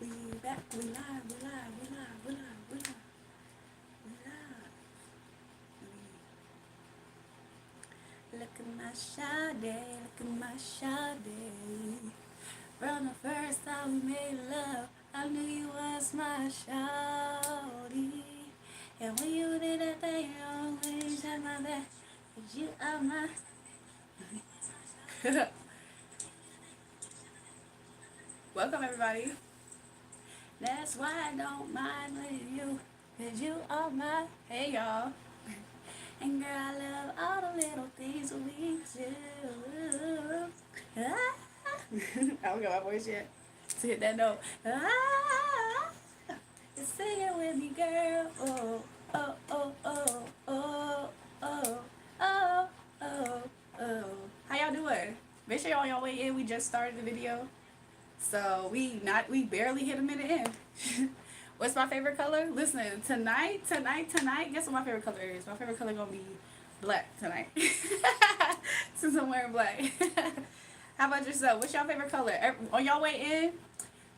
We back, we live, we live, we live, we live, we live, we live. Look at my shawty, look at my shawty. From the first time we made love, I knew you was my shawty. And when you did that thing wrong, when you shot my back, 'cause you are my. Welcome everybody. That's why I don't mind with you, 'cause you are my. Hey y'all. And girl, I love all the little things we do. Ah. I don't got my voice yet to hit that note. Ah. Sing it with me, girl. Oh, oh, oh, oh, oh, oh, oh, oh, oh. How y'all doing? Make sure y'all on your way in. We just started the video. So we barely hit a minute in. What's my favorite color? Listen, tonight, guess what my favorite color is? My favorite color gonna be black tonight. Since I'm wearing black. How about yourself? What's your favorite color? On y'all way in,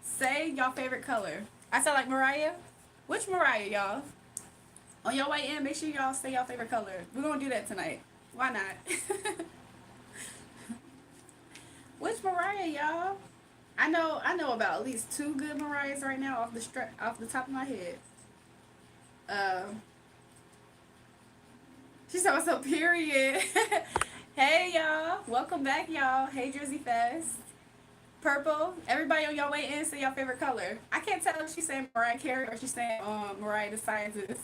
say y'all favorite color. I sound like Mariah? Which Mariah, y'all? On your way in, make sure y'all say y'all favorite color. We're gonna do that tonight. Why not? Which Mariah, y'all? I know about at least 2 good Mariahs right now off the top of my head. She said, "What's up?" Period. Hey y'all, welcome back, y'all. Hey Drizzy Fest. Purple. Everybody on your way in, say your favorite color. I can't tell if she's saying Mariah Carey or she's saying Mariah the Scientist.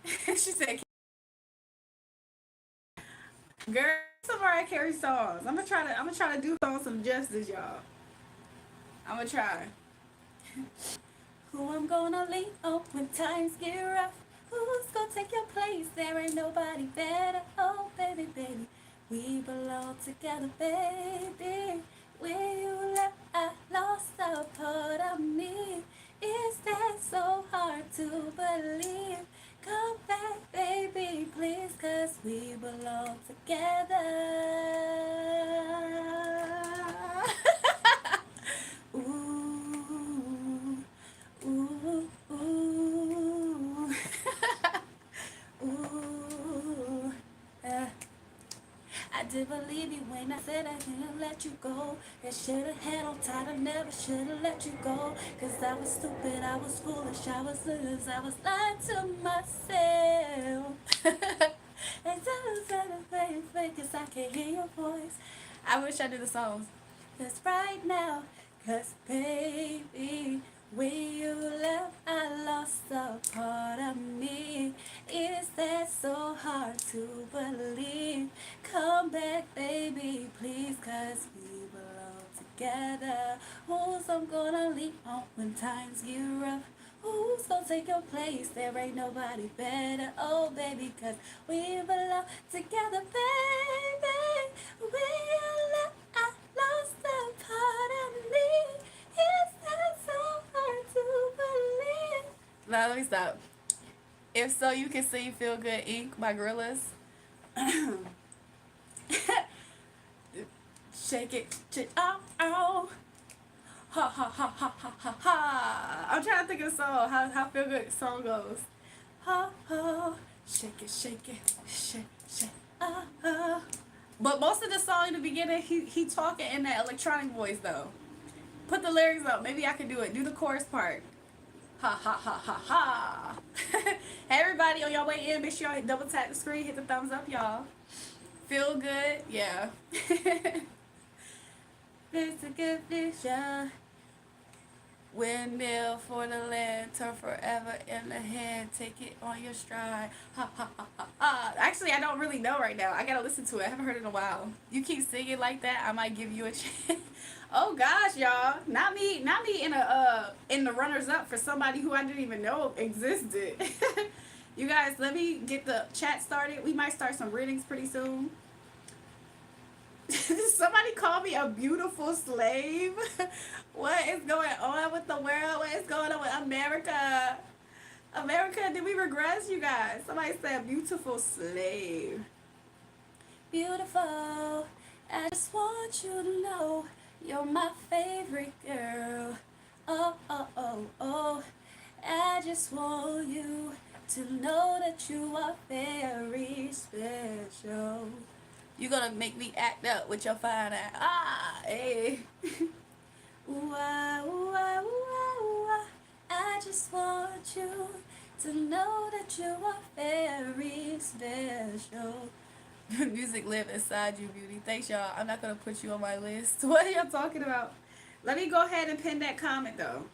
She said, "Girl, some Mariah Carey songs. I'm gonna try to do songs some justice, y'all. I'm gonna try." Who I'm gonna lean on when times get rough? Who's gonna take your place? There ain't nobody better. Oh, baby, baby, we belong together, baby. Where you left, I lost a part of me. Is that so hard to believe? Come back, baby, please, 'cause we belong together. Ooh, ooh, ooh, ooh. I did believe you when I said I couldn't let you go. I should've had on tight, I never should've let you go. 'Cause I was stupid, I was foolish, I was loose, I was lying to myself. And I was trying to play it fake 'cause I can't hear your voice. I wish I knew the songs. 'Cause right now, 'cause baby, when you left, I lost a part of me. Is that so hard to believe? Come back, baby, please, 'cause we belong together. Who's I'm gonna lean on when times get rough? Who's gonna take your place? There ain't nobody better. Oh, baby, 'cause we belong together, baby. We love, I lost a part of me. Is that so hard to believe? Now, let me stop. If so, you can sing Feel Good Inc. by Gorillaz. Shake it, oh. Ha ha ha ha ha ha ha. I'm trying to think of the song, how Feel Good song goes. Ha ha, shake it, shake, oh. But most of the song in the beginning, he talking in that electronic voice though. Put the lyrics up, maybe I can do it. Do the chorus part. Ha ha ha ha ha. Hey everybody on your way in, make sure y'all double tap the screen, hit the thumbs up, y'all. Feel good, yeah. It's a good vision. Windmill for the land, turn forever in the hand, take it on your stride. Ha ha ha ha ha. Actually, I don't really know right now. I gotta listen to it. I haven't heard it in a while. You keep singing like that, I might give you a chance. Oh gosh, y'all. Not me in the runners up for somebody who I didn't even know existed. You guys, let me get the chat started. We might start some readings pretty soon. Somebody call me a beautiful slave. What is going on with the world? What is going on with America? America, did we regress, you guys? Somebody said beautiful slave. Beautiful. I just want you to know you're my favorite girl. Oh, oh, oh, oh. I just want you to know that you are very special. You're gonna make me act up with your fine eye. Ah, hey. Ooh, ah, ooh, ah, ooh, ah, ooh, ah. I just want you to know that you are very special. Music live inside you, beauty. Thanks, y'all. I'm not gonna put you on my list. What are y'all talking about? Let me go ahead and pin that comment though.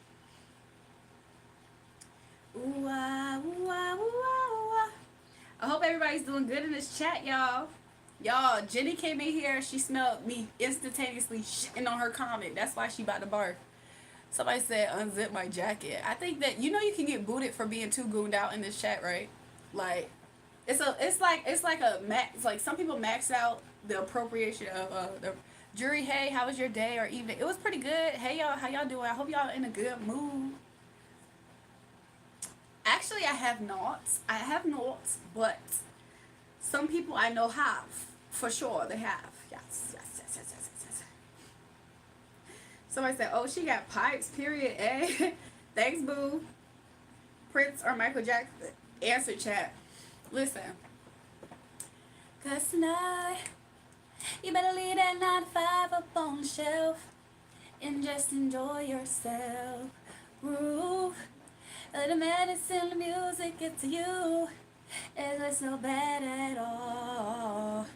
Ooh, ah, ooh, ah, ooh, ah, ooh, ah. I hope everybody's doing good in this chat, y'all. Y'all, Jenny came in here. She smelled me instantaneously shitting on her comment. That's why she about to bark. Somebody said unzip my jacket. I think that you know you can get booted for being too gooned out in this chat, right? Like it's like a max. Like some people max out the appropriation of the jury. Hey, how was your day or evening? It was pretty good. Hey y'all, how y'all doing? I hope y'all in a good mood. Actually, I have not. I have not, but some people I know have. For sure, they have. Yes, yes, yes, yes, yes, yes, yes. Somebody said, "Oh, she got pipes." Period. Eh? Thanks, boo. Prince or Michael Jackson? Answer chat. Listen. Cause tonight you better leave that 9 to 5 up on the shelf and just enjoy yourself. Groove. Let the medicine, the music get to you. It's not bad at all.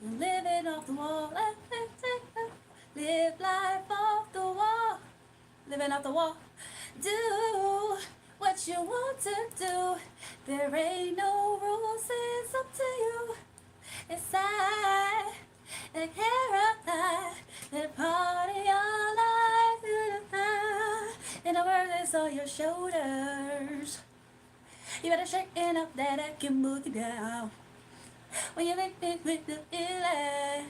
Living off the wall. Live life off the wall. Living off the wall. Do what you want to do. There ain't no rules, it's up to you. Inside the caroline, the party all night. And the world is on your shoulders. You better straighten up that I can move you down. When you make me with the feeling,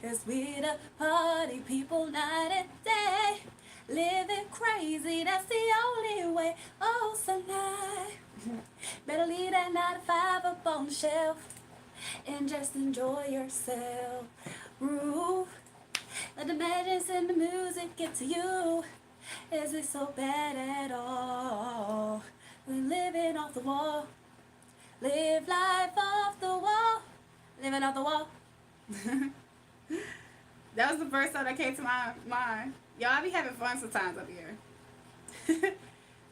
cause we the party people night and day. Living crazy, that's the only way. Oh, so night. Better leave that 9 to 5 up on the shelf and just enjoy yourself. Groove. Let the magic and the music get to you. Is it so bad at all? We're living off the wall. Live life off the wall. Living off the wall. That was the first song that came to my mind. Y'all, I be having fun sometimes up here.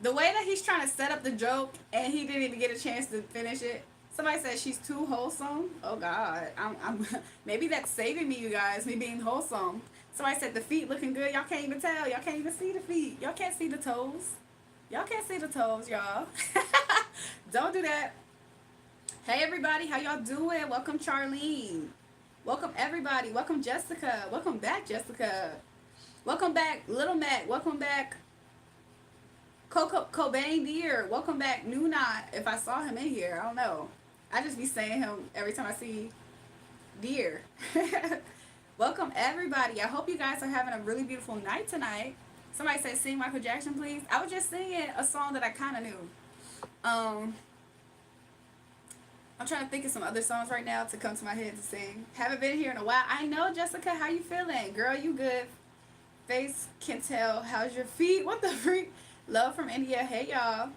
The way that he's trying to set up the joke and he didn't even get a chance to finish it. Somebody said she's too wholesome. Oh God, I'm maybe that's saving me, you guys. Me being wholesome. Somebody said the feet looking good. Y'all can't even tell. Y'all can't even see the feet. Y'all can't see the toes. Y'all can't see the toes, y'all. Don't do that. Hey everybody, how y'all doing? Welcome Charlene. Welcome everybody. Welcome Jessica. Welcome back Jessica. Welcome back Little Mac. Welcome back Cobain Deer. Welcome back Nuna. If I saw him in here, I don't know. I just be saying him every time I see Deer. Welcome everybody. I hope you guys are having a really beautiful night tonight. Somebody said sing Michael Jackson please. I was just singing a song that I kind of knew. I'm trying to think of some other songs right now to come to my head to sing. Haven't been here in a while. I know, Jessica. How you feeling? Girl, you good. Face can tell. How's your feet? What the freak? Love from India. Hey, y'all.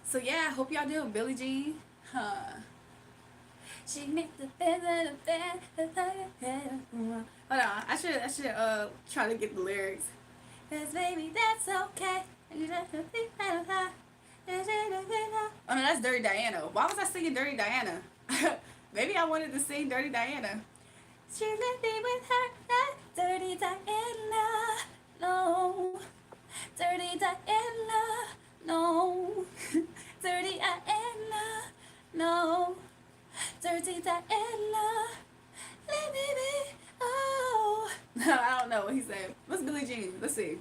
So, yeah, I hope y'all doing Billie Jean. Huh. She makes the bed and the bed. Hold on. I should try to get the lyrics. Cause baby, that's okay. Oh no, that's Dirty Diana. Why was I singing Dirty Diana? Maybe I wanted to sing Dirty Diana. She left me with her, Dirty Diana. No, Dirty Diana. No, Dirty Diana. No, Dirty Diana. Let me be. Oh. I don't know what he said. What's Billie Jean? Let's see.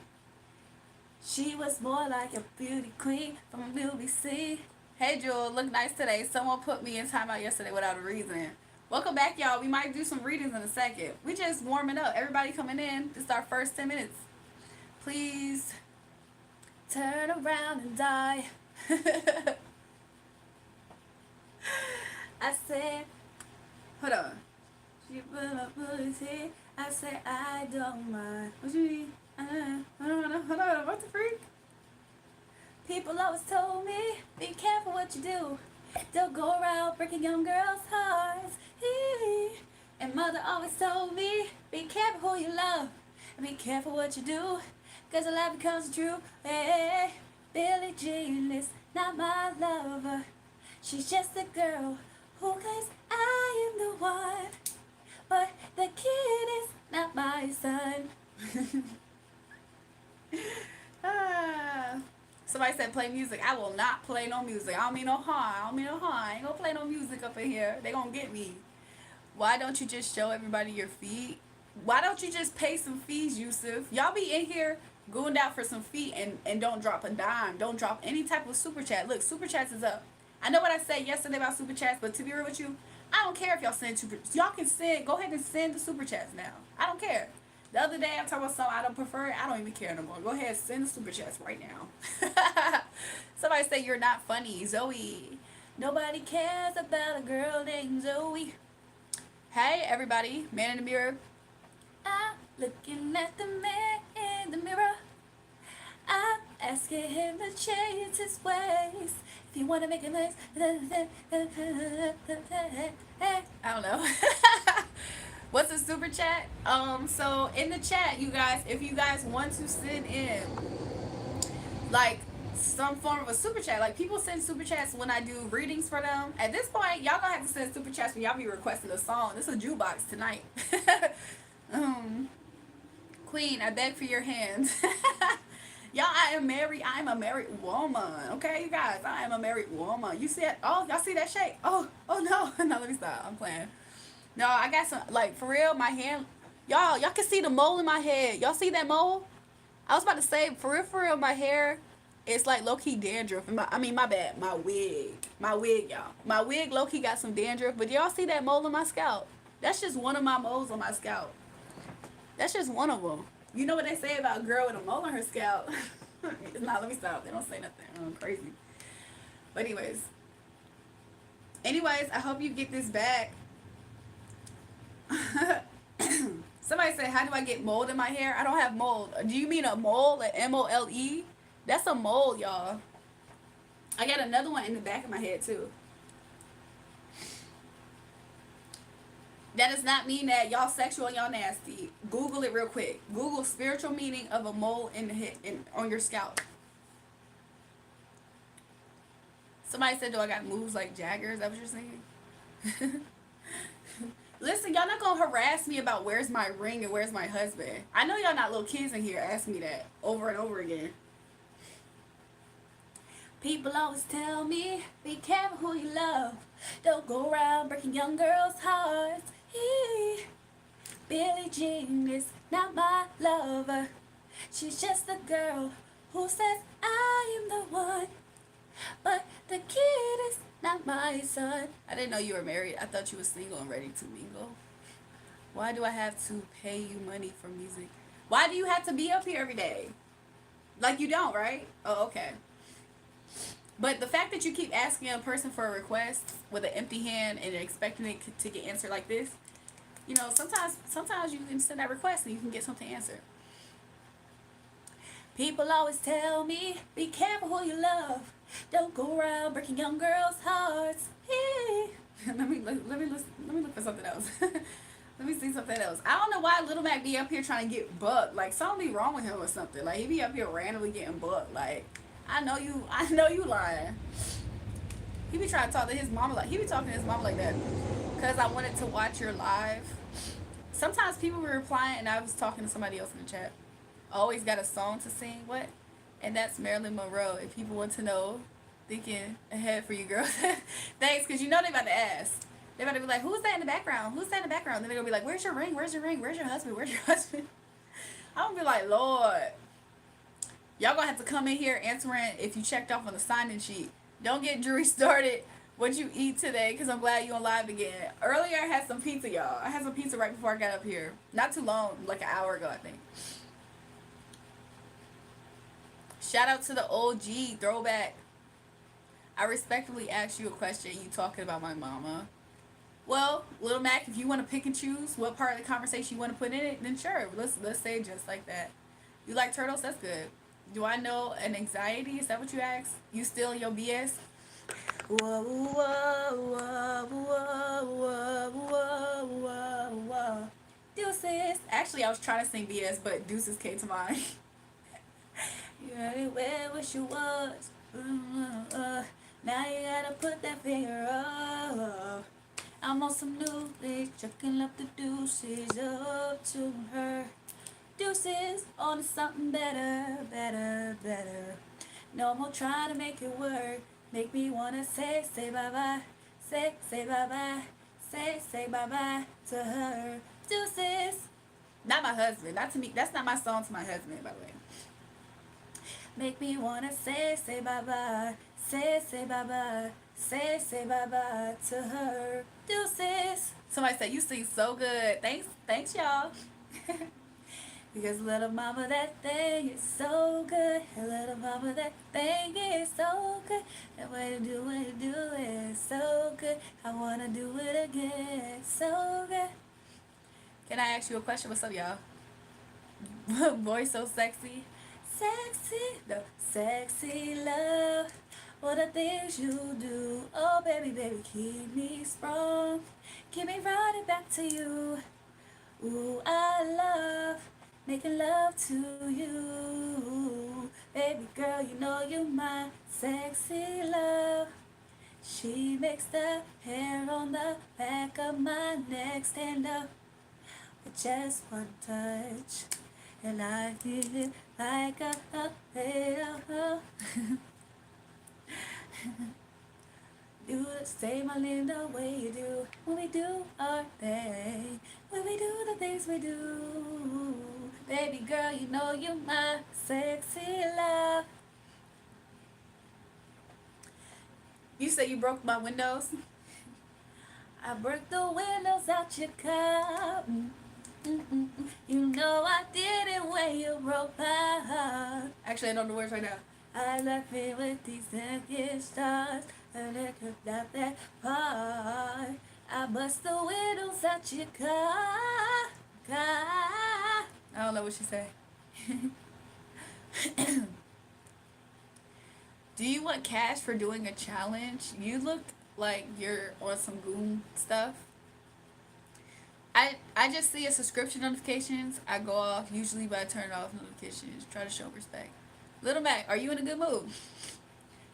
She was more like a beauty queen from a movie scene. Hey Jewel, look nice today. Someone put me in timeout yesterday without a reason. Welcome back, y'all. We might do some readings in a second. We just warming up. Everybody coming in. This is our first 10 minutes. Please turn around and die. I said, hold on. You put my pussy. I say I don't mind. What you mean? Hold on. What the freak? People always told me, be careful what you do. Don't go around breaking young girls' hearts. And mother always told me, be careful who you love. And be careful what you do. Cause a lie becomes true. Hey, Billie Jean is not my lover. She's just a girl who claims I am the one. But the kid is not my son. Somebody said play music. I will not play no music. I don't mean no harm. I ain't gonna play no music up in here. They gonna get me. Why don't you just show everybody your feet? Why don't you just pay some fees, Yusuf? Y'all be in here going out for some feet and don't drop a dime. Don't drop any type of super chat. Look, super chats is up. I know what I said yesterday about super chats, but to be real with you, I don't care if y'all send super. Y'all can send. Go ahead and send the super chats now. I don't care. The other day I talked about something I don't prefer it. I don't even care no more. Go ahead and send the super chats right now. Somebody say you're not funny, Zoe. Nobody cares about a girl named Zoe. Hey everybody, man in the mirror. I'm looking at the man in the mirror. I'm asking him to change his ways. If you want to make it nice, I don't know. What's a super chat? So in the chat, you guys, if you guys want to send in like some form of a super chat, like people send super chats when I do readings for them. At this point, y'all gonna have to send super chats when y'all be requesting a song. This is a jukebox tonight. Queen, I beg for your hand. Y'all, I am a married woman. Okay, you guys, I am a married woman. You see it? Oh, y'all see that shake? Oh no. No, let me stop. I'm playing. No, I got some, like, for real, my hand. Y'all can see the mole in my head. Y'all see that mole? I was about to say, for real, my hair, it's like low-key dandruff. My bad. My wig, y'all. My wig low-key got some dandruff, but y'all see that mole on my scalp? That's just one of my moles on my scalp. That's just one of them. You know what they say about a girl with a mole on her scalp? Nah, let me stop. They don't say nothing. I'm crazy. But anyways, I hope you get this back. Somebody said, how do I get mold in my hair? I don't have mold. Do you mean a mole, like M-O-L-E? That's a mole, y'all. I got another one in the back of my head too. That does not mean that y'all sexual and y'all nasty. Google it real quick. Google spiritual meaning of a mole in the head, on your scalp. Somebody said, do I got moves like Jagger? Is that what you're saying? Listen, y'all not gonna harass me about where's my ring and where's my husband. I know y'all not little kids in here asking me that over and over again. People always tell me, be careful who you love. Don't go around breaking young girls' hearts. Billie Jean is not my lover. She's just a girl who says I am the one. But the kid is not my son. I didn't know you were married. I thought you were single and ready to mingle. Why do I have to pay you money for music? Why do you have to be up here every day? Like you don't, right? Oh, okay. But the fact that you keep asking a person for a request with an empty hand and expecting it to get answered like this, you know, sometimes you can send that request and you can get something answered. People always tell me, be careful who you love. Don't go around breaking young girls' hearts. Let me look for something else. Let me see something else. I don't know why Little Mac be up here trying to get bucked. Like something be wrong with him or something. Like he be up here randomly getting bucked. Like I know you lying. He be trying to talk to his mama like he be talking to his mama like that. Cause I wanted to watch your live. Sometimes people were replying and I was talking to somebody else in the chat. Always got a song to sing. What? And that's Marilyn Monroe. If people want to know, thinking ahead for you girls. Thanks, because you know they about to ask. They about to be like, who's that in the background? Who's that in the background? Then they're going to be like, where's your ring? Where's your ring? Where's your husband? Where's your husband? I'm going to be like, Lord. Y'all going to have to come in here answering if you checked off on the sign-in sheet. Don't get jury started what you eat today, because I'm glad you're on live again. Earlier, I had some pizza, y'all. I had some pizza right before I got up here. Not too long, like an hour ago, I think. Shout out to the OG throwback. I respectfully asked you a question. You talking about my mama? Well, Little Mac, if you want to pick and choose what part of the conversation you want to put in it, then sure, let's say just like that. You like turtles? That's good. Do I know an anxiety? Is that what you asked? You still in your BS? Whoa, whoa, whoa, whoa, whoa, whoa, whoa, whoa. Deuces. Actually, I was trying to sing BS, but Deuces came to mind. You anywhere wish you was. Now you gotta put that finger up. I'm on some new things, chucking up the deuces up to her. Deuces on to something better, better, better. No more trying to make it work. Make me wanna say bye bye. Say bye bye. Say bye bye to her. Deuces. Not my husband. Not to me. That's not my song to my husband, by the way. Make me wanna say bye bye. Say bye bye. Say bye bye to her. Deuces. Somebody said you sing so good. Thanks y'all. Because little mama, that thing is so good. Little mama, that thing is so good. The way to do it is so good. I wanna do it again. So good. Can I ask you a question? What's up, y'all? Boy, so sexy. Sexy, no, sexy love. What the things you do. Oh, baby, baby, keep me strong. Keep me running back to you. Ooh, I love making love to you. Baby girl, you know you're my sexy love. She makes the hair on the back of my neck stand up with just one touch. And I feel it like a little. Do the same, my Linda, way you do when we do our thing. When we do the things we do. Baby girl, you know you're my sexy love. You say you broke my windows? I broke the windows out your car. You know I did it when you broke my heart. Actually, I don't know the words right now. I left me with these naked stars, and I could not that part. I bust the windows out your car. I don't know what she said. Do you want cash for doing a challenge? You look like you're on some goon stuff. I just see a subscription notifications. I go off usually, but I turn off notifications. Try to show respect. Little Mac, are you in a good mood?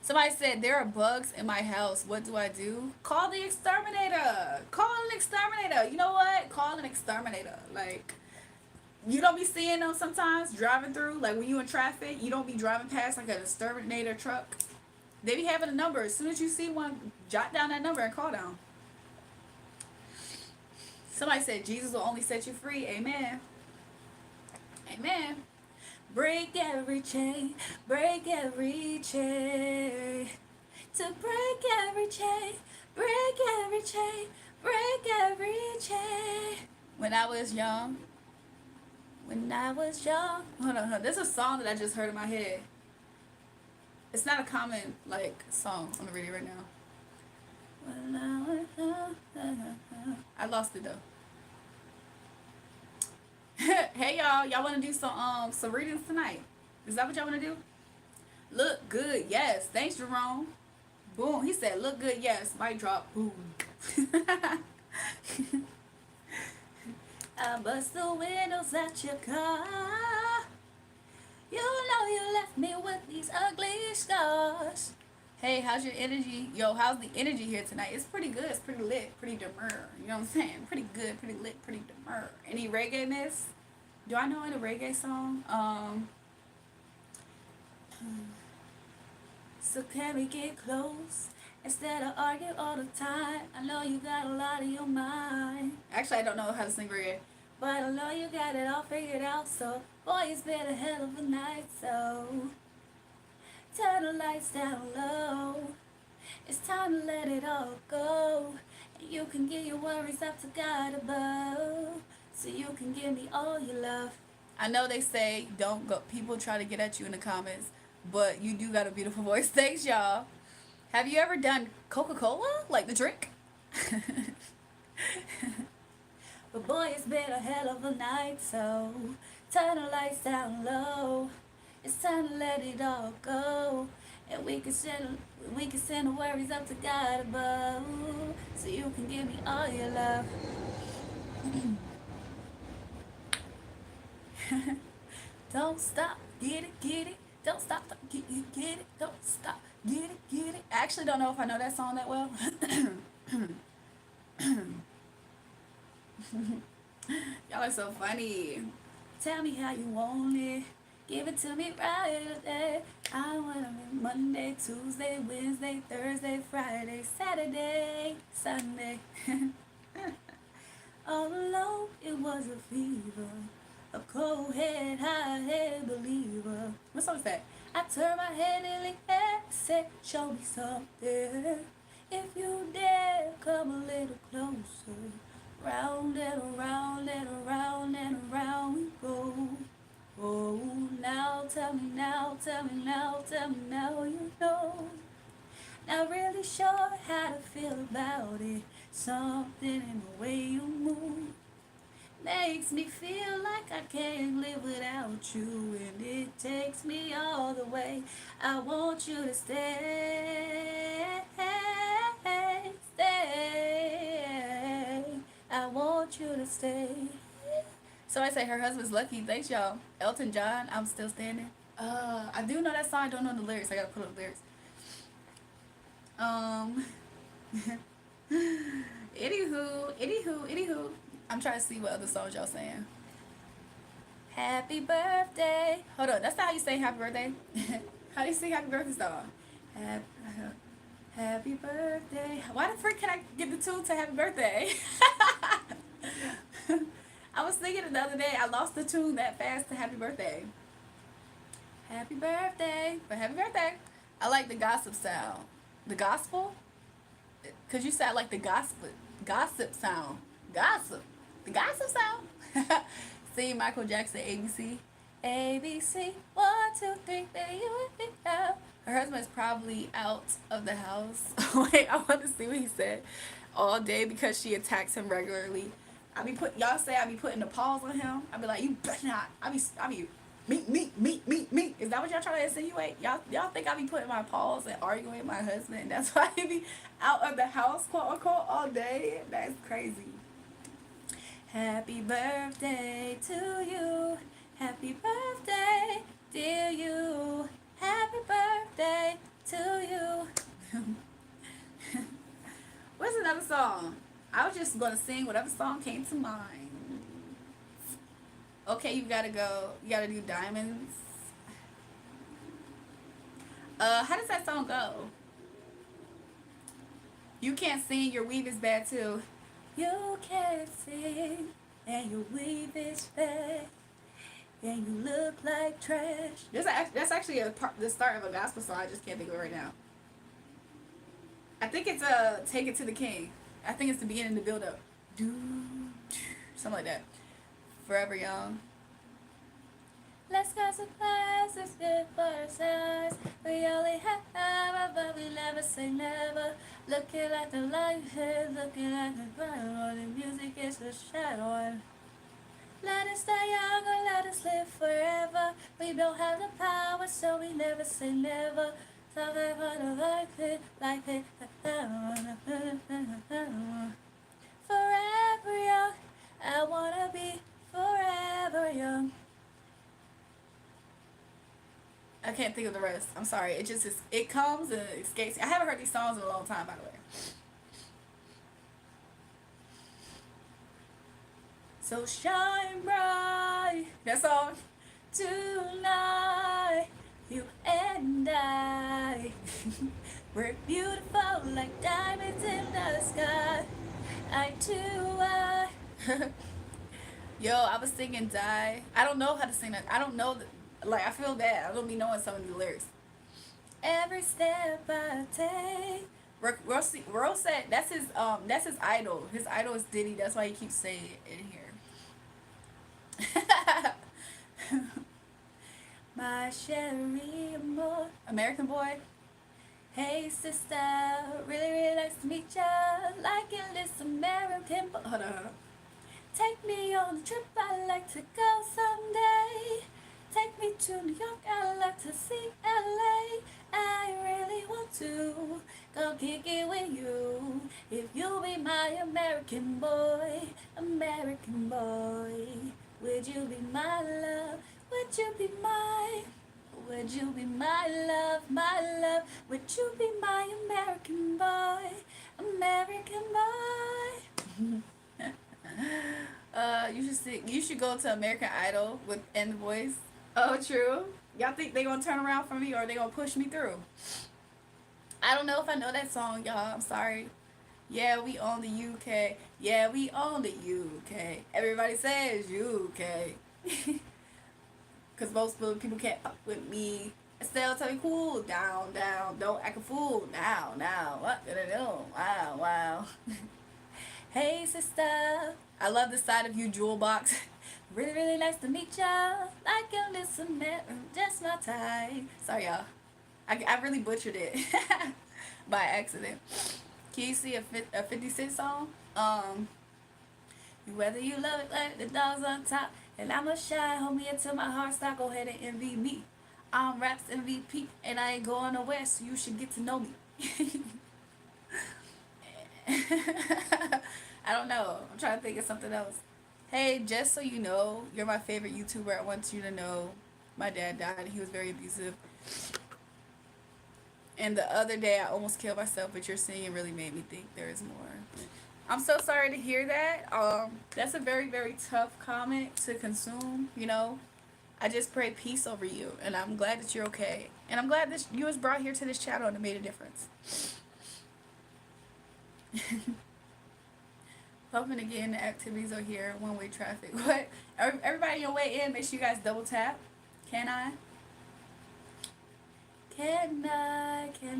Somebody said there are bugs in my house. What do I do? Call the exterminator. Call an exterminator. You know what? Call an exterminator. Like, you don't be seeing them sometimes driving through. Like when you in traffic, you don't be driving past like an exterminator truck. They be having a number. As soon as you see one, jot down that number and call down. Somebody said Jesus will only set you free. Amen. Amen. Break every chain, break every chain. To break every chain, break every chain, break every chain. When I was young, hold on, there's a song that I just heard in my head. It's not a common like song on the radio right now. When I was young, I lost it though. Hey y'all want to do some readings tonight? Is that what y'all want to do? Look good, yes. Thanks, Jerome. Boom. He said, look good, yes. Mic drop. Boom. I bust the windows at your car. You know you left me with these ugly scars. Hey, how's your energy? Yo, how's the energy here tonight? It's pretty good. It's pretty lit. Pretty demure. You know what I'm saying? Pretty good. Pretty lit. Pretty demure. Any reggae-ness? Do I know any reggae song? So can we get close? Instead of argue all the time. I know you got a lot in your mind. Actually, I don't know how to sing reggae. But I know you got it all figured out. So, boy, it's been a hell of a night. So, turn the lights down low. It's time to let it all go. And you can give your worries up to God above. So you can give me all your love. I know they say don't go. People try to get at you in the comments. But you do got a beautiful voice. Thanks, y'all. Have you ever done Coca-Cola? Like the drink? But boy, it's been a hell of a night, so turn the lights down low. It's time to let it all go. And we can send the worries up to God above. So you can give me all your love. Don't stop, get it. Don't stop, get it. Don't stop, get it. I actually don't know if I know that song that well. Y'all are so funny. Tell me how you want it. Give it to me right away. I want it Monday, Tuesday, Wednesday, Thursday, Friday, Saturday, Sunday. All alone, it was a fever. A cold head, high head believer. What song is that? I turn my head in the air, say, show me something. If you dare, come a little closer. Round and around and around and around we go. Oh, now tell me now, tell me now, tell me now you know. Not really sure how to feel about it. Something in the way you move makes me feel like I can't live without you, and it takes me all the way. I want you to stay, stay. I want you to stay. So I say her husband's lucky. Thanks, y'all. Elton John, I'm still standing. I do know that song. I don't know the lyrics. I gotta put up the lyrics. Anywho. I'm trying to see what other songs y'all saying. Happy birthday. Hold on, that's not how you say happy birthday. How do you say happy birthday song? Happy birthday. Why the frick can I get the tune to happy birthday? I was thinking it the other day. I lost the tune that fast to happy birthday. Happy birthday. But happy birthday. I like the gossip sound. The gospel? Because you sound like the gossip sound. Gossip. The gossip sound. See Michael Jackson, ABC. ABC, 1, 2, 3, baby, you and me now. Her husband is probably out of the house. Wait, I want to see what he said. All day because she attacks him regularly. Y'all say I be putting the paws on him. I be like, you better not. I be, me. Is that what y'all trying to insinuate? Y'all think I be putting my paws and arguing with my husband? That's why he be out of the house, quote unquote, all day? That's crazy. Happy birthday to you. Happy birthday, dear you. Happy birthday to you. What's another song? I was just going to sing whatever song came to mind. Okay, you gotta go. You gotta do Diamonds. How does that song go? You can't sing, your weave is bad too. You can't sing, and your weave is bad, and you look like trash. That's actually the start of a gospel song. I just can't think of it right now. I think it's Take It to the King. I think it's the beginning, the build up. Something like that. Forever Young. Let's go surprise, it's good for ourselves. We only have, but we never say never. Looking like the light here, looking like the ground. The music is the shadow. Let us stay young or let us live forever. We don't have the power, so we never say never. Something like it. Forever young, I wanna be forever young. I can't think of the rest. I'm sorry. It comes and it escapes. I haven't heard these songs in a long time, by the way. So shine bright. That song. Tonight, you and I. We're beautiful like diamonds in the sky. I too, Yo, I was singing Die. I don't know how to sing that. I don't know. Like, I feel bad. I don't be knowing some of the lyrics. Every step I take. Rose said that's his idol. His idol is Diddy. That's why he keeps saying it in here. My Sherry Moore. American Boy. Hey sister, really, really nice to meet ya. Like it, this American, but hold on. Take me on a trip, I'd like to go someday. Take me to New York, I'd like to see LA. I really want to go kick it with you. If you be my American boy, American boy, would you be my love? Would you be my? Would you be my love, my love? Would you be my American boy, American boy? You should sing. You should go to American Idol with End Voice. Oh, true. Y'all think they gonna turn around for me or they gonna push me through? I don't know if I know that song, y'all. I'm sorry. Yeah, we own the UK. Yeah, we own the UK. Everybody says UK. Because most people can't fuck with me. Still tell me cool down, down. Don't act a fool now, now. What did I do? Wow, wow. Hey sister, I love the side of you, Jewel Box. Really, really nice to meet ya. Like you listen, just my type. Sorry, y'all. I really butchered it by accident. Can you see a 50 Cent song? Whether you love it like the dogs on top, and I'm a shy homie until my heart stop. Go ahead and envy me. I'm Raps MVP, and I ain't going nowhere, so you should get to know me. I don't know. I'm trying to think of something else. Hey, just so you know, you're my favorite YouTuber. I want you to know my dad died. He was very abusive. And the other day, I almost killed myself, but your singing really made me think there is more. I'm so sorry to hear that. That's a very, very tough comment to consume, you know. I just pray peace over you, and I'm glad that you're okay. And I'm glad that you was brought here to this channel and it made a difference. Hoping again, the activities are here. One-way traffic. What? Everybody on your way in, make sure you guys double tap. Can I? Can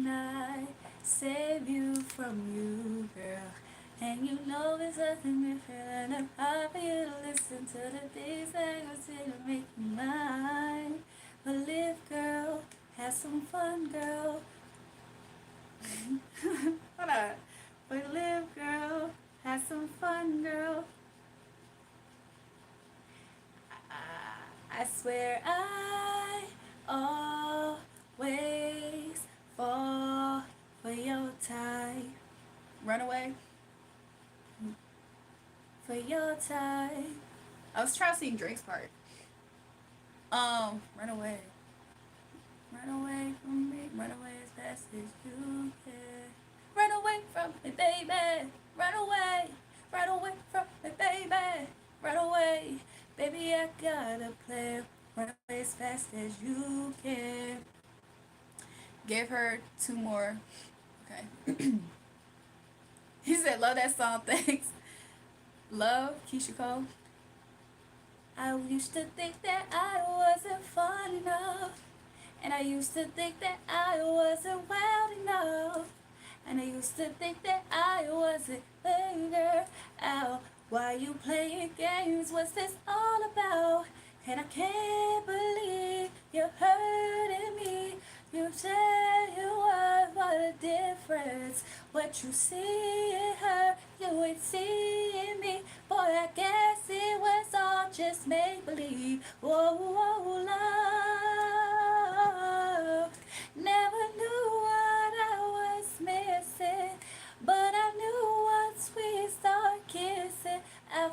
I save you from you, girl? And you know there's nothing different than hard for you to listen to the things that I say to make you mine. But live, girl, have some fun, girl. Hold on. But live, girl, have some fun, girl. I swear I always fall for your type. Runaway. For your type. I was trying to sing Drake's part. Run away. Run away from me. Run away as fast as you can. Run away from me, baby. Run away. Run away from me, baby. Run away. Baby, I got a plan. Run away as fast as you can. Give her 2 more. Okay. He said, love that song, thanks. Love, Keisha Cole. I used to think that I wasn't fun enough. And I used to think that I wasn't wild enough. And I used to think that I wasn't figured out. Why you playing games? What's this all about? And I can't believe you're hurting me. You said you were, what a difference. What you see in her, you ain't seeing me. Boy, I guess it was all just make-believe. Whoa, whoa, love. Never knew what I was missing. But I knew once we start kissing, I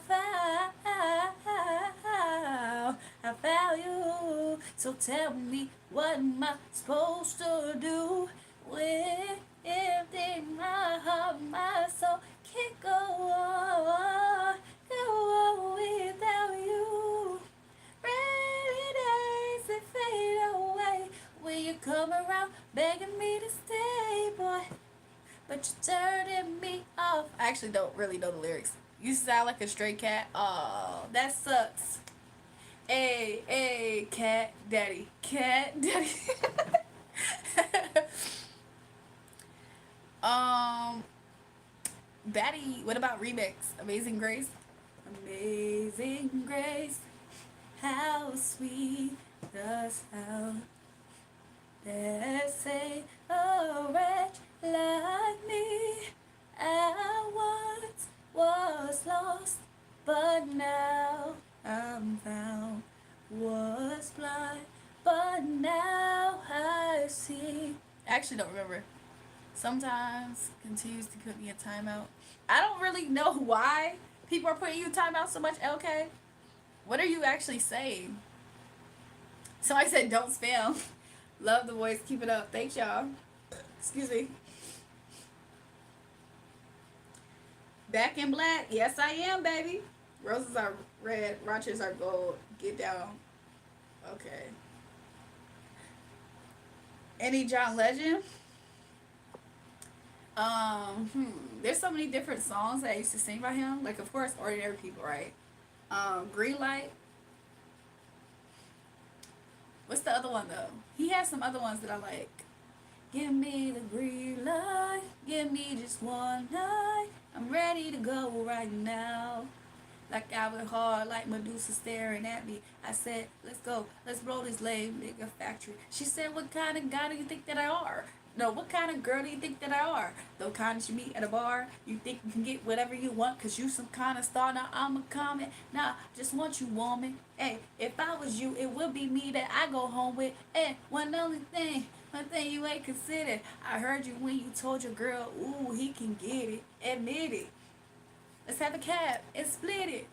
found you. So tell me, what am I supposed to do with empty my heart, my soul can't go on without you. Rainy days that fade away. Will you come around begging me to stay, boy? But you're turning me off. I actually don't really know the lyrics. You sound like a stray cat. Oh, that sucks. Hey, hey, cat daddy. Cat daddy. Batty, what about remix? Amazing Grace? Amazing Grace. How sweet the sound. They say a wretch like me I once was lost, but now I'm found. Was blind, but now I see. I actually don't remember. Sometimes continues to put me in timeout. I don't really know why people are putting you in timeout so much, LK. What are you actually saying? Somebody said don't spam. Love the voice. Keep it up. Thanks, y'all. Excuse me. Back in black. Yes, I am, baby. Roses are red. Rochers are gold. Get down. Okay. Any John Legend? There's so many different songs that I used to sing by him. Like, of course, Ordinary People, right? Green Light. What's the other one, though? He has some other ones that I like. Give me the green light. Give me just one night. I'm ready to go right now. Like I was hard, like Medusa staring at me. I said, let's go, let's blow this lame nigga factory. She said, what kind of guy do you think that I are? No, what kind of girl do you think that I are? The kind that you meet at a bar, you think you can get whatever you want cause you some kind of star. Now I'm a comment, nah, just want you woman. Hey, if I was you, it would be me that I go home with. Hey, one thing you ain't considered. I heard you when you told your girl, ooh, he can get it. Admit it. Let's have a cab and split it.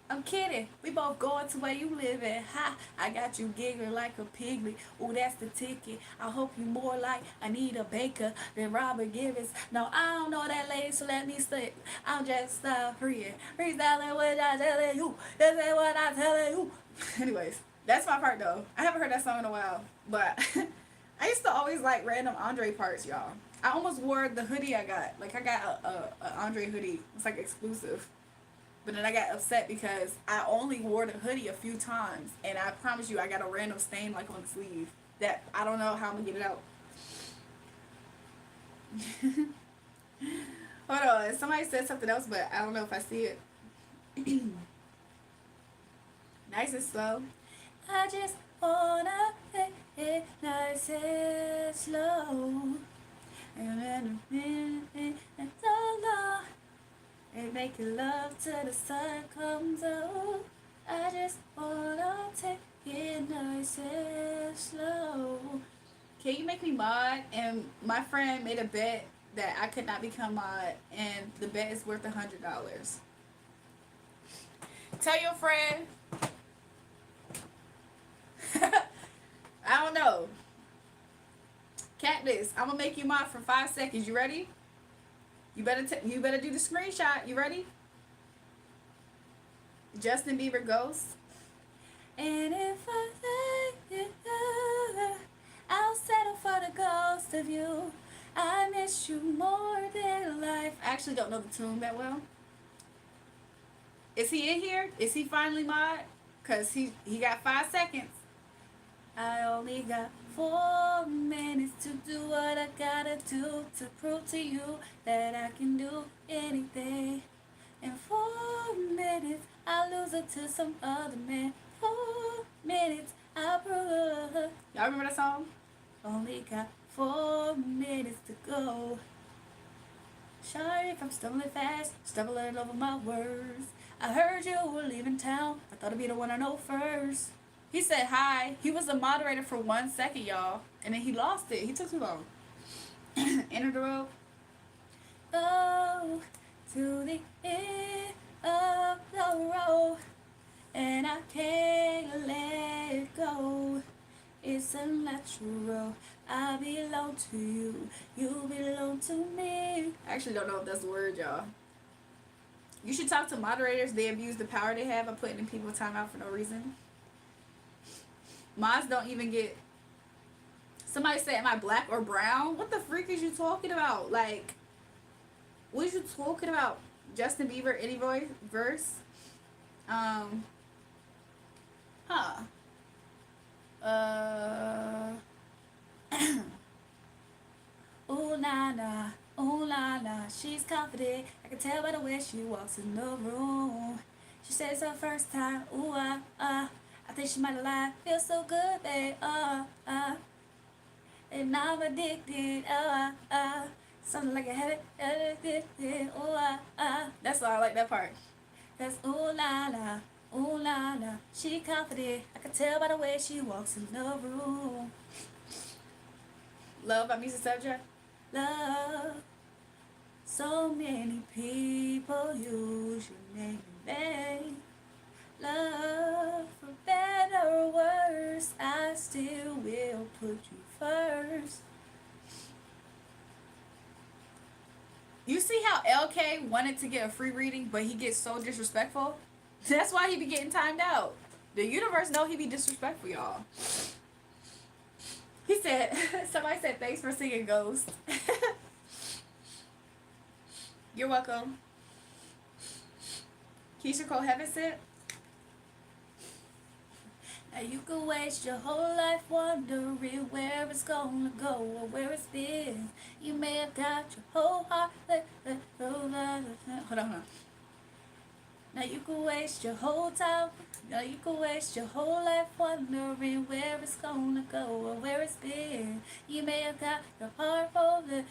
I'm kidding. We both going to where you live at. Ha! I got you giggling like a piglet. Ooh, that's the ticket. I hope you more like Anita Baker than Robert Givens. No, I don't know that lady, so let me stick. I'm just freeing. Freestyling what I telling you. This is what I telling you. Anyways, that's my part though. I haven't heard that song in a while, but I used to always like random Andre parts, y'all. I almost wore the hoodie I got. Like I got a Andre hoodie. It's like exclusive. But then I got upset because I only wore the hoodie a few times, and I promise you, I got a random stain like on the sleeve that I don't know how I'm gonna get it out. Hold on, somebody said something else, but I don't know if I see it. Nice and slow. I just wanna take it nice and slow. And so long. And making love till the sun comes out. I just wanna take it nice and slow. Can you make me mod? And my friend made a bet that I could not become mod, and the bet is worth $100. Tell your friend. I don't know. Cactus, I'm gonna make you mod for 5 seconds. You ready? You better do the screenshot. You ready? Justin Bieber Ghost. And if I think it over, I'll settle for the ghost of you. I miss you more than life. I actually don't know the tune that well. Is he in here? Is he finally mod? Cause he got 5 seconds. I only got 4 minutes to do what I gotta do to prove to you that I can do anything. In 4 minutes, I lose it to some other man. 4 minutes, I prove. Y'all remember that song? Only got 4 minutes to go. Sorry if I'm stumbling fast, stumbling over my words. I heard you were leaving town. I thought I'd be the one I know first. He said hi. He was a moderator for 1 second, y'all. And then he lost it. He took too long. Enter the road. Go to the end of the road. And I can't let it go. It's unnatural. I belong to you. You belong to me. I actually don't know if that's the word, y'all. You should talk to moderators. They abuse the power they have by putting in people time out for no reason. Mods don't even get. Somebody said, am I black or brown? What the freak is you talking about? Like, what is you talking about? Justin Bieber, any verse? Huh. Ooh la la, ooh la la, she's confident. I can tell by the way she walks in the room. She says it's her first time, ooh I think she might have lied. Feels so good, babe, and I'm addicted. Something like a habit, addicted. That's all I like that part. That's ooh la la, ooh la la. She confident. I can tell by the way she walks in the room. Love by music subject. Love. So many people use your name in vain. Love, for better or worse, I still will put you first. You see how LK wanted to get a free reading, but he gets so disrespectful? That's why he be getting timed out. The universe know he be disrespectful, y'all. He said, somebody said, thanks for singing Ghost. You're welcome. Keisha Cole Heaven said, now you could waste your whole life wondering where it's gonna go or where it's been. You may have got your whole heart. Hold on. Now you could waste your whole time. Now you could waste your whole life wondering where it's gonna go or where it's been. You may have got your heart over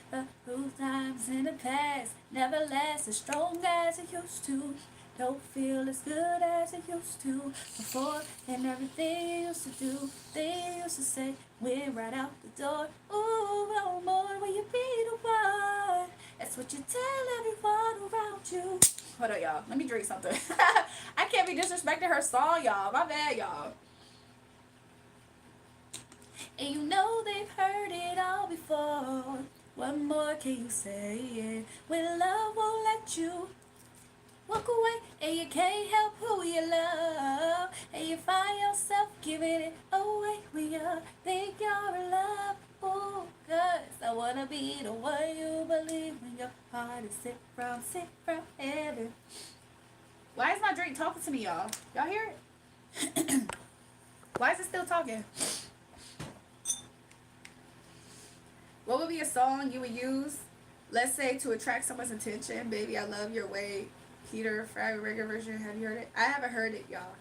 those times in the past. Never last as strong as it used to. Don't feel as good as it used to before, and everything you used to do, they used to say, we're right out the door. Ooh, no more, will you be the one? That's what you tell everyone around you. Hold on, y'all. Let me drink something. I can't be disrespecting her song, y'all. My bad, y'all. And you know they've heard it all before. What more can you say? When love won't let you walk away, and you can't help who you love, and you find yourself giving it away when you think you're in love. Ooh, 'cause I wanna be the one you believe when your heart is sick from heaven. Why is my drink talking to me, y'all? Y'all hear it? Why is it still talking? What would be a song you would use, let's say, to attract someone's attention? Baby, I love your way. Peter, Friday regular version. Have you heard it? I haven't heard it, y'all.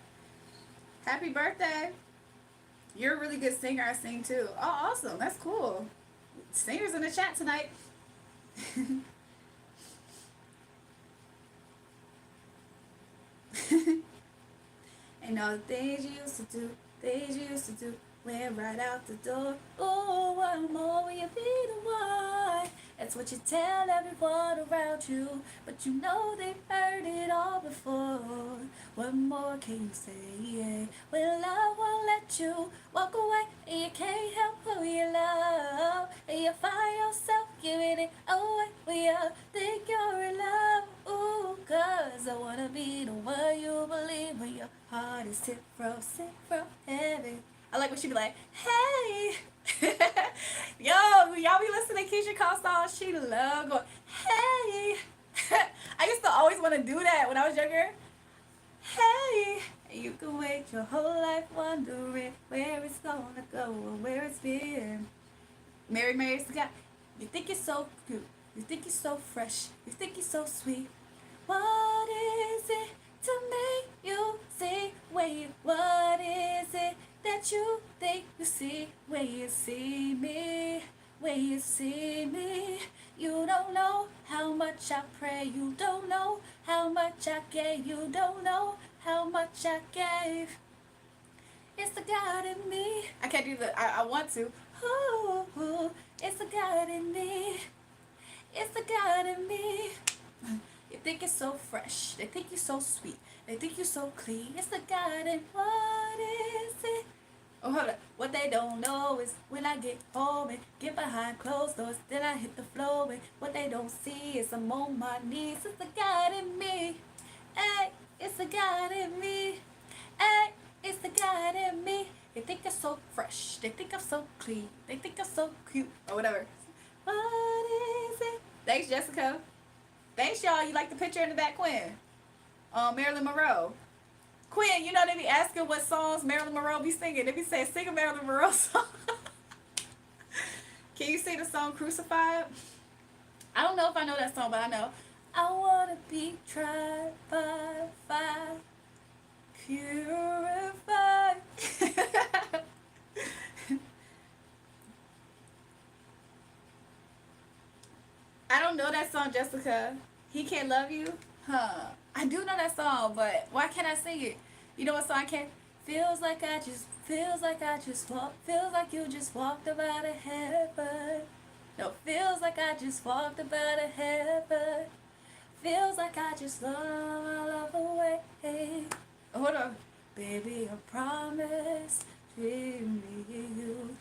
Happy birthday. You're a really good singer. I sing too. Oh, awesome. That's cool. Singers in the chat tonight. And all the things you used to do, went right out the door. Oh, one more, will you be the one? That's what you tell everyone around you, but you know they've heard it all before. What more can you say? When love won't let you walk away, and you can't help who you love, and you find yourself giving it away when you think you're in love. Ooh, 'cause I wanna be the one you believe when your heart is sick from heaven. I like when she be like, hey. Yo, y'all be listening to Keisha Cole songs. She love going, hey. I used to always want to do that when I was younger. Hey. And you can wait your whole life wondering where it's gonna go or where it's been. Mary Scott, you think you're so cute. You think you're so fresh. You think you're so sweet. What is it to make you see when what is it that you think you see when you see me? When you see me, you don't know how much I pray. You don't know how much I gave. You don't know how much I gave. It's the God in me. I can't do that. I want to. Ooh, it's the God in me. It's the God in me. You think you're so fresh. They think you're so sweet. They think you're so clean. It's the God in what is it? Oh, hold up. What they don't know is when I get home and get behind closed doors, then I hit the floor. And what they don't see is I'm on my knees. It's the God in me. Hey, it's the God in me. Hey, it's the God in me. They think I'm so fresh. They think I'm so clean. They think I'm so cute. Or whatever. What is it? Thanks, Jessica. Thanks, y'all. You like the picture in the back, Quinn? Marilyn Monroe. Quinn, you know they be asking what songs Marilyn Monroe be singing. They be saying, sing a Marilyn Monroe song. Can you sing the song Crucified? I don't know if I know that song, but I know. I want to be tried by fire, purified. don't know that song, Jessica? He Can't Love You? Huh. I do know that song, but why can't I sing it? You know what song I can't? Feels like feels like you just walked up out of heaven. No, feels like I just walked up out of heaven. Feels like I just love away. Hold on. Baby, I promise to me you.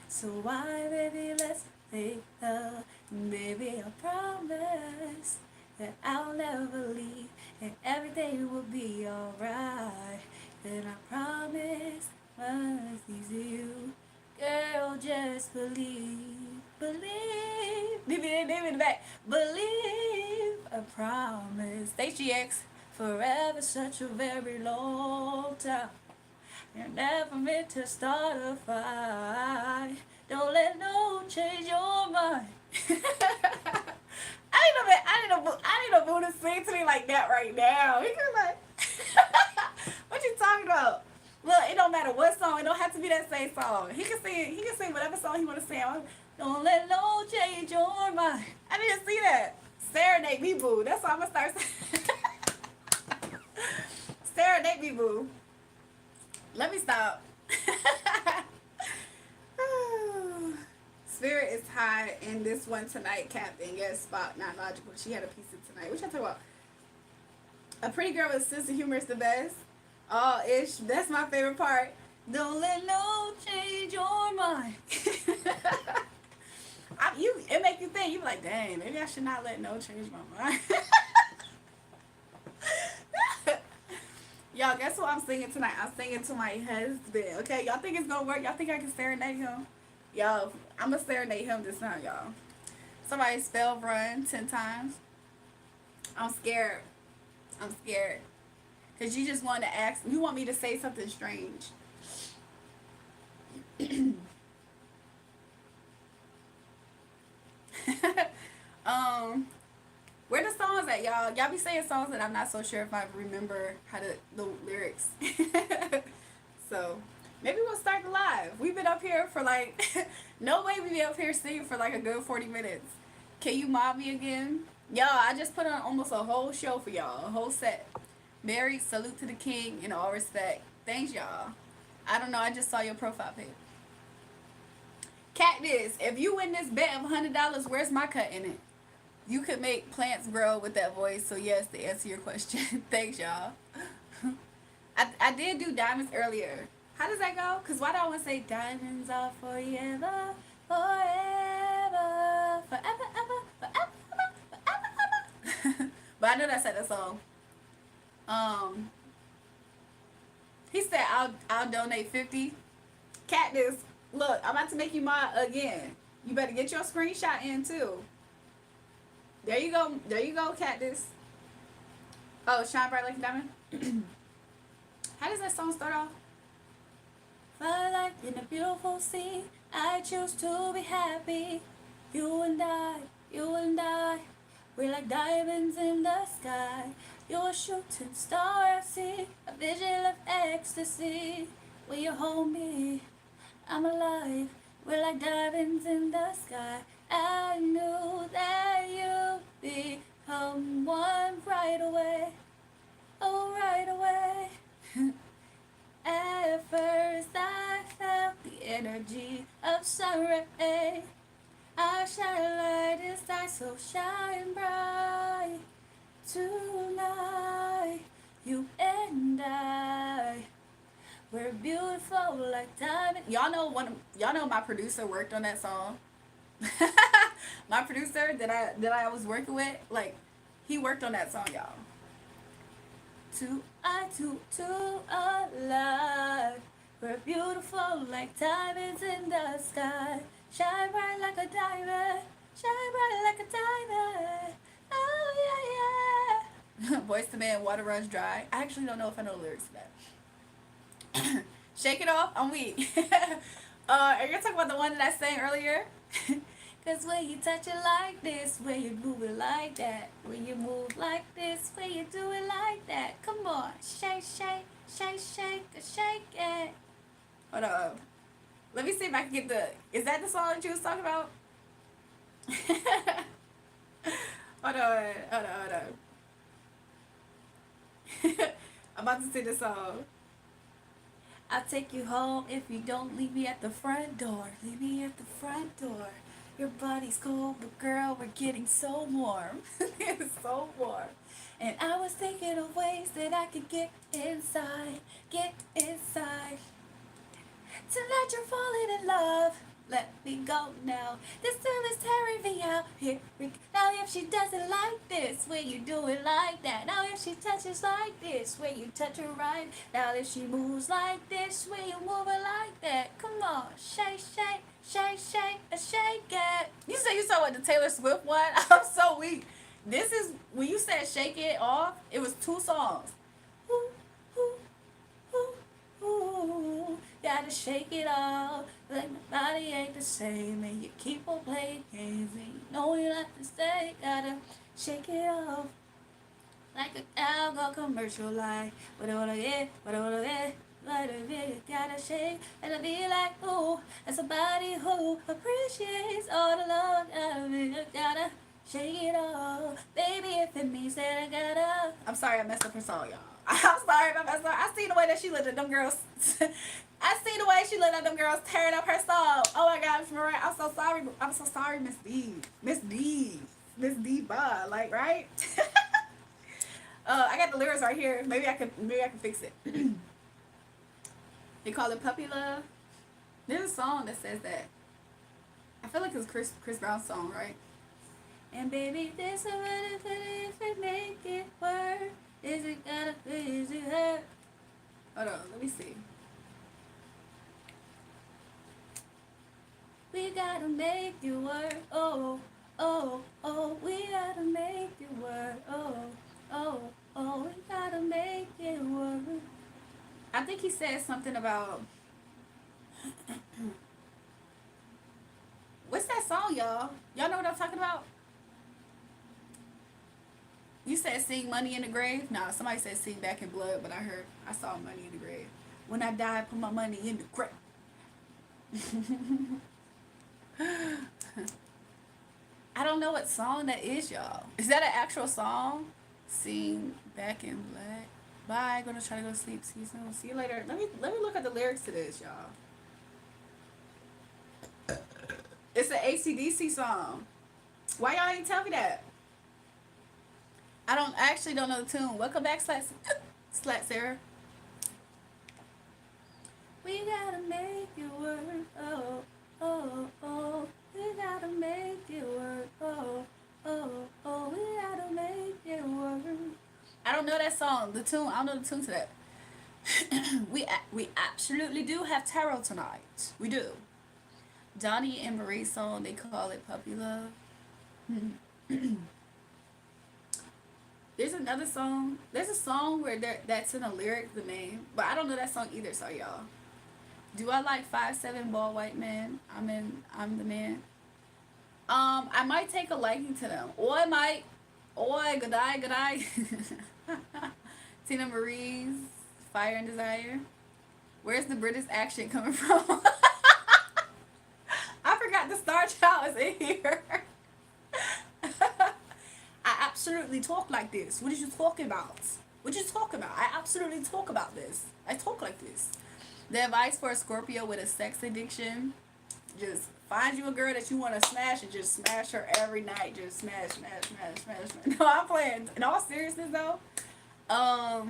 So why, baby, let's make love. Baby, I promise that I'll never leave and everything will be alright. And I promise once these you, girl, just believe, believe. Leave it in the back. Believe, I promise. Station X, forever, such a very long time. You're never meant to start a fight. Don't let no change your mind. I need a boo to sing to me like that right now. He could like, what you talking about? Look, it don't matter what song. It don't have to be that same song. He can sing. He can sing whatever song he want to sing. Don't let no change your mind. I need to see that. Serenade me, boo. That's what I'm gonna start saying. Serenade me, boo. Let me stop. Spirit is high in this one tonight, Captain. Yes, spot, not logical. She had a piece of tonight. What y'all talking about? A pretty girl with a sense of humor is the best. Oh, ish. That's my favorite part. Don't let no change your mind. It make you think. You be like, dang, maybe I should not let no change my mind. Y'all, guess what I'm singing tonight? I'm singing to my husband. Okay, y'all think it's gonna work? Y'all think I can serenade him? Yo, I'm gonna serenade him this time, y'all. Somebody spell run 10 times. I'm scared. I'm scared. Because you just want to ask, you want me to say something strange. Where the songs at, y'all? Y'all be saying songs that I'm not so sure if I remember the lyrics. So, maybe we'll start the live. We've been up here for like, no way we be up here singing for like a good 40 minutes. Can you mob me again? Y'all, I just put on almost a whole show for y'all, a whole set. Married, salute to the king, in all respect. Thanks, y'all. I don't know, I just saw your profile pic. Cactus, if you win this bet of $100, where's my cut in it? You could make plants grow with that voice, so yes, to answer your question. Thanks, y'all. I did do diamonds earlier. How does that go? Because why do I want to say diamonds are forever, forever, forever, ever, forever, forever, ever. But I know that's that song. He said I'll donate 50. Cactus, look, I'm about to make you mine again. You better get your screenshot in too. There you go. There you go, Cactus. Oh, shine bright like a diamond. How does that song start off? Fly like in a beautiful sea, I choose to be happy. You and I, we're like diamonds in the sky. You're a shooting star I see, a vision of ecstasy. When you hold me, I'm alive. We're like diamonds in the sky. I knew that you'd become one right away. Oh, right away. At first I felt the energy of sun ray. I shine light inside, so shine bright. Tonight, you and I, we're beautiful like diamond. Y'all know my producer worked on that song. My producer that I was working with, like, he worked on that song, y'all. To alive. We're beautiful like diamonds in the sky. Shine bright like a diamond. Shine bright like a diamond. Oh yeah, yeah. Voice to Man, water runs dry. I actually don't know if I know the lyrics to that. Shake it off. I'm weak. Are you gonna talk about the one that I sang earlier? Cause when you touch it like this, when you move it like that, when you move like this, when you do it like that, come on, shake, shake, shake, shake, shake it. Hold up. Let me see if I can get is that the song that you was talking about? Hold on, hold on, hold on. I'm about to sing this song. I'll take you home if you don't leave me at the front door. Leave me at the front door. Your body's cold, but girl, we're getting so warm. It's so warm. And I was thinking of ways that I could get inside, to let you fall in love. Let me go now. This girl is tearing me out. Here we go. Now if she doesn't like this, when you do it like that. Now if she touches like this, when you touch her right. Now if she moves like this, when you move her like that. Come on, shake, shake, shake, shake, shake it. You saw what the Taylor Swift one? I'm so weak. This is when you said shake it off. It was 2 songs. Ooh, ooh, ooh, ooh. Gotta shake it off. Like my body ain't the same, and you keep on playing games, and you know you have to stay. Gotta shake it off. Like a alcohol commercial, like whatever it is, whatever it is. Gotta shake and be like, ooh, and somebody who appreciates all the love out of it. Gotta shake it off, baby, if it means that I gotta. I'm sorry I messed up her song, y'all. I'm sorry if I messed up. I see the way that she looked at them girls. I see the way she looked at them girls tearing up her song. Oh my gosh, Mariah, I'm so sorry. I'm so sorry, Miss D. Miss D. Miss Diva. Like, right? I got the lyrics right here. Maybe I can fix it. They call it Puppy Love. There's a song that says that. I feel like it's Chris Brown's song, right? And baby, this is what if it make it work. Is it gotta is it hurt? Hold on, let me see. We gotta make it work. Oh, oh, oh, we gotta make it work. Oh, oh, oh, we gotta make it work. I think he said something about what's that song, y'all? Y'all know what I'm talking about? You said sing Money in the Grave? Nah, somebody said sing Back in Blood, but I saw Money in the Grave. When I die, put my money in the grave. I don't know what song that is, y'all. Is that an actual song? Sing Back in Black. Bye. Gonna try to go to sleep. See you soon. See you later. Let me look at the lyrics to this, y'all. It's an AC/DC song. Why y'all ain't tell me that? I actually don't know the tune. Welcome back, Slat Sarah. We gotta make it work. Oh, oh, oh. We gotta make it work. Oh, oh, oh. We gotta make it work. I don't know that song. The tune. I don't know the tune to that. we absolutely do have tarot tonight. We do. Donnie and Marie's song. They call it Puppy Love. There's another song. There's a song where that's in a lyric, the name, but I don't know that song either. So y'all, do I like 5'7" bald white men? I'm the man. I might take a liking to them, or I might, good eye. Tina Marie's Fire and Desire. Where's the British accent coming from? I forgot the Star Child is in here. I absolutely talk like this. What are you talking about? What you talk about? I absolutely talk about this. I talk like this. The advice for a Scorpio with a sex addiction: just find you a girl that you want to smash and just smash her every night. Just smash. No, I'm playing. In all seriousness though, I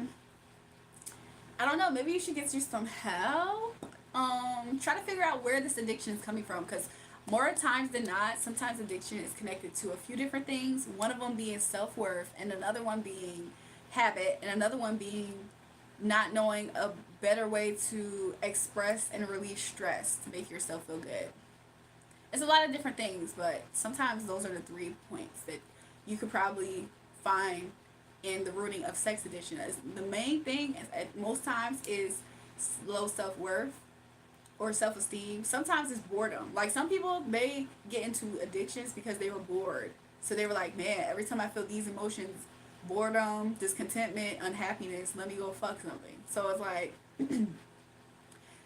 don't know. Maybe you should get you some help. Try to figure out where this addiction is coming from, because more times than not, sometimes addiction is connected to a few different things. One of them being self-worth, and another one being habit, and another one being not knowing a better way to express and release stress to make yourself feel good. It's a lot of different things, but sometimes those are the 3 points that you could probably find in the rooting of sex addiction. As the main thing at most times is low self-worth or self-esteem. Sometimes it's boredom. Like some people, they get into addictions because they were bored. So they were like, man, every time I feel these emotions, boredom, discontentment, unhappiness, let me go fuck something. So it's like,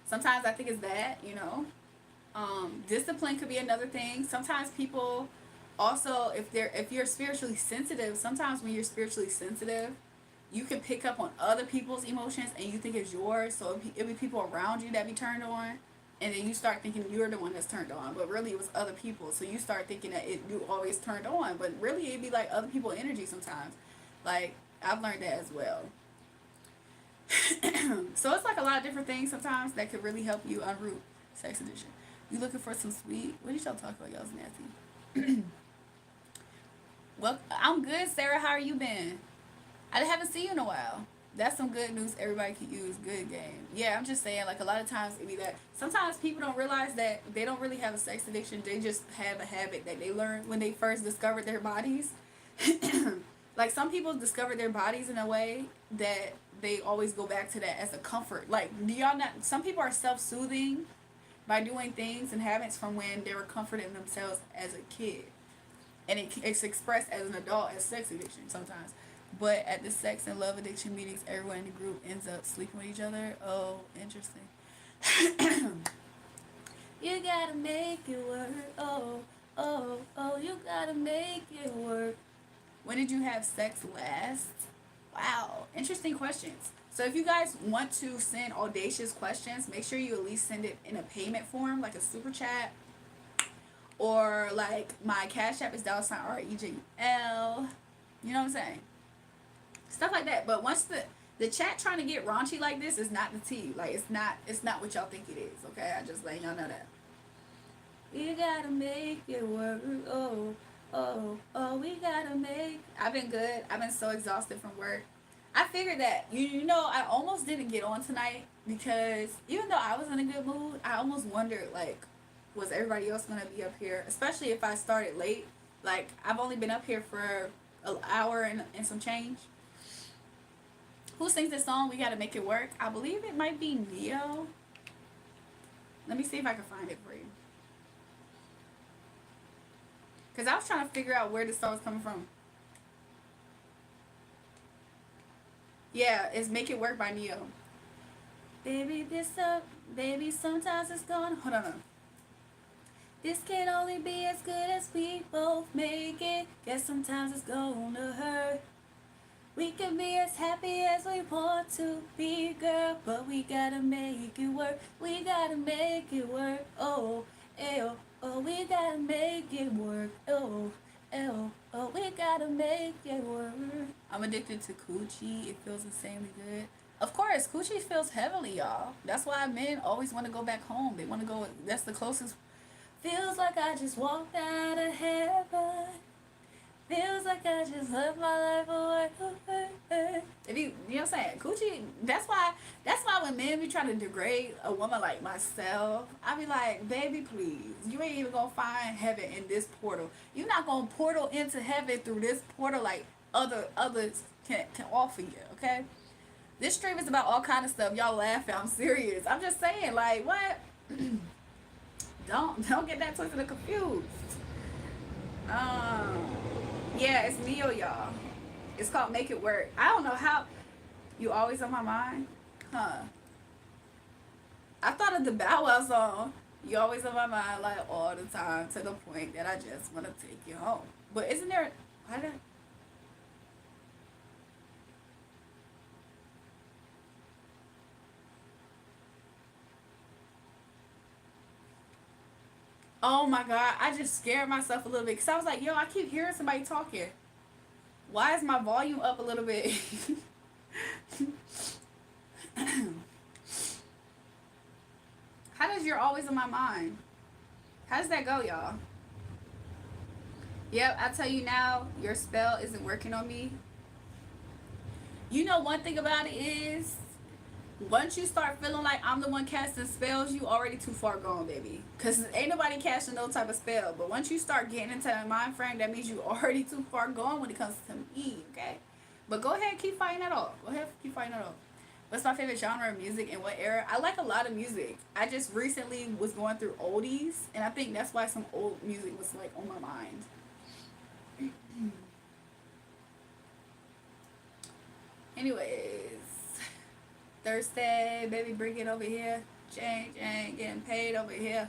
sometimes I think it's that, you know. Discipline could be another thing. Sometimes people also, if you're spiritually sensitive, sometimes when you're spiritually sensitive, you can pick up on other people's emotions and you think it's yours. So it'll be people around you that be turned on, and then you start thinking you're the one that's turned on, but really it was other people. So you start thinking that you always turned on, but really it'd be like other people's energy sometimes. Like, I've learned that as well. So it's like a lot of different things sometimes that could really help you unroot sex addiction. You looking for some sweet? What did y'all talk about? Y'all's nasty. Well, I'm good, Sarah. How are you been? I haven't seen you in a while. That's some good news everybody can use. Good game. Yeah, I'm just saying, like, a lot of times it be that sometimes people don't realize that they don't really have a sex addiction. They just have a habit that they learned when they first discovered their bodies. Like, some people discover their bodies in a way that they always go back to that as a comfort. Like, do y'all not? Some people are self-soothing by doing things and habits from when they were comforting themselves as a kid, and it's expressed as an adult as sex addiction sometimes. But at the sex and love addiction meetings, everyone in the group ends up sleeping with each other. Oh, interesting. You gotta make it work. Oh, oh, oh, you gotta make it work. When did you have sex last? Wow, interesting questions. So if you guys want to send audacious questions, make sure you at least send it in a payment form, like a super chat, or like my Cash App is $REJUL. You know what I'm saying? Stuff like that. But once the chat trying to get raunchy like this is not the tea. Like, it's not what y'all think it is. Okay, I just letting y'all know that. We gotta make it work. Oh, oh, oh, we gotta make. I've been good. I've been so exhausted from work. I figured that you know I almost didn't get on tonight because even though I was in a good mood, I almost wondered, like, was everybody else gonna be up here? Especially if I started late. Like, I've only been up here for an hour and some change. Who sings this song? We Gotta Make It Work. I believe it might be Neo. Let me see if I can find it for you. Because I was trying to figure out where this song was coming from. Yeah, it's Make It Work by Neo. Baby, baby, sometimes it's gone. Hold on. This can only be as good as we both make it. Guess sometimes it's gonna hurt. We can be as happy as we want to be, girl, but we gotta make it work. We gotta make it work. Oh, oh, oh, we gotta make it work. Oh, oh, oh, we gotta make it work. I'm addicted to coochie. It feels insanely good. Of course, coochie feels heavily, y'all. That's why men always want to go back home. They want to go. That's the closest. Feels like I just walked out of heaven. Feels like I just left my life away. If you know what I'm saying? Coochie, that's why when men be trying to degrade a woman like myself, I be like, baby, please, you ain't even gonna find heaven in this portal. You're not gonna portal into heaven through this portal like others can offer you, okay? This stream is about all kind of stuff. Y'all laughing, I'm serious. I'm just saying, like, what? Don't get that twisted and confused. Yeah, it's Neo, y'all. It's called Make It Work. I don't know how. You always on my mind? Huh. I thought of the Bow Wow song. You always on my mind, like, all the time, to the point that I just want to take you home. But isn't there... Why did... Oh my God, I just scared myself a little bit. Because I was like, yo, I keep hearing somebody talking. Why is my volume up a little bit? How does You're Always on My Mind? How does that go, y'all? Yep, I tell you now, your spell isn't working on me. You know, one thing about it is, once you start feeling like I'm the one casting spells, you already too far gone, baby. Because ain't nobody casting no type of spell. But once you start getting into that mind frame, that means you already too far gone when it comes to me, okay? But go ahead, keep fighting that off. Go ahead, keep fighting that off. What's my favorite genre of music and what era? I like a lot of music. I just recently was going through oldies, and I think that's why some old music was, like, on my mind. Anyways, Thursday, baby, bring it over here. Jane, getting paid over here.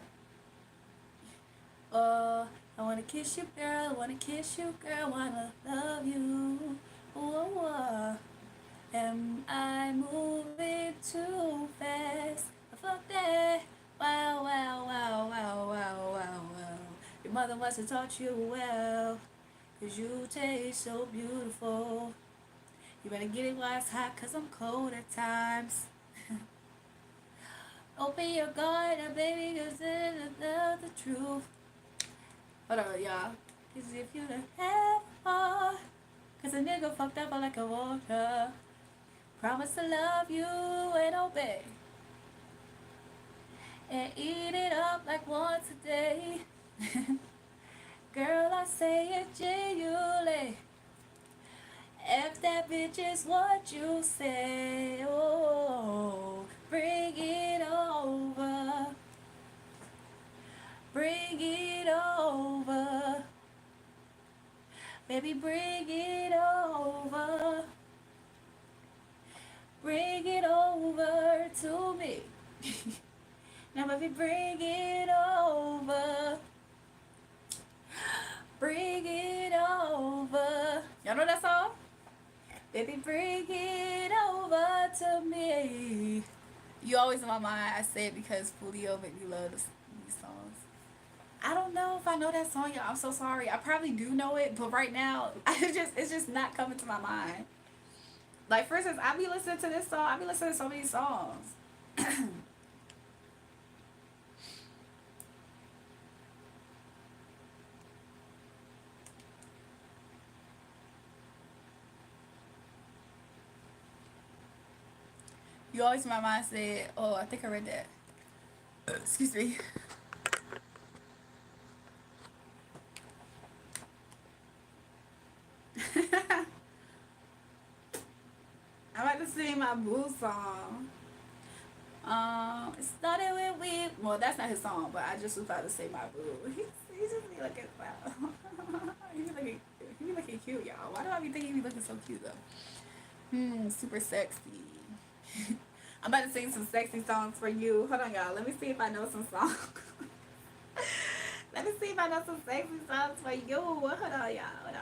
I wanna kiss you, girl. I wanna kiss you, girl. Wanna love you. Whoa. Am I moving too fast? Fuck that. Wow, wow, wow, wow, wow, wow, wow. Your mother must have taught you well. Cause you taste so beautiful. You better get it while it's hot, cause I'm cold at times. Open your garden, baby, cause this is the truth. Hold on, y'all. Cause if you don't have heart, cause a nigga fucked up like a water. Promise to love you and obey. And eat it up like once a day. Girl, I say it genuinely. If that bitch is what you say, oh, bring it over. Bring it over. Baby, bring it over. Bring it over to me. Now, baby, bring it over. Bring it over. Y'all know that song? Baby, bring it over to me. You always in my mind. I say it because Julio make me love these songs. I don't know if I know that song, y'all. I'm so sorry. I probably do know it, but right now, it's just not coming to my mind. Like, for instance, I be listening to this song. I be listening to so many songs. You always in my mind said, oh, I think I read that. Excuse me. I'm about to sing my boo song. It started when we. Well, that's not his song, but I just was about to say my boo. He just be looking wow. he be looking cute, y'all. Why do I be thinking he be looking so cute though? Super sexy. I'm about to sing some sexy songs for you. Hold on, y'all. Let me see if I know some songs. Let me see if I know some sexy songs for you. Hold on, y'all. Hold on.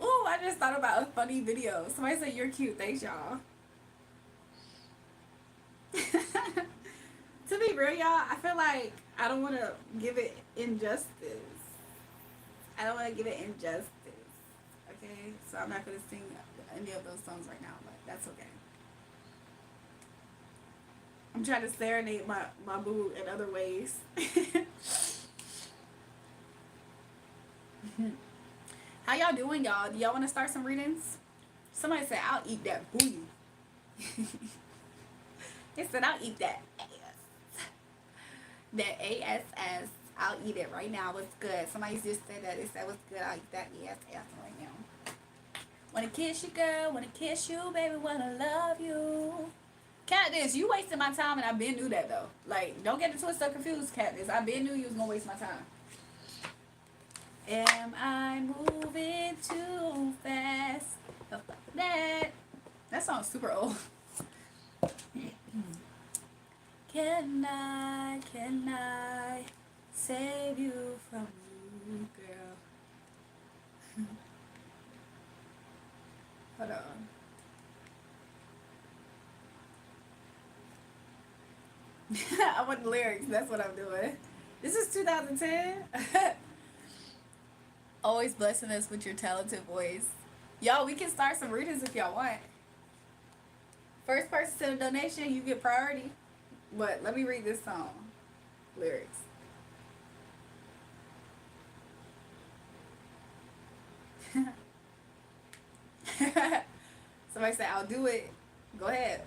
Ooh, I just thought about a funny video. Somebody said you're cute. Thanks, y'all. To be real, y'all, I feel like I don't want to give it injustice. I don't want to give it injustice. Okay? So I'm not going to sing any of those songs right now, but that's okay. I'm trying to serenade my boo in other ways. How y'all doing, y'all? Do y'all want to start some readings? Somebody said, I'll eat that booty. They said, I'll eat that ass. That ASS. I'll eat it right now. What's good? Somebody just said that. They said, what's good? I'll eat that ass right now. Wanna kiss you, girl. Wanna kiss you, baby. Wanna love you. Katniss, you wasting my time, and I been knew that, though. Like, don't get it twisted or confused, Katniss. I been knew you was gonna waste my time. Am I moving too fast? That song's super old. Can I save you from you, girl? Hold on. I want the lyrics. That's what I'm doing. This is 2010. Always blessing us with your talented voice. Y'all, we can start some readings if y'all want. First person to a donation, you get priority. But let me read this song. Lyrics. Somebody said, I'll do it. Go ahead.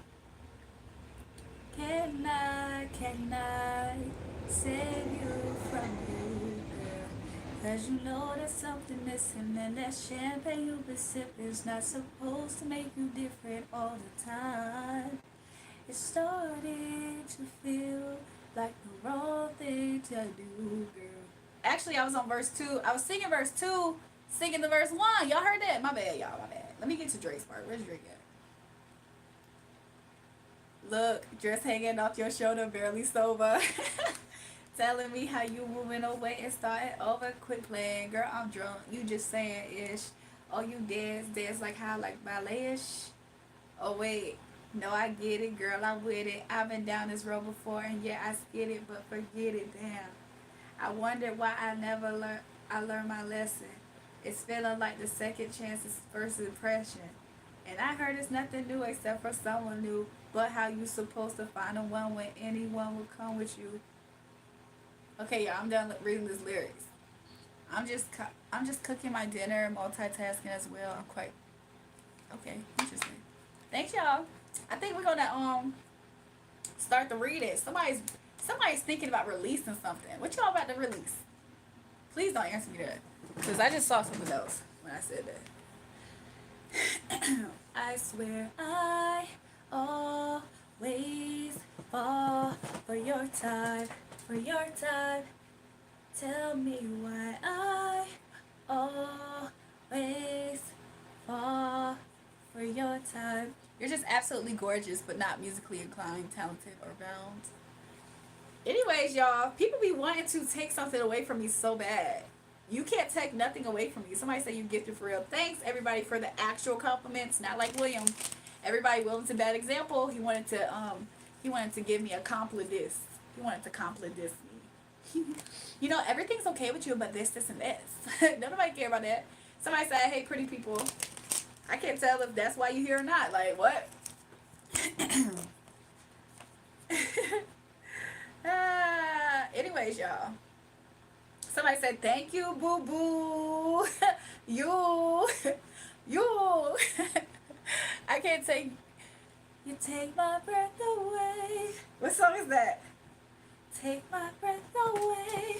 Can I save you from you, girl? Cause you know there's something missing, and that champagne you've been sipping's not supposed to make you different all the time. It's starting to feel like the wrong thing to do, girl. Actually, I was on verse 2. I was singing verse 2, singing the verse 1. Y'all heard that? My bad, y'all, my bad. Let me get to Drake's part. Where's Drake at? Look, dress hanging off your shoulder, barely sober. Telling me how you moving away and starting over. Quit playing, girl. I'm drunk. You just saying ish. Oh, you dance like how like ballet-ish. Oh wait, no, I get it, girl. I'm with it. I've been down this road before, and yeah, I skid it, but forget it. Damn. I wonder why I never learned. I learned my lesson. It's feeling like the second chance is first impression. And I heard it's nothing new except for someone new. But how you supposed to find a one when anyone will come with you? Okay, y'all, I'm done reading these lyrics. I'm just cooking my dinner, multitasking as well. I'm quite okay. Interesting. Thanks, y'all. I think we're gonna start to read it. Somebody's thinking about releasing something. What y'all about to release? Please don't answer me that, because I just saw something else when I said that. I swear I always fall for your type, for your type. Tell me why I always fall for your type. You're just absolutely gorgeous, but not musically inclined, talented, or bound. Anyways, y'all, people be wanting to take something away from me so bad. You can't take nothing away from me. Somebody say you gifted for real. Thanks, everybody, for the actual compliments. Not like William. Everybody, William's a bad example. He wanted to give me a compliment this. He wanted to compliment this me. You know, everything's okay with you, but this, and this. Nobody care about that. Somebody said, "Hey, pretty people." I can't tell if that's why you here or not. Like, what? Anyways, y'all. Somebody said, "Thank you, boo boo." you. I can't take. You take my breath away. What song is that? Take my breath away.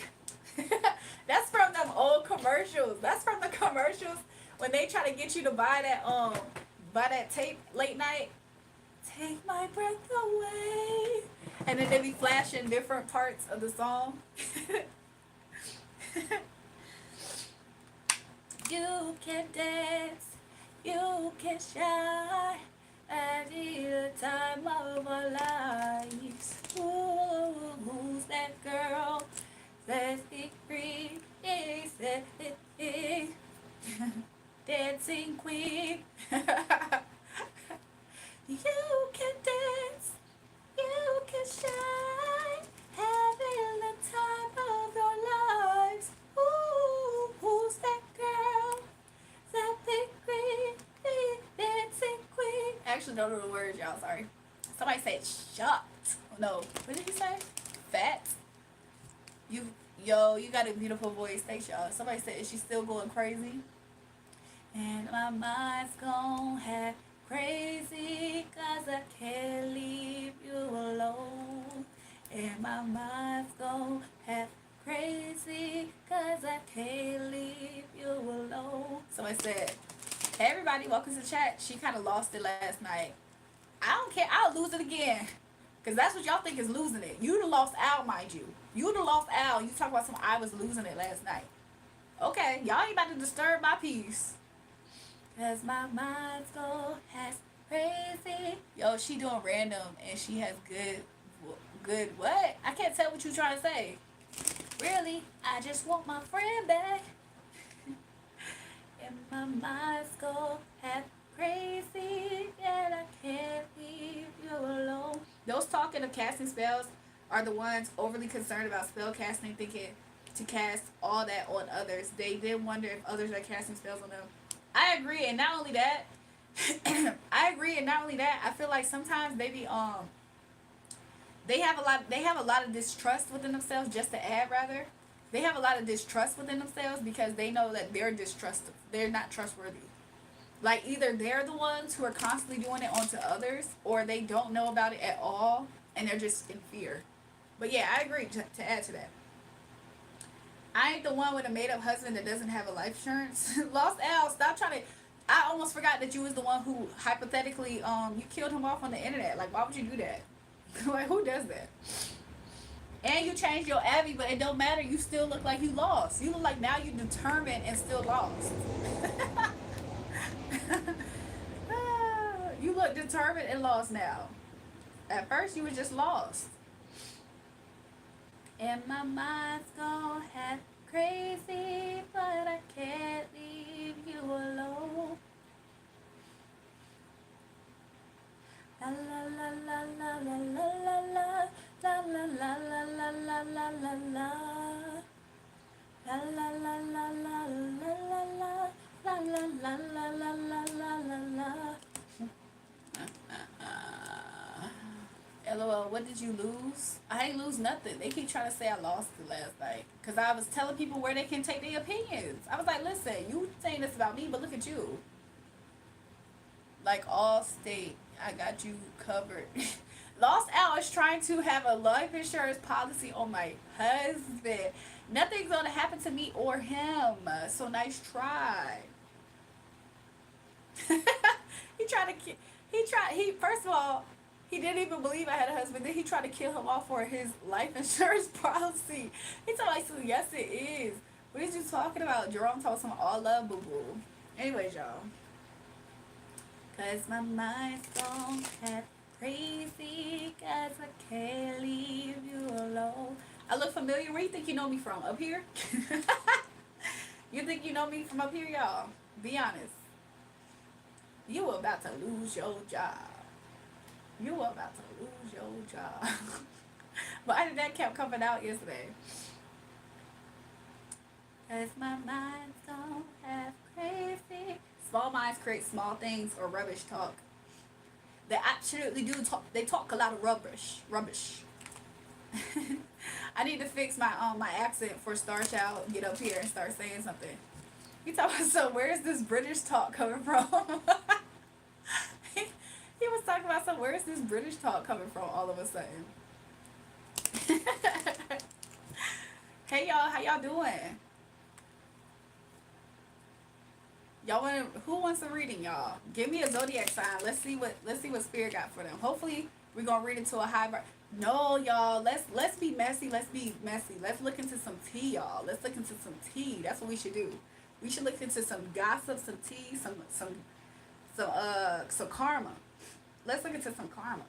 That's from them old commercials. That's from the commercials when they try to get you to buy that tape late night. Take my breath away. And then they be flashing different parts of the song. You can dance, you can shine at the time of our lives. Ooh, who's that girl? Let's get free. Dancing queen. You can dance, you can shine, having the time of your lives. Ooh, who's that girl? That big queen, dancing queen. I actually don't know the words, y'all. Sorry. Somebody said shocked. No, what did you say? Fat. You got a beautiful voice. Thanks, y'all. Somebody said, is she still going crazy? And my mind's gonna have crazy, 'cause I can't leave you alone. And my mind's gonna have crazy, 'cause I can't leave you alone. Somebody said, "Hey everybody, welcome to the chat." She kind of lost it last night. I don't care. I'll lose it again. Because that's what y'all think is losing it. You the lost out, mind you. You the lost out. You talk about some I was losing it last night. Okay, y'all ain't about to disturb my peace. Cause my mind's go has crazy. Yo, she doing random and she has good what? I can't tell what you trying to say. Really, I just want my friend back. And my mind's go have crazy and I can't leave you alone. Those talking of casting spells are the ones overly concerned about spell casting, thinking to cast all that on others. They then wonder if others are casting spells on them. I agree, and not only that, I feel like sometimes maybe they have a lot of distrust within themselves. Just to add, rather, they have a lot of distrust within themselves because they know that they're not trustworthy. Like either they're the ones who are constantly doing it onto others, or they don't know about it at all and they're just in fear. But yeah, I agree to add to that. I ain't the one with a made up husband that doesn't have a life insurance. Lost Al, stop trying to. I almost forgot that you was the one who hypothetically you killed him off on the internet. Like, why would you do that? Like, who does that? And you changed your Abby, but it don't matter. You still look like you lost. You look like now you determined and still lost. You look determined and lost now. At first, you were just lost. And my mind's gone half crazy, but I can't leave you alone. La la la la la la la la la la la la la la la la la. La la la la la la la la la la la la la la la la. LOL, what did you lose? I ain't lose nothing. They keep trying to say I lost it last night. Because I was telling people where they can take their opinions. I was like, listen, you saying this about me, but look at you. Like all state, I got you covered. Lost Al is trying to have a life insurance policy on my husband. Nothing's going to happen to me or him. So nice try. He first of all, he didn't even believe I had a husband. Then he tried to kill him off for his life insurance policy. He told me, so yes, it is. What are you talking about? Jerome told him all love, boo boo. Anyways, y'all. Cause my mind's gone half crazy. Cause I can't leave you alone. I look familiar. Where you think you know me from? Up here? You think you know me from up here, y'all? Be honest. You were about to lose your job. You were about to lose your job. But that kept coming out yesterday. Cause my mind's gone half crazy. Small minds create small things or rubbish talk. They absolutely do talk. They talk a lot of rubbish. I need to fix my accent for Star Child. Get up here and start saying something. He talking about, so where is this British talk coming from? He was talking about, so where is this British talk coming from all of a sudden? Hey y'all, how y'all doing? Y'all who wants a reading, y'all? Give me a zodiac sign. Let's see what spirit got for them. Hopefully we're gonna read into a high No, y'all, let's be messy. Let's look into some tea, y'all. Let's look into some tea. That's what we should do. We should look into some gossip, some tea, some karma. Let's look into some karma.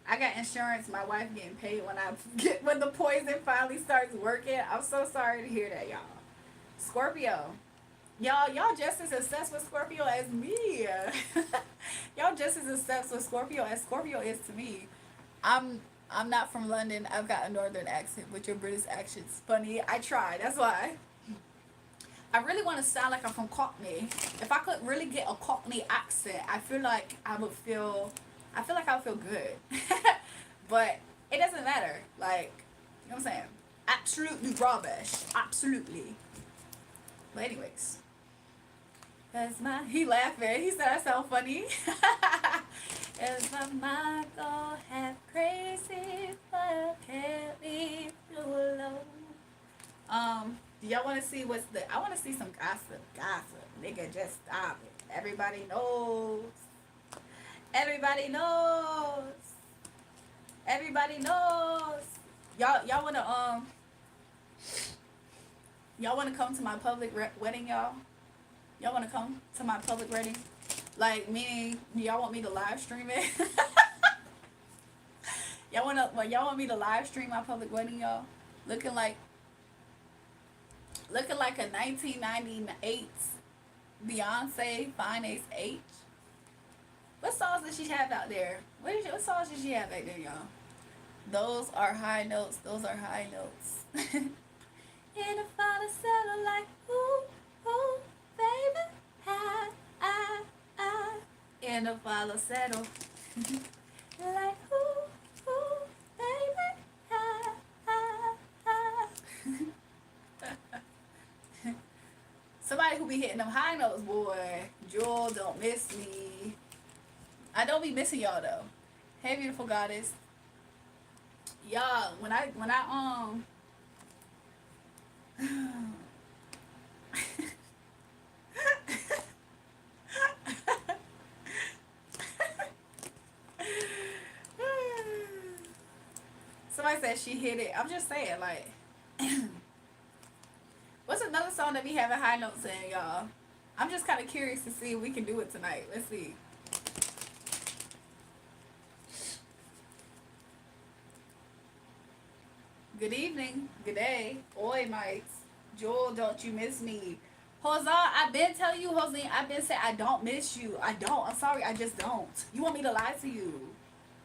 I got insurance. My wife getting paid when the poison finally starts working. I'm so sorry to hear that, y'all. Scorpio. Y'all just as obsessed with Scorpio as me. Y'all just as obsessed with Scorpio as Scorpio is to me. I'm not from London. I've got a northern accent, but your British accent's funny. I try. That's why. I really want to sound like I'm from Cockney. If I could really get a Cockney accent, I feel like I would feel good. But it doesn't matter. Like, you know what I'm saying? Absolutely rubbish. Absolutely. But anyways. He laughing. He said I sound funny. As my mind go half crazy, but I can't leave you alone. Do y'all want to see I want to see some gossip. Nigga, just stop it. Everybody knows. Y'all wanna come to my public wedding, y'all? Y'all wanna come to my public wedding? Like, meaning, y'all want me to live stream it? y'all want me to live stream my public wedding, y'all? Looking like a 1998 Beyonce Finest H. What songs does she have out there? What songs does she have out there, y'all? Those are high notes. And if I settle like, ooh, baby, I. And if I settle like, ooh, baby, I. Somebody who be hitting them high notes, boy. Jewel, don't miss me. I don't be missing y'all though. Hey, beautiful goddess. Y'all, when I somebody said she hit it. I'm just saying, like, what's another song that we having high notes in, y'all? I'm just kind of curious to see if we can do it tonight. Let's see. Good evening. Good day. Oi, mates. Jewel, don't you miss me? Jose, I've been telling you, Jose, I've been saying I don't miss you. I don't. I'm sorry, I just don't. You want me to lie to you?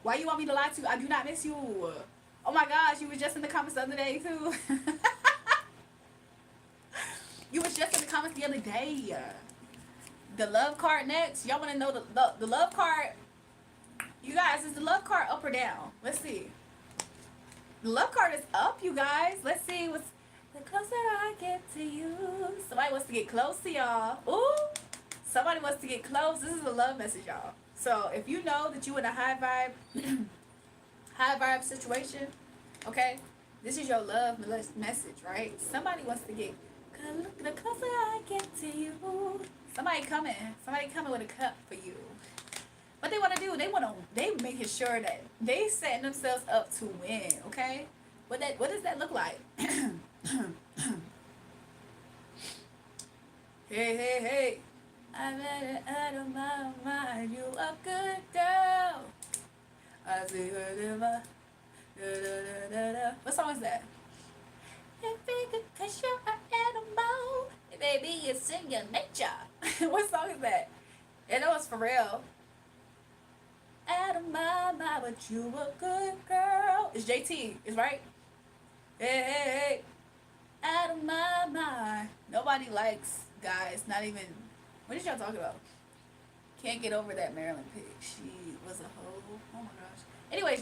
Why you want me to lie to you? I do not miss you. Oh my gosh, you was just in the comments the other day too. You was just in the comments the other day. The love card next. Y'all want to know the love card? You guys, is the love card up or down? Let's see. The love card is up, you guys. Let's see what's the closer I get to you. Somebody wants to get close to y'all. Ooh, somebody wants to get close. This is a love message, y'all. So if you know that you in a high vibe, high vibe situation, okay, this is your love message, right? Somebody wants to get the closer I get to you. Somebody coming with a cup for you. What they want to do, they making sure that they setting themselves up to win, okay? What does that look like? Hey. I bet it out of my mind. You a good girl. I see her in my What song is that? Cause you're an animal. Baby, it's in your nature. What song is that? And that was for real. Out of my mind, but you a good girl. It's JT, it's right. Hey. Out of my mind. Nobody likes guys, not even. What did y'all talk about? Can't get over that Maryland pig. She was a hoe. Oh my gosh. Anyways,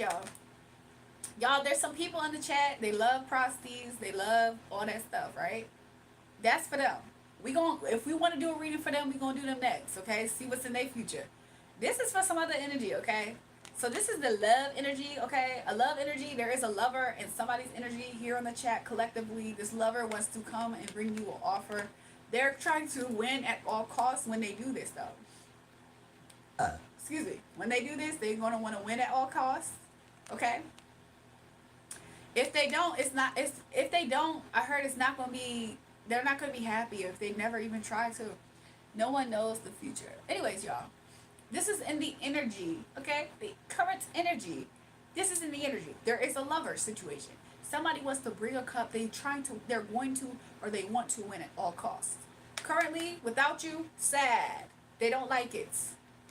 y'all, there's some people in the chat. They love prosties. They love all that stuff, right? That's for them. If we want to do a reading for them, we gonna do them next. Okay, see what's in their future. This is for some other energy, okay? So this is the love energy, okay? A love energy. There is a lover in somebody's energy here on the chat collectively. This lover wants to come and bring you an offer. They're trying to win at all costs when they do this, though. Excuse me. When they do this, they're going to want to win at all costs, okay? If they don't, if they don't, I heard it's not going to be, they're not going to be happy if they never even try to. No one knows the future. Anyways, y'all. This is in the energy, okay? The current energy. This is in the energy. There is a lover situation. Somebody wants to bring a cup. They're going to, or they want to win at all costs. Currently, without you, sad. They don't like it.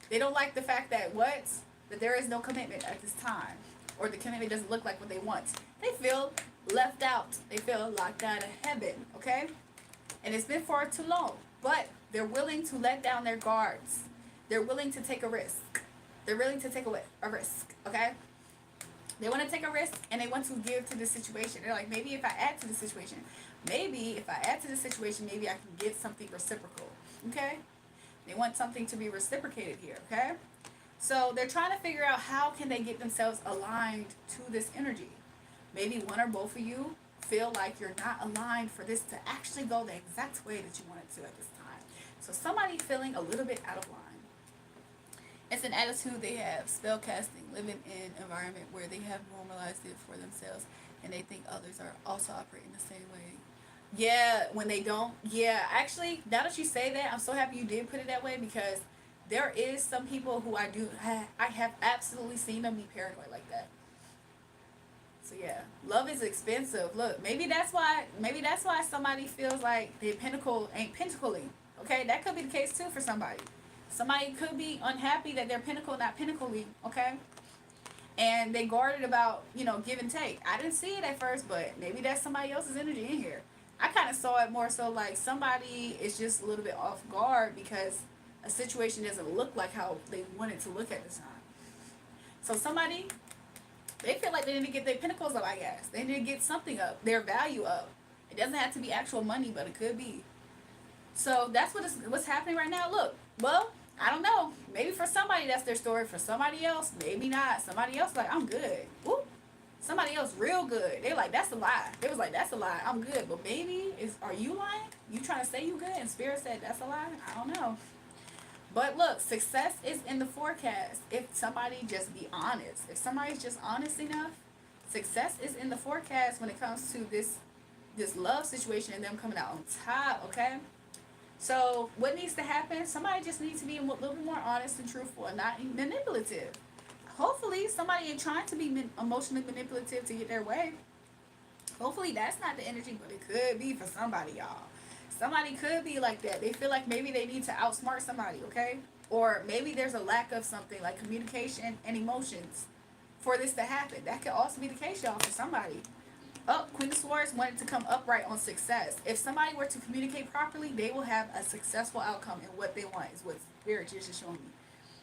They don't like the fact that that there is no commitment at this time. Or the commitment doesn't look like what they want. They feel left out. They feel locked out of heaven, okay? And it's been far too long. But they're willing to let down their guards. They're willing to take a risk. They're willing to take a risk, okay? They want to take a risk and they want to give to the situation. They're like, maybe if I add to the situation, maybe I can get something reciprocal, okay? They want something to be reciprocated here, okay? So they're trying to figure out how can they get themselves aligned to this energy. Maybe one or both of you feel like you're not aligned for this to actually go the exact way that you want it to at this time. So somebody feeling a little bit out of line. It's an attitude they have, spellcasting, living in an environment where they have normalized it for themselves and they think others are also operating the same way. Yeah, when they don't. Yeah, actually, now that you say that, I'm so happy you did put it that way because there is some people who I have absolutely seen them be paranoid like that. So yeah, love is expensive. Look, maybe that's why somebody feels like the pinnacle ain't pentacling. Okay, that could be the case too for somebody. Somebody could be unhappy that their pinnacle not pinnacling, okay? And they guarded about, give and take. I didn't see it at first, but maybe that's somebody else's energy in here. I kind of saw it more so like somebody is just a little bit off guard because a situation doesn't look like how they want it to look at the time. So somebody, they feel like they need to get their pinnacles up, I guess. They need to get something up, their value up. It doesn't have to be actual money, but it could be. So that's what's happening right now. Look, well, I don't know. Maybe for somebody that's their story. For somebody else, maybe not. Somebody else like, I'm good. Woo. Somebody else real good. They like, that's a lie. They was like, that's a lie. I'm good. But maybe, are you lying? You trying to say you good and Spirit said that's a lie? I don't know. But look, success is in the forecast. If somebody just be honest. If somebody's just honest enough, success is in the forecast when it comes to this love situation and them coming out on top, okay? So what needs to happen? Somebody just needs to be a little bit more honest and truthful and not manipulative. Hopefully somebody ain't trying to be emotionally manipulative to get their way. Hopefully that's not the energy, but it could be for somebody, y'all. Somebody could be like that. They feel like maybe they need to outsmart somebody, okay? Or maybe there's a lack of something like communication and emotions for this to happen. That could also be the case, y'all, for somebody. Oh, Queen of Swords wanted to come upright on success. If somebody were to communicate properly, they will have a successful outcome in what they want, is what Spirit is just showing me.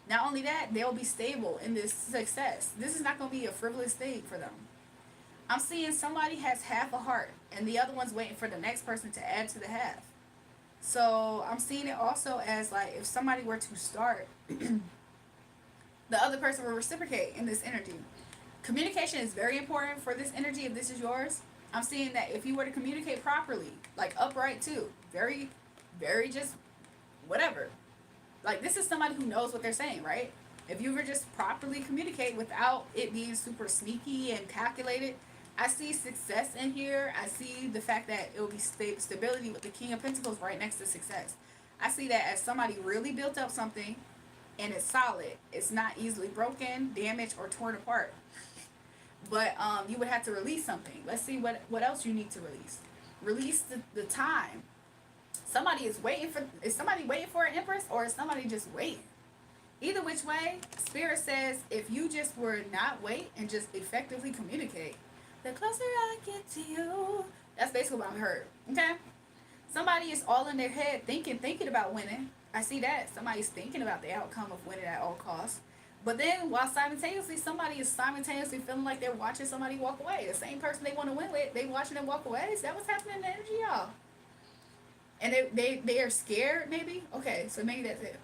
Not only that, they'll be stable in this success. This is not going to be a frivolous thing for them. I'm seeing somebody has half a heart, and the other one's waiting for the next person to add to the half. So I'm seeing it also as like if somebody were to start, the other person will reciprocate in this energy. Communication is very important for this energy. If this is yours, I'm seeing that if you were to communicate properly, like upright too, very, very just whatever. Like this is somebody who knows what they're saying, right? If you were just properly communicate without it being super sneaky and calculated, I see success in here. I see the fact that it will be stability with the King of Pentacles right next to success. I see that as somebody really built up something and it's solid. It's not easily broken, damaged, or torn apart. But you would have to release something. Let's see what else you need to release. Release the time. Somebody is waiting for. Is somebody waiting for an Empress, or is somebody just waiting? Either which way, Spirit says if you just were not wait and just effectively communicate, the closer I get to you. That's basically what I heard. Okay. Somebody is all in their head thinking about winning. I see that. Somebody's thinking about the outcome of winning at all costs. But then, while simultaneously, somebody is simultaneously feeling like they're watching somebody walk away. The same person they want to win with, they watching them walk away. Is that what's happening in the energy, y'all? And they are scared, maybe? Okay, so maybe that's it.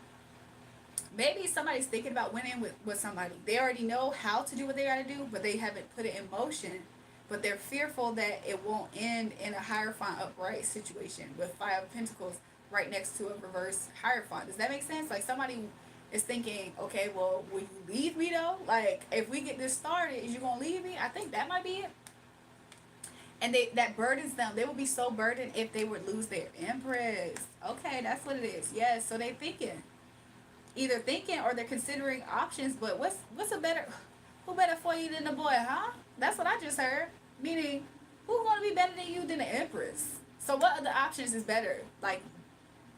Maybe somebody's thinking about winning with somebody. They already know how to do what they got to do, but they haven't put it in motion. But they're fearful that it won't end in a Hierophant upright situation with Five of Pentacles right next to a reverse Hierophant. Does that make sense? Like somebody is thinking, okay, well, will you leave me though? Like, if we get this started, is you gonna leave me? I think that might be it. And that burdens them. They would be so burdened if they would lose their Empress. Okay, that's what it is. Yes, so they're thinking. Either thinking or they're considering options, but what's a better who better for you than the boy, huh? That's what I just heard. Meaning, who's gonna be better than you than the Empress? So what other options is better? Like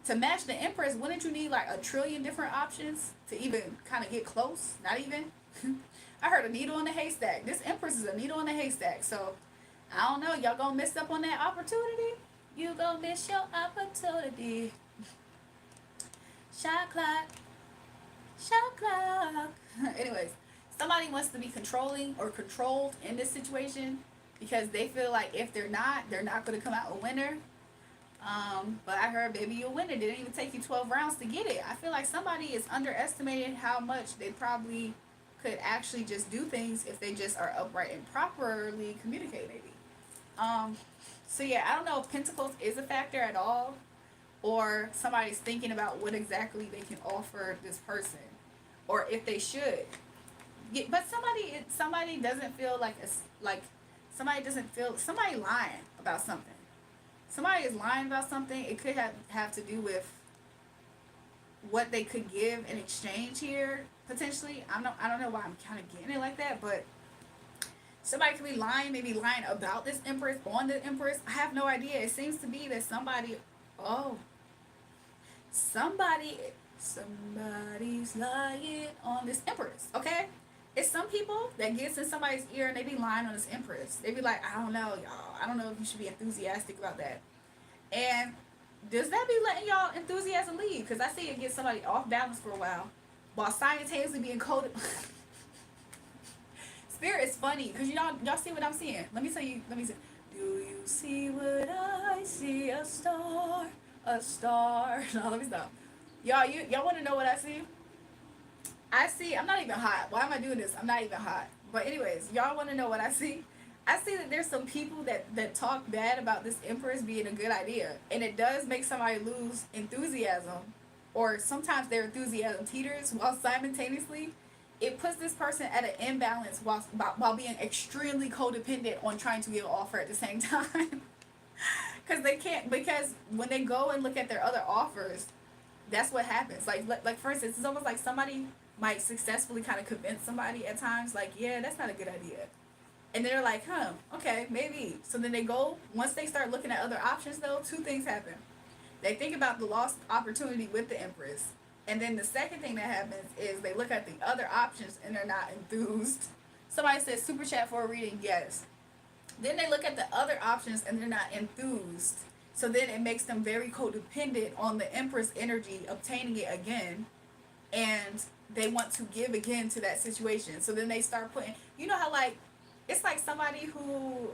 to match the Empress, wouldn't you need like a trillion different options to even kind of get close? Not even. I heard a needle in a haystack. This Empress is a needle in a haystack. So I don't know. Y'all gonna miss up on that opportunity? You gonna miss your opportunity. Shot clock. Shot clock. Anyways, somebody wants to be controlling or controlled in this situation because they feel like if they're not gonna come out a winner. But I heard, baby, you'll win it. It didn't even take you 12 rounds to get it. I feel like somebody is underestimating how much they probably could actually just do things if they just are upright and properly communicate, maybe. Um, so yeah, I don't know if Pentacles is a factor at all, or somebody's thinking about what exactly they can offer this person, or if they should. Yeah, but somebody doesn't feel like somebody doesn't feel somebody lying about something. Somebody is lying about something. It could have to do with what they could give in exchange here potentially. I don't know why I'm kind of getting it like that, but somebody could be lying, maybe lying about this Empress, on the Empress. I have no idea. It seems to be that oh, somebody's lying on this Empress. Okay, it's some people that gets in somebody's ear and they be lying on this Empress. They be like, I don't know, y'all. I don't know if you should be enthusiastic about that. And does that be letting y'all enthusiasm leave? Because I see it get somebody off balance for a while simultaneously being coded. Spirit is funny because y'all see what I'm seeing. Let me see. Do you see what I see? A star, a star. No, let me stop. Y'all want to know what I see? I see. I'm not even hot. Why am I doing this? I'm not even hot. But anyways, y'all want to know what I see? I see that there's some people that talk bad about this Empress being a good idea, and it does make somebody lose enthusiasm, or sometimes their enthusiasm teeters, while simultaneously it puts this person at an imbalance while being extremely codependent on trying to give an offer at the same time. Because when they go and look at their other offers, that's what happens. Like for instance, it's almost like somebody might successfully kind of convince somebody at times, like, yeah, that's not a good idea. And they're like, huh, okay, maybe. So then they go, once they start looking at other options though, two things happen. They think about the lost opportunity with the Empress. And then the second thing that happens is they look at the other options and they're not enthused. Somebody said super chat for a reading, yes. Then they look at the other options and they're not enthused. So then it makes them very codependent on the Empress energy, obtaining it again. And they want to give again to that situation. So then they start putting, you know how like, it's like somebody who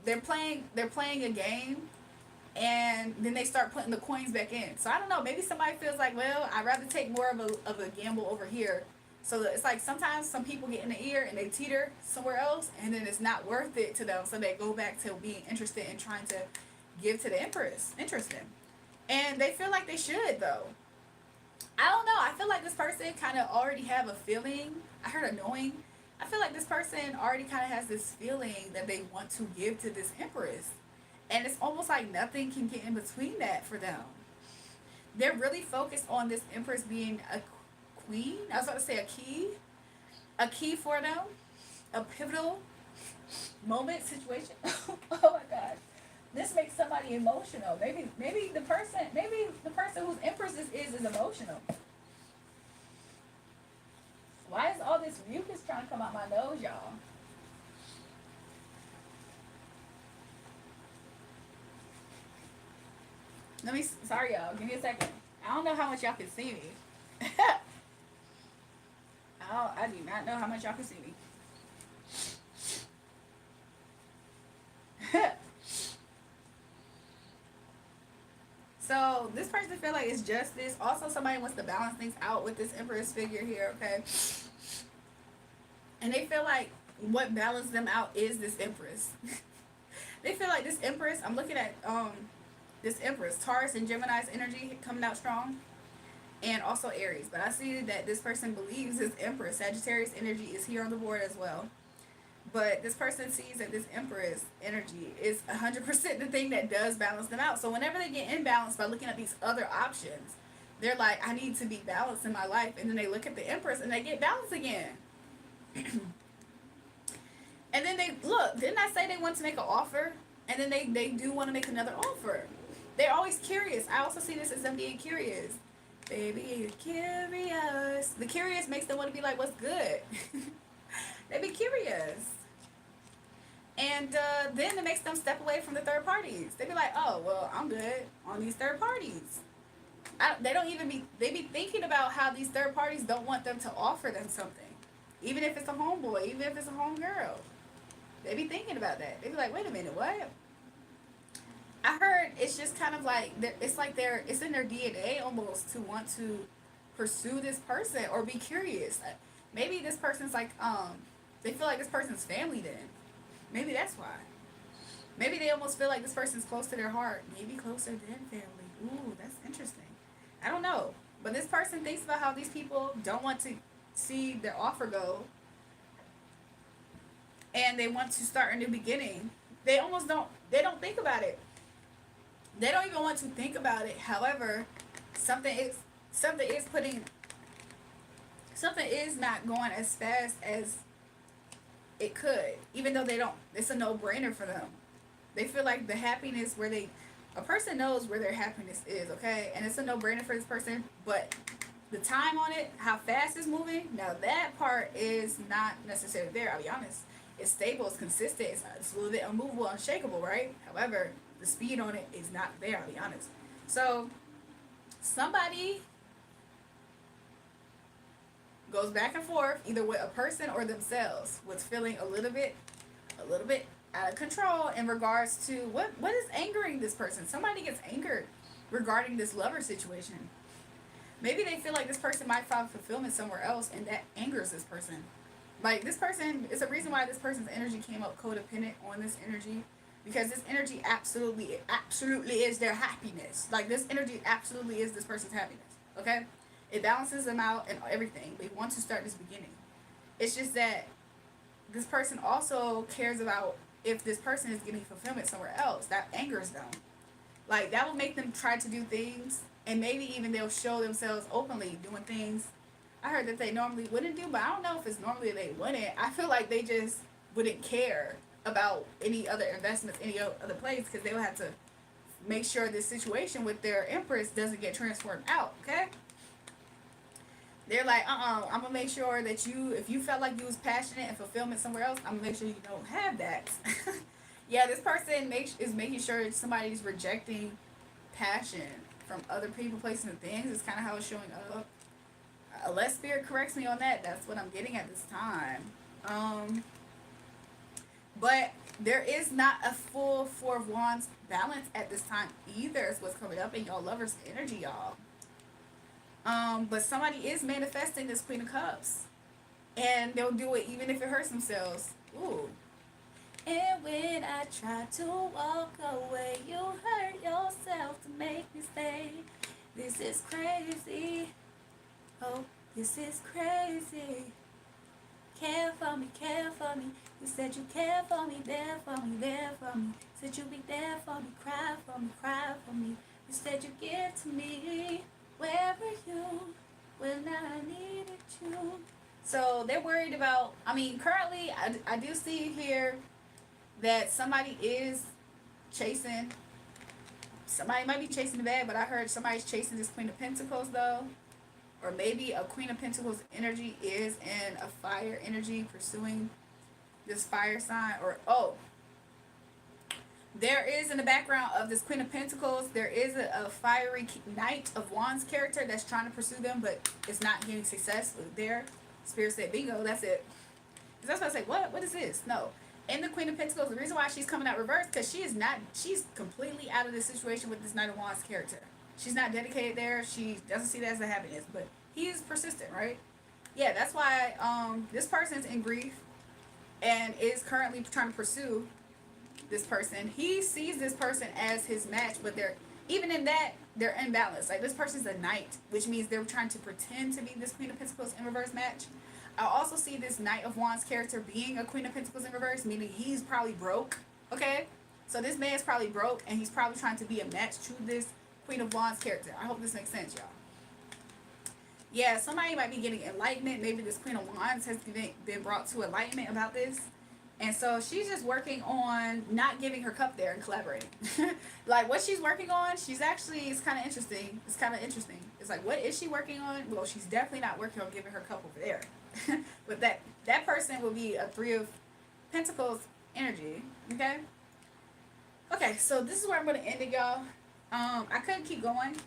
they're playing a game and then they start putting the coins back in. So I don't know, maybe somebody feels like, well, I'd rather take more of a gamble over here. So it's like sometimes some people get in the ear and they teeter somewhere else and then it's not worth it to them. So they go back to being interested in trying to give to the Empress. Interesting. And they feel like they should though. I don't know. I feel like this person kind of already have a feeling. I heard annoying. I feel like this person already kind of has this feeling that they want to give to this Empress. And it's almost like nothing can get in between that for them. They're really focused on this Empress being a queen. I was about to say a key. A key for them. A pivotal moment situation. Oh my gosh. This makes somebody emotional. Maybe the person whose Empress is emotional. Why is all this mucus trying to come out my nose, y'all? Sorry y'all, give me a second. I don't know how much y'all can see me. I do not know how much y'all can see me. So this person feel like it's justice. Also, somebody wants to balance things out with this Empress figure here, okay? And they feel like what balanced them out is this Empress. They feel like this Empress, I'm looking at this Empress, Taurus and Gemini's energy coming out strong. And also Aries. But I see that this person believes this Empress, Sagittarius energy is here on the board as well. But this person sees that this Empress energy is 100% the thing that does balance them out. So whenever they get imbalanced by looking at these other options, they're like, I need to be balanced in my life. And then they look at the Empress and they get balanced again. And then they, look, didn't I say they want to make an offer? And then they do want to make another offer. They're always curious. I also see this as them being curious. Baby, you're curious. The curious makes them want to be like, what's good? They be curious. And then it makes them step away from the third parties. They be like, oh, well, I'm good on these third parties. They don't even they be thinking about how these third parties don't want them to offer them something. Even if it's a homeboy, even if it's a homegirl. They be thinking about that. They be like, wait a minute, what? I heard it's just kind of like, it's like it's in their DNA almost to want to pursue this person or be curious. Maybe this person's like, they feel like this person's family then. Maybe that's why. Maybe they almost feel like this person's close to their heart. Maybe closer than family. Ooh, that's interesting. I don't know. But this person thinks about how these people don't want to see their offer go. And they want to start a new beginning. They don't think about it. They don't even want to think about it. However, something is not going as fast as it could, even though it's a no-brainer for them. They feel like the happiness a person knows where their happiness is, okay? And it's a no-brainer for this person, but the time on it, how fast it's moving, now that part is not necessarily there, I'll be honest. It's stable, it's consistent, it's a little bit unmovable, unshakable, right? However, the speed on it is not there, I'll be honest. So, somebody goes back and forth, either with a person or themselves, with feeling a little bit out of control in regards to what is angering this person. Somebody gets angered regarding this lover situation. Maybe they feel like this person might find fulfillment somewhere else, and that angers this person. Like, this person, it's a reason why this person's energy came up codependent on this energy, because this energy absolutely is their happiness. Like, this energy absolutely is this person's happiness, okay? It balances them out and everything. They want to start this beginning. It's just that this person also cares about if this person is getting fulfillment somewhere else. That angers them. Like, that will make them try to do things, and maybe even they'll show themselves openly doing things I heard that they normally wouldn't do, but I don't know if it's normally they wouldn't. I feel like they just wouldn't care about any other investments, any other place, because they would have to make sure this situation with their empress doesn't get transformed out. Okay, they're like, I'm gonna make sure that you, if you felt like you was passionate and fulfillment somewhere else, I'm gonna make sure you don't have that. Yeah, this person is making sure somebody's rejecting passion from other people, places, and things. It's kind of how it's showing up. Unless spirit corrects me on that, that's what I'm getting at this time. But there is not a full Four of Wands balance at this time either. Is what's coming up in y'all lovers' energy, y'all. But somebody is manifesting this Queen of Cups, and they'll do it even if it hurts themselves. Ooh. And when I try to walk away, you hurt yourself to make me stay. This is crazy. Oh, this is crazy. Care for me, care for me. You said you care for me, there for me, there for me. Said you'd be there for me, cry for me, cry for me. You said you'd give to me. Where were you when I needed you? So they're worried about, I mean, currently, I do see here that somebody is chasing, somebody might be chasing the bag, but I heard somebody's chasing this Queen of Pentacles, though. Or maybe a Queen of Pentacles energy is in a fire energy pursuing this fire sign. Or, oh, there is in the background of this Queen of Pentacles, there is a fiery Knight of Wands character that's trying to pursue them, but it's not getting success there. Spirit said, bingo, that's it. Because that's why I say, what is this? No. In the Queen of Pentacles, the reason why she's coming out reversed, because she's completely out of the situation with this Knight of Wands character. She's not dedicated there. She doesn't see that as a happiness, but he's persistent, right? Yeah, that's why this person's in grief and is currently trying to pursue this person. He sees this person as his match, but they're, even in that, they're imbalanced. Like, this person's a knight, which means they're trying to pretend to be this Queen of Pentacles in reverse match. I also see this Knight of Wands character being a Queen of Pentacles in reverse, meaning he's probably broke, okay? So this man's probably broke, and he's probably trying to be a match to this Queen of Wands character. I hope this makes sense, y'all. Yeah, somebody might be getting enlightenment. Maybe this Queen of Wands has been brought to enlightenment about this. And so she's just working on not giving her cup there and collaborating. Like, what she's working on, she's actually, it's kind of interesting. It's kind of interesting. It's like, what is she working on? Well, she's definitely not working on giving her cup over there. But that person will be a Three of Pentacles energy. Okay? Okay, so this is where I'm going to end it, y'all. I couldn't keep going,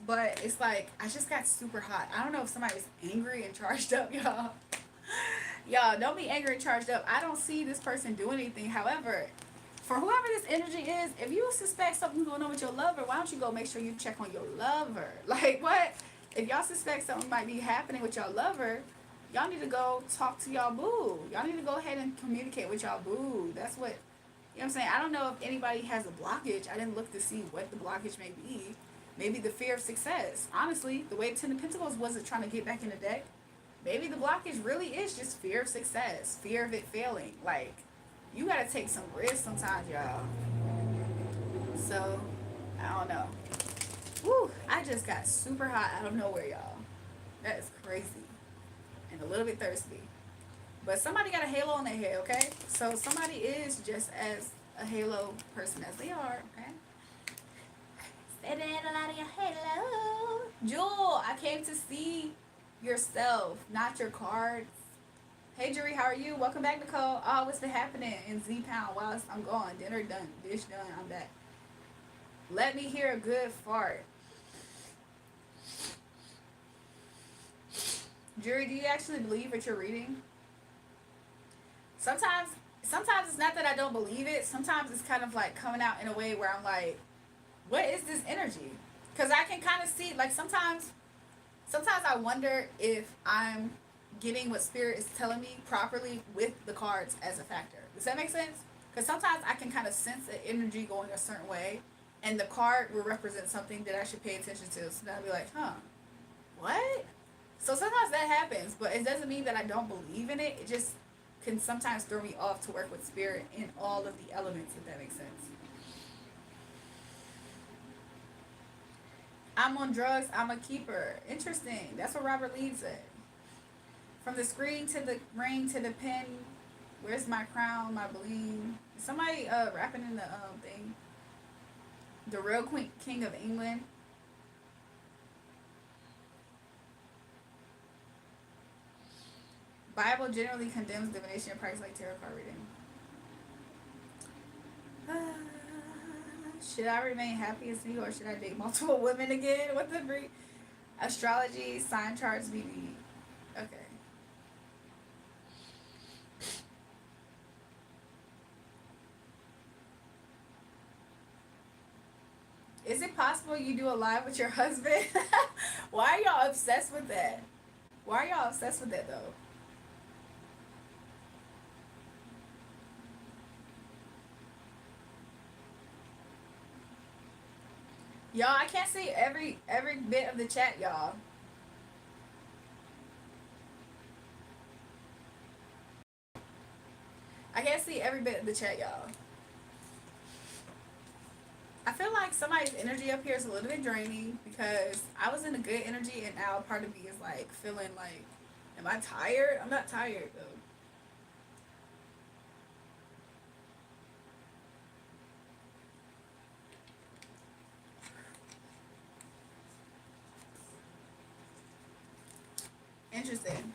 but it's like, I just got super hot. I don't know if somebody's angry and charged up, y'all. Y'all, don't be angry and charged up. I don't see this person doing anything. However, for whoever this energy is, if you suspect something's going on with your lover, why don't you go make sure you check on your lover? Like, what? If y'all suspect something might be happening with y'all lover, y'all need to go talk to y'all boo. Y'all need to go ahead and communicate with y'all boo. That's what, you know what I'm saying? I don't know if anybody has a blockage. I didn't look to see what the blockage may be. Maybe the fear of success. Honestly, the way Ten of Pentacles wasn't trying to get back in the deck, maybe the blockage really is just fear of success. Fear of it failing. Like, you gotta take some risks sometimes, y'all. So, I don't know. Woo, I just got super hot out of nowhere, y'all. That is crazy. And a little bit thirsty. But somebody got a halo on their head, okay? So somebody is just as a halo person as they are, okay? Say that a lot of your halo. Jewel, I came to see yourself, not your cards. Hey, Julrae, how are you? Welcome back, Nicole. Oh, what's been happening in Z-Pound while I'm gone? Dinner done. Dish done. I'm back. Let me hear a good fart. Julrae, do you actually believe what you're reading? Sometimes it's not that I don't believe it. Sometimes it's kind of like coming out in a way where I'm like, what is this energy? Because I can kind of see, like, sometimes I wonder if I'm getting what Spirit is telling me properly with the cards as a factor. Does that make sense? Because sometimes I can kind of sense the energy going a certain way, and the card will represent something that I should pay attention to. So then I'll be like, what? So sometimes that happens, but it doesn't mean that I don't believe in it. It just can sometimes throw me off to work with Spirit in all of the elements, if that makes sense. I'm on drugs, I'm a keeper. Interesting. That's what Robert Lee said. From the screen to the ring to the pen, Where's my crown, my bling? Somebody rapping in the thing. The real Queen King of England. Bible generally condemns divination and practice like tarot card reading. Should I remain happy and single or should I date multiple women again? What the freak? Astrology, sign charts, BB. Okay. Is it possible you do a live with your husband? Why are y'all obsessed with that? Why are y'all obsessed with that though? Y'all, I can't see every bit of the chat, y'all. I can't see every bit of the chat, y'all. I feel like somebody's energy up here is a little bit draining because I was in a good energy and now part of me is like feeling like, am I tired? I'm not tired though. Interesting.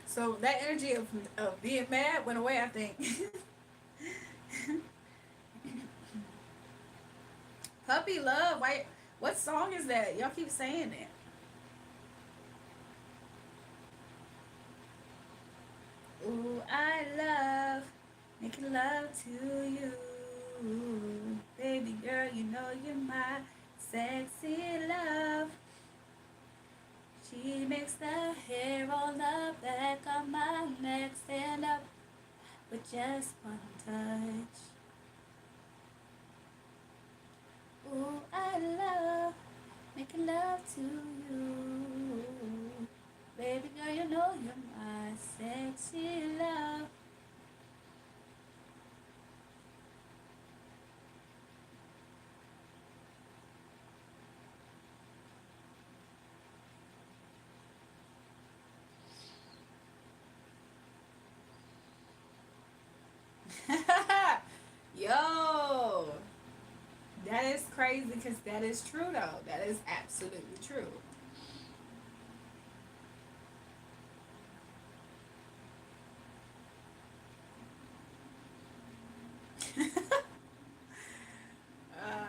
So that energy of being mad went away, I think. Puppy love. Why? What song is that? Y'all keep saying it. Ooh, I love making love to you, baby girl. You know you're my sexy love. She makes the hair on the back of my neck stand up with just one touch. Ooh, I love making love to you. Baby girl, you know you're my sexy love. Yo, that is crazy because that is true though. That is absolutely true. uh,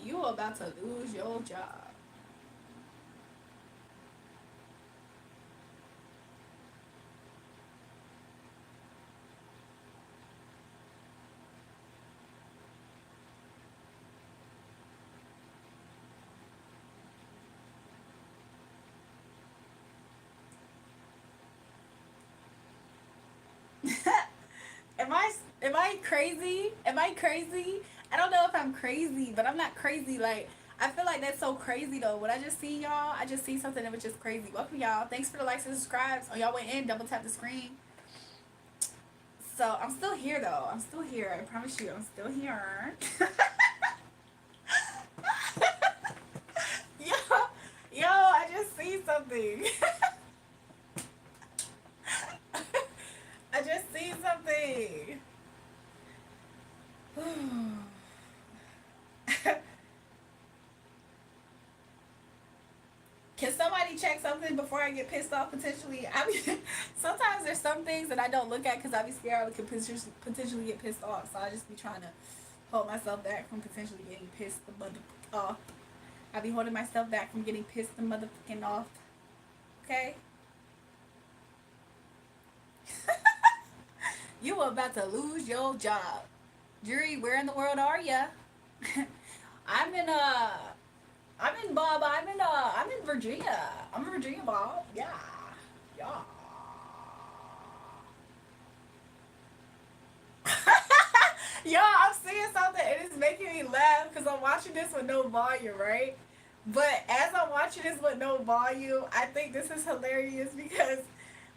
you about to lose your job. Am I crazy? Am I crazy? I don't know if I'm crazy, but I'm not crazy. Like I feel like that's so crazy though. What I just see y'all, I just see something that was just crazy. Welcome y'all. Thanks for the likes and subscribes. On y'all went in, double tap the screen. So I'm still here though. I'm still here. I promise you, I'm still here. yo, yo, I just see something. I just see something. Can somebody check something before I get pissed off potentially? I mean, sometimes there's some things that I don't look at because I be scared I could potentially get pissed off. So I just be trying to hold myself back from potentially getting pissed the motherfucking off. I be holding myself back from getting pissed the motherfucking off. Okay? You are about to lose your job. Jury, where in the world are ya? I'm in I'm in Bob. I'm in Virginia. I'm in Virginia, Bob. Yeah, yeah. Yo, I'm seeing something and it's making me laugh because I'm watching this with no volume, right? But as I'm watching this with no volume, I think this is hilarious because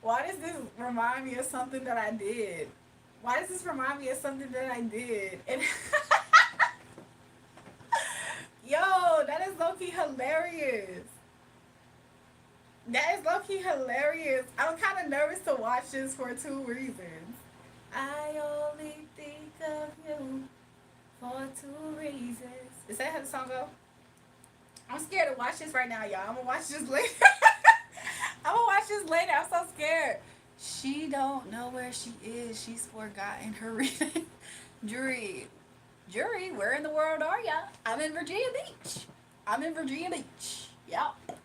why does this remind me of something that I did? Why does this remind me of something that I did? And yo, that is low-key hilarious. That is low-key hilarious. I'm kind of nervous to watch this for two reasons. I only think of you for two reasons. Is that how the song go? I'm scared to watch this right now, y'all. I'm gonna watch this later. I'm gonna watch this later. I'm so scared. She don't know where she is. She's forgotten her reason. Jury. Jury, where in the world are ya? I'm in Virginia Beach. I'm in Virginia Beach. Yep.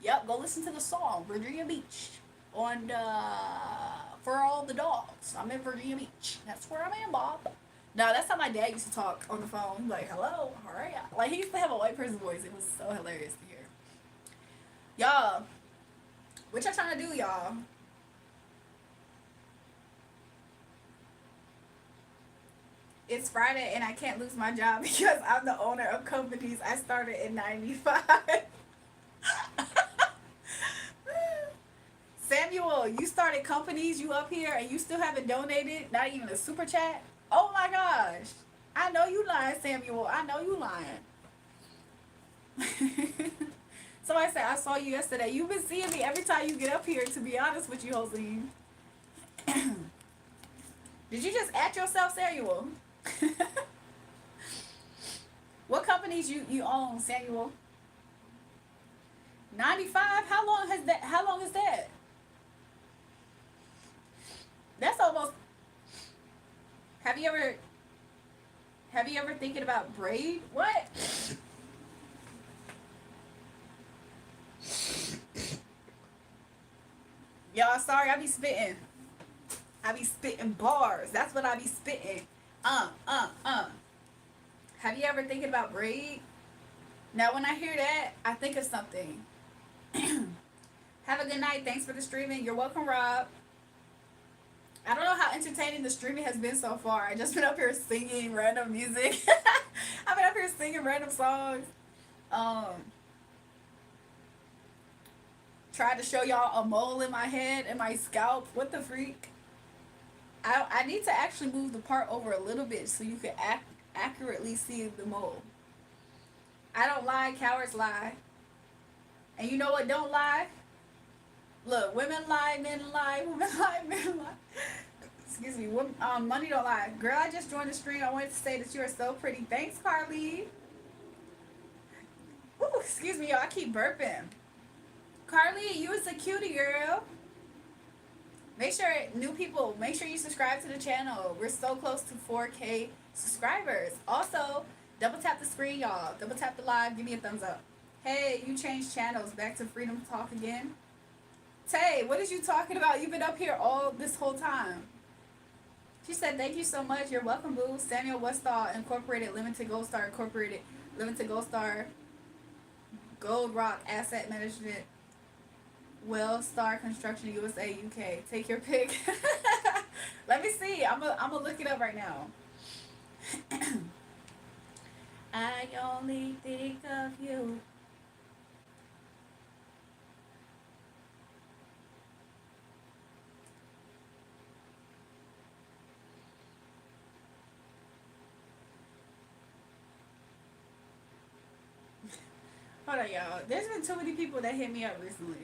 Yep, go listen to the song, Virginia Beach. On For All the Dogs. I'm in Virginia Beach. That's where I'm in, Bob. No, that's how my dad used to talk on the phone. Like, hello, how are ya? Like, he used to have a white person's voice. It was so hilarious to hear. Y'all, what y'all trying to do, y'all? It's Friday and I can't lose my job because I'm the owner of companies I started in 95. Samuel, you started companies, you up here, and you still haven't donated, not even a super chat? Oh my gosh. I know you lying, Samuel. I know you lying. Somebody said, I saw you yesterday. You've been seeing me every time you get up here, to be honest with you, Josine. Did you just at yourself, Samuel? What companies you own, Samuel? 95? How long is that? That's almost have you ever thinking about braid? What? Y'all sorry, I be spitting. I be spitting bars. That's what I be spitting. Have you ever thinking about braid? Now when I hear that, I think of something. Have a good night. Thanks for the streaming. You're welcome, Rob. I don't know how entertaining the streaming has been so far. I just been up here singing random music. I've been up here singing random songs. Tried to show y'all a mole in my head and my scalp. What the freak? I need to actually move the part over a little bit so you can accurately see the mole. I don't lie, cowards lie. And you know what don't lie? Look, women lie, men lie, women lie, men lie. Excuse me, money don't lie. Girl, I just joined the stream. I wanted to say that you are so pretty. Thanks, Carly. Ooh, excuse me, y'all. I keep burping. Carly, you is a cutie, girl. Make sure, new people, make sure you subscribe to the channel. We're so close to 4K subscribers. Also, double tap the screen, y'all. Double tap the live. Give me a thumbs up. Hey, you changed channels. Back to Freedom Talk again. Tay, what is you talking about? You've been up here all this whole time. She said, thank you so much. You're welcome, boo. Samuel Westall Incorporated, Limited Gold Star Incorporated, Limited Gold Star, Gold Rock Asset Management, Well Star Construction USA UK. Take your pick. Let me see. I'm gonna look it up right now. I only think of you. Hold on, y'all. There's been too many people that hit me up recently.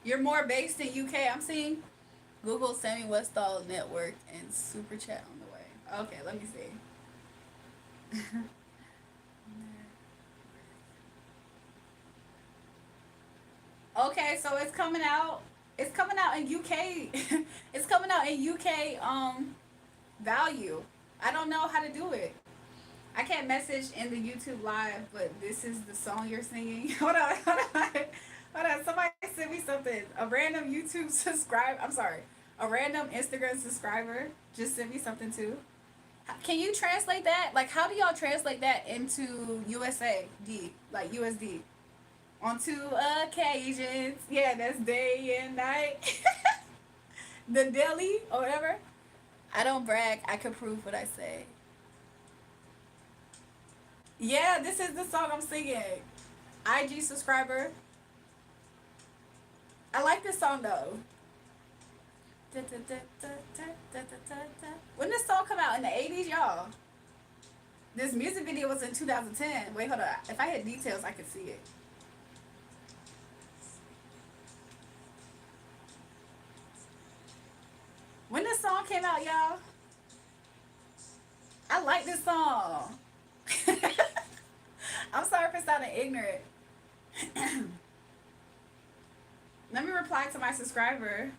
You're more based in UK. I'm seeing Google Sammy Westall Network and Super Chat on the way. Okay, let me see. Okay, so it's coming out. It's coming out in UK. It's coming out in UK value. I don't know how to do it. I can't message in the YouTube live, but this is the song you're singing. Hold on, hold on. Hold on, somebody sent me something. A random YouTube subscriber. I'm sorry. A random Instagram subscriber just sent me something too. Can you translate that? Like, how do y'all translate that into USD? Like USD? On two occasions. Yeah, that's day and night. The daily or whatever. I don't brag. I can prove what I say. Yeah, this is the song I'm singing. IG subscriber. I like this song though. When this song come out in the 80s, y'all? This music video was in 2010. Wait, hold on. If I hit details, I could see it. When this song came out, y'all, I like this song. I'm sorry for sounding ignorant. Let me reply to my subscriber.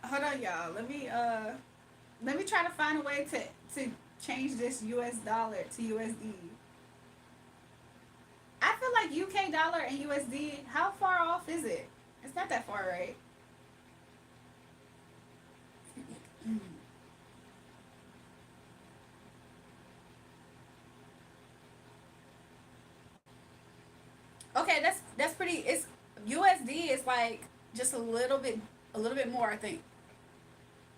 Hold on, y'all. Let me try to find a way to change this US dollar to USD. I feel like UK dollar and USD, how far off is it? It's not that far, right? Okay, that's pretty. It's USD is like just a little bit more, I think.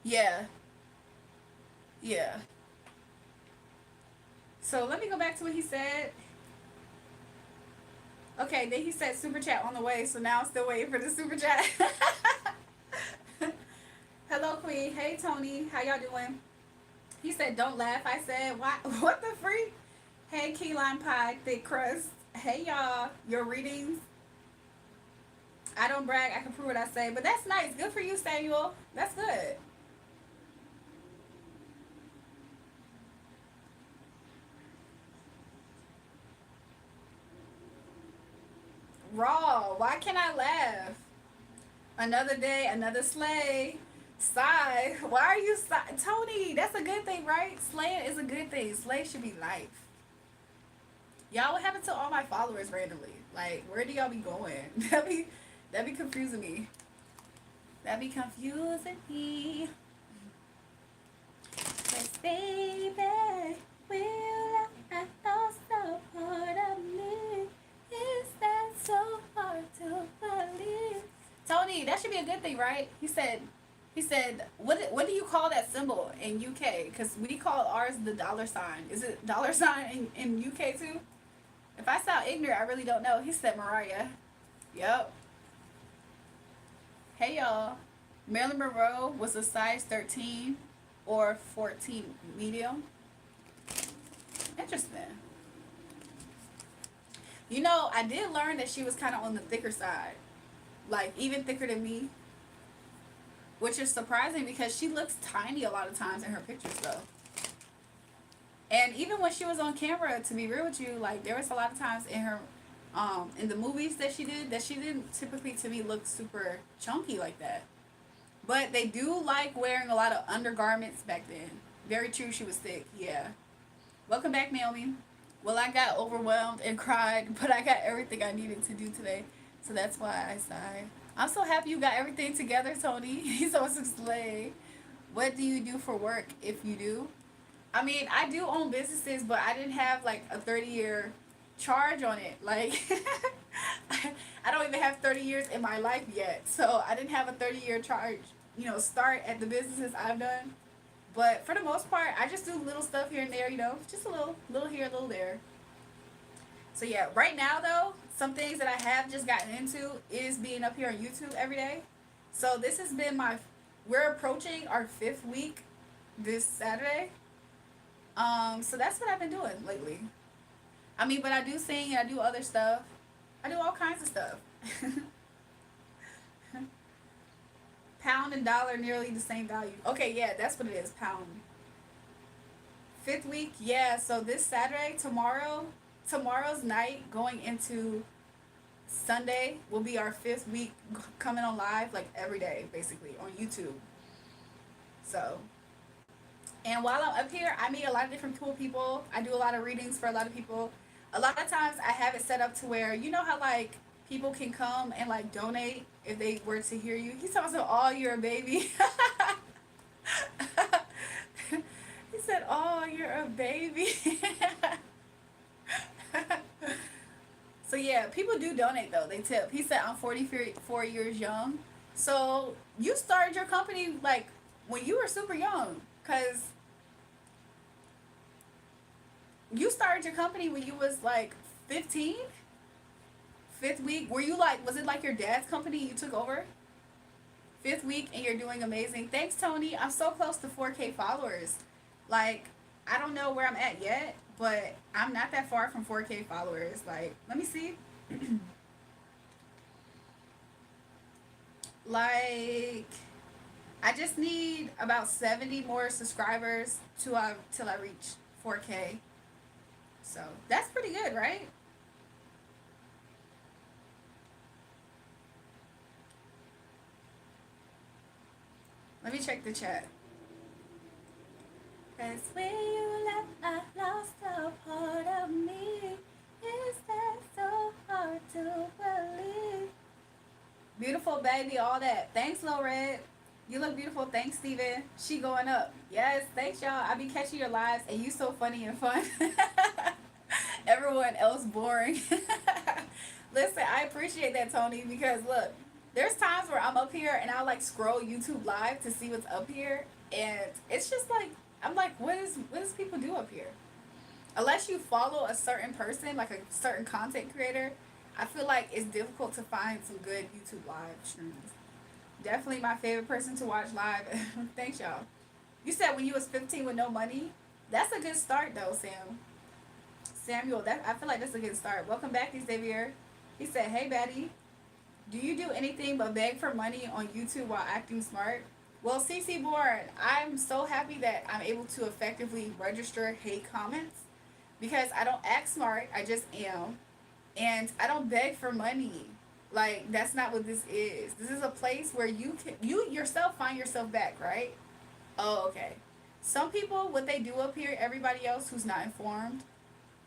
Yeah, yeah. So let me go back to what he said. Okay, then he said super chat on the way, so now I'm still waiting for the super chat. Hello, Queen. Hey, Tony. How y'all doing? He said, don't laugh. I said, what? What the freak? Hey, key lime pie, thick crust. Hey, y'all. Your readings. I don't brag. I can prove what I say. But that's nice. Good for you, Samuel. That's good. Raw. Why can't I laugh? Another day, another slay. Sigh. Why are you Tony, that's a good thing, right? Slaying is a good thing. Slay should be life. Y'all, what happened to all my followers randomly? Like, where do y'all be going? That be confusing me. That be confusing me. Cause baby, will I also part of me? Is that so hard to believe? Tony, that should be a good thing, right? He said, what do you call that symbol in UK? Because we call ours the dollar sign. Is it dollar sign in UK too? If I sound ignorant, I really don't know. He said Mariah. Yep. Hey y'all. Marilyn Monroe was a size 13 or 14 medium. Interesting. You know, I did learn that she was kind of on the thicker side. Like, even thicker than me. Which is surprising because she looks tiny a lot of times in her pictures, though. And even when she was on camera, to be real with you, like, there was a lot of times in her, in the movies that she didn't typically, to me, look super chunky like that. But they do like wearing a lot of undergarments back then. Very true, she was thick, yeah. Welcome back, Naomi. Well, I got overwhelmed and cried, but I got everything I needed to do today. So that's why I sighed. I'm so happy you got everything together, Tony. He's so slay. What do you do for work, if you do? I mean, I do own businesses, but I didn't have like a 30-year charge on it. Like, I don't even have 30 years in my life yet. So I didn't have a 30-year charge, start at the businesses I've done. But for the most part, I just do little stuff here and there, just a little here, a little there. So yeah, right now though, some things that I have just gotten into is being up here on YouTube every day. So this has been we're approaching our 5th week this Saturday. So that's what I've been doing lately. I mean, but I do sing and I do other stuff. I do all kinds of stuff. Pound and dollar nearly the same value. Okay, yeah, that's what it is, pound. 5th week, yeah, so this Saturday, tomorrow's night going into Sunday will be our 5th week coming on live like every day basically on YouTube. So, and while I'm up here, I meet a lot of different cool people. I do a lot of readings for a lot of people. A lot of times I have it set up to where, you know how like people can come and like donate if they were to hear you. He's talking about, oh, you're a baby. He said, oh, you're a baby. So yeah, people do donate though. They tip. He said I'm 44 years young. So you started your company like when you were super young, cause you started your company when you was like 15, fifth week. Were you like, was it like your dad's company you took over? Fifth week and you're doing amazing. Thanks, Tony. I'm so close to 4K followers. Like, I don't know where I'm at yet, but I'm not that far from 4K followers. Like, let me see. Like, I just need about 70 more subscribers till I reach 4K. So that's pretty good, right? Let me check the chat. Cause when you left, I lost a part of me. Is that so hard to believe? Beautiful baby, all that. Thanks, Lil Red. You look beautiful. Thanks, Steven. She going up. Yes, thanks, y'all. I be catching your lives, and you so funny and fun. Everyone else boring. Listen, I appreciate that, Tony, because look, there's times where I'm up here and I'll like scroll YouTube live to see what's up here, and it's just like I'm like, what does people do up here? Unless you follow a certain person, like a certain content creator, I feel like it's difficult to find some good YouTube live streams. Definitely my favorite person to watch live. Thanks, y'all. You said when you was 15 with no money. That's a good start, though, Sam. Samuel, that I feel like that's a good start. Welcome back, Xavier. He said, "Hey, Betty, do you do anything but beg for money on YouTube while acting smart?" Well, CC Born, I'm so happy that I'm able to effectively register hate comments because I don't act smart. I just am, and I don't beg for money. Like, that's not what this is. This is a place where you yourself find yourself back, right? Oh, okay. Some people, what they do up here, everybody else who's not informed,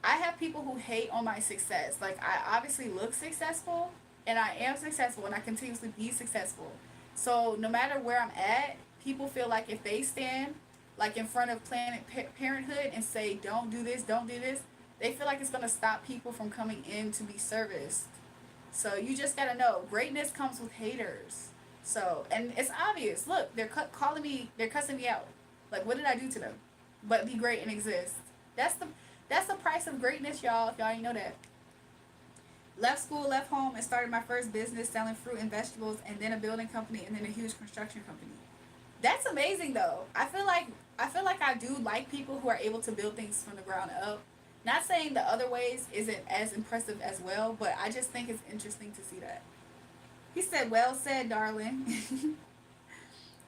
I have people who hate on my success. Like, I obviously look successful, and I am successful, and I continuously be successful. So no matter where I'm at, people feel like if they stand like in front of Planet Parenthood and say, "Don't do this, don't do this," they feel like it's gonna stop people from coming in to be serviced. So you just gotta know, greatness comes with haters. So, and it's obvious. Look, they're calling me, they're cussing me out. Like, what did I do to them? But be great and exist. That's the that's the price of greatness, y'all. If y'all ain't know that. Left school, left home, and started my first business selling fruit and vegetables, and then a building company, and then a huge construction company. That's amazing, though. I feel like I do like people who are able to build things from the ground up. Not saying the other ways isn't as impressive as well, but I just think it's interesting to see that. He said, "Well said, darling."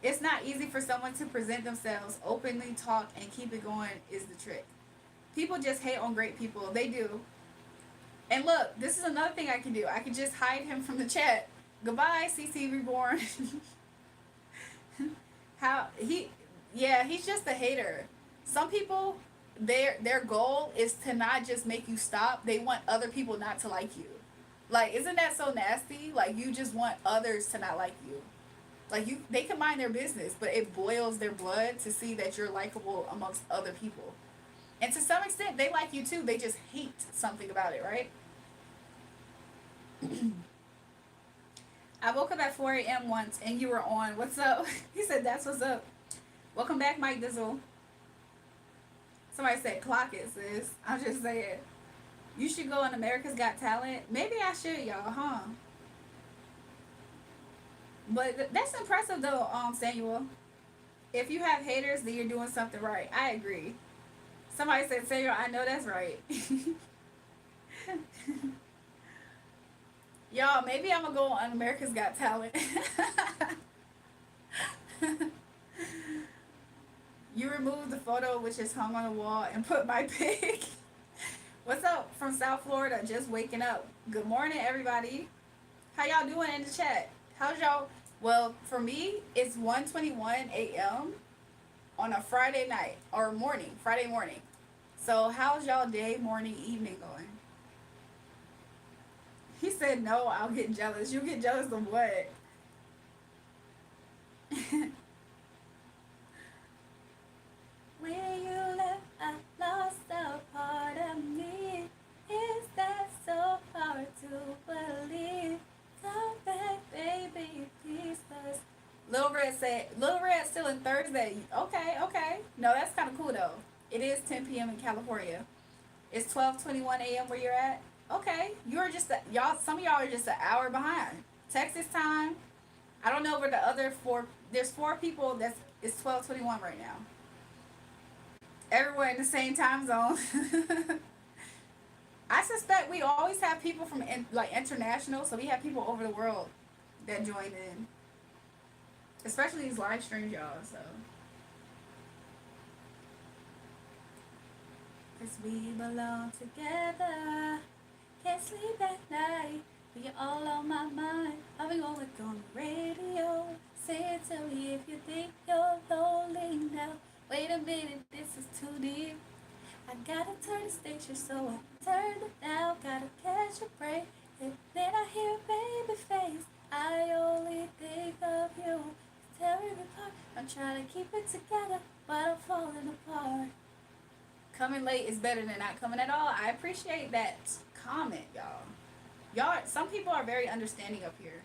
It's not easy for someone to present themselves, openly talk, and keep it going is the trick. People just hate on great people. They do. And look, this is another thing I can do. I can just hide him from the chat. Goodbye, CC Reborn. How he Yeah, he's just a hater. Some people, their goal is to not just make you stop. They want other people not to like you. Like, isn't that so nasty? Like, you just want others to not like you. Like, they can mind their business, but it boils their blood to see that you're likable amongst other people. And to some extent, they like you too. They just hate something about it, right? I woke up at 4 a.m. once and you were on. What's up? He said, "That's what's up." Welcome back, Mike Dizzle. Somebody said, "Clock it, sis." I'm just saying. You should go on America's Got Talent. Maybe I should, y'all, huh? But that's impressive, though, Samuel. If you have haters, then you're doing something right. I agree. Somebody said, "Samuel, I know that's right." Y'all, maybe I'm gonna go on America's Got Talent. You removed the photo which is hung on the wall and put my pic. What's up from South Florida? Just waking up. Good morning, everybody. How y'all doing in the chat? How's y'all? Well, for me, it's 1:21 a.m. on a Friday night or morning, Friday morning. So how's y'all day, morning, evening going? He said, "No, I'll get jealous." You get jealous of what? When you left, I lost a part of me. Is that so hard to believe? Come back, baby, please come Red said, Little Red still in Thursday. Okay, okay. No, that's kind of cool though. It is 10 p.m. in California. It's 12:21 a.m. where you're at. Okay, you're just y'all. Some of y'all are just an hour behind. Texas time. I don't know where the other four. There's four people. It's 12:21 right now. Everyone in the same time zone. I suspect we always have people from like international, so we have people over the world that join in, especially these live streams, y'all. So, Cause we belong together. Can't sleep at night. You're all on my mind. I'll be going on the radio. Say it to me if you think you're lonely now. Wait a minute, this is too deep. I gotta turn the station, so I turn it down. Gotta catch a break. And then I hear a baby face. I only think of you. It's tearing me apart. I'm trying to keep it together, but I'm falling apart. coming late is better than not coming at all. I appreciate that comment, y'all. Y'all, some people are very understanding up here.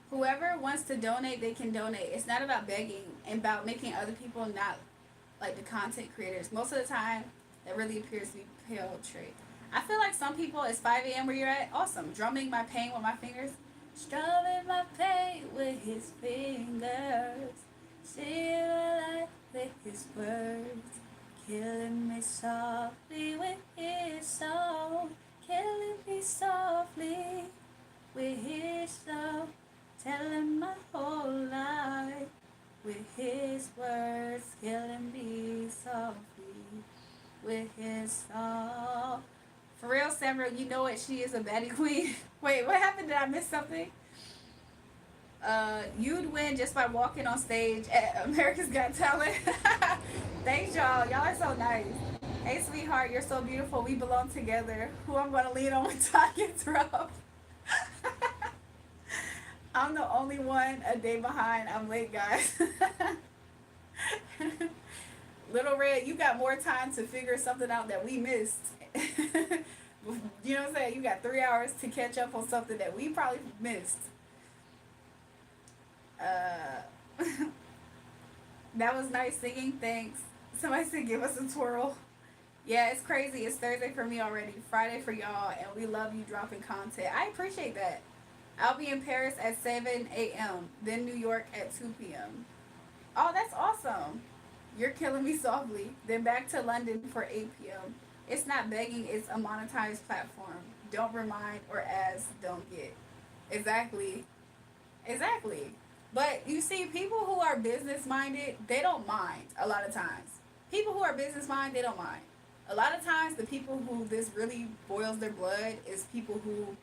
Whoever wants to donate, they can donate. It's not about begging and about making other people not like the content creators. Most of the time, that really appears to be pale trait. I feel like some people, it's 5 a.m. where you're at. Awesome. Drumming my pain with my fingers. Strumming my pain with his fingers. Seeing my life with his words. Killing me softly with his song. Killing me softly with his song. Telling my whole life with his words. Killing me softly with his song. For real, Samuel, you know what? She is a baddie queen. Wait, what happened? Did I miss something? You'd win just by walking on stage at America's Got Talent. Thanks, y'all. Y'all are so nice. Hey, sweetheart, you're so beautiful. We belong together. Who I'm going to lean on when time gets rough. I'm the only one a day behind. I'm late, guys. Little Red, you got more time to figure something out that we missed. You know what I'm saying? You got 3 hours to catch up on something that we probably missed. That was nice singing. Thanks. Somebody said give us a twirl. Yeah, it's crazy. It's Thursday for me already. Friday for y'all, and we love you dropping content. I appreciate that. I'll be in Paris at 7 a.m., then New York at 2 p.m. Oh, that's awesome. You're killing me softly. Then back to London for 8 p.m. It's not begging, it's a monetized platform. Don't remind or ask, don't get. Exactly. Exactly. But you see, people who are business minded, they don't mind a lot of times. People who are business minded, they don't mind. A lot of times, the people who this really boils their blood is people who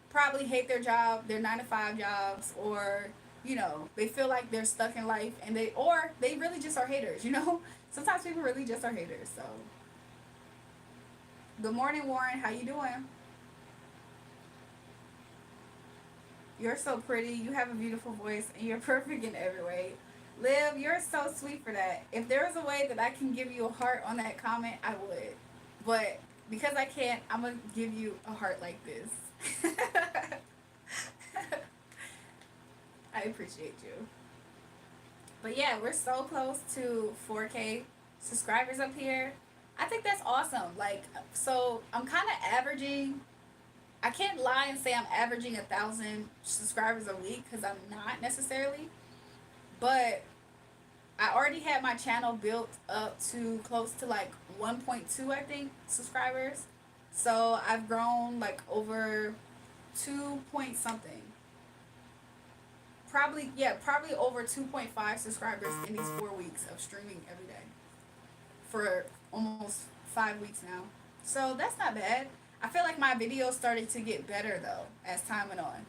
probably hate their job, their 9-to-5 jobs, or you know, they feel like they're stuck in life, and they really just are haters. You know, sometimes people really just are haters. So, good morning, Warren. How you doing? You're so pretty. You have a beautiful voice, and you're perfect in every way. Liv, you're so sweet for that. If there was a way that I can give you a heart on that comment, I would. But because I can't, I'm gonna give you a heart like this. I appreciate you. But yeah, we're so close to 4K subscribers up here. I think that's awesome. Like, so I'm kind of averaging. I can't lie and say I'm averaging 1,000 subscribers a week because I'm not necessarily. But I already had my channel built up to close to like 1.2, I think, subscribers. So I've grown like over 2 point something. Probably over 2.5 subscribers in these 4 weeks of streaming every day. For almost 5 weeks now. So that's not bad. I feel like my videos started to get better though as time went on.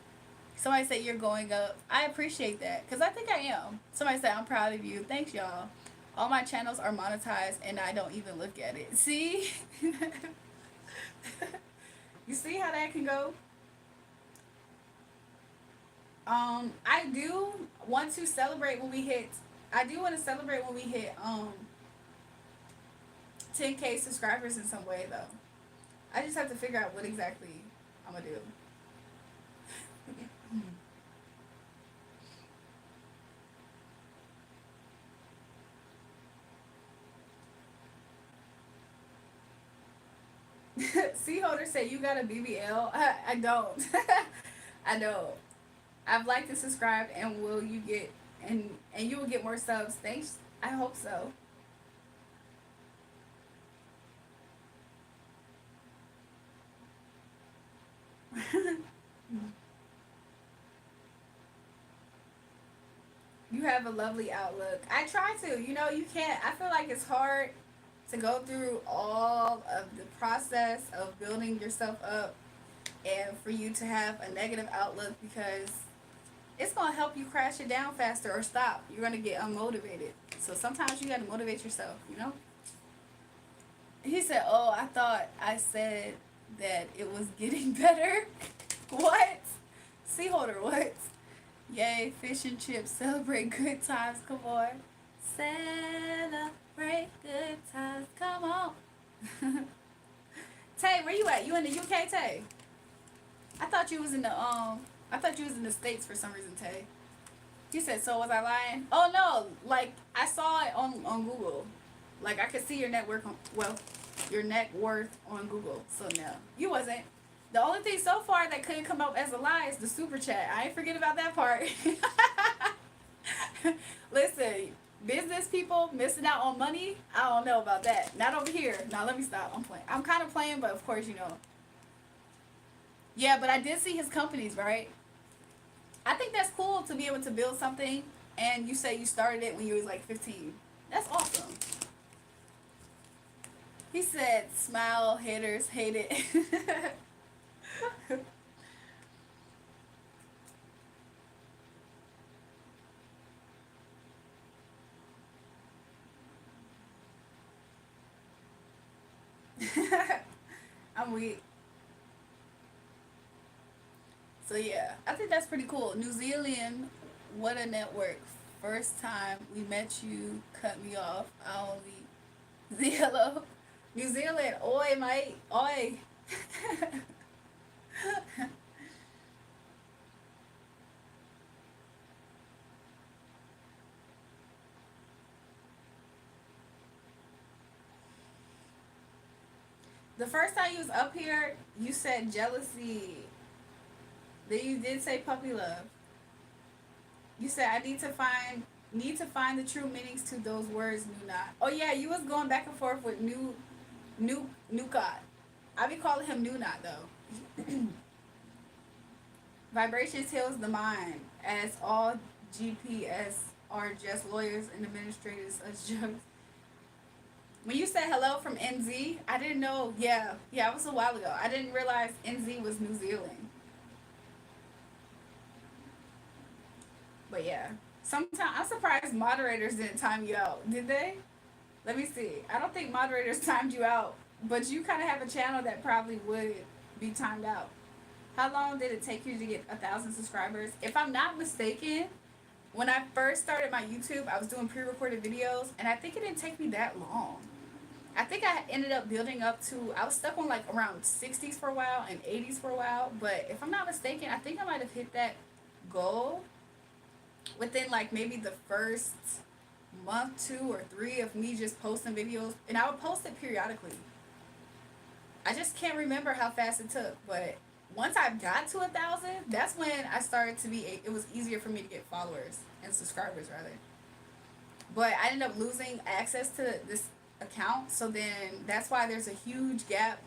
Somebody said you're going up. I appreciate that because I think I am. Somebody said I'm proud of you. Thanks, y'all. All my channels are monetized and I don't even look at it. See? You see how that can go? I do want to celebrate when we hit. I do want to celebrate when we hit 10K subscribers in some way though. I just have to figure out what exactly I'm gonna do. C Holder said you got a BBL. I don't. I don't. I've liked and subscribed, and will you get and you will get more subs. Thanks. I hope so. You have a lovely outlook. I try to. You know, you can't. I feel like it's hard to go through all of the process of building yourself up and for you to have a negative outlook because it's going to help you crash it down faster or stop. You're going to get unmotivated. So sometimes you got to motivate yourself, you know? He said, "Oh, I thought I said that it was getting better." What? Sea holder, what? Yay, fish and chips, celebrate good times, come on. Celebrate good times, come on. Tay, where you at? You in the UK, Tay? I thought you was in the I thought you was in the States for some reason, Tay. He said, so was I lying? Oh no, like I saw it on Google. Like I could see your net worth on, well, your net worth on Google. So no, you wasn't. The only thing so far that couldn't come up as a lie is the super chat. I ain't forget about that part. Listen, business people missing out on money. I don't know about that. Not over here. Now let me stop. I'm playing. I'm kind of playing, but of course you know. Yeah, but I did see his companies, right? I think that's cool to be able to build something, and you say you started it when you was like 15. That's awesome. He said, "Smile, haters hate it." I'm weak. So yeah, I think that's pretty cool. New Zealand, what a network. First time we met you, cut me off. I only the hello. New Zealand, oi mate, oi. The first time you was up here, you said jealousy. Then you did say puppy love. You said I need to find the true meanings to those words, Nuna. Oh yeah, you was going back and forth with Nukat. I be calling him Nuna though. Vibrations heals the mind, as all GPS are just lawyers and administrators as judges. When you said hello from NZ, I didn't know. Yeah, yeah, it was a while ago. I didn't realize NZ was New Zealand. But yeah, sometimes I'm surprised moderators didn't time you out. Did they? Let me see. I don't think moderators timed you out, but you kind of have a channel that probably would be timed out. How long did it take you to get 1,000 subscribers? If I'm not mistaken, when I first started my YouTube, I was doing pre-recorded videos, and I think it didn't take me that long. I think I ended up building up to, I was stuck on like around 60s for a while and 80s for a while, but if I'm not mistaken, I think I might have hit that goal within like maybe the first month, 2 or 3 of me just posting videos, and I would post it periodically. I just can't remember how fast it took, but once I got to 1,000, that's when I started to be. It was easier for me to get followers and subscribers rather. But I ended up losing access to this account, so then that's why there's a huge gap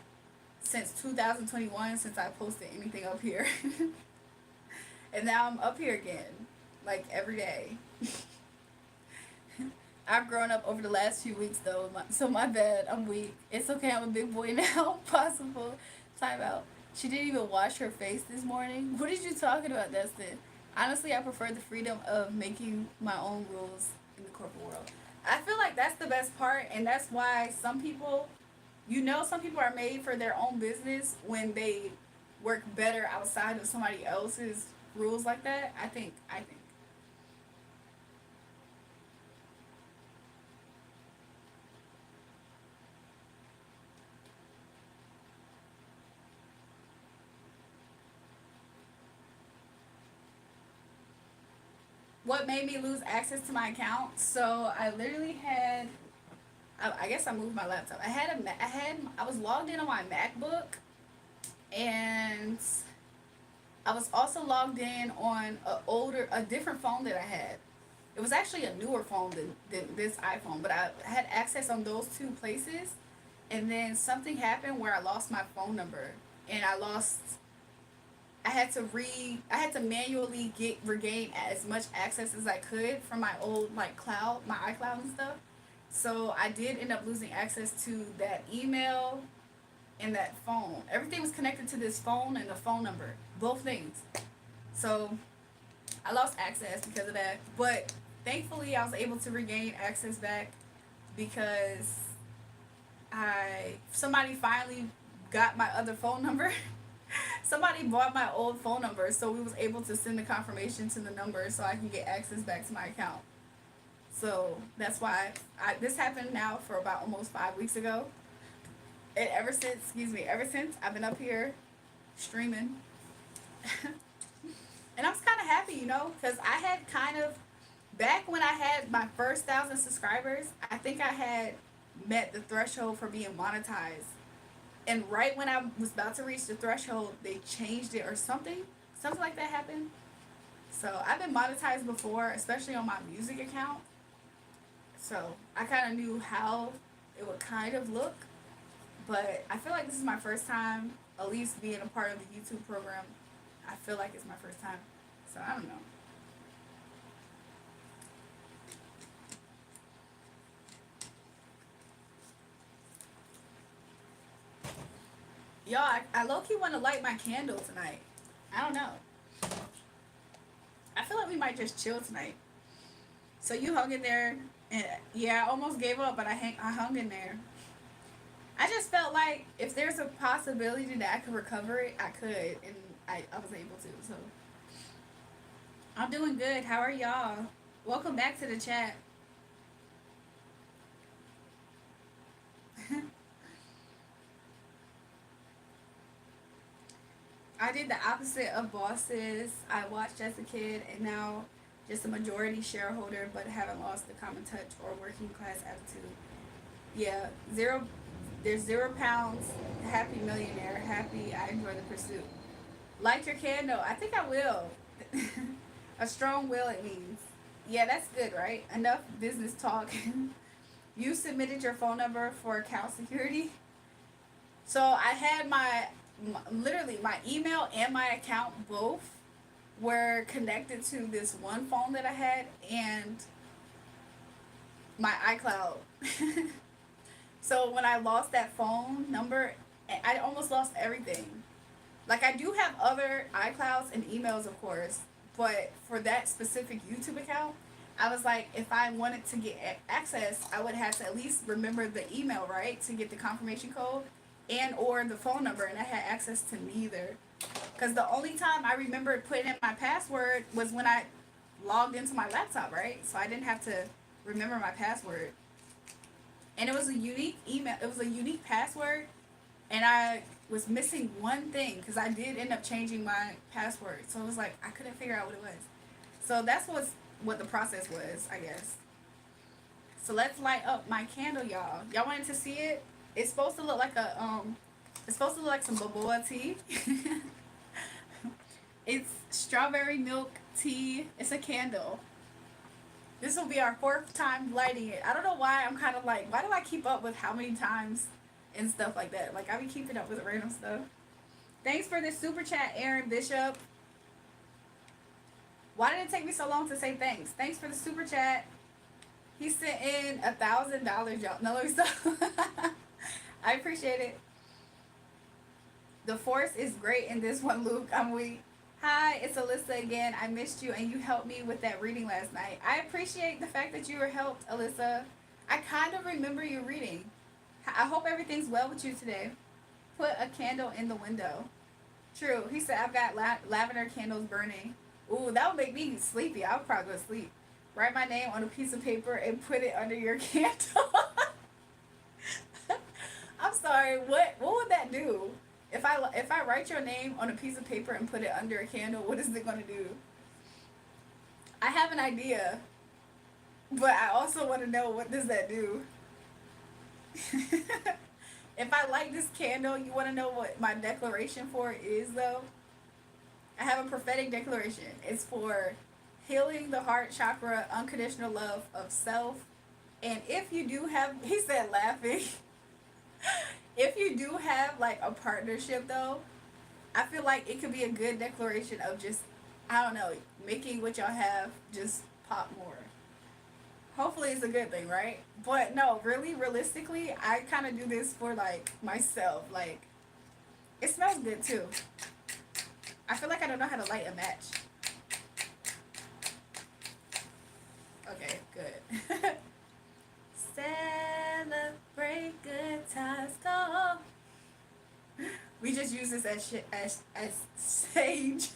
since 2021 since I posted anything up here, and now I'm up here again, like every day. I've grown up over the last few weeks though, so my bad. I'm weak. It's okay. I'm a big boy now. Possible. Time out. She didn't even wash her face this morning. What are you talking about, Dustin? Honestly, I prefer the freedom of making my own rules in the corporate world. I feel like that's the best part, and that's why some people, some people are made for their own business when they work better outside of somebody else's rules like that, I think. What made me lose access to my account? So I literally had, I guess I moved my laptop. I was logged in on my MacBook, and I was also logged in on a different phone that I had. It was actually a newer phone than this iPhone, but I had access on those two places. And then something happened where I lost my phone number, and I had to manually regain as much access as I could from my old like cloud, my iCloud and stuff. So I did end up losing access to that email and that phone. Everything was connected to this phone and the phone number, both things. So I lost access because of that. But thankfully, I was able to regain access back because I somebody finally got my other phone number. Somebody bought my old phone number, so we was able to send the confirmation to the number so I can get access back to my account. So that's why this happened now for about almost 5 weeks ago. And ever since I've been up here streaming. And I was kind of happy, because I had back when I had my first 1,000 subscribers, I think I had met the threshold for being monetized. And right when I was about to reach the threshold, they changed it or something. Something like that happened. So I've been monetized before, especially on my music account. So I kind of knew how it would kind of look. But I feel like this is my first time, at least being a part of the YouTube program. I feel like it's my first time. So I don't know. Y'all, I low-key want to light my candle tonight. I don't know. I feel like we might just chill tonight. So you hung in there, and yeah, I almost gave up, but I hung in there. I just felt like if there's a possibility that I could recover it, I could, and I was able to. So I'm doing good. How are y'all? Welcome back to the chat. I did the opposite of bosses. I watched as a kid, and now just a majority shareholder, but haven't lost the common touch or working class attitude. Yeah, zero. There's 0 pounds. Happy millionaire. Happy. I enjoy the pursuit. Light your candle. I think I will. A strong will. It means. Yeah, that's good, right? Enough business talk. You submitted your phone number for account security. So I had literally my email and my account both were connected to this one phone that I had and my iCloud. So when I lost that phone number, I almost lost everything. Like, I do have other iClouds and emails, of course, but for that specific YouTube account, I was like, if I wanted to get access, I would have to at least remember the email, right, to get the confirmation code and or the phone number, and I had access to neither. Because the only time I remembered putting in my password was when I logged into my laptop, right? So I didn't have to remember my password. And it was a unique email. It was a unique password, and I was missing one thing because I did end up changing my password. So it was like I couldn't figure out what it was. So that's what the process was, I guess. So let's light up my candle, y'all. Y'all wanted to see it? It's supposed to look like it's supposed to look like some boba tea. It's strawberry milk tea. It's a candle. This will be our 4th time lighting it. I don't know why I'm kind of like, why do I keep up with how many times and stuff like that? Like, I be keeping up with random stuff. Thanks for the super chat, Aaron Bishop. Why did it take me so long to say thanks? Thanks for the super chat. He sent in $1,000, y'all. No, let me stop. I appreciate it. The force is great in this one, Luke. I'm weak. Hi, it's Alyssa again. I missed you and you helped me with that reading last night. I appreciate the fact that you were helped, Alyssa. I kind of remember you reading. I hope everything's well with you today. Put a candle in the window. True. He said, I've got lavender candles burning. Ooh, that would make me sleepy. I would probably go to sleep. Write my name on a piece of paper and put it under your candle. I'm sorry. What would that do? If I write your name on a piece of paper and put it under a candle, what is it gonna do? I have an idea, but I also want to know what does that do. If I light this candle, you want to know what my declaration for it is, though? I have a prophetic declaration. It's for healing the heart chakra, unconditional love of self. And if you do have, he said laughing, if you do have like a partnership, though, I feel like it could be a good declaration of just, I don't know, making what y'all have just pop more. Hopefully it's a good thing, right? But no, really, realistically, I kind of do this for like myself. Like, it smells good too. I feel like I don't know how to light a match. Okay, good. Celebrate good times, go. We just use this as shit as sage.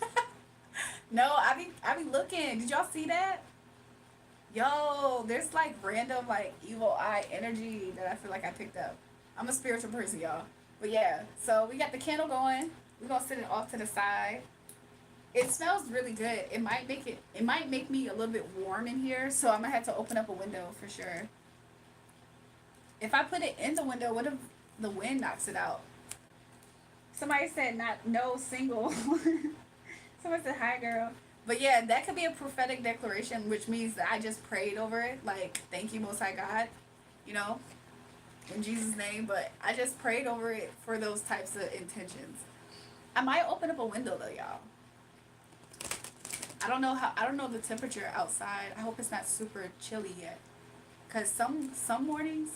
No, I be looking. Did y'all see that? Yo, there's like random like evil eye energy that I feel like I picked up. I'm a spiritual person, y'all. But yeah, so we got the candle going. We're gonna set it off to the side. It smells really good. It might make me a little bit warm in here, so I'm gonna have to open up a window for sure. If I put it in the window, what if the wind knocks it out? Somebody said no single. Someone said hi girl. But yeah, that could be a prophetic declaration, which means that I just prayed over it, like thank you Most High God, you know, in Jesus' name. But I just prayed over it for those types of intentions. I might open up a window though, y'all. I don't know the temperature outside. I hope it's not super chilly yet, cause some mornings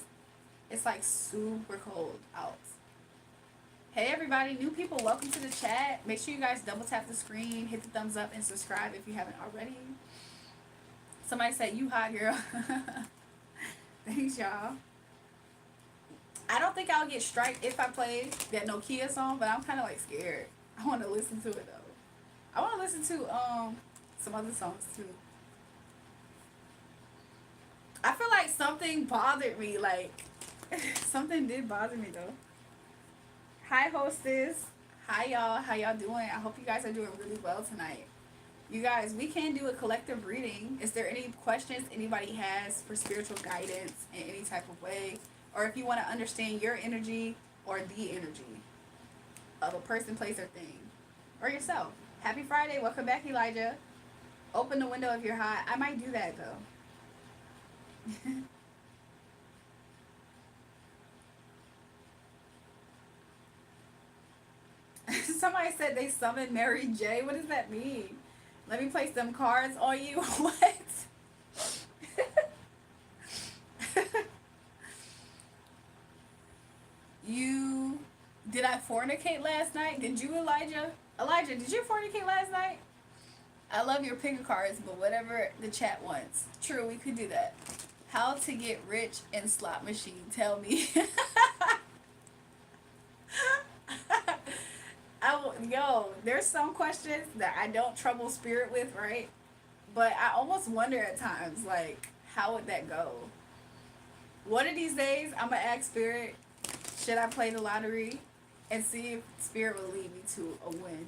it's like super cold out. Hey everybody, new people, welcome to the chat. Make sure you guys double tap the screen, hit the thumbs up, and subscribe if you haven't already. Somebody said you hot girl. Thanks y'all. I don't think I'll get striked if I play that Nokia song, but I'm kind of like scared. I want to listen to it though. I want to listen to some other songs too. I feel like something bothered me, like something did bother me though. Hi hostess. Hi y'all. How y'all doing? I hope you guys are doing really well tonight. You guys, we can do a collective reading. Is there any questions anybody has for spiritual guidance in any type of way? Or if you want to understand your energy or the energy of a person, place, or thing. Or yourself. Happy Friday. Welcome back, Elijah. Open the window if you're hot. I might do that though. Somebody said they summoned Mary J. What does that mean? Let me place them cards on you. What? Did I fornicate last night? Did you, Elijah? Elijah, did you fornicate last night? I love your picker cards, but whatever the chat wants. True, we could do that. How to get rich in slot machine? Tell me. There's some questions that I don't trouble spirit with, right? But I almost wonder at times, like, how would that go? One of these days, I'm gonna ask spirit, should I play the lottery, and see if spirit will lead me to a win.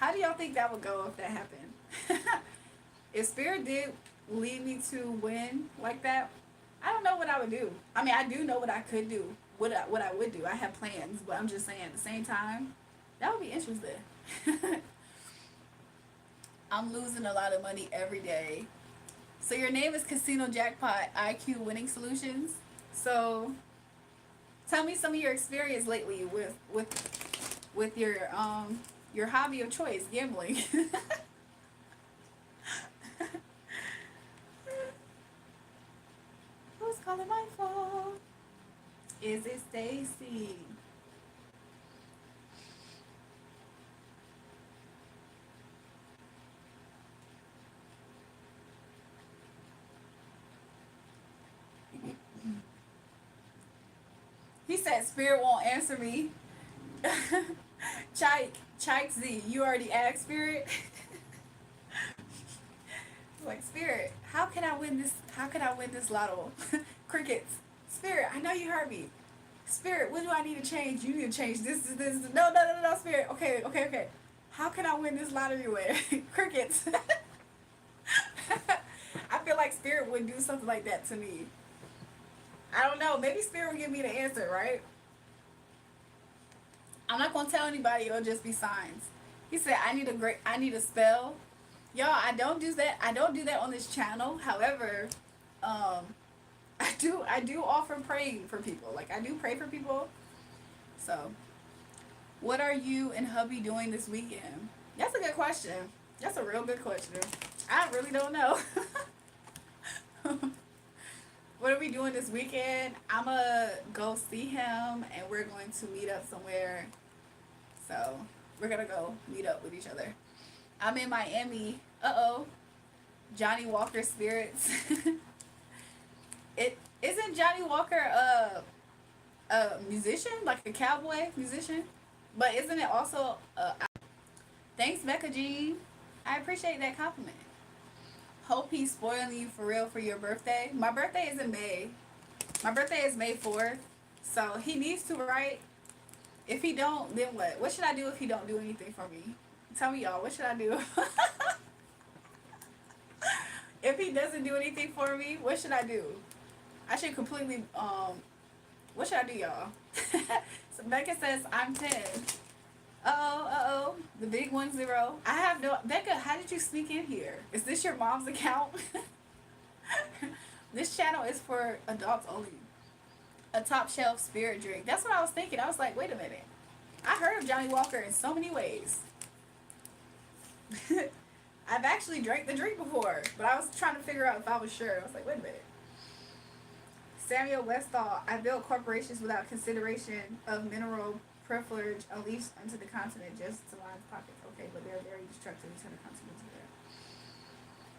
How do y'all think that would go if that happened? If spirit did lead me to win like that, I don't know what I would do. I mean, I do know what I could do, what I would do. I have plans, but I'm just saying at the same time, that would be interesting. I'm losing a lot of money every day. So your name is Casino Jackpot IQ Winning Solutions. So tell me some of your experience lately with your hobby of choice, gambling. Who's calling my phone? Is it Stacy? He said spirit won't answer me. Chike Z, you already asked spirit. Like, Spirit, how can I win this? How can I win this lotto? Crickets. Spirit, I know you heard me. Spirit, what do I need to change? You need to change this. No, Spirit. Okay. How can I win this lottery win? Crickets. I feel like Spirit would do something like that to me. I don't know. Maybe Spirit will give me the answer, right? I'm not gonna tell anybody. It'll just be signs. He said, I need a spell. Y'all, I don't do that. I don't do that on this channel. However, I do offer praying for people. Like, I do pray for people. So, what are you and hubby doing this weekend? That's a good question. That's a real good question. I really don't know. What are we doing this weekend? I'm gonna go see him and we're going to meet up somewhere. So, we're gonna go meet up with each other. I'm in Miami. Johnny Walker spirits. It isn't Johnny Walker a musician, like a cowboy musician, but isn't it also? Thanks, Becca Jean. I appreciate that compliment. Hope he's spoiling you for real for your birthday. My birthday is in May. My birthday is May 4th, so he needs to write. If he don't, then what? What should I do if he don't do anything for me? Tell me, y'all, what should I do? If he doesn't do anything for me, what should I do? I should completely, what should I do, y'all? So Becca says, I'm 10. The big 10. I have no, Becca, how did you sneak in here? Is this your mom's account? This channel is for adults only. A top shelf spirit drink. That's what I was thinking. I was like, wait a minute. I heard of Johnny Walker in so many ways. I've actually drank the drink before, but I was trying to figure out if I was sure. I was like, wait a minute. Samuel Westall, I built corporations without consideration of mineral privilege unleashed onto the continent just to line pockets. Okay, but they're very destructive to the continent.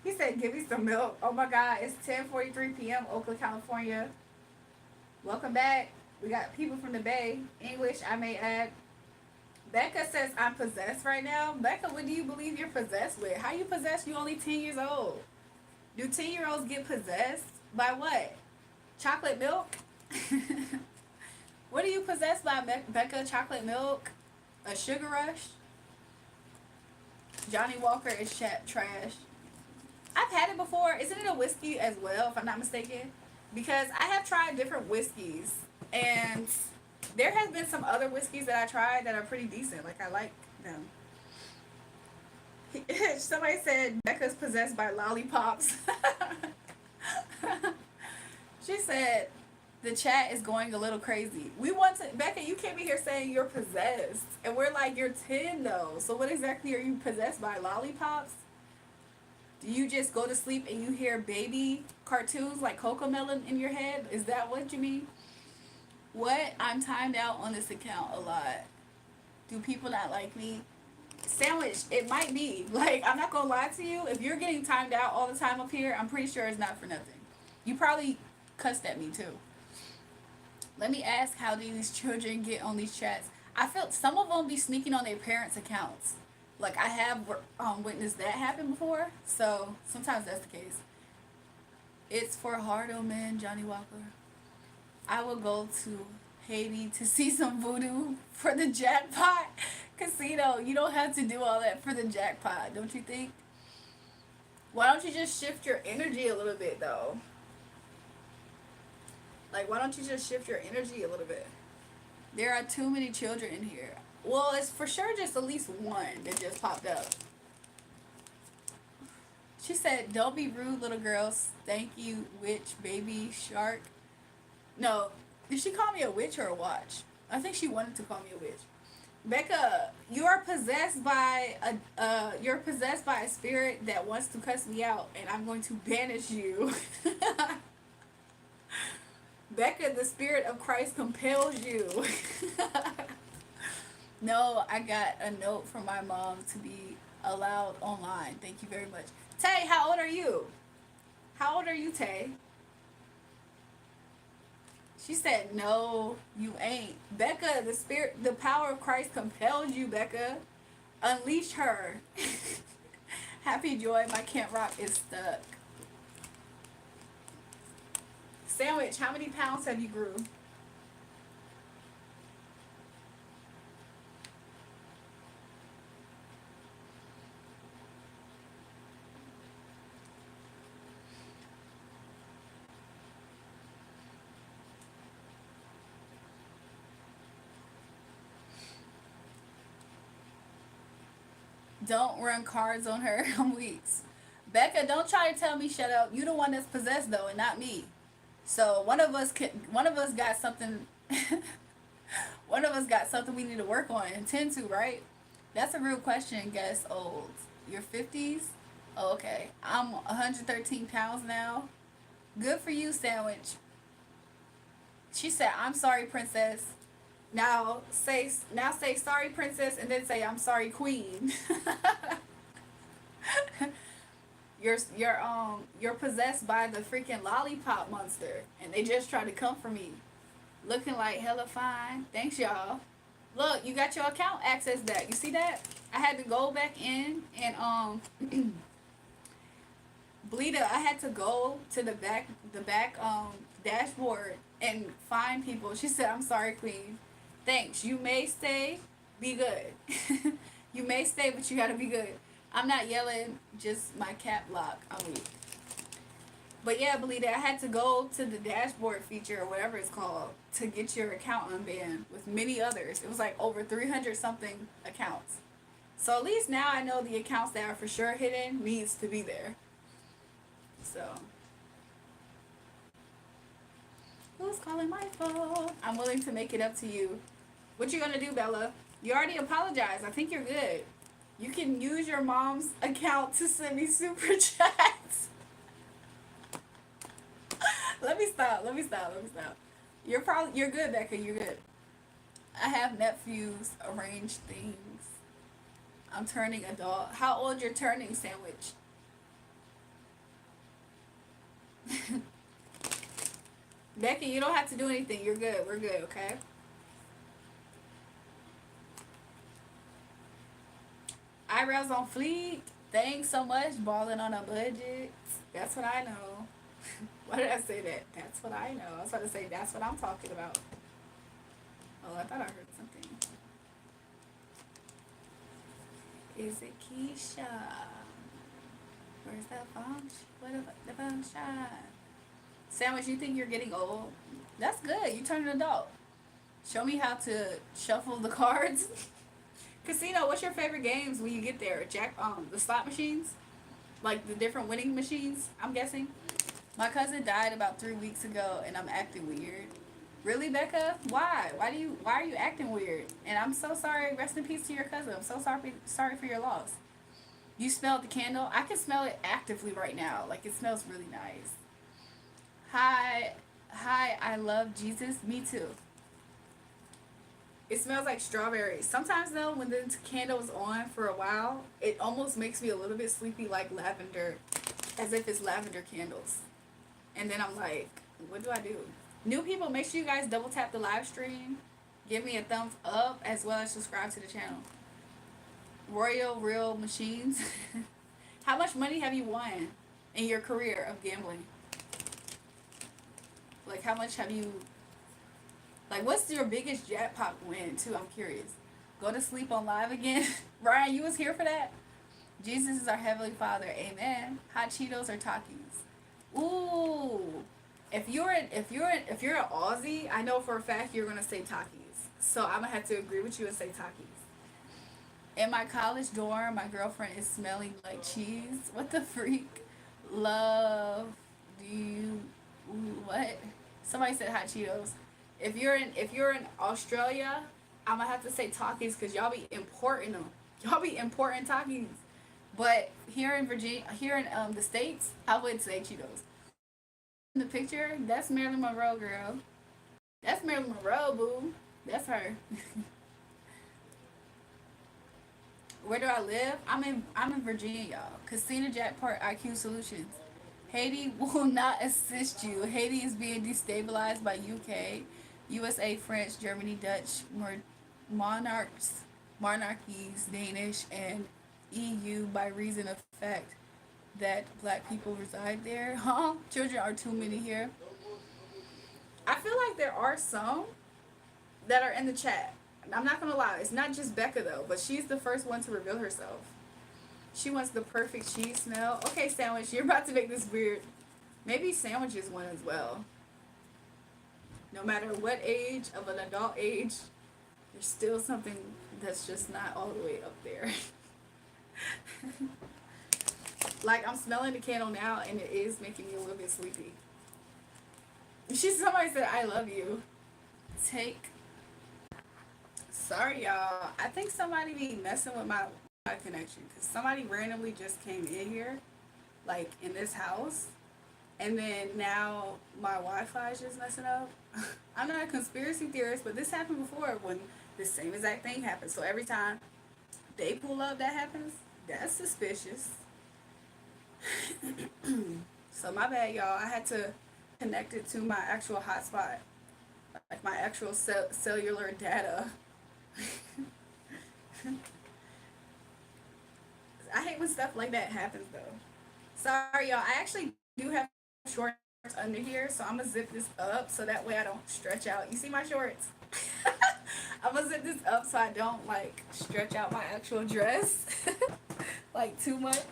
He said, give me some milk. Oh my God, it's 10:43 p.m. Oakland, California. Welcome back. We got people from the Bay. English, I may add. Becca says, I'm possessed right now. Becca, what do you believe you're possessed with? How you possessed? You only 10 years old. Do 10-year-olds get possessed? By what? Chocolate milk? What are you possessed by, Becca? Chocolate milk? A sugar rush? Johnny Walker is trash. I've had it before. Isn't it a whiskey as well, if I'm not mistaken? Because I have tried different whiskeys. And there has been some other whiskeys that I tried that are pretty decent. Like, I like them. Somebody said Becca's possessed by lollipops. She said the chat is going a little crazy. We want to, Becca, you came in here saying you're possessed. And we're like, you're 10 though. So what exactly are you possessed by? Lollipops? Do you just go to sleep and you hear baby cartoons like Cocomelon in your head? Is that what you mean? What? I'm timed out on this account a lot. Do people not like me? Sandwich, it might be. Like, I'm not gonna lie to you. If you're getting timed out all the time up here, I'm pretty sure it's not for nothing. You probably cussed at me too. Let me ask, how do these children get on these chats? I feel some of them be sneaking on their parents' accounts. Like, I have witnessed that happen before. So, sometimes that's the case. It's for hardo men, Johnny Walker. I will go to Haiti to see some voodoo for the jackpot casino. You don't have to do all that for the jackpot, don't you think? Why don't you just shift your energy a little bit, though? Like, why don't you just shift your energy a little bit? There are too many children in here. Well, it's for sure just at least one that just popped up. She said, don't be rude, little girls. Thank you, witch, baby, shark. No, did she call me a witch or a watch? I think she wanted to call me a witch. Becca, you are possessed by a spirit that wants to cuss me out, and I'm going to banish you. Becca, the spirit of Christ compels you. No, I got a note from my mom to be allowed online. Thank you very much. Tay, how old are you? How old are you, Tay? She said, no, you ain't. Becca, the power of Christ compels you, Becca. Unleash her. Happy Joy, my Camp Rock is stuck. Sandwich, how many pounds have you grew? Don't run cards on her. I'm weeks. Becca, don't try to tell me shut up. You the one that's possessed though, and not me. So one of us got something. One of us got something we need to work on and tend to, right? That's a real question. Guess old. Your 50s? Oh, okay. I'm 113 pounds now. Good for you, Sandwich. She said, "I'm sorry, princess." Now say sorry, princess, and then say I'm sorry, queen. You're possessed by the freaking lollipop monster, and they just tried to come for me, looking like hella fine. Thanks, y'all. Look, you got your account access back. You see that? I had to go back in and Bleeda, I had to go to the back dashboard and find people. She said, "I'm sorry, queen. Thanks. You may stay. Be good." You may stay, but you gotta be good. I'm not yelling, just my cap lock. I'm weak. But yeah, Belita, I had to go to the dashboard feature or whatever it's called to get your account unbanned with many others. It was like over 300 something accounts. So at least now I know the accounts that are for sure hidden needs to be there. So who's calling my phone? I'm willing to make it up to you. What you gonna do, Bella? You already apologized. I think you're good. You can use your mom's account to send me super chats. Let me stop. You're good, Becca. You're good. I have nephews, arranged things. I'm turning adult. How old you're turning, Sandwich? Becky, you don't have to do anything. You're good. We're good, okay? Eyebrows on fleek. Thanks so much. Balling on a budget. That's what I know. Why did I say that? That's what I know. I was about to say that's what I'm talking about. Oh, I thought I heard something. Is it Keisha? Where's that phone? What about the phone shot? Sandwich, you think you're getting old? That's good. You turn an adult. Show me how to shuffle the cards. Casino, what's your favorite games when you get there? The slot machines? Like the different winning machines, I'm guessing? My cousin died about 3 weeks ago and I'm acting weird. Really, Becca? Why? Why are you acting weird? And I'm so sorry. Rest in peace to your cousin. I'm so sorry for your loss. You smelled the candle? I can smell it actively right now. Like it smells really nice. Hi, I love Jesus. Me too. It smells like strawberries. Sometimes though, when the candle is on for a while, it almost makes me a little bit sleepy, like lavender, as if it's lavender candles. And then I'm like, what do I do? New people, make sure you guys double tap the live stream, give me a thumbs up, as well as subscribe to the channel. Royal Real Machines. How much money have you won in your career of gambling? Like, how much have you... Like, what's your biggest jackpot win, too? I'm curious. Go to sleep on live again? Ryan, you was here for that? Jesus is our Heavenly Father. Amen. Hot Cheetos or Takis? Ooh. If you're an Aussie, I know for a fact you're gonna say Takis. So I'm gonna have to agree with you and say Takis. In my college dorm, my girlfriend is smelling like cheese. What the freak? Love. Do you... Ooh, what? Somebody said hot Cheetos. If you're in Australia, I'm gonna have to say Takis because y'all be importing them. Y'all be importing Takis. But here in Virginia, here in the States, I would say Cheetos. In the picture, that's Marilyn Monroe, girl. That's Marilyn Monroe, boo. That's her. Where do I live? I'm in Virginia, y'all. Casino Jackpot IQ Solutions. Haiti will not assist you. Haiti is being destabilized by UK, USA, French, Germany, Dutch, monarchies, Danish, and EU by reason of fact that black people reside there. Huh? Children are too many here. I feel like there are some that are in the chat. I'm not gonna lie, it's not just Becca though, but she's the first one to reveal herself. She wants the perfect cheese smell. Okay, sandwich, you're about to make this weird. Maybe sandwich is one as well. No matter what age of an adult age, there's still something that's just not all the way up there. Like I'm smelling the candle now and it is making me a little bit sleepy. Somebody said I love you. Take. Sorry y'all. I think somebody be messing with my connection because somebody randomly just came in here, like in this house, and then now my Wi-Fi is just messing up. I'm not a conspiracy theorist, but this happened before when the same exact thing happened. So every time they pull up that happens, that's suspicious. So my bad, y'all. I had to connect it to my actual hotspot, like my actual cellular data. I hate when stuff like that happens though. Sorry, y'all. I actually do have shorts under here, so I'm gonna zip this up so that way I don't stretch out. You see my shorts? I'm gonna zip this up so I don't like stretch out my actual dress like too much.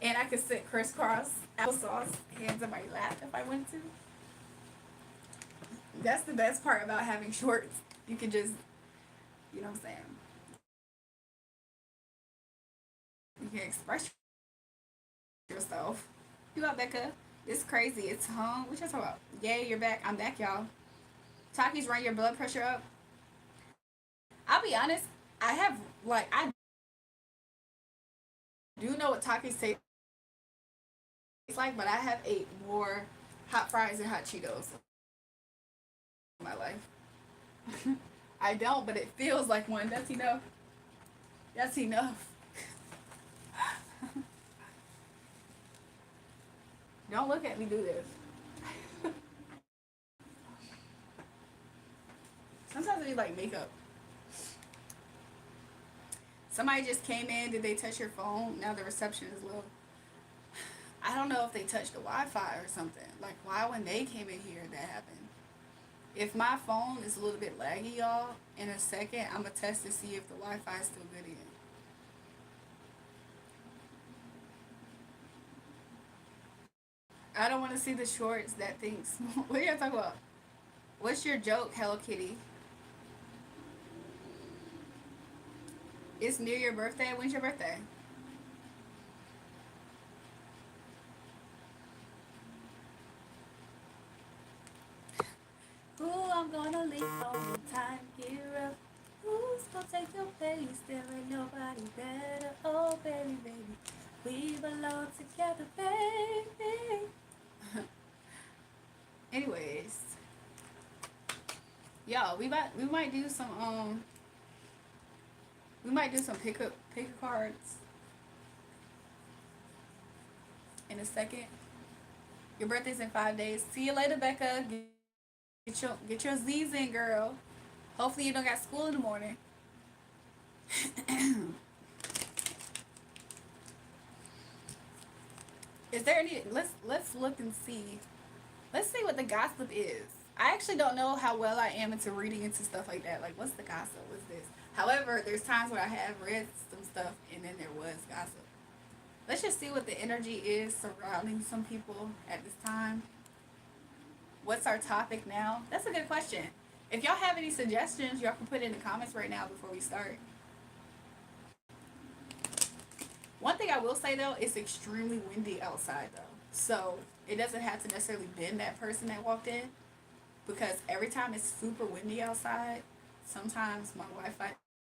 And I could sit crisscross, applesauce, hands on my lap if I want to. That's the best part about having shorts. You can just, you know what I'm saying? You can express yourself. You got Becca? It's crazy. It's home. What you talking about? Yay, you're back. I'm back, y'all. Takis run your blood pressure up. I'll be honest. I do know what Takis taste like, but I have ate more hot fries and hot Cheetos in my life. I don't, but it feels like one. That's enough. That's enough. Don't look at me do this. Sometimes I need like makeup. Somebody just came in. Did they touch your phone? Now the reception is low. I don't know if they touched the Wi-Fi or something. Like, why when they came in here that happened? If my phone is a little bit laggy, y'all, in a second, I'm going to test to see if the Wi-Fi is still good again. I don't want to see the shorts that thinks. What are you talking about? What's your joke, Hello Kitty? It's near your birthday. When's your birthday? Ooh, I'm gonna leave all the time here. Who's gonna take your place? There ain't nobody better. Oh, baby, baby, we belong together, baby. Anyways, y'all, we might do some pick cards in a second. Your birthday's in 5 days. See you later, Becca. Get your Z's in, girl. Hopefully you don't got school in the morning. Is there any? Let's look and see. Let's see what the gossip is. I actually don't know how well I am into reading into stuff like that. Like, what's the gossip? What's this? However, there's times where I have read some stuff and then there was gossip. Let's just see what the energy is surrounding some people at this time. What's our topic now? That's a good question. If y'all have any suggestions, y'all can put it in the comments right now before we start. One thing I will say though, it's extremely windy outside though. So it doesn't have to necessarily been that person that walked in, because every time it's super windy outside, sometimes my Wi-Fi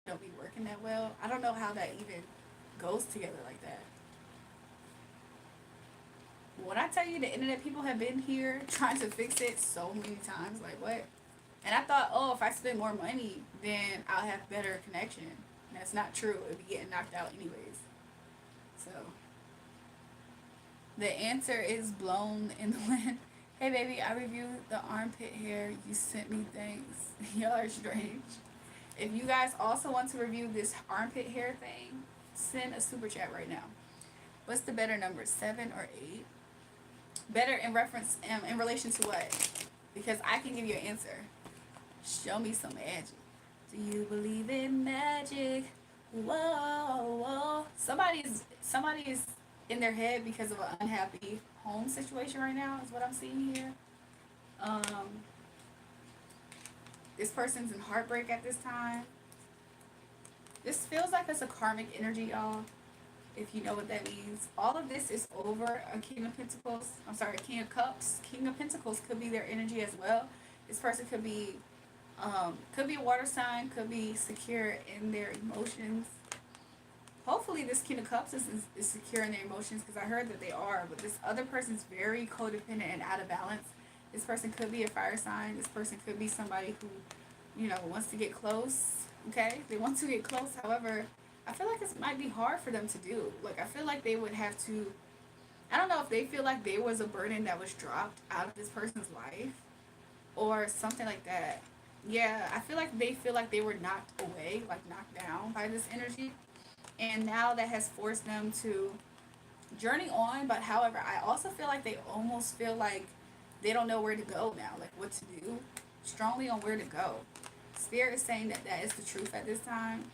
don't be working that well. I don't know how that even goes together like that. When I tell you the internet people have been here trying to fix it so many times, like what? And I thought, oh, if I spend more money, then I'll have better connection. And that's not true. It'll be getting knocked out anyways. So the answer is blown in the wind. Hey baby, I reviewed the armpit hair you sent me, thanks. Y'all are strange. If you guys also want to review this armpit hair thing, send a super chat right now. What's the better number, 7 or 8? Better in reference in relation to what? Because I can give you an answer. Show me some magic. Do you believe in magic? Whoa, whoa. Somebody is in their head because of an unhappy home situation right now. Is what I'm seeing here. This person's in heartbreak at this time. This feels like it's a karmic energy, y'all. If you know what that means. All of this is over a King of Pentacles. I'm sorry, King of Cups. King of Pentacles could be their energy as well. This person could be a water sign, could be secure in their emotions. Hopefully this King of Cups is secure in their emotions, because I heard that they are, but this other person's very codependent and out of balance. This person could be a fire sign. This person could be somebody who, wants to get close. Okay? They want to get close. However, I feel like it might be hard for them to do. Like, I feel like they would have to, I don't know if they feel like there was a burden that was dropped out of this person's life or something like that. Yeah, I feel like they feel like they were knocked away, like knocked down by this energy. And now that has forced them to journey on. But however, I also feel like they almost feel like they don't know where to go now, like what to do. Strongly on where to go. Spirit is saying that that is the truth at this time.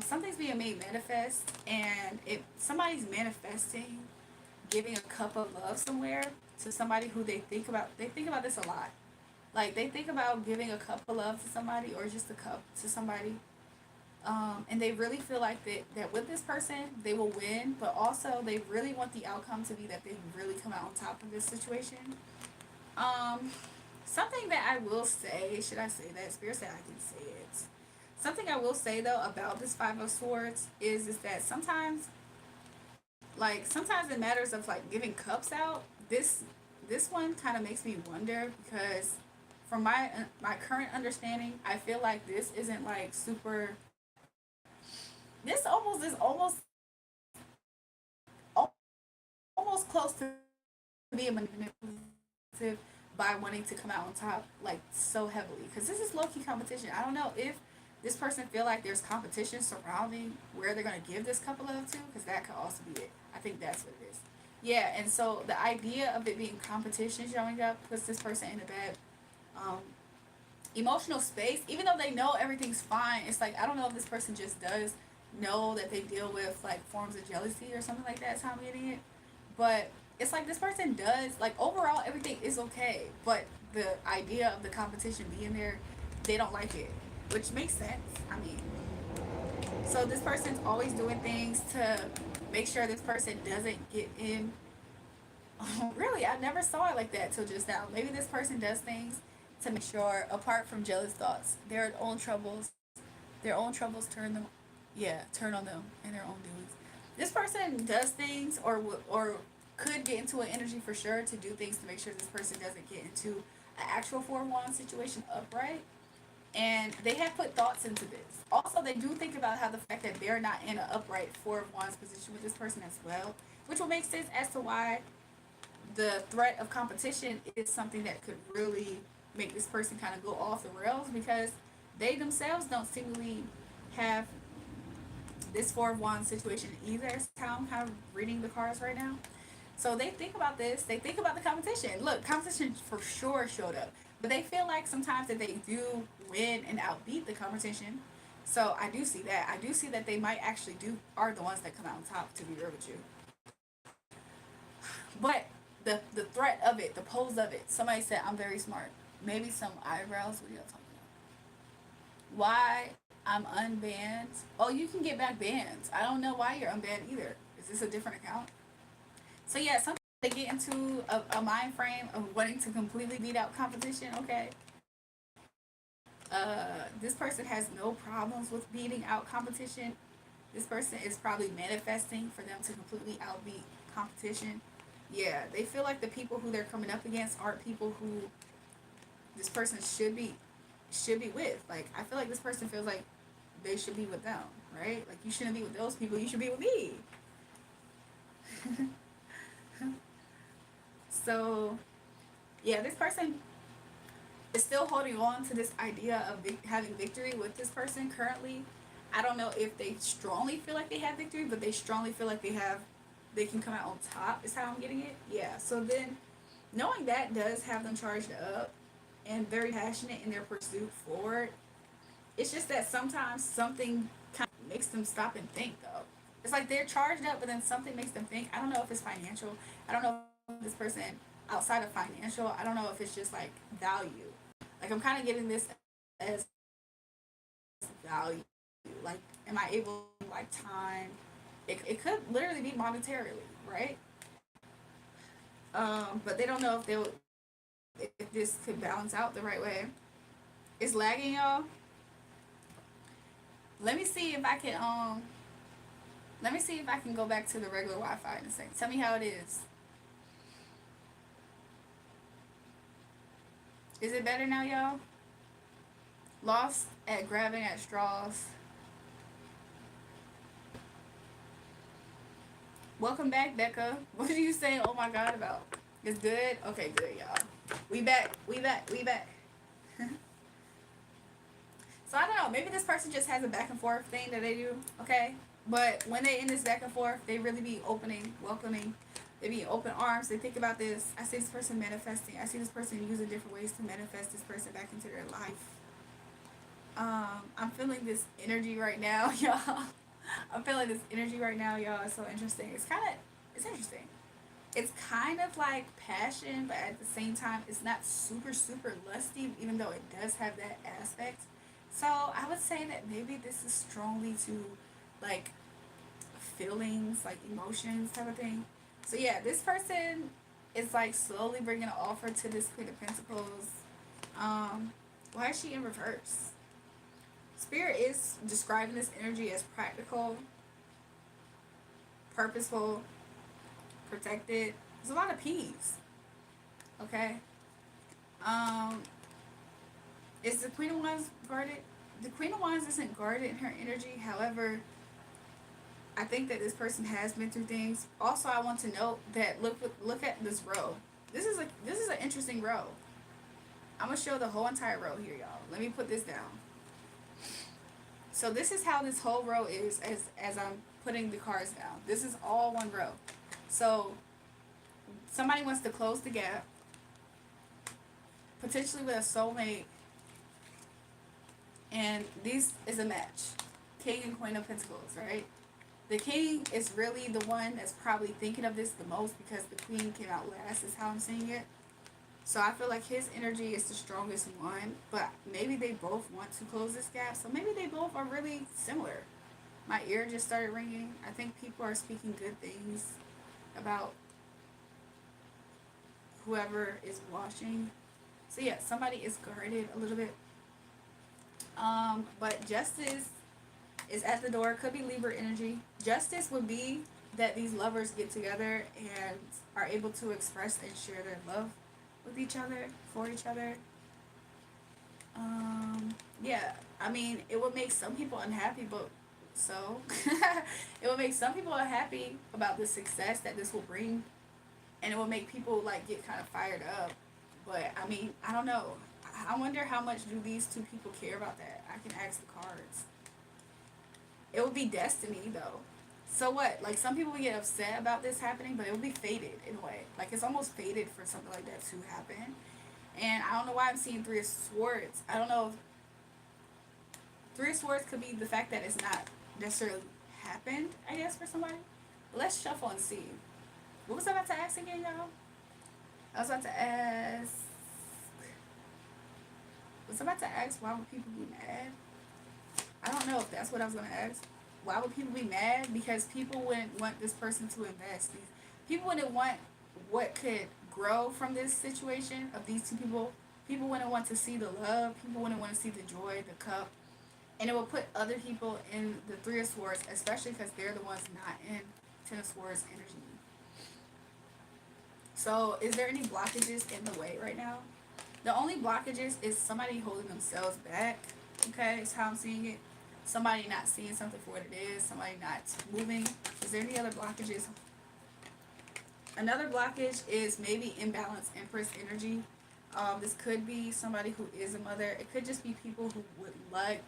Something's being made manifest, and if somebody's manifesting giving a cup of love somewhere to somebody who they think about this a lot. Like, they think about giving a cup of love to somebody, or just a cup to somebody. And they really feel like that with this person, they will win, but also they really want the outcome to be that they really come out on top of this situation. Something that I will say, should I say that? Spirit said I can say it. Something I will say though about this Five of Swords is that sometimes in matters of like giving cups out, this one kind of makes me wonder, because from my current understanding, I feel like this isn't like super. This is almost close to being manipulative by wanting to come out on top like so heavily, because this is low-key competition. I don't know if this person feel like there's competition surrounding where they're going to give this couple of to, because that could also be it. I think that's what it is. Yeah, and so the idea of it being competition showing up puts this person in a bad emotional space, even though they know everything's fine. It's like, I don't know if this person just does know that they deal with like forms of jealousy or something like that, is how I'm getting it. But it's like this person does, like, overall everything is okay, but the idea of the competition being there, they don't like it, which makes sense. I mean, so this person's always doing things to make sure this person doesn't get in. Really, I never saw it like that till just now. Maybe this person does things to make sure, apart from jealous thoughts, their own troubles turn on them and their own doings. This person does things, or could get into an energy for sure to do things to make sure this person doesn't get into an actual Four of Wands situation upright. And they have put thoughts into this. Also, they do think about how the fact that they're not in an upright Four of Wands position with this person as well, which will make sense as to why the threat of competition is something that could really make this person kind of go off the rails, because they themselves don't seemingly have this Four of Wands situation either. Is how I'm kind of reading the cards right now. So they think about this. They think about the competition. Look, competition for sure showed up. But they feel like sometimes that they do win and outbeat the competition. So I do see that. I do see that they might actually are the ones that come out on top, to be real with you. But the threat of it, the pose of it, somebody said, I'm very smart. Maybe some eyebrows. What are y'all talking about? Why I'm unbanned? Oh, you can get back banned. I don't know why you're unbanned either. Is this a different account? So yeah, sometimes they get into a mind frame of wanting to completely beat out competition. Okay. This person has no problems with beating out competition. This person is probably manifesting for them to completely outbeat competition. Yeah, they feel like the people who they're coming up against aren't people who this person should be with. Like, I feel like this person feels like they should be with them, right? Like, you shouldn't be with those people, you should be with me. So, yeah, this person is still holding on to this idea of having victory with this person currently. I don't know if they strongly feel like they have victory, but they strongly feel like they can come out on top, is how I'm getting it. Yeah. So then knowing that does have them charged up and very passionate in their pursuit forward. It's just that sometimes something kind of makes them stop and think though. It's like they're charged up, but then something makes them think. I don't know if it's financial. I don't know if this person outside of financial. I don't know if it's just like value. Like I'm kind of getting this as value. Like, am I able like time? It could literally be monetarily, right? But they don't know if this could balance out the right way. It's lagging, y'all. Let me see if I can let me see if I can go back to the regular Wi-Fi in a second. Tell me how it is. Is it better now, y'all? Lost at grabbing at straws. Welcome back, Becca. What are you saying? Oh my God, about? It's good? Okay, good, y'all. We back. We back. We back. So I don't know. Maybe this person just has a back and forth thing that they do. Okay, but when they in this back and forth, they really be opening, welcoming. They be open arms. They think about this. I see this person manifesting. I see this person using different ways to manifest this person back into their life. I'm feeling this energy right now, y'all. I'm feeling this energy right now, y'all. It's so interesting. It's interesting. It's kind of like passion, but at the same time, it's not super, super lusty, even though it does have that aspect. So I would say that maybe this is strongly to like feelings, like emotions type of thing. So yeah, this person is like slowly bringing an offer to this Queen of Pentacles. Why is she in reverse? Spirit is describing this energy as practical, purposeful, protected. There's a lot of P's. Okay. Is the Queen of Wands guarded? The Queen of Wands isn't guarded in her energy. However, I think that this person has been through things. Also, I want to note that look at this row. This is an interesting row. I'm gonna show the whole entire row here, y'all. Let me put this down. So this is how this whole row is as I'm putting the cards down. This is all one row. So somebody wants to close the gap, potentially with a soulmate, and this is a match. King and Queen of Pentacles, right? The king is really the one that's probably thinking of this the most because the queen came out last, is how I'm seeing it. So I feel like his energy is the strongest one, but maybe they both want to close this gap. So maybe they both are really similar. My ear just started ringing. I think people are speaking good things about whoever is watching. So yeah, somebody is guarded a little bit. But justice is at the door. Could be Libra energy. Justice would be that these lovers get together and are able to express and share their love with each other, for each other. Yeah, I mean, it would make some people unhappy, but so it would make some people unhappy about the success that this will bring, and it will make people like get kind of fired up. But I mean, I don't know. I wonder how much do these two people care about that. I can ask the cards. It would be destiny though. So what? Like some people would get upset about this happening, but it would be fated in a way. Like it's almost fated for something like that to happen. And I don't know why I'm seeing Three of Swords. I don't know if Three of Swords could be the fact that it's not necessarily happened, I guess, for somebody. But let's shuffle and see. What was I about to ask again, y'all? I was about to ask... why would people be mad? I don't know if that's what I was going to ask. Why would people be mad? Because people wouldn't want this person to invest. People wouldn't want what could grow from this situation of these two people. People wouldn't want to see the love. People wouldn't want to see the joy, the cup. And it will put other people in the Three of Swords, especially because they're the ones not in Ten of Swords energy. So is there any blockages in the way right now? The only blockages is somebody holding themselves back. Okay, it's how I'm seeing it. Somebody not seeing something for what it is. Somebody not moving. Is there any other blockages? Another blockage is maybe imbalanced Empress energy. This could be somebody who is a mother. It could just be people who would like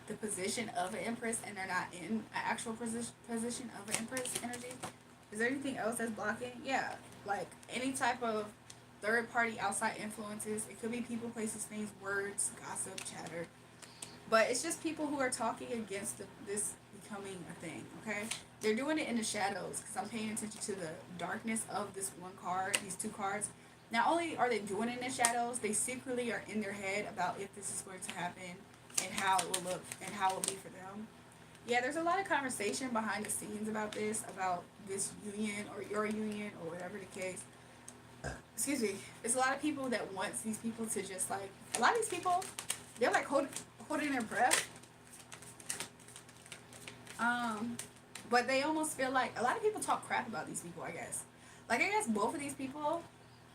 the position of an empress and they're not in an actual position of an empress energy. Is there anything else that's blocking? Yeah, like any type of third party outside influences. It could be people, places, things, words, gossip, chatter. But it's just people who are talking against this becoming a thing, okay? They're doing it in the shadows because I'm paying attention to the darkness of this one card, these two cards. Not only are they doing it in the shadows, they secretly are in their head about if this is going to happen and how it will look and how it will be for them. Yeah, there's a lot of conversation behind the scenes about this union or your union or whatever the case. Excuse me. There's a lot of people that wants these people to just like, a lot of these people, they're like holding their breath. But they almost feel like a lot of people talk crap about these people, I guess. Like I guess both of these people,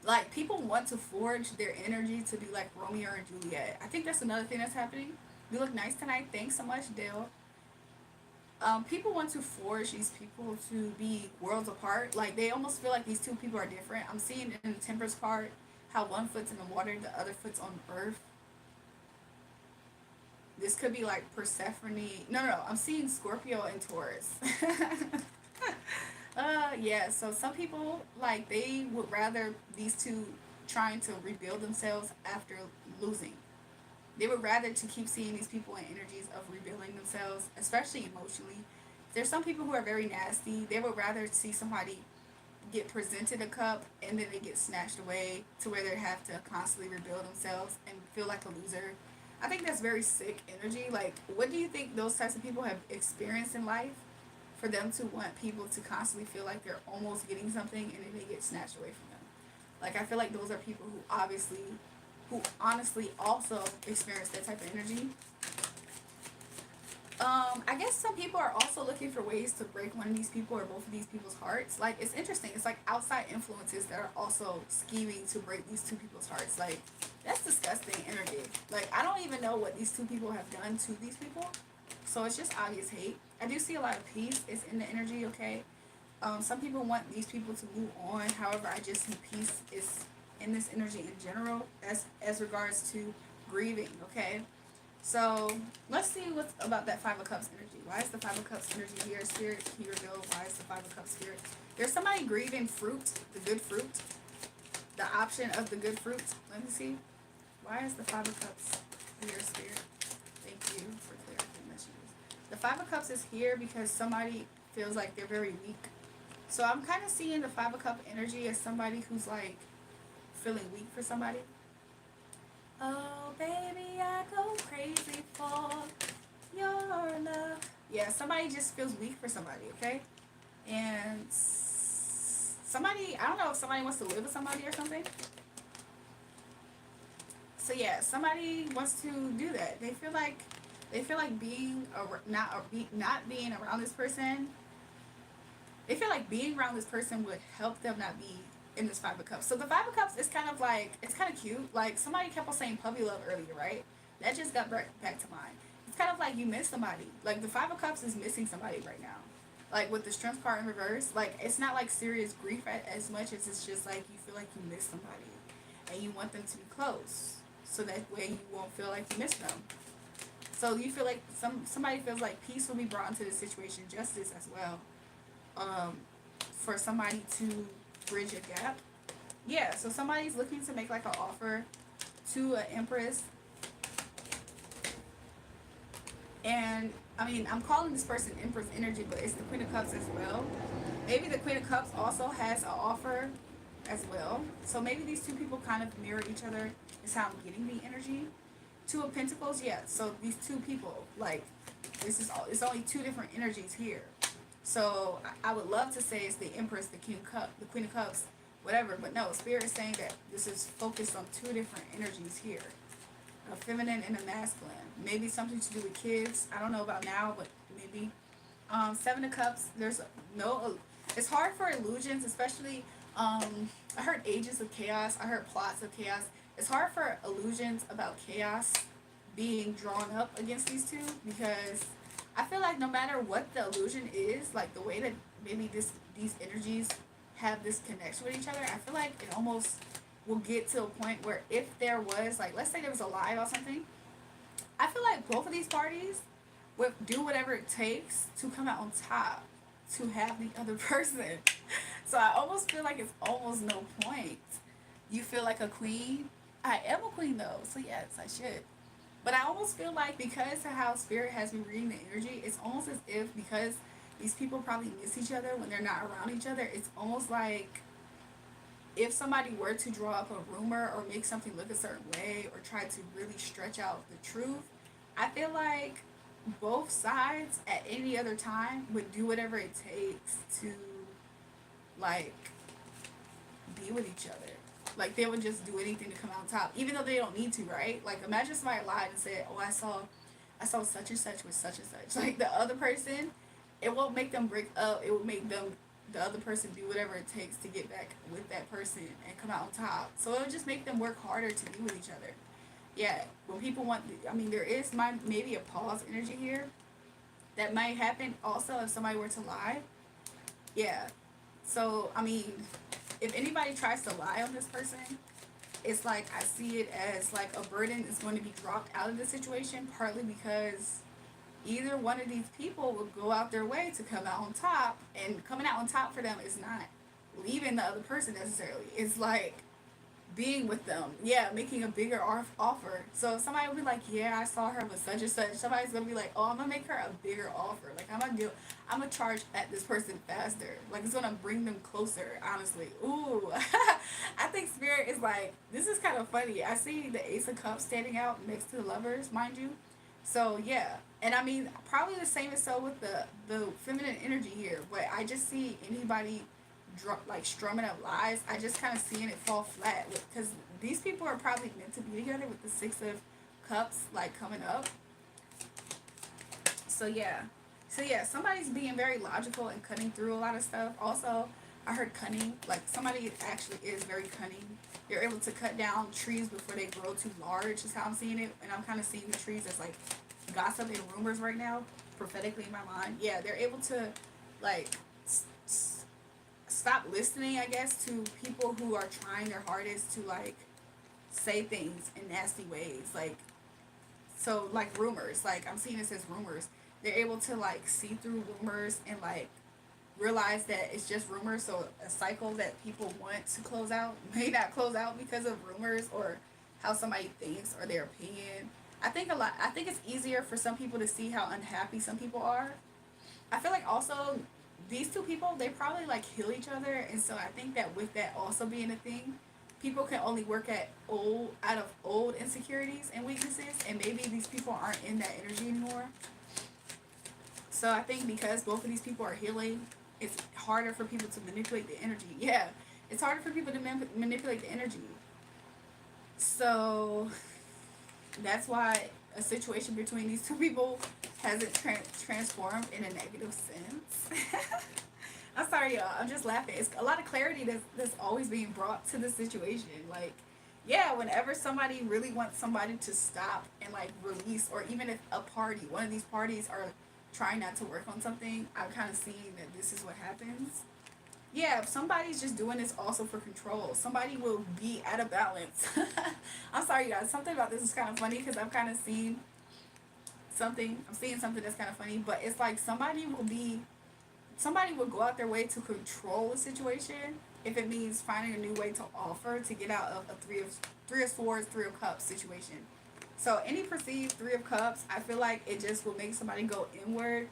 like people want to forge their energy to be like Romeo and Juliet. I think that's another thing that's happening. You look nice tonight. Thanks so much, Dale. People want to forge these people to be worlds apart. Like they almost feel like these two people are different. I'm seeing in the Temperance card how one foot's in the water, the other foot's on earth. This could be like Persephone. No. I'm seeing Scorpio and Taurus. Yeah. So some people like they would rather these two trying to rebuild themselves after losing. They would rather to keep seeing these people in energies of rebuilding themselves, especially emotionally. There's some people who are very nasty. They would rather see somebody get presented a cup and then they get snatched away to where they have to constantly rebuild themselves and feel like a loser. I think that's very sick energy. Like, what do you think those types of people have experienced in life for them to want people to constantly feel like they're almost getting something and then they get snatched away from them? Like, I feel like those are people who honestly also experience that type of energy. I guess some people are also looking for ways to break one of these people or both of these people's hearts. Like, it's interesting. It's like outside influences that are also scheming to break these two people's hearts. Like, that's disgusting energy. Like, I don't even know what these two people have done to these people. So it's just obvious hate. I do see a lot of peace is in the energy, okay? Some people want these people to move on. However, I just see peace is in this energy in general as regards to grieving, okay? So let's see what's about that Five of Cups energy. Why is the Five of Cups energy here? Spirit, here we go. Why is the Five of Cups spirit? There's somebody grieving fruit, the good fruit, the option of the good fruit. Let me see. Why is the Five of Cups here, spirit? Thank you for clarifying messages. The Five of Cups is here because somebody feels like they're very weak. So I'm kind of seeing the Five of Cup energy as somebody who's like feeling weak for somebody. Oh, baby, I go crazy for your love. Yeah, somebody just feels weak for somebody, okay? And somebody, I don't know if somebody wants to live with somebody or something. So yeah, somebody wants to do that. They feel like being not being around this person. They feel like being around this person would help them not be in this Five of Cups. So the Five of Cups is kind of like, it's kind of cute. Like somebody kept on saying puppy love earlier, right? That just got back to mind. It's kind of like you miss somebody. Like the Five of Cups is missing somebody right now. Like with the Strength card in reverse, like it's not like serious grief as much as it's just like you feel like you miss somebody and you want them to be close. So that way you won't feel like you miss them. So you feel like somebody feels like peace will be brought into the situation, justice as well. For somebody to bridge a gap. Yeah, so somebody's looking to make like an offer to an empress. And I mean, I'm calling this person Empress energy, but it's the Queen of Cups as well. Maybe the Queen of Cups also has an offer as well. So maybe these two people kind of mirror each other is how I'm getting the energy. Two of Pentacles, yeah. So these two people, like, it's only two different energies here. So I would love to say it's the Empress, the Queen of Cups, whatever. But no, Spirit is saying that this is focused on two different energies here. A feminine and a masculine. Maybe something to do with kids. I don't know about now, but maybe. Seven of Cups, it's hard for illusions, especially, I heard ages of chaos. I heard plots of chaos. It's hard for illusions about chaos being drawn up against these two because I feel like no matter what the illusion is, like the way that maybe these energies have this connection with each other, I feel like will get to a point where if there was, like, let's say there was a lie or something, I feel like both of these parties would do whatever it takes to come out on top to have the other person. So I almost feel like it's almost no point. You feel like a queen? I am a queen though, so yes, I should. But I almost feel like because of how spirit has been reading the energy, it's almost as if because these people probably miss each other when they're not around each other, it's almost like if somebody were to draw up a rumor or make something look a certain way or try to really stretch out the truth, I feel like both sides at any other time would do whatever it takes to like be with each other. Like they would just do anything to come out on top, even though they don't need to, right? Like imagine somebody lied and said, "Oh, I saw such and such with such and such." Like the other person, it won't make them break up. It will make them the other person do whatever it takes to get back with that person and come out on top. So it'll just make them work harder to be with each other. Yeah, when people want, I mean, there is maybe a pause energy here that might happen also if somebody were to lie. Yeah. So I mean, if anybody tries to lie on this person, it's like I see it as like a burden is going to be dropped out of the situation, partly because either one of these people will go out their way to come out on top, and coming out on top for them is not leaving the other person necessarily. It's like being with them, yeah, making a bigger offer. So if somebody will be like, yeah, I saw her with such and such, somebody's gonna be like, oh, I'm gonna make her a bigger offer. Like I'm gonna charge at this person faster. Like it's gonna bring them closer. Honestly, ooh, I think spirit is like, this is kind of funny. I see the Ace of Cups standing out next to the Lovers, mind you. So yeah, and I mean probably the same is so with the feminine energy here. But I just see anybody like strumming up lies. I just kind of seeing it fall flat because these people are probably meant to be together with the Six of Cups like coming up. So yeah, somebody's being very logical and cutting through a lot of stuff. Also, I heard cunning. Like somebody actually is very cunning. They're able to cut down trees before they grow too large. Is how I'm seeing it, and I'm kind of seeing the trees as like gossip and rumors right now, prophetically in my mind. Yeah, they're able to like stop listening, I guess, to people who are trying their hardest to like say things in nasty ways. Like so like rumors. Like I'm seeing this as rumors. They're able to like see through rumors and like realize that it's just rumors. So a cycle that people want to close out may not close out because of rumors or how somebody thinks or their opinion. I think it's easier for some people to see how unhappy some people are. I feel like also these two people, they probably like heal each other, and so I think that with that also being a thing, people can only work at out of old insecurities and weaknesses, and maybe these people aren't in that energy anymore. So I think because both of these people are healing, it's harder for people to manipulate the energy. Yeah, it's harder for people to manipulate the energy. So that's why a situation between these two people hasn't transformed in a negative sense. I'm sorry, y'all. I'm just laughing. It's a lot of clarity that's always being brought to the situation. Like, yeah, whenever somebody really wants somebody to stop and like release, or even if a party, one of these parties are trying not to work on something, I'm kind of seeing that this is what happens. Yeah, if somebody's just doing this also for control, somebody will be out of balance. I'm sorry, guys. Something about this is kind of funny because I'm kind of seeing something. I'm seeing something that's kind of funny, but it's like somebody will go out their way to control a situation if it means finding a new way to offer to get out of a three of swords, three of cups situation. So any perceived three of cups, I feel like it just will make somebody go inward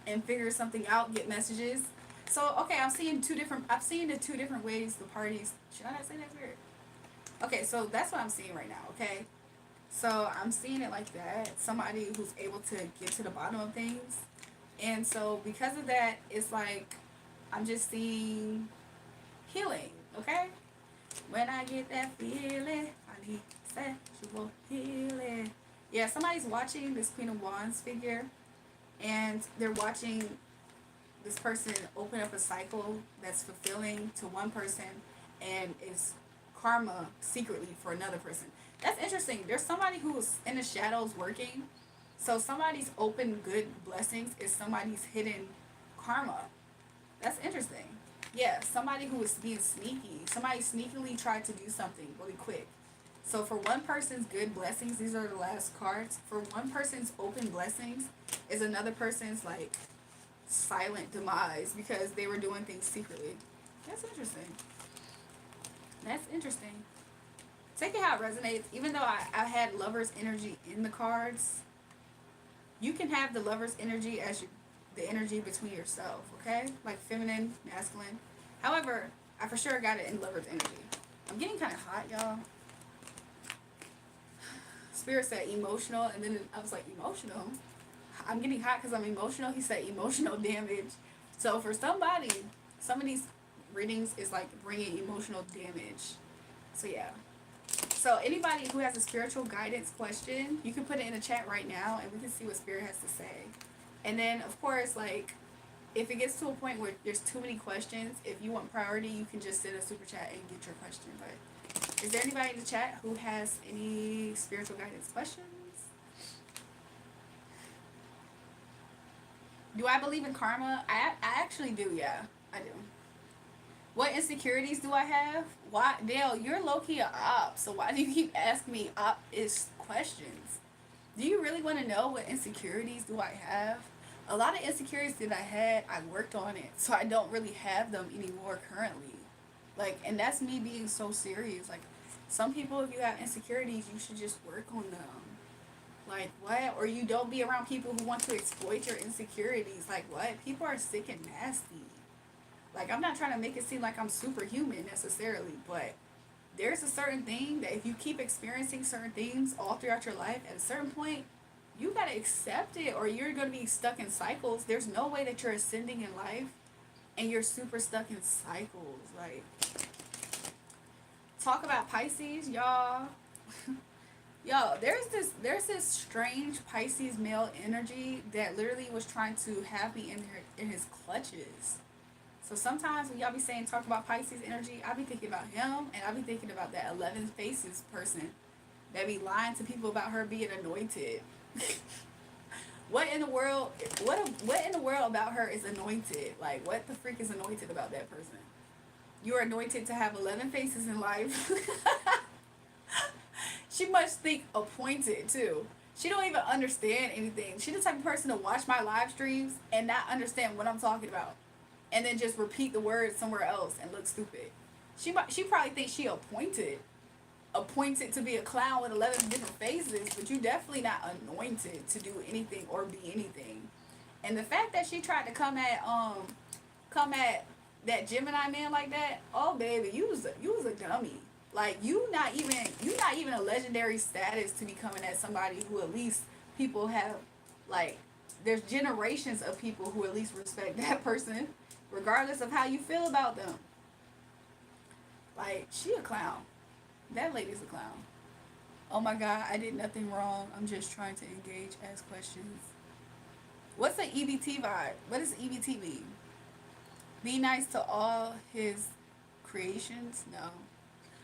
and figure something out, get messages. So okay, I've seen the two different ways the parties. Should I not say that weird? Okay, so that's what I'm seeing right now. Okay, so I'm seeing it like that. Somebody who's able to get to the bottom of things, and so because of that, it's like I'm just seeing healing. Okay, when I get that feeling, I need sexual healing. Yeah, somebody's watching this Queen of Wands figure, and they're watching this person open up a cycle that's fulfilling to one person and is karma secretly for another person. That's interesting. There's somebody who's in the shadows working. So somebody's open good blessings is somebody's hidden karma. That's interesting. Yeah, somebody who was being sneaky. Somebody sneakily tried to do something really quick. So for one person's good blessings, these are the last cards. For one person's open blessings is another person's like silent demise because they were doing things secretly. That's interesting. That's interesting. Take it how it resonates. Even though I had lover's energy in the cards, you can have the lover's energy as the energy between yourself, okay? Like feminine, masculine. However, I for sure got it in lover's energy. I'm getting kind of hot, y'all. Spirit said emotional, and then I was like, emotional? I'm getting hot because I'm emotional. He said emotional damage. So for somebody, some of these readings is like bringing emotional damage. So yeah. So anybody who has a spiritual guidance question, you can put it in the chat right now and we can see what Spirit has to say. And then of course, like, if it gets to a point where there's too many questions, if you want priority, you can just send a super chat and get your question. But is there anybody in the chat who has any spiritual guidance questions? Do I believe in karma? I actually do, yeah. I do. What insecurities do I have? Why, Dale, you're low-key a op, so why do you keep asking me op-ish questions? Do you really want to know what insecurities do I have? A lot of insecurities that I had, I worked on it, so I don't really have them anymore currently. Like, and that's me being so serious. Like, some people, if you have insecurities, you should just work on them. Like, what? Or you don't be around people who want to exploit your insecurities. Like, what? People are sick and nasty. Like, I'm not trying to make it seem like I'm superhuman necessarily, but there's a certain thing that if you keep experiencing certain things all throughout your life, at a certain point, you gotta accept it or you're gonna be stuck in cycles. There's no way that you're ascending in life and you're super stuck in cycles. Like, talk about Pisces, y'all. Yo, there's this strange Pisces male energy that literally was trying to have me in his clutches. So sometimes when y'all be saying talk about Pisces energy, I be thinking about him and I be thinking about that 11 faces person that be lying to people about her being anointed. What in the world? What in the world about her is anointed? Like, what the freak is anointed about that person? You are anointed to have 11 faces in life. She must think appointed too. She don't even understand anything. She the type of person to watch my live streams and not understand what I'm talking about, and then just repeat the words somewhere else and look stupid. She probably thinks she appointed to be a clown with 11 different faces, but you definitely not anointed to do anything or be anything. And the fact that she tried to come at that Gemini man like that, oh baby, you was a dummy. Like, you not even a legendary status to be coming at somebody who at least people have, like, there's generations of people who at least respect that person regardless of how you feel about them. Like, she a clown. That lady's a clown. Oh my god, I did nothing wrong. I'm just trying to engage, ask questions. What's the EBT vibe? What does EBT mean? Be nice to all his creations? No.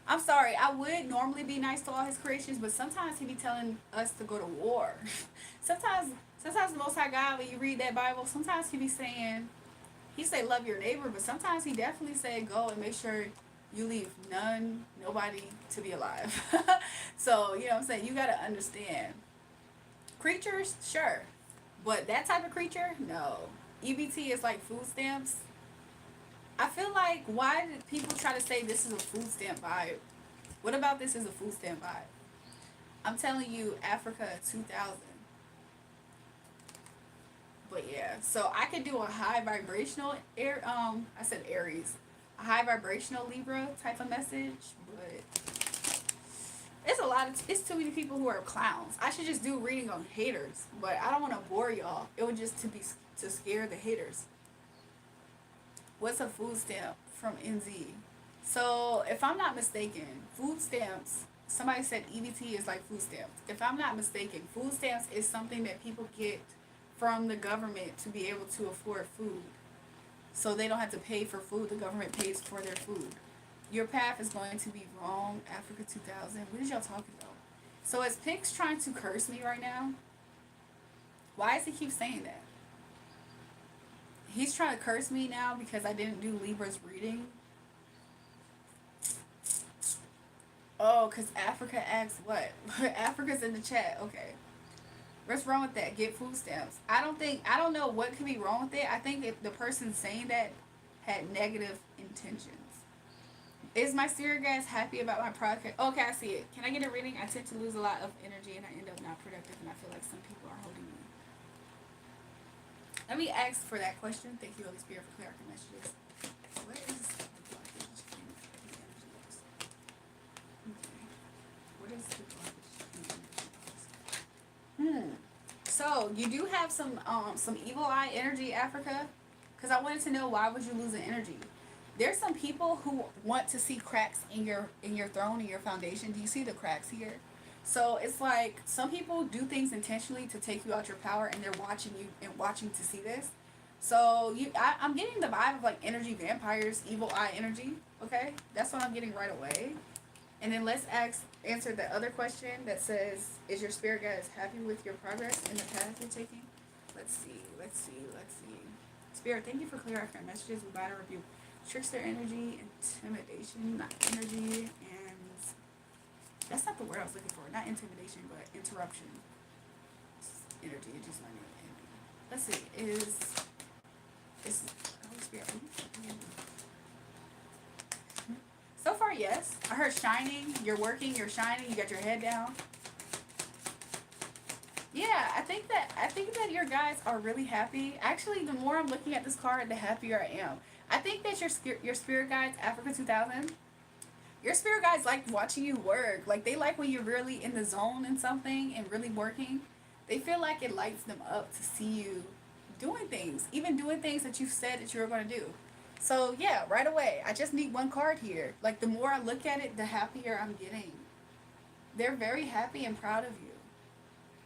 I'm sorry, I would normally be nice to all his creations, but sometimes he be telling us to go to war. sometimes the Most High God, when you read that Bible, sometimes he be saying, he say love your neighbor, but sometimes he definitely say go and make sure you leave nobody to be alive. So, you know what I'm saying? You gotta understand. Creatures, sure. But that type of creature, no. EBT is like food stamps. I feel like, why did people try to say this is a food stamp vibe? What about this is a food stamp vibe? I'm telling you, Africa 2000. But yeah, so I could do a high vibrational I said Aries, a high vibrational Libra type of message, but it's too many people who are clowns. I should just do reading on haters, but I don't want to bore y'all. It would just to scare the haters. What's a food stamp from NZ? So if I'm not mistaken, food stamps. Somebody said EBT is like food stamps. If I'm not mistaken, food stamps is something that people get from the government to be able to afford food. So they don't have to pay for food. The government pays for their food. Your path is going to be wrong, Africa 2000. What is y'all talking about? So is Pix trying to curse me right now? Why does he keep saying that? He's trying to curse me now because I didn't do Libra's reading. Oh, because Africa asks what? Africa's in the chat. Okay. What's wrong with that? Get food stamps. I don't know what could be wrong with it. I think if the person saying that had negative intentions. Is my spirit guys happy about my project? Okay, I see it. Can I get a reading? I tend to lose a lot of energy and I end up not productive and I feel like some people are holding me. Let me ask for that question. Thank you, Holy Spirit, for clarifying messages. What is the blockage in the energies? Okay. What is the blockage in the energies? So you do have some evil eye energy, Africa, because I wanted to know why would you lose an energy. There's some people who want to see cracks in your throne, in your foundation. Do you see the cracks here? So it's like some people do things intentionally to take you out your power, and they're watching you and watching to see this. So I'm getting the vibe of like energy vampires, evil eye energy. Okay, that's what I'm getting right away. And then let's answer the other question that says, is your spirit guides happy with your progress in the path you're taking? Let's see. Spirit, thank you for clarifying messages. We bind and rebuke trickster energy, intimidation, not energy, and that's not the word I was looking for. Not intimidation, but interruption. Energy, just not energy. Let's see. Is Holy Spirit? So far, yes. I heard shining. You're working. You're shining. You got your head down. Yeah, I think that your guys are really happy. Actually, the more I'm looking at this card, the happier I am. I think that your spirit guides, Africa 2000, your spirit guides like watching you work. Like they like when you're really in the zone in something and really working. They feel like it lights them up to see you doing things, even doing things that you said that you were going to do. So yeah, right away. I just need one card here. Like the more I look at it, the happier I'm getting. They're very happy and proud of you.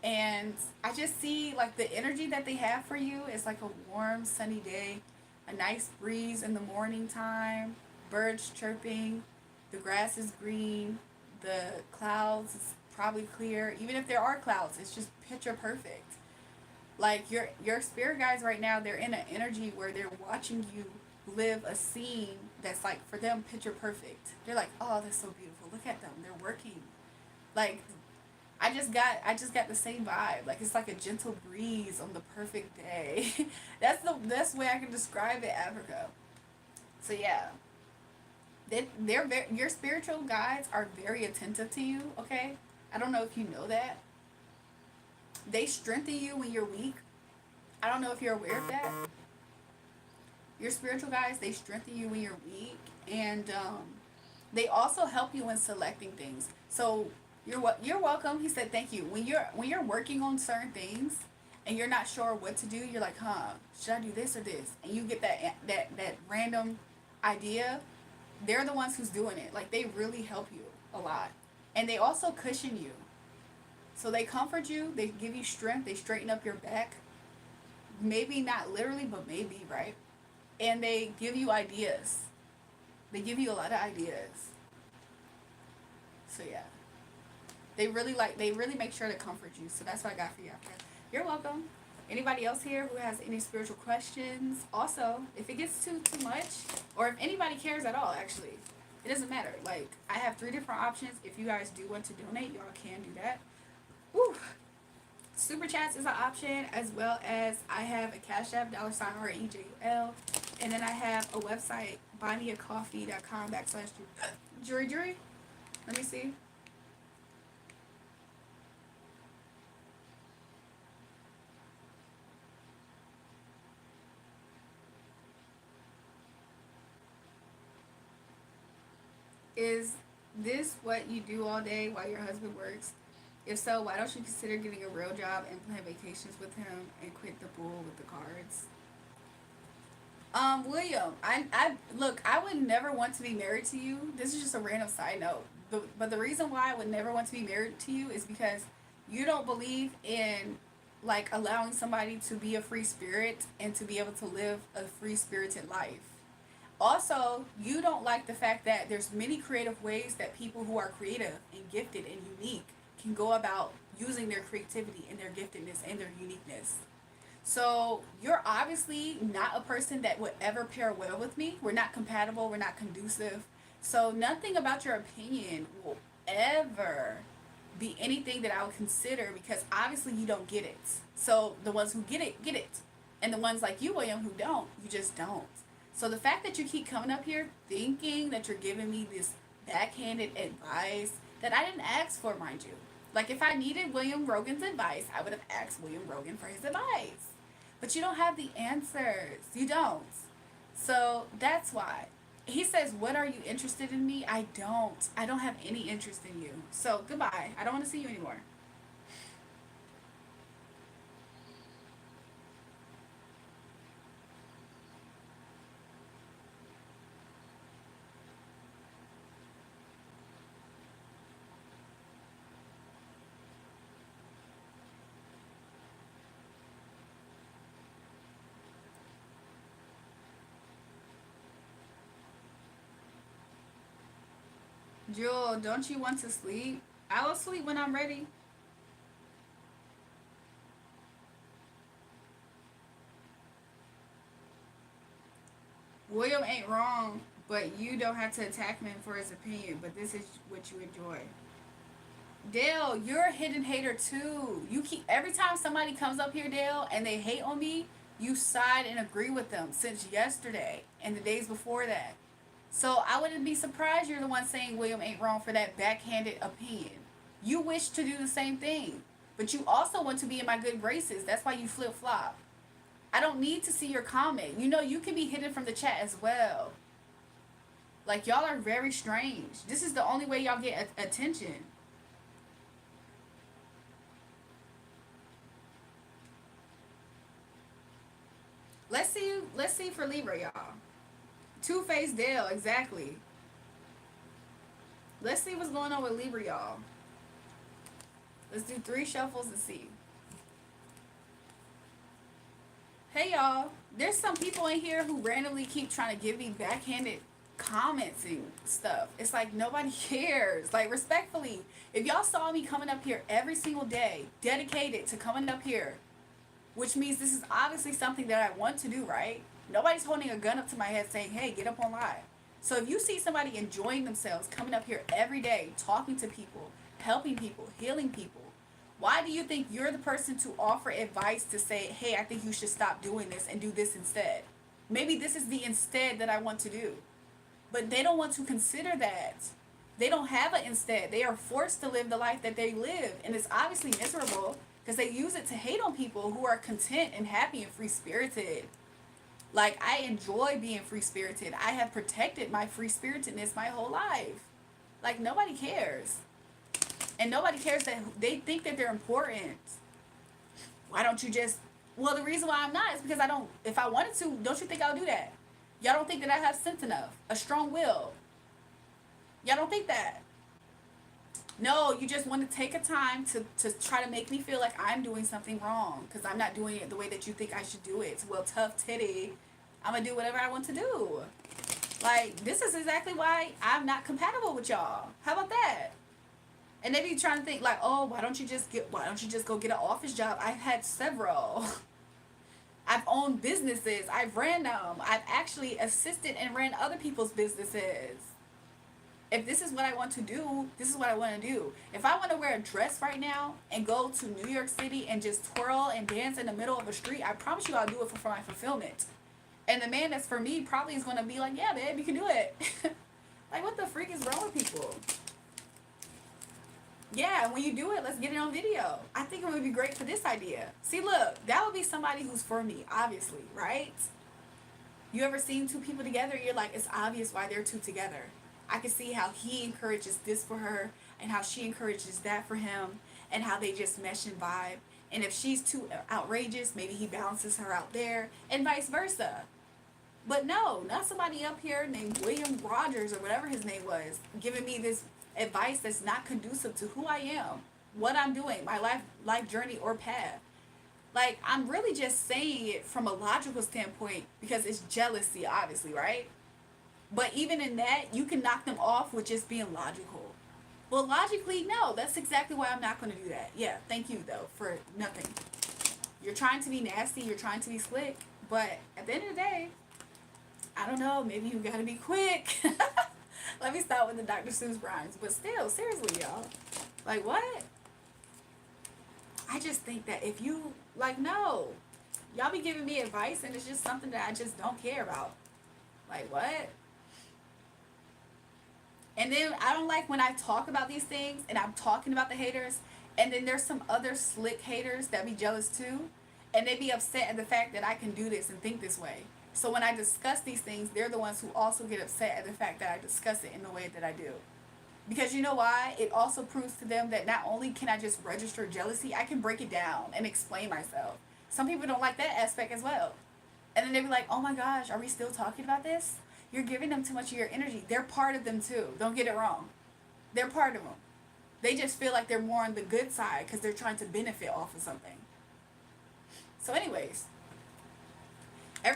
And I just see like the energy that they have for you is like a warm, sunny day, a nice breeze in the morning time, birds chirping, the grass is green, the clouds is probably clear. Even if there are clouds, it's just picture perfect. Like your spirit guides right now, they're in an energy where they're watching you live a scene that's like for them picture perfect. They're like, oh, that's so beautiful. Look at them. They're working. Like I just got the same vibe. Like it's like a gentle breeze on the perfect day. That's the best way I can describe it, Africa. So yeah, they're very, your spiritual guides are very attentive to you. Okay, I don't know if you know that. They strengthen you when you're weak. I don't know if you're aware of that. Your spiritual guides, they strengthen you when you're weak, and they also help you in selecting things. So you're welcome. He said thank you. When you're working on certain things and you're not sure what to do, you're like, should I do this or this? And you get that random idea. They're the ones who's doing it. Like they really help you a lot, and they also cushion you. So they comfort you. They give you strength. They straighten up your back. Maybe not literally, but maybe, right? And they give you ideas. They give you a lot of ideas. So yeah. They really make sure to comfort you. So that's what I got for you, Africa. You're welcome. Anybody else here who has any spiritual questions? Also, if it gets too much, or if anybody cares at all, actually, it doesn't matter. Like, I have 3 different options. If you guys do want to donate, y'all can do that. Woo! Super chats is an option, as well as I have a Cash App, $REJUL. And then I have a website, buymeacoffee.com/Julrae. Let me see. Is this what you do all day while your husband works? If so, why don't you consider getting a real job and plan vacations with him and quit the bull with the cards? William, I look, I would never want to be married to you. This is just a random side note. But the reason why I would never want to be married to you is because you don't believe in like allowing somebody to be a free spirit and to be able to live a free spirited life. Also, you don't like the fact that there's many creative ways that people who are creative and gifted and unique can go about using their creativity and their giftedness and their uniqueness. So you're obviously not a person that would ever pair well with me. We're not compatible. We're not conducive. So nothing about your opinion will ever be anything that I would consider, because obviously you don't get it. So the ones who get it. And the ones like you, William, who don't, you just don't. So the fact that you keep coming up here thinking that you're giving me this backhanded advice that I didn't ask for, mind you. Like, if I needed William Rogan's advice, I would have asked William Rogan for his advice. But you don't have the answers. You don't. So that's why. He says, "What are you interested in me?" I don't. I don't have any interest in you. So goodbye. I don't want to see you anymore. Jewel, don't you want to sleep? I will sleep when I'm ready. William ain't wrong, but you don't have to attack him for his opinion. But this is what you enjoy. Dale, you're a hidden hater too. You keep every time somebody comes up here, Dale, and they hate on me, you side and agree with them since yesterday and the days before that. So I wouldn't be surprised you're the one saying William ain't wrong for that backhanded opinion. You wish to do the same thing, but you also want to be in my good graces. That's why you flip flop. I don't need to see your comment. You know, you can be hidden from the chat as well. Like, y'all are very strange. This is the only way y'all get attention. Let's see for Libra, y'all. Two-Faced Dale, exactly. Let's see what's going on with Libra, y'all. Let's do 3 shuffles and see. Hey, y'all. There's some people in here who randomly keep trying to give me backhanded comments and stuff. It's like nobody cares. Like, respectfully, if y'all saw me coming up here every single day, dedicated to coming up here, which means this is obviously something that I want to do, right? Nobody's holding a gun up to my head saying, "Hey, get up on live." So if you see somebody enjoying themselves, coming up here every day, talking to people, helping people, healing people, why do you think you're the person to offer advice to say, "Hey, I think you should stop doing this and do this instead"? Maybe this is the instead that I want to do. But they don't want to consider that. They don't have an instead. They are forced to live the life that they live. And it's obviously miserable because they use it to hate on people who are content and happy and free spirited. Like, I enjoy being free spirited. I have protected my free spiritedness my whole life. Like, nobody cares. And nobody cares that they think that they're important. Why don't you just... Well, the reason why I'm not is because I don't... If I wanted to, don't you think I'll do that? Y'all don't think that I have sense enough? A strong will? Y'all don't think that? No, you just want to take a time to try to make me feel like I'm doing something wrong because I'm not doing it the way that you think I should do it. Well, tough titty, I'm going to do whatever I want to do. Like, this is exactly why I'm not compatible with y'all. How about that? And they be trying to think like, "Oh, why don't you just go get an office job?" I've had several. I've owned businesses. I've ran them. I've actually assisted and ran other people's businesses. If this is what I want to do, this is what I want to do. If I want to wear a dress right now and go to New York City and just twirl and dance in the middle of a street, I promise you I'll do it for my fulfillment. And the man that's for me probably is going to be like, "Yeah, babe, you can do it." Like, what the freak is wrong with people? Yeah, when you do it, let's get it on video. I think it would be great for this idea. See, look, that would be somebody who's for me, obviously, right? You ever seen 2 people together? You're like, it's obvious why they're 2 together. I can see how he encourages this for her and how she encourages that for him and how they just mesh and vibe. And if she's too outrageous, maybe he balances her out there and vice versa. But no, not somebody up here named William Rogers or whatever his name was giving me this advice that's not conducive to who I am, what I'm doing, my life journey or path. Like, I'm really just saying it from a logical standpoint because it's jealousy, obviously, right? But even in that, you can knock them off with just being logical. Well, logically, no. That's exactly why I'm not going to do that. Yeah, thank you, though, for nothing. You're trying to be nasty, you're trying to be slick, but at the end of the day, I don't know, maybe you gotta be quick. Let me start with the Dr. Seuss rhymes. But still, seriously, y'all. Like, what? I just think that if you, like, no. Y'all be giving me advice and it's just something that I just don't care about. Like, what? And then I don't like when I talk about these things and I'm talking about the haters, and then there's some other slick haters that be jealous too, and they be upset at the fact that I can do this and think this way. So when I discuss these things, they're the ones who also get upset at the fact that I discuss it in the way that I do. Because you know why? It also proves to them that not only can I just register jealousy, I can break it down and explain myself. Some people don't like that aspect as well. And then they be like, oh my gosh, are we still talking about this? You're giving them too much of your energy. They're part of them too. Don't get it wrong. They're part of them. They just feel like they're more on the good side because they're trying to benefit off of something. So anyways,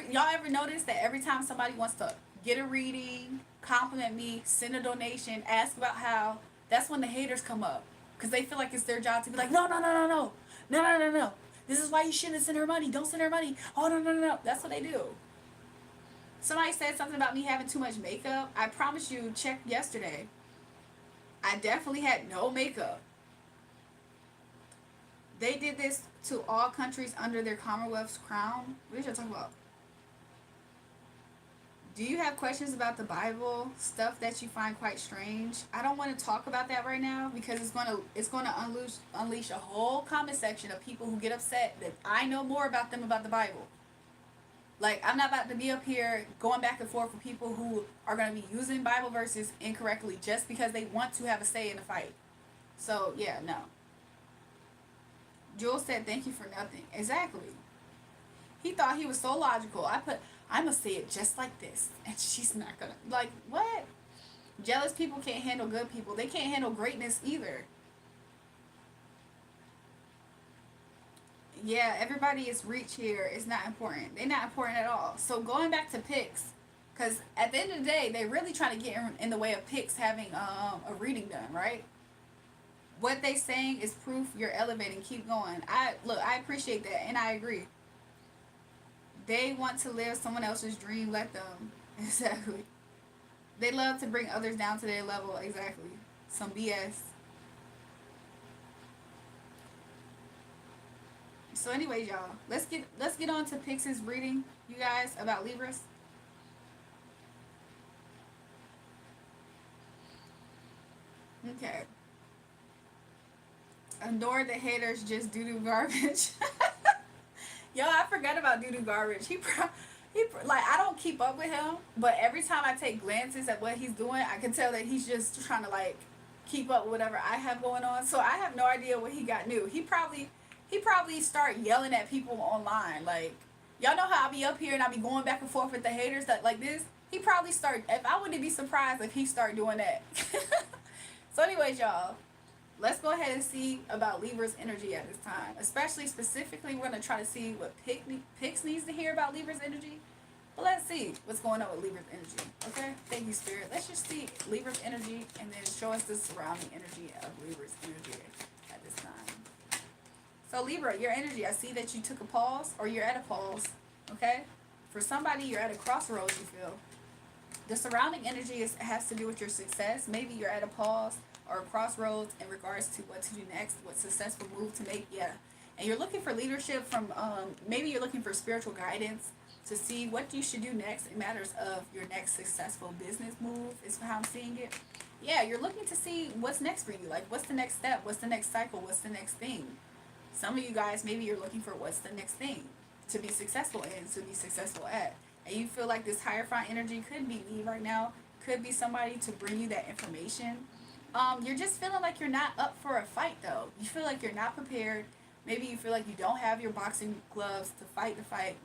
y'all ever notice that every time somebody wants to get a reading, compliment me, send a donation, ask about how, that's when the haters come up. Because they feel like it's their job to be like, no, no, no, no, no. No, no, no, no. This is why you shouldn't send her money. Don't send her money. Oh, no, no, no, no. That's what they do. Somebody said something about me having too much makeup. I promise you, check yesterday. I definitely had no makeup. They did this to all countries under their Commonwealth's crown. What did y'all talk about? Do you have questions about the Bible, stuff that you find quite strange? I don't want to talk about that right now because it's going to unleash a whole comment section of people who get upset that I know more about them about the Bible. Like, I'm not about to be up here going back and forth with people who are going to be using Bible verses incorrectly just because they want to have a say in the fight. So, yeah, no. Jules said, thank you for nothing. Exactly. He thought he was so logical. I'm going to say it just like this. And she's not going to. Like, what? Jealous people can't handle good people. They can't handle greatness either. Yeah, everybody is reach here. It's not important. They're not important at all. So going back to picks, because at the end of the day, they're really trying to get in the way of picks having a reading done, right? What they saying is proof you're elevating. Keep going. I appreciate that, and I agree. They want to live someone else's dream. Let them. Exactly. They love to bring others down to their level. Exactly. Some BS. So anyways, y'all, let's get on to Pix's reading, you guys, about Libras. Okay. Adore the haters, just doo-doo garbage. Yo, I forgot about doo-doo garbage. Like, I don't keep up with him, but every time I take glances at what he's doing, I can tell that he's just trying to, like, keep up with whatever I have going on. So I have no idea what he got new. He probably start yelling at people online. Like, y'all know how I be up here and I be going back and forth with the haters that like this? He probably start, if I wouldn't be surprised if he start doing that. So anyways, y'all, let's go ahead and see about Libra's energy at this time. Especially, specifically, we're going to try to see what Pix needs to hear about Libra's energy. But let's see what's going on with Libra's energy. Okay? Thank you, Spirit. Let's just see Libra's energy and then show us the surrounding energy of Libra's energy at this time. So Libra, your energy, I see that you took a pause or you're at a pause, okay? For somebody, you're at a crossroads, you feel. The surrounding energy has to do with your success. Maybe you're at a pause or a crossroads in regards to what to do next, what successful move to make, yeah. And you're looking for leadership from, maybe you're looking for spiritual guidance to see what you should do next in matters of your next successful business move, is how I'm seeing it. Yeah, you're looking to see what's next for you. Like, what's the next step? What's the next cycle? What's the next thing? Some of you guys, maybe you're looking for what's the next thing to be successful in, to be successful at. And you feel like this higher front energy could be me right now, could be somebody to bring you that information. You're just feeling like you're not up for a fight, though. You feel like you're not prepared. Maybe you feel like you don't have your boxing gloves to fight the fight,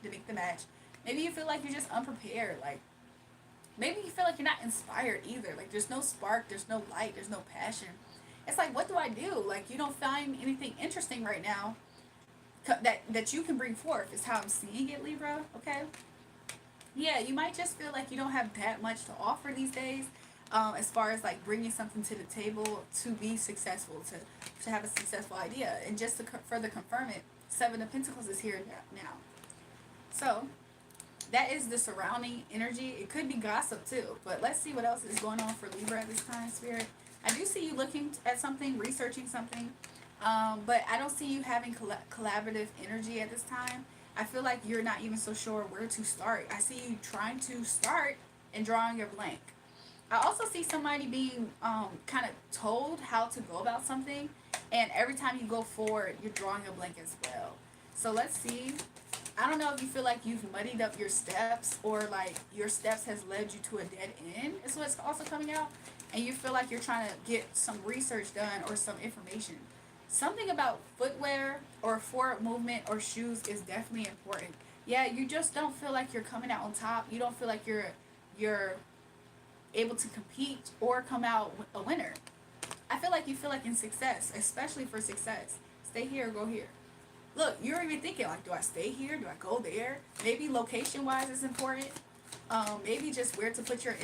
to make the match. Maybe you feel like you're just unprepared. Like, maybe you feel like you're not inspired either. Like, there's no spark, there's no light, there's no passion. It's like, what do I do? Like, you don't find anything interesting right now that you can bring forth, is how I'm seeing it, Libra, okay? Yeah, you might just feel like you don't have that much to offer these days, as far as, like, bringing something to the table to be successful, to have a successful idea. And just to further confirm it, Seven of Pentacles is here now. So that is the surrounding energy. It could be gossip too, but let's see what else is going on for Libra at this time, Spirit. I do see you looking at something, researching something, but I don't see you having collaborative energy at this time. I feel like you're not even so sure where to start. I see you trying to start and drawing your blank. I also see somebody being kind of told how to go about something, and every time you go forward, you're drawing a blank as well. So let's see. I don't know if you feel like you've muddied up your steps, or like your steps has led you to a dead end, is what's also coming out. And you feel like you're trying to get some research done or some information. Something about footwear or forward movement or shoes is definitely important. Yeah, you just don't feel like you're coming out on top. You don't feel like you're able to compete or come out a winner. I feel like you feel like in success, especially for success. Stay here or go here. Look, you're even thinking like, do I stay here? Do I go there? Maybe location wise is important. Maybe just where to put your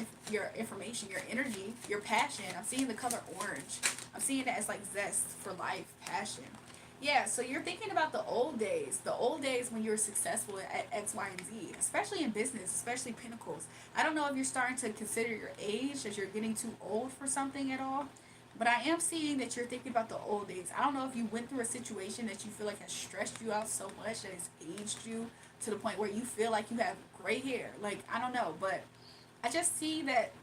information, your energy, your passion. I'm seeing the color orange. I'm seeing it as like zest for life, passion. Yeah, so you're thinking about the old days when you were successful at X, Y, and Z, especially in business, especially Pentacles. I don't know if you're starting to consider your age, that you're getting too old for something at all, but I am seeing that you're thinking about the old days. I don't know if you went through a situation that you feel like has stressed you out so much that it's aged you to the point where you feel like you have gray hair. Like, I don't know, but I just see that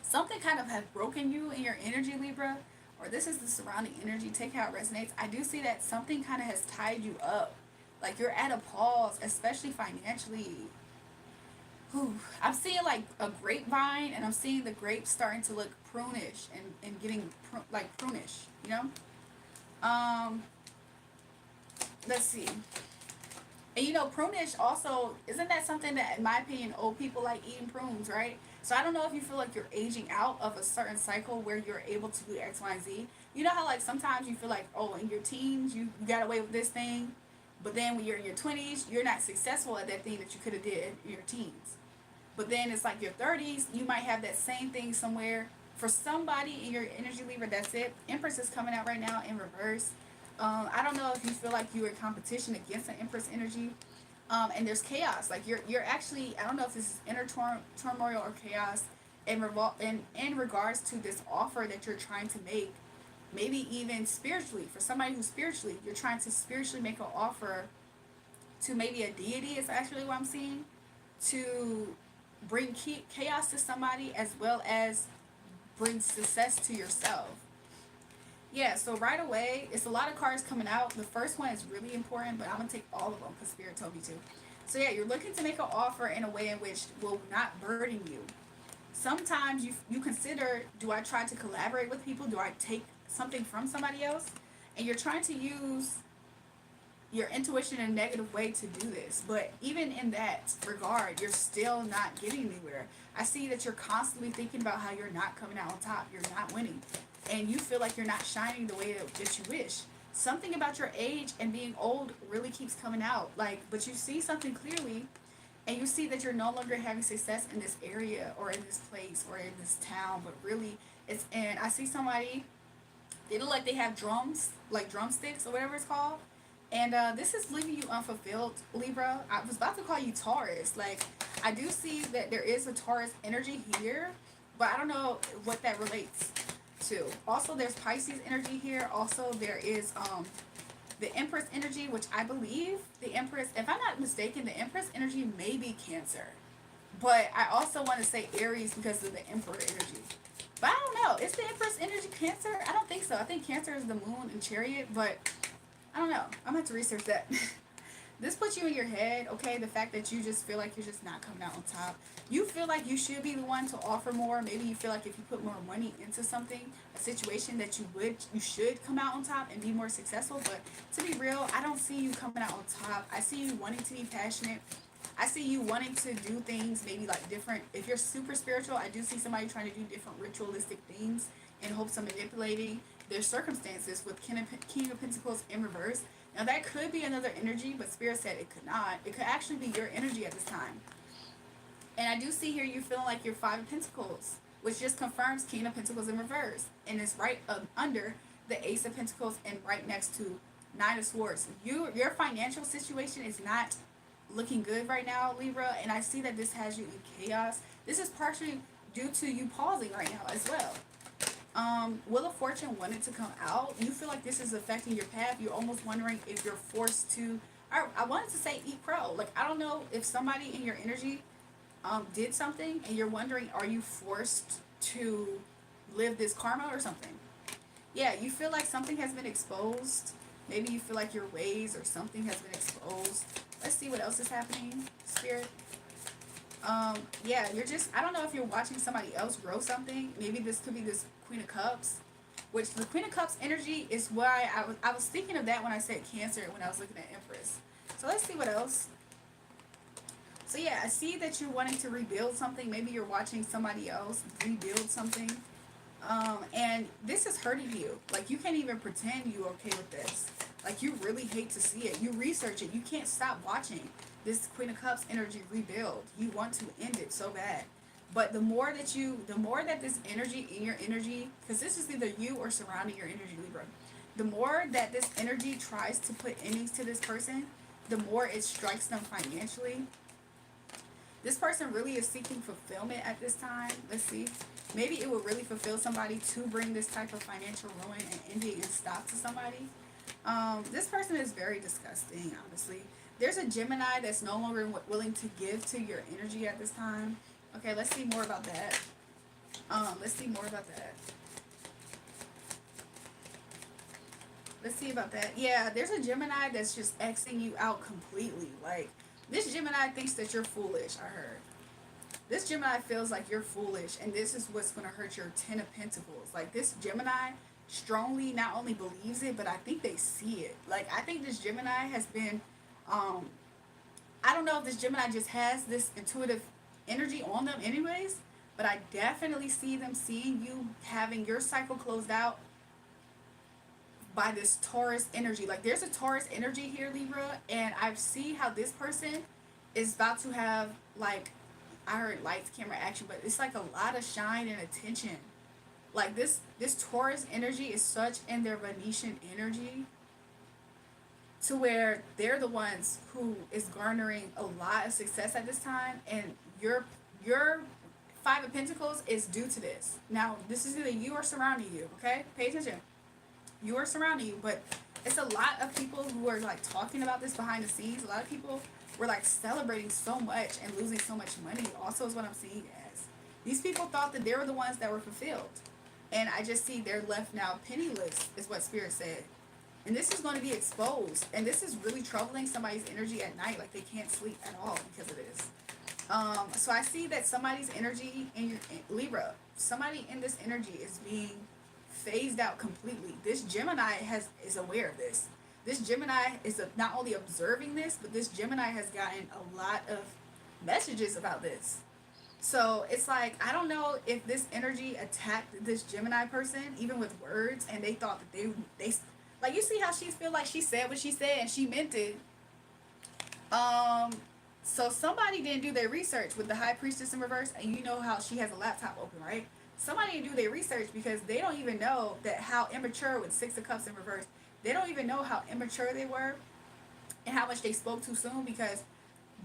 something kind of has broken you in your energy, Libra, or this is the surrounding energy. Take how it resonates. I do see that something kind of has tied you up. Like you're at a pause, especially financially. Whew. I'm seeing like a grapevine, and I'm seeing the grapes starting to look prunish and getting like prunish, you know? Let's see. And you know, prunish also, isn't that something that, in my opinion, old people like eating prunes, right? So I don't know if you feel like you're aging out of a certain cycle where you're able to do X, Y, and Z. You know how like sometimes you feel like, oh, in your teens, you got away with this thing, but then when you're in your 20s, you're not successful at that thing that you could have did in your teens. But then it's like your 30s, you might have that same thing somewhere. For somebody in your energy, Libra, that's it. Empress is coming out right now in reverse. I don't know if you feel like you're in competition against an Empress energy. And there's chaos. Like you're actually, I don't know if this is inner turmoil or chaos in regards to this offer that you're trying to make. Maybe even spiritually. For somebody who's spiritually, you're trying to spiritually make an offer to maybe a deity, is actually what I'm seeing, to bring chaos to somebody as well as bring success to yourself. Yeah, so right away, it's a lot of cards coming out. The first one is really important, but I'm going to take all of them because Spirit told me to. So yeah, you're looking to make an offer in a way in which will not burden you. Sometimes you consider, do I try to collaborate with people? Do I take something from somebody else? And you're trying to use your intuition in a negative way to do this. But even in that regard, you're still not getting anywhere. I see that you're constantly thinking about how you're not coming out on top. You're not winning. And you feel like you're not shining the way that you wish. Something about your age and being old really keeps coming out. Like, but you see something clearly, and you see that you're no longer having success in this area or in this place or in this town, but really it's, and I see somebody, they look like they have drums, like drumsticks or whatever it's called. And this is leaving you unfulfilled, Libra. I was about to call you Taurus. Like, I do see that there is a Taurus energy here, but I don't know what that relates to. Also, there's Pisces energy here. Also, there is the Empress energy, which I believe the Empress, if I'm not mistaken, the Empress energy may be Cancer. But I also want to say Aries because of the Emperor energy. But I don't know. Is the Empress energy Cancer? I don't think so. I think Cancer is the moon and Chariot, but I don't know. I'm going to have to research that. This puts you in your head, okay, the fact that you just feel like you're just not coming out on top. You feel like you should be the one to offer more. Maybe you feel like if you put more money into something, a situation, that you should come out on top and be more successful. But to be real, I don't see you coming out on top. I see you wanting to be passionate. I see you wanting to do things maybe like different. If you're super spiritual, I do see somebody trying to do different ritualistic things in hopes of manipulating their circumstances with King of Pentacles in reverse. Now that could be another energy, but Spirit said it could not. It could actually be your energy at this time. And I do see here you feeling like you're Five of Pentacles, which just confirms King of Pentacles in reverse. And it's right under the Ace of Pentacles and right next to Nine of Swords. Your financial situation is not looking good right now, Libra, and I see that this has you in chaos. This is partially due to you pausing right now as well. Wheel of Fortune wanted to come out. You feel like this is affecting your path. You're almost wondering if you're forced to. I wanted to say eat crow. Like, I don't know if somebody in your energy did something and you're wondering, are you forced to live this karma or something? Yeah, you feel like something has been exposed. Maybe you feel like your ways or something has been exposed. Let's see what else is happening, Spirit. Yeah, you're just, I don't know if you're watching somebody else grow something. Maybe this could be this Queen of Cups, which the Queen of Cups energy is why I was thinking of that when I said Cancer, when I was looking at Empress. So let's see what else. So yeah, I see that you're wanting to rebuild something. Maybe you're watching somebody else rebuild something. And this is hurting you. Like, you can't even pretend you're okay with this. Like, you really hate to see it. You research it. You can't stop watching this Queen of Cups energy rebuild. You want to end it so bad. But the more that this energy in your energy, because this is either you or surrounding your energy, Libra. The more that this energy tries to put endings to this person, the more it strikes them financially. This person really is seeking fulfillment at this time. Let's see. Maybe it will really fulfill somebody to bring this type of financial ruin and ending and stop to somebody. This person is very disgusting, honestly. There's a Gemini that's no longer willing to give to your energy at this time. Okay, let's see more about that. Let's see more about that. Let's see about that. Yeah, there's a Gemini that's just Xing you out completely. Like, this Gemini thinks that you're foolish, I heard. This Gemini feels like you're foolish, and this is what's going to hurt your Ten of Pentacles. Like, this Gemini strongly not only believes it, but I think they see it. Like, I think this Gemini has been, I don't know if this Gemini just has this intuitive energy on them anyways, but I definitely see them seeing you having your cycle closed out by this Taurus energy. Like, there's a Taurus energy here, Libra, and I see how this person is about to have, like, I heard lights, camera, action, but it's like a lot of shine and attention. Like, this Taurus energy is such in their Venetian energy to where they're the ones who is garnering a lot of success at this time, and your Five of Pentacles is due to this. Now, this is either you or surrounding you, okay? Pay attention. You are surrounding you, but it's a lot of people who are, like, talking about this behind the scenes. A lot of people were, like, celebrating so much and losing so much money also is what I'm seeing as. These people thought that they were the ones that were fulfilled. And I just see they're left now penniless, is what Spirit said. And this is going to be exposed. And this is really troubling somebody's energy at night. Like, they can't sleep at all because of this. So I see that somebody's energy in your Libra, somebody in this energy is being phased out completely. This Gemini is aware of this. This Gemini is not only observing this, but this Gemini has gotten a lot of messages about this. So it's like, I don't know if this energy attacked this Gemini person, even with words, and they thought that they like, you see how she feel like she said what she said and she meant it. So somebody didn't do their research with the High Priestess in reverse, and you know how she has a laptop open, right? Somebody didn't do their research because they don't even know that how immature with Six of Cups in reverse. They don't even know how immature they were and how much they spoke too soon, because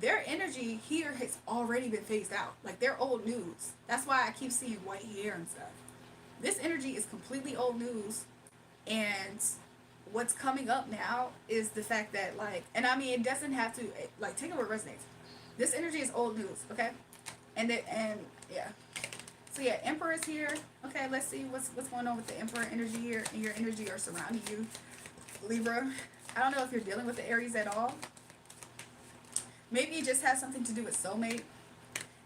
their energy here has already been phased out. Like, they're old news. That's why I keep seeing white hair and stuff. This energy is completely old news, and what's coming up now is the fact that, like, and I mean, it doesn't have to, like, take it where it resonates. This energy is old news, okay? And yeah. So yeah, Emperor is here. Okay, let's see what's going on with the Emperor energy here, and your energy are surrounding you, Libra. I don't know if you're dealing with the Aries at all. Maybe it just has something to do with soulmate.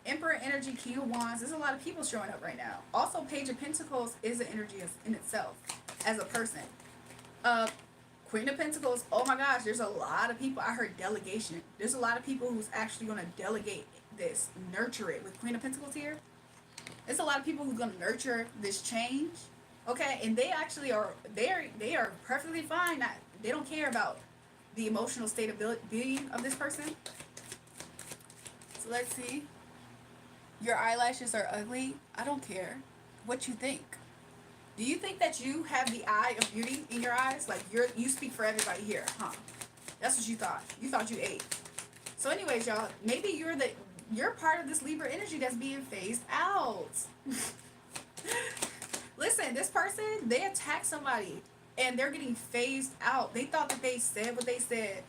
Emperor energy, King of Wands. There's a lot of people showing up right now. Also, Page of Pentacles is an energy in itself as a person. Queen of Pentacles, oh my gosh, there's a lot of people. I heard delegation. There's a lot of people who's actually going to delegate this, nurture it. With Queen of Pentacles here, there's a lot of people who's going to nurture this change. Okay, and they actually are, they are perfectly fine. They don't care about the emotional state of being of this person. So let's see. Your eyelashes are ugly. I don't care what you think. Do you think that you have the eye of beauty in your eyes? Like you speak for everybody here, huh? That's what you thought. You thought you ate. So anyways, y'all, maybe you're part of this Libra energy that's being phased out. Listen, this person, they attacked somebody and they're getting phased out. They thought that they said what they said.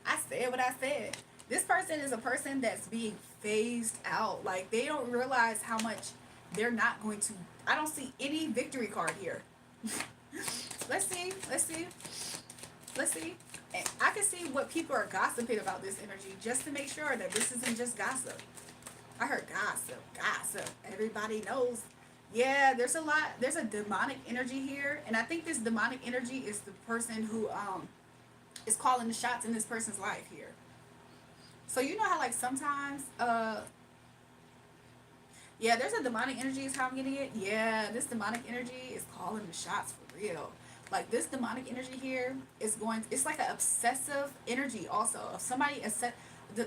I said what I said. This person is a person that's being phased out. Like, they don't realize how much they're not going to. I don't see any victory card here. Let's see. Let's see. Let's see. And I can see what people are gossiping about this energy just to make sure that this isn't just gossip. I heard gossip, gossip. Everybody knows. Yeah, there's a demonic energy here, and I think this demonic energy is the person who is calling the shots in this person's life here. So you know how like sometimes yeah, there's a demonic energy is how I'm getting it. Yeah, this demonic energy is calling the shots for real. Like this demonic energy here is it's like an obsessive energy also of somebody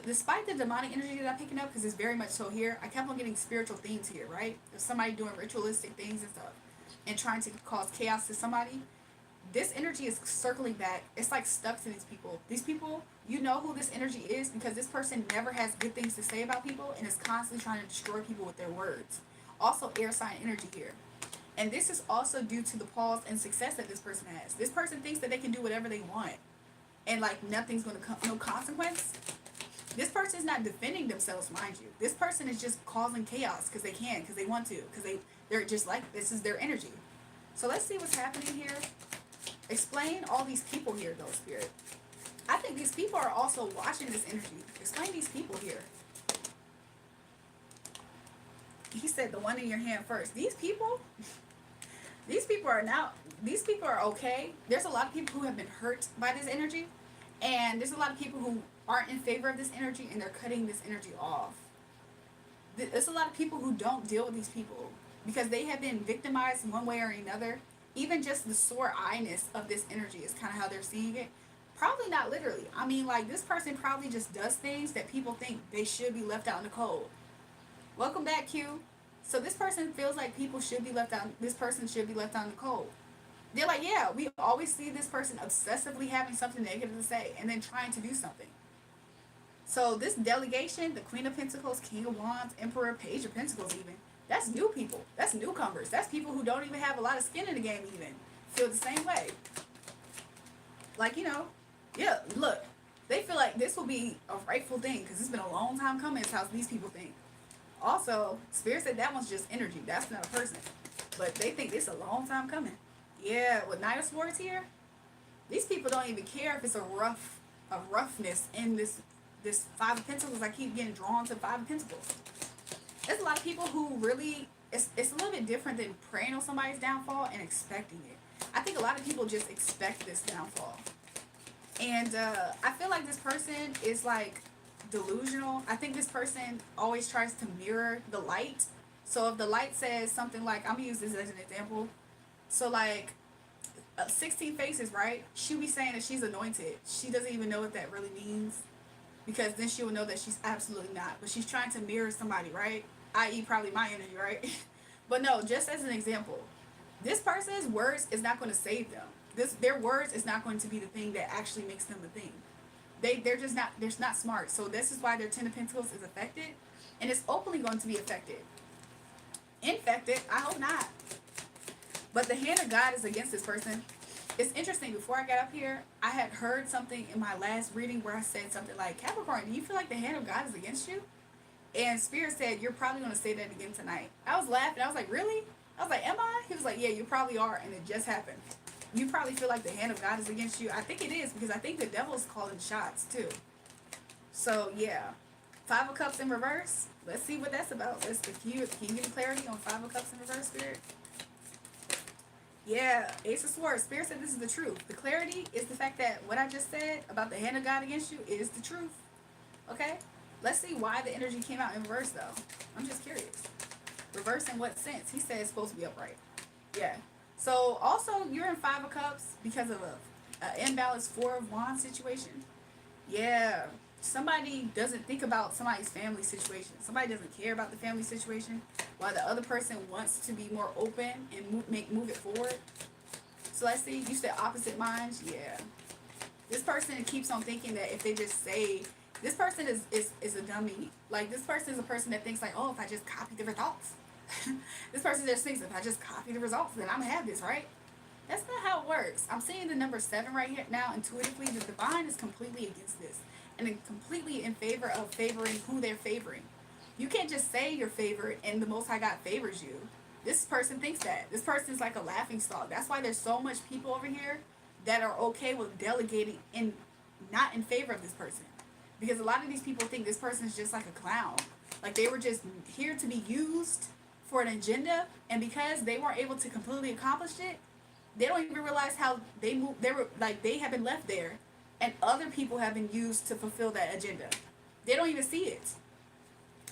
despite the demonic energy that I'm picking up, because it's very much so here, I kept on getting spiritual themes here, right? If somebody doing ritualistic things and stuff and trying to cause chaos to somebody, this energy is circling back. It's like stuck to these people. These people, you know who this energy is because this person never has good things to say about people and is constantly trying to destroy people with their words. Also, air sign energy here. And this is also due to the pause and success that this person has. This person thinks that they can do whatever they want and like nothing's going to come, no consequence. This person is not defending themselves, mind you. This person is just causing chaos because they can, because they want to, because they're just like, this is their energy. So let's see what's happening here. Explain all these people here, though, Spirit. I think these people are also watching this energy. Explain these people here. He said the one in your hand first. These people are okay. There's a lot of people who have been hurt by this energy. And there's a lot of people who aren't in favor of this energy and they're cutting this energy off. There's a lot of people who don't deal with these people because they have been victimized in one way or another. Even just the sore eye-ness of this energy is kind of how they're seeing it. Probably not literally. I mean, like, this person probably just does things that people think they should be left out in the cold. Welcome back, Q. So this person feels like people should be left out. This person should be left out in the cold. They're like, yeah, we always see this person obsessively having something negative to say and then trying to do something. So this delegation, the Queen of Pentacles, King of Wands, Emperor, Page of Pentacles even, that's new people. That's newcomers. That's people who don't even have a lot of skin in the game even. Feel the same way. Like, you know, yeah, look, they feel like this will be a rightful thing because it's been a long time coming. It's how these people think. Also, Spirit said that one's just energy. That's not a person. But they think it's a long time coming. Yeah, with Knight of Swords here, these people don't even care if it's a roughness in this Five of Pentacles. I keep getting drawn to Five of Pentacles. There's a lot of people who really, it's a little bit different than praying on somebody's downfall and expecting it. I think a lot of people just expect this downfall. And I feel like this person is like delusional. I think this person always tries to mirror the light. So if the light says something like, I'm going to use this as an example. So like 16 faces, right? She'll be saying that she's anointed. She doesn't even know what that really means. Because then she will know that she's absolutely not. But she's trying to mirror somebody, right? I.e. probably my energy, right? But no, just as an example. This person's words is not going to save them. Their words is not going to be the thing that actually makes them a thing. They're not smart. So this is why their Ten of Pentacles is affected. And it's openly going to be affected. Infected, I hope not. But the hand of God is against this person. It's interesting, before I got up here, I had heard something in my last reading where I said something like, Capricorn, do you feel like the hand of God is against you? And Spirit said, you're probably going to say that again tonight. I was laughing. I was like, really? I was like, am I? He was like, yeah, you probably are. And it just happened. You probably feel like the hand of God is against you. I think it is, because I think the devil's calling shots too. So yeah, Five of Cups in reverse. Let's see what that's about. Can you give me clarity on Five of Cups in reverse, Spirit? Yeah, Ace of Swords. Spirit said this is the truth. The clarity is the fact that what I just said about the hand of God against you is the truth. Okay? Let's see why the energy came out in reverse, though. I'm just curious. Reverse in what sense? He said it's supposed to be upright. Yeah. So, also, you're in Five of Cups because of an imbalanced Four of Wands situation. Yeah. somebody doesn't think about somebody's family situation. Somebody doesn't care about the family situation, while the other person wants to be more open and move it forward. So let's see, you said opposite minds. Yeah. This person keeps on thinking that if they just say, this person is a dummy. Like, this person is a person that thinks like, oh, if I just copy the results. This person just thinks if I just copy the results, then I'm gonna have this, right? That's not how it works. I'm seeing the number 7 right here now intuitively. The divine is completely against this and completely in favor of favoring who they're favoring. You can't just say you're favored and the Most High God favors you. This person thinks that. This person's like a laughing stock. That's why there's so much people over here that are okay with delegating and not in favor of this person. Because a lot of these people think this person is just like a clown. Like they were just here to be used for an agenda, and because they weren't able to completely accomplish it, they don't even realize how they moved. They were like, they have been left there, and other people have been used to fulfill that agenda. They don't even see it.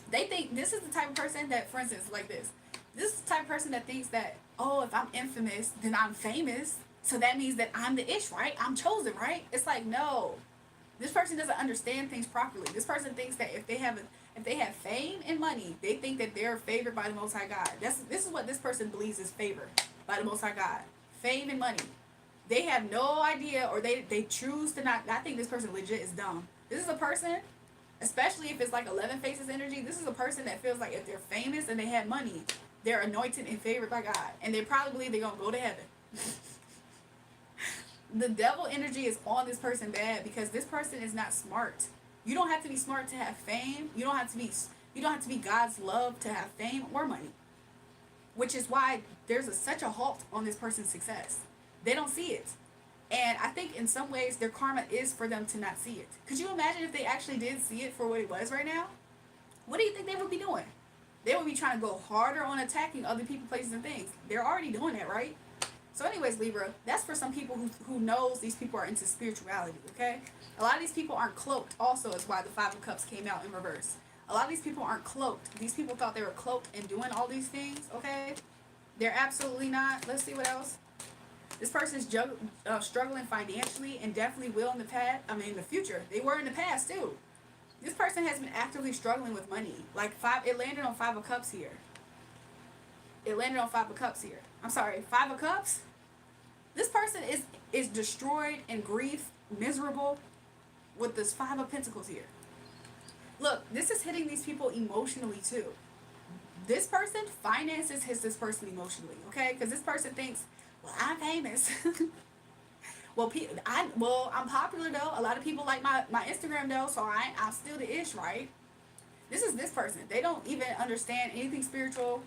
They think this is the type of person that, for instance, like this. This is the type of person that thinks that, oh, if I'm infamous, then I'm famous. So that means that I'm the ish, right? I'm chosen, right? It's like, no. This person doesn't understand things properly. This person thinks that if they have fame and money, they think that they're favored by the Most High God. This is what this person believes is favored by the Most High God. Fame and money. They have no idea, or they choose to not. I think this person legit is dumb. This is a person, especially if it's like 11 faces energy, this is a person that feels like if they're famous and they have money, they're anointed and favored by God. And they probably believe they're going to go to heaven. The devil energy is on this person bad because this person is not smart. You don't have to be smart to have fame. You don't have to be God's love to have fame or money. Which is why there's such a halt on this person's success. They don't see it. And I think in some ways their karma is for them to not see it. Could you imagine if they actually did see it for what it was right now? What do you think they would be doing? They would be trying to go harder on attacking other people, places, and things. They're already doing that, right? So anyways, Libra, that's for some people who knows these people are into spirituality, okay? A lot of these people aren't cloaked also, is why the 5 of Cups came out in reverse. A lot of these people aren't cloaked. These people thought they were cloaked and doing all these things, okay? They're absolutely not. Let's see what else. This person's struggling financially and definitely will in the future. They were in the past too. This person has been actively struggling with money. Like it landed on 5 of Cups here. It landed on 5 of Cups here. I'm sorry, 5 of Cups? This person is destroyed in grief, miserable, with this 5 of Pentacles here. Look, this is hitting these people emotionally too. This person finances hits this person emotionally, okay? Because this person thinks, well, I'm famous. I'm popular though. A lot of people like my Instagram though, so I'm still the ish, right? This is this person. They don't even understand anything spiritual.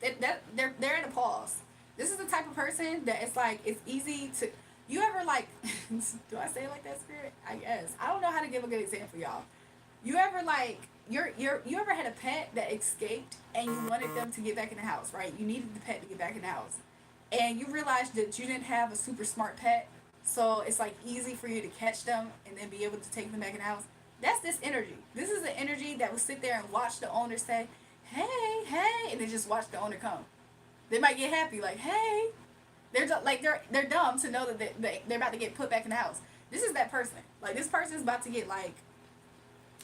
They're at a pause. This is the type of person that it's like it's easy to. You ever like? Do I say it like that, Spirit? I guess I don't know how to give a good example, y'all. You ever like you ever had a pet that escaped and you wanted them to get back in the house, right? You needed the pet to get back in the house, and you realized that you didn't have a super smart pet, so it's like easy for you to catch them and then be able to take them back in the house. That's this energy. This is the energy that will sit there and watch the owner say, hey, hey, and then just watch the owner come. They might get happy, like, hey. They're dumb to know that they're about to get put back in the house. This is that person. Like, this person's about to get, like,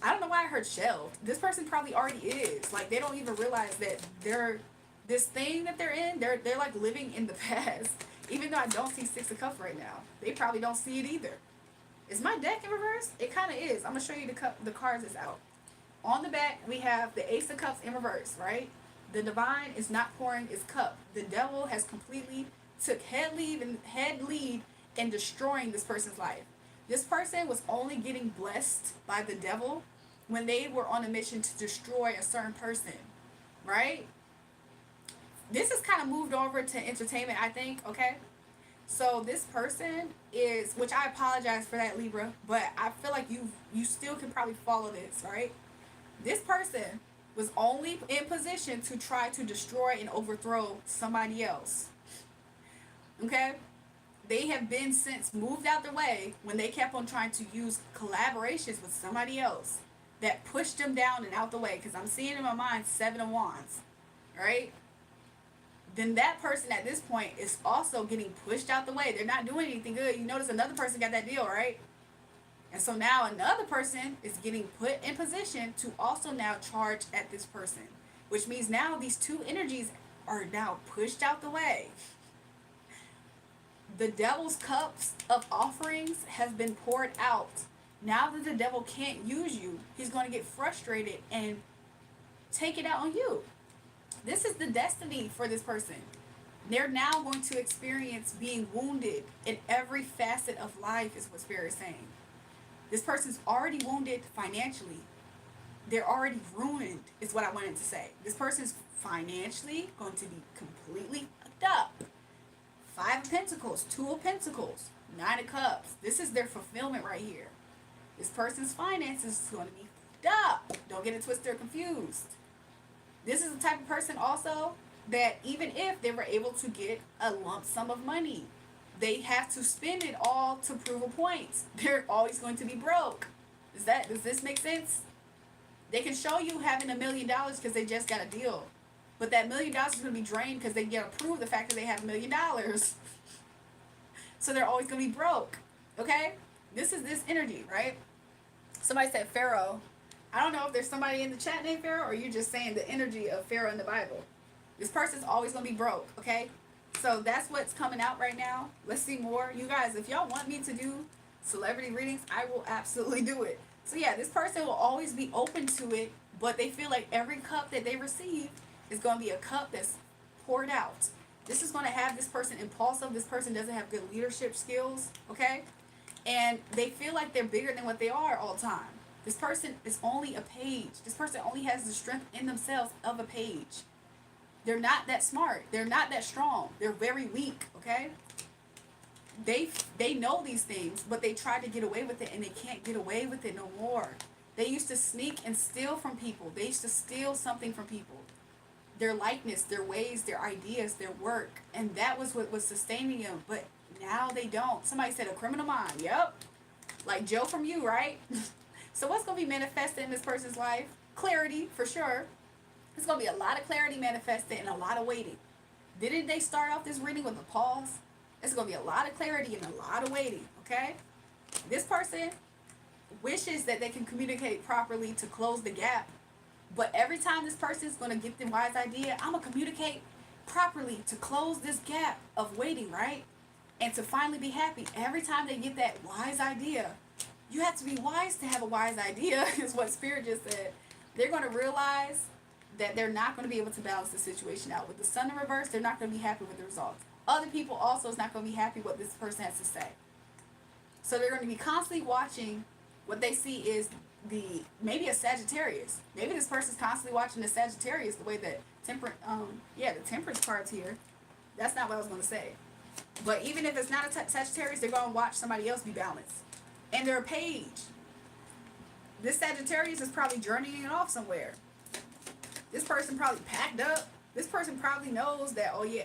I don't know why I heard shelved. This person probably already is. Like, they don't even realize that this thing that they're in, they're like living in the past. Even though I don't see 6 of Cups right now. They probably don't see it either. Is my deck in reverse? It kind of is. I'm going to show you the cards that's out. On the back, we have the Ace of Cups in reverse, right? The divine is not pouring its cup. The devil has completely took head lead in destroying this person's life. This person was only getting blessed by the devil when they were on a mission to destroy a certain person, right? This is kind of moved over to entertainment, I think, okay? So this person is, which I apologize for that, Libra, but I feel like you still can probably follow this, right? This person was only in position to try to destroy and overthrow somebody else. Okay? They have been since moved out the way when they kept on trying to use collaborations with somebody else that pushed them down and out the way. Because I'm seeing in my mind 7 of Wands. Right? Then that person at this point is also getting pushed out the way. They're not doing anything good. You notice another person got that deal, right? And so now another person is getting put in position to also now charge at this person, which means now these two energies are now pushed out the way. The devil's cups of offerings have been poured out. Now that the devil can't use you, he's going to get frustrated and take it out on you. This is the destiny for this person. They're now going to experience being wounded in every facet of life, is what Spirit is saying. This person's already wounded financially. They're already ruined, is what I wanted to say. This person's financially going to be completely fucked up. Five of Pentacles, Two of Pentacles, Nine of Cups. This is their fulfillment right here. This person's finances is going to be fucked up. Don't get it twisted or confused. This is the type of person also that even if they were able to get a lump sum of money, they have to spend it all to prove a point. They're always going to be broke. Does this make sense? They can show you having $1 million because they just got a deal. But that $1 million is going to be drained because they get to prove the fact that they have $1 million. So they're always going to be broke. Okay? This is this energy, right? Somebody said Pharaoh. I don't know if there's somebody in the chat named Pharaoh or you're just saying the energy of Pharaoh in the Bible. This person's always going to be broke, okay? So that's what's coming out right now. Let's see more. You guys, if y'all want me to do celebrity readings, I will absolutely do it. So yeah, this person will always be open to it, but they feel like every cup that they receive is going to be a cup that's poured out. This is going to have this person impulsive. This person doesn't have good leadership skills, okay? And they feel like they're bigger than what they are all the time. This person is only a page. This person only has the strength in themselves of a page. They're not that smart. They're not that strong. They're very weak, okay? They know these things, but they try to get away with it, and they can't get away with it no more. They used to sneak and steal from people. They used to steal something from people. Their likeness, their ways, their ideas, their work. And that was what was sustaining them. But now they don't. Somebody said a criminal mind. Yep. Like Joe from You, right? So what's going to be manifested in this person's life? Clarity, for sure. There's going to be a lot of clarity manifested and a lot of waiting. Didn't they start off this reading with a pause? It's going to be a lot of clarity and a lot of waiting, okay? This person wishes that they can communicate properly to close the gap. But every time this person is going to get the wise idea, I'm going to communicate properly to close this gap of waiting, right? And to finally be happy. Every time they get that wise idea, you have to be wise to have a wise idea, is what Spirit just said. They're going to realize that they're not going to be able to balance the situation out. With the Sun in reverse, they're not going to be happy with the results. Other people also is not going to be happy what this person has to say. So they're going to be constantly watching. What they see is maybe a Sagittarius. Maybe this person's constantly watching the Sagittarius, the way that the temperance card's here. That's not what I was going to say. But even if it's not a Sagittarius, they're going to watch somebody else be balanced. And they're a page. This Sagittarius is probably journeying off somewhere. This person probably packed up. This person probably knows that, oh yeah,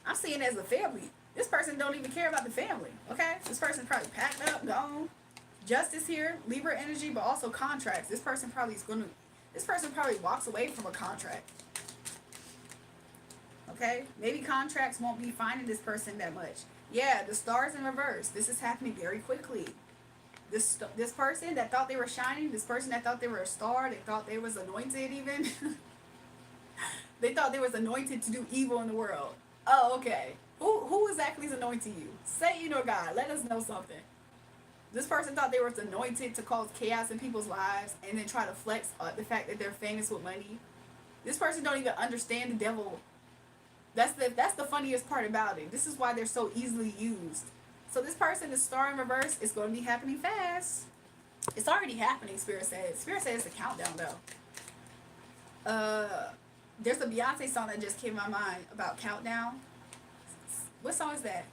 I'm seeing it as a family. This person don't even care about the family, okay? This person probably packed up, gone. Justice here, Libra energy, but also contracts. This person probably walks away from a contract. Okay? Maybe contracts won't be finding this person that much. Yeah, the stars in reverse. This is happening very quickly. This person that thought they were shining, this person that thought they were a star, they thought they was anointed even. They thought they was anointed to do evil in the world. Oh, okay. Who exactly is anointing you? Satan or God? Let us know something. This person thought they were anointed to cause chaos in people's lives and then try to flex the fact that they're famous with money. This person don't even understand the devil. That's the funniest part about it. This is why they're so easily used. So this person is star in reverse. It's going to be happening fast. It's already happening, Spirit says. Spirit says it's a countdown, though. There's a Beyonce song that just came to my mind about countdown. What song is that?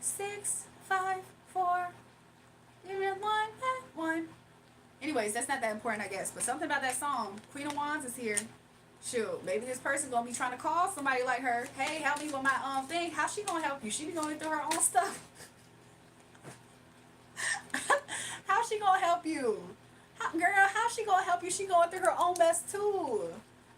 6, 5, 4, 1. Anyways, that's not that important, I guess. But something about that song. Queen of Wands is here. Shoot, maybe this person gonna be trying to call somebody like her. Hey, help me with my thing. How's she gonna help you? She be going through her own stuff. How's she gonna help you? How's she gonna help you? She going through her own mess too.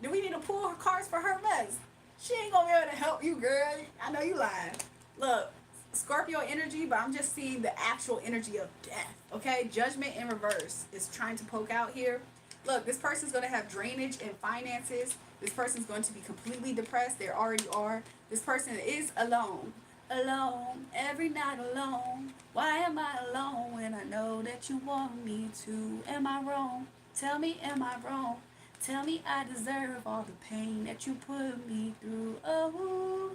Do we need to pull her cards for her mess? She ain't gonna be able to help you, girl. I know you lying. Look, Scorpio energy, but I'm just seeing the actual energy of death. Okay, judgment in reverse is trying to poke out here. Look, this person's going to have drainage in finances. This person's going to be completely depressed. They already are. This person is alone. Alone, every night alone. Why am I alone when I know that you want me to? Am I wrong? Tell me, am I wrong? Tell me I deserve all the pain that you put me through. Oh,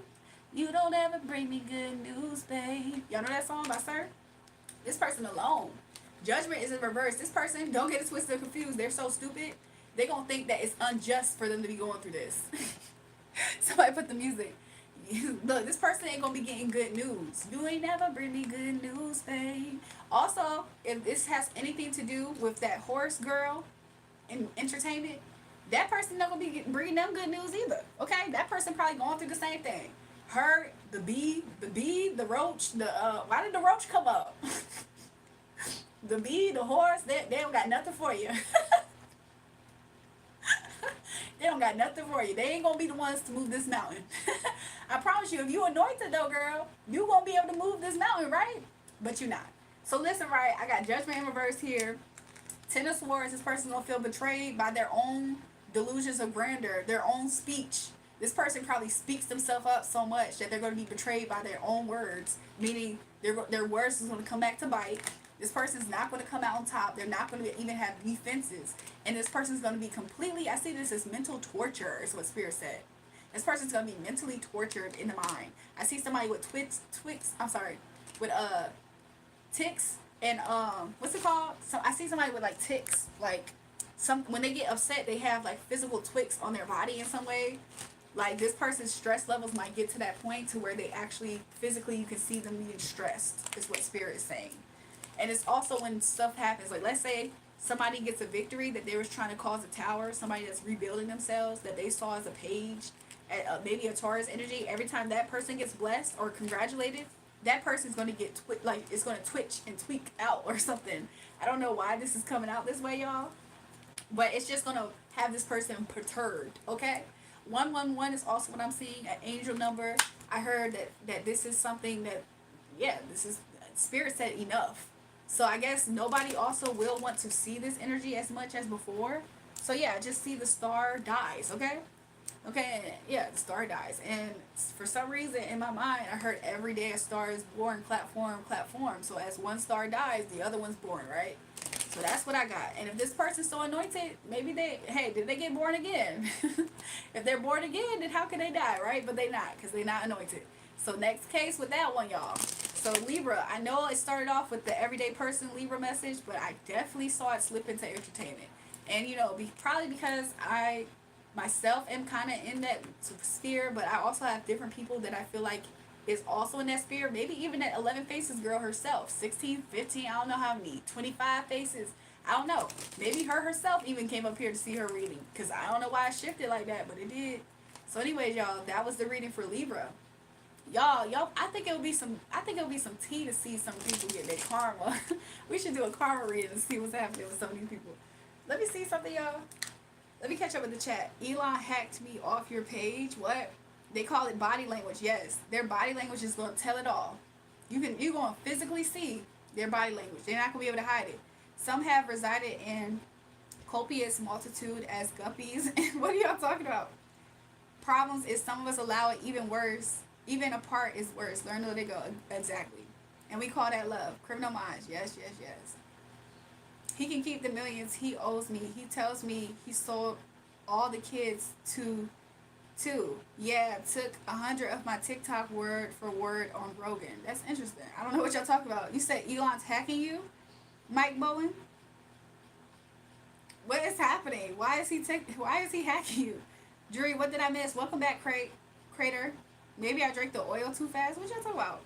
you don't ever bring me good news, babe. Y'all know that song by Sir? This person alone. Judgment is in reverse. This person, don't get it twisted or confused. They're so stupid. They gonna think that it's unjust for them to be going through this. Somebody put the music. Look, this person ain't gonna be getting good news. You ain't never bring me good news, babe. Also, if this has anything to do with that horse girl in entertainment, that person not gonna be bringing them good news either. Okay, that person probably going through the same thing. Her, the bee, the roach, why did the roach come up? The bee, the horse, they don't got nothing for you. They don't got nothing for you. They ain't gonna be the ones to move this mountain. I promise you, if you anointed though, girl, you gonna be able to move this mountain, right? But you're not. So listen, right? I got judgment in reverse here. Ten of Swords. This person's gonna feel betrayed by their own delusions of grandeur, their own speech. This person probably speaks themselves up so much that they're going to be betrayed by their own words, meaning their words is going to come back to bite. This person's not going to come out on top. They're not going to even have defenses. And this person's going to be completely, I see this as mental torture, is what Spirit said. This person's going to be mentally tortured in the mind. I see somebody with ticks and, what's it called? So I see somebody with like ticks, like when they get upset, they have like physical twicks on their body in some way. Like this person's stress levels might get to that point to where they actually physically, you can see them being stressed, is what Spirit is saying. And it's also when stuff happens, like let's say somebody gets a victory that they was trying to cause a tower, somebody that's rebuilding themselves that they saw as a page, maybe a Taurus energy. Every time that person gets blessed or congratulated, that person's going to get it's going to twitch and tweak out or something. I don't know why this is coming out this way, y'all, but it's just going to have this person perturbed. Okay. 111 is also what I'm seeing, an angel number. I heard that this is something that, yeah, this is, Spirit said enough. So I guess nobody also will want to see this energy as much as before. So yeah, just see the star dies, okay? Okay, yeah, the star dies. And for some reason in my mind, I heard every day a star is born, clap for 'em, clap for 'em. So as one star dies, the other one's born, right? So that's what I got. And if this person's so anointed, maybe did they get born again? If they're born again, then how can they die, right? But they not, because they not anointed. So next case with that one, y'all. So Libra, I know it started off with the everyday person Libra message, but I definitely saw it slip into entertainment. And you know, probably because I myself am kind of in that sphere, but I also have different people that I feel like is also in that sphere. Maybe even that 11 faces girl herself, 16, 15, I don't know how many, 25 faces, I don't know. Maybe her herself even came up here to see her reading, because I don't know why it shifted like that, but it did. So anyways, y'all, that was the reading for Libra. Y'all, I think it'll be some tea to see some people get their karma. We should do a karma reading and see what's happening with some of these people. Let me see something, y'all. Let me catch up with the chat. Elon hacked me off your page. What? They call it body language. Yes, their body language is going to tell it all. You're going to physically see their body language. They're not going to be able to hide it. Some have resided in copious multitude as guppies. What are y'all talking about? Problems is some of us allow it even worse. Even apart is worse. Learn to let it go. Exactly. And we call that love. Criminal minds. Yes, yes, yes. He can keep the millions he owes me. He tells me he sold all the kids to yeah, took 100 of my TikTok word for word on Rogan. That's interesting. I don't know what y'all talking about. You said Elon's hacking you, Mike Bowen? What is happening? Why is he hacking you? Julrae, what did I miss? Welcome back, Crater. Maybe I drank the oil too fast. What y'all talking about?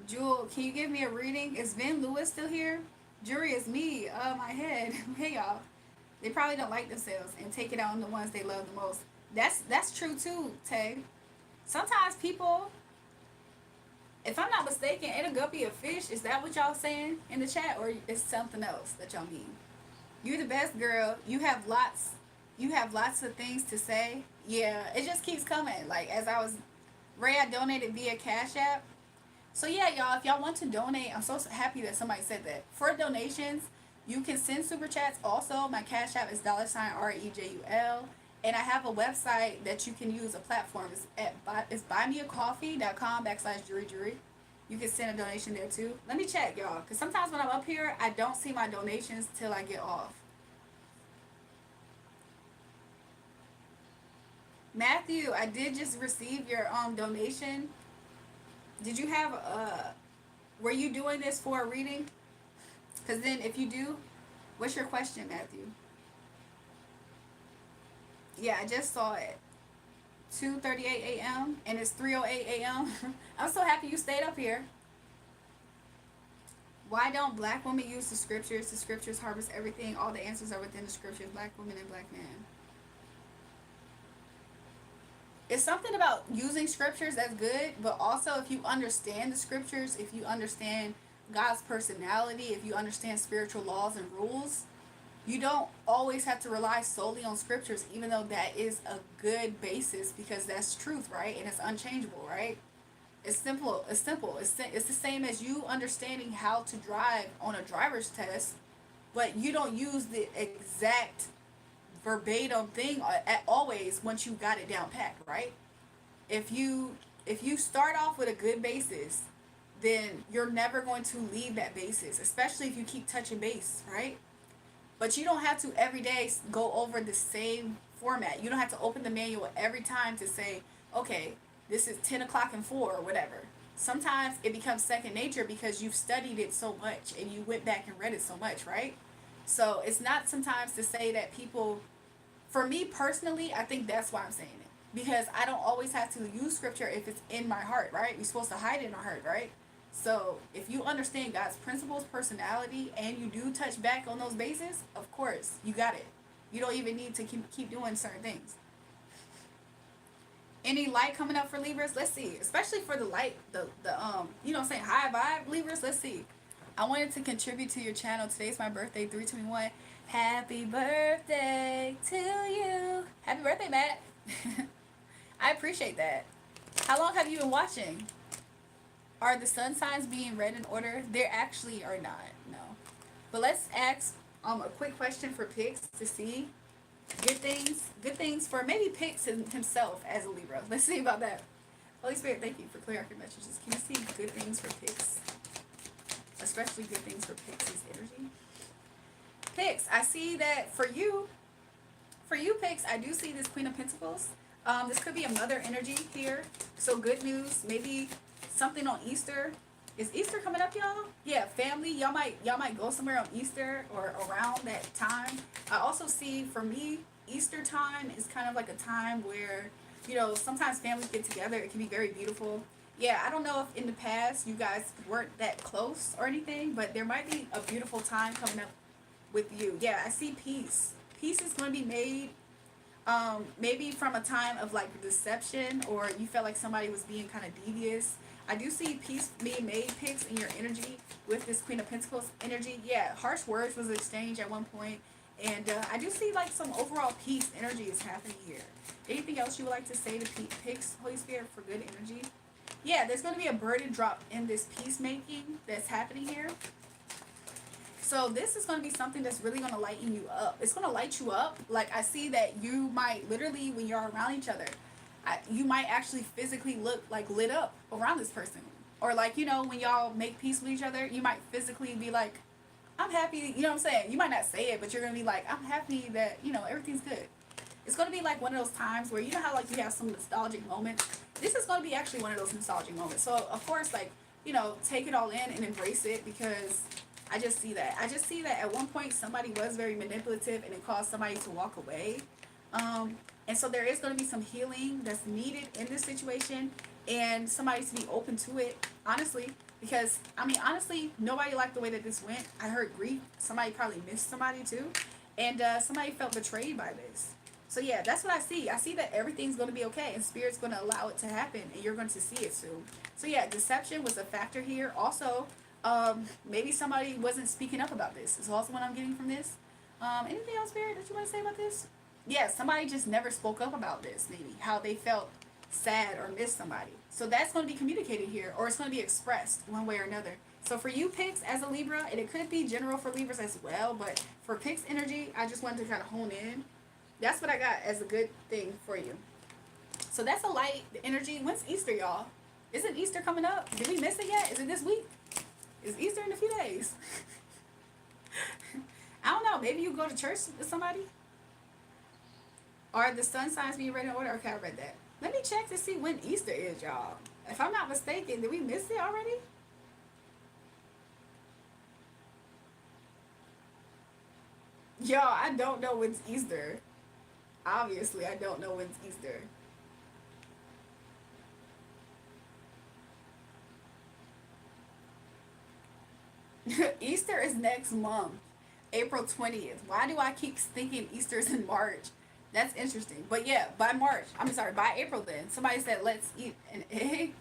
Jewel, can you give me a reading? Is Vin Lewis still here? Julrae, is me. My head. Hey, y'all. They probably don't like themselves and take it out on the ones they love the most. That's true too, Tay. Sometimes people, if I'm not mistaken, ain't a guppy a fish? Is that what y'all saying in the chat, or is something else that y'all mean? You're the best girl. You have lots of things to say. Yeah, it just keeps coming. Like as I donated via Cash App. So yeah, y'all, if y'all want to donate, I'm so happy that somebody said that. For donations, you can send super chats. Also, my cash app is $REJUL. And I have a website that you can use, a platform. It's buymeacoffee.com/Julrae. You can send a donation there too. Let me check, y'all, because sometimes when I'm up here, I don't see my donations till I get off. Matthew, I did just receive your donation. Did you have were you doing this for a reading? Because then if you do, what's your question, Matthew? Yeah, I just saw it. 2:38 a.m. and it's 3:08 a.m. I'm so happy you stayed up here. Why don't black women use the scriptures? The scriptures harvest everything. All the answers are within the scriptures. Black women and black men. It's something about using scriptures that's good, but also if you understand the scriptures, if you understand God's personality, if you understand spiritual laws and rules, you don't always have to rely solely on scriptures, even though that is a good basis because that's truth, right? And it's unchangeable, right? It's simple. It's simple. It's the same as you understanding how to drive on a driver's test, but you don't use the exact verbatim thing at always once you got it down packed, right? If you start off with a good basis, then you're never going to leave that basis, especially if you keep touching base, right? But you don't have to every day go over the same format. You don't have to open the manual every time to say, okay, this is 10 o'clock and 4 or whatever. Sometimes it becomes second nature because you've studied it so much and you went back and read it so much, right? So it's not sometimes to say that people, for me personally, I think that's why I'm saying it. Because I don't always have to use scripture if it's in my heart, right? We're supposed to hide it in our heart, right? So if you understand God's principles, personality, and you do touch back on those bases, of course, you got it. You don't even need to keep doing certain things. Any light coming up for Libras? Let's see. Especially for the light, the you know what I'm saying, high vibe Libras. Let's see. I wanted to contribute to your channel. Today's my birthday, 3/21. Happy birthday to you. Happy birthday, Matt. I appreciate that. How long have you been watching? Are the sun signs being read in order? They actually are not, no. But let's ask a quick question for Pix to see good things for maybe Pix himself as a Libra. Let's see about that. Holy Spirit, thank you for clear your messages. Can you see good things for Pix? Especially good things for Pix's energy. Pix, I see that for you, Pix, I do see this Queen of Pentacles. This could be a mother energy here. So good news, maybe something on Easter. Is Easter coming up, y'all? Yeah, family. Y'all might go somewhere on Easter or around that time. I also see, for me, Easter time is kind of like a time where, you know, sometimes families get together. It can be very beautiful. Yeah, I don't know if in the past you guys weren't that close or anything, but there might be a beautiful time coming up with you. Yeah, I see peace. Peace is going to be made. Maybe from a time of like deception, or you felt like somebody was being kind of devious. I do see peace being made, Pix, in your energy with this Queen of Pentacles energy. Yeah, harsh words was exchanged at one point, and I do see like some overall peace energy is happening here. Anything else you would like to say to Pix, Holy Spirit, for good energy? Yeah, there's going to be a burden drop in this peacemaking that's happening here. So this is going to be something that's really going to lighten you up. It's going to light you up. Like, I see that you might literally, when you're around each other, you might actually physically look like lit up around this person. Or like, you know, when y'all make peace with each other, you might physically be like, I'm happy, you know what I'm saying? You might not say it, but you're going to be like, I'm happy that, you know, everything's good. It's going to be like one of those times where, you know how like you have some nostalgic moments? This is going to be actually one of those nostalgic moments. So, of course, like, you know, take it all in and embrace it, because I just see that. I just see that at one point somebody was very manipulative and it caused somebody to walk away. And so there is going to be some healing that's needed in this situation, and somebody to be open to it, honestly. Because, I mean, honestly, nobody liked the way that this went. I heard grief. Somebody probably missed somebody too. And somebody felt betrayed by this. So yeah, that's what I see. I see that everything's going to be okay, and Spirit's going to allow it to happen, and you're going to see it soon. So yeah, deception was a factor here. Also, maybe somebody wasn't speaking up about this. Is also what I'm getting from this. Anything else, Spirit, that you want to say about this? Yeah, somebody just never spoke up about this, maybe. How they felt sad or miss somebody. So that's going to be communicated here, or it's going to be expressed one way or another. So for you Pix as a Libra, and it could be general for Libras as well, but for Pix energy, I just wanted to kind of hone in. That's what I got as a good thing for you. So that's a light energy. When's Easter, y'all? Isn't Easter coming up? Did we miss it yet? Is it this week? Is Easter in a few days? I don't know. Maybe you go to church with somebody? Are the sun signs being read in order? Okay, I read that. Let me check to see when Easter is, y'all. If I'm not mistaken, did we miss it already? Y'all, I don't know when's Easter. Obviously, I don't know when's Easter. Easter is next month, April 20th. Why do I keep thinking Easter's in March? That's interesting. But yeah, by March, I'm sorry, by April then. Somebody said, let's eat an egg.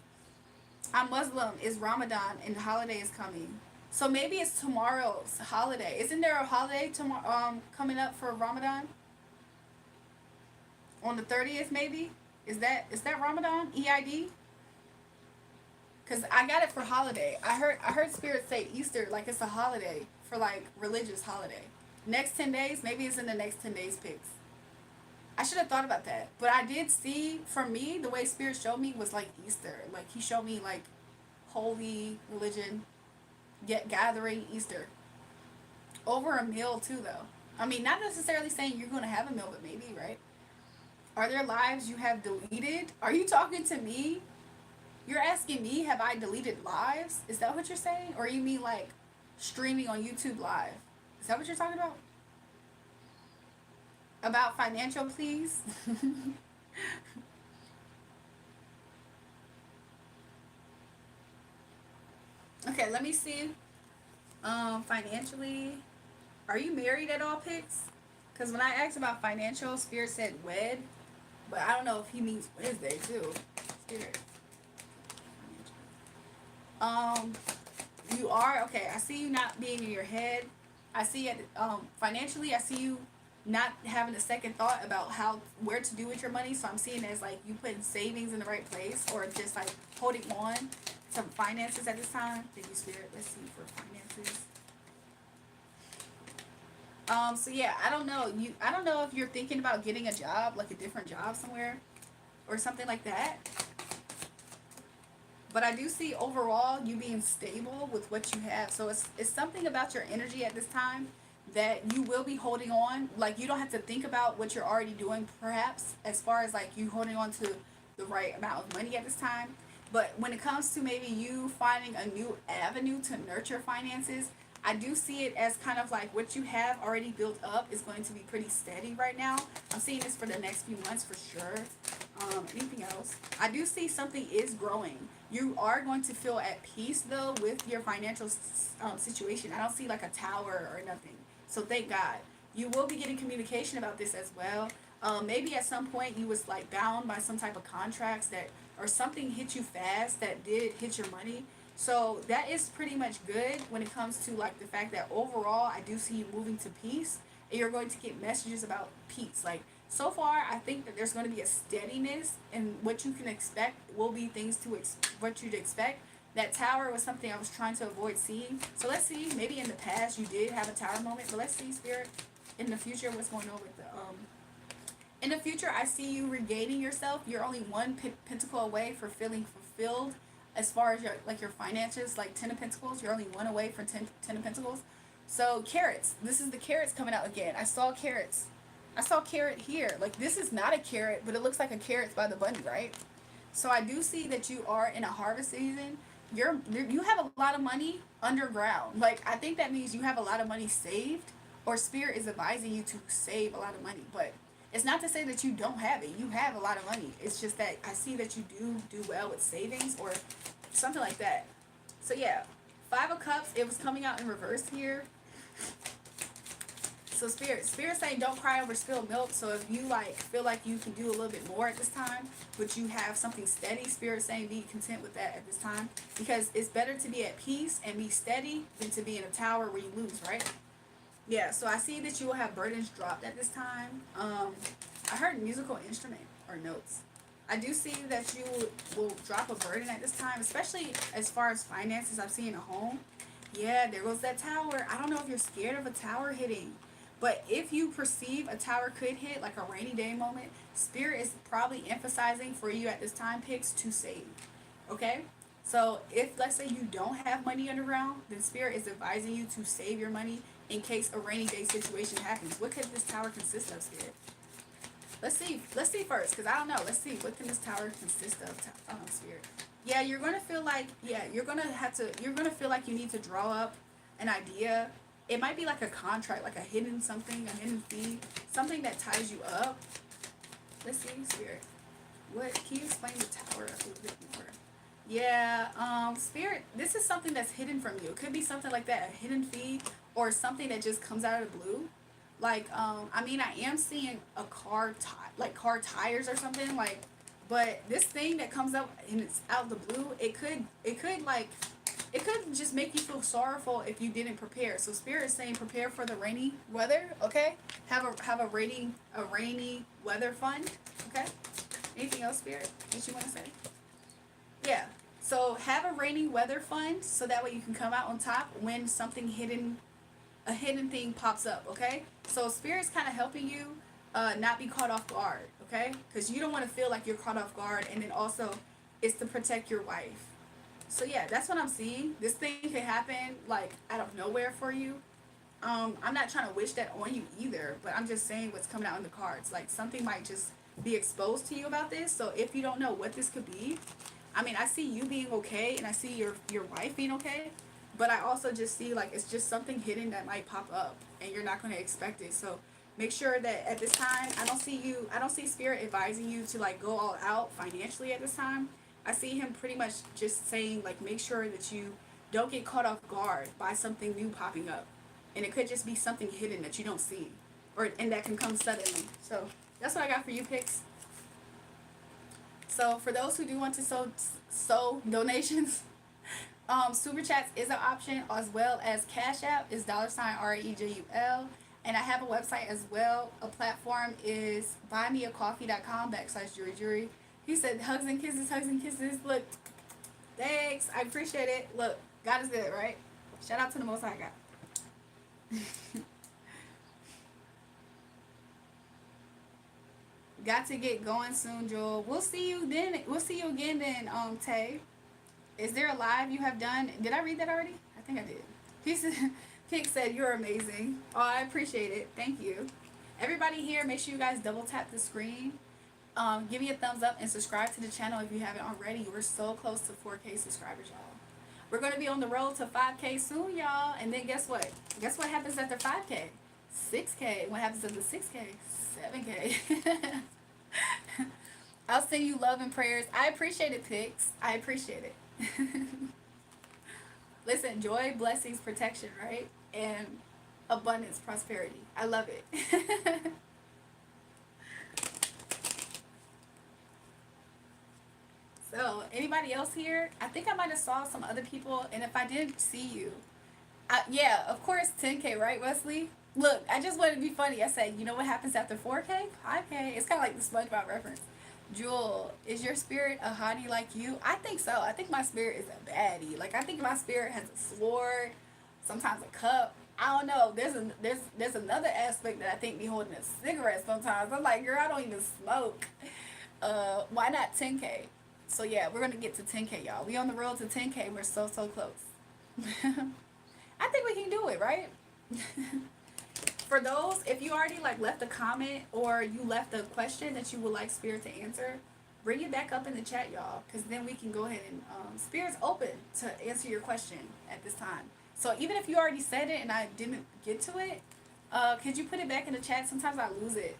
I'm Muslim. Is Ramadan and the holiday is coming. So maybe it's tomorrow's holiday. Isn't there a holiday tomorrow coming up for Ramadan? On the 30th maybe? Is that Ramadan? EID? Cause I got it for holiday. I heard Spirit say Easter like it's a holiday for like religious holiday. Next 10 days, maybe it's in the next 10 days picks. I should have thought about that, but I did see for me the way Spirit showed me was like Easter. Like he showed me like holy religion, get gathering Easter over a meal too though. I mean, not necessarily saying you're gonna have a meal, but maybe right. Are there lives you have deleted? Are you talking to me? You're asking me, have I deleted lives? Is that what you're saying? Or you mean like streaming on YouTube live? Is that what you're talking about? About financial, please? Okay, let me see. Financially, are you married at all, Pix? Because when I asked about financial, Spirit said wed, but I don't know if he means Wednesday too. Spirit. Um, you are okay. I see you not being in your head. I see it. Financially, I see you not having a second thought about how where to do with your money. So I'm seeing it as like you putting savings in the right place, or just like holding on some finances at this time. Thank you, Spirit. Let's see for finances. So yeah, I don't know. I don't know if you're thinking about getting a job, like a different job somewhere, or something like that. But I do see overall you being stable with what you have. So it's something about your energy at this time that you will be holding on. Like you don't have to think about what you're already doing, perhaps, as far as like you holding on to the right amount of money at this time. But when it comes to maybe you finding a new avenue to nurture finances, I do see it as kind of like what you have already built up is going to be pretty steady right now. I'm seeing this for the next few months for sure. Anything else? I do see something is growing. You are going to feel at peace though with your financial situation. I don't see like a tower or nothing. So thank God. You will be getting communication about this as well. Maybe at some point you was like bound by some type of contracts that or something hit you fast that did hit your money. So that is pretty much good when it comes to like the fact that overall I do see you moving to peace and you're going to get messages about peace. Like so far I think that there's going to be a steadiness and what you can expect will be things to what you'd expect. That tower was something I was trying to avoid seeing. So let's see, maybe in the past you did have a tower moment, but let's see, Spirit, in the future what's going on with the in the future I see you regaining yourself. You're only one pentacle away for feeling fulfilled as far as your like your finances, like 10 of Pentacles. You're only one away from 10 of Pentacles. So carrots, this is the carrots coming out again. I saw carrots. I saw carrot here. Like this is not a carrot, but it looks like a carrot by the bunny, right? So I do see that you are in a harvest season. You have a lot of money underground. Like I think that means you have a lot of money saved, or Spirit is advising you to save a lot of money. But it's not to say that you don't have it. You have a lot of money. It's just that I see that you do well with savings or something like that. So yeah, 5 of Cups. It was coming out in reverse here. So Spirit saying don't cry over spilled milk. So if you like feel like you can do a little bit more at this time, but you have something steady, Spirit saying be content with that at this time, because it's better to be at peace and be steady than to be in a tower where you lose, right? Yeah. So I see that you will have burdens dropped at this time. I heard musical instrument or notes. I do see that you will drop a burden at this time, especially as far as finances. I've seen a home. Yeah, there goes that tower. I don't know if you're scared of a tower hitting, but if you perceive a tower could hit, like a rainy day moment, Spirit is probably emphasizing for you at this time, Picks, to save. Okay? So if, let's say, you don't have money underground, then Spirit is advising you to save your money in case a rainy day situation happens. What could this tower consist of, Spirit? Let's see. Let's see first, because I don't know. Let's see. What can this tower consist of, Spirit? Yeah, you're going to feel like, you're going to have to, you're going to feel like you need to draw up an idea. It might be like a contract, like a hidden something, a hidden fee, something that ties you up. Let's see, Spirit. What, can you explain the tower a little bit more? Yeah, Spirit, this is something that's hidden from you. It could be something like that, a hidden fee, or something that just comes out of the blue. Like, I mean, I am seeing a like car tires or something, like, but this thing that comes up and it's out the blue, it could just make you feel sorrowful if you didn't prepare. So Spirit is saying prepare for the rainy weather, okay? Have a rainy weather fund, okay? Anything else, Spirit, that you want to say? Yeah. So have a rainy weather fund so that way you can come out on top when something a hidden thing pops up, okay? So Spirit's kind of helping you not be caught off guard, okay? Because you don't want to feel like you're caught off guard, and then also it's to protect your wife. So yeah, that's what I'm seeing. This thing could happen like out of nowhere for you. I'm not trying to wish that on you either, but I'm just saying what's coming out in the cards. Like something might just be exposed to you about this. So if you don't know what this could be, I mean, I see you being okay, and I see your wife being okay, but I also just see like it's just something hidden that might pop up, and you're not going to expect it. So make sure that at this time, I don't see Spirit advising you to like go all out financially at this time. I see him pretty much just saying like make sure that you don't get caught off guard by something new popping up, and it could just be something hidden that you don't see, and that can come suddenly. So that's what I got for you, Picks. So for those who do want to sow donations, super chats is an option, as well as Cash App is $REJUL, and I have a website as well. A platform is buymeacoffee.com/Julrae. He said hugs and kisses, hugs and kisses. Look, thanks, I appreciate it. Look, God is good, right? Shout out to the Most High God. Got to get going soon, Joel. We'll see you then. We'll see you again then, Tay. Is there a live you have done? Did I read that already? I think I did. He said, Pink said, you're amazing. Oh, I appreciate it. Thank you. Everybody here, make sure you guys double tap the screen. Give me a thumbs up and subscribe to the channel if you haven't already. We're so close to 4K subscribers, y'all. We're going to be on the road to 5K soon, y'all. And then guess what? Guess what happens after 5K? 6K. What happens after 6K? 7K. I'll send you love and prayers. I appreciate it, Pix. I appreciate it. Listen, joy, blessings, protection, right? And abundance, prosperity. I love it. So, anybody else here? I think I might have saw some other people, and if I didn't see you, yeah, of course, 10K, right, Wesley? Look, I just wanted to be funny. I said, you know what happens after 4K? 5K. It's kind of like the SpongeBob reference. Jewel, is your spirit a hottie like you? I think so. I think my spirit is a baddie. Like, I think my spirit has a sword, sometimes a cup. I don't know. There's another aspect that I think be holding a cigarette sometimes. I'm like, girl, I don't even smoke. Why not 10K? So yeah, we're gonna get to 10K, y'all. We on the road to 10K. We're so close. I think we can do it, right? For those, if you already like left a comment or you left a question that you would like Spirit to answer, bring it back up in the chat, y'all, because then we can go ahead and Spirit's open to answer your question at this time. So even if you already said it and I didn't get to it, could you put it back in the chat? Sometimes I lose it,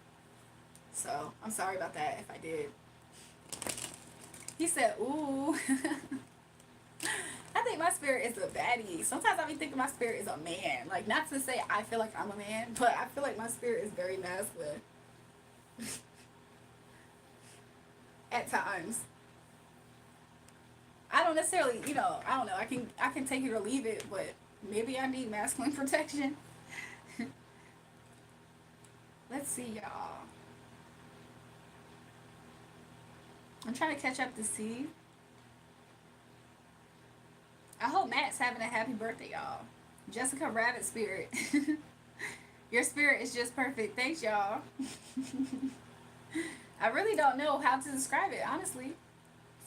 so I'm sorry about that if I did. He said, ooh. I think my spirit is a baddie. Sometimes I be thinking my spirit is a man. Like, not to say I feel like I'm a man, but I feel like my spirit is very masculine. At times. I don't necessarily, I don't know. I can take it or leave it, but maybe I need masculine protection. Let's see, y'all. I'm trying to catch up to see. I hope Matt's having a happy birthday, y'all. Jessica Rabbit Spirit. Your spirit is just perfect. Thanks, y'all. I really don't know how to describe it, honestly.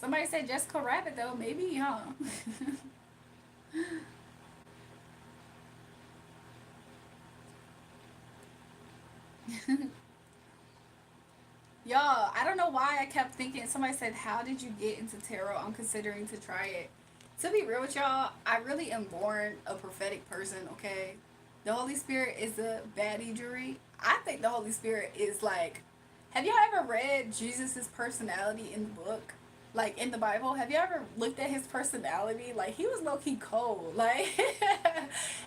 Somebody said Jessica Rabbit, though. Maybe, huh? Y'all, I don't know why I kept thinking. Somebody said, "How did you get into tarot? I'm considering to try it." To be real with y'all, I really am born a prophetic person, okay? The Holy Spirit is a baddie jury. I think the Holy Spirit is like, have y'all ever read Jesus's personality in the book? Like in the Bible? Have you ever looked at his personality? Like he was low key cold. Like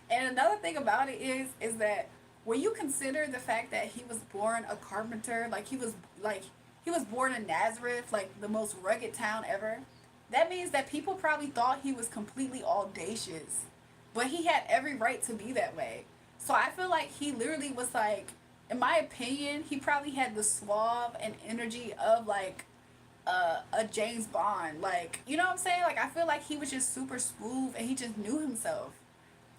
and another thing about it is that when you consider the fact that he was born a carpenter, like he was born in Nazareth, like the most rugged town ever, that means that people probably thought he was completely audacious. But he had every right to be that way. So I feel like he literally was like, in my opinion, he probably had the suave and energy of like a James Bond. Like, you know what I'm saying? Like, I feel like he was just super smooth and he just knew himself.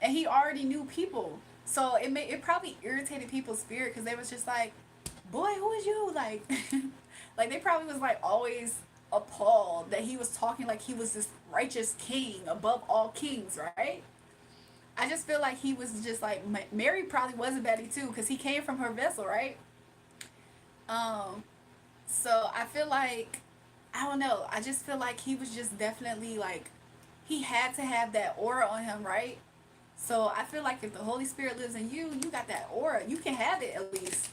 And he already knew people. So it probably irritated people's spirit because they was just like, boy, who is you? Like, like they probably was like always appalled that he was talking like he was this righteous king above all kings, right? I just feel like he was just like Mary probably was a baddie too because he came from her vessel, right? Um, so I feel like I don't know. I just feel like he was just definitely like he had to have that aura on him, right? So I feel like if the Holy Spirit lives in you, you got that aura. You can have it at least.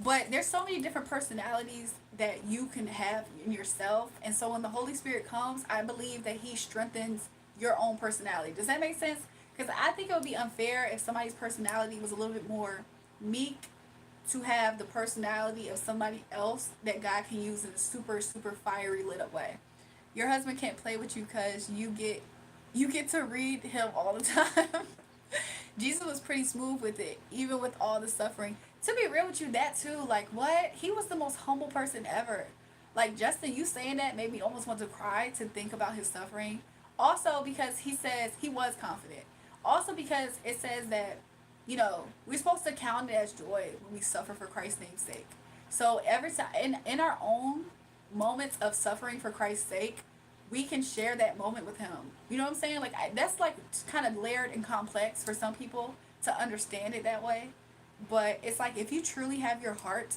But there's so many different personalities that you can have in yourself. And so when the Holy Spirit comes, I believe that he strengthens your own personality. Does that make sense? Because I think it would be unfair if somebody's personality was a little bit more meek to have the personality of somebody else that God can use in a super, super fiery, lit up way. Your husband can't play with you because you get to read him all the time. Jesus was pretty smooth with it, even with all the suffering. To be real with you, that too, like what? He was the most humble person ever. Like Justin, you saying that made me almost want to cry to think about his suffering. Also because he says he was confident. Also because it says that, we're supposed to count it as joy when we suffer for Christ's name's sake. So every time in our own moments of suffering for Christ's sake, we can share that moment with him. You know what I'm saying? Like that's like kind of layered and complex for some people to understand it that way. But it's like if you truly have your heart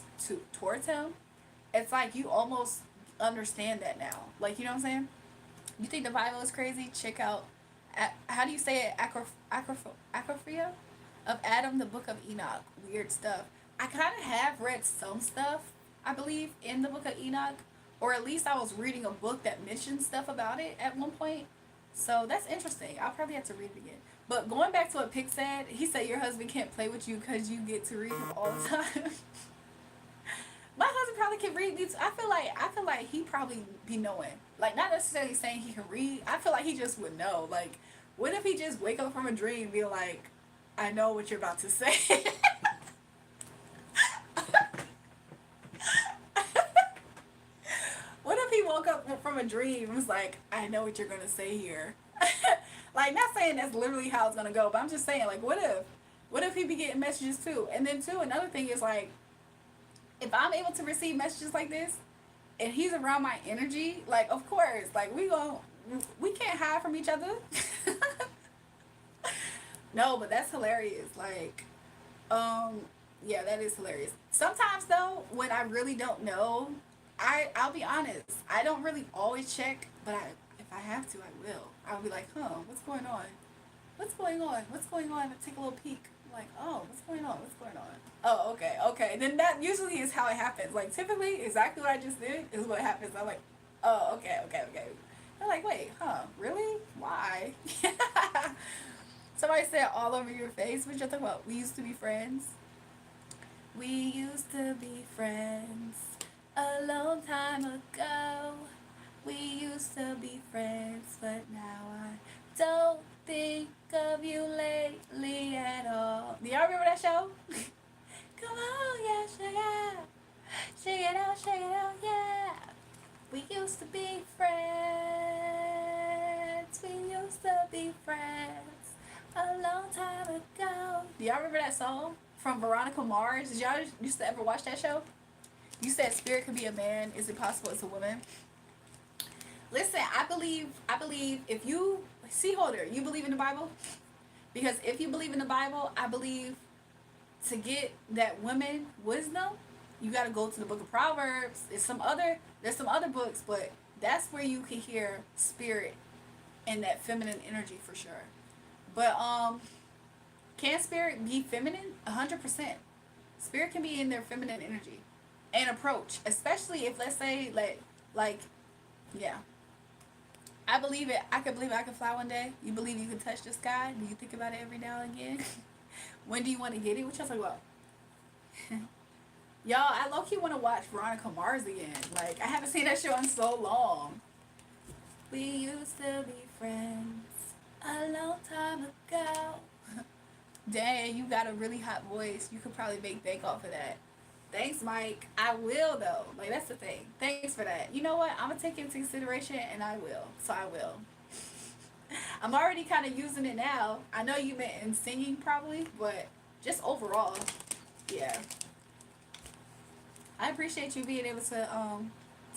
towards him, it's like you almost understand that now. Like you know what I'm saying? You think the Bible is crazy? Check out, how do you say it? Acrophria of Adam, the Book of Enoch. Weird stuff. I kind of have read some stuff, I believe, in the Book of Enoch, or at least I was reading a book that mentioned stuff about it at one point. So that's interesting. I'll probably have to read it again. But going back to what Pick said, he said your husband can't play with you because you get to read him all the time. My husband probably can read me. I feel like he probably be knowing. Like not necessarily saying he can read. I feel like he just would know. Like, what if he just wake up from a dream and be like, I know what you're about to say. What if he woke up from a dream and was like, I know what you're gonna say here. Like not saying that's literally how it's gonna go, but I'm just saying like what if he be getting messages too? And then too, another thing is like if I'm able to receive messages like this and he's around my energy, like of course, like we can't hide from each other. No, but that's hilarious. Like, yeah, that is hilarious. Sometimes though, when I really don't know, I'll be honest. I don't really always check, but if I have to, I will. I'll be like, what's going on? What's going on? What's going on? I take a little peek. I'm like, oh, what's going on? What's going on? Oh, okay, okay. Then that usually is how it happens. Like typically, exactly what I just did is what happens. I'm like, oh, okay, okay, okay. They're like, wait, really? Why? Somebody said all over your face. What you talking about? We used to be friends. We used to be friends a long time ago. We used to be friends, but now I don't think of you lately at all. Do y'all remember that show? Come on, yeah, shake it out. Shake it out, yeah. We used to be friends. We used to be friends a long time ago. Do y'all remember that song from Veronica Mars? Did y'all used to ever watch that show? You said spirit could be a man. Is it possible it's a woman? Listen, I believe if you see holder, you believe in the Bible? Because if you believe in the Bible, I believe to get that woman wisdom, you got to go to the book of Proverbs. There's some other books, but that's where you can hear spirit and that feminine energy for sure. But can spirit be feminine? 100%. Spirit can be in their feminine energy and approach, especially if, let's say, like yeah. I believe it. I could believe I could fly one day. You believe you can touch the sky? Do you think about it every now and again? When do you want to get it? What y'all talking about? Y'all, I low-key want to watch Veronica Mars again. Like, I haven't seen that show in so long. We used to be friends a long time ago. Dang, you got a really hot voice. You could probably make bank off of that. Thanks, Mike. I will, though. Like, that's the thing. Thanks for that. You know what? I'm going to take it into consideration, and I will. So I will. I'm already kind of using it now. I know you meant in singing, probably, but just overall, yeah. I appreciate you being able to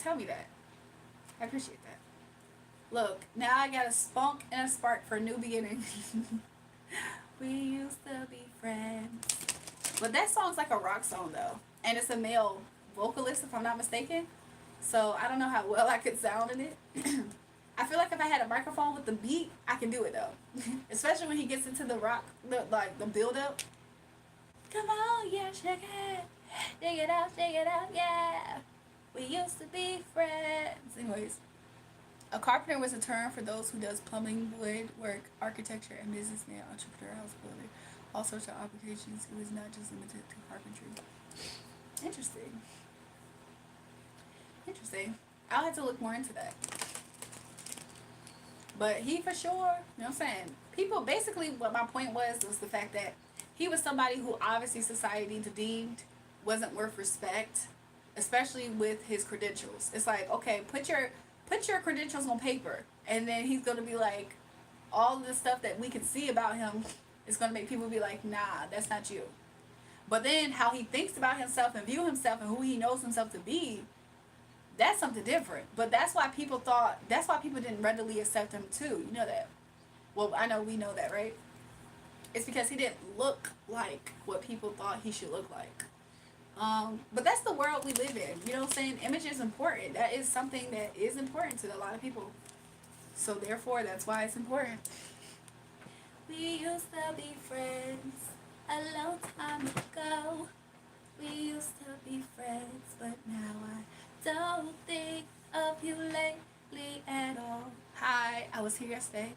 tell me that. I appreciate that. Look, now I got a spunk and a spark for a new beginning. We used to be friends. But that song's like a rock song, though. And it's a male vocalist, if I'm not mistaken. So I don't know how well I could sound in it. I feel like if I had a microphone with the beat, I can do it, though. Especially when he gets into the rock, the build-up. Come on, yeah, shake it. Shake it out, yeah. We used to be friends. Anyways. A carpenter was a term for those who does plumbing, woodwork, architecture, and businessman, entrepreneur, house builder. All sorts of occupations. It was not just limited to carpentry. Interesting. I'll have to look more into that. But he for sure, you know what I'm saying? People, basically what my point was the fact that he was somebody who obviously society deemed wasn't worth respect, especially with his credentials. It's like, okay, put your credentials on paper, and then he's gonna be like, all of the stuff that we can see about him is gonna make people be like, nah, that's not you. But then how he thinks about himself and view himself and who he knows himself to be, that's something different. But that's why people didn't readily accept him too. You know that. Well, I know we know that, right? It's because he didn't look like what people thought he should look like. But that's the world we live in. You know what I'm saying? Image is important. That is something that is important to a lot of people. So therefore, that's why it's important. We used to be friends a long time ago. We used to be friends, but now I don't think of you lately at all. Hi, I was here yesterday.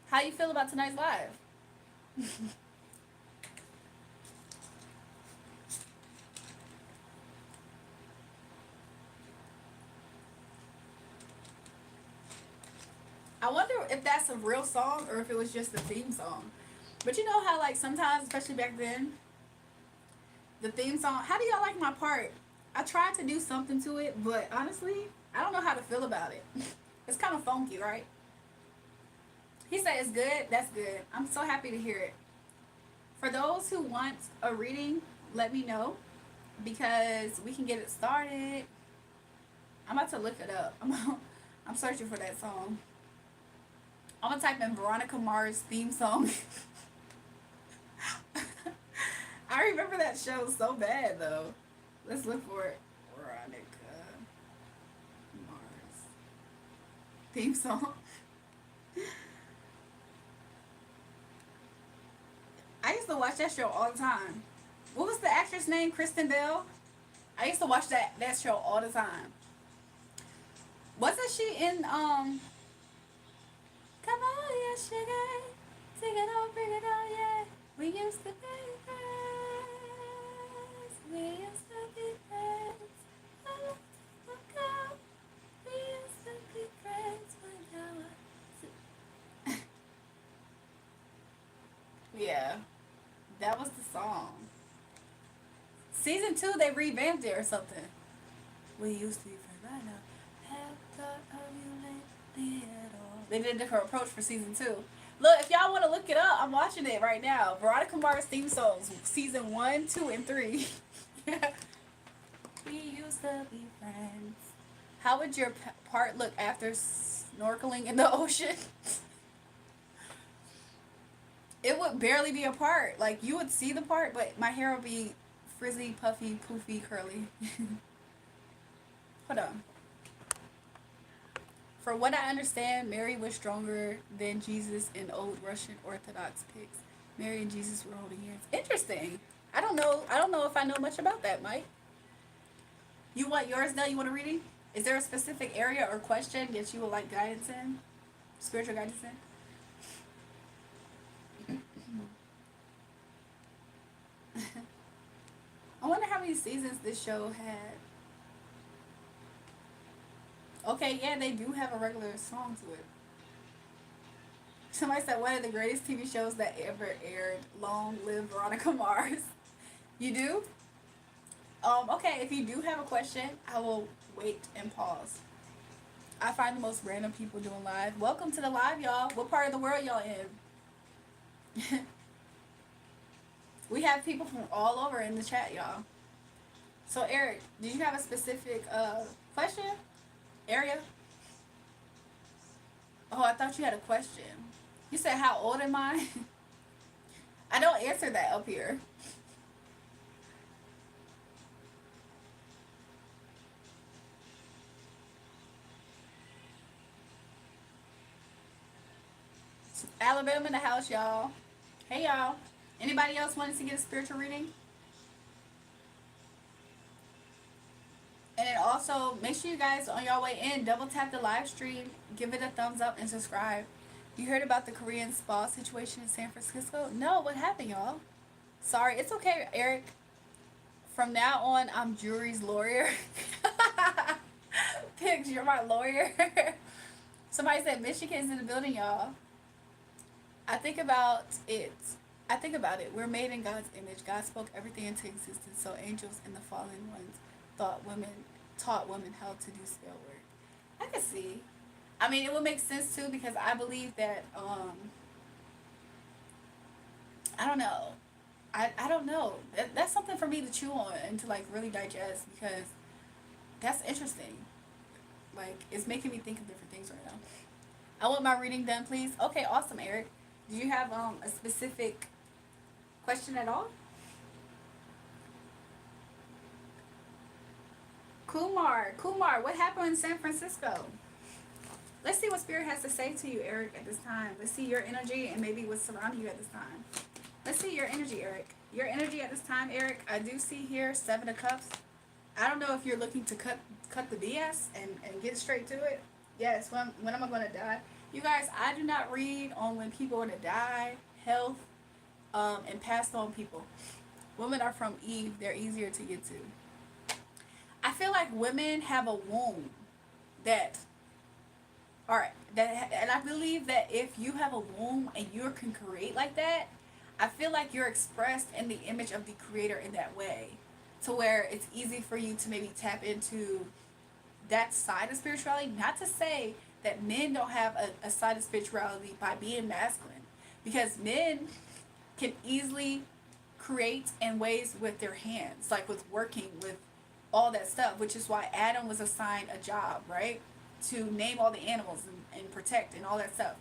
How you feel about tonight's live? I wonder if that's a real song or if it was just a theme song. But you know how, like, sometimes, especially back then, the theme song, how do y'all like my part? I tried to do something to it, but honestly, I don't know how to feel about it. It's kind of funky, right? He said it's good. That's good. I'm so happy to hear it. For those who want a reading, let me know, because we can get it started. I'm about to look it up. I'm searching for that song. I'm gonna type in Veronica Mars theme song. I remember that show so bad though. Let's look for it. Veronica Mars theme song. I used to watch that show all the time. What was the actress name? Kristen Bell? I used to watch that show all the time. Wasn't she in Come on, yeah, sugar. Sing it on, bring it on, yeah. We used to be friends. We used to be friends. A long time ago. We used to be friends. But now yeah, that was the song. Season 2, they revamped it or something. We used to be friends. I know. have thought of you lately at all. They did a different approach for season 2. Look, if y'all want to look it up, I'm watching it right now. Veronica Mars theme songs, season 1, 2, and 3. We used to be friends. How would your part look after snorkeling in the ocean? It would barely be a part. Like, you would see the part, but my hair would be frizzy, puffy, poofy, curly. Hold on. For what I understand, Mary was stronger than Jesus in old Russian Orthodox pics. Mary and Jesus were holding hands. Interesting. I don't know if I know much about that, Mike. You want yours now? You want a reading? Is there a specific area or question that you would like guidance in? Spiritual guidance in? I wonder how many seasons this show had. Okay, yeah, they do have a regular song to it. Somebody said one of the greatest TV shows that ever aired. Long live Veronica Mars. You do? Okay, if you do have a question, I will wait and pause. I find the most random people doing live. Welcome to the live, y'all. What part of the world y'all in? We have people from all over in the chat, y'all. So, Eric, did you have a specific question? Area? Oh, I thought you had a question. You said, how old am I? I don't answer that up here. Alabama in the house, y'all. Hey, y'all. Anybody else wanted to get a spiritual reading? And then also, make sure you guys, on your way in, double tap the live stream, give it a thumbs up, and subscribe. You heard about the Korean spa situation in San Francisco? No, what happened, y'all? Sorry, it's okay, Eric. From now on, I'm Julrae's lawyer. Pigs, you're my lawyer. Somebody said Michigan's in the building, y'all. I think about it. We're made in God's image. God spoke everything into existence, so angels and the fallen ones taught women how to do spell work. I can see. I mean, it would make sense too, because I believe that I don't know. I don't know. That's something for me to chew on and to like really digest, because that's interesting. Like, it's making me think of different things right now. I want my reading done, please. Okay, awesome, Eric. Do you have a specific question at all? Kumar, what happened in San Francisco? Let's see what Spirit has to say to you, Eric, at this time. Let's see your energy and maybe what's surrounding you at this time. Let's see your energy, Eric. Your energy at this time, Eric. I do see here 7 of Cups. I don't know if you're looking to cut the BS and get straight to it. Yes, when am I going to die? You guys, I do not read on when people are going to die, health, and passed on people. Women are from Eve. They're easier to get to. I feel like women have a womb and I believe that if you have a womb and you can create like that, I feel like you're expressed in the image of the creator in that way, to where it's easy for you to maybe tap into that side of spirituality. Not to say that men don't have a side of spirituality by being masculine, because men can easily create in ways with their hands, like with working, with all that stuff, which is why Adam was assigned a job, right? To name all the animals and protect and all that stuff.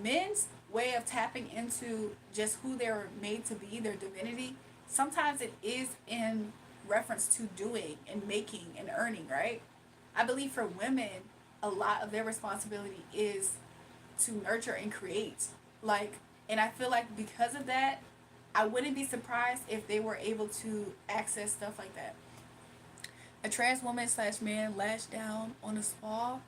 Men's way of tapping into just who they're made to be, their divinity, sometimes it is in reference to doing and making and earning, right? I believe for women, a lot of their responsibility is to nurture and create. And I feel like because of that, I wouldn't be surprised if they were able to access stuff like that. A trans woman / man lashed down on a spa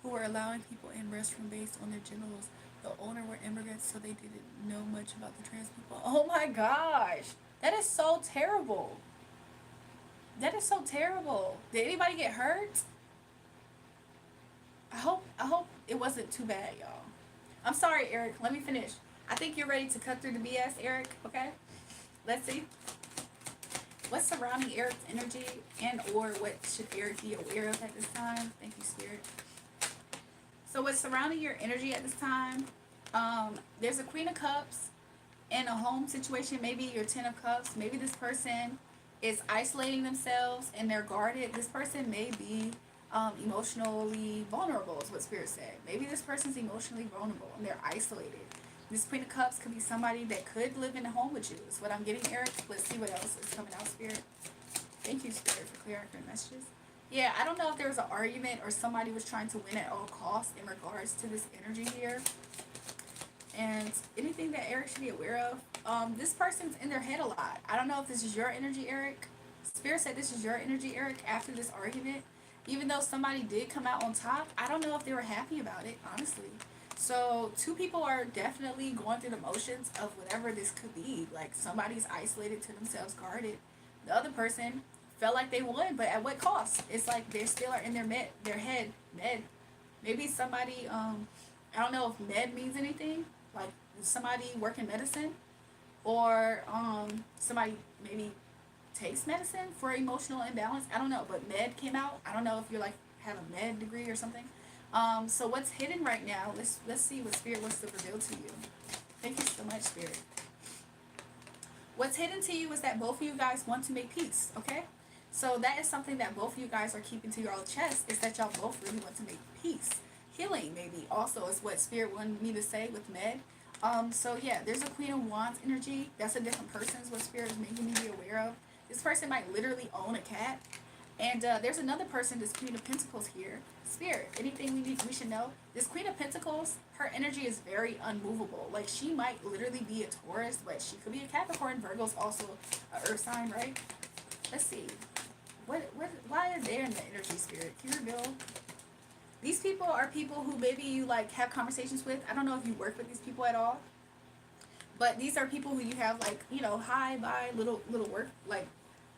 who were allowing people in restroom based on their genitals. The owner were immigrants, so they didn't know much about the trans people. Oh my gosh. That is so terrible. That is so terrible. Did anybody get hurt? I hope it wasn't too bad, y'all. I'm sorry, Eric. Let me finish. I think you're ready to cut through the BS, Eric. Okay? Let's see. What's surrounding Eric's energy, and or what should Eric be aware of at this time? Thank you, Spirit. So what's surrounding your energy at this time? There's a Queen of Cups in a home situation. Maybe your Ten of Cups. Maybe this person is isolating themselves and they're guarded. This person may be emotionally vulnerable, is what Spirit said. Maybe this person's emotionally vulnerable and they're isolated. This Queen of Cups could be somebody that could live in a home with you. Is what I'm getting, Eric. Let's see what else is coming out, Spirit. Thank you, Spirit, for clear accurate messages. Yeah, I don't know if there was an argument or somebody was trying to win at all costs in regards to this energy here. And anything that Eric should be aware of. This person's in their head a lot. I don't know if this is your energy, Eric. Spirit said this is your energy, Eric, after this argument. Even though somebody did come out on top, I don't know if they were happy about it, honestly. So, two people are definitely going through the motions of whatever this could be. Like, somebody's isolated to themselves, guarded. The other person felt like they won, but at what cost? It's like they still are in their head, med. Maybe somebody, I don't know if med means anything. Like, somebody working medicine. Or, somebody maybe takes medicine for emotional imbalance. I don't know, but med came out. I don't know if you're like, have a med degree or something. So what's hidden right now, let's see what Spirit wants to reveal to you. Thank you so much, Spirit. What's hidden to you is that both of you guys want to make peace, okay? So that is something that both of you guys are keeping to your own chest, is that y'all both really want to make peace. Healing, maybe, also is what Spirit wanted me to say with med. So yeah, there's a Queen of Wands energy. That's a different person is what Spirit is making me be aware of. This person might literally own a cat. And there's another person, this Queen of Pentacles here. Spirit, anything we should know? This Queen of Pentacles, her energy is very unmovable. Like, she might literally be a Taurus, but she could be a Capricorn. Virgo's also an earth sign, right? Let's see. Why are they in the energy, Spirit? Can you reveal? These people are people who maybe you, like, have conversations with. I don't know if you work with these people at all. But these are people who you have, like, you know, hi, bye, little work, like,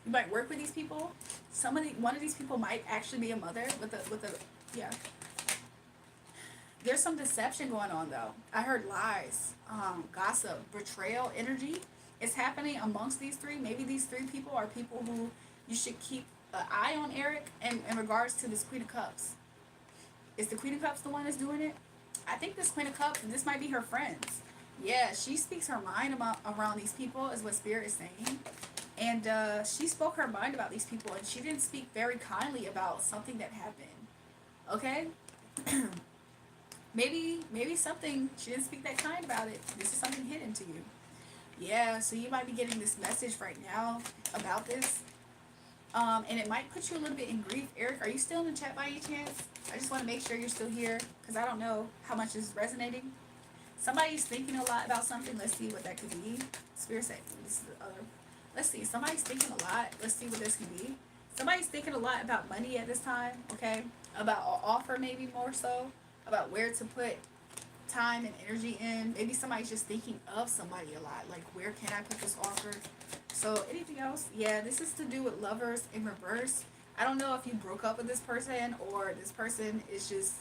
you might work with these people. One of these people might actually be a mother with a, yeah. There's some deception going on though. I heard lies, gossip, betrayal energy is happening amongst these three. Maybe these three people are people who you should keep an eye on, Eric, in regards to this Queen of Cups. Is the Queen of Cups the one that's doing it? I think this Queen of Cups, this might be her friends. Yeah, she speaks her mind around these people, is what Spirit is saying. And she spoke her mind about these people, and she didn't speak very kindly about something that happened. Okay? maybe something, she didn't speak that kind about it. This is something hidden to you. Yeah, so you might be getting this message right now about this. And it might put you a little bit in grief. Eric, are you still in the chat by any chance? I just want to make sure you're still here, because I don't know how much is resonating. Somebody's thinking a lot about something. Let's see what that could be. Spirit saying, this is the other. Let's see. Somebody's thinking a lot. Let's see what this can be. Somebody's thinking a lot about money at this time, okay? About an offer, maybe more so. About where to put time and energy in. Maybe somebody's just thinking of somebody a lot. Like, where can I put this offer? So, anything else? Yeah, this is to do with lovers in reverse. I don't know if you broke up with this person or this person is just...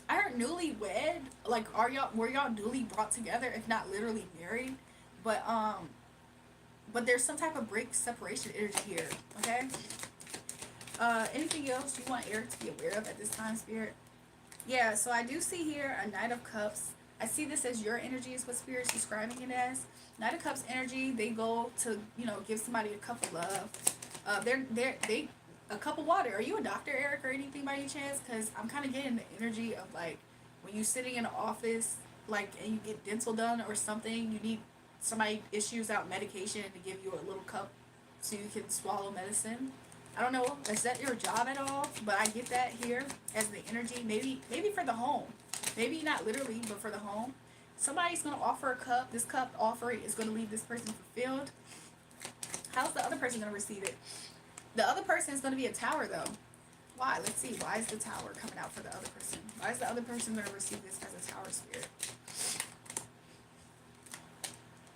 I heard newlywed. Like, were y'all newly brought together, if not literally married? But there's some type of separation energy here, okay? Anything else you want Eric to be aware of at this time, Spirit? Yeah, so I do see here a Knight of Cups. I see this as your energy is what Spirit's describing it as. Knight of Cups energy, they go to, you know, give somebody a cup of love. A cup of water. Are you a doctor, Eric, or anything by any chance? Because I'm kind of getting the energy of, like, when you're sitting in an office, like, and you get dental done or something, you need... somebody issues out medication to give you a little cup so you can swallow medicine. I don't know, is that your job at all? But I get that here as the energy. Maybe for the home. Maybe not literally, but for the home. Somebody's going to offer a cup. This cup offering is going to leave this person fulfilled. How's the other person going to receive it? The other person is going to be a tower, though. Why? Let's see. Why is the tower coming out for the other person? Why is the other person going to receive this as a tower, Spirit?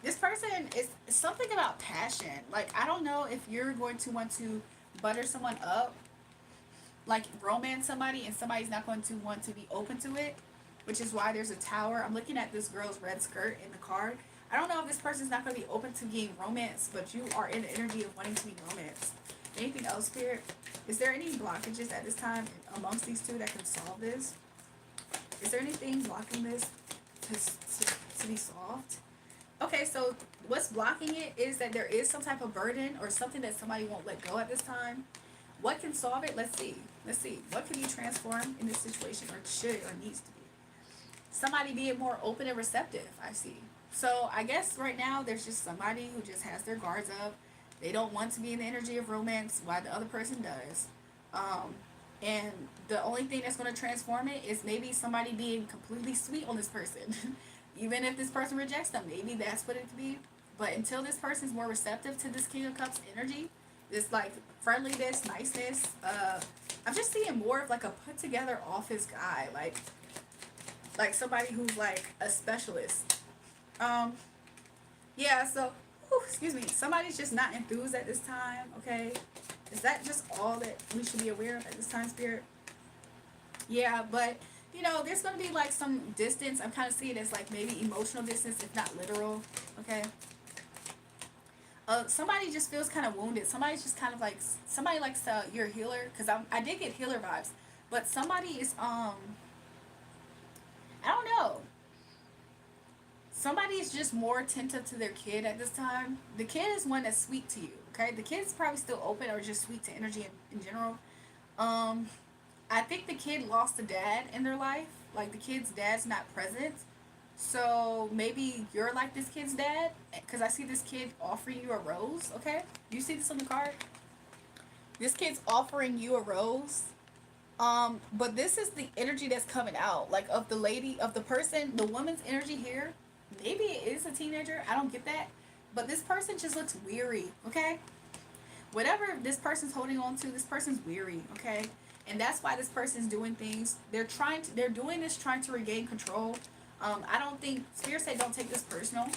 This person is something about passion. Like, I don't know if you're going to want to butter someone up, like romance somebody, and somebody's not going to want to be open to it, which is why there's a tower. I'm looking at this girl's red skirt in the card. I don't know if this person's not going to be open to being romance, but you are in the energy of wanting to be romanced. Anything else, Spirit? Is there any blockages at this time amongst these two that can solve this? Is there anything blocking this to be solved? Okay, so what's blocking it is that there is some type of burden or something that somebody won't let go at this time. What can solve it? Let's see. Let's see. What can be transformed in this situation, or should or needs to be? Somebody being more open and receptive, I see. So I guess right now there's just somebody who just has their guards up. They don't want to be in the energy of romance while the other person does. Um, and the only thing that's going to transform it is maybe somebody being completely sweet on this person. Even if this person rejects them, maybe that's what it could be. But until this person's more receptive to this King of Cups energy, this like friendliness, niceness, I'm just seeing more of like a put together office guy, like somebody who's like a specialist. Um, yeah, so excuse me, somebody's just not enthused at this time, okay? Is that just all that we should be aware of at this time, Spirit? Yeah, but you know, there's gonna be like some distance. I'm kind of seeing it as like maybe emotional distance, if not literal. Okay. Somebody just feels kind of wounded. Somebody's just kind of like somebody likes you're a healer, because I did get healer vibes, but somebody is I don't know. Somebody is just more attentive to their kid at this time. The kid is one that's sweet to you. Okay, the kid's probably still open or just sweet to energy in general. Um, I think the kid lost a dad in their life. Like the kid's dad's not present. So maybe you're like this kid's dad. Because I see this kid offering you a rose. Okay? Do you see this on the card? This kid's offering you a rose. But this is the energy that's coming out. Like of the lady, of the person, the woman's energy here. Maybe it is a teenager. I don't get that. But this person just looks weary. Okay? Whatever this person's holding on to, this person's weary. Okay? And that's why this person's doing things. They're doing this trying to regain control. I don't think, Spirit said don't take this personal.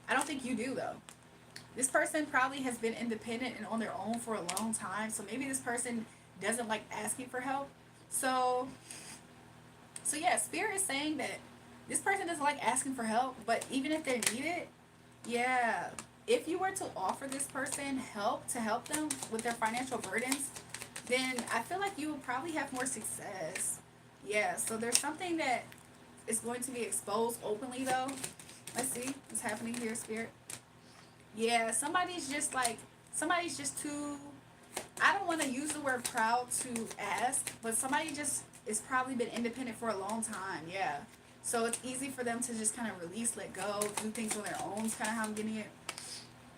I don't think you do though. This person probably has been independent and on their own for a long time. So maybe this person doesn't like asking for help. So yeah, Spirit is saying that this person doesn't like asking for help, but even if they need it, yeah, if you were to offer this person help to help them with their financial burdens, then I feel like you will probably have more success. Yeah, so there's something that is going to be exposed openly though. Let's see what's happening here, Spirit. Yeah, somebody's just too, I don't want to use the word proud to ask, but somebody just is probably been independent for a long time. Yeah. So it's easy for them to just kind of release, let go, do things on their own. Is kind of how I'm getting it.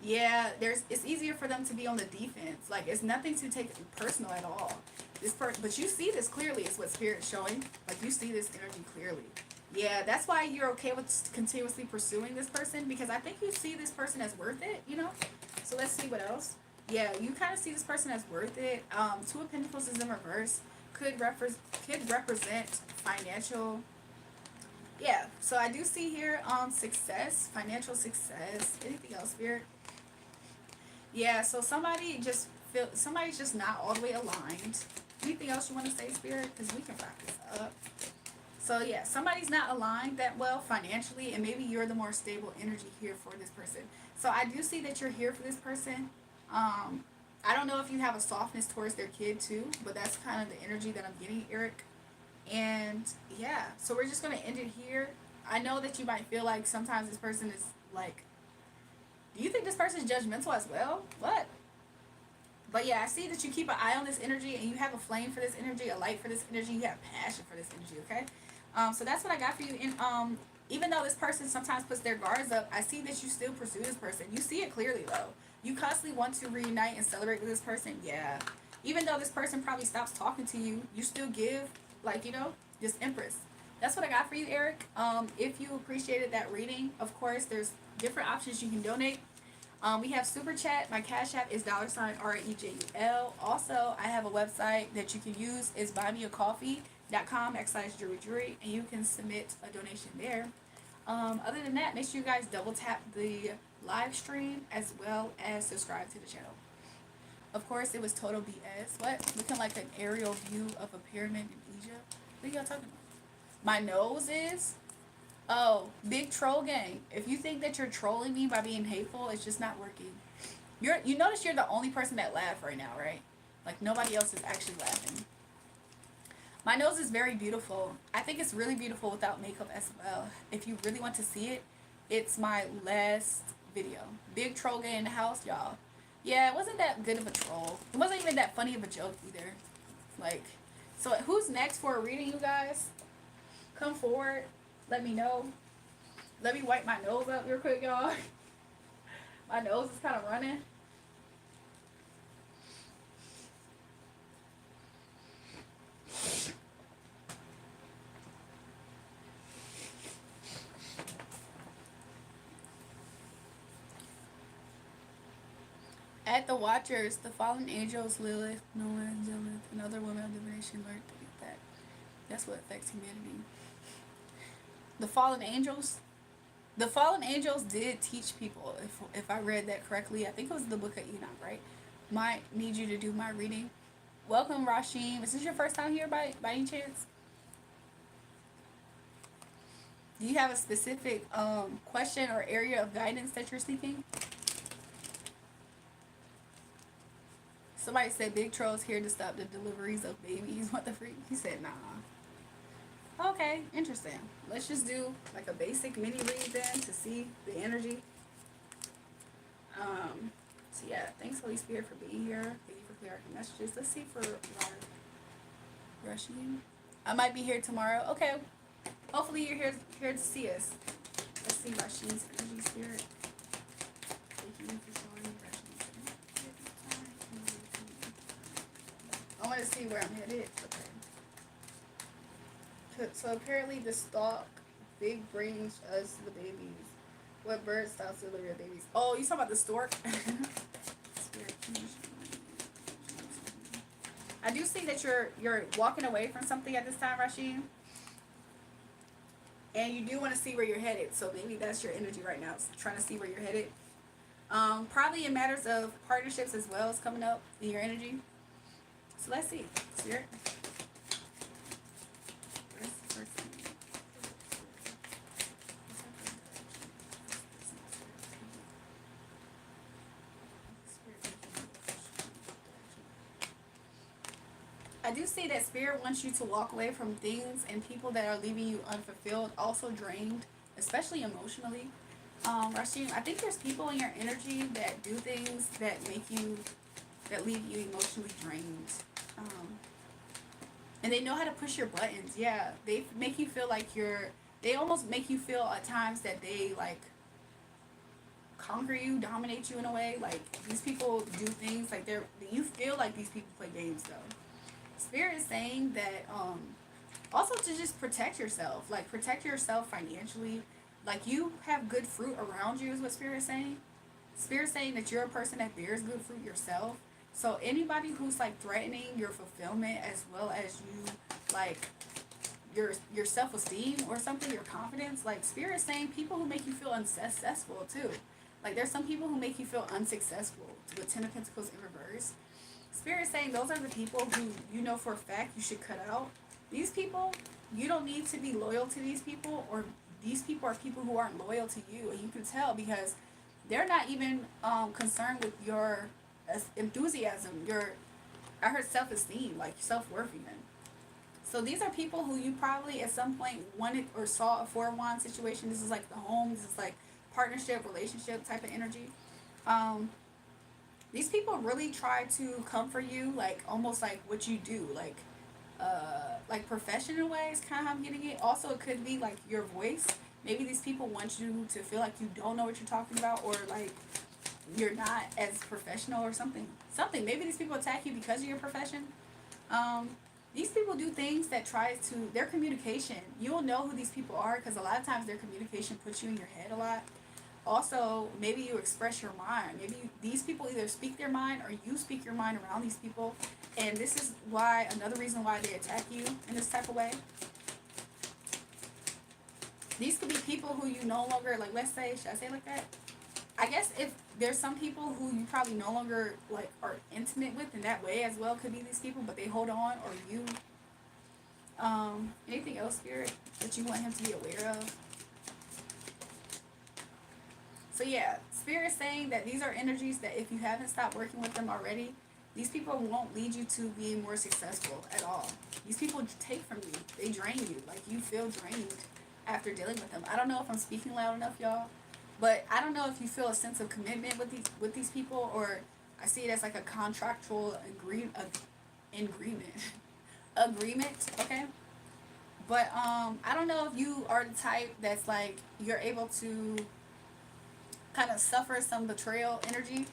Yeah, it's easier for them to be on the defense. Like it's nothing to take personal at all. But you see this clearly. Is what Spirit's showing. Like you see this energy clearly. Yeah, that's why you're okay with continuously pursuing this person, because I think you see this person as worth it. You know. So let's see what else. Yeah, you kind of see this person as worth it. Two of Pentacles is in reverse. Could represent financial. Yeah, so I do see here success, financial success. Anything else, Spirit? Yeah, so somebody's just not all the way aligned. Anything else you want to say, Spirit? Because we can wrap this up. So yeah, somebody's not aligned that well financially, and maybe you're the more stable energy here for this person. So I do see that you're here for this person. I don't know if you have a softness towards their kid too, but that's kind of the energy that I'm getting, Eric. And yeah, so we're just going to end it here. I know that you might feel like sometimes this person is like, do you think this person is judgmental as well? What? But yeah, I see that you keep an eye on this energy, and you have a flame for this energy, a light for this energy. You have passion for this energy, okay? So that's what I got for you. And even though this person sometimes puts their guards up, I see that you still pursue this person. You see it clearly though. You constantly want to reunite and celebrate with this person. Yeah. Even though this person probably stops talking to you, you still give, like, you know, this Empress. That's what I got for you, Eric. If you appreciated that reading, of course, there's different options you can donate. We have Super Chat. My Cash App is $REJUL. Also, I have a website that you can use. It's buymeacoffee.com/Julrae Julrae, and you can submit a donation there. Other than that, make sure you guys double tap the live stream as well as subscribe to the channel. Of course, it was total BS. What? Looking like an aerial view of a pyramid in Egypt? What are y'all talking about? My nose is? Oh, big troll gang. If you think that you're trolling me by being hateful, it's just not working. You notice you're the only person that laughed right now, right? Like nobody else is actually laughing. My nose is very beautiful. I think it's really beautiful without makeup as well. If you really want to see it, it's my last video. Big troll gay in the house, y'all. Yeah, it wasn't that good of a troll. It wasn't even that funny of a joke either. Like, so who's next for a reading, you guys? Come forward. Let me know. Let me wipe my nose up real quick, y'all. My nose is kind of running. At the Watchers, the fallen angels, Lilith, Noah, and Zilith, and other women of divination learned that. That's what affects humanity. The fallen angels. The fallen angels did teach people. If I read that correctly, I think it was the Book of Enoch, right? Might need you to do my reading. Welcome, Rashim. Is this your first time here by any chance? Do you have a specific question or area of guidance that you're seeking? Somebody said Big Troll's here to stop the deliveries of babies. What the freak? He said nah. Okay, interesting. Let's just do like a basic mini read then to see the energy. So yeah, thanks Holy Spirit for being here. Thank you for clearing messages. Let's see for rushing. I might be here tomorrow. Okay. Hopefully you're here to see us. Let's see Rashid's energy spirit. Thank you for showing me Rashid's energy. I want to see where I'm headed. Okay. So apparently the stalk big brings us the babies. What bird stops delivery of babies? Oh, you talking about the stork? I do see that you're walking away from something at this time, Rashid. And you do want to see where you're headed. So maybe that's your energy right now. It's trying to see where you're headed. Probably in matters of partnerships as well is coming up in your energy. So let's see. Spirit. I do see that Spirit wants you to walk away from things and people that are leaving you unfulfilled, also drained, especially emotionally. Rashid, I think there's people in your energy that do things that leave you emotionally drained. And they know how to push your buttons. Yeah, they make you feel like they almost make you feel at times that they like conquer you, dominate you in a way. Like these people do things like you feel like these people play games though. Spirit is saying that also to just protect yourself, like protect yourself financially, like you have good fruit around you is what Spirit is saying. Spirit is saying that you're a person that bears good fruit yourself. So anybody who's like threatening your fulfillment as well as you like your self-esteem or something, your confidence, like Spirit is saying people who make you feel unsuccessful too. Like there's some people who make you feel unsuccessful with Ten of Pentacles in reverse. Spirit is saying those are the people who you know for a fact you should cut out. These people, you don't need to be loyal to these people, or these people are people who aren't loyal to you, and you can tell because they're not even concerned with your enthusiasm, I heard self-esteem, like self-worth even. So these are people who you probably at some point wanted or saw a Four of Wands situation. This is like the home, this is like partnership, relationship type of energy. These people really try to come for you, like almost like what you do, like professional ways, kind of how I'm getting it. Also, it could be like your voice. Maybe these people want you to feel like you don't know what you're talking about, or like you're not as professional or something. Maybe these people attack you because of your profession. These people do things that their communication. You'll know who these people are because a lot of times their communication puts you in your head a lot. Also, maybe you express your mind. Maybe these people either speak their mind or you speak your mind around these people. And this is another reason why they attack you in this type of way. These could be people who you no longer, like, let's say, should I say it like that? I guess if there's some people who you probably no longer, like, are intimate with in that way as well, could be these people, but they hold on, or you. Anything else, Spirit, that you want him to be aware of? So yeah, Spirit is saying that these are energies that if you haven't stopped working with them already, these people won't lead you to being more successful at all. These people take from you. They drain you. Like you feel drained after dealing with them. I don't know if I'm speaking loud enough, y'all, but I don't know if you feel a sense of commitment with these people, or I see it as like a contractual agreement. Agreement, okay? But I don't know if you are the type that's like you're able to kind of suffer some betrayal energy,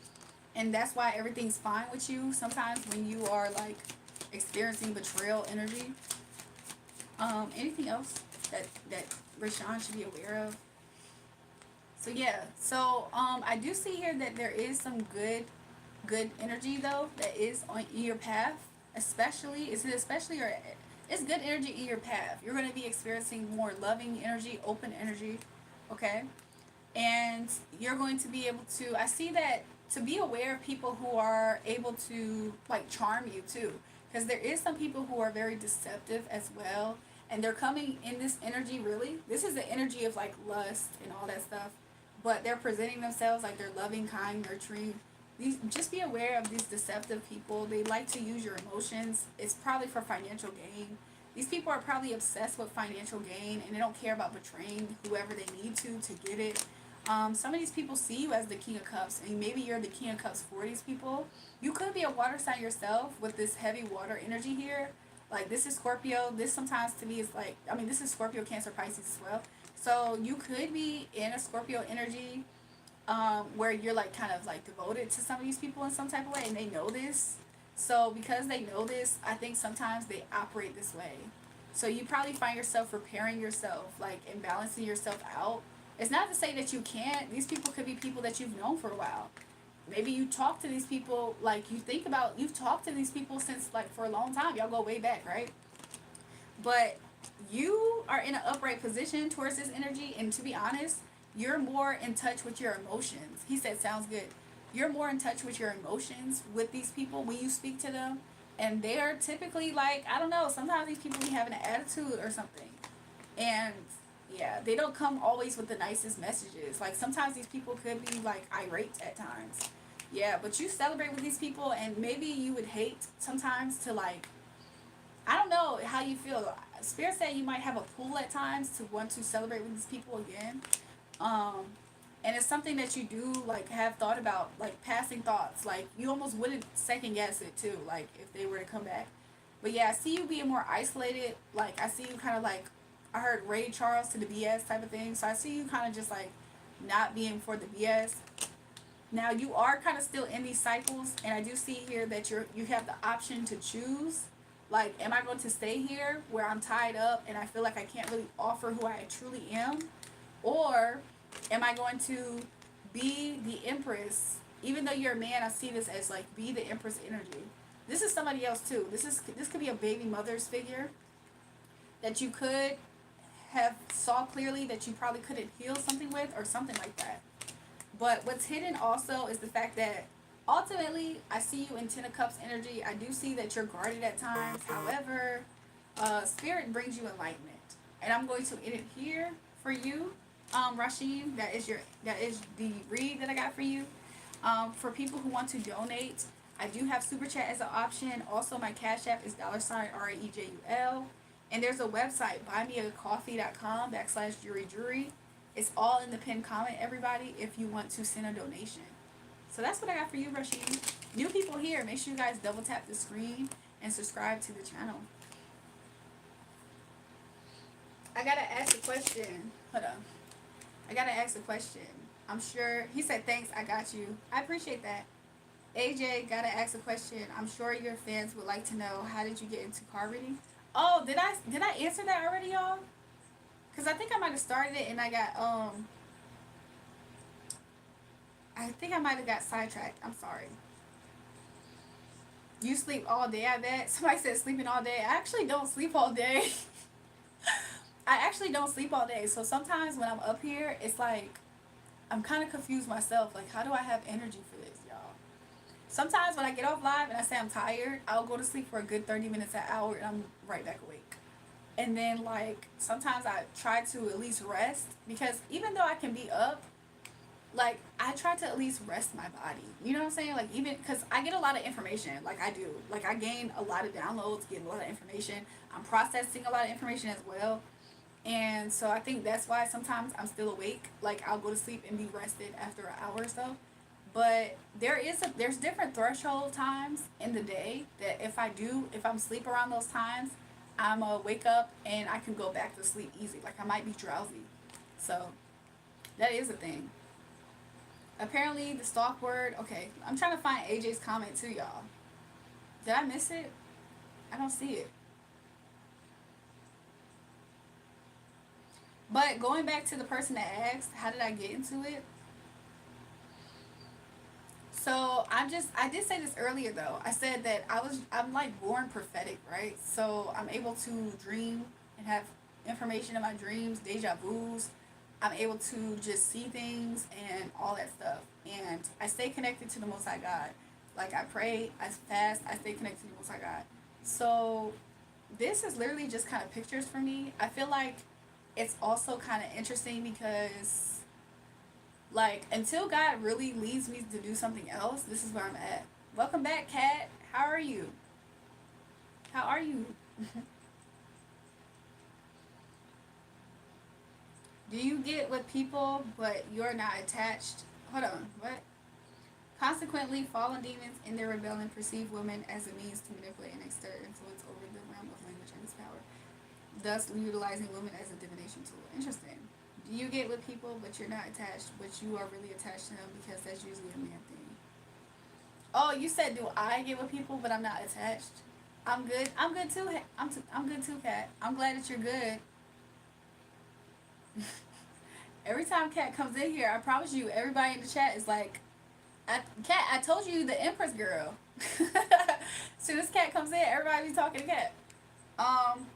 and that's why everything's fine with you sometimes when you are like experiencing betrayal energy. Anything else that Rashawn should be aware of? So yeah, so I do see here that there is some good energy though that is on in your path. Especially, is it especially, or it's good energy in your path. You're going to be experiencing more loving energy, open energy, okay? And you're going to be able to, I see that, to be aware of people who are able to like charm you too, because there is some people who are very deceptive as well, and they're coming in this energy. Really, this is the energy of like lust and all that stuff, but they're presenting themselves like they're loving, kind, nurturing. These, just be aware of these deceptive people. They like to use your emotions. It's probably for financial gain. These people are probably obsessed with financial gain, and they don't care about betraying whoever they need to get it. Some of these people see you as the King of Cups, and maybe you're the King of Cups for these people. You could be a water sign yourself with this heavy water energy here. Like, this is Scorpio. This sometimes to me is like, I mean, this is Scorpio, Cancer, Pisces as well. So you could be in a Scorpio energy where you're like kind of like devoted to some of these people in some type of way, and they know this. So because they know this, I think sometimes they operate this way. So you probably find yourself repairing yourself, like, and balancing yourself out. It's not to say that you can't. These people could be people that you've known for a while. Maybe you talk to these people, like, you think about, you've talked to these people since like for a long time. Y'all go way back, right? But you are in an upright position towards this energy, and to be honest, you're more in touch with your emotions. He said, sounds good. You're more in touch with your emotions with these people when you speak to them. And they are typically like, I don't know, sometimes these people be having an attitude or something. And yeah, they don't come always with the nicest messages. Like, sometimes these people could be like irate at times. Yeah, but you celebrate with these people, and maybe you would hate sometimes to like, I don't know how you feel. Spirit said you might have a pull at times to want to celebrate with these people again. Um, and it's something that you do like have thought about, like passing thoughts. Like, you almost wouldn't second guess it too, like if they were to come back. But yeah, I see you being more isolated. Like, I see you kind of like, I heard Ray Charles to the BS type of thing. So I see you kind of just like not being for the BS. Now you are kind of still in these cycles, and I do see here that you have the option to choose. Like, am I going to stay here where I'm tied up and I feel like I can't really offer who I truly am? Or am I going to be the Empress? Even though you're a man, I see this as like be the Empress energy. This is somebody else too. This could be a baby mother's figure that you could have saw clearly that you probably couldn't heal something with, or something like that. But what's hidden also is the fact that ultimately I see you in Ten of Cups energy. I do see that you're guarded at times. However, Spirit brings you enlightenment, and I'm going to end it here for you, Rashim. That is the read that I got for you. For people who want to donate, I do have Super Chat as an option. Also, my Cash App is $REJUL. And there's a website, buymeacoffee.com/Julrae Julrae. It's all in the pinned comment, everybody, if you want to send a donation. So that's what I got for you, Rashid. New people here, make sure you guys double tap the screen and subscribe to the channel. I gotta ask a question. Hold on. I gotta ask a question. I'm sure, he said, thanks, I got you. I appreciate that. AJ, gotta ask a question. I'm sure your fans would like to know, how did you get into card reading? Oh, did I answer that already, y'all? Because I think I might have started it and I got, I think I might have got sidetracked. I'm sorry. You sleep all day, I bet. Somebody said sleeping all day. I actually don't sleep all day. I actually don't sleep all day. So sometimes when I'm up here, it's like, I'm kind of confused myself. Like, how do I have energy for this, y'all? Sometimes when I get off live and I say I'm tired, I'll go to sleep for a good 30 minutes, an hour, and I'm right back awake. And then, like, sometimes I try to at least rest, because even though I can be up, like I try to at least rest my body. You know what I'm saying? Like even because I get a lot of information. Like I do. Like I gain a lot of downloads, get a lot of information. I'm processing a lot of information as well. And so I think that's why sometimes I'm still awake. Like I'll go to sleep and be rested after an hour or so. But there's different threshold times in the day that if I'm asleep around those times, I'm gonna wake up and I can go back to sleep easy. Like I might be drowsy. So that is a thing. Apparently the stalk word. Okay, I'm trying to find AJ's comment too, y'all. Did I miss it? I don't see it. But going back to the person that asked, how did I get into it? So I did say this earlier though. I said that I'm like born prophetic, right? So I'm able to dream and have information in my dreams, deja vu's. I'm able to just see things and all that stuff. And I stay connected to the Most High God. Like I pray, I fast, I stay connected to the Most High God. So this is literally just kind of pictures for me. I feel like it's also kind of interesting because like until God really leads me to do something else, this is where I'm at. Welcome back, Kat. How are you? How are you? Do you get with people but you're not attached? Hold on, what? Consequently, fallen demons in their rebellion perceive women as a means to manipulate and exert influence over the realm of language and its power, thus utilizing women as a divination tool. Interesting. Do you get with people but you're not attached, but you are really attached to them because that's usually a man thing? Oh, you said do I get with people but I'm not attached? I'm good. I'm good too. I'm good too, Kat. I'm glad that you're good. Every time Kat comes in here, I promise you, everybody in the chat is like, Kat, I told you the Empress girl. Soon as Kat comes in, everybody be talking to Kat. Um,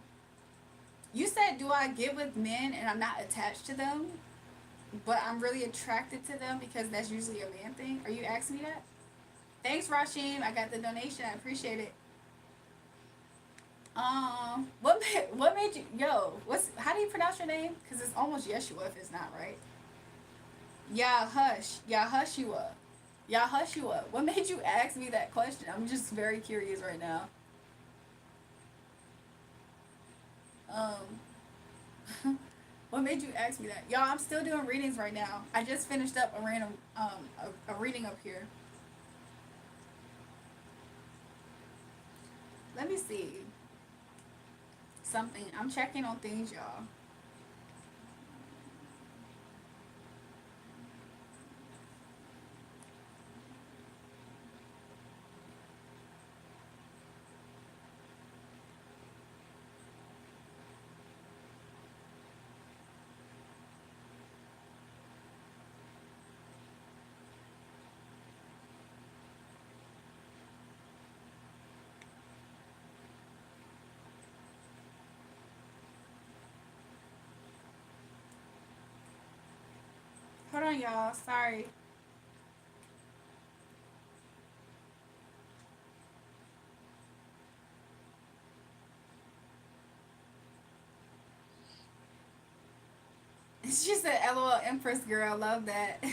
you said, do I get with men and I'm not attached to them, but I'm really attracted to them because that's usually a man thing? Are you asking me that? Thanks, Rashim. I got the donation. I appreciate it. What made you, how do you pronounce your name? Because it's almost Yeshua if it's not, right? Yahushua. Yahushua. What made you ask me that question? I'm just very curious right now. What made you ask me that? Y'all, I'm still doing readings right now. I just finished up a random, a reading up here. Let me see. Something. I'm checking on things, y'all. Hold on, y'all. Sorry. She said, LOL, Empress girl. Love that.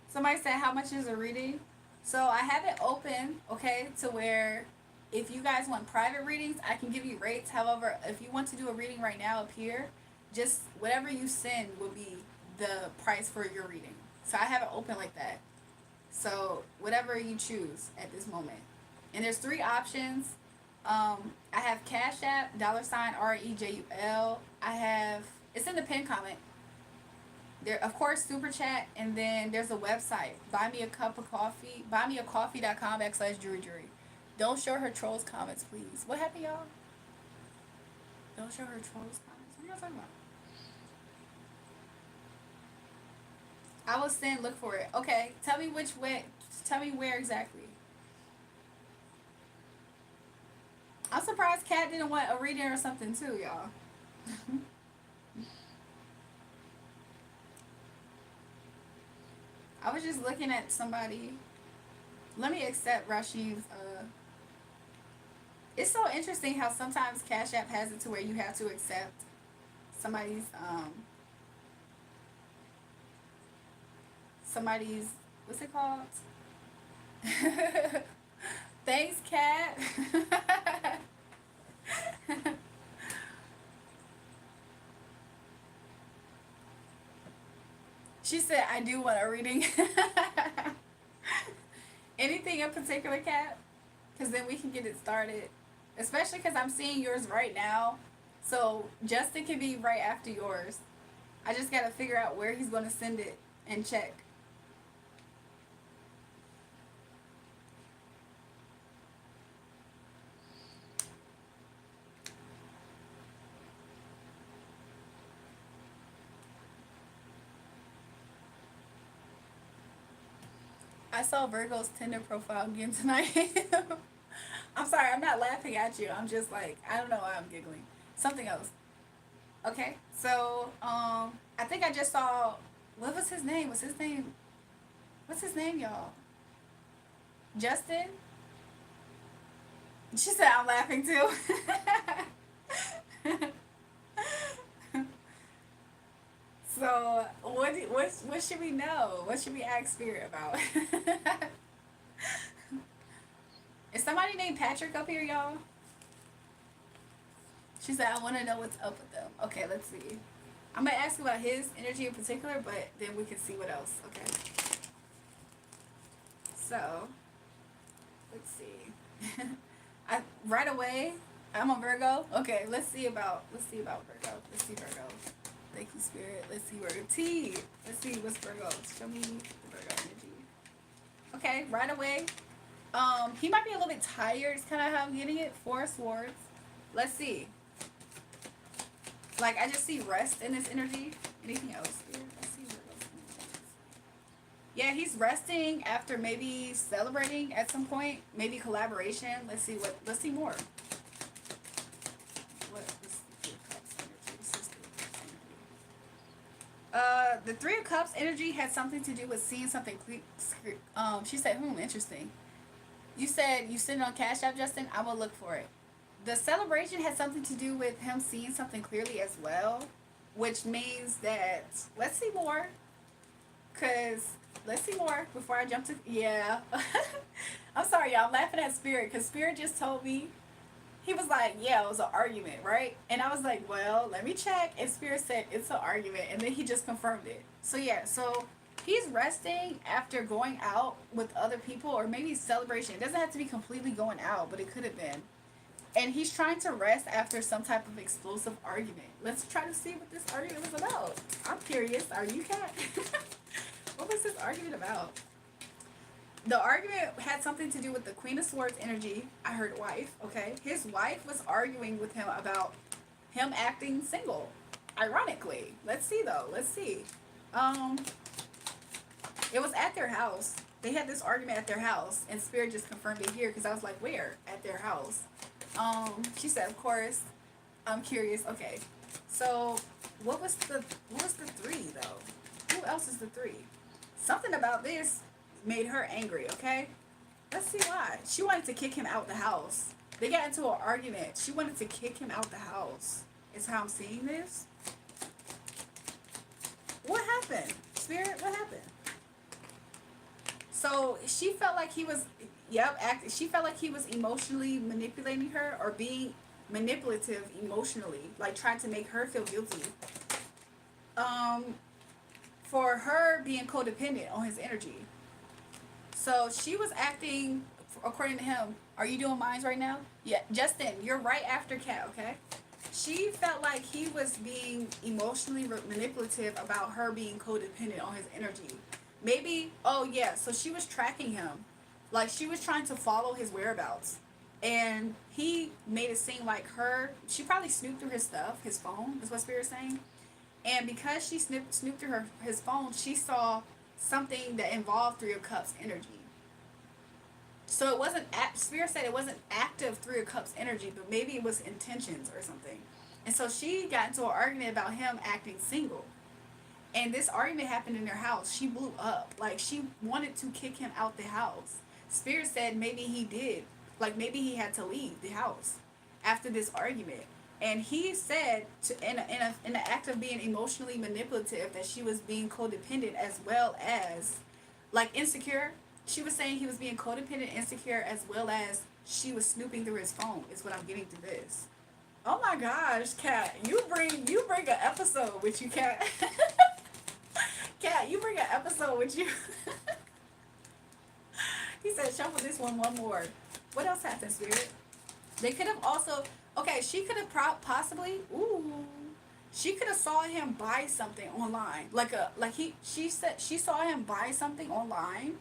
Somebody said, how much is a reading? So I have it open, okay, to where if you guys want private readings, I can give you rates. However, if you want to do a reading right now up here, just whatever you send will be the price for your reading. So I have it open like that. So whatever you choose at this moment. And there's three options. I have Cash App, $ REJUL. I have, it's in the pin comment. There, of course, Super Chat, and then there's a website, Buy Me a Cup of Coffee, buymeacoffee.com/Julrae. Don't show her trolls comments, please. What happened, y'all? Don't show her trolls comments. What are y'all talking about? I will send, look for it. Okay, tell me which way, tell me where exactly. I'm surprised Kat didn't want a reading or something too, y'all. I was just looking at somebody. Let me accept Rashid's. It's so interesting how sometimes Cash App has it to where you have to accept somebody's somebody's, what's it called? Thanks, Cat. She said, I do want a reading. Anything in particular, Cat? Because then we can get it started. Especially because I'm seeing yours right now. So Justin can be right after yours. I just got to figure out where he's going to send it and check. I saw Virgo's Tinder profile again tonight. I'm sorry, I'm not laughing at you. I'm just like, I don't know why I'm giggling. Something else. Okay, so I think I just saw, what was his name? What's his name, y'all? Justin? She said I'm laughing too. So what should we know? What should we ask Spirit about? Is somebody named Patrick up here, y'all? She said I want to know what's up with them. Okay, let's see. I'm gonna ask about his energy in particular, but then we can see what else. Okay. So let's see. I right away. I'm a Virgo. Okay, let's see about Virgo. Let's see Virgo. Thank you, Spirit. Let's see Virgo. T. Let's see what's Virgo. Show me the Virgo energy. Okay, right away. He might be a little bit tired. It's kind of how I'm getting it. Four of Swords. Let's see. Like I just see rest in his energy. Anything else? Spirit? Let's see Virgo's energy. Yeah, he's resting after maybe celebrating at some point. Maybe collaboration. Let's see what. Let's see more. The Three of Cups energy had something to do with seeing something. She said, interesting. You said you sitting on Cash App, Justin. I'm gonna look for it. The celebration had something to do with him seeing something clearly as well, which means that let's see more. Cause let's see more before I jump to yeah. I'm sorry, y'all. I'm laughing at Spirit because Spirit just told me. He was like, yeah, it was an argument, right? And I was like, well, let me check. And Spirit said, it's an argument. And then he just confirmed it. So, yeah, so he's resting after going out with other people or maybe celebration. It doesn't have to be completely going out, but it could have been. And he's trying to rest after some type of explosive argument. Let's try to see what this argument was about. I'm curious. Are you, Kat? What was this argument about? The argument had something to do with the Queen of Swords energy. I heard wife, okay? His wife was arguing with him about him acting single. Ironically. Let's see, though. Let's see. It was at their house. They had this argument at their house, and Spirit just confirmed it here because I was like, where? At their house. She said, of course. I'm curious. Okay. So, what was the three, though? Who else is the three? Something about this made her angry, okay? Let's see why. She wanted to kick him out the house. They got into an argument. She wanted to kick him out the house. Is how I'm seeing this. What happened? Spirit, what happened? So she felt like he was, she felt like he was emotionally manipulating her or being manipulative emotionally, like trying to make her feel guilty. For her being codependent on his energy. So she was acting, according to him, are you doing mines right now? Yeah, Justin, you're right after Kat, okay? She felt like he was being emotionally manipulative about her being codependent on his energy. Maybe, so she was tracking him. Like, she was trying to follow his whereabouts. And he made it seem like she probably snooped through his stuff, his phone, is what Spirit's saying. And because she snooped through his phone, she saw something that involved Three of Cups energy. So it wasn't, Spirit said it wasn't active Three of Cups energy, but maybe it was intentions or something. And so she got into an argument about him acting single. And this argument happened in their house. She blew up. Like, she wanted to kick him out the house. Spirit said maybe he did. Like, maybe he had to leave the house after this argument. And he said in the act of being emotionally manipulative that she was being codependent as well as like insecure. She was saying he was being codependent, insecure, as well as she was snooping through his phone. Is what I'm getting to this. Oh my gosh, Kat, you bring an episode with you, Kat. Kat, you bring an episode with you. He said, shuffle this one more. What else happened, Spirit? They could have also, okay, she could have possibly, she could have saw him buy something online. She said she saw him buy something online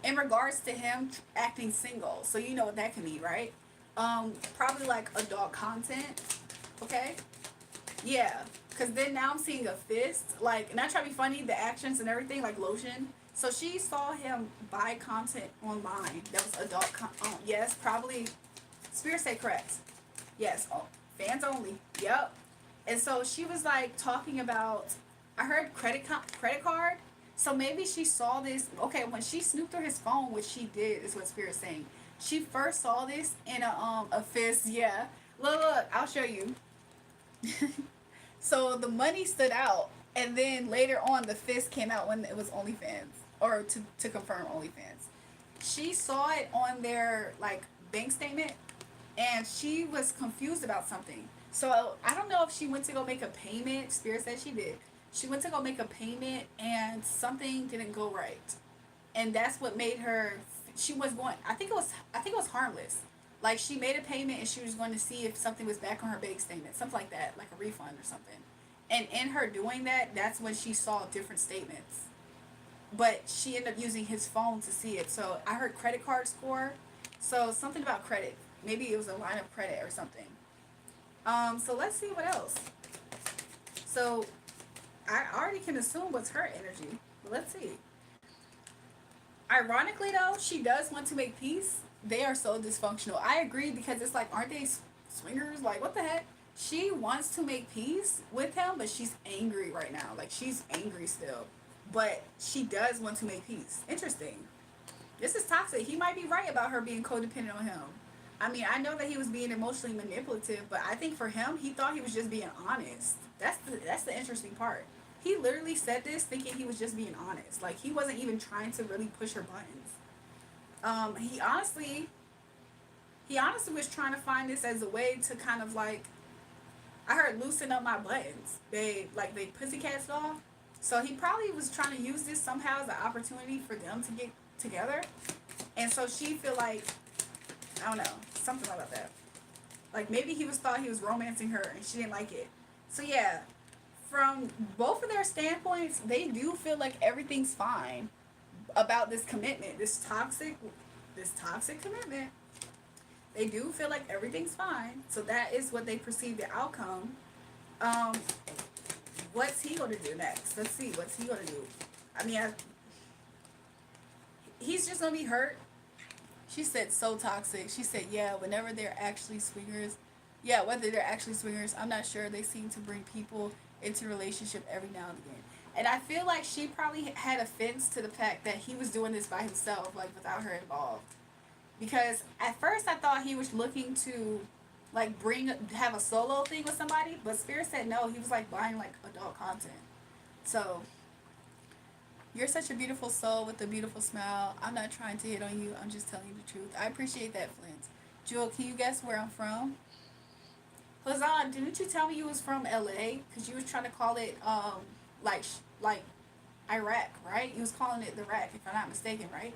in regards to him acting single. So you know what that can mean, right? Probably like adult content, okay? Yeah, because then now I'm seeing a fist, like, not trying to be funny, the actions and everything, like lotion. So she saw him buy content online that was adult yes, probably, Spirit say correct. Yes, fans only. Yep. And so she was like talking about, I heard credit card. So maybe she saw this. Okay, when she snooped through his phone, which she did, is what Spirit's saying. She first saw this in a fist. Yeah. Look, I'll show you. So the money stood out, and then later on, the fist came out when it was OnlyFans, or to confirm OnlyFans. She saw it on their like bank statement, and she was confused about something. So I don't know if she went to go make a payment. Spirit said she did. She went to go make a payment, and something didn't go right, and that's what made her. She was going. I think it was harmless. Like she made a payment, and she was going to see if something was back on her bank statement, something like that, like a refund or something. And in her doing that, that's when she saw different statements. But she ended up using his phone to see it. So I heard credit card score. So something about credit. Maybe it was a line of credit or something. So let's see what else. So I already can assume what's her energy. But let's see. Ironically though, she does want to make peace. They are so dysfunctional. I agree, because it's like, aren't they swingers? Like, what the heck? She wants to make peace with him, but she's angry right now. Like, she's angry still. But she does want to make peace. Interesting. This is toxic. He might be right about her being codependent on him. I mean, I know that he was being emotionally manipulative, but I think for him, he thought he was just being honest. That's the interesting part. He literally said this thinking he was just being honest. Like, he wasn't even trying to really push her buttons. He honestly was trying to find this as a way to kind of like, I heard loosen up my buttons. They pussycats doll. So he probably was trying to use this somehow as an opportunity for them to get together. And so she feel like, I don't know, something about that. Like maybe thought he was romancing her and she didn't like it. So yeah, from both of their standpoints, they do feel like everything's fine about this commitment, this toxic commitment. They do feel like everything's fine. So that is what they perceive the outcome. Um, what's he gonna do next? Let's see. What's he gonna do? I mean, he's just gonna be hurt. She said so toxic. She said, yeah, whenever they're actually swingers, yeah, whether they're actually swingers, I'm not sure. They seem to bring people into a relationship every now and again. And I feel like she probably had offense to the fact that he was doing this by himself, like without her involved. Because at first I thought he was looking to like have a solo thing with somebody, but Spirit said no, he was like buying like adult content. So you're such a beautiful soul with a beautiful smile. I'm not trying to hit on you. I'm just telling you the truth. I appreciate that, Flint. Jewel, can you guess where I'm from? Hazan, didn't you tell me you was from LA? Because you was trying to call it like Iraq, right? You was calling it the Rack, if I'm not mistaken, right?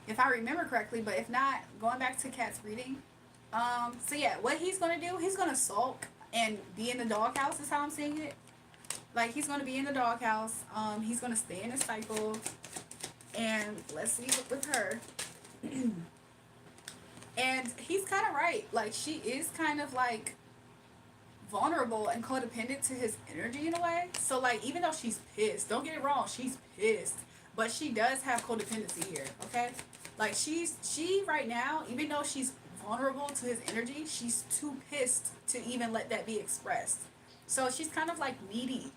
If I remember correctly, but if not, going back to Kat's reading. So yeah, what he's gonna do, he's gonna sulk and be in the doghouse is how I'm seeing it. Like he's gonna be in the doghouse. He's gonna stay in a cycle. And let's see with her. And he's kind of right. Like she is kind of like vulnerable and codependent to his energy in a way. So like even though she's pissed, don't get it wrong, she's pissed, but she does have codependency here. Okay, like she right now, even though she's vulnerable to his energy, she's too pissed to even let that be expressed. So she's kind of like needy,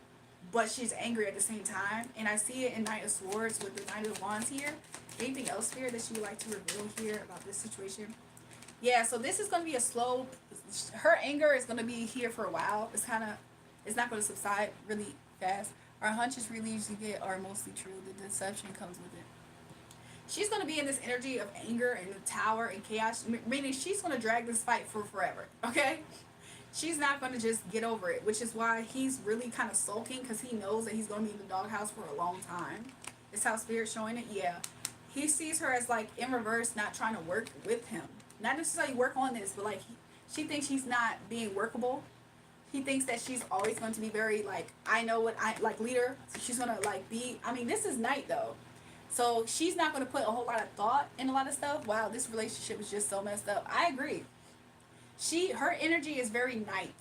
but she's angry at the same time. And I see it in Knight of Swords with the Knight of Wands here. Anything else here that you would like to reveal here about this situation? Yeah, so this is going to be a slow. Her anger is going to be here for a while. It's not going to subside really fast. Our hunches really usually get are mostly true. The deception comes with it. She's going to be in this energy of anger and the tower and chaos, meaning she's going to drag this fight for forever. Okay, she's not going to just get over it, which is why he's really kind of sulking because he knows that he's going to be in the doghouse for a long time. It's how Spirit's showing it. Yeah, he sees her as like in reverse, not trying to work with him, not necessarily work on this, but like she thinks he's not being workable. He thinks that she's always going to be very like I know what I like leader. So she's gonna like be. I mean, this is night though, so she's not gonna put a whole lot of thought in a lot of stuff. Wow, this relationship is just so messed up. I agree. Her energy is very night.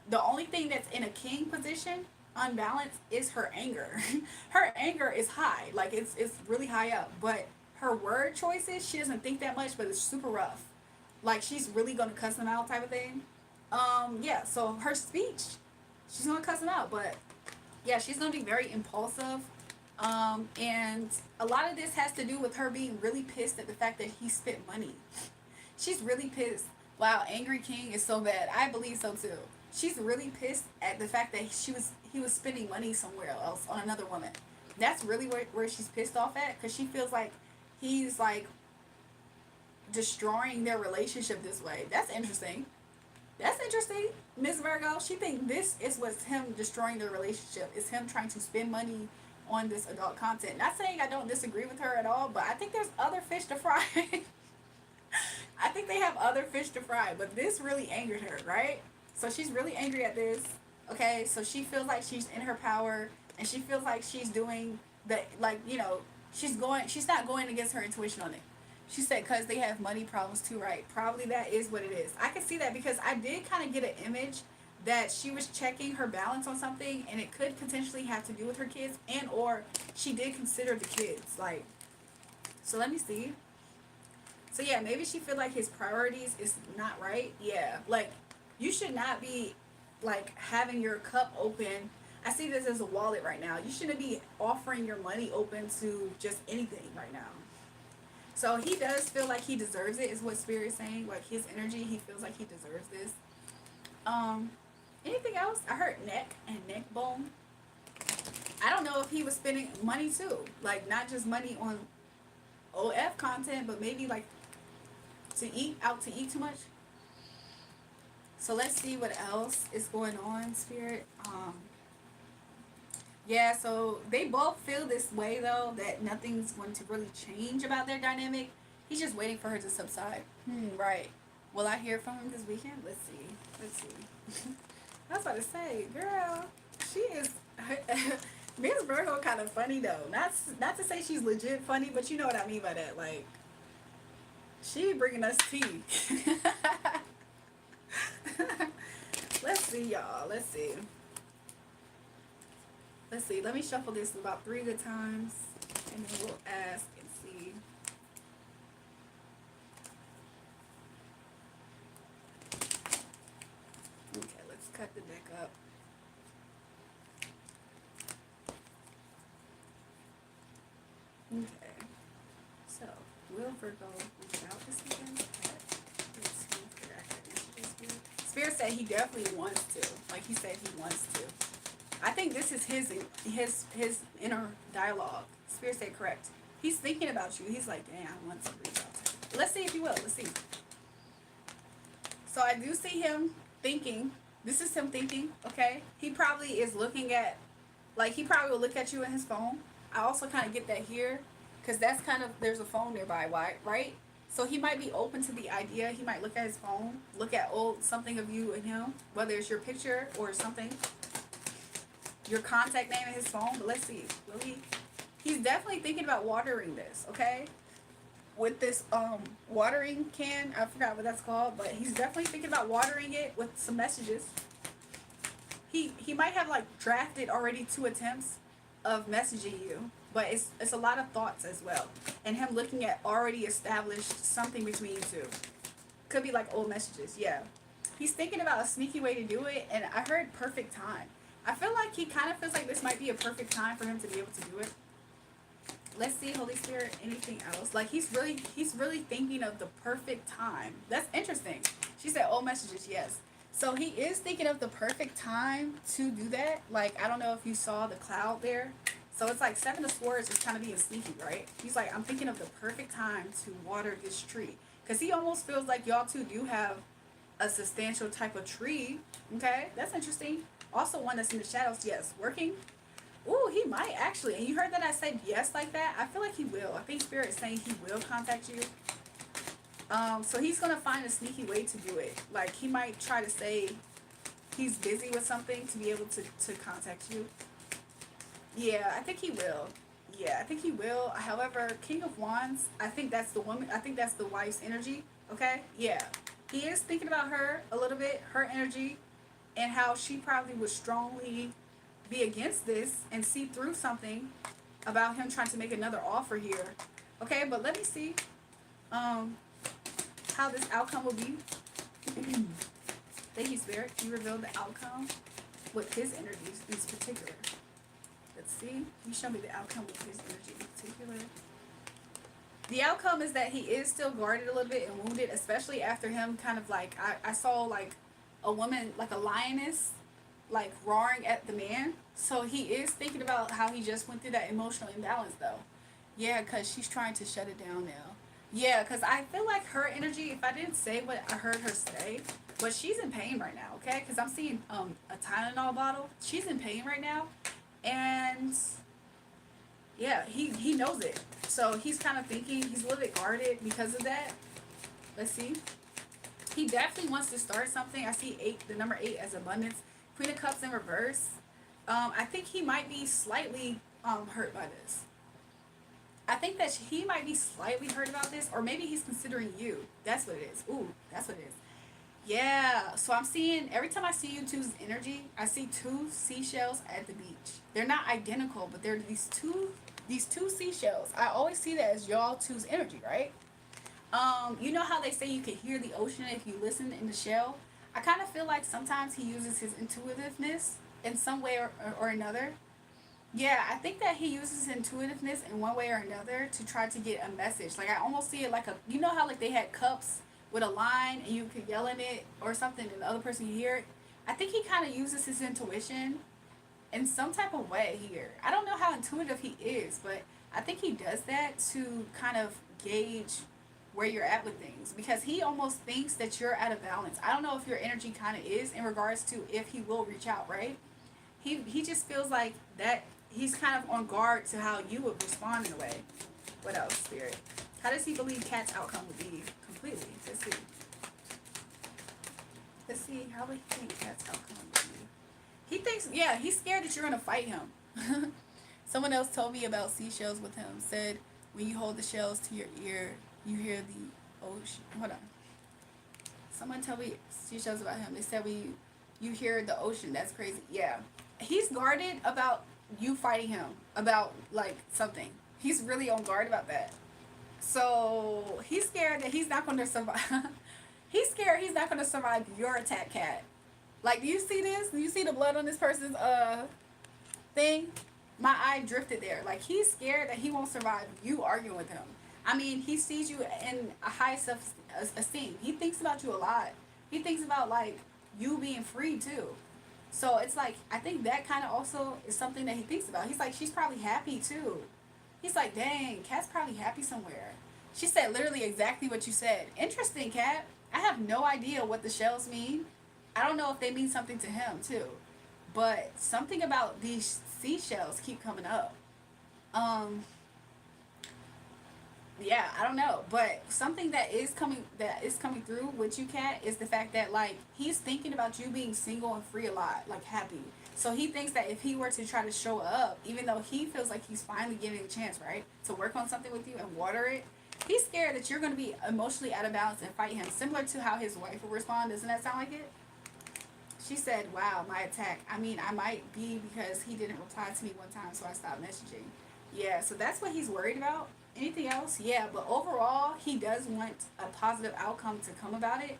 The only thing that's in a king position unbalanced is her anger. Her anger is high, like it's really high up, but her word choices she doesn't think that much, but it's super rough. Like she's really gonna cuss them out type of thing. Yeah. So her speech, she's gonna cuss them out, but yeah, she's gonna be very impulsive. And a lot of this has to do with her being really pissed at the fact that he spent money. She's really pissed. Wow, Angry King is so bad. I believe so too. She's really pissed at the fact that he was spending money somewhere else on another woman. That's really where she's pissed off at because she feels like he's like destroying their relationship this way. That's interesting. That's interesting, Miss Virgo. She thinks this is what's him destroying their relationship. It's him trying to spend money on this adult content. Not saying I don't disagree with her at all, but I think there's other fish to fry. I think they have other fish to fry, but this really angered her, right? So she's really angry at this. Okay, so she feels like she's in her power, and she feels like she's doing the like she's not going against her intuition on it. She said because they have money problems too, right? Probably that is what it is. I can see that because I did kind of get an image that she was checking her balance on something, and it could potentially have to do with her kids, and or she did consider the kids. Like, so let me see. So yeah, maybe she feel like his priorities is not right. Yeah, like you should not be like having your cup open. I see this as a wallet right now. You shouldn't be offering your money open to just anything right now. So he does feel like he deserves it, is what Spirit's saying. Like his energy, he feels like he deserves this. Um, Anything else? I heard neck and neck bone. I don't know if he was spending money too, like not just money on OF content, but maybe like to eat out to eat too much. So let's see what else is going on, Spirit. Yeah, so they both feel this way though that nothing's going to really change about their dynamic. He's just waiting for her to subside. Right. Will I hear from him this weekend? Let's see. Let's see. I was about to say, girl, she is. Miss Virgo kind of funny though. Not to say she's legit funny, but you know what I mean by that. Like, she bringing us tea. Let's see, y'all. Let's see. Let's see. Let me shuffle this about 3 good times, and then we'll ask and see. Okay, let's cut the deck up. Okay. So, will Virgo reach out this weekend? Let's see if I can answer this. Spirit said he definitely wants to. Like he said he wants to. I think this is his inner dialogue. Spirit said correct. He's thinking about you. He's like, dang, I want to reach out to you. Let's see if he will. Let's see. So I do see him thinking. This is him thinking, okay? He probably is looking at, like, he probably will look at you in his phone. I also kind of get that here, because that's kind of, there's a phone nearby, right? So he might be open to the idea. He might look at his phone, look at something of you and him, whether it's your picture or something, your contact name in his phone. But let's see, will he? He's definitely thinking about watering this, okay? With this watering can, I forgot what that's called, but he's definitely thinking about watering it with some messages. He might have like drafted already 2 attempts of messaging you, but it's a lot of thoughts as well, and him looking at already established something between you two. Could be like old messages. Yeah, he's thinking about a sneaky way to do it, and I heard perfect time. I feel like he kind of feels like this might be a perfect time for him to be able to do it. Let's see, Holy Spirit, anything else? Like he's really thinking of the perfect time. That's interesting. She said, "Oh, messages, yes." So he is thinking of the perfect time to do that. Like I don't know if you saw the cloud there. So it's like Seven of Swords is kind of being sneaky, right? He's like, I'm thinking of the perfect time to water this tree, because he almost feels like y'all two do have a substantial type of tree. Okay, that's interesting. Also, one that's in the shadows. Yes, working. Ooh, he might actually. And you heard that I said yes like that? I feel like he will. I think Spirit is saying he will contact you. So he's gonna find a sneaky way to do it. Like he might try to say he's busy with something to be able to contact you. Yeah, I think he will. Yeah, I think he will. However, King of Wands, I think that's the woman. I think that's the wife's energy. Okay? Yeah. He is thinking about her a little bit, her energy, and how she probably would strongly be against this and see through something about him trying to make another offer here. Okay, but let me see how this outcome will be. Thank you, Spirit. You revealed the outcome with his energies in particular. Let's see. You show me the outcome with his energy in particular. The outcome is that he is still guarded a little bit and wounded, especially after him kind of like, I saw like a woman, like a lioness, like roaring at the man. So he is thinking about how he just went through that emotional imbalance though. Yeah, because she's trying to shut it down now. Yeah, because I feel like her energy, if I didn't say what I heard her say, but she's in pain right now, okay? Because I'm seeing a Tylenol bottle. She's in pain right now. And yeah, he knows it. So he's kind of thinking, he's a little bit guarded because of that. Let's see. He definitely wants to start something. I see 8, the number 8 as abundance. Queen of Cups in reverse. I think he might be slightly hurt by this. I think that he might be slightly hurt about this, or maybe he's considering you. That's what it is. Ooh, that's what it is. Yeah, so I'm seeing, every time I see you two's energy, I see 2 seashells at the beach. They're not identical, but they're these two seashells. I always see that as y'all two's energy, right? You know how they say you can hear the ocean if you listen in the shell? I kind of feel like sometimes he uses his intuitiveness in some way or another. Yeah, I think that he uses intuitiveness in one way or another to try to get a message. Like I almost see it like a, you know how like they had cups with a line and you could yell in it or something and the other person can hear it? I think he kind of uses his intuition in some type of way here. I don't know how intuitive he is, but I think he does that to kind of gauge where you're at with things, because he almost thinks that you're out of balance. I don't know if your energy kind of is in regards to if he will reach out, right? He just feels like that he's kind of on guard to how you would respond in a way. What else, Spirit? How does he believe Cat's outcome would be completely? Let's see. Let's see. How would he think Cat's outcome would be? He thinks, yeah, he's scared that you're going to fight him. Someone else told me about seashells with him. Said, when you hold the shells to your ear, you hear the ocean. Hold on. Someone told me seashells about him. They said when you hear the ocean. That's crazy. Yeah. He's guarded about you fighting him about like something. He's really on guard about that. So he's scared that he's not going to survive. He's scared he's not going to survive your attack, Cat. Like, do you see this? Do you see the blood on this person's thing? My eye drifted there. Like, he's scared that he won't survive you arguing with him. I mean, he sees you in a high self-esteem. He thinks about you a lot. He thinks about like you being free too. So it's like, I think that kind of also is something that he thinks about. He's like, she's probably happy too. He's like, dang, Cat's probably happy somewhere. She said literally exactly what you said. Interesting, Cat. I have no idea what the shells mean. I don't know if they mean something to him too. But something about these seashells keep coming up. Yeah, I don't know, but something that is coming through with you, Cat, is the fact that like he's thinking about you being single and free a lot, like happy. So he thinks that if he were to try to show up, even though he feels like he's finally getting a chance, right, to work on something with you and water it, he's scared that you're going to be emotionally out of balance and fight him, similar to how his wife will respond. Doesn't that sound like it? She said, wow, my attack. I mean, I might be because he didn't reply to me one time, so I stopped messaging. Yeah, so that's what he's worried about. Anything else? Yeah, but overall, he does want a positive outcome to come about it.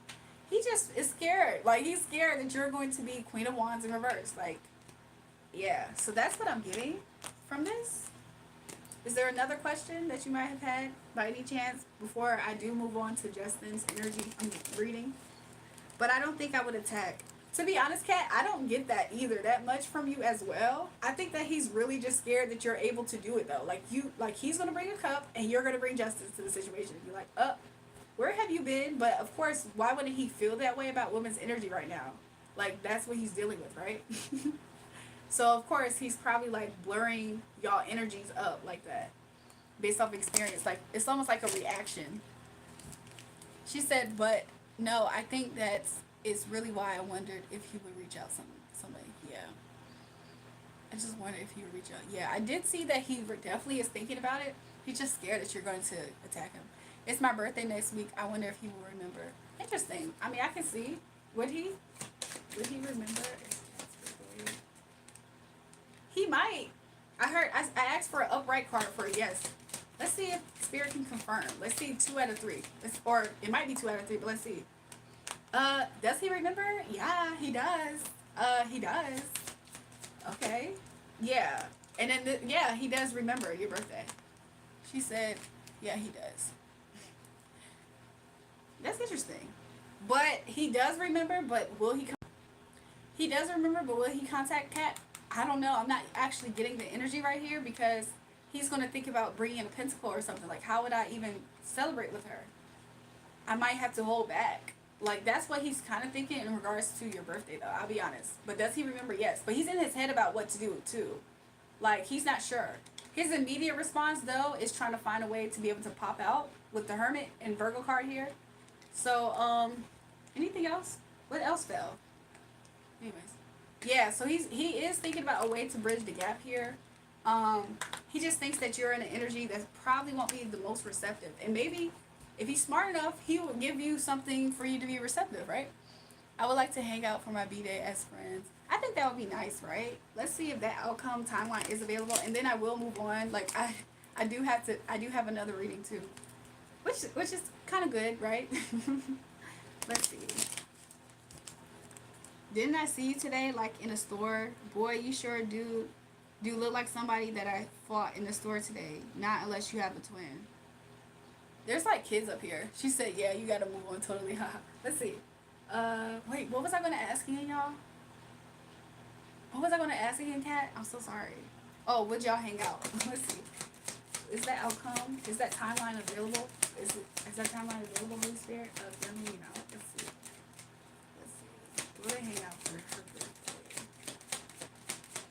He just is scared. Like, he's scared that you're going to be Queen of Wands in reverse. Like, yeah. So that's what I'm getting from this. Is there another question that you might have had by any chance before I do move on to Justin's energy reading? But I don't think I would attack. To be honest, Kat, I don't get that either that much from you as well. I think that he's really just scared that you're able to do it though. Like he's gonna bring a cup and you're gonna bring justice to the situation. You're like, where have you been? But of course, why wouldn't he feel that way about women's energy right now? Like that's what he's dealing with, right? So of course he's probably like blurring y'all energies up like that, based off experience. Like it's almost like a reaction. She said, but no, I think that's is really why I wondered if he would reach out somebody. Yeah. I just wondered if he would reach out. Yeah, I did see that he definitely is thinking about it. He's just scared that you're going to attack him. It's my birthday next week. I wonder if he will remember. Interesting. I mean, I can see. Would he? Would he remember? He might. I asked for an upright card for a yes. Let's see if Spirit can confirm. Let's see 2 out of 3. Or it might be 2 out of 3, but let's see. Does he remember? Yeah, he does. He does. Okay. Yeah. And then, yeah, he does remember your birthday. She said, yeah, he does. That's interesting. But he does remember, but will he... He does remember, but will he contact Kat? I don't know. I'm not actually getting the energy right here because he's going to think about bringing in a pentacle or something. Like, how would I even celebrate with her? I might have to hold back. Like, that's what he's kind of thinking in regards to your birthday, though. I'll be honest. But does he remember? Yes. But he's in his head about what to do, too. Like, he's not sure. His immediate response, though, is trying to find a way to be able to pop out with the Hermit and Virgo card here. So, anything else? What else fell? Anyways. Yeah, so he is thinking about a way to bridge the gap here. He just thinks that you're in an energy that probably won't be the most receptive. And maybe if he's smart enough, he will give you something for you to be receptive, right? I would like to hang out for my B-Day as friends. I think that would be nice, right? Let's see if that outcome timeline is available, and then I will move on. Like I do have another reading too, which is kind of good, right? Let's see. Didn't I see you today, like in a store? Boy, you sure do look like somebody that I fought in the store today. Not unless you have a twin. There's like kids up here. She said, yeah, you gotta move on totally. Let's see. Wait, what was I gonna ask again, y'all? What was I gonna ask again, Kat? I'm so sorry. Oh, would y'all hang out? Let's see. Is that outcome? Is that timeline available? Is that timeline available, Holy Spirit? Let me know. Let's see. Will they hang out for her birthday?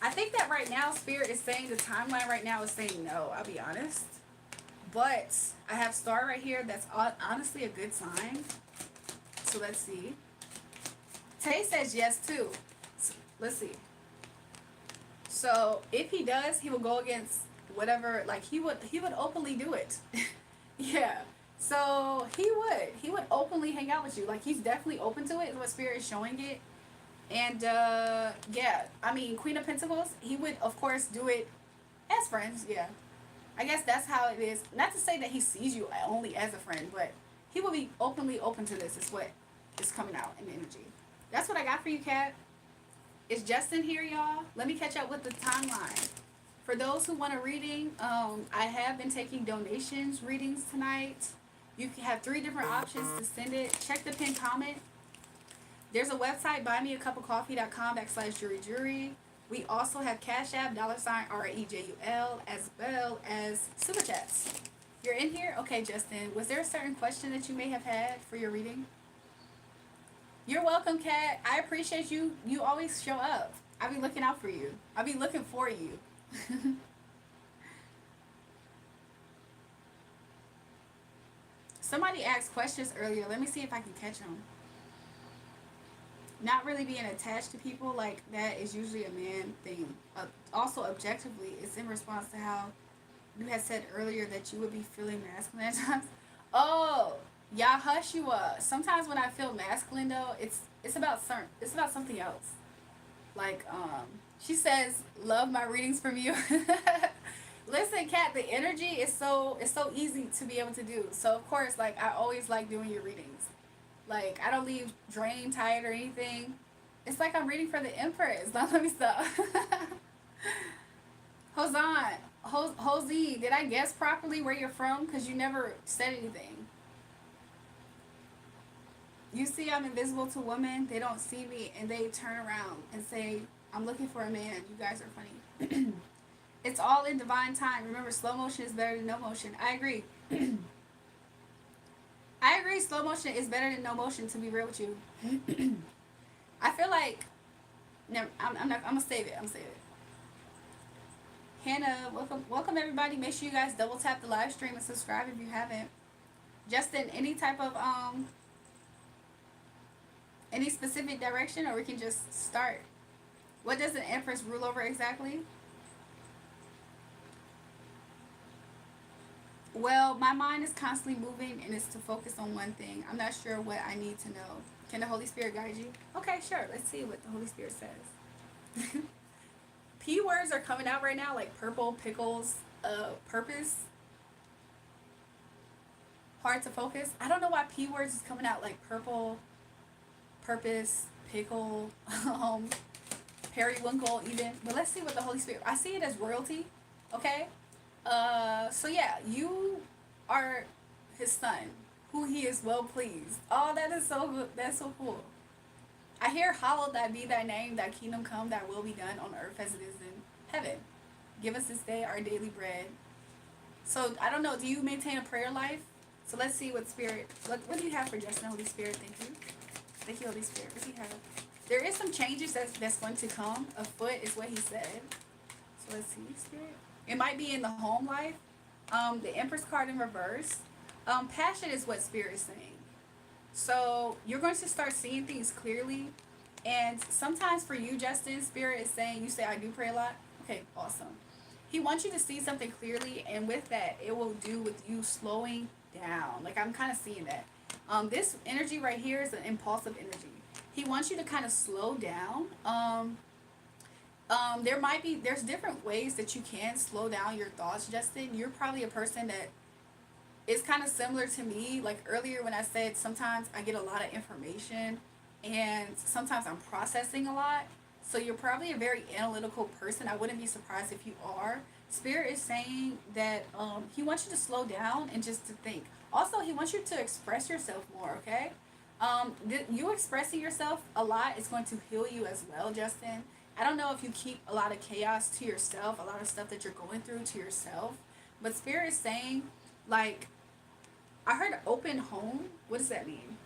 I think that right now, Spirit is saying, the timeline right now is saying no, I'll be honest. But I have Star right here. That's honestly a good sign. So let's see. Tay says yes too. So, let's see. So if he does, he will go against whatever. Like he would openly do it. Yeah. So he would openly hang out with you. Like he's definitely open to it. Is what Spirit is showing it. And yeah, I mean Queen of Pentacles. He would of course do it as friends. Yeah. I guess that's how it is. Not to say that he sees you only as a friend, but he will be openly open to this. Is what is coming out in the energy. That's what I got for you, Kat. Is Justin here, y'all? Let me catch up with the timeline. For those who want a reading, I have been taking donations readings tonight. You can have 3 different options to send it. Check the pinned comment. There's a website, buymeacupofcoffee.com/Julrae Julrae. We also have Cash App, $REJUL, as well as Super Chats. You're in here? Okay, Justin. Was there a certain question that you may have had for your reading? You're welcome, Kat. I appreciate you. You always show up. I'll be looking out for you. I'll be looking for you. Somebody asked questions earlier. Let me see if I can catch them. Not really being attached to people, like that is usually a man thing. Also, objectively, it's in response to how you had said earlier that you would be feeling masculine at times. Oh, y'all hush you up. Sometimes when I feel masculine though, it's about something else. Like she says, love my readings from you. Listen, Kat, the energy is so easy to be able to do. So of course, like I always like doing your readings. Like I don't leave drained, tired, or anything. It's like I'm reading for the Empress. Don't let me stop. Hold on. Jose, did I guess properly where you're from? Because you never said anything. You see, I'm invisible to women. They don't see me and they turn around and say, I'm looking for a man. You guys are funny. It's all in divine time. Remember, slow motion is better than no motion. I agree. I agree, slow motion is better than no motion, to be real with you. I feel like, never, I'm not, I'm gonna save it. I'm gonna save it. Hannah, welcome everybody. Make sure you guys double tap the live stream and subscribe if you haven't. Justin, any type of any specific direction, or we can just start. What does an empress rule over exactly? Well, my mind is constantly moving and it's to focus on one thing. I'm not sure what I need to know. Can the Holy Spirit guide you? Okay, sure. Let's see what the Holy Spirit says. P words are coming out right now, like purple, pickles, purpose. Hard to focus. I don't know why P words is coming out like purple, purpose, pickle, periwinkle even. But let's see what the Holy Spirit. I see it as royalty. Okay. So yeah, you are his son, who he is well pleased. Oh, that is so good. That's so cool. I hear, hallowed that be thy name, thy kingdom come, thy will be done on earth as it is in heaven. Give us this day our daily bread. So I don't know, do you maintain a prayer life? So let's see what spirit, what do you have for Justin, Holy Spirit? Thank you. Thank you, Holy Spirit. What do you have? There is some changes that's going to come. Afoot is what he said. So let's see, Spirit. It might be in the home life. The Empress card in reverse. Passion is what Spirit is saying. So you're going to start seeing things clearly. And sometimes for you, Justin, Spirit is saying, you say, I do pray a lot. Okay, awesome. He wants you to see something clearly. And with that, it will do with you slowing down. Like, I'm kind of seeing that. This energy right here is an impulsive energy. He wants you to kind of slow down. There's different ways that you can slow down your thoughts, Justin. You're probably a person that is kind of similar to me. Like earlier when I said sometimes I get a lot of information and sometimes I'm processing a lot. So you're probably a very analytical person. I wouldn't be surprised if you are. Spirit is saying that he wants you to slow down and just to think. Also, he wants you to express yourself more, okay? You expressing yourself a lot is going to heal you as well, Justin. I don't know if you keep a lot of chaos to yourself, a lot of stuff that you're going through to yourself. But Spirit is saying, like, I heard open home. What does that mean?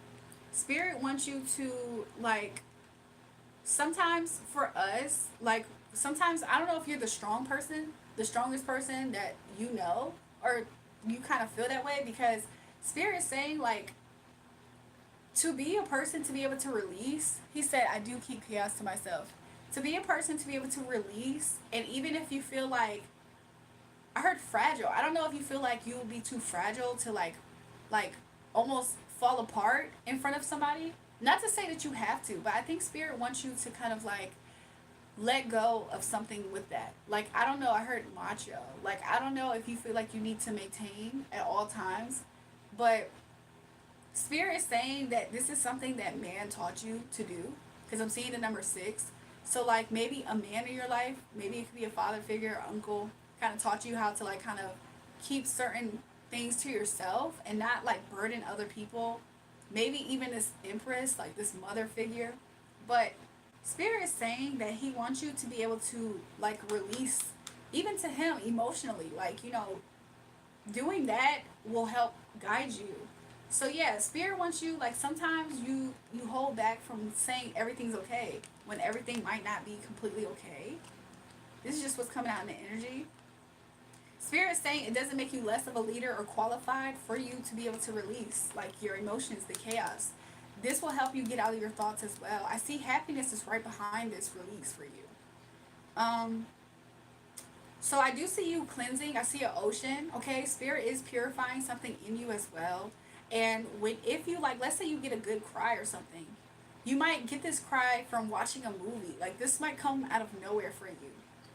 Spirit wants you to, like, sometimes for us, like, sometimes, I don't know if you're the strongest person that you know, or you kind of feel that way, because Spirit is saying, like, to be a person to be able to release, he said, I do keep chaos to myself. To be a person to be able to release, and even if you feel like, I heard fragile. I don't know if you feel like you will be too fragile to like almost fall apart in front of somebody. Not to say that you have to, but I think Spirit wants you to kind of like let go of something with that. Like, I don't know, I heard macho. Like, I don't know if you feel like you need to maintain at all times, but Spirit is saying that this is something that man taught you to do, because I'm seeing the number 6. So, like, maybe a man in your life, maybe it could be a father figure, uncle, kind of taught you how to, like, kind of keep certain things to yourself and not, like, burden other people. Maybe even this empress, like, this mother figure. But Spirit is saying that he wants you to be able to, like, release, even to him, emotionally. Like, you know, doing that will help guide you. So yeah, Spirit wants you, like, sometimes you hold back from saying everything's okay when everything might not be completely okay. This is just what's coming out in the energy. Spirit is saying it doesn't make you less of a leader or qualified for you to be able to release, like, your emotions, the chaos. This will help you get out of your thoughts as well. I see happiness is right behind this release for you. So I do see you cleansing. I see an ocean. Okay, Spirit is purifying something in you as well. And if you, like, let's say you get a good cry or something, you might get this cry from watching a movie. Like, this might come out of nowhere for you.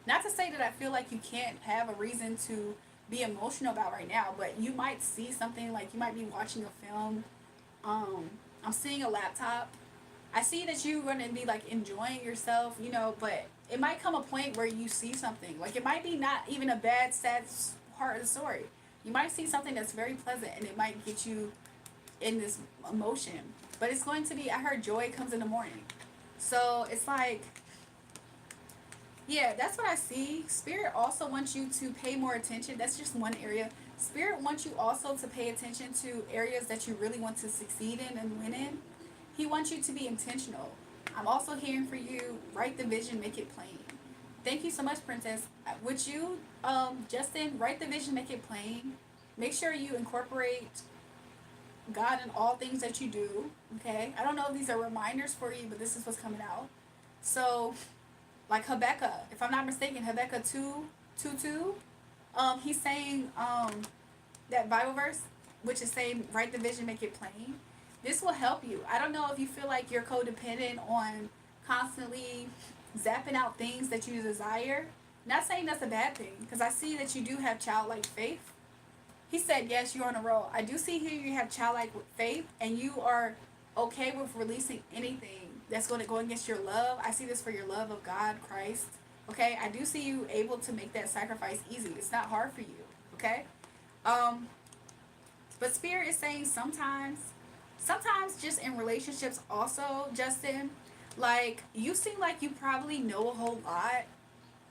Not to say that I feel like you can't have a reason to be emotional about right now, but you might see something, like you might be watching a film. I'm seeing a laptop. I see that you're going to be like enjoying yourself, you know, but it might come a point where you see something. Like it might be not even a bad, sad part of the story. You might see something that's very pleasant and it might get you in this emotion. But it's going to be, I heard joy comes in the morning. So it's like, yeah, that's what I see. Spirit also wants you to pay more attention. That's just one area. Spirit wants you also to pay attention to areas that you really want to succeed in and win in. He wants you to be intentional. I'm also hearing for you, write the vision, make it plain. Thank you so much, Princess. Would you, Justin, write the vision, make it plain. Make sure you incorporate God in all things that you do. Okay? I don't know if these are reminders for you, but this is what's coming out. So, like Habakkuk, if I'm not mistaken, Habakkuk 2:2, he's saying that Bible verse, which is saying, write the vision, make it plain. This will help you. I don't know if you feel like you're codependent on constantly zapping out things that you desire. Not saying that's a bad thing, because I see that you do have childlike faith. He said, yes, you're on a roll. I do see here you have childlike faith, and you are okay with releasing anything that's going to go against your love. I see this for your love of God, Christ. Okay? I do see you able to make that sacrifice easy. It's not hard for you. Okay? But Spirit is saying sometimes just in relationships also, Justin, like you seem like you probably know a whole lot.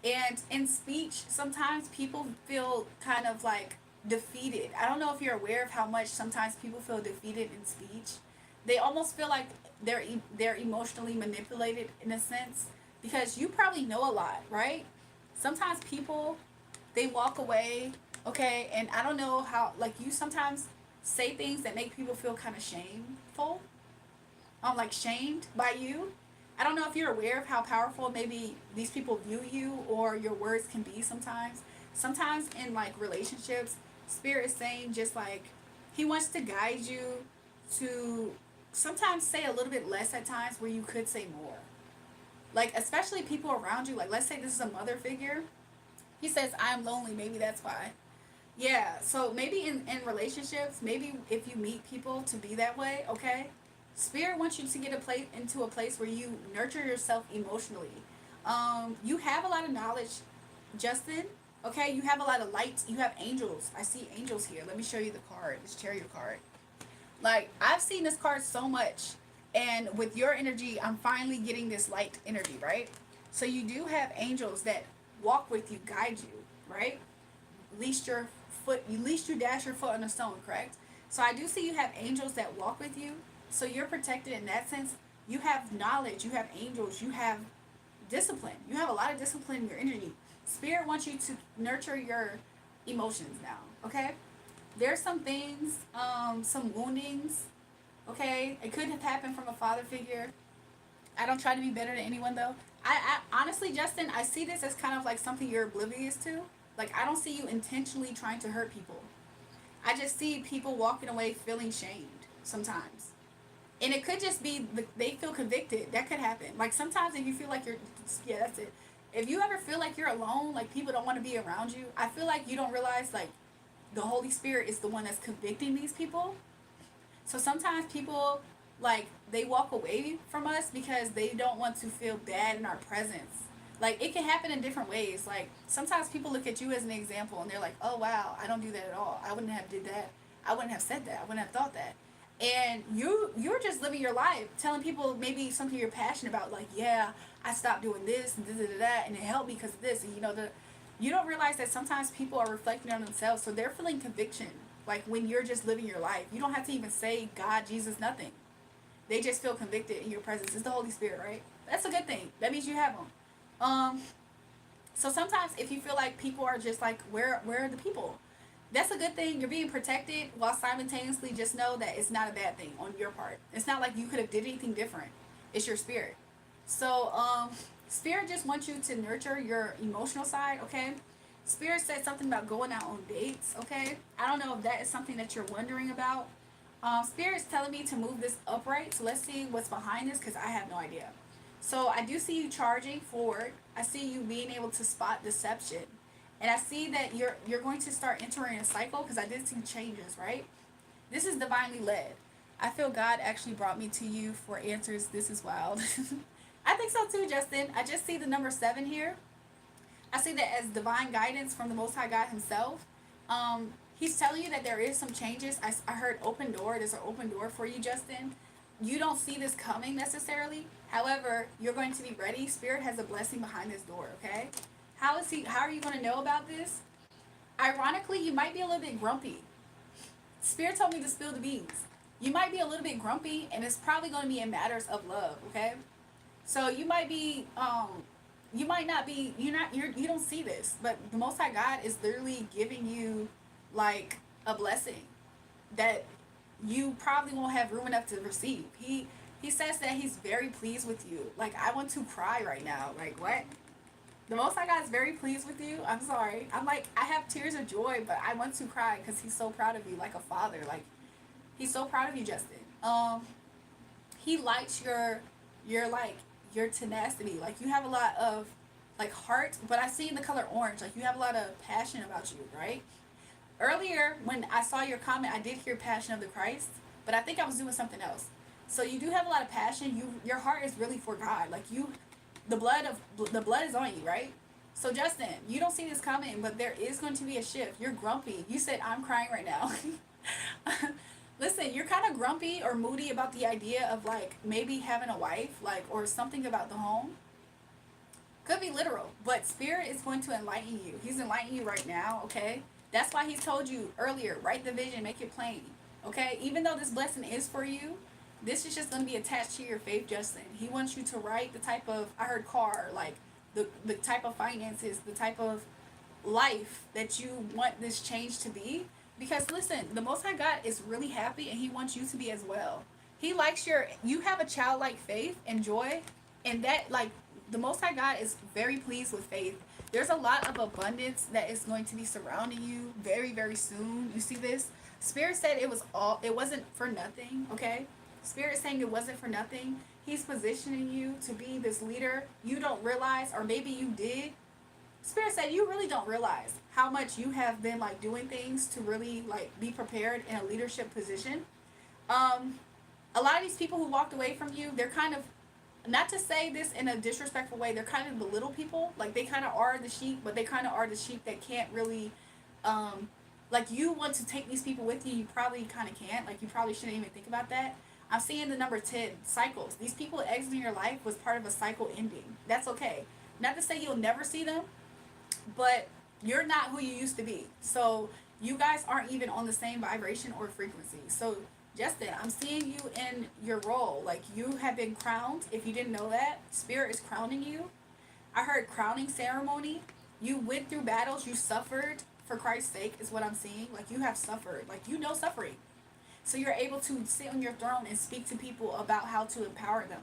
And in speech, sometimes people feel kind of like defeated. I don't know if you're aware of how much sometimes people feel defeated in speech. They almost feel like they're emotionally manipulated in a sense because you probably know a lot, right? Sometimes people they walk away, okay, and I don't know how like you sometimes say things that make people feel kind of shameful. Like shamed by you. I don't know if you're aware of how powerful maybe these people view you or your words can be sometimes. Sometimes in like relationships, Spirit is saying just like he wants to guide you to sometimes say a little bit less at times where you could say more. Like especially people around you, like let's say this is a mother figure. He says, I'm lonely, maybe that's why. Yeah, so maybe in relationships, maybe if you meet people to be that way, okay? Spirit wants you to get into a place where you nurture yourself emotionally. You have a lot of knowledge, Justin. Okay, you have a lot of light. You have angels. I see angels here. Let me show you the card, this chariot card. Like I've seen this card so much, and with your energy, I'm finally getting this light energy, right? So you do have angels that walk with you, guide you, right? Least you dash your foot on a stone, correct? So I do see you have angels that walk with you. So you're protected in that sense. You have knowledge, you have angels, you have discipline. You have a lot of discipline in your energy. Spirit wants you to nurture your emotions now, okay? There's some things, some woundings, okay? It could have happened from a father figure. I don't try to be better than anyone though. I honestly, Justin, I see this as kind of like something you're oblivious to. Like I don't see you intentionally trying to hurt people. I just see people walking away feeling shamed sometimes. And it could just be they feel convicted. That could happen. Like sometimes if you feel like yeah, that's it. If you ever feel like you're alone, like people don't want to be around you, I feel like you don't realize like the Holy Spirit is the one that's convicting these people. So sometimes people like they walk away from us because they don't want to feel bad in our presence. Like it can happen in different ways. Like sometimes people look at you as an example and they're like, "Oh wow, I don't do that at all. I wouldn't have did that. I wouldn't have said that. I wouldn't have thought that." And you're just living your life, telling people maybe something you're passionate about, like, yeah, I stopped doing this and that, and it helped me because of this. And you don't realize that sometimes people are reflecting on themselves, so they're feeling conviction. Like when you're just living your life, you don't have to even say God, Jesus, nothing. They just feel convicted in your presence. It's the Holy Spirit, right? That's a good thing. That means you have them. So sometimes if you feel like people are just like, where are the people? That's a good thing. You're being protected while simultaneously just know that it's not a bad thing on your part. It's not like you could have did anything different. It's your spirit. So, Spirit just wants you to nurture your emotional side, okay? Spirit said something about going out on dates, okay? I don't know if that is something that you're wondering about. Spirit's telling me to move this upright, so let's see what's behind this because I have no idea. So I do see you charging forward. I see you being able to spot deception. And I see that you're going to start entering a cycle because I did see changes, right? This is divinely led. I feel God actually brought me to you for answers. This is wild. I think so too, Justin. I just see the number 7 here. I see that as divine guidance from the Most High God Himself. He's telling you that there is some changes. I heard open door. There's an open door for you, Justin. You don't see this coming necessarily. However, you're going to be ready. Spirit has a blessing behind this door, okay? How are you going to know about this? Ironically, you might be a little bit grumpy. Spirit told me to spill the beans. You might be a little bit grumpy, and it's probably going to be in matters of love, okay? So you might be, you might not be, you don't see this, but the Most High God is literally giving you, like, a blessing that you probably won't have room enough to receive. He says that He's very pleased with you. Like, I want to cry right now. Like, what? The Most High God is very pleased with you. I'm sorry. I'm like, I have tears of joy, but I want to cry because He's so proud of you, like a father. Like, He's so proud of you, Justin. He likes your tenacity. Like, you have a lot of, like, heart, but I see in the color orange. Like, you have a lot of passion about you, right? Earlier, when I saw your comment, I did hear Passion of the Christ, but I think I was doing something else. So you do have a lot of passion. Your heart is really for God. Like, the blood is on you, right? So Justin, you don't see this coming, but there is going to be a shift. You're grumpy. You said I'm crying right now. Listen, you're kind of grumpy or moody about the idea of, like, maybe having a wife, like, or something about the home. Could be literal, but Spirit is going to enlighten you. He's enlightening you right now, okay? That's why He's told you earlier, write the vision, make it plain, okay? Even though this blessing is for you, this is just going to be attached to your faith, Justin. He wants you to write the type of, I heard car, like, the type of finances, the type of life that you want this change to be. Because listen, the Most High God is really happy and He wants you to be as well. He likes you have a childlike faith and joy, and that, like, the Most High God is very pleased with faith. There's a lot of abundance that is going to be surrounding you very, very soon. You see this? Spirit said it wasn't for nothing, okay? Spirit saying it wasn't for nothing. He's positioning you to be this leader. You don't realize, or maybe you did. Spirit said you really don't realize how much you have been, like, doing things to really, like, be prepared in a leadership position. A lot of these people who walked away from you, they're kind of, not to say this in a disrespectful way, they're kind of the little people. Like, they kind of are the sheep, but they kind of are the sheep that can't really, like, you want to take these people with you, you probably kind of can't. Like, you probably shouldn't even think about that. I'm seeing the number 10, cycles. These people exiting your life was part of a cycle ending. That's okay. Not to say you'll never see them, but you're not who you used to be. So you guys aren't even on the same vibration or frequency. So Justin, I'm seeing you in your role. Like, you have been crowned. If you didn't know that, Spirit is crowning you. I heard crowning ceremony. You went through battles. You suffered for Christ's sake is what I'm seeing. Like, you have suffered. Like, you know suffering. So you're able to sit on your throne and speak to people about how to empower them.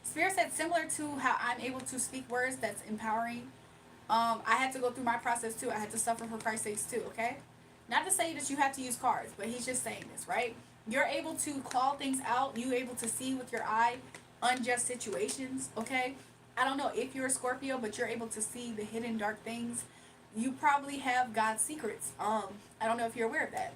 Spirit said similar to how I'm able to speak words that's empowering. I had to go through my process too. I had to suffer for Christ's sake too, okay? Not to say that you have to use cards, but He's just saying this, right? You're able to call things out. You're able to see with your eye unjust situations, okay? I don't know if you're a Scorpio, but you're able to see the hidden dark things. You probably have God's secrets. I don't know if you're aware of that.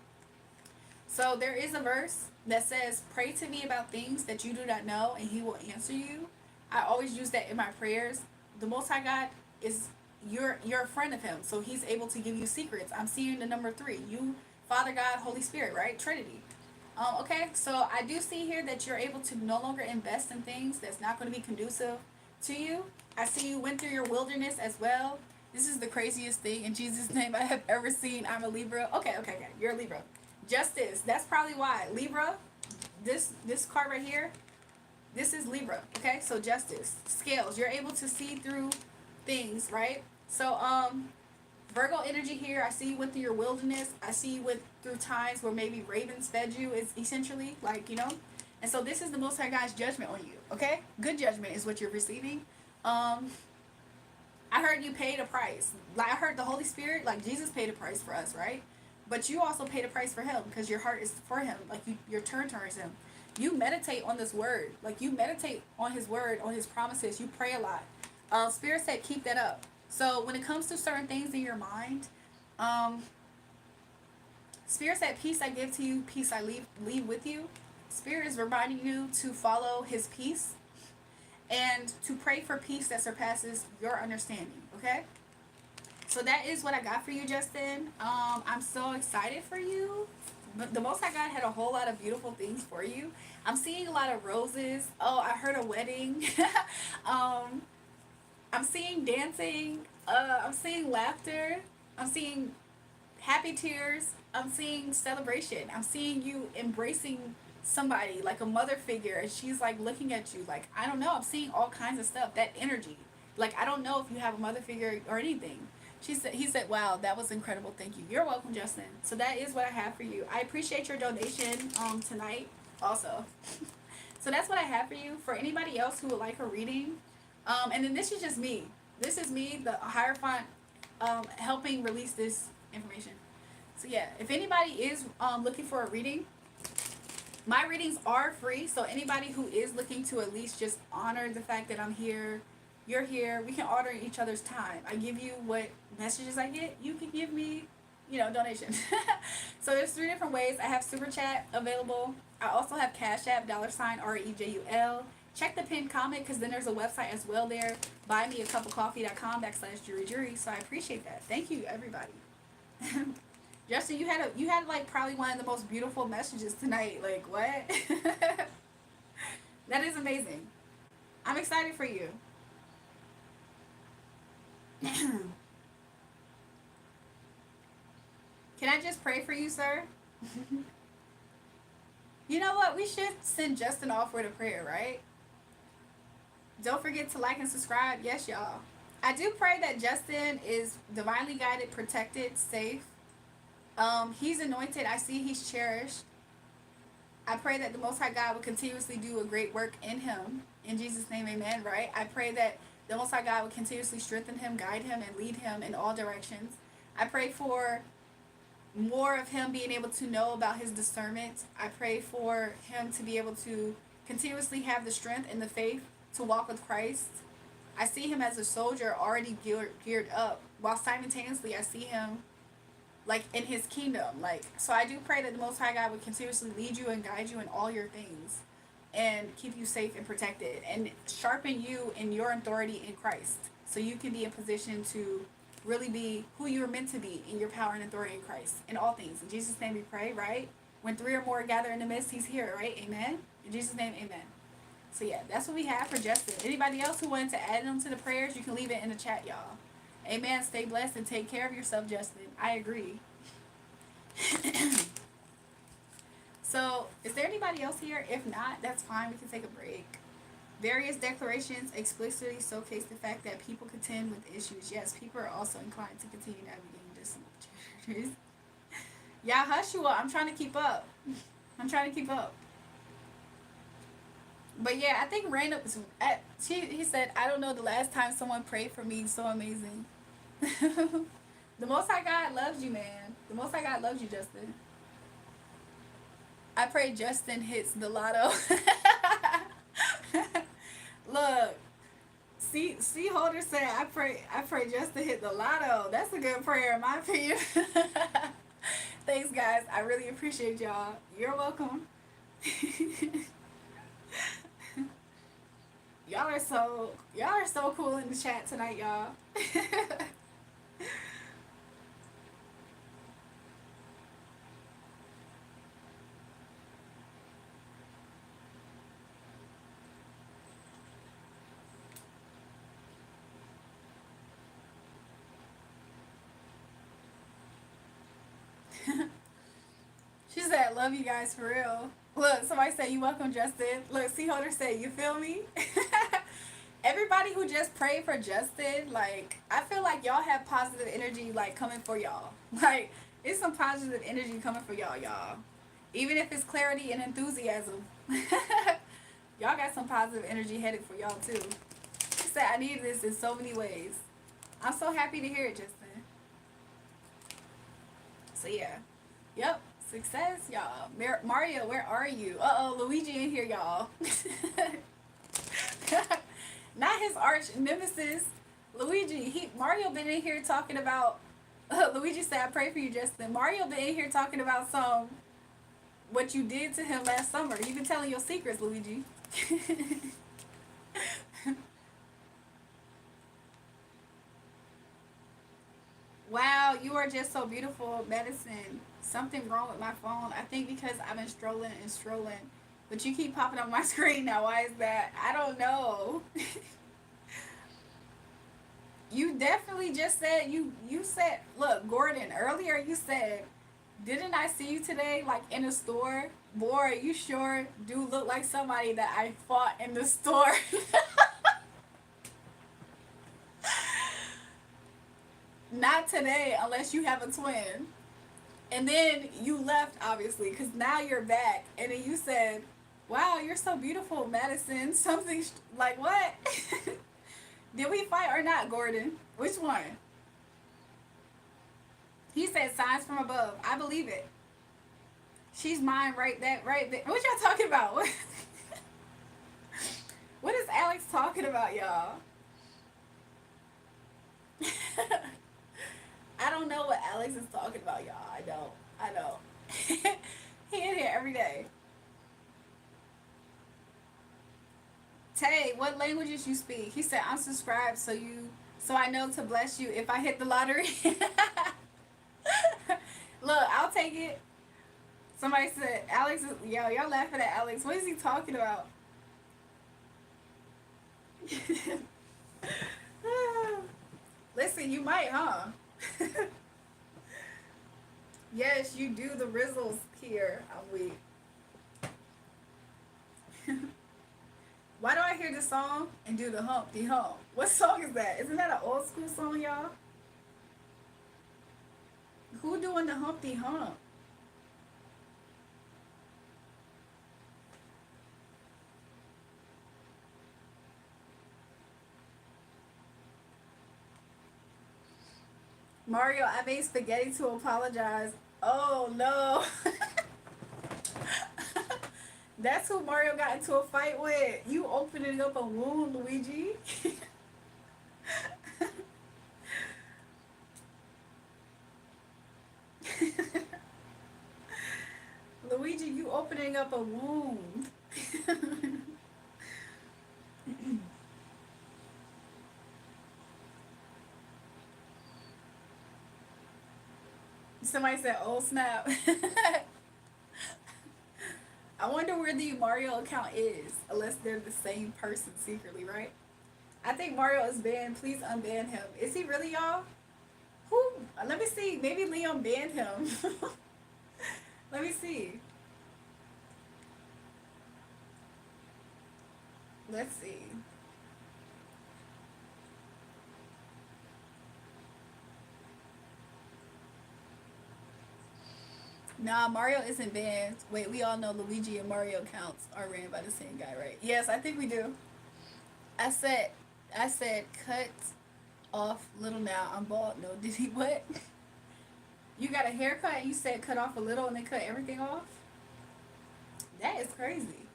So there is a verse that says, pray to me about things that you do not know, and He will answer you. I always use that in my prayers. The Most High God is, you're a friend of Him, so He's able to give you secrets. I'm seeing the number 3. You, Father God, Holy Spirit, right? Trinity. Okay, so I do see here that you're able to no longer invest in things that's not going to be conducive to you. I see you went through your wilderness as well. This is the craziest thing in Jesus' name I have ever seen. I'm a Libra. Okay. You're a Libra. Justice. That's probably why. Libra, this card right here, this is Libra. Okay, so justice. Scales. You're able to see through things, right? So, Virgo energy here. I see you went through your wilderness. I see you went through times where maybe ravens fed you, is essentially, like, you know. And so this is the Most High God's judgment on you, okay? Good judgment is what you're receiving. I heard you paid a price. Like, I heard the Holy Spirit, like, Jesus paid a price for us, right? But you also paid a price for Him because your heart is for Him. Like, your turn towards Him. You meditate on this word. Like, you meditate on His word, on His promises. You pray a lot. Spirit said keep that up. So when it comes to certain things in your mind, Spirit said peace I give to you, peace I leave with you. Spirit is reminding you to follow his peace and to pray for peace that surpasses your understanding, okay? So that is what I got for you, Justin. I'm so excited for you. But the Most High God had a whole lot of beautiful things for you. I'm seeing a lot of roses. Oh, I heard a wedding. um, I'm seeing dancing. I'm seeing laughter. I'm seeing happy tears. I'm seeing celebration. I'm seeing you embracing somebody like a mother figure, and she's like looking at you like, I don't know. I'm seeing all kinds of stuff. That energy. Like, I don't know if you have a mother figure or anything. He said, wow, that was incredible. Thank you. You're welcome, Justin. So that is what I have for you. I appreciate your donation tonight also. So that's what I have for you. For anybody else who would like a reading, and then this is just me. This is me, the Hierophant, helping release this information. So yeah, if anybody is looking for a reading, my readings are free. So anybody who is looking to at least just honor the fact that I'm here, you're here, we can honor each other's time. I give you what messages I get. You can give me, donation. So there's 3 different ways. I have Super Chat available. I also have Cash App, $REJUL. Check the pinned comment because then there's a website as well there. buymeacupofcoffee.com/Julrae Julrae. So I appreciate that. Thank you, everybody. Justin, you had like probably one of the most beautiful messages tonight. Like, what? That is amazing. I'm excited for you. Can I just pray for you, sir? You know what? We should send Justin off with a prayer, right? Don't forget to like and subscribe. Yes, y'all. I do pray that Justin is divinely guided, protected, safe. He's anointed. I see he's cherished. I pray that the Most High God will continuously do a great work in him. In Jesus' name, amen, right? I pray that the Most High God will continuously strengthen him, guide him, and lead him in all directions. I pray for more of him being able to know about his discernment. I pray for him to be able to continuously have the strength and the faith to walk with Christ. I see him as a soldier already geared up, while simultaneously I see him like in his kingdom. Like, so I do pray that the Most High God would continuously lead you and guide you in all your things and keep you safe and protected and sharpen you in your authority in Christ so you can be in position to really be who you were meant to be in your power and authority in Christ in all things. In Jesus' name we pray, right? When 3 or more gather in the midst, he's here, right? Amen? In Jesus' name, amen. So yeah, that's what we have for Justin. Anybody else who wanted to add them to the prayers, you can leave it in the chat, y'all. Amen. Stay blessed and take care of yourself, Justin. I agree. So, is there anybody else here? If not, that's fine. We can take a break. Various declarations explicitly showcase the fact that people contend with issues. Yes, people are also inclined to continue navigating this. Yeah, hush you all. I'm trying to keep up. But yeah, I think random. He said, I don't know the last time someone prayed for me. So amazing. The Most High God loves you, man. The Most High God loves you, Justin. I pray Justin hits the lotto. Look, see, Holder said, I pray Justin hit the lotto. That's a good prayer, in my opinion. Thanks, guys. I really appreciate y'all. You're welcome. Y'all are so cool in the chat tonight, y'all. She said, love you guys for real. Look, somebody said, you welcome, Justin. Look, C. Holder said, you feel me? Everybody who just prayed for Justin, like, I feel like y'all have positive energy, like, coming for y'all. Like, it's some positive energy coming for y'all. Even if it's clarity and enthusiasm. Y'all got some positive energy headed for y'all, too. She said, I need this in so many ways. I'm so happy to hear it, Justin. So, yeah. Yep. Success, y'all. Mario, where are you? Uh-oh, Luigi in here, y'all. Not his arch nemesis, Luigi. Mario been in here talking about... Luigi said, I pray for you, Justin. Mario been in here talking about some what you did to him last summer. You've been telling your secrets, Luigi. Wow, you are just so beautiful, medicine. Something wrong with my phone. I think because I've been strolling and strolling. But you keep popping on my screen now. Why is that? I don't know. You definitely just said you said, look, Gordon, earlier you said, didn't I see you today like in a store? Boy, you sure do look like somebody that I fought in the store. Not today unless you have a twin. And then you left, obviously, because now you're back. And then you said, wow, you're so beautiful, Madison. Something like what? Did we fight or not, Gordon? Which one? He said signs from above. I believe it. She's mine right there. What y'all talking about? What is Alex talking about, y'all? I don't know what Alex is talking about, y'all. I don't. I don't. He in here every day. Tay, what languages you speak? He said, I'm subscribed so I know to bless you if I hit the lottery. Look, I'll take it. Somebody said, Alex is, yo, y'all laughing at Alex. What is he talking about? Listen, you might, huh? Yes, you do the rizzles here. I'm weak. Why do I hear the song and do the Humpty Hump? What song is that? Isn't that an old school song, y'all? Who doing the Humpty Hump? Mario, I made spaghetti to apologize. Oh no. That's who Mario got into a fight with. You opening up a wound, Luigi. Luigi, you opening up a wound. Somebody said, oh snap. I wonder where the Mario account is, unless they're the same person secretly, right? I think Mario is banned. Please unban him. Is he really, y'all? Who? Let me see. Maybe Leon banned him. Let me see. Let's see. Nah, Mario isn't banned. Wait, we all know Luigi and Mario accounts are ran by the same guy, right? Yes, I think we do. I said, I said, cut off little now. I'm bald. No, did he what? You got a haircut and you said cut off a little and then cut everything off? That is crazy.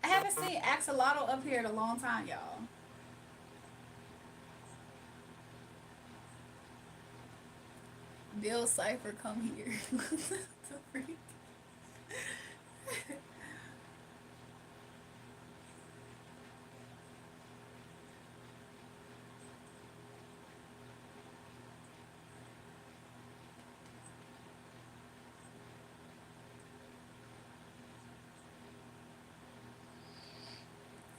I haven't seen Axolotl up here in a long time, y'all. Bill Cipher, come here. The freak?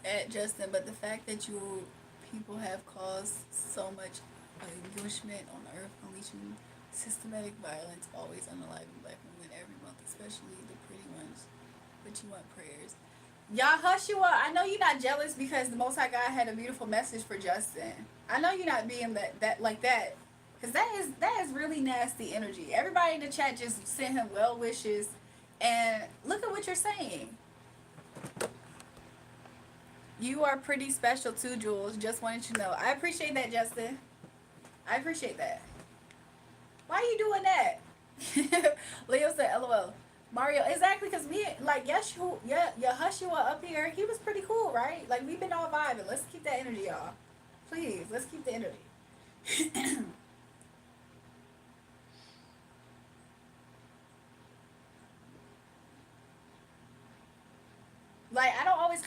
At Justin, but the fact that you people have caused so much anguishment on earth, unleashing systematic violence, always unaliving black women every month, especially the pretty ones. But you want prayers. Y'all hush you up. I know you're not jealous because the Most High God had a beautiful message for Justin. I know you're not being that like that, because that is really nasty energy. Everybody in the chat just sent him well wishes, and look at what you're saying. You are pretty special too, Jules. Just wanted you to know. I appreciate that, Justin. I appreciate that. Why are you doing that? Leo said, LOL. Mario, exactly, because me, like, Yeshua up here, he was pretty cool, right? Like, we've been all vibing. Let's keep that energy, y'all. Please, let's keep the energy.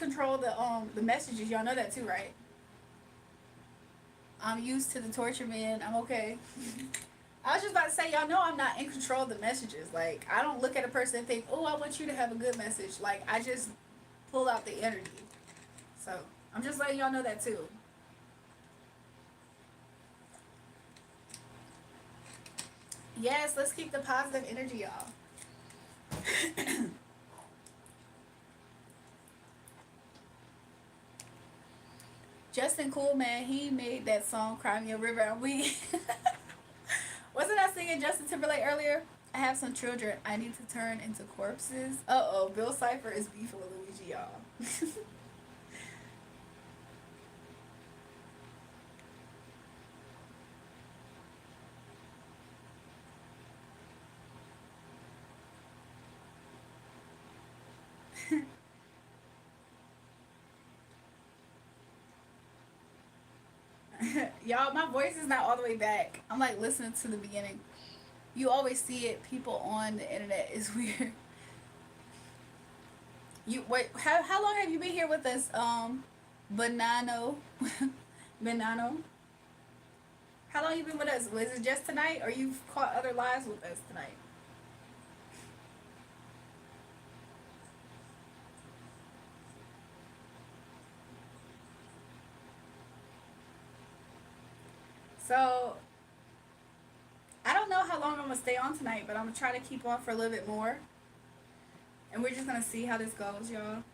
control the messages. Y'all know that too, right? I'm used to the torture, man. I'm okay. I was just about to say, y'all know I'm not in control of the messages. Like, I don't look at a person and think, oh, I want you to have a good message. Like, I just pull out the energy. So, I'm just letting y'all know that too. Yes, let's keep the positive energy, y'all. Justin Cool, man, he made that song Cry Me a River, and we wasn't I singing Justin Timberlake earlier? I have some children I need to turn into corpses. Uh-oh, Bill Cipher is beefing with Luigi, y'all. Y'all, my voice is not all the way back. I'm like listening to the beginning. You always see it. People on the internet is weird. You wait. How long have you been here with us? Banano, Banano. How long you been with us? Was it just tonight, or you've caught other lives with us tonight? So I don't know how long I'm gonna stay on tonight, but I'm gonna try to keep on for a little bit more, and we're just gonna see how this goes, y'all.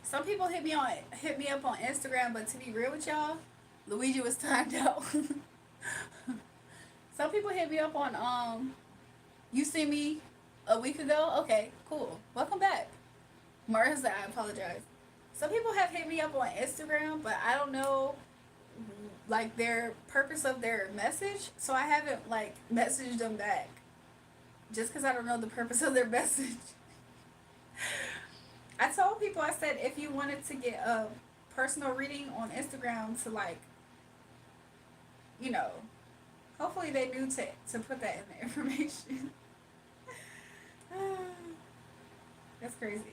Some people hit me up on Instagram, but to be real with y'all, Luigi was timed out. Some people hit me up on you see me a week ago? Okay, cool. Welcome back. Marissa, I apologize. Some people have hit me up on Instagram, but I don't know like their purpose of their message, so I haven't like messaged them back. Just because I don't know the purpose of their message. I told people, I said, if you wanted to get a personal reading on Instagram to like, you know, hopefully they knew to put that in the information. That's crazy.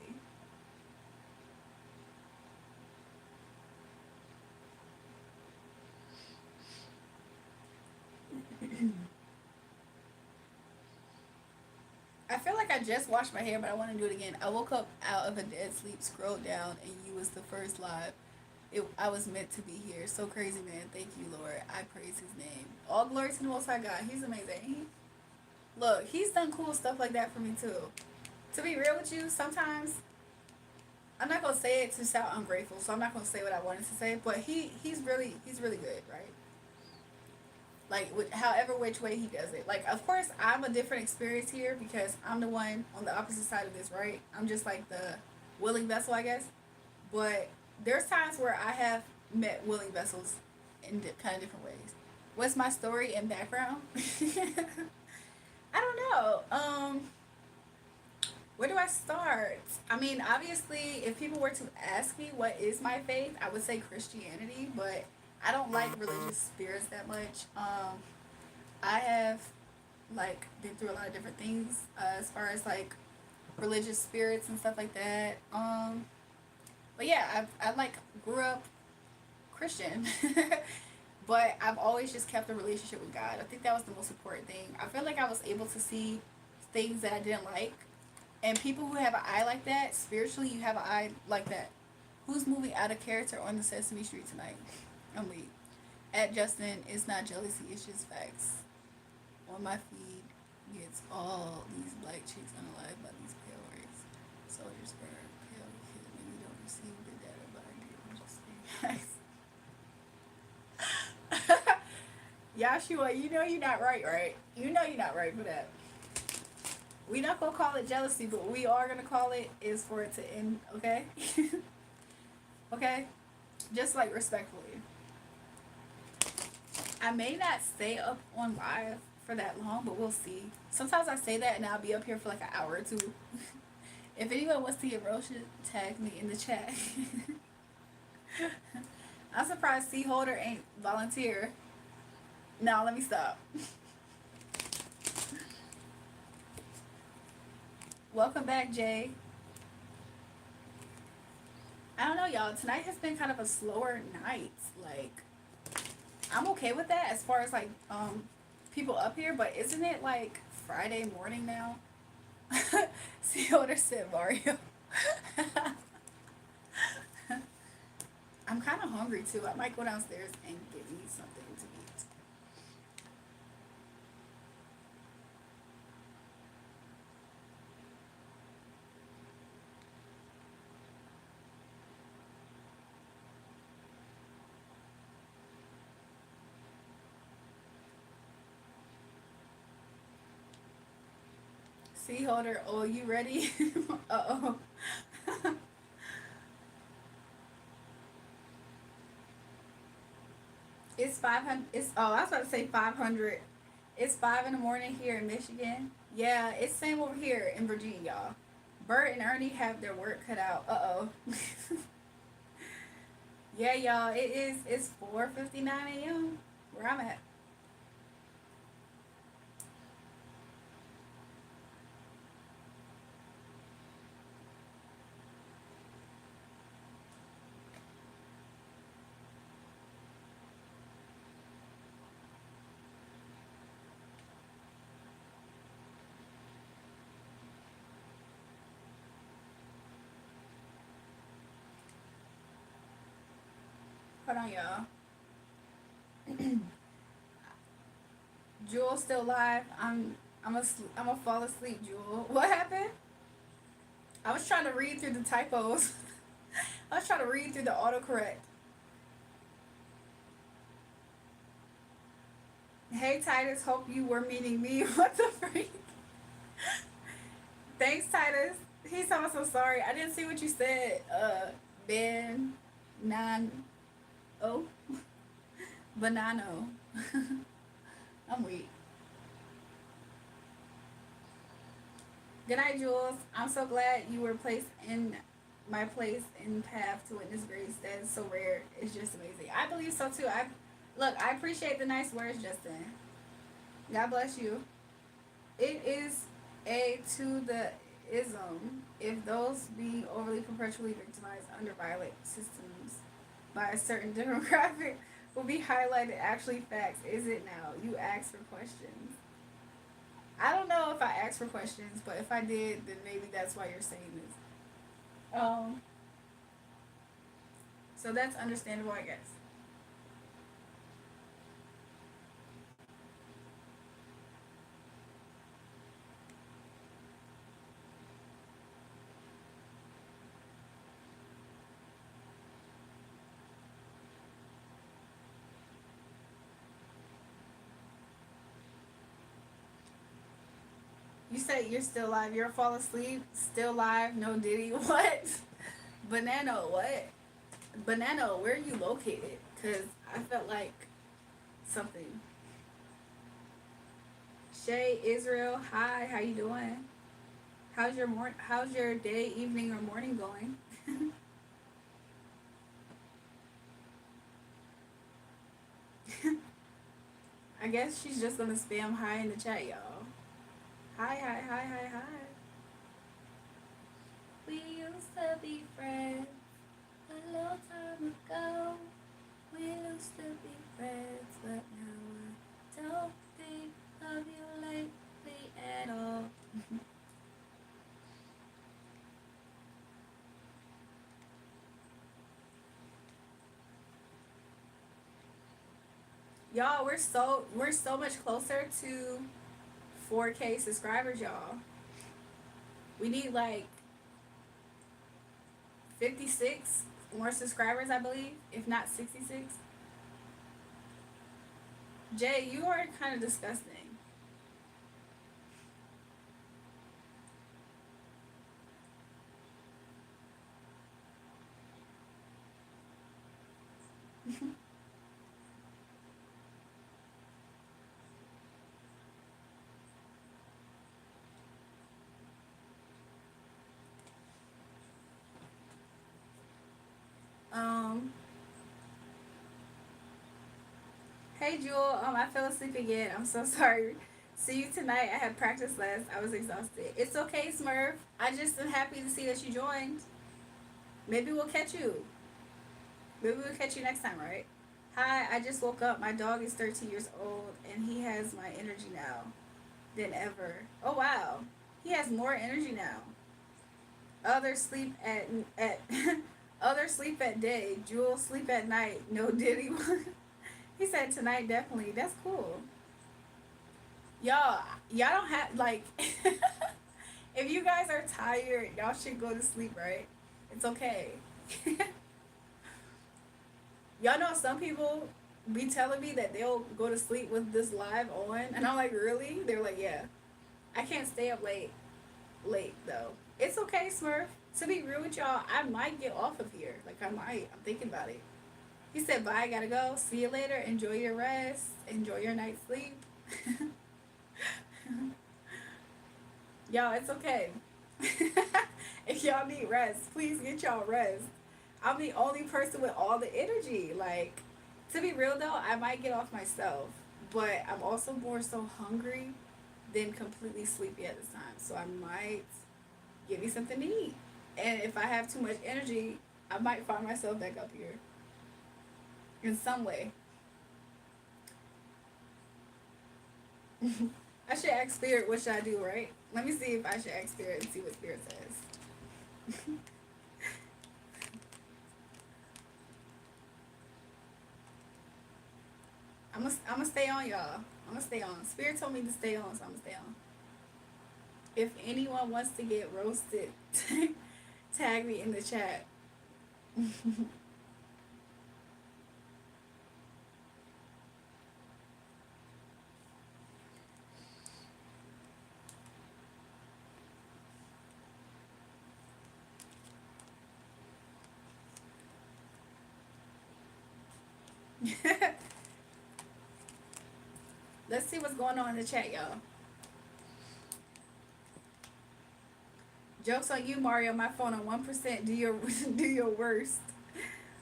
I feel like I just washed my hair, but I want to do it again. I woke up out of a dead sleep, scrolled down, and you was the first live. I was meant to be here. So crazy, man. Thank you, Lord. I praise his name. All glory to the Most High God. He's amazing. Look, he's done cool stuff like that for me, too. To be real with you, sometimes, I'm not going to say it to sound ungrateful, so I'm not going to say what I wanted to say, but he's really good, right? Like however which way he does it. Like, of course I'm a different experience here because I'm the one on the opposite side of this, right? I'm just like the willing vessel, I guess. But there's times where I have met willing vessels in kind of different ways. What's my story and background? I don't know. Where do I start? I mean, obviously, if people were to ask me what is my faith, I would say Christianity, but I don't like religious spirits that much. I have like been through a lot of different things as far as like religious spirits and stuff like that. But yeah, I like grew up Christian, but I've always just kept a relationship with God. I think that was the most important thing. I feel like I was able to see things that I didn't like, and people who have an eye like that, spiritually, you have an eye like that. Who's moving out of character on the Sesame Street tonight? I'm weak. At Justin, it's not jealousy, it's just facts. On my feed, it's all these black chicks unalive by these pale rays. Soldiers for pale kid. Maybe don't receive the data, but I do. I'm just saying. Yashua, you know you're not right, right? You know you're not right for that. We not gonna call it jealousy, but what we are gonna call it is for it to end, okay? Okay? Just like respectfully. I may not stay up on live for that long, but we'll see. Sometimes I say that and I'll be up here for like an hour or two. If anyone wants to get roasted, tag me in the chat. I'm surprised C Holder ain't volunteer. No, let me stop. Welcome back, Jay. I don't know, y'all. Tonight has been kind of a slower night. Like, I'm okay with that as far as like people up here, but isn't it like Friday morning now? See what I said, Mario. I'm kind of hungry too. I might go downstairs and get me something to eat. See Holder, oh, you ready? Uh-oh. It's 500. It's, oh, I was about to say 500. It's 5 in the morning here in Michigan. Yeah, it's same over here in Virginia, y'all. Bert and Ernie have their work cut out. Uh-oh. Yeah, y'all, it is. It's 4:59 a.m. where I'm at. Hold on, y'all. Jewel still live. I'm gonna fall asleep, Jewel. What happened? I was trying to read through the typos. I was trying to read through the autocorrect. Hey Titus, hope you were meeting me. What the freak? Thanks, Titus. He's so sorry. I didn't see what you said. Ben, nan, oh, banano. I'm weak. Good night, Jules. I'm so glad you were placed in my place in path to witness grace. That is so rare. It's just amazing. I believe so too. I appreciate the nice words, Justin. God bless you. It is a to the ism if those being overly perpetually victimized under violent systems by a certain demographic will be highlighted actually facts. Is it now? You ask for questions. I don't know if I asked for questions, but if I did, then maybe that's why you're saying this. So that's understandable, I guess. You say you're still live. You're fall asleep. Still live. No Diddy. What? Banana. What? Banana. Where are you located? Cause I felt like something. Shay Israel. Hi. How you doing? How's your day, evening, or morning going? I guess she's just gonna spam hi in the chat, y'all. Hi, hi, hi, hi, hi. We used to be friends a long time ago. We used to be friends, but now I don't think of you lately at all. Y'all, we're so much closer to 4K subscribers, y'all. We need like 56 more subscribers, I believe, if not 66. Jay, you are kind of disgusting. Hey Jewel, I fell asleep again. I'm so sorry. See you tonight. I had practice last. I was exhausted. It's okay, Smurf. I just am happy to see that you joined. Maybe we'll catch you. Maybe we'll catch you next time, right? Hi, I just woke up. My dog is 13 years old and he has my energy now than ever. Oh wow. He has more energy now. Others sleep at others sleep at day. Jewel sleep at night. No diddy. He said tonight definitely. That's cool. Y'all don't have like if you guys are tired, y'all should go to sleep, right? It's okay. Y'all know some people be telling me that they'll go to sleep with this live on and I'm like, really? They're like, yeah. I can't stay up late though. It's okay, Smurf. To be real with y'all, I might get off of here. Like I might. I'm thinking about it. He said, bye, I gotta go. See you later. Enjoy your rest. Enjoy your night's sleep. Y'all, it's okay. If y'all need rest, please get y'all rest. I'm the only person with all the energy. Like, to be real though, I might get off myself, but I'm also more so hungry than completely sleepy at this time. So I might give me something to eat. And if I have too much energy, I might find myself back up here in some way. I should ask Spirit what should I do, right? Let me see if I should ask Spirit and see what Spirit says. I'm gonna stay on, y'all. I'm gonna stay on. Spirit told me to stay on, so I'm gonna stay on. If anyone wants to get roasted, tag me in the chat. Let's see what's going on in the chat, y'all. Jokes on you, Mario. My phone on 1%. Do your do your worst.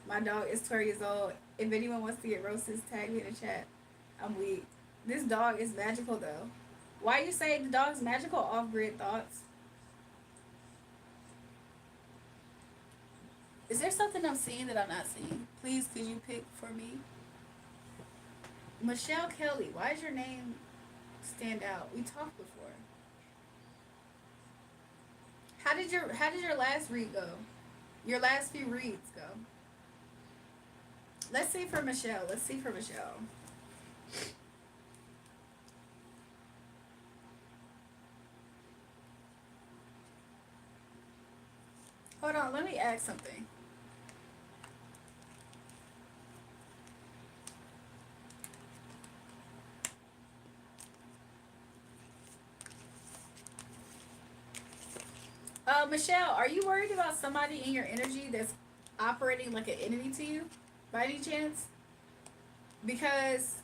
My dog is 12 years old. If anyone wants to get roasted, tag me in the chat. I'm weak. This dog is magical though. Why you say the dog's magical? Off grid thoughts. Is there something I'm seeing that I'm not seeing? Please, could you pick for me? Michelle Kelly. Why does your name stand out? We talked before. How did your last read go? Your last few reads go. Let's see for Michelle. Let's see for Michelle. Hold on, let me ask something. Michelle, are you worried about somebody in your energy that's operating like an enemy to you, by any chance? Because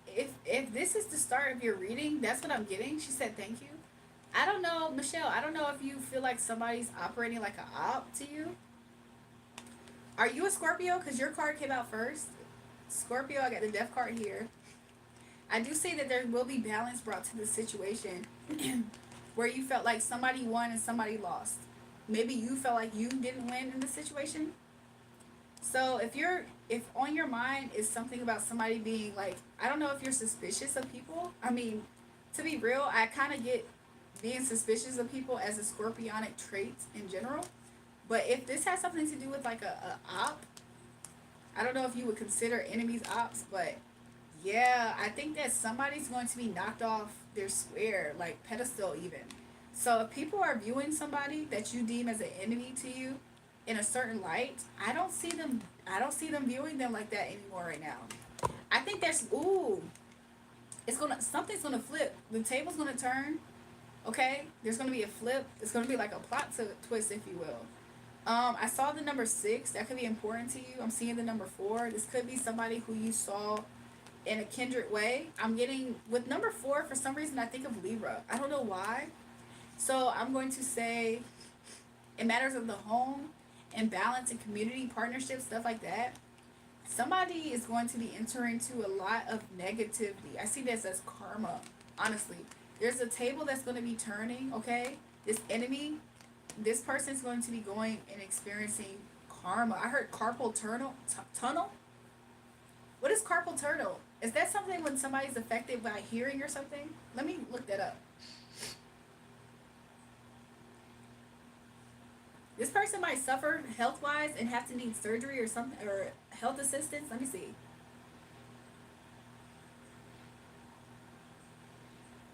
if this is the start of your reading, that's what I'm getting. She said thank you. I don't know, Michelle. I don't know if you feel like somebody's operating like an op to you. Are you a Scorpio? Because your card came out first. Scorpio, I got the death card here. I do say that there will be balance brought to the situation where you felt like somebody won and somebody lost. Maybe you felt like you didn't win in the situation. So if on your mind is something about somebody being like, I don't know if you're suspicious of people. I mean, to be real, I kind of get being suspicious of people as a scorpionic trait in general. But if this has something to do with like a op, I don't know if you would consider enemies ops, but yeah, I think that somebody's going to be knocked off their square, like pedestal even. So if people are viewing somebody that you deem as an enemy to you in a certain light, I don't see them viewing them like that anymore right now. I think there's something's gonna flip. The table's gonna turn. Okay? There's gonna be a flip. It's gonna be like a twist, if you will. I saw the number 6. That could be important to you. I'm seeing the number 4. This could be somebody who you saw in a kindred way. I'm getting with number 4 for some reason I think of Libra. I don't know why. So I'm going to say in matters of the home and balance and community partnerships, stuff like that. Somebody is going to be entering into a lot of negativity. I see this as karma, honestly. There's a table that's going to be turning, okay? This enemy, this person's going to be going and experiencing karma. I heard carpal tunnel. What is carpal tunnel? Is that something when somebody's affected by hearing or something? Let me look that up. This person might suffer health wise and have to need surgery or something or health assistance. Let me see.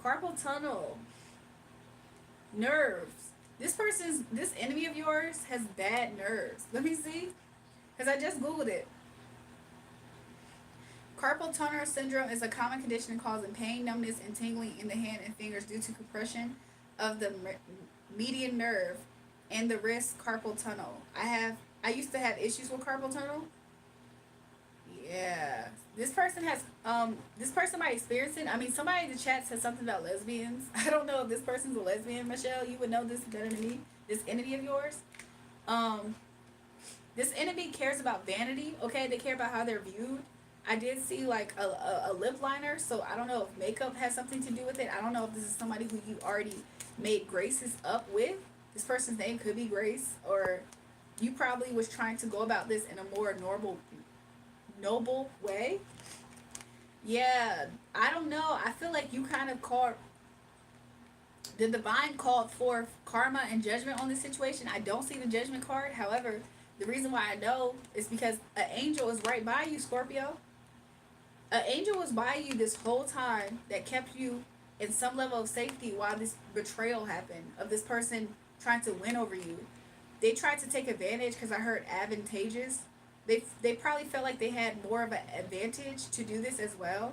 Carpal tunnel. Nerves. This enemy of yours has bad nerves. Let me see. Because I just Googled it. Carpal tunnel syndrome is a common condition causing pain, numbness, and tingling in the hand and fingers due to compression of the median nerve and the wrist carpal tunnel. I used to have issues with carpal tunnel. Yeah. This person might experience it. I mean, somebody in the chat said something about lesbians. I don't know if this person's a lesbian, Michelle. You would know this better than me. This enemy of yours. Um, this enemy cares about vanity, okay? They care about how they're viewed. I did see like a lip liner, so I don't know if makeup has something to do with it. I don't know if this is somebody who you already made Grace's up with. This person's name could be Grace, or you probably was trying to go about this in a more noble way. Yeah, I don't know. I feel like you kind of called the divine called for karma and judgment on this situation. I don't see the judgment card. However, the reason why I know is because an angel is right by you, Scorpio. An angel was by you this whole time that kept you in some level of safety while this betrayal happened of this person trying to win over you. They tried to take advantage because I heard advantageous. They probably felt like they had more of an advantage to do this as well.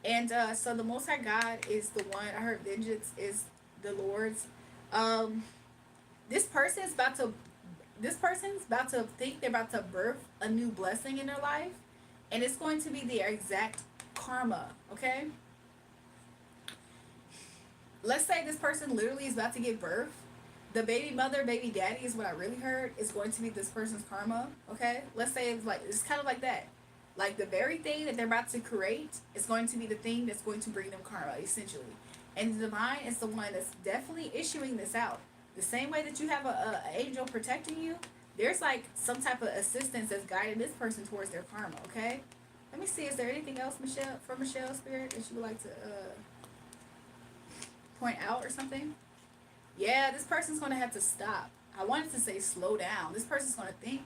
And so the Most High God is the one. I heard vengeance is the Lord's. Um, this person's about to. This person's about to think they're about to birth a new blessing in their life, and it's going to be their exact karma. Okay. Let's say this person literally is about to give birth. The baby mother, baby daddy is what I really heard is going to be this person's karma. Okay. Let's say it's kind of like that. Like the very thing that they're about to create is going to be the thing that's going to bring them karma, essentially. And the divine is the one that's definitely issuing this out. The same way that you have a angel protecting you, there's like some type of assistance that's guiding this person towards their karma. Okay. Let me see. Is there anything else, Michelle, from Michelle's spirit that you would like to point out or something? Yeah, this person's gonna have to stop. I wanted to say slow down. This person's gonna think,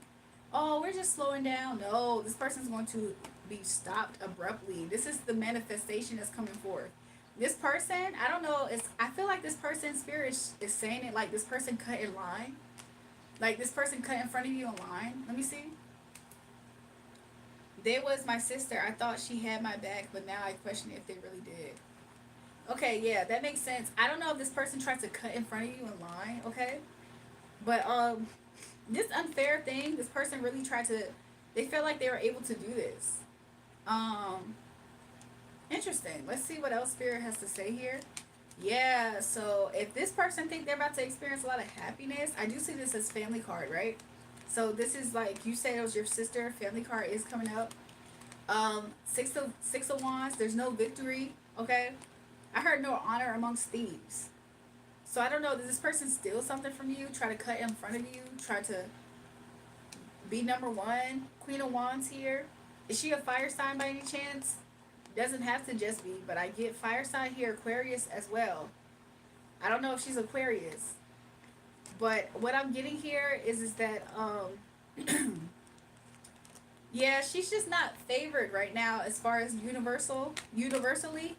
oh, we're just slowing down. No, this person's going to be stopped abruptly. This is the manifestation that's coming forth. This person, I don't know, I feel like this person's spirit is saying it like this person cut in line. Like this person cut in front of you in line. Let me see. There was my sister. I thought she had my back, but now I question if they really did. Okay, yeah, that makes sense. I don't know if this person tried to cut in front of you in line, okay? But this unfair thing, this person really tried to, they felt like they were able to do this. Interesting. Let's see what else Spirit has to say here. Yeah, so if this person think they're about to experience a lot of happiness, I do see this as family card, right? So this is like, you say it was your sister, family card is coming up. Six of Wands, there's no victory, okay? I heard no honor amongst thieves. So I don't know, does this person steal something from you? Try to cut in front of you? Try to be number one? Queen of Wands here. Is she a fire sign by any chance? Doesn't have to just be, but I get fire sign here, Aquarius as well. I don't know if she's Aquarius. But what I'm getting here is that, yeah, she's just not favored right now as far as universally.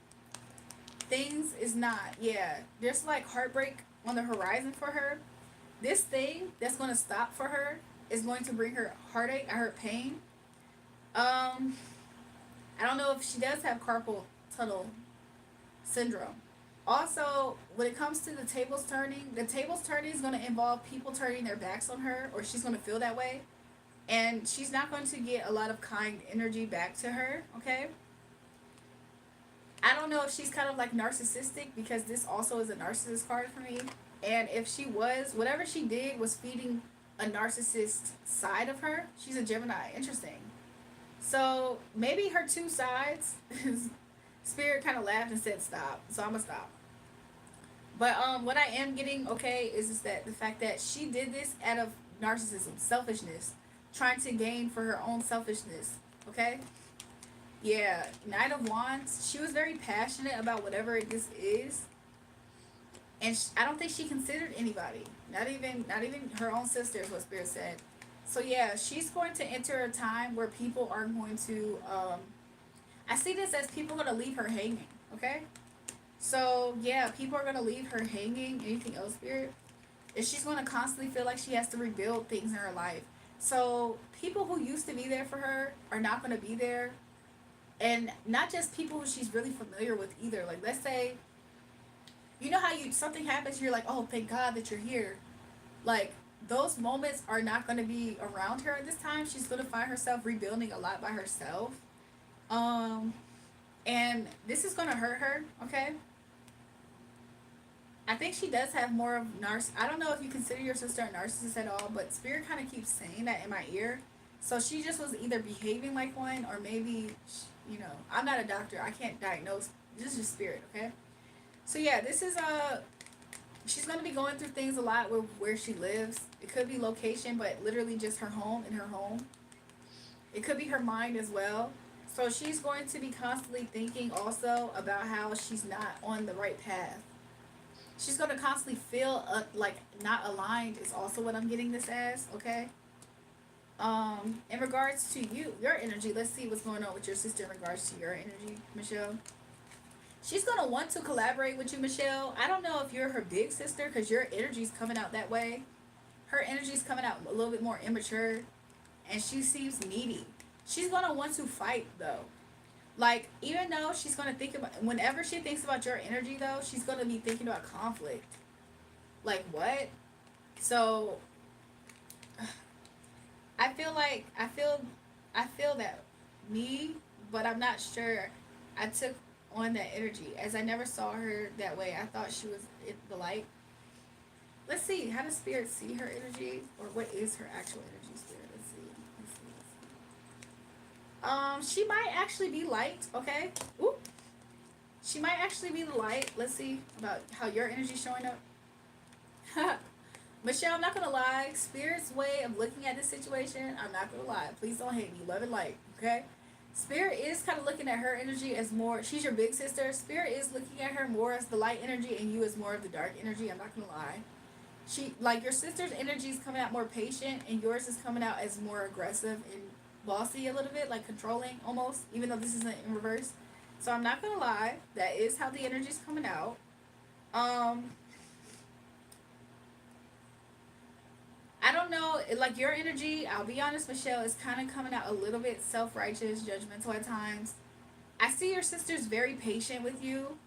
Things is not, yeah. There's like heartbreak on the horizon for her. This thing that's going to stop for her is going to bring her heartache, her pain. I don't know if she does have carpal tunnel syndrome. Also, when it comes to the tables turning is going to involve people turning their backs on her, or she's going to feel that way. And she's not going to get a lot of kind energy back to her, okay? I don't know if she's kind of like narcissistic, because this also is a narcissist card for me. And if she was, whatever she did was feeding a narcissist side of her. She's a Gemini. Interesting. So maybe her two sides. Spirit kind of laughed and said stop. So I'm gonna stop. But what I am getting, okay, is that the fact that she did this out of narcissism, selfishness, trying to gain for her own selfishness. Okay. Yeah, Knight of Wands. She was very passionate about whatever this is, and I don't think she considered anybody, not even her own sister, is what Spirit said. So yeah, she's going to enter a time where people are going to. I see this as people are going to leave her hanging. Okay, so yeah, people are going to leave her hanging. Anything else, Spirit? And she's going to constantly feel like she has to rebuild things in her life. So people who used to be there for her are not going to be there, and not just people who she's really familiar with either. Like, let's say, you know how you something happens, you're like, oh, thank God that you're here. Like, those moments are not going to be around her at this time. She's going to find herself rebuilding a lot by herself. Um, and this is going to hurt her. Okay. I think she does have more of I don't know if you consider your sister a narcissist at all, but Spirit kind of keeps saying that in my ear. So she just was either behaving like one, or maybe, I'm not a doctor. I can't diagnose. This is just Spirit, okay? So yeah, this is she's gonna be going through things a lot with where she lives. It could be location, but literally just her home in her home. It could be her mind as well. So she's going to be constantly thinking also about how she's not on the right path. She's going to constantly feel like not aligned is also what I'm getting this as, okay? In regards to your energy, let's see what's going on with your sister in regards to your energy, Michelle. She's going to want to collaborate with you, Michelle. I don't know if you're her big sister, because your energy's coming out that way. Her energy's coming out a little bit more immature, and she seems needy. She's going to want to fight, though. Like, even though she's going to think about, whenever she thinks about your energy, though, she's going to be thinking about conflict. Like, what? So, I feel that me, but I'm not sure I took on that energy, as I never saw her that way. I thought she was in the light. Let's see, how does Spirit see her energy, or what is her actual energy, Spirit? Let's see. She might actually be light, okay? Ooh. She might actually be the light. Let's see about how your energy's showing up. Michelle, I'm not gonna lie. Spirit's way of looking at this situation, I'm not gonna lie. Please don't hate me. Love and light, okay? Spirit is kind of looking at her energy as more. She's your big sister. Spirit is looking at her more as the light energy, and you as more of the dark energy. I'm not gonna lie. Your sister's energy is coming out more patient, and yours is coming out as more aggressive and bossy a little bit, like controlling almost, even though this isn't in reverse. So I'm not gonna lie, that is how the energy's coming out. I don't know, like your energy, I'll be honest, Michelle, is kind of coming out a little bit self-righteous, judgmental at times. I see your sister's very patient with you.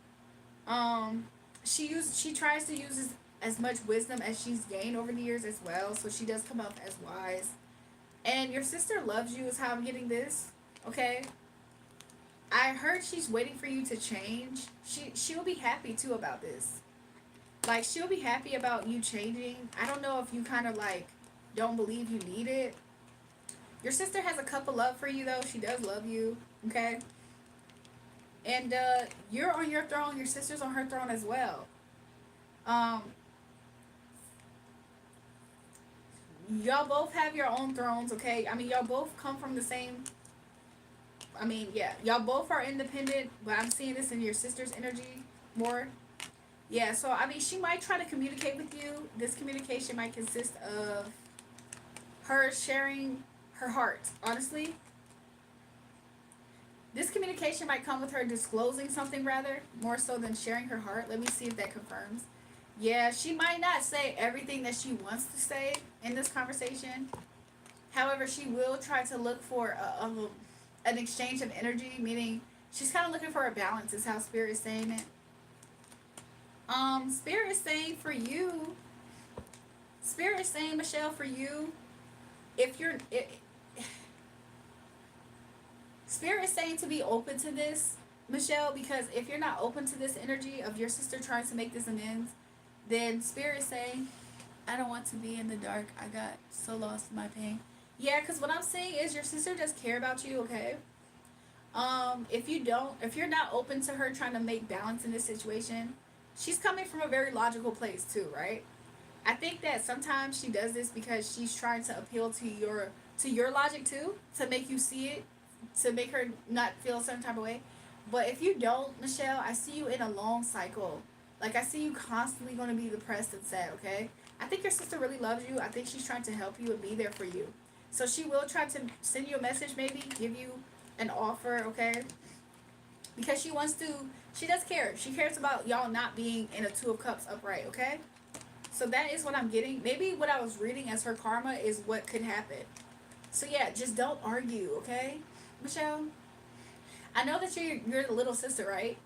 She tries to use as much wisdom as she's gained over the years as well, so she does come off as wise. And your sister loves you is how I'm getting this. Okay? I heard she's waiting for you to change. She'll be happy too about this. Like, she'll be happy about you changing. I don't know if you kind of like don't believe you need it. Your sister has a cup of love for you, though. She does love you. Okay? And you're on your throne, your sister's on her throne as well. Um y'all both have your own thrones, okay? I mean, y'all both come from the same. I mean, yeah, y'all both are independent, but I'm seeing this in your sister's energy more. Yeah, so I mean, she might try to communicate with you. This communication might consist of her sharing her heart. Honestly, this communication might come with her disclosing something, rather more so than sharing her heart. Let me see if that confirms. Yeah, she might not say everything that she wants to say in this conversation. However, she will try to look for an exchange of energy, meaning she's kind of looking for a balance, is how Spirit is saying it. Spirit is saying for you, Spirit is saying, Michelle, for you, if you're, Spirit is saying to be open to this, Michelle, because if you're not open to this energy of your sister trying to make this amends, then Spirit is saying, I don't want to be in the dark. I got so lost in my pain. Yeah, because what I'm saying is your sister does care about you, okay? If you're not open to her trying to make balance in this situation, she's coming from a very logical place too, right? I think that sometimes she does this because she's trying to appeal to your logic too, to make you see it, to make her not feel a certain type of way. But if you don't, Michelle, I see you in a long cycle. Like I see you constantly going to be depressed and sad. Okay, I think your sister really loves you. I think she's trying to help you and be there for you. So she will try to send you a message, maybe give you an offer. Okay, because she wants to. She does care. She cares about y'all not being in a two of cups upright. Okay. So that is what I'm getting. Maybe what I was reading as her karma is what could happen. So yeah, just don't argue, okay, Michelle? I know that you're the little sister, right?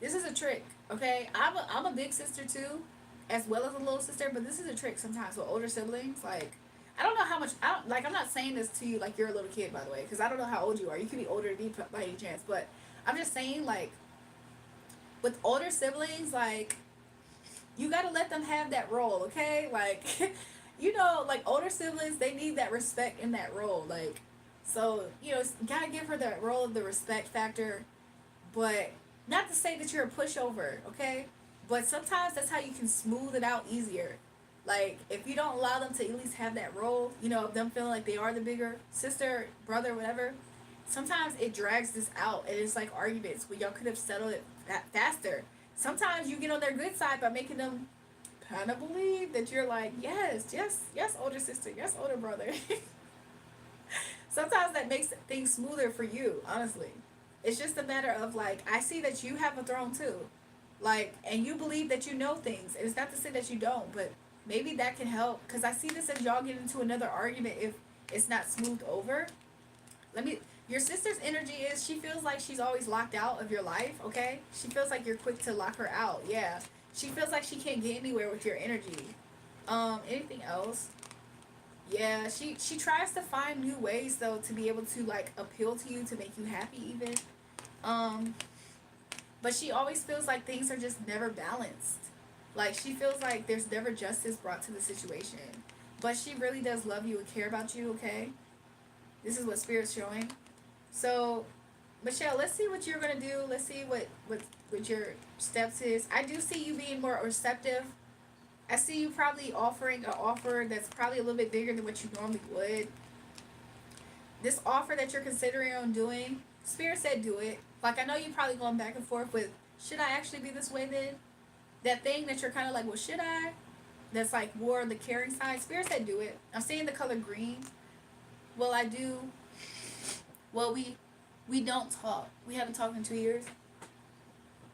This is a trick, okay? I'm a big sister too, as well as a little sister. But this is a trick sometimes with older siblings. Like, I don't know how much. I don't like. I'm not saying this to you like you're a little kid, by the way, because I don't know how old you are. You could be older than me by any chance, but I'm just saying like with older siblings, like you gotta let them have that role, okay? Like, like older siblings, they need that respect in that role. Like, so, gotta give her that role of the respect factor, but not to say that you're a pushover, okay? But sometimes that's how you can smooth it out easier. Like, if you don't allow them to at least have that role, of them feeling like they are the bigger sister, brother, whatever, sometimes it drags this out and it's like arguments where y'all could have settled it faster. Sometimes you get on their good side by making them kind of believe that you're like, yes, yes, yes, older sister, yes, older brother. Sometimes that makes things smoother for you, honestly. It's just a matter of like, I see that you have a throne too. Like, and you believe that you know things. And it's not to say that you don't, but maybe that can help. Because I see this as y'all get into another argument if it's not smoothed over. Your sister's energy is she feels like she's always locked out of your life, okay? She feels like you're quick to lock her out, yeah. She feels like she can't get anywhere with your energy. Anything else? Yeah, she tries to find new ways though to be able to like appeal to you to make you happy even. Um, but she always feels like things are just never balanced. Like she feels like there's never justice brought to the situation. But she really does love you and care about you, okay? This is what Spirit's showing. So, Michelle, let's see what you're gonna do. Let's see what your steps is. I do see you being more receptive. I see you probably offering an offer that's probably a little bit bigger than what you normally would. This offer that you're considering on doing, Spirit said do it. Like I know you're probably going back and forth with, should I actually be this way then? That thing that you're kind of like, well, should I? That's like more on the caring side. Spirit said do it. I'm seeing the color green. Well, I do. Well, we don't talk. We haven't talked in 2 years.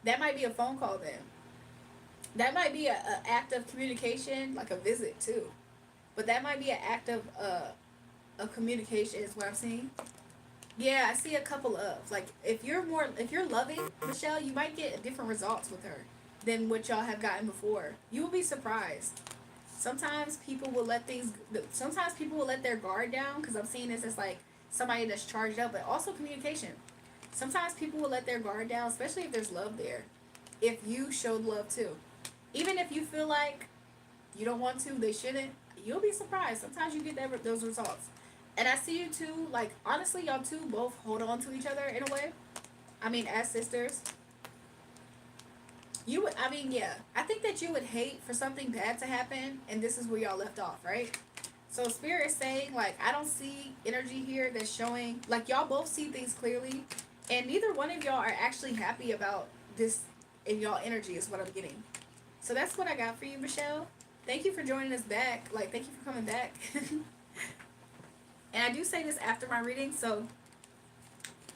That might be a phone call then. That might be a act of communication, like a visit too. But that might be an act of communication is what I'm seeing. Yeah, I see a couple of like if you're loving Michelle, you might get different results with her than what y'all have gotten before. You will be surprised. Sometimes people will let their guard down because I'm seeing this as like somebody that's charged up, but also communication. Sometimes people will let their guard down, especially if there's love there. If you showed love too. Even if you feel like you don't want to, they shouldn't, you'll be surprised. Sometimes you get those results. And I see you two, like, honestly, y'all two both hold on to each other in a way. I mean, as sisters. Yeah. I think that you would hate for something bad to happen, and this is where y'all left off, right? So Spirit is saying, like, I don't see energy here that's showing, like, y'all both see things clearly, and neither one of y'all are actually happy about this in y'all energy is what I'm getting. So that's what I got for you, Michelle. Thank you for joining us back. Like, thank you for coming back. And I do say this after my reading, so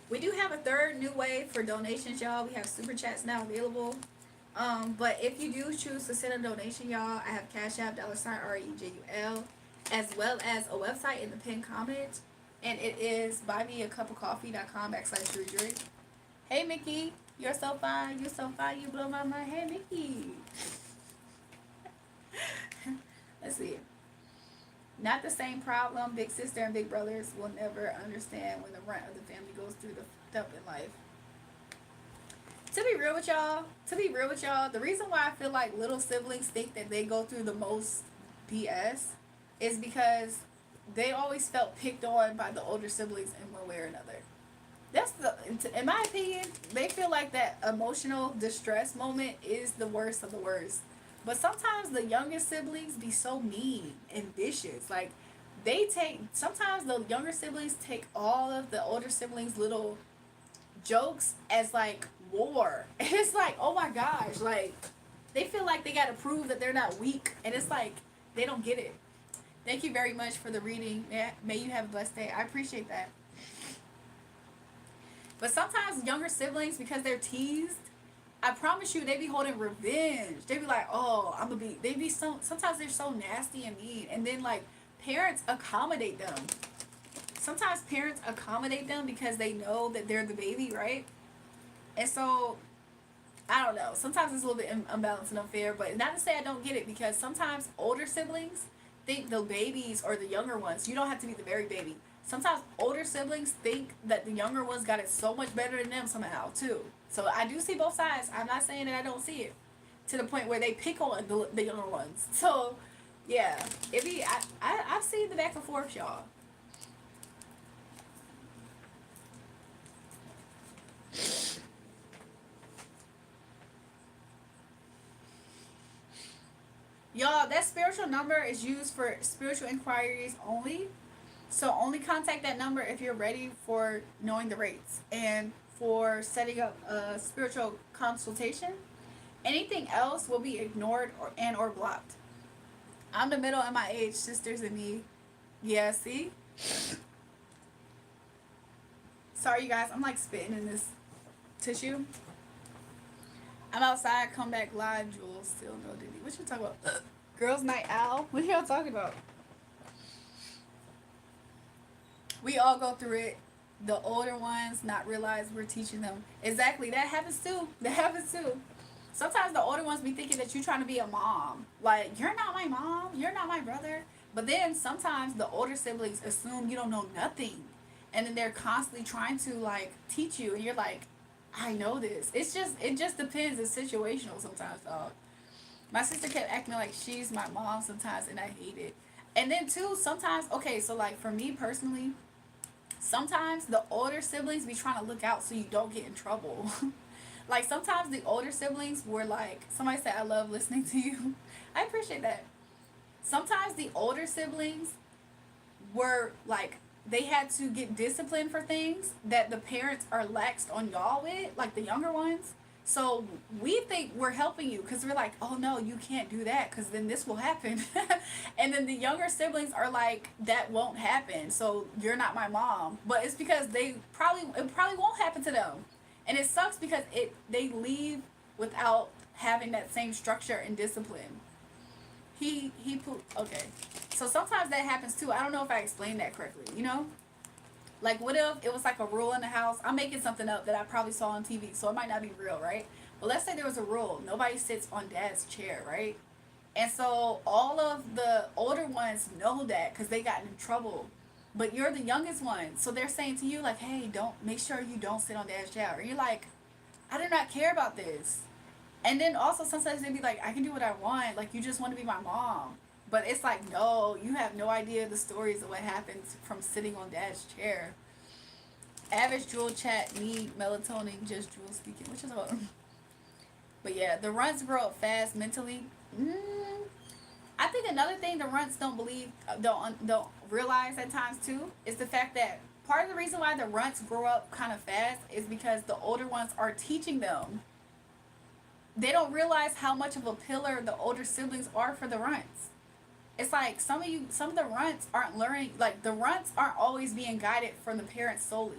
we do have a third new way for donations, y'all. We have super chats now available. But if you do choose to send a donation, y'all, I have Cash App, $REJUL, as well as a website in the pinned comment. And it is buymeacupofcoffee.com/Julrae. Hey, Mickey. You're so fine. You're so fine. You blow my mind. Hey, Mickey. Let's see. Not the same problem. Big sister and big brothers will never understand when the runt of the family goes through the stuff in life. To be real with y'all, the reason why I feel like little siblings think that they go through the most BS is because they always felt picked on by the older siblings in one way or another. That's the, in my opinion, they feel like that emotional distress moment is the worst of the worst. But sometimes the youngest siblings be so mean and vicious. Like they take, sometimes the younger siblings take all of the older siblings' little jokes as like war. And it's like, oh my gosh, like they feel like they gotta prove that they're not weak, and it's like they don't get it. Thank you very much for the reading. May you have a blessed day. I appreciate that. But sometimes younger siblings, because they're teased, I promise you, they be holding revenge. They be like, oh, I'm gonna be. They be so. Sometimes they're so nasty and mean, and then like parents accommodate them. Sometimes parents accommodate them because they know that they're the baby, right? And so I don't know. Sometimes it's a little bit unbalanced and unfair, but not to say I don't get it, because sometimes older siblings think the babies or the younger ones. You don't have to be the very baby. Sometimes older siblings think that the younger ones got it so much better than them somehow too. So I do see both sides. I'm not saying that I don't see it, to the point where they pick on the younger ones. So yeah, it be I've seen the back and forth, y'all. Y'all, that spiritual number is used for spiritual inquiries only. So only contact that number if you're ready for knowing the rates and for setting up a spiritual consultation. Anything else will be ignored or blocked. I'm the middle MIH, sisters and me. Yeah, see? Sorry you guys, I'm like spitting in this tissue. I'm outside, come back live, Jules. Still no Diddy. What you talking about? Girls Night Owl? What are y'all talking about? We all go through it. The older ones not realize we're teaching them. Exactly. That happens too. That happens too. Sometimes the older ones be thinking that you're trying to be a mom. Like, you're not my mom. You're not my brother. But then sometimes the older siblings assume you don't know nothing. And then they're constantly trying to, like, teach you. And you're like, I know this. It just depends. It's situational sometimes, dog. My sister kept acting like she's my mom sometimes, and I hate it. And then, too, sometimes, okay, so, like, for me personally, sometimes the older siblings be trying to look out so you don't get in trouble. Like sometimes the older siblings were like, somebody said, I love listening to you. I appreciate that. Sometimes the older siblings were like, they had to get disciplined for things that the parents are laxed on y'all with, like the younger ones. So we think we're helping you because we're like, oh no, you can't do that because then this will happen. And then the younger siblings are like, that won't happen. So you're not my mom. But it's because it probably won't happen to them. And it sucks because they leave without having that same structure and discipline. He okay. So sometimes that happens too. I don't know if I explained that correctly, you know? Like, what if it was like a rule in the house? I'm making something up that I probably saw on TV, so it might not be real, right? But let's say there was a rule. Nobody sits on dad's chair, right? And so all of the older ones know that because they got in trouble. But you're the youngest one. So they're saying to you, like, hey, make sure you don't sit on dad's chair. And you're like, I do not care about this. And then also sometimes they be like, I can do what I want. Like, you just want to be my mom. But it's like, no, you have no idea the stories of what happens from sitting on dad's chair. Average Jewel chat need melatonin, just Jewel speaking, which is what. But yeah, the runts grow up fast mentally. I think another thing the runts don't realize at times too is the fact that part of the reason why the runts grow up kind of fast is because the older ones are teaching them. They don't realize how much of a pillar the older siblings are for the runts. It's like some of the runts aren't learning, like the runts aren't always being guided from the parents solely.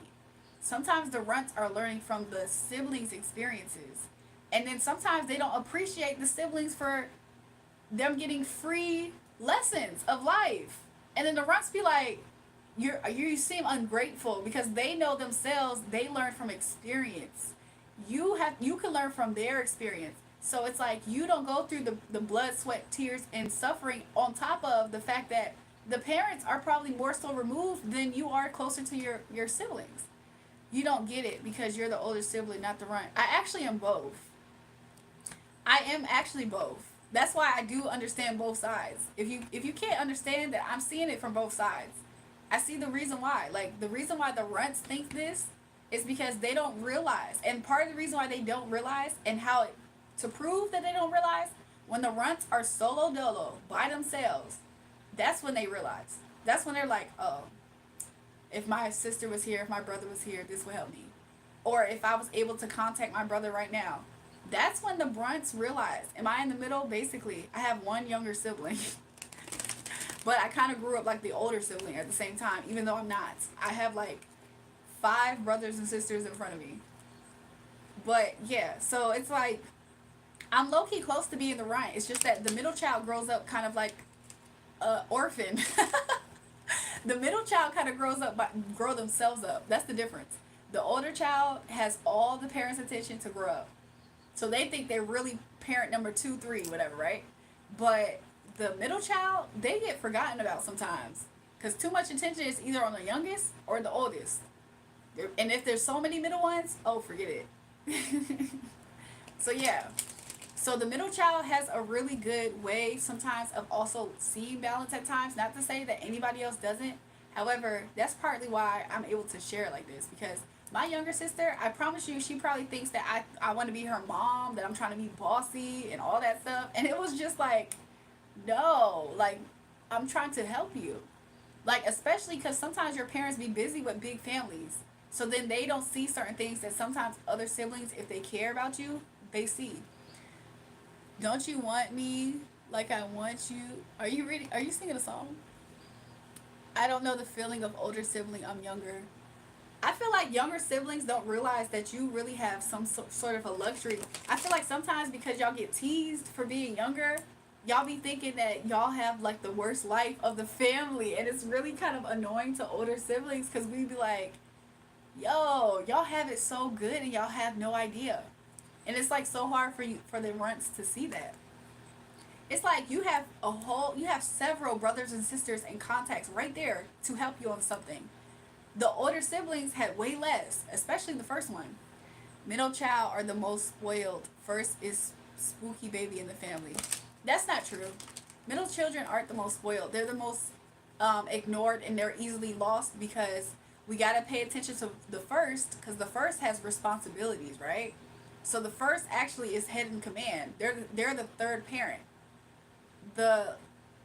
Sometimes the runts are learning from the siblings' experiences. And then sometimes they don't appreciate the siblings for them getting free lessons of life. And then the runts be like, you seem ungrateful because they know themselves, they learn from experience. You can learn from their experience. So it's like you don't go through the blood, sweat, tears, and suffering on top of the fact that the parents are probably more so removed than you are closer to your siblings. You don't get it because you're the older sibling, not the runt. I actually am both. I am actually both. That's why I do understand both sides. If you can't understand that, I'm seeing it from both sides. I see the reason why. Like the reason why the runts think this is because they don't realize. And part of the reason why they don't realize and how it, to prove that they don't realize, when the runts are solo dolo by themselves, that's when they realize. That's when they're like, oh, if my sister was here, if my brother was here, this would help me. Or if I was able to contact my brother right now. That's when the brunts realize, am I in the middle? Basically, I have one younger sibling. But I kind of grew up like the older sibling at the same time, even though I'm not. I have like 5 brothers and sisters in front of me. But yeah, so it's like I'm low key close to being the runt. It's just that the middle child grows up kind of like a orphan. The middle child kind of grows up by grow themselves up. That's the difference. The older child has all the parents' attention to grow up. So they think they're really parent number 2, 3, whatever, right? But the middle child, they get forgotten about sometimes. Because too much attention is either on the youngest or the oldest. And if there's so many middle ones, oh, forget it. So yeah. So the middle child has a really good way sometimes of also seeing balance at times. Not to say that anybody else doesn't. However, that's partly why I'm able to share it like this. Because my younger sister, I promise you, she probably thinks that I want to be her mom, that I'm trying to be bossy and all that stuff. And it was just like, no, like, I'm trying to help you. Like, especially because sometimes your parents be busy with big families. So then they don't see certain things that sometimes other siblings, if they care about you, they see. Don't you want me like I want you? Are you ready? Are you singing a song? I don't know the feeling of older sibling. I'm younger. I feel like younger siblings don't realize that you really have some sort of a luxury. I feel like sometimes because y'all get teased for being younger, y'all be thinking that y'all have like the worst life of the family, and it's really kind of annoying to older siblings because we be like, yo, y'all have it so good and y'all have no idea. And it's like so hard for you for the runts to see that. It's like you have several brothers and sisters and contacts right there to help you on something. The older siblings had way less, especially the first one. Middle child are the most spoiled. First is spooky baby in the family. That's not true. Middle children aren't the most spoiled. They're the most ignored, and they're easily lost because we gotta pay attention to the first because the first has responsibilities, right? So the first actually is head in command. They're the third parent. The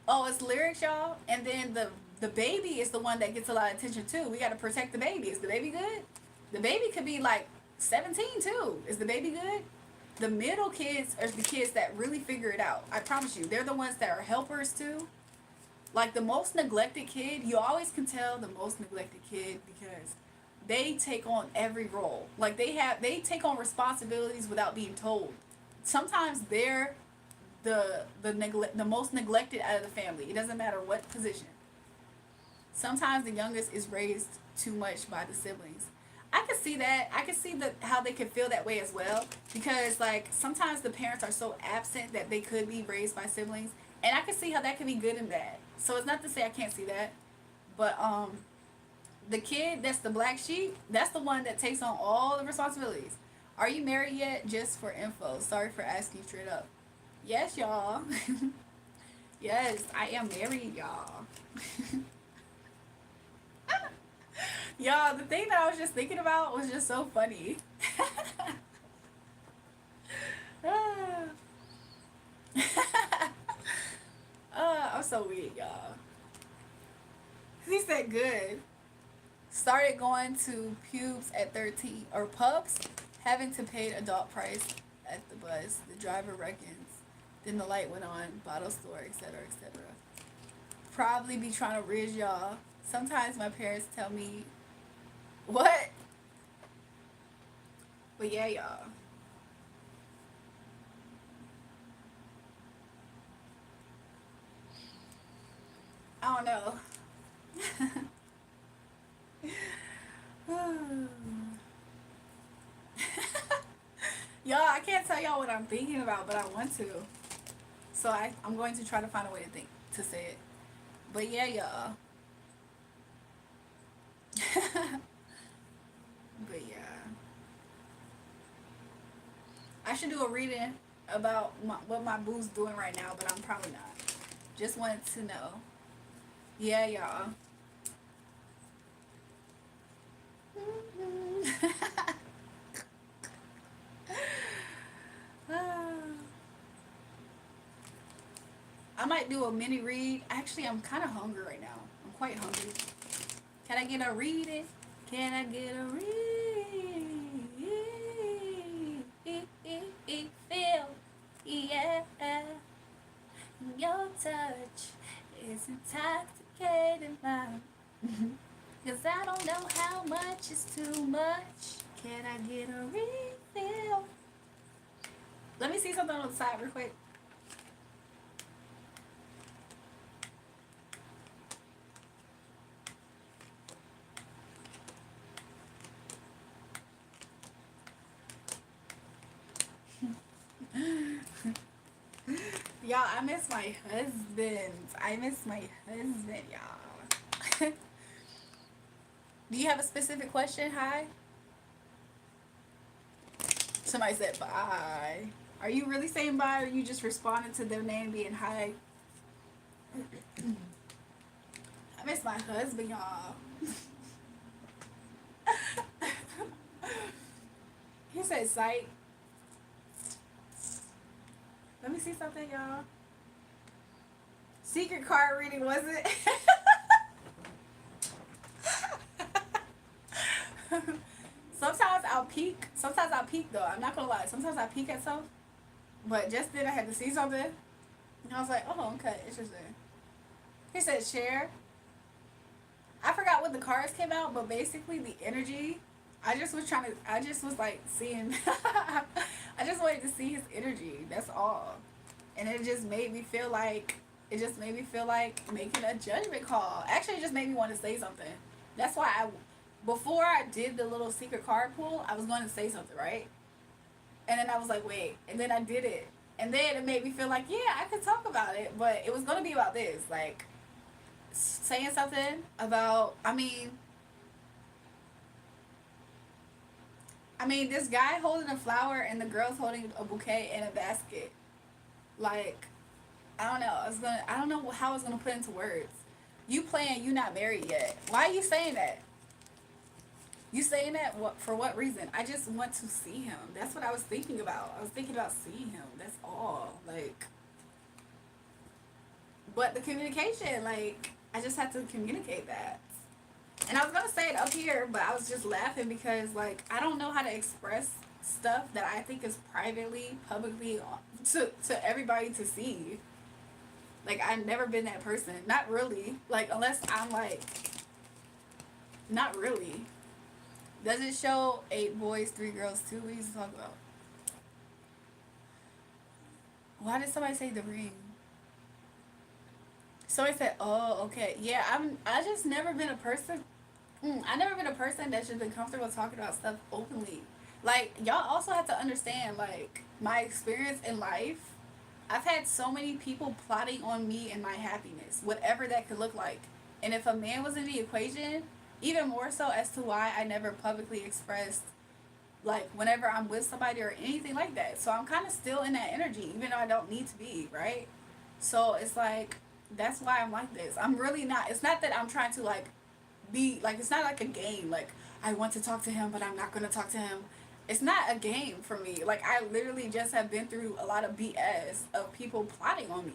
oh, it's lyrics, y'all, and then the baby is the one that gets a lot of attention too. We gotta protect the baby. Is the baby good? The baby could be like 17 too. Is the baby good? The middle kids are the kids that really figure it out. I promise you, they're the ones that are helpers too. Like the most neglected kid, you always can tell the most neglected kid because they take on every role. Like they take on responsibilities without being told. Sometimes they're the most neglected out of the family. It doesn't matter what position. Sometimes the youngest is raised too much by the siblings. I could see that. I could see how they could feel that way as well because like sometimes the parents are so absent that they could be raised by siblings, and I could see how that could be good and bad. So it's not to say I can't see that, but the kid that's the black sheep, that's the one that takes on all the responsibilities. Are you married yet? Just for info. Sorry for asking straight up. Yes, y'all. Yes, I am married, y'all. Y'all, the thing that I was just thinking about was just so funny. I'm so weird, y'all. He said good. Started going to pubs at 13 or pubs, having to pay adult price at the bus. The driver reckons. Then the light went on, bottle store, etc., etc. Probably be trying to rid y'all. Sometimes my parents tell me, what? But yeah, y'all. I don't know. Y'all, I can't tell y'all what I'm thinking about, but I want to. So I'm going to try to find a way to say it. But yeah, y'all. But yeah. I should do a reading about what my boo's doing right now, but I'm probably not. Just wanted to know. Yeah, y'all. I might do a mini read. Actually, I'm kind of hungry right now. I'm quite hungry. Can I get a reading? Can I get a read? Feel, yeah. Your touch is intoxicating mine. Cause I don't know how much is too much. Can I get a refill? Let me see something on the side real quick. Y'all, I miss my husband. I miss my husband, y'all. Do you have a specific question? Hi? Somebody said bye. Are you really saying bye, or you just responding to their name being hi? I miss my husband, y'all. He said sight. Let me see something, y'all. Secret card reading, was it? Sometimes I'll peek. Sometimes I'll peek, though. I'm not gonna lie. Sometimes I peek at stuff. But just then I had to see something. And I was like, oh, okay, interesting. He said share. I forgot what the cards came out, but basically the energy. I just was like seeing. I just wanted to see his energy. That's all. And it just made me feel like. It just made me feel like making a judgment call. Actually, it just made me want to say something. That's why before I did the little secret card pull, I was going to say something, right? And then I was like, wait. And then I did it. And then it made me feel like, yeah, I could talk about it. But it was going to be about this. Like, saying something about, this guy holding a flower and the girl's holding a bouquet in a basket. Like, I don't know. I don't know how I was going to put into words. You playing, you not married yet. Why are you saying that? You saying that for what reason? I just want to see him. That's what I was thinking about. I was thinking about seeing him. That's all. Like, but the communication, like, I just had to communicate that. And I was going to say it up here, but I was just laughing because, like, I don't know how to express stuff that I think is privately, publicly, to everybody to see. Like, I've never been that person. Not really. Like, unless I'm, like, not really. Does it show 8 boys, 3 girls, 2? What are you talking about? Why did somebody say the ring? Somebody said, oh, okay. Yeah, I just never been a person. I never been a person that's just been comfortable talking about stuff openly. Like, y'all also have to understand, like, my experience in life. I've had so many people plotting on me and my happiness, whatever that could look like. And if a man was in the equation, even more so as to why I never publicly expressed, like, whenever I'm with somebody or anything like that. So I'm kind of still in that energy, even though I don't need to be, right? So it's like, that's why I'm like this. I'm really not, it's not that I'm trying to, like, be, like, it's not like a game. Like, I want to talk to him, but I'm not going to talk to him. It's not a game for me. Like, I literally just have been through a lot of BS of people plotting on me.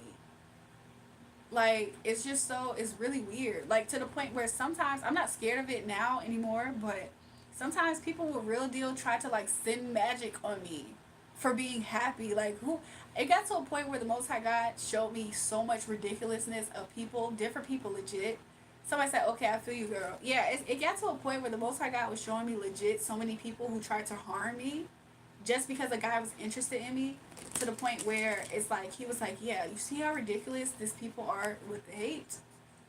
Like, it's just so, it's really weird. Like, to the point where sometimes, I'm not scared of it now anymore, but sometimes people will real deal try to, like, send magic on me for being happy. Like, it got to a point where the Most High God showed me so much ridiculousness of people, different people legit. Somebody said, okay, I feel you, girl. Yeah, it got to a point where the Most High God was showing me legit so many people who tried to harm me just because a guy was interested in me, to the point where it's like, he was like, yeah, you see how ridiculous these people are with hate?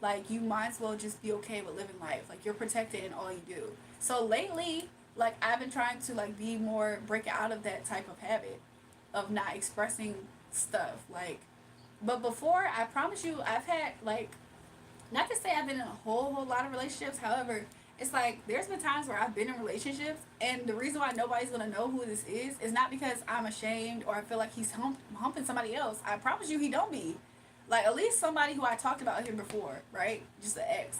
Like, you might as well just be okay with living life. Like, you're protected in all you do. So lately, like, I've been trying to, like, be more, break out of that type of habit of not expressing stuff. Like, but before, I promise you, I've had, like, not to say I've been in a whole lot of relationships. However, It's like there's been times where I've been in relationships, and the reason why nobody's gonna know who this is not because I'm ashamed or I feel like he's humping somebody else. I promise you, he don't be. Like at least somebody who I talked about here before, right? Just an ex.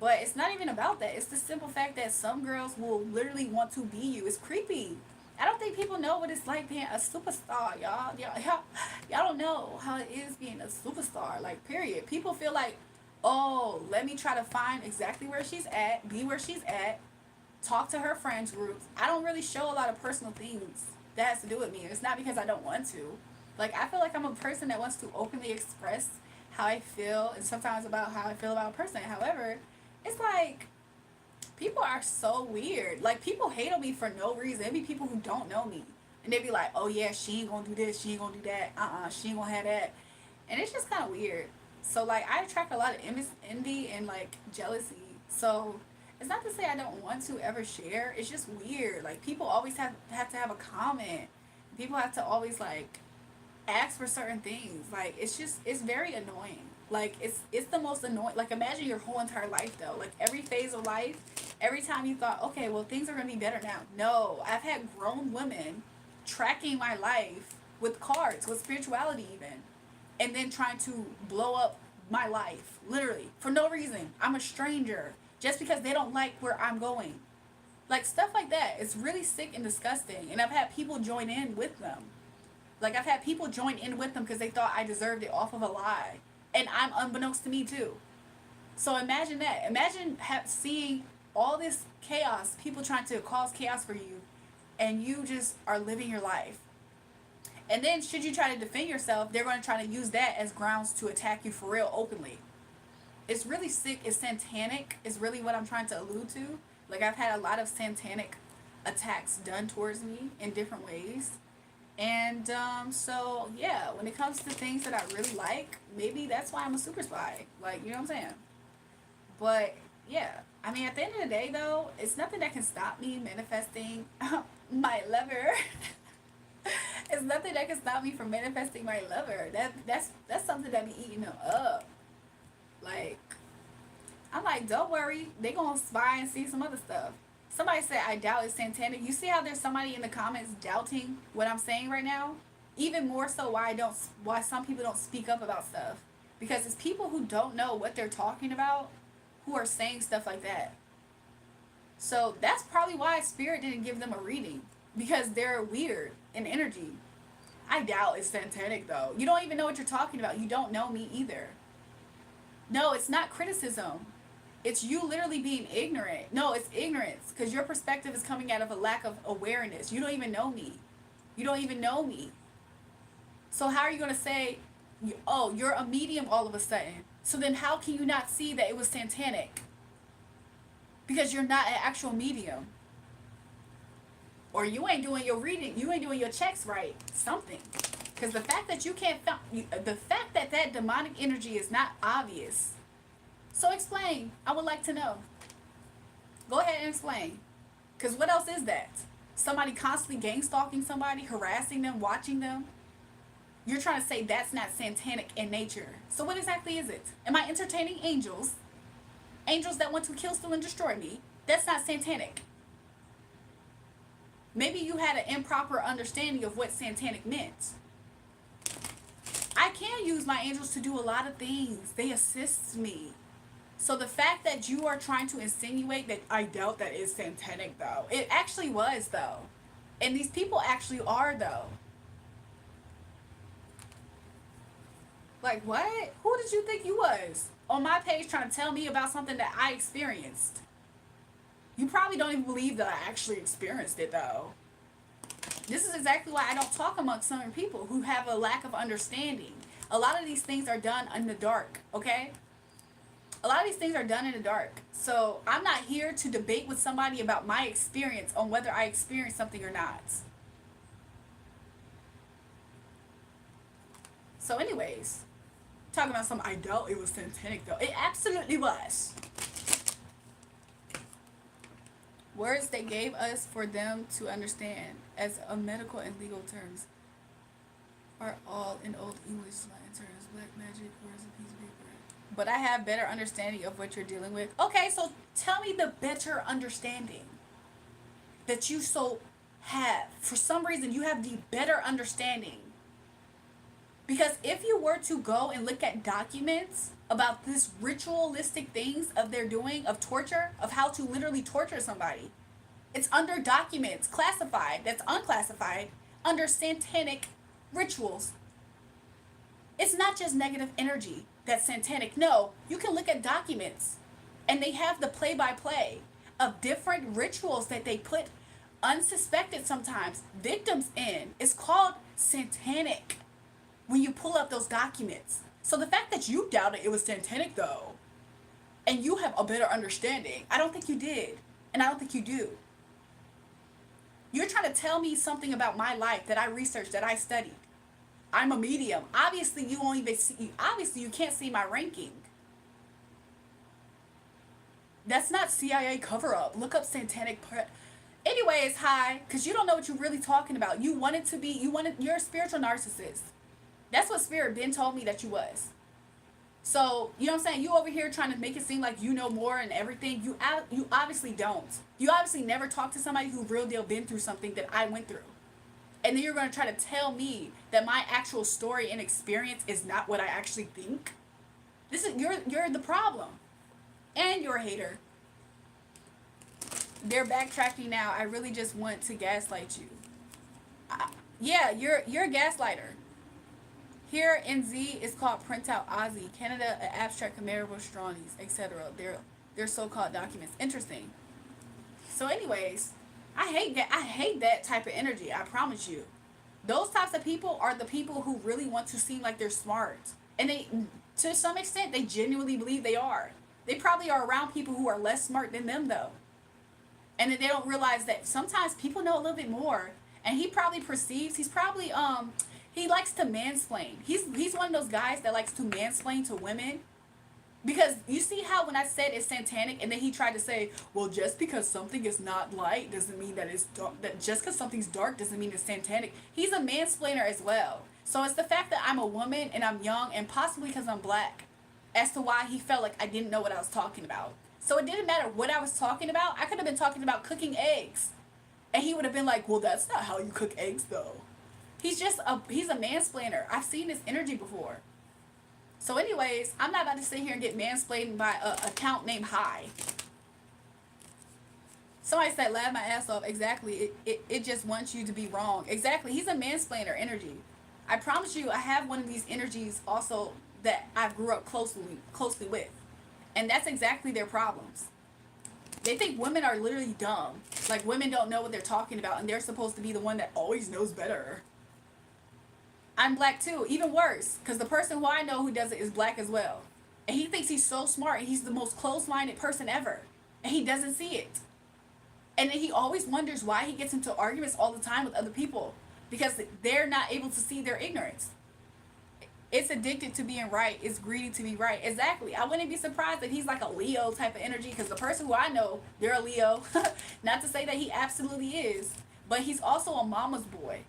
But it's not even about that. It's the simple fact that some girls will literally want to be you. It's creepy. I don't think people know what it's like being a superstar, y'all don't know how it is being a superstar. Like, period. People feel like, oh, let me try to find exactly where she's at, be where she's at, talk to her friends groups. I don't really show a lot of personal things that has to do with me. It's not because I don't want to. Like, I feel like I'm a person that wants to openly express how I feel and sometimes about how I feel about a person. However, it's like people are so weird. Like, people hate on me for no reason. It be people who don't know me. And they be like, oh yeah, she ain't gonna do this, she ain't gonna do that, she ain't gonna have that. And it's just kind of weird. So, like, I attract a lot of envy and, like, jealousy. So, it's not to say I don't want to ever share. It's just weird. Like, people always have to have a comment. People have to always, like, ask for certain things. Like, it's very annoying. Like, it's the most annoying. Like, imagine your whole entire life, though. Like, every phase of life, every time you thought, okay, well, things are going to be better now. No, I've had grown women tracking my life with cards, with spirituality even, and then trying to blow up my life, literally, for no reason. I'm a stranger, just because they don't like where I'm going. Like, stuff like that. It's really sick and disgusting. And I've had people join in with them. Like, I've had people join in with them because they thought I deserved it off of a lie. And I'm unbeknownst to me, too. So imagine that. Imagine seeing all this chaos, people trying to cause chaos for you, and you just are living your life. And then, should you try to defend yourself, they're going to try to use that as grounds to attack you for real openly. It's really sick. It's satanic, is really what I'm trying to allude to. Like, I've had a lot of satanic attacks done towards me in different ways. And so, yeah, when it comes to things that I really like, maybe that's why I'm a super spy. Like, you know what I'm saying? But, yeah. I mean, at the end of the day, though, it's nothing that can stop me manifesting my lover. It's nothing that can stop me from manifesting my lover. That's something that be eating them up. Like, I'm like, don't worry. They gonna spy and see some other stuff. Somebody said, I doubt it's satanic. You see how there's somebody in the comments doubting what I'm saying right now? Even more so why some people don't speak up about stuff. Because it's people who don't know what they're talking about who are saying stuff like that. So that's probably why Spirit didn't give them a reading. Because they're weird in energy. I doubt it's satanic, though. You don't even know what you're talking about. You don't know me either. No, it's not criticism. It's you literally being ignorant. No, it's ignorance. Because your perspective is coming out of a lack of awareness. You don't even know me. You don't even know me. So how are you going to say, oh, you're a medium all of a sudden? So then how can you not see that it was satanic? Because you're not an actual medium. Or you ain't doing your reading. You ain't doing your checks right. Something. Because the fact that you can't... The fact that that demonic energy is not obvious... So explain. I would like to know. Go ahead and explain. Because what else is that? Somebody constantly gang stalking somebody, harassing them, watching them? You're trying to say that's not satanic in nature. So what exactly is it? Am I entertaining angels? Angels that want to kill, steal, and destroy me? That's not satanic. Maybe you had an improper understanding of what satanic meant. I can use my angels to do a lot of things. They assist me. So the fact that you are trying to insinuate that I doubt that is satanic, though. It actually was, though. And these people actually are, though. Like, what? Who did you think you was? On my page trying to tell me about something that I experienced. You probably don't even believe that I actually experienced it, though. This is exactly why I don't talk amongst some people who have a lack of understanding. A lot of these things are done in the dark, okay? A lot of these things are done in the dark. So I'm not here to debate with somebody about my experience on whether I experienced something or not. So anyways, talking about I doubt it was satanic, though. It absolutely was. Words they gave us for them to understand as a medical and legal terms are all in Old English Latin terms. Black magic, words, a piece of paper. but I have better understanding of what you're dealing with. Okay, so tell me the better understanding that you so have. For some reason, you have the better understanding. Because if you were to go and look at documents about this ritualistic things of their doing, of torture, of how to literally torture somebody, it's under documents, classified, that's unclassified, under satanic rituals. It's not just negative energy that's satanic. No, you can look at documents and they have the play-by-play of different rituals that they put unsuspected sometimes victims in. It's called satanic when you pull up those documents. So the fact that you doubted it was satanic though, and you have a better understanding, I don't think you did, and I don't think you do. You're trying to tell me something about my life that I researched, that I studied. I'm a medium. Obviously, you won't even see. Obviously, you can't see my ranking. That's not CIA cover up. Look up satanic. Anyways, hi, because you don't know what you're really talking about. You're a spiritual narcissist. That's what Spirit Ben told me that you was. So, you know what I'm saying? You over here trying to make it seem like you know more and everything. You obviously don't. You obviously never talked to somebody who real deal been through something that I went through. And then you're going to try to tell me that my actual story and experience is not what I actually think. You're the problem. And you're a hater. They're backtracking now. I really just want to gaslight you. Yeah, you're a gaslighter. Here in Z, it's called Printout Aussie. Canada, Abstract Comparable Strawnies, etc. They're so-called documents. Interesting. So anyways, I hate that type of energy. I promise you. Those types of people are the people who really want to seem like they're smart. And they, to some extent, they genuinely believe they are. They probably are around people who are less smart than them, though. And then they don't realize that sometimes people know a little bit more. And he probably perceives, he likes to mansplain. He's one of those guys that likes to mansplain to women. Because you see how when I said it's satanic and then he tried to say, well, just because something is not light doesn't mean that it's dark. That just because something's dark doesn't mean it's satanic. He's a mansplainer as well. So it's the fact that I'm a woman and I'm young and possibly because I'm black as to why he felt like I didn't know what I was talking about. So it didn't matter what I was talking about. I could have been talking about cooking eggs. And he would have been like, well, that's not how you cook eggs though. He's a mansplainer. I've seen this energy before. So anyways, I'm not about to sit here and get mansplained by an account named Hi. Somebody said, laugh my ass off. Exactly. It just wants you to be wrong. Exactly. He's a mansplainer energy. I promise you, I have one of these energies also that I grew up closely with. And that's exactly their problems. They think women are literally dumb. Like women don't know what they're talking about and they're supposed to be the one that always knows better. I'm black too, even worse, because the person who I know who does it is black as well. And he thinks he's so smart and he's the most close-minded person ever. And he doesn't see it. And then he always wonders why he gets into arguments all the time with other people. Because they're not able to see their ignorance. It's addicted to being right. It's greedy to be right. Exactly. I wouldn't be surprised if he's like a Leo type of energy, because the person who I know, they're a Leo. Not to say that he absolutely is, but he's also a mama's boy.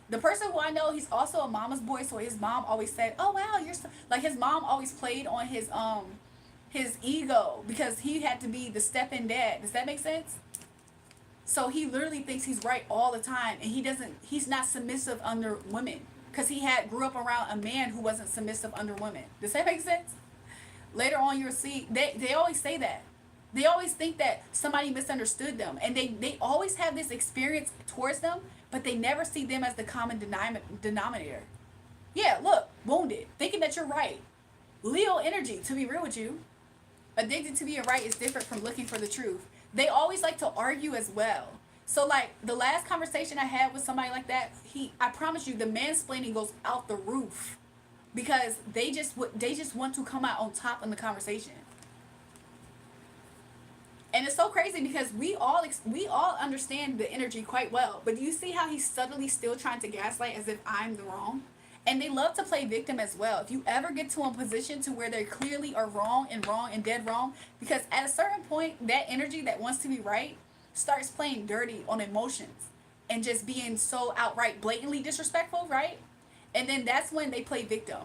The person who I know, he's also a mama's boy, so his mom always said, oh wow, you're so, like his mom always played on his ego because he had to be the step-in dad. Does that make sense? So he literally thinks he's right all the time, and he's not submissive under women because he grew up around a man who wasn't submissive under women. Does that make sense? Later on you'll see, they always say that. They always think that somebody misunderstood them, and they always have this experience towards them, but they never see them as the common denominator. Yeah, look, wounded, thinking that you're right. Leo energy, to be real with you. Addicted to being right is different from looking for the truth. They always like to argue as well. So like the last conversation I had with somebody like that, I promise you the mansplaining goes out the roof because they just want to come out on top in the conversation. And it's so crazy because we all understand the energy quite well. But do you see how he's subtly still trying to gaslight as if I'm the wrong? And they love to play victim as well. If you ever get to a position to where they clearly are wrong and dead wrong, because at a certain point, that energy that wants to be right starts playing dirty on emotions and just being so outright blatantly disrespectful, right? And then that's when they play victim.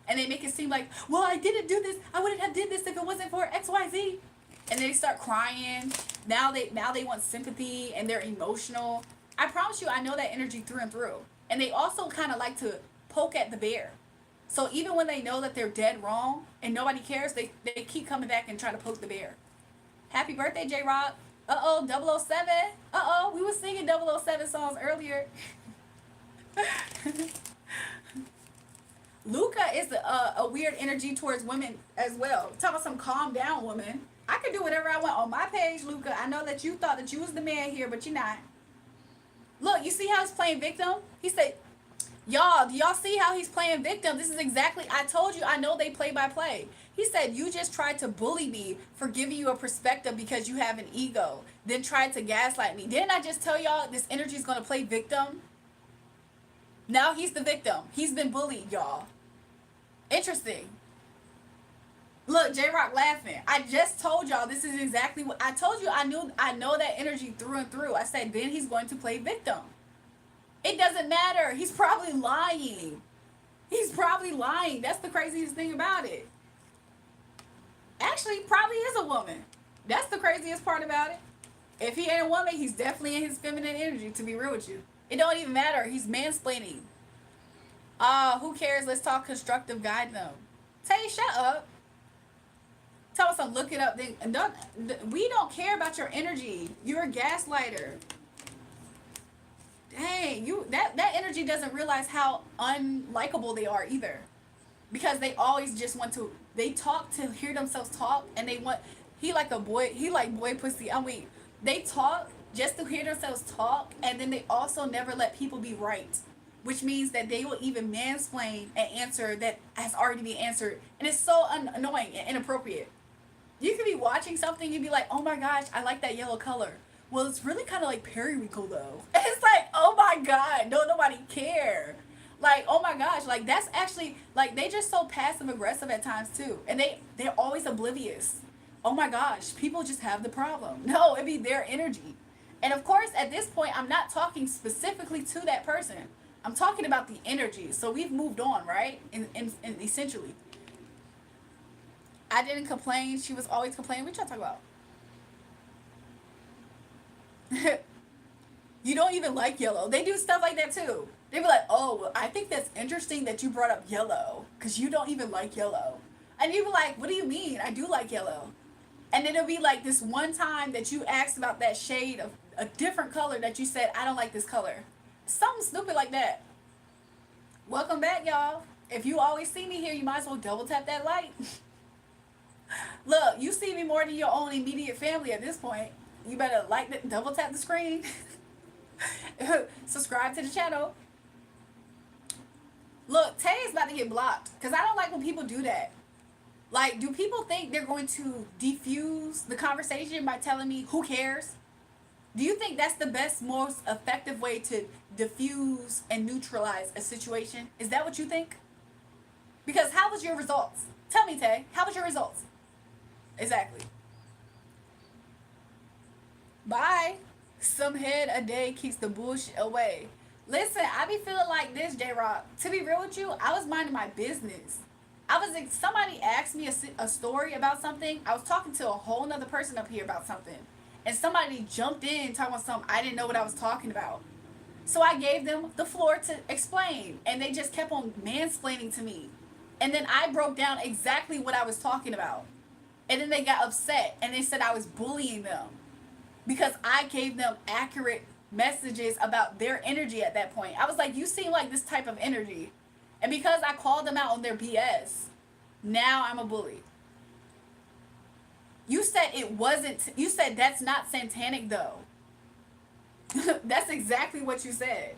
And they make it seem like, well, I didn't do this. I wouldn't have did this if it wasn't for XYZ. And they start crying. Now they want sympathy and they're emotional. I promise you, I know that energy through and through. And they also kind of like to poke at the bear. So even when they know that they're dead wrong and nobody cares, they keep coming back and try to poke the bear. Happy birthday, J-Rock. Uh-oh, 007. Uh-oh, we were singing 007 songs earlier. Luca is a weird energy towards women as well. Talk about some calm down woman. I can do whatever I want on my page, Luca. I know that you thought that you was the man here, but you're not. Look, you see how he's playing victim? He said, y'all, do y'all see how he's playing victim? This is exactly, I told you, I know they play by play. He said, you just tried to bully me for giving you a perspective because you have an ego. Then tried to gaslight me. Didn't I just tell y'all this energy is going to play victim? Now he's the victim. He's been bullied, y'all. Interesting. Look, J-Rock laughing. I just told y'all this is exactly what I told you. I know that energy through and through. I said then he's going to play victim. It doesn't matter. He's probably lying. He's probably lying. That's the craziest thing about it. Actually, probably is a woman. That's the craziest part about it. If he ain't a woman, he's definitely in his feminine energy, to be real with you. It don't even matter. He's mansplaining. Who cares? Let's talk constructive guide them. Tay, shut up. Tell us to look it up. Then we don't care about your energy. You're a gaslighter. Dang, that energy doesn't realize how unlikable they are either. Because they always just want to, they talk to hear themselves talk, and they want, he like boy pussy, I'm weak. They talk just to hear themselves talk, and then they also never let people be right. Which means that they will even mansplain an answer that has already been answered. And it's so annoying and inappropriate. You could be watching something, you'd be like, oh my gosh, I like that yellow color. Well, it's really kind of like periwinkle though. And it's like, oh my god, don't nobody care. Like, oh my gosh, like that's actually, like they just so passive aggressive at times too. And they're always oblivious. Oh my gosh, people just have the problem. No, it'd be their energy. And of course, at this point, I'm not talking specifically to that person. I'm talking about the energy. So we've moved on, right? And essentially. I didn't complain. She was always complaining. What y'all talking about? You don't even like yellow. They do stuff like that too. They be like, oh, well, I think that's interesting that you brought up yellow because you don't even like yellow. And you be like, what do you mean? I do like yellow. And then it'll be like this one time that you asked about that shade of a different color that you said, I don't like this color. Something stupid like that. Welcome back, y'all. If you always see me here, you might as well double tap that light. Look, you see me more than your own immediate family at this point. You better like the, double tap the screen. Subscribe to the channel. Look, Tay is about to get blocked because I don't like when people do that. Like, do people think they're going to defuse the conversation by telling me who cares? Do you think that's the best, most effective way to diffuse and neutralize a situation? Is that what you think? Because how was your results? Tell me, Tay, how was your results? Exactly. Bye. Some head a day keeps the bullshit away. Listen, I be feeling like this, J-Rock. To be real with you, I was minding my business. Somebody asked me a story about something. I was talking to a whole nother person up here about something. And somebody jumped in talking about something I didn't know what I was talking about. So I gave them the floor to explain. And they just kept on mansplaining to me. And then I broke down exactly what I was talking about. And then they got upset. And they said I was bullying them. Because I gave them accurate messages about their energy at that point. I was like, you seem like this type of energy. And because I called them out on their BS, now I'm a bully. You said it wasn't, you said that's not satanic though. That's exactly what you said.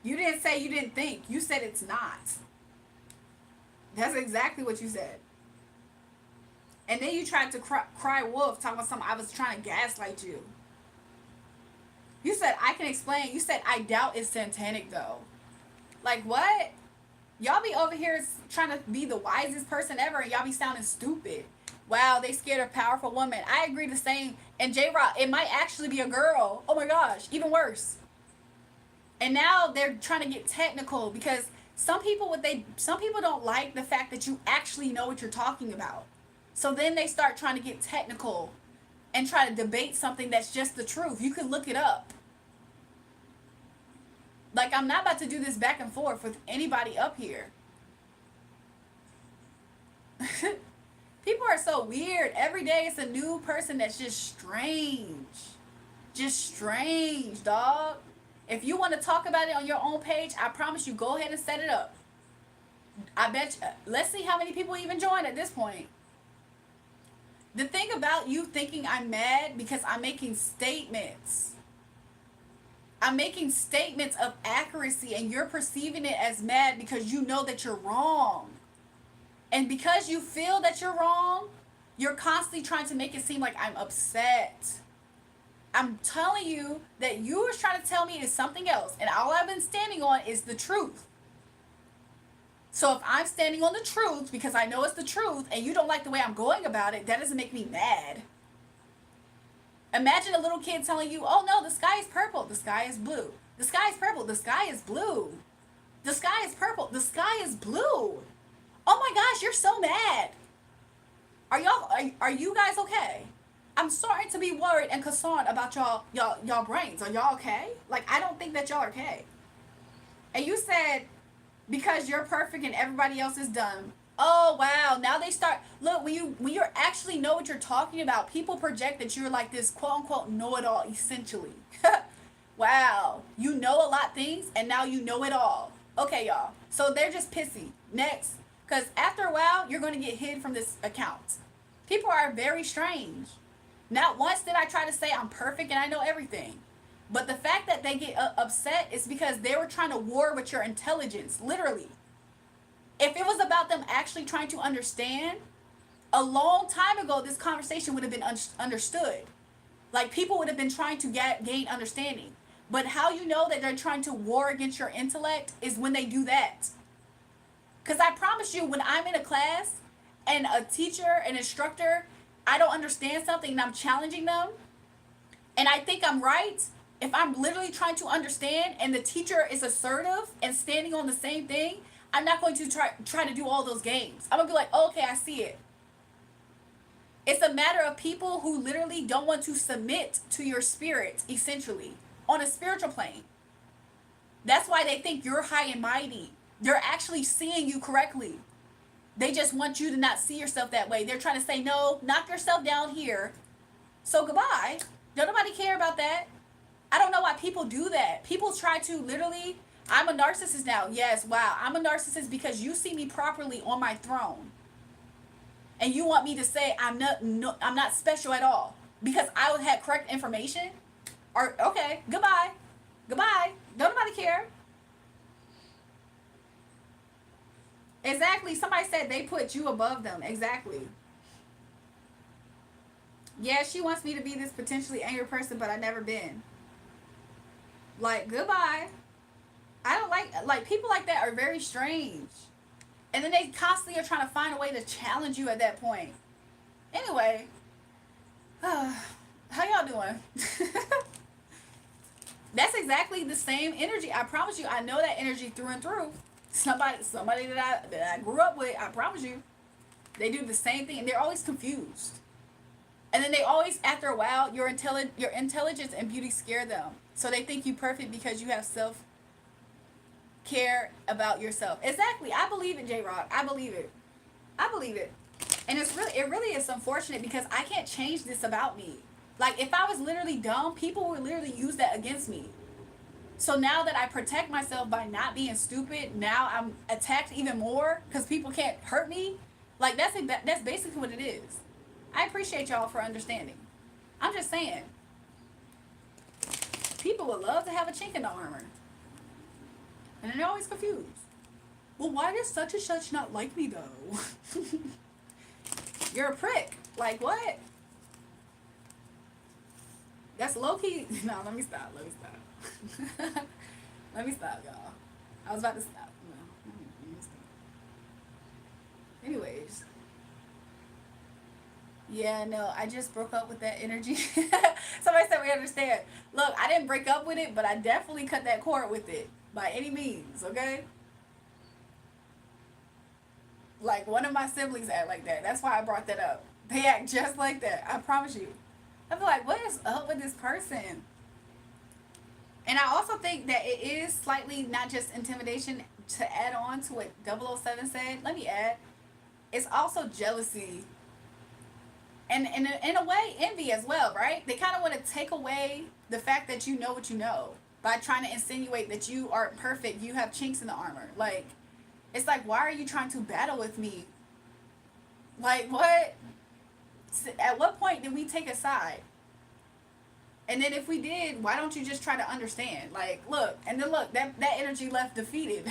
You didn't say you didn't think. You said it's not. That's exactly what you said. And then you tried to cry wolf, talking about something I was trying to gaslight you. You said, I can explain. You said, I doubt it's satanic, though. Like, what? Y'all be over here trying to be the wisest person ever, and y'all be sounding stupid. Wow, they scared a powerful woman. I agree the same. And J-Rock, it might actually be a girl. Oh, my gosh. Even worse. And now they're trying to get technical because Some people don't like the fact that you actually know what you're talking about. So then they start trying to get technical and try to debate something that's just the truth. You can look it up. Like, I'm not about to do this back and forth with anybody up here. People are so weird. Every day it's a new person that's just strange. Just strange, dog. If you want to talk about it on your own page, I promise you, go ahead and set it up. I bet you, let's see how many people even join at this point. The thing about you thinking I'm mad because I'm making statements. I'm making statements of accuracy and you're perceiving it as mad because you know that you're wrong. And because you feel that you're wrong, you're constantly trying to make it seem like I'm upset. I'm telling you that you were trying to tell me is something else. And all I've been standing on is the truth. So if I'm standing on the truth because I know it's the truth and you don't like the way I'm going about it, that doesn't make me mad. Imagine a little kid telling you, oh no, the sky is purple, the sky is blue. The sky is purple, the sky is blue. The sky is purple, the sky is blue. Oh my gosh, you're so mad. Are you guys okay? I'm starting to be worried and concerned about y'all brains. Are y'all okay? Like, I don't think that y'all are okay. And you said because you're perfect and everybody else is dumb. Oh wow, now they start, look, when you actually know what you're talking about, people project that you're like this quote unquote know-it-all essentially. Wow, you know a lot of things and now you know it all. Okay, y'all. So they're just pissy. Next. Because after a while, you're going to get hid from this account. People are very strange. Not once did I try to say I'm perfect and I know everything. But the fact that they get upset is because they were trying to war with your intelligence, literally. If it was about them actually trying to understand, a long time ago, this conversation would have been understood. Like, people would have been trying to gain understanding. But how you know that they're trying to war against your intellect is when they do that. Because I promise you, when I'm in a class and a teacher, an instructor, I don't understand something and I'm challenging them and I think I'm right, if I'm literally trying to understand and the teacher is assertive and standing on the same thing, I'm not going to try to do all those games. I'm going to be like, oh, okay, I see it. It's a matter of people who literally don't want to submit to your spirit, essentially, on a spiritual plane. That's why they think you're high and mighty. They're actually seeing you correctly. They just want you to not see yourself that way. They're trying to say, no, knock yourself down here. So goodbye. Don't nobody care about that. I don't know why people do that. People try to literally, I'm a narcissist now. Yes, wow. I'm a narcissist because you see me properly on my throne. And you want me to say I'm not special at all because I would have correct information? Or, okay, goodbye. Goodbye. Don't nobody care. Exactly. Somebody said they put you above them. Exactly. Yeah, she wants me to be this potentially angry person, but I've never been. Like, goodbye. I don't like people like that are very strange. And then they constantly are trying to find a way to challenge you at that point. Anyway, how y'all doing? That's exactly the same energy. I promise you, I know that energy through and through. Somebody that I grew up with, I promise you, they do the same thing and they're always confused. And then they always, after a while, your intelligence and beauty scare them. So they think you perfect because you have self-care about yourself. Exactly. I believe it, J-Rock. I believe it. I believe it. And it really is unfortunate because I can't change this about me. Like, if I was literally dumb, people would literally use that against me. So now that I protect myself by not being stupid, now I'm attacked even more because people can't hurt me. Like, that's basically what it is. I appreciate y'all for understanding. I'm just saying. People would love to have a chink in the armor. And they're always confused. Well, why does such and such not like me, though? You're a prick. Like, what? That's low-key. No, let me stop. Let me stop, y'all. I was about to stop. No, let me stop. Anyways. Yeah, no, I just broke up with that energy. Somebody said we understand. Look, I didn't break up with it, but I definitely cut that cord with it. By any means, okay? Like one of my siblings act like that. That's why I brought that up. They act just like that. I promise you. I feel like, what is up with this person? And I also think that it is slightly not just intimidation. To add on to what 007 said, let me add, it's also jealousy. And in a way, envy as well, right? They kind of want to take away the fact that you know what you know by trying to insinuate that you aren't perfect, you have chinks in the armor. Like, it's like, why are you trying to battle with me? Like, what? At what point did we take a side? And then if we did, why don't you just try to understand? Like, look, and then look, that energy left defeated.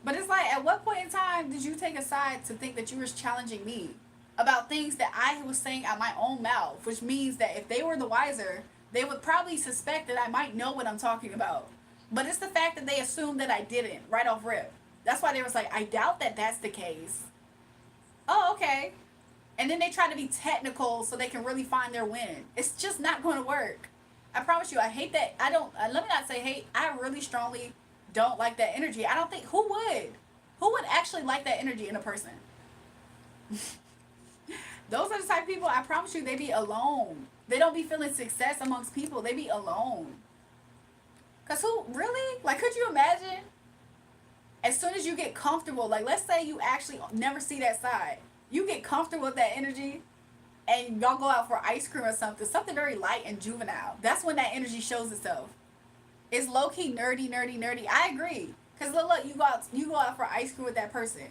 But it's like, at what point in time did you take a side to think that you were challenging me about things that I was saying out my own mouth? Which means that if they were the wiser, they would probably suspect that I might know what I'm talking about. But it's the fact that they assumed that I didn't right off rip. That's why they was like, I doubt that that's the case. Oh, okay. And then they try to be technical so they can really find their win. It's just not going to work. I promise you, I hate that. I don't, let me not say hate. I really strongly don't like that energy. I don't think, who would? Who would actually like that energy in a person? Those are the type of people, I promise you, they be alone. They don't be feeling success amongst people. They be alone. Because who, really? Like, could you imagine? As soon as you get comfortable, like, let's say you actually never see that side. You get comfortable with that energy and y'all go out for ice cream or something very light and juvenile. That's when that energy shows itself. It's low-key nerdy, nerdy, nerdy. I agree. Because look, you go out for ice cream with that person.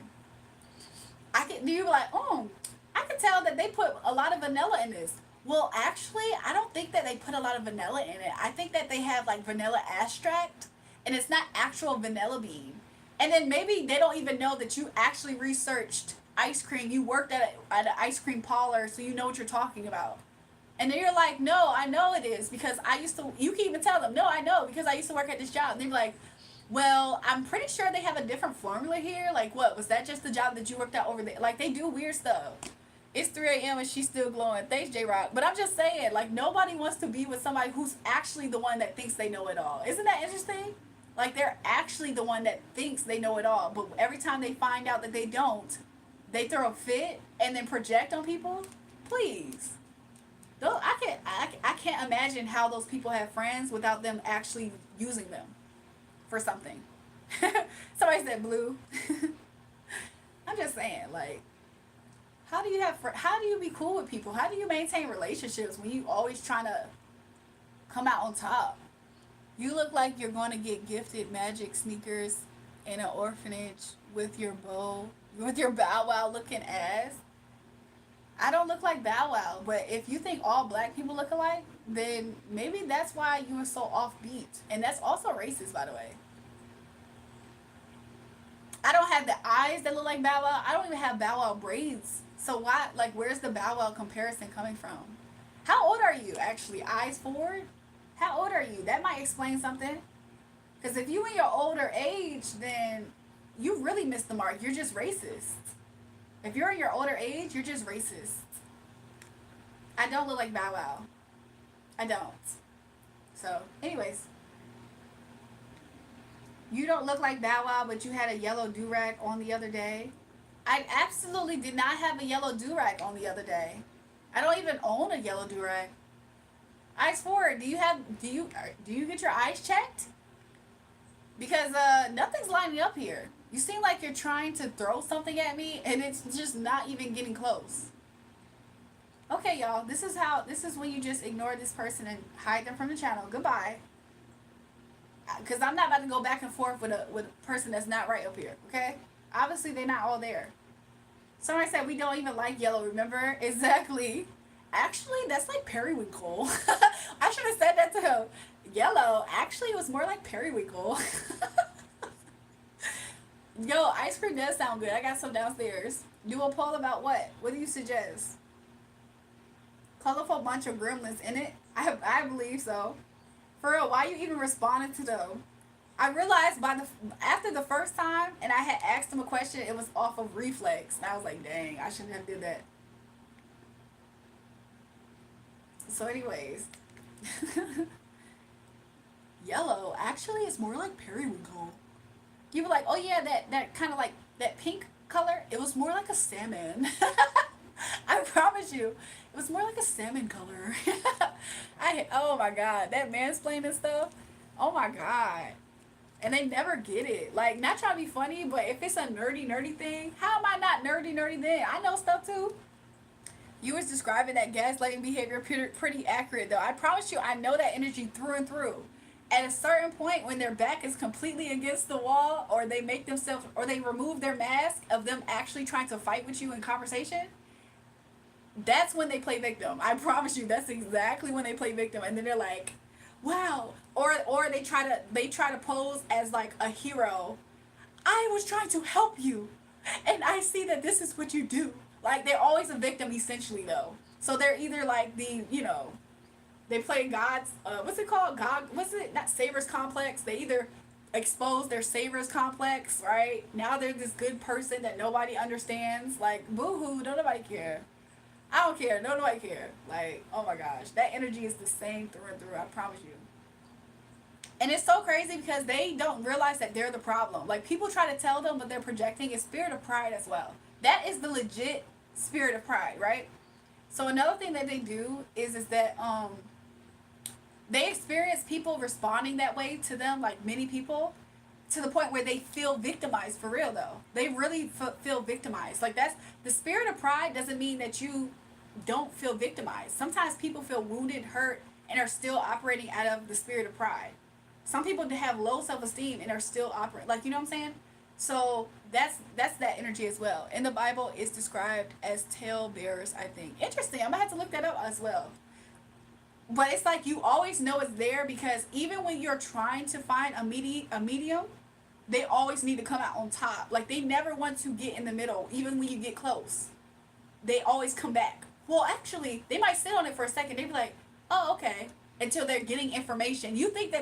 You be like, I can tell that they put a lot of vanilla in this. Well, actually, I don't think that they put a lot of vanilla in it. I think that they have like vanilla extract and it's not actual vanilla bean. And then maybe they don't even know that you actually researched ice cream. You worked at an ice cream parlor, so you know what you're talking about. And then you're like, no, I know it is because I used to, you can even tell them, no, I know because I used to work at this job. And they're like, well, I'm pretty sure they have a different formula here. Like, what? Was that just the job that you worked at over there? Like, they do weird stuff. It's 3 a.m. and she's still glowing. Thanks, J-Rock. But I'm just saying, like, nobody wants to be with somebody who's actually the one that thinks they know it all. Isn't that interesting? Like, they're actually the one that thinks they know it all. But every time they find out that they don't, they throw a fit and then project on people. Please. Though I can't imagine how those people have friends without them actually using them for something. Somebody said blue. I'm just saying, like, how do you be cool with people? How do you maintain relationships when you always trying to come out on top? You look like you're going to get gifted magic sneakers in an orphanage with your Bow Wow looking ass. I don't look like Bow Wow, but if you think all black people look alike, then maybe that's why you are so offbeat. And that's also racist, by the way. I don't have the eyes that look like Bow Wow. I don't even have Bow Wow braids. So why, like, where's the Bow Wow comparison coming from? How old are you, actually? Eyes forward? How old are you? That might explain something. Because if you in your older age, then you really missed the mark. You're just racist. If you're in your older age, you're just racist. I don't look like Bow Wow. I don't. So, anyways. You don't look like Bow Wow, but you had a yellow do-rag on the other day. I absolutely did not have a yellow do-rag on the other day. I don't even own a yellow do-rag. Eyes forward, do you get your eyes checked? Because nothing's lining up here. You seem like you're trying to throw something at me and it's just not even getting close. Okay, y'all, this is when you just ignore this person and hide them from the channel. Goodbye. Because I'm not about to go back and forth with a person that's not right up here, okay? Obviously, they're not all there. Somebody said we don't even like yellow, remember? Exactly. Actually, that's like periwinkle. I should have said that to him. Yellow, actually, it was more like periwinkle. Yo, ice cream does sound good. I got some downstairs. Do a poll about what? What do you suggest? Colorful bunch of gremlins in it? I believe so. For real, why you even responded to them? I realized after the first time, and I had asked him a question, it was off of reflex. And I was like, dang, I shouldn't have did that. So anyways. Yellow, actually, it's more like periwinkle. You were like, oh yeah, that kind of like, that pink color, it was more like a salmon. I promise you, it was more like a salmon color. Oh my god, that mansplaining stuff. Oh my god. And they never get it. Like, not trying to be funny, but if it's a nerdy thing, how am I not nerdy then? I know stuff too. You was describing that gaslighting behavior pretty accurate though. I promise you, I know that energy through and through. At a certain point, when their back is completely against the wall, or they make themselves, or they remove their mask of them actually trying to fight with you in conversation, that's when they play victim. I promise you, that's exactly when they play victim. And then they're like, wow. Or they try to pose as like a hero. I was trying to help you, and I see that this is what you do. Like, they're always a victim essentially though. So they're either like they play God's what's it called? God, what's it? Not Savior's complex. They either expose their Savior's complex, right? Now they're this good person that nobody understands. Like, boo-hoo, don't nobody care. I don't care. No, nobody care. Like, oh my gosh. That energy is the same through and through. I promise you. And it's so crazy because they don't realize that they're the problem. Like, people try to tell them, but they're projecting a spirit of pride as well. That is the legit spirit of pride, right? So another thing that they do is that they experience people responding that way to them, like many people, to the point where they feel victimized for real though. They really feel victimized. Like, that's the spirit of pride doesn't mean that you don't feel victimized. Sometimes people feel wounded, hurt, and are still operating out of the spirit of pride. Some people have low self-esteem and are still operating, like, you know what I'm saying? So that's that energy as well. In the Bible, it's described as talebearers, I think. Interesting. I'm gonna have to look that up as well. But it's like you always know it's there, because even when you're trying to find a medium, they always need to come out on top. Like, they never want to get in the middle, even when you get close. They always come back. Well, actually, they might sit on it for a second. They be like, oh, okay. Until they're getting information. You think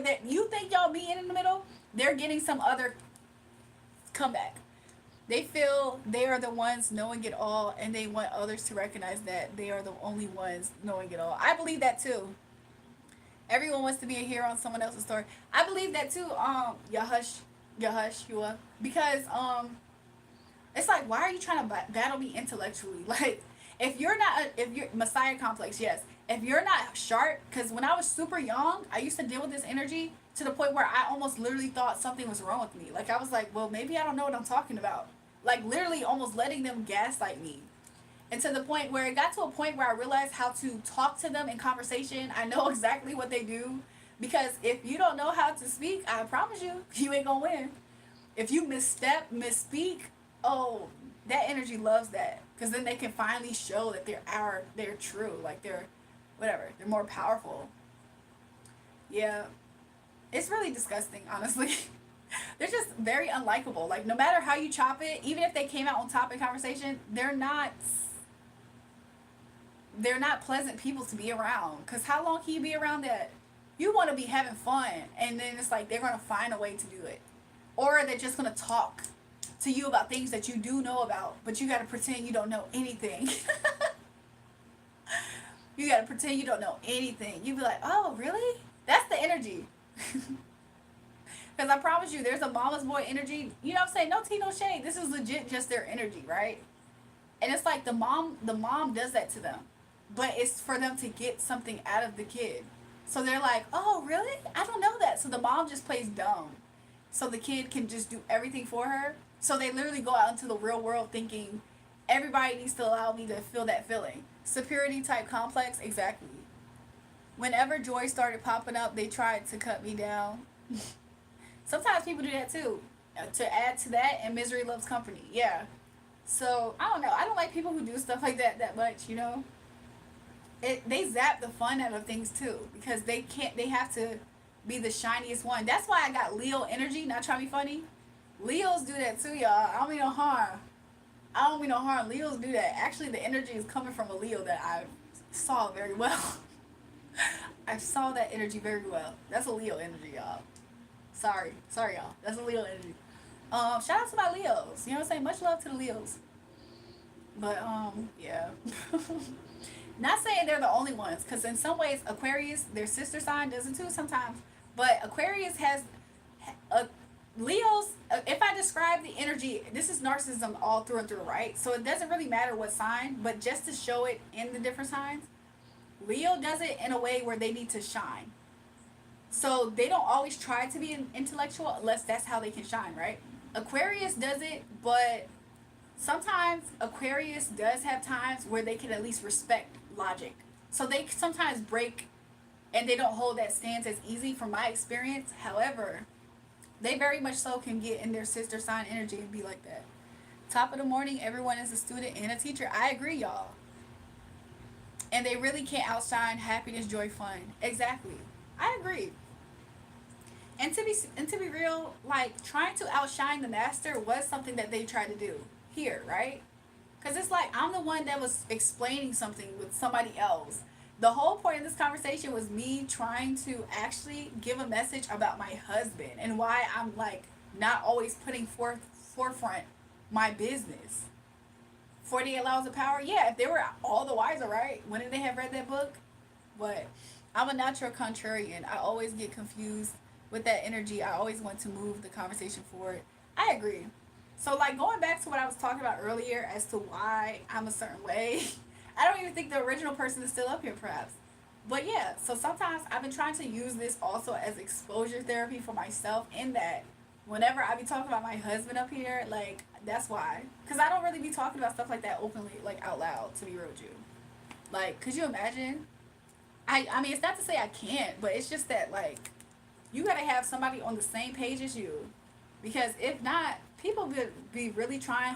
y'all being in the middle? They're getting some other comeback. They feel they are the ones knowing it all, and they want others to recognize that they are the only ones knowing it all. I believe that too. Everyone wants to be a hero on someone else's story. I believe that too. Yahushua, because it's like, why are you trying to battle me intellectually? Like, if you're Messiah complex, yes. If you're not sharp, because when I was super young, I used to deal with this energy to the point where I almost literally thought something was wrong with me. Like, I was like, well, maybe I don't know what I'm talking about. Like, literally almost letting them gaslight me. And to the point where it got to a point where I realized how to talk to them in conversation. I know exactly what they do. Because if you don't know how to speak, I promise you, you ain't gonna win. If you misspeak, oh, that energy loves that. Because then they can finally show that they're true. Like, they're more powerful. Yeah. It's really disgusting, honestly. They're just very unlikable. Like, no matter how you chop it, even if they came out on top in conversation, they're not pleasant people to be around. Because how long can you be around that? You want to be having fun, and then it's like they're going to find a way to do it. Or they're just going to talk to you about things that you do know about, but you got to pretend you don't know anything. You got to pretend you don't know anything. You be like, oh, really? That's the energy. Because I promise you, there's a mama's boy energy. You know what I'm saying? No tea, no shade. This is legit just their energy, right? And it's like the mom does that to them. But it's for them to get something out of the kid. So they're like, oh, really? I don't know that. So the mom just plays dumb. So the kid can just do everything for her. So they literally go out into the real world thinking, everybody needs to allow me to feel that feeling. Superiority type complex, exactly. Whenever joy started popping up, they tried to cut me down. Sometimes people do that too. To add to that, and misery loves company. Yeah. So, I don't know. I don't like people who do stuff like that much, you know? They zap the fun out of things too. Because they have to be the shiniest one. That's why I got Leo energy, not trying to be funny. Leos do that too, y'all. I don't mean no harm. Leos do that. Actually, the energy is coming from a Leo that I saw very well. I saw that energy very well. That's a Leo energy, y'all. Sorry, y'all. That's a Leo energy. Shout out to my Leos. You know what I'm saying? Much love to the Leos. But, yeah. Not saying they're the only ones, because in some ways, Aquarius, their sister sign, does it too sometimes. But Aquarius has Leo's, if I describe the energy, this is narcissism all through and through, right? So it doesn't really matter what sign, but just to show it in the different signs, Leo does it in a way where they need to shine. So they don't always try to be intellectual unless that's how they can shine, right? Aquarius does it, but sometimes Aquarius does have times where they can at least respect logic. So they sometimes break and they don't hold that stance as easy from my experience. However, they very much so can get in their sister sign energy and be like that. Top of the morning, everyone is a student and a teacher. I agree, y'all. And they really can't outshine happiness, joy, fun. Exactly. I agree. And to be real, like trying to outshine the master was something that they tried to do here, right? Because it's like I'm the one that was explaining something with somebody else. The whole point of this conversation was me trying to actually give a message about my husband and why I'm like not always putting forefront my business. 48 Laws of Power. Yeah, if they were all the wiser, right? Wouldn't they have read that book? But I'm a natural contrarian. I always get confused with that energy. I always want to move the conversation forward. I agree. So, like, going back to what I was talking about earlier as to why I'm a certain way, I don't even think the original person is still up here, perhaps. But yeah, so sometimes I've been trying to use this also as exposure therapy for myself, in that whenever I be talking about my husband up here, like, that's why. Because I don't really be talking about stuff like that openly, like, out loud, to be real with you. Like, could you imagine? I mean, it's not to say I can't, but it's just that, like, you gotta have somebody on the same page as you. Because if not, people would be really trying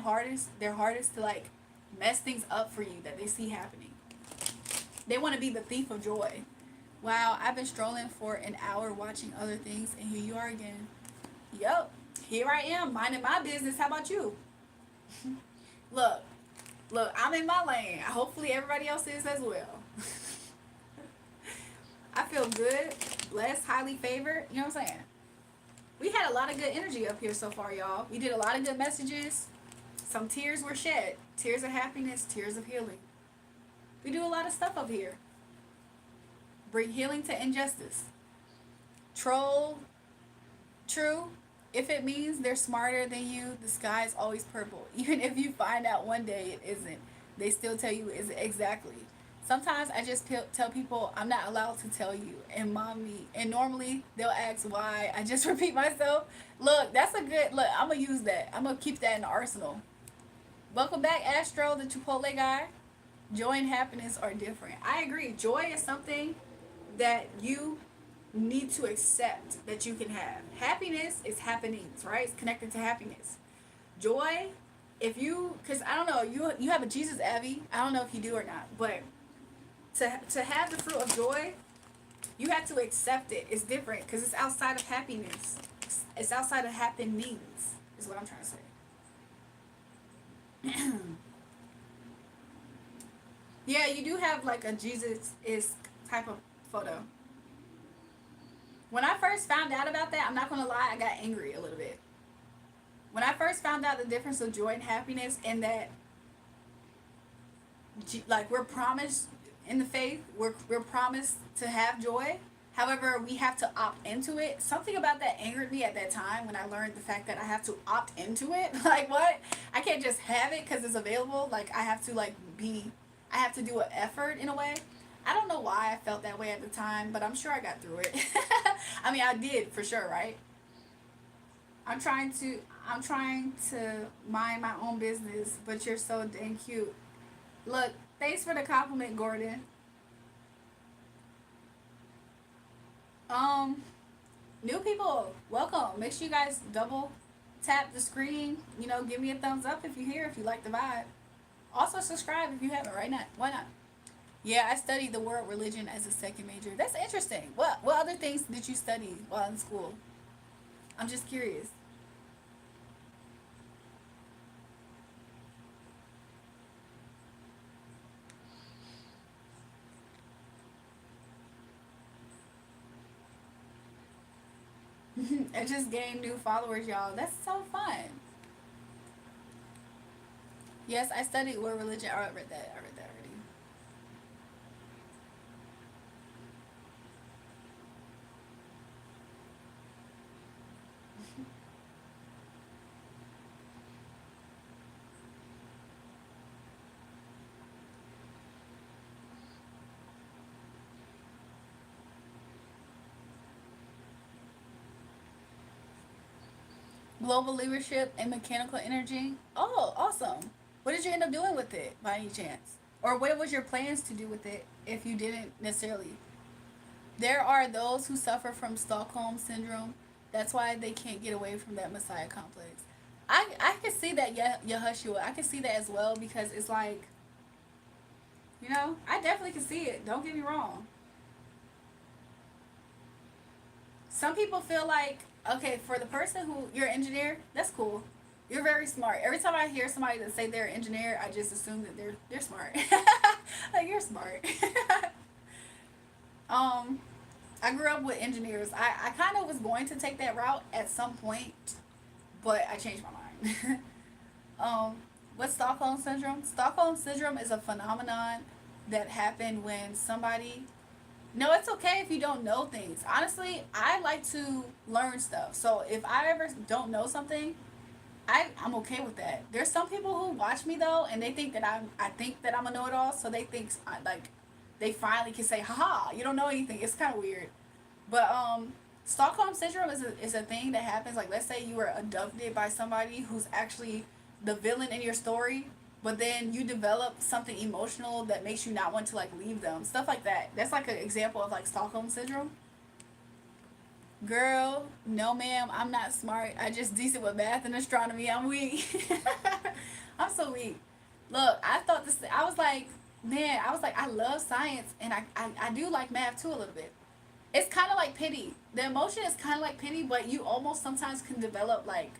their hardest to, like, mess things up for you that they see happening. They want to be the thief of joy. Wow, I've been strolling for an hour watching other things, and here you are again. Yup, here I am, minding my business. How about you? Look, I'm in my lane. Hopefully everybody else is as well. I feel good, blessed, highly favored. You know what I'm saying? We had a lot of good energy up here so far, y'all. We did a lot of good messages. Some tears were shed. Tears of happiness, tears of healing. We do a lot of stuff up here. Bring healing to injustice. Troll, true. If it means they're smarter than you, the sky is always purple. Even if you find out one day it isn't, they still tell you is exactly. Sometimes I just tell people I'm not allowed to tell you, and mommy, and normally they'll ask why. I just repeat myself. Look, that's a good look. I'm gonna use that. I'm gonna keep that in the arsenal. Welcome back, Astro, the Chipotle guy. Joy and happiness are different. I agree. Joy is something that you need to accept that you can have. Happiness is happenings, right? It's connected to happiness. Joy, if you, because I don't know, you have a Jesus Abby. I don't know if you do or not, but to have the fruit of joy, you have to accept it. It's different because it's outside of happiness. It's outside of happenings, is what I'm trying to say. Yeah, you do have like a Jesus is type of photo. When I first found out about that, I'm not gonna lie, I got angry a little bit. When I first found out the difference of joy and happiness, and that like we're promised in the faith, we're promised to have joy. However, we have to opt into it. Something about that angered me at that time when I learned the fact that I have to opt into it. Like, what? I can't just have it because it's available. Like, I have to I have to do an effort in a way. I don't know why I felt that way at the time, but I'm sure I got through it. I mean, I did for sure, right? I'm trying to mind my own business, but you're so dang cute. Look, thanks for the compliment, Gordon. New people, welcome. Make sure you guys double tap the screen. You know, give me a thumbs up if you're here, if you like the vibe. Also subscribe if you haven't. Right now, why not? Yeah, I studied the world religion as a second major. That's interesting. What other things did you study while in school? I'm just curious. I just gained new followers, y'all. That's so fun. Yes, I studied world religion. Oh, I read that. I read that already. Global leadership and mechanical energy. Oh, awesome. What did you end up doing with it by any chance? Or what was your plans to do with it if you didn't necessarily? There are those who suffer from Stockholm syndrome. That's why they can't get away from that Messiah complex. I can see that, Yahushua. I can see that as well because it's like, I definitely can see it. Don't get me wrong. Some people feel like, okay, for the person who you're an engineer, that's cool. You're very smart. Every time I hear somebody that say they're an engineer, I just assume that they're smart. Like, you're smart. um, I grew up with engineers. I kind of was going to take that route at some point, but I changed my mind. um, what's Stockholm syndrome? Stockholm syndrome is a phenomenon that happened when somebody. No, it's okay if you don't know things. Honestly, I like to learn stuff. So if I ever don't know something, I'm okay with that. There's some people who watch me though, and they think that I think that I'm a know-it-all, so they think like they finally can say, haha, you don't know anything. It's kind of weird. But Stockholm syndrome is a thing that happens. Like, let's say you were abducted by somebody who's actually the villain in your story, but then you develop something emotional that makes you not want to like leave them. Stuff like that. That's like an example of like Stockholm syndrome. Girl, no ma'am, I'm not smart. I just decent with math and astronomy. I'm weak. I'm so weak. Look, I thought this. I was like, man, I love science and I do like math too a little bit. It's kind of like pity. The emotion is kind of like pity, but you almost sometimes can develop like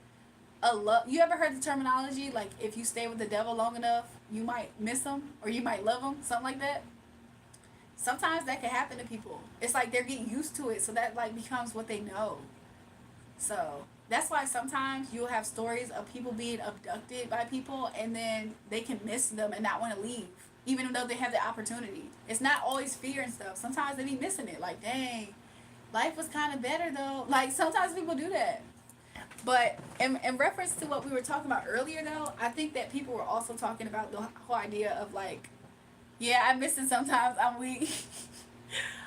a love. You ever heard the terminology like if you stay with the devil long enough, you might miss him or you might love him, something like that. Sometimes that can happen to people. It's like they're getting used to it, so that like becomes what they know. So that's why sometimes you'll have stories of people being abducted by people and then they can miss them and not want to leave, even though they have the opportunity. It's not always fear and stuff. Sometimes they be missing it. Like, dang, life was kind of better though. Like, sometimes people do that. But in reference to what we were talking about earlier, though, I think that people were also talking about the whole idea of like, yeah, I miss it sometimes. I'm weak.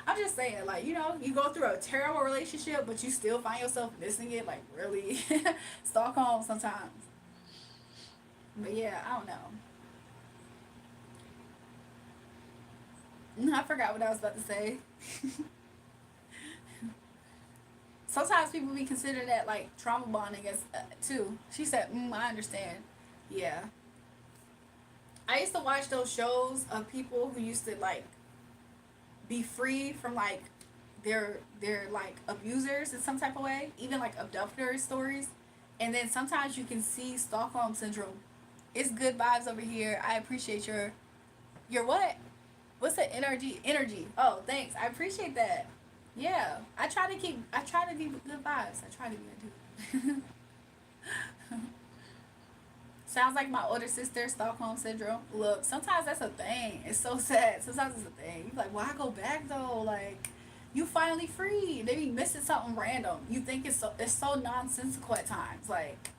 I'm just saying, like, you go through a terrible relationship, but you still find yourself missing it, like, really. Stockholm sometimes. But yeah, I don't know. I forgot what I was about to say. Sometimes people be considered that, like, trauma bonding as, too. She said, I understand. Yeah. I used to watch those shows of people who used to, like, be free from like their like abusers in some type of way, even like abductor stories. And then sometimes you can see Stockholm syndrome. It's good vibes over here. I appreciate your what? What's the energy? Oh, thanks. I appreciate that. Yeah. I try to be good vibes. I try to be. I do. Sounds like my older sister, Stockholm syndrome. Look, sometimes that's a thing. It's so sad. Sometimes it's a thing. You're like, why go back though? Like, you finally free. They be missing something random. You think it's so nonsensical at times. Like,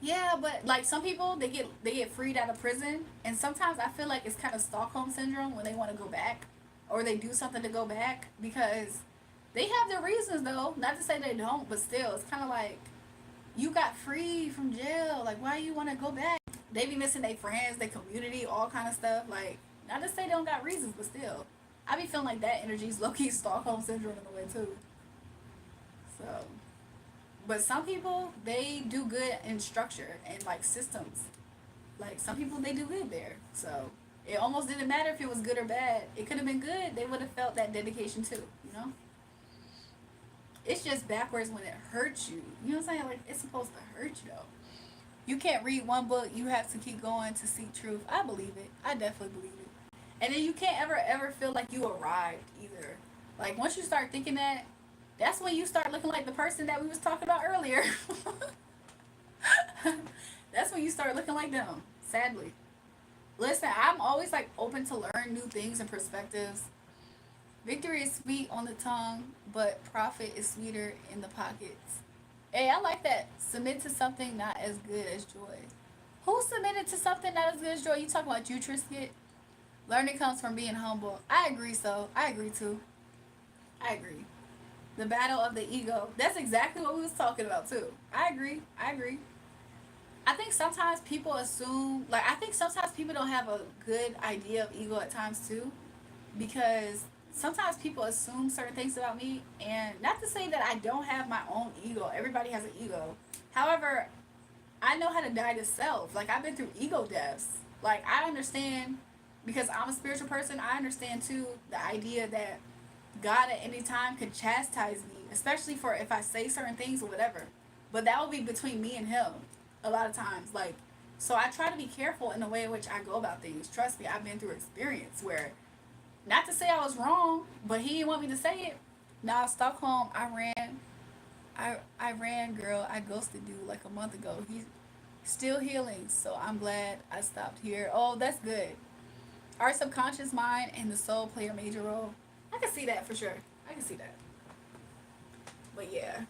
yeah, but like some people they get freed out of prison, and sometimes I feel like it's kind of Stockholm syndrome when they want to go back, or they do something to go back because they have their reasons though. Not to say they don't, but still, it's kind of like you got free from jail. Like, why you want to go back? They be missing their friends, their community, all kind of stuff. Like, not to say they don't got reasons, but still, I be feeling like that energy is low key Stockholm syndrome in a way too. So, but some people they do good in structure and like systems. Like some people they do good there. So it almost didn't matter if it was good or bad. It could have been good. They would have felt that dedication too. It's just backwards when it hurts you. You know what I'm saying? Like, it's supposed to hurt you, though. You can't read one book. You have to keep going to seek truth. I believe it. I definitely believe it. And then you can't ever feel like you arrived, either. Like, once you start thinking that, that's when you start looking like the person that we was talking about earlier. That's when you start looking like them, sadly. Listen, I'm always, like, open to learn new things and perspectives. Victory is sweet on the tongue, but profit is sweeter in the pockets. Hey, I like that. Submit to something not as good as joy. Who submitted to something not as good as joy? You talking about you, Trisket? Learning comes from being humble. I agree, so. I agree, too. I agree. The battle of the ego. That's exactly what we was talking about too. I agree. I agree. I think sometimes people assume, like, I think sometimes people don't have a good idea of ego at times too, because sometimes people assume certain things about me, and not to say that I don't have my own ego. Everybody has an ego. However, I know how to die to self. Like, I've been through ego deaths. Like, I understand, because I'm a spiritual person. I understand too the idea that God at any time could chastise me, especially for if I say certain things or whatever. But that will be between me and Him a lot of times. Like, so I try to be careful in the way in which I go about things. Trust me, I've been through experience where, not to say I was wrong, but He didn't want me to say it. Now, Stockholm, I ran. I ran, girl. I ghosted you like a month ago. He's still healing, so I'm glad I stopped here. Oh, that's good. Our subconscious mind and the soul play a major role. I can see that for sure. I can see that. But yeah.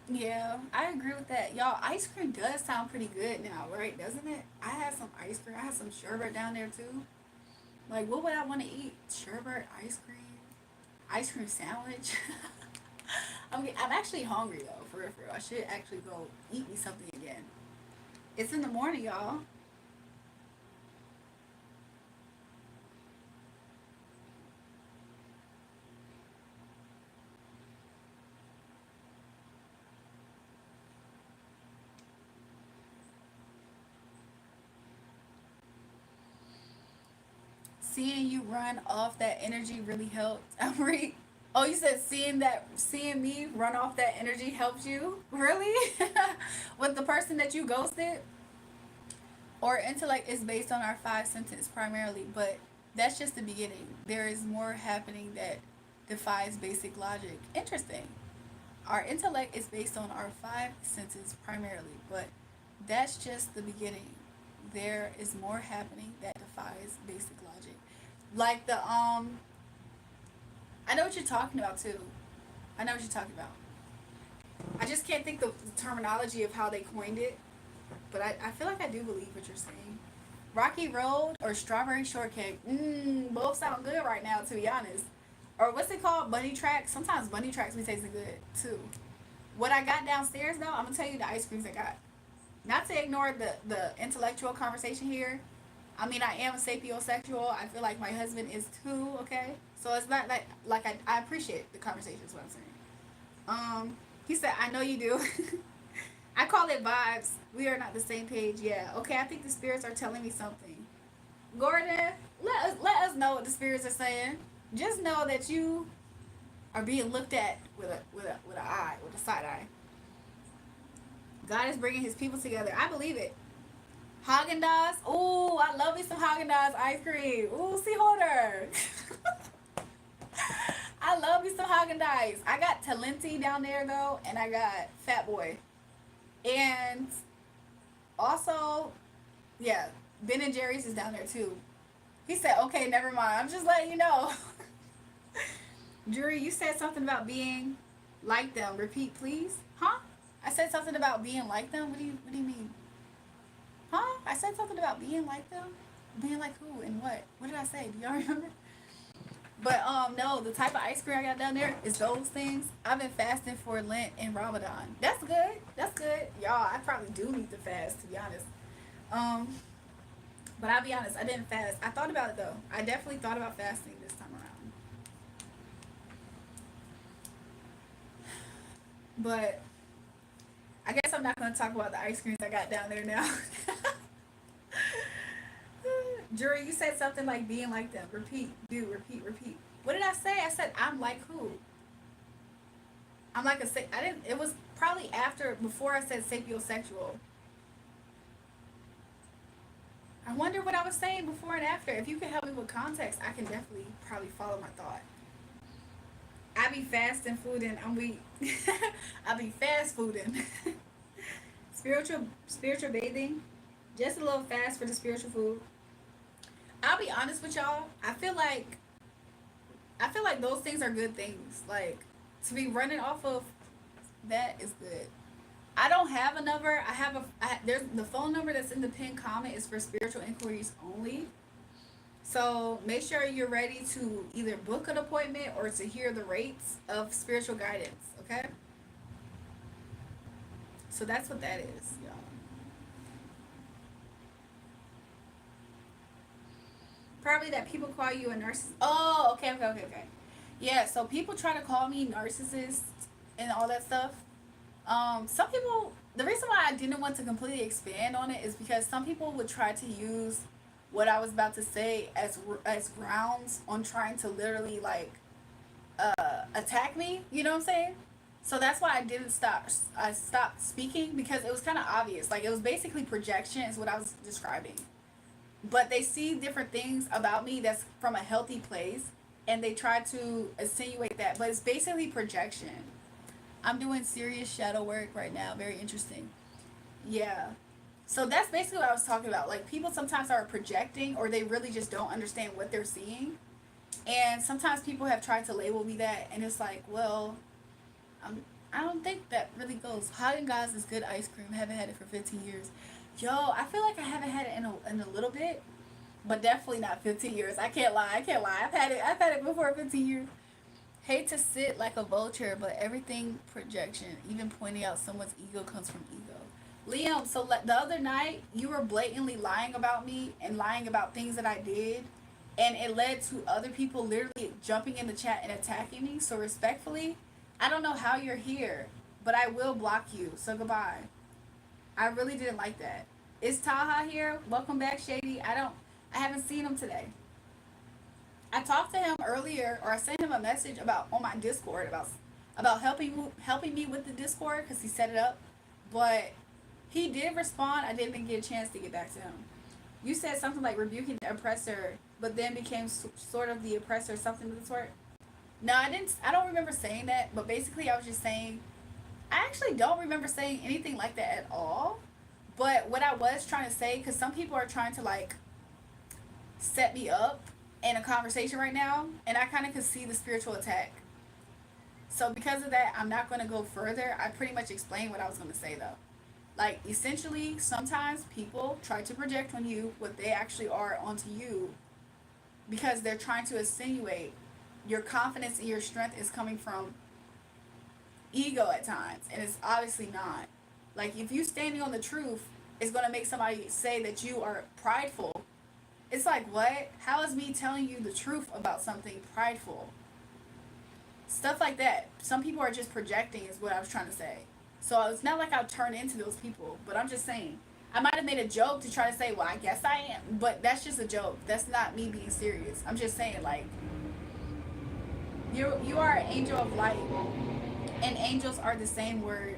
Yeah, I agree with that. Y'all, ice cream does sound pretty good now, right? Doesn't it? I had some ice cream. I had some sherbet down there too. Like, what would I want to eat? Sherbet, ice cream sandwich. I'm actually hungry though, for real, for real. I should actually go eat me something again. It's in the morning, y'all. Seeing you run off that energy really helped. Oh, you said seeing me run off that energy helped you? Really? With the person that you ghosted? Or intellect is based on our five senses primarily, but that's just the beginning. There is more happening that defies basic logic. Interesting. Our intellect is based on our five senses primarily, but that's just the beginning. There is more happening that defies basic logic. Like I know what you're talking about too. I know what you're talking about. I just can't think the terminology of how they coined it, but I feel like I do believe what you're saying. Rocky Road or Strawberry Shortcake. Both sound good right now, to be honest. Or what's it called? Bunny tracks. Sometimes bunny tracks be tasting good too. What I got downstairs though, I'm gonna tell you the ice creams I got. Not to ignore the intellectual conversation here. I mean, I am a sapiosexual. I feel like my husband is too. Okay, so it's not like I appreciate the conversation. Is what I'm saying. He said, "I know you do." I call it vibes. We are not the same page. Yeah. Okay. I think the spirits are telling me something. Gordon, let us know what the spirits are saying. Just know that you are being looked at with an eye, with a side eye. God is bringing His people together. I believe it. Haagen Dazs. Ooh, I love me some Haagen Dazs ice cream. Ooh, see holder. I love me some Haagen Dazs. I got Talenti down there though, and I got Fat Boy, and also, yeah, Ben and Jerry's is down there too. He said, "Okay, never mind. I'm just letting you know." Jury, you said something about being like them. Repeat, please. Huh? I said something about being like them. What do you mean? Huh? I said something about being like them. Being like who and what? What did I say? Do y'all remember? But no, the type of ice cream I got down there is those things. I've been fasting for Lent and Ramadan. That's good. That's good. Y'all, I probably do need to fast, to be honest. Um, but I'll be honest, I didn't fast. I thought about it though. I definitely thought about fasting this time around. But I guess I'm not gonna talk about the ice creams I got down there now. Jury, you said something like being like them. Repeat, do, repeat, repeat. What did I say? I said I'm like who? I'm like a I didn't. It was probably before I said sapiosexual. I wonder what I was saying before and after. If you can help me with context, I can definitely probably follow my thought. I be fasting food and I'm weak. I be fast fooding. Spiritual bathing. Just a little fast for the spiritual food. I'll be honest with y'all. I feel like those things are good things. Like to be running off of that is good. I don't have a number. There's the phone number that's in the pinned comment is for spiritual inquiries only. So make sure you're ready to either book an appointment or to hear the rates of spiritual guidance. Okay. So that's what that is, y'all. Probably that people call you a narcissist. Oh, okay. Yeah, so people try to call me narcissist and all that stuff. Some people, the reason why I didn't want to completely expand on it is because some people would try to use what I was about to say as grounds on trying to literally like attack me. You know what I'm saying? So that's why I didn't stop. I stopped speaking because it was kind of obvious. Like it was basically projection is what I was describing. But they see different things about me that's from a healthy place, and they try to insinuate that. But it's basically projection. I'm doing serious shadow work right now. Very interesting. Yeah. So that's basically what I was talking about. Like people sometimes are projecting or they really just don't understand what they're seeing. And sometimes people have tried to label me that and it's like, well, I don't think that really goes. Haagen-Dazs is good ice cream. I haven't had it for 15 years. Yo, I feel like I haven't had it in a little bit, but definitely not 15 years. I can't lie. I've had it before 15 years. Hate to sit like a vulture, but everything projection, even pointing out someone's ego comes from ego. Liam, so the other night you were blatantly lying about me and lying about things that I did, and it led to other people literally jumping in the chat and attacking me. So respectfully, I don't know how you're here, but I will block you. So goodbye. I really didn't like that. Is Taha here? Welcome back, Shady. I haven't seen him today. I talked to him earlier, or I sent him a message about on my Discord about helping me with the Discord because he set it up, but he did respond. I didn't get a chance to get back to him. You said something like rebuking the oppressor, but then became sort of the oppressor, something of the sort. No, I didn't. I don't remember saying that, but basically, I was just saying. I actually don't remember saying anything like that at all. But what I was trying to say, because some people are trying to like set me up in a conversation right now, and I kind of could see the spiritual attack. So because of that, I'm not going to go further. I pretty much explained what I was going to say though. Like essentially, sometimes people try to project on you what they actually are onto you because they're trying to insinuate your confidence and your strength is coming from ego at times, and it's obviously not. Like if you standing on the truth is going to make somebody say that you are prideful. It's like, what? How is me telling you the truth about something prideful? Stuff like that. Some people are just projecting is what I was trying to say. So it's not like I'll turn into those people, but I'm just saying I might have made a joke to try to say, well, I guess I am, but that's just a joke. That's not me being serious. I'm just saying, like, you are an angel of light, and angels are the same word.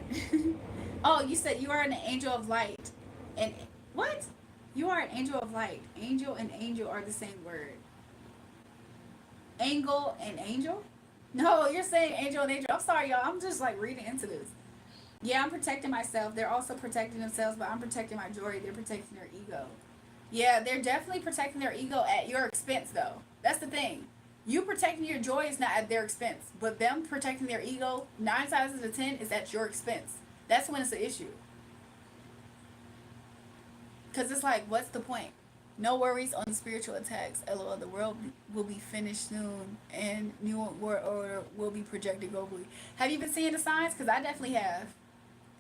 Oh, you said you are an angel of light, and what? You are an angel of light. Angel and angel are the same word. Angle and angel? No, you're saying angel and angel. I'm sorry, y'all. I'm just like reading into this. Yeah, I'm protecting myself. They're also protecting themselves, but I'm protecting my joy. They're protecting their ego. Yeah, they're definitely protecting their ego at your expense, though. That's the thing. You protecting your joy is not at their expense, but them protecting their ego, 9 times out of 10, is at your expense. That's when it's an issue. Because it's like, what's the point? No worries on the spiritual attacks. LOL, the world will be finished soon, and new world order will be projected globally. Have you been seeing the signs? Because I definitely have.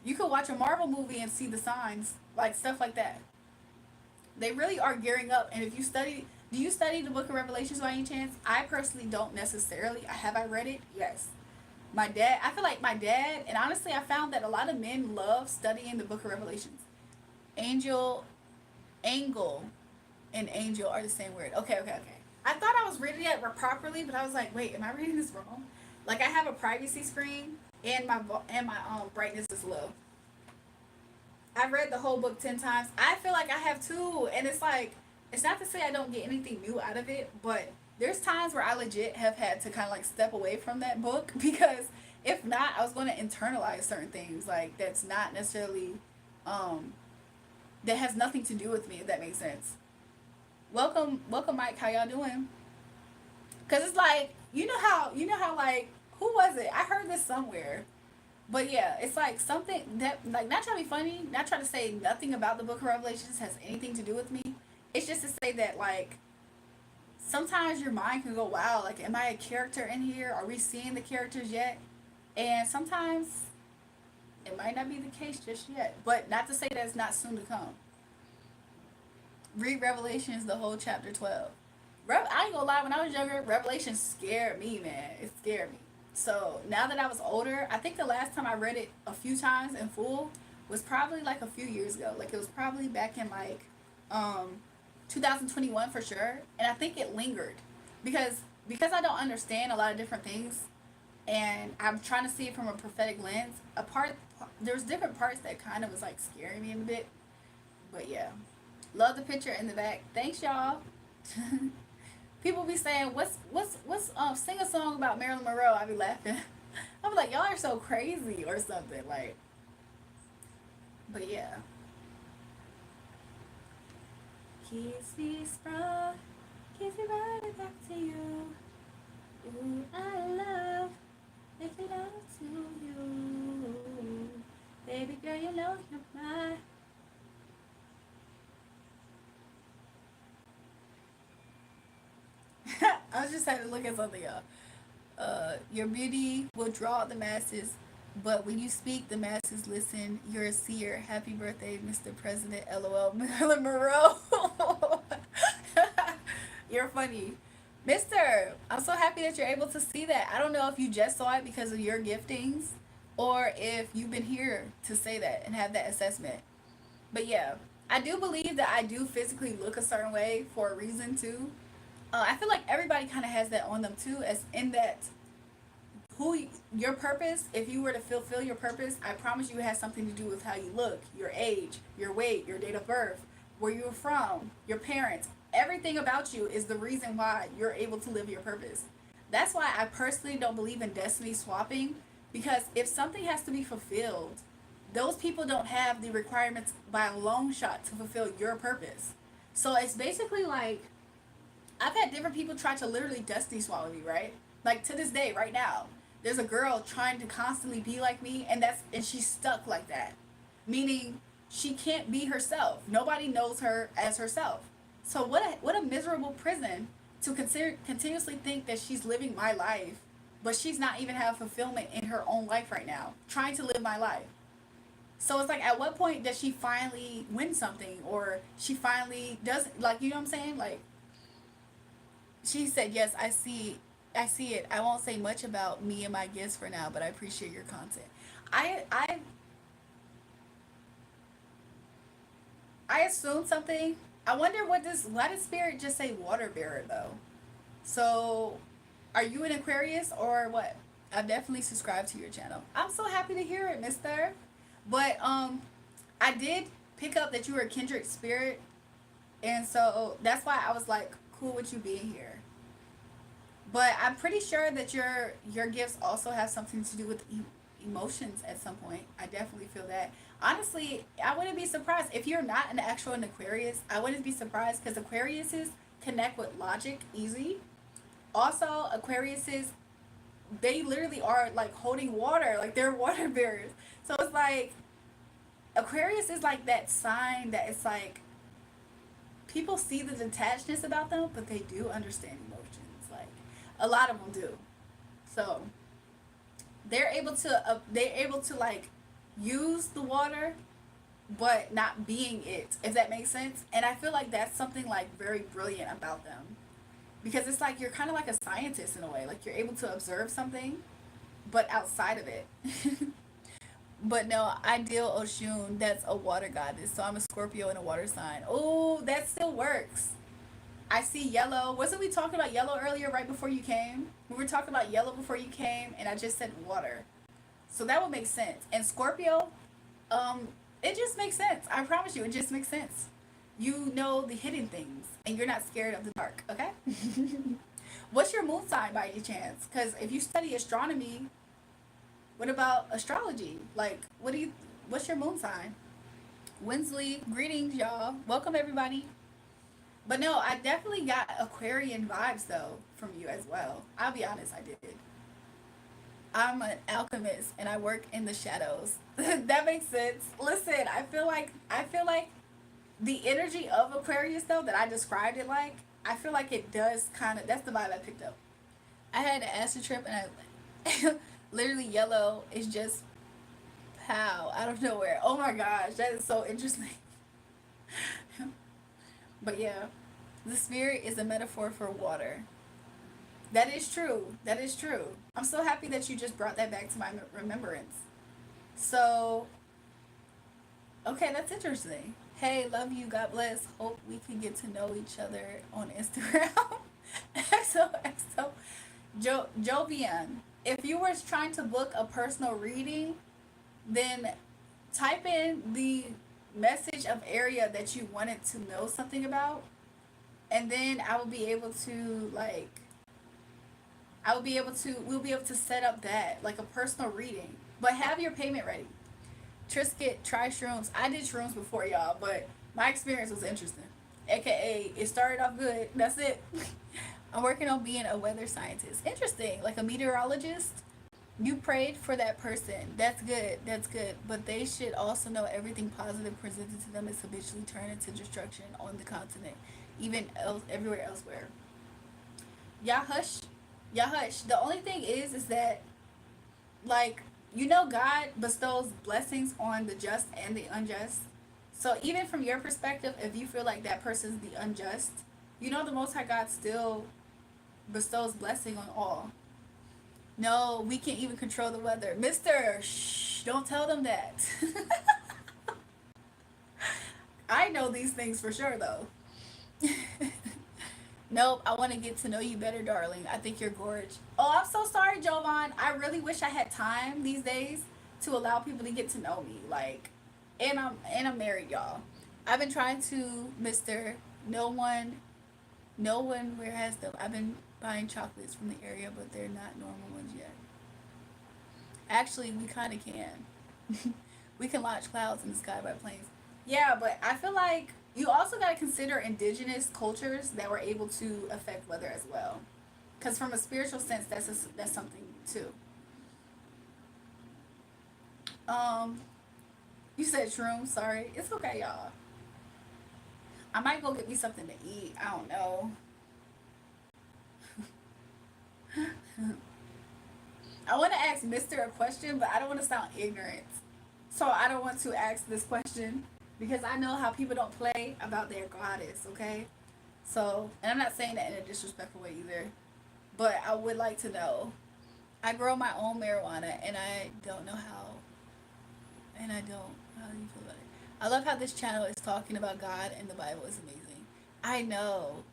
You could watch a Marvel movie and see the signs, like stuff like that. They really are gearing up, and if you study, do you study the Book of Revelations by any chance? I personally don't necessarily. Have I read it? Yes. My dad, I feel like my dad, and honestly, I found that a lot of men love studying the Book of Revelations. Angel, angle, and angel are the same word. Okay. I thought I was reading it properly, but I was like, wait, am I reading this wrong? Like I have a privacy screen, and my brightness is low. I've read the whole book 10 times. I feel like I have too, and it's like, it's not to say I don't get anything new out of it, but there's times where I legit have had to kind of like step away from that book because if not, I was going to internalize certain things like that's not necessarily that has nothing to do with me, if that makes sense. Welcome, Mike. How y'all doing? Cause it's like you know how like who was it? I heard this somewhere. But yeah, it's like something that like not trying to be funny, not trying to say nothing about the Book of Revelations has anything to do with me. It's just to say that like sometimes your mind can go, wow, like am I a character in here? Are we seeing the characters yet? And sometimes it might not be the case just yet. But not to say that it's not soon to come. Read Revelations, the whole chapter 12. I ain't gonna lie, when I was younger, Revelation scared me, man. It scared me. So now that I was older, I think the last time I read it a few times in full was probably like a few years ago. Like it was probably back in like um 2021 for sure. And I think it lingered because I don't understand a lot of different things and I'm trying to see it from a prophetic lens. There's different parts that kind of was like scaring me a bit. But yeah. Love the picture in the back. Thanks y'all. People be saying, what's sing a song about Marilyn Monroe. I be laughing. I'm like, y'all are so crazy or something. Like, but yeah. Kiss me strong, kiss me right back to you. Ooh, I love, making love to you. Baby girl, you know you're mine. I was just having to look at something, y'all. Your beauty will draw the masses, but when you speak, the masses listen. You're a seer. Happy birthday, Mr. President. LOL. Marilyn Monroe. You're funny. Mister, I'm so happy that you're able to see that. I don't know if you just saw it because of your giftings or if you've been here to say that and have that assessment. But yeah, I do believe that I do physically look a certain way for a reason too. I feel like everybody kind of has that on them too, as in that your purpose. If you were to fulfill your purpose, I promise you it has something to do with how you look, your age, your weight, your date of birth, where you were from, your parents. Everything about you is the reason why you're able to live your purpose. That's why I personally don't believe in destiny swapping, because if something has to be fulfilled, those people don't have the requirements by a long shot to fulfill your purpose. So it's basically like I've had different people try to literally destiny swallow me, right? Like to this day, right now, there's a girl trying to constantly be like me, and she's stuck like that, meaning she can't be herself. Nobody knows her as herself. So what a miserable prison to consider continuously think that she's living my life, but she's not even have fulfillment in her own life right now, trying to live my life. So it's like, at what point does she finally win something, or she finally does, like, you know what I'm saying? Like, she said, "Yes, I see it. I won't say much about me and my gifts for now, but I appreciate your content." I I I assumed something. I wonder why did Spirit just say water bearer though? So, are you an Aquarius or what? I've definitely subscribed to your channel. I'm so happy to hear it, Mister. But I did pick up that you were a kindred spirit, and so that's why I was like cool with you being here. But I'm pretty sure that your gifts also have something to do with emotions at some point. I definitely feel that. Honestly, I wouldn't be surprised if you're not an actual an Aquarius. I wouldn't be surprised because Aquariuses connect with logic easy. Also, Aquariuses, they literally are like holding water, like they're water bearers. So it's like Aquarius is like that sign that it's like people see the detachedness about them, but they do understand emotions. Like a lot of them do. So they're able to like use the water, but not being it. If that makes sense. And I feel like that's something like very brilliant about them, because it's like you're kind of like a scientist in a way. Like you're able to observe something, but outside of it. But no, ideal Oshun, that's a water goddess. So I'm a Scorpio and a water sign. Oh, that still works. I see yellow. Wasn't we talking about yellow earlier right before you came? We were talking about yellow before you came, and I just said water. So that would make sense. And Scorpio, it just makes sense. I promise you, it just makes sense. You know the hidden things, and you're not scared of the dark, okay? What's your moon sign by any chance? Because if you study astronomy, what about astrology? Like, what's your moon sign? Winsley, greetings, y'all. Welcome, everybody. But no, I definitely got Aquarian vibes, though, from you as well. I'll be honest, I did. I'm an alchemist and I work in the shadows. That makes sense. Listen, I feel like the energy of Aquarius though that I described it like, I feel like it does kind of, that's the vibe I picked up. I had an acid trip and I literally yellow is just pow out of nowhere. Oh my gosh, that is so interesting. But yeah, the spirit is a metaphor for water. That is true. That is true. I'm so happy that you just brought that back to my remembrance. So, okay, that's interesting. Hey, love you. God bless. Hope we can get to know each other on Instagram. XOXO. Jovian. If you were trying to book a personal reading, then type in the message of area that you wanted to know something about, and then I will be able to like we'll be able to set up that like a personal reading. But have your payment ready. Trisket, try shrooms. I did shrooms before, y'all, but my experience was interesting. AKA, it started off good. That's it. I'm working on being a weather scientist. Interesting. Like a meteorologist. You prayed for that person. That's good. That's good. But they should also know everything positive presented to them is habitually turned into destruction on the continent, even everywhere elsewhere. Y'all hush. Y'all hush. The only thing is that like God bestows blessings on the just and the unjust. So even from your perspective, if you feel like that person's the unjust, the Most High God still bestows blessing on all. No, we can't even control the weather. Mister, shh, don't tell them that. I know these things for sure, though. Nope, I want to get to know you better, darling. I think you're gorgeous. Oh, I'm so sorry, Jovan. I really wish I had time these days to allow people to get to know me. Like, and I'm married, y'all. I've been trying to, Mister. No one where has them. I've been buying chocolates from the area, but they're not normal ones yet. Actually, we kind of can. We can launch clouds in the sky by planes. Yeah, but I feel like you also got to consider indigenous cultures that were able to affect weather as well. Because from a spiritual sense, that's something too. Um, you said shrooms. Sorry, it's okay, y'all. I might go get me something to eat. I don't know. I want to ask Mister a question, but I don't want to sound ignorant. So I don't want to ask this question because I know how people don't play about their goddess, okay? So, and I'm not saying that in a disrespectful way either, but I would like to know. I grow my own marijuana and I don't know how, and I don't. How do you feel about it? I love how this channel is talking about God and the Bible is amazing. I know.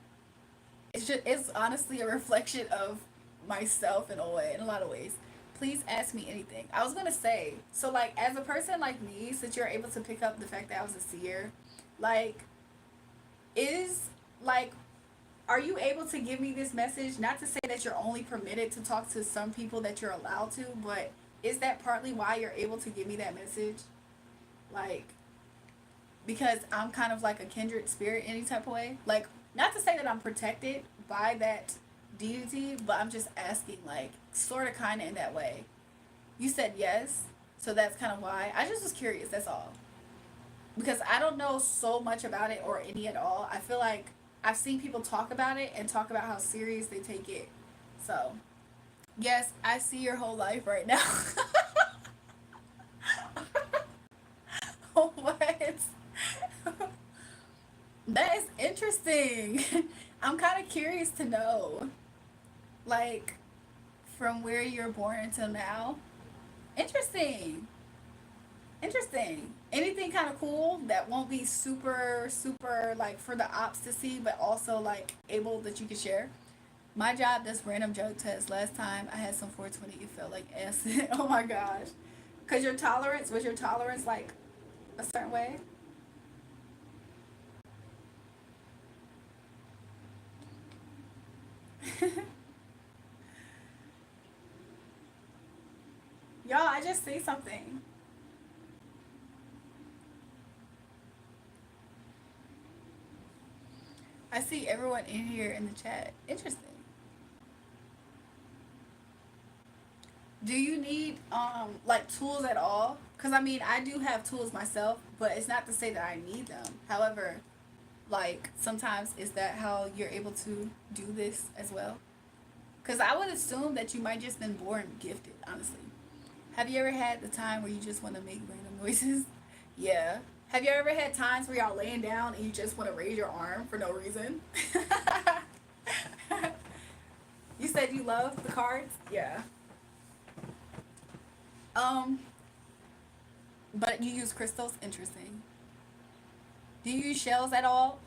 It's honestly a reflection of myself in a way, in a lot of ways. Please ask me anything. I was gonna say, so like as a person like me, since you're able to pick up the fact that I was a seer, like is like are you able to give me this message? Not to say that you're only permitted to talk to some people that you're allowed to, but is that partly why you're able to give me that message? Like because I'm kind of like a kindred spirit any type of way. Like not to say that I'm protected by that deity, but I'm just asking like sort of kind of in that way. You said yes, so that's kind of why. I just was curious, that's all. Because I don't know so much about it or any at all. I feel like I've seen people talk about it and talk about how serious they take it. So, yes, I see your whole life right now. What? That is interesting. I'm kind of curious to know, like, from where you're born until now. Interesting. Interesting. Anything kind of cool that won't be super, super, like, for the ops to see, but also, like, able that you can share? My job does random drug tests. Last time I had some 420, it felt like acid. Oh my gosh. Because was your tolerance, like, a certain way? Y'all, I just see something. I see everyone in here in the chat. Interesting. Do you need like tools at all? Because I mean, I do have tools myself, but it's not to say that I need them. However, like sometimes is that how you're able to do this as well? Because I would assume that you might just been born gifted, honestly. Have you ever had the time where you just want to make random noises? Yeah. Have you ever had times where y'all laying down and you just want to raise your arm for no reason? You said you love the cards? Yeah. Um, but you use crystals? Interesting. Do you use shells at all?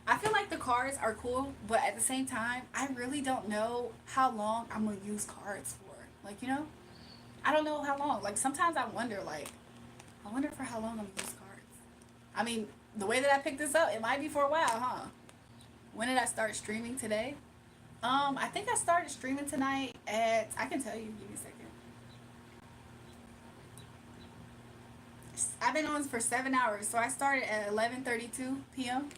I feel like the cards are cool, but at the same time, I really don't know how long I'm gonna use cards for. Like, you know? I don't know how long. Like, sometimes I wonder, like, I wonder for how long I'm gonna use cards. I mean, the way that I picked this up, it might be for a while, huh? When did I start streaming today? I think I started streaming tonight at, I can tell you, give me a second. I've been on for 7 hours, so I started at 11:32 p.m.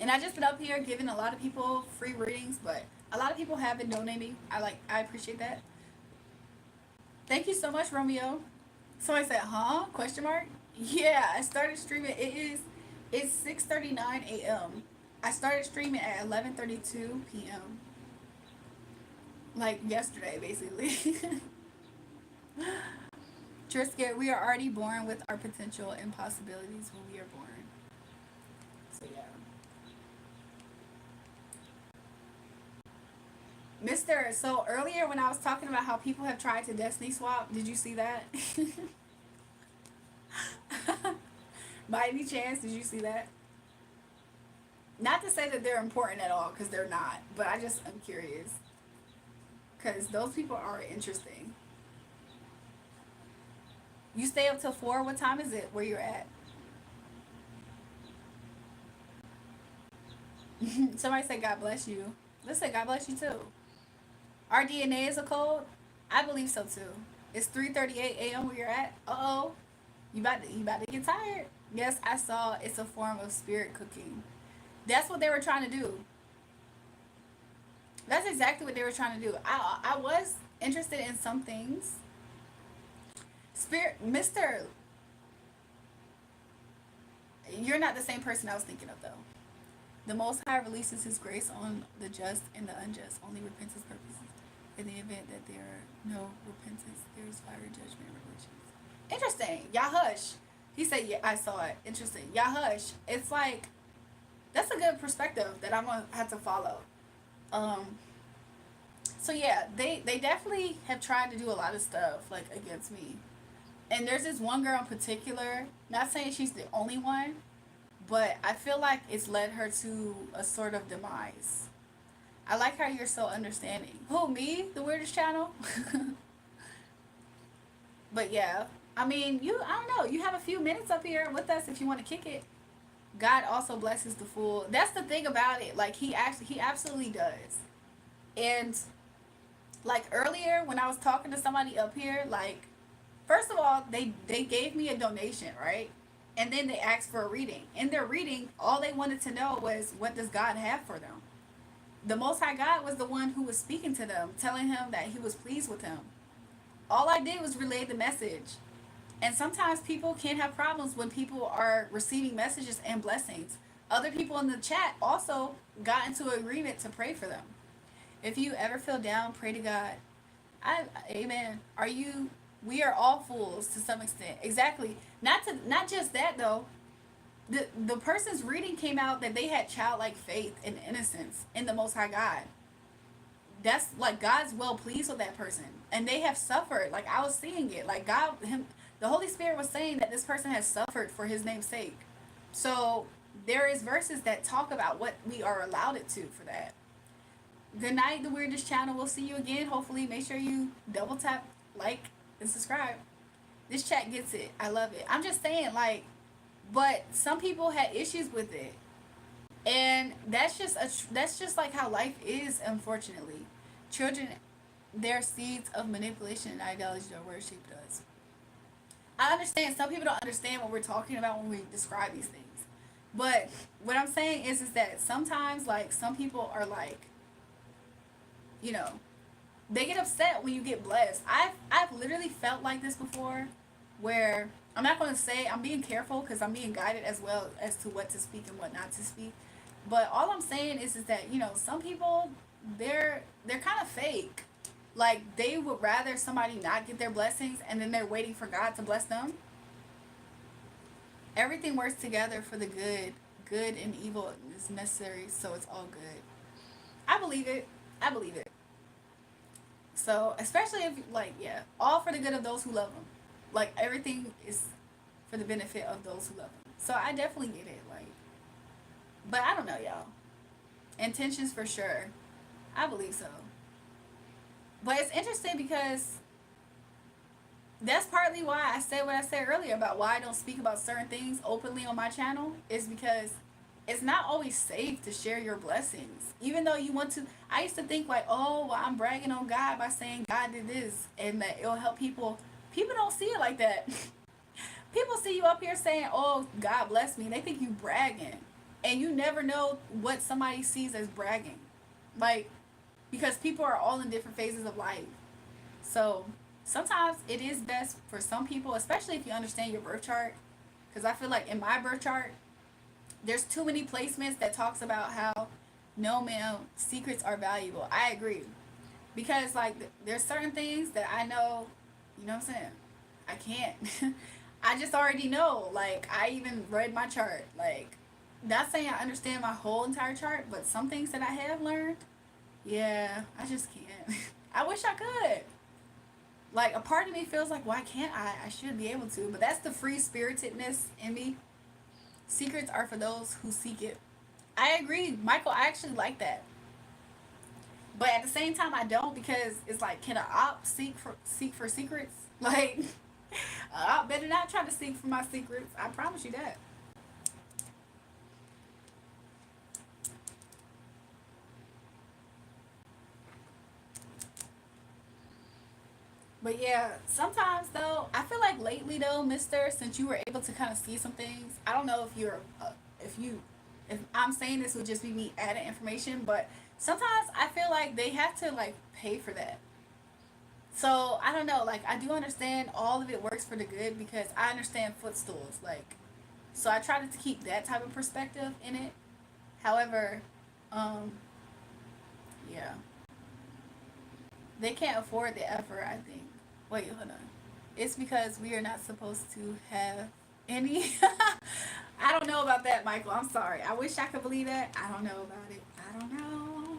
And I just been up here giving a lot of people free readings, but a lot of people have been donating. I appreciate that. Thank you so much, Romeo. So I said, huh? Question mark? Yeah, I started streaming. It's 6:39 a.m. I started streaming at 11:32 p.m. Like yesterday, basically. Triska, we are already born with our potential and possibilities when we are born. So yeah. Mister, so earlier when I was talking about how people have tried to destiny swap, did you see that? By any chance, did you see that? Not to say that they're important at all, because they're not, but I just am curious. Because those people are interesting. You stay up till 4? What time is it where you're at? Somebody said God bless you. Let's say God bless you too. Our DNA is a code? I believe so too. It's 3:38 a.m. where you're at. Uh-oh. You about to get tired. Yes, I saw it's a form of spirit cooking. That's what they were trying to do. That's exactly what they were trying to do. I was interested in some things. Spirit Mr. You're not the same person I was thinking of though. The Most High releases His grace on the just and the unjust. Only repentance purposes. In the event that there are no repentance, there is fiery judgment and revolutions. Interesting. Yahush. He said, yeah, I saw it. Interesting. Yahush. It's like, that's a good perspective that I'm going to have to follow. So yeah, they definitely have tried to do a lot of stuff, like, against me. And there's this one girl in particular, not saying she's the only one, but I feel like it's led her to a sort of demise. I like how you're so understanding. Who, me? The weirdest channel? But yeah, I mean, I don't know, you have a few minutes up here with us if you want to kick it. God also blesses the fool. That's the thing about it. Like, he absolutely does. And, like, earlier when I was talking to somebody up here, like, first of all, they gave me a donation, right? And then they asked for a reading. In their reading, all they wanted to know was, what does God have for them? The Most High God was the one who was speaking to them, telling him that He was pleased with him. All I did was relay the message. And sometimes people can have problems when people are receiving messages and blessings. Other people in the chat also got into agreement to pray for them. If you ever feel down, pray to God. Amen. We are all fools to some extent. Exactly. Not just that though. The person's reading came out that they had childlike faith and innocence in the Most High God. That's like, God's well pleased with that person, and they have suffered. Like, I was seeing it. Like, the Holy Spirit was saying that this person has suffered for His name's sake. So there is verses that talk about what we are allowed it to for that. Good night, the weirdest channel. We'll see you again. Hopefully, make sure you double tap, like, and subscribe. This chat gets it. I love it. I'm just saying, like, but some people had issues with it, and that's just like how life is. Unfortunately, children, they're seeds of manipulation and ideology that word shaped us. I understand some people don't understand what we're talking about when we describe these things, But what I'm saying is that sometimes, like, some people are like, you know, they get upset when you get blessed. I've literally felt like this before, where I'm not going to say, I'm being careful because I'm being guided as well as to what to speak and what not to speak. But all I'm saying is that, you know, some people, they're kind of fake. Like, they would rather somebody not get their blessings and then they're waiting for God to bless them. Everything works together for the good. Good and evil is necessary, so it's all good. I believe it. I believe it. So, especially if, like, yeah, all for the good of those who love him. Like, everything is for the benefit of those who love him. So, I definitely get it. Like, but I don't know, y'all. Intentions for sure. I believe so. But it's interesting because that's partly why I said what I said earlier about why I don't speak about certain things openly on my channel, is because it's not always safe to share your blessings. Even though you want to, I used to think like, oh, well, I'm bragging on God by saying God did this and that it'll help people. People don't see it like that. People see you up here saying, oh, God bless me. They think you bragging. And you never know what somebody sees as bragging. Like, because people are all in different phases of life. So sometimes it is best for some people, especially if you understand your birth chart. Because I feel like in my birth chart, there's too many placements that talks about how, no, ma'am, secrets are valuable. I agree. Because, like, there's certain things that I know, you know what I'm saying? I can't. I just already know. Like, I even read my chart. Like, not saying I understand my whole entire chart, but some things that I have learned, yeah, I just can't. I wish I could. Like, a part of me feels like, why can't I? I should be able to. But that's the free spiritedness in me. Secrets are for those who seek it. I agree, Michael. I actually like that. But at the same time, I don't, because it's like, can a op seek for secrets? Like, a op better not try to seek for my secrets. I promise you that. But yeah, sometimes though, I feel like lately though, Mister, since you were able to kind of see some things, I don't know if you're, if you, if I'm saying this would just be me adding information, but sometimes I feel like they have to like pay for that. So I don't know, like I do understand all of it works for the good because I understand footstools, like, so I try to keep that type of perspective in it. However, um, yeah, they can't afford the effort, I think. Wait, hold on. It's because we are not supposed to have any. I don't know about that, Michael. I'm sorry. I wish I could believe that. I don't know about it. I don't know.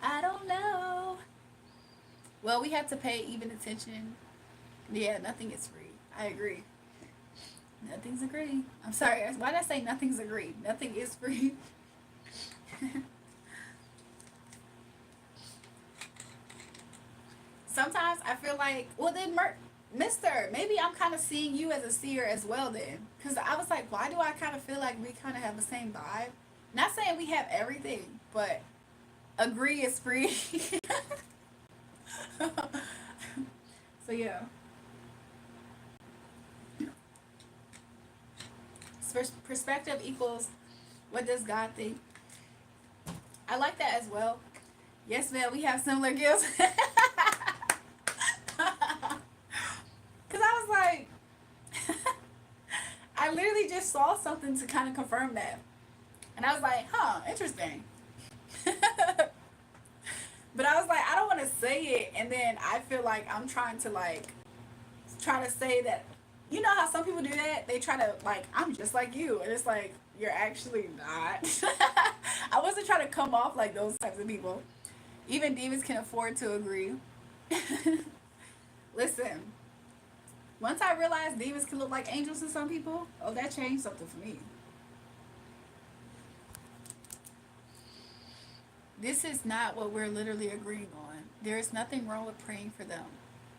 I don't know. Well, we have to pay even attention. Yeah, nothing is free. I agree. Nothing's agreed. I'm sorry. Why did I say nothing's agreed? Nothing is free. Sometimes I feel like, well, then, Mister, maybe I'm kind of seeing you as a seer as well then. Because I was like, why do I kind of feel like we kind of have the same vibe? Not saying we have everything, but agree is free. So, yeah. Perspective equals what does God think? I like that as well. Yes, man, we have similar gifts. Because I was like, I literally just saw something to kind of confirm that. And I was like, huh, interesting. But I was like, I don't want to say it. And then I feel like I'm trying to, like, try to say that, you know how some people do that? They try to, like, I'm just like you. And it's like, you're actually not. I wasn't trying to come off like those types of people. Even demons can afford to agree. Listen, once I realized demons can look like angels to some people, oh, that changed something for me. This is not what we're literally agreeing on. There is nothing wrong with praying for them.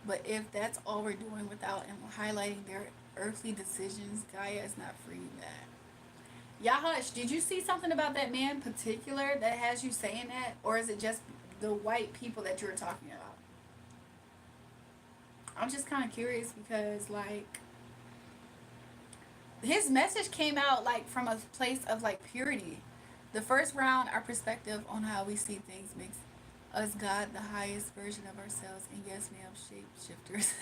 But if that's all we're doing without highlighting their earthly decisions, Gaia is not freeing that. Yahush, did you see something about that man in particular that has you saying that? Or is it just the white people that you're talking about? I'm just kind of curious because, like, his message came out like from a place of like purity. The first round, our perspective on how we see things makes us God, the highest version of ourselves, and yes, ma'am, shapeshifters.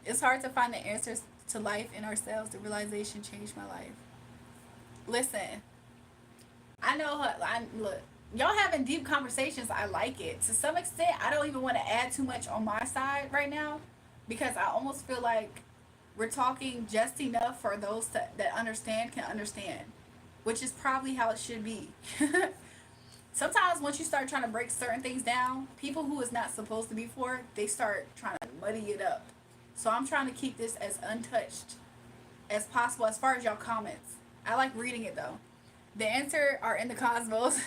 It's hard to find the answers to life in ourselves. The realization changed my life. Listen, I know. Look, y'all having deep conversations. I like it to some extent. I don't even want to add too much on my side right now because I almost feel like we're talking just enough for those that understand can understand, which is probably how it should be. Sometimes once you start trying to break certain things down, people who it's not supposed to be for, they start trying to muddy it up. So I'm trying to keep this as untouched as possible as far as y'all comments. I like reading it though. The answer are in the cosmos.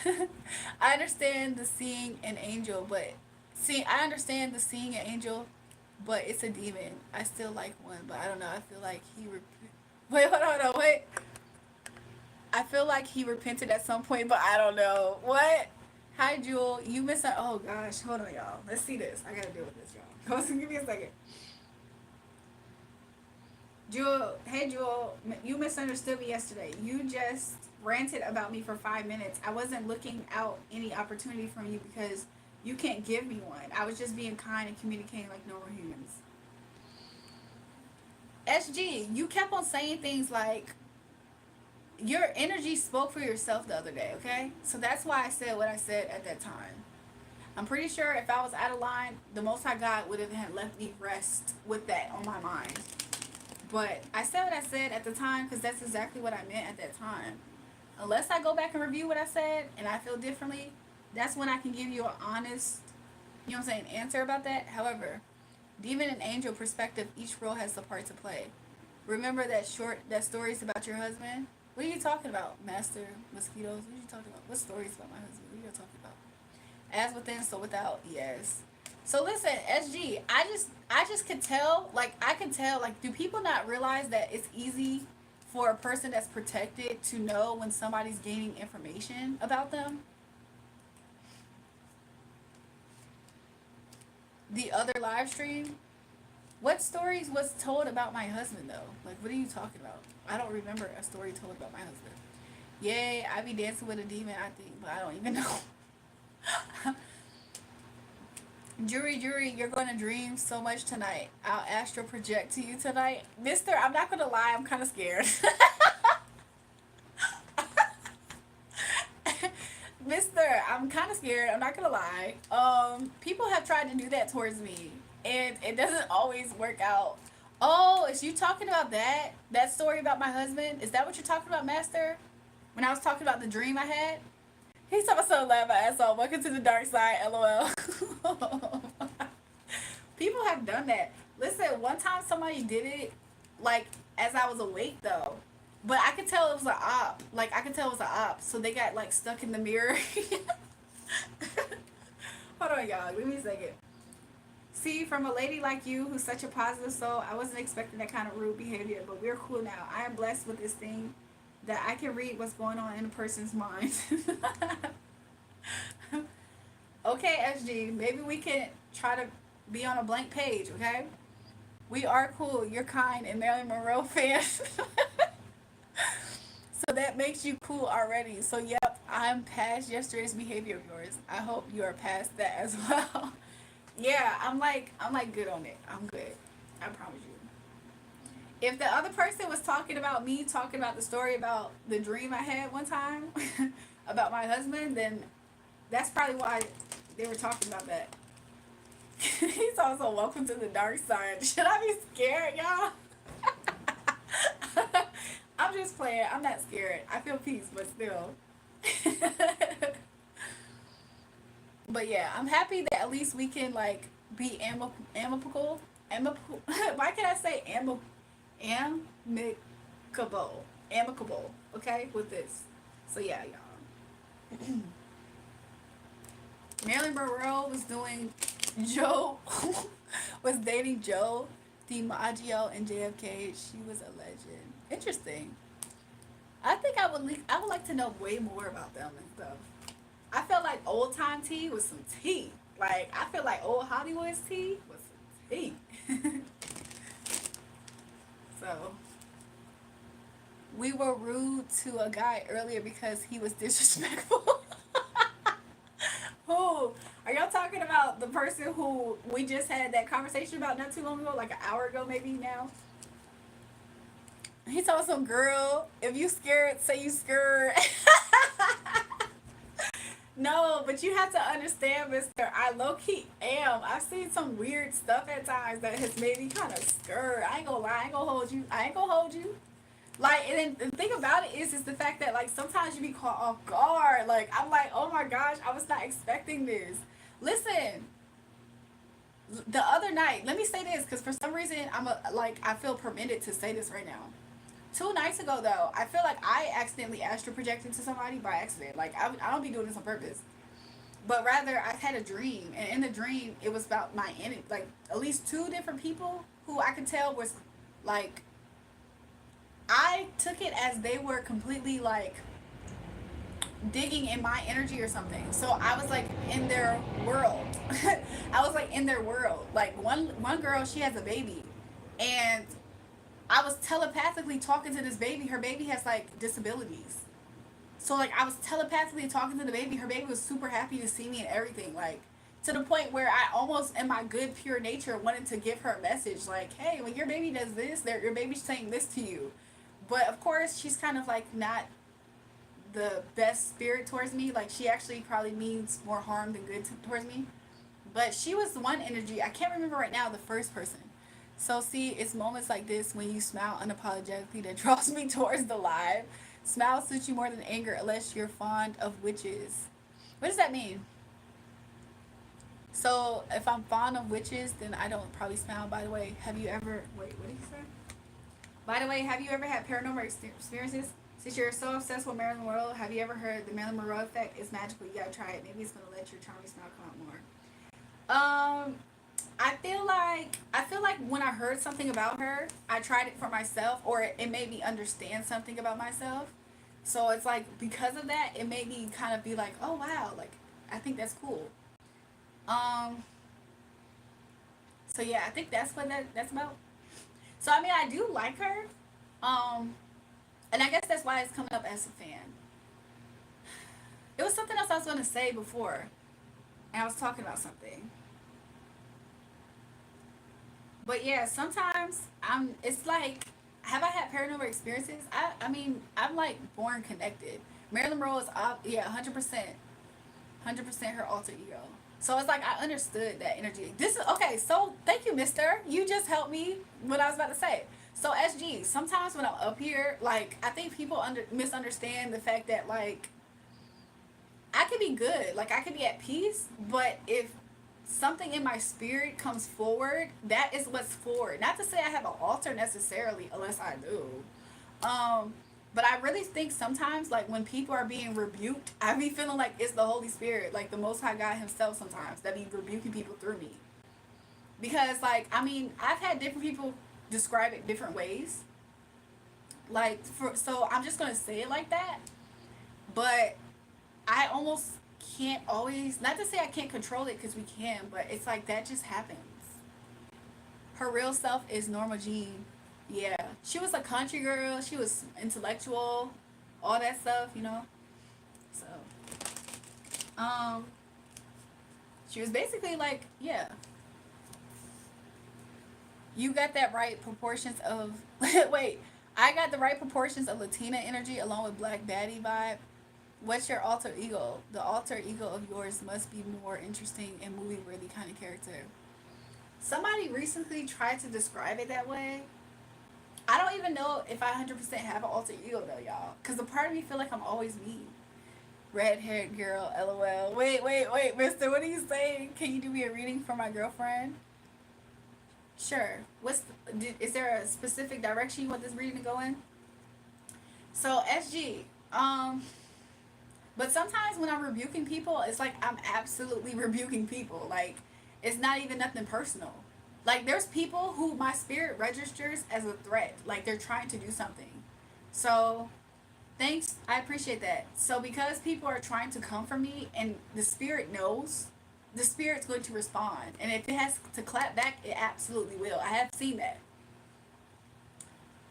I understand the seeing an angel, but see, I understand the seeing an angel, but it's a demon. I still like one, but I don't know. I feel like wait, hold on, wait. I feel like he repented at some point, but I don't know. What? Hi, Jewel. You missed. Oh gosh, hold on, y'all. Let's see this. I gotta deal with this, y'all. Give me a second. Jewel, hey Jewel, you misunderstood me yesterday. You just ranted about me for 5 minutes. I wasn't looking out any opportunity from you because you can't give me one. I was just being kind and communicating like normal humans. SG, you kept on saying things like your energy spoke for yourself the other day, okay? So that's why I said what I said at that time. I'm pretty sure if I was out of line, the Most High God would have left me rest with that on my mind. But I said what I said at the time because that's exactly what I meant at that time. Unless I go back and review what I said and I feel differently, that's when I can give you an honest, you know what I'm saying, answer about that. However, demon and angel perspective, each role has the part to play. Remember that stories about your husband? What are you talking about? Master mosquitoes? What are you talking about? What stories about my husband? What are you talking about? As within, so without. Yes. So listen, SG, I just could tell, like I can tell, like do people not realize that it's easy for a person that's protected to know when somebody's gaining information about them? The other live stream, what stories was told about my husband though? Like what are you talking about? I don't remember a story told about my husband. Yay, I be dancing with a demon, I think, but I don't even know. Jury, you're going to dream so much tonight. I'll astral project to you tonight. Mister, I'm not going to lie, I'm kind of scared. Mister, I'm kind of scared, I'm not going to lie. People have tried to do that towards me, and it doesn't always work out. Oh, is you talking about that? That story about my husband? Is that what you're talking about, Master? When I was talking about the dream I had? He's talking so laugh my ass off. Welcome to the dark side, LOL. People have done that. Listen, one time somebody did it, like, as I was awake, though. But I could tell it was an op. Like, I could tell it was an op. So they got, like, stuck in the mirror. Hold on, y'all. Give me a second. See, from a lady like you who's such a positive soul, I wasn't expecting that kind of rude behavior. But we're cool now. I am blessed with this thing that I can read what's going on in a person's mind. Okay, SG, maybe we can try to be on a blank page, okay? We are cool, you're kind, and Marilyn Monroe fan. So that makes you cool already. So yep, I'm past yesterday's behavior of yours. I hope you are past that as well. Yeah, I'm like good on it. I'm good. I promise you. If the other person was talking about me, talking about the story about the dream I had one time about my husband, then that's probably why they were talking about that. He's also welcome to the dark side. Should I be scared, y'all? I'm just playing. I'm not scared. I feel peace, but still. But yeah, I'm happy that at least we can like be amicable. Why can I say amicable? Amicable. Okay, with this. So yeah, y'all. Marilyn Monroe was doing Joe was dating Joe DiMaggio and JFK. She was a legend. Interesting. I think I would like to know way more about them and stuff. I felt like old time tea was some tea. Like I feel like old Hollywood's tea was some tea. So we were rude to a guy earlier because he was disrespectful. Who? Are y'all talking about the person who we just had that conversation about not too long ago, like an hour ago maybe now? He told some girl, if you scared, say you scared. No, but you have to understand, mister. I low key am. I've seen some weird stuff at times that has made me kind of scared. I ain't gonna lie. I ain't gonna hold you. I ain't gonna hold you. Like, and then the thing about it is the fact that, like, sometimes you be caught off guard. Like, I'm like, oh my gosh, I was not expecting this. Listen, the other night, let me say this because for some reason I feel permitted to say this right now. 2 nights ago, though, I feel like I accidentally astral projected to somebody by accident. Like, I don't be doing this on purpose. But rather, I had a dream. And in the dream, it was about my enemy. Like, at least 2 different people who I could tell was, like, I took it as they were completely, like, digging in my energy or something. So I was, like, in their world. I was, like, in their world. Like, one girl, she has a baby. And I was telepathically talking to this baby. Her baby has, like, disabilities. So, like, I was telepathically talking to the baby. Her baby was super happy to see me and everything. Like, to the point where I almost, in my good, pure nature, wanted to give her a message. Like, hey, when your baby does this, your baby's saying this to you. But, of course, she's kind of, like, not the best spirit towards me. Like, she actually probably means more harm than good towards me. But she was the one energy. I can't remember right now the first person. So, see, it's moments like this when you smile unapologetically that draws me towards the live. Smile suits you more than anger unless you're fond of witches. What does that mean? So, if I'm fond of witches, then I don't probably smile. By the way, have you ever... Wait, what did you say? By the way, have you ever had paranormal experiences? Since you're so obsessed with Marilyn Monroe, have you ever heard the Marilyn Monroe effect? It's magical. You gotta try it. Maybe it's gonna let your charming smile come out more. I feel like when I heard something about her, I tried it for myself, or it made me understand something about myself. So it's like because of that, it made me kind of be like, oh wow, like I think that's cool. Um, so yeah, I think that's what that's about. So I mean, I do like her, um, and I guess that's why it's coming up as a fan. It was something else I was gonna say before, and I was talking about something. But yeah, sometimes it's like, have I had paranormal experiences? I mean, I'm like born connected. Marilyn Monroe is yeah, 100%, 100% her alter ego. So it's like I understood that energy. This is okay. So thank you, Mister. You just helped me what I was about to say. So SG, sometimes when I'm up here, like I think people misunderstand the fact that like I could be good, like I could be at peace, but if something in my spirit comes forward, that is what's forward. Not to say I have an altar necessarily, unless I do. But I really think sometimes, like when people are being rebuked, I be feeling like it's the Holy Spirit, like the Most High God Himself. Sometimes that be rebuking people through me, because like I mean, I've had different people describe it different ways. So I'm just gonna say it like that, but I almost can't always, not to say I can't control it because we can, but it's like that just happens. Her real self is Norma Jean. Yeah, she was a country girl, she was intellectual, all that stuff, you know. So um she was basically like, yeah, you got that right proportions of wait, I got the right proportions of Latina energy along with black baddie vibe. What's your alter ego? The alter ego of yours must be more interesting and movie worthy kind of character. Somebody recently tried to describe it that way. I don't even know if I 100% have an alter ego though, y'all. Because a part of me feel like I'm always me. Red haired girl, lol. Wait, mister, what are you saying? Can you do me a reading for my girlfriend? Sure. Is there a specific direction you want this reading to go in? So, SG, but sometimes when I'm rebuking people, it's like I'm absolutely rebuking people. Like, it's not even nothing personal. Like, there's people who my spirit registers as a threat. Like, they're trying to do something. So, thanks. I appreciate that. So, because people are trying to come for me and the spirit knows, the spirit's going to respond. And if it has to clap back, it absolutely will. I have seen that.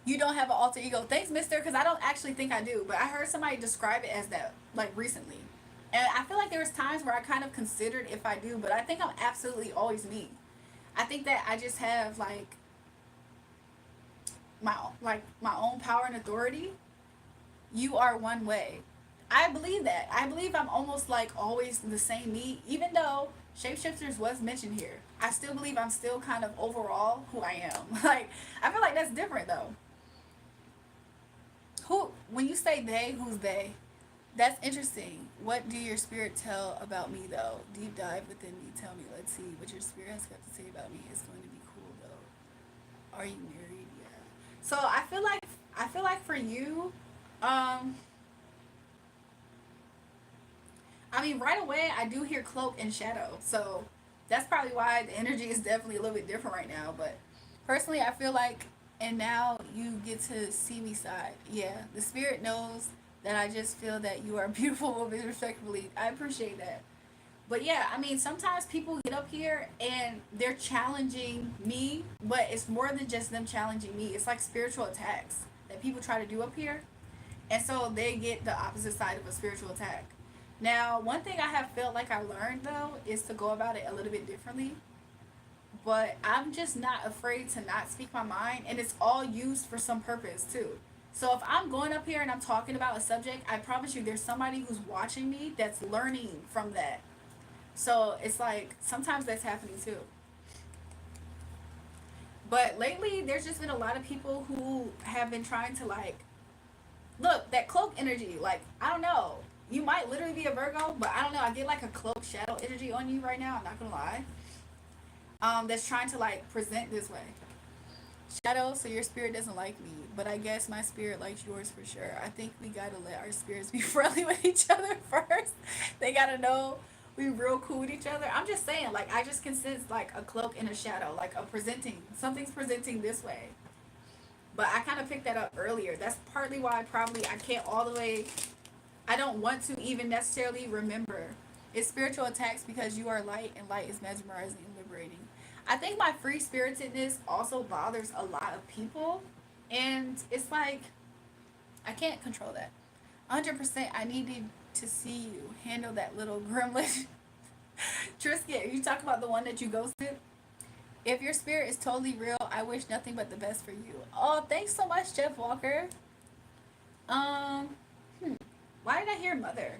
You don't have an alter ego. Thanks, mister, because I don't actually think I do. But I heard somebody describe it as that, like, recently. And I feel like there was times where I kind of considered if I do, but I think I'm absolutely always me. I think that I just have, my own power and authority. You are one way. I believe that. I believe I'm almost like always the same me, even though shapeshifters was mentioned here. I still believe I'm still kind of overall who I am. Like, I feel like that's different though. Who, when you say they, who's they? That's interesting. What do your spirit tell about me though? Deep dive within me. Tell me. Let's see what your spirit has got to say about me. It's going to be cool though. Are you married? Yeah. So I feel like for you, um, I mean, right away I do hear cloak and shadow. So that's probably why the energy is definitely a little bit different right now. But personally, I feel like, and now you get to see me side. Yeah, the spirit knows that I just feel that you are beautiful woman, respectfully. I appreciate that. But yeah, I mean, sometimes people get up here and they're challenging me, but it's more than just them challenging me. It's like spiritual attacks that people try to do up here. And so they get the opposite side of a spiritual attack. Now, one thing I have felt like I learned though is to go about it a little bit differently. But I'm just not afraid to not speak my mind, and it's all used for some purpose too. So if I'm going up here and I'm talking about a subject, I promise you there's somebody who's watching me that's learning from that. So it's like sometimes that's happening too. But lately there's just been a lot of people who have been trying to like look that cloak energy, like I don't know. You might literally be a Virgo, but I don't know. I get like a cloak shadow energy on you right now, I'm not gonna lie. That's trying to like present this way. Shadow, so your spirit doesn't like me, but I guess my spirit likes yours for sure. I think we gotta let our spirits be friendly with each other first. They gotta know we real cool with each other. I'm just saying, like I just can sense like a cloak and a shadow, like a presenting. Something's presenting this way. But I kind of picked that up earlier. That's partly why probably I can't all the way. I don't want to even necessarily remember. It's spiritual attacks because you are light, and light is mesmerizing and liberating. I think my free spiritedness also bothers a lot of people, and it's like I can't control that. 100%. I needed to see you handle that little gremlin. Trisket, you talk about the one that you ghosted. If your spirit is totally real, I wish nothing but the best for you. Oh, thanks so much, Jeff Walker. Um, hmm. Why did I hear mother?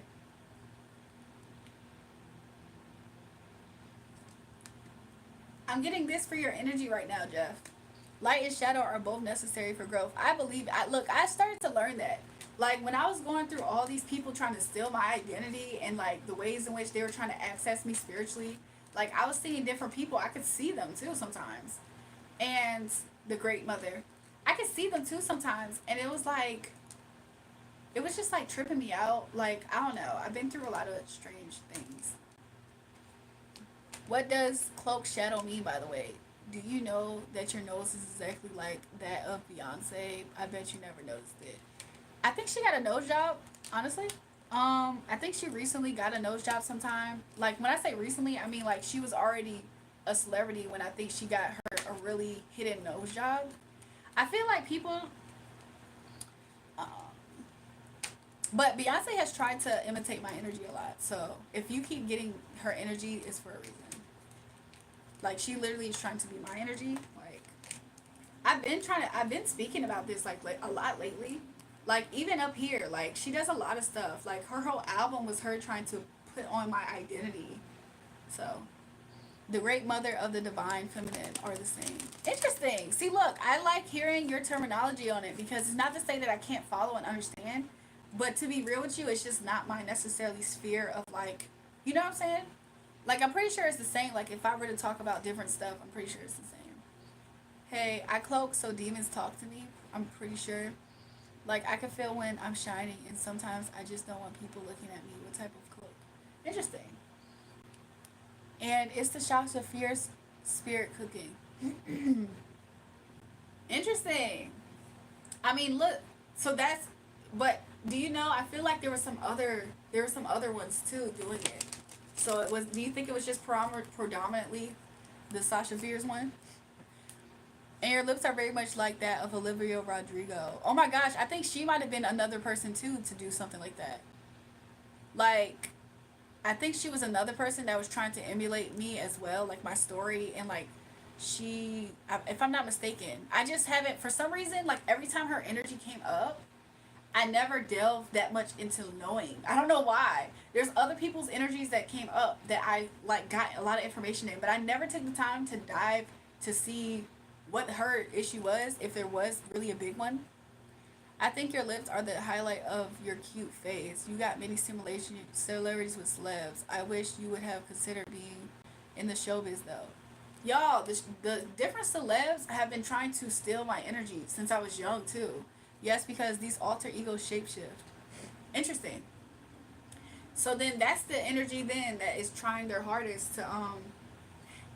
I'm getting this for your energy right now, Jeff. Light and shadow are both necessary for growth. I believe. I started to learn that. Like when I was going through all these people trying to steal my identity and like the ways in which they were trying to access me spiritually, like I was seeing different people. I could see them too sometimes. And the great mother, I could see them too sometimes, and it was just like tripping me out. Like I don't know. I've been through a lot of strange things. What does cloak shadow mean, by the way? Do you know that your nose is exactly like that of Beyonce? I bet you never noticed it. I think she got a nose job, honestly. I think she recently got a nose job sometime. Like when I say recently, I mean like she was already a celebrity when I think she got her a really hidden nose job. I feel like people, um, but Beyonce has tried to imitate my energy a lot. So if you keep getting her energy, it's for a reason. Like she literally is trying to be my energy. Like I've been speaking about this like a lot lately. Like even up here, like she does a lot of stuff. Like her whole album was her trying to put on my identity. So the great mother of the divine feminine are the same. Interesting. See, look, I like hearing your terminology on it because it's not to say that I can't follow and understand, but to be real with you, it's just not my necessarily sphere of like, you know what I'm saying? Like I'm pretty sure it's the same. Like if I were to talk about different stuff, I'm pretty sure it's the same. Hey, I cloak so demons talk to me. I'm pretty sure. Like I can feel when I'm shining, and sometimes I just don't want people looking at me. What type of cloak? Interesting. And it's the shocks of fierce spirit cooking. Interesting. I mean, look. So that's. But do you know? I feel like there were some other ones too doing it. So it was. Do you think it was just predominantly the Sasha Fierce one? And your lips are very much like that of Olivia Rodrigo. Oh my gosh, I think she might have been another person too to do something like that. Like, I think she was another person that was trying to emulate me as well, like my story, and like if I'm not mistaken, I just haven't, for some reason, like every time her energy came up, I never delved that much into knowing. I don't know why. There's other people's energies that came up that I like got a lot of information in, but I never took the time to dive to see what her issue was, if there was really a big one. I think your lips are the highlight of your cute face. You got many simulation celebrities with celebs. I wish you would have considered being in the showbiz though. Y'all, the different celebs have been trying to steal my energy since I was young too. Yes, because these alter egos shapeshift. Interesting. So then that's the energy then that is trying their hardest to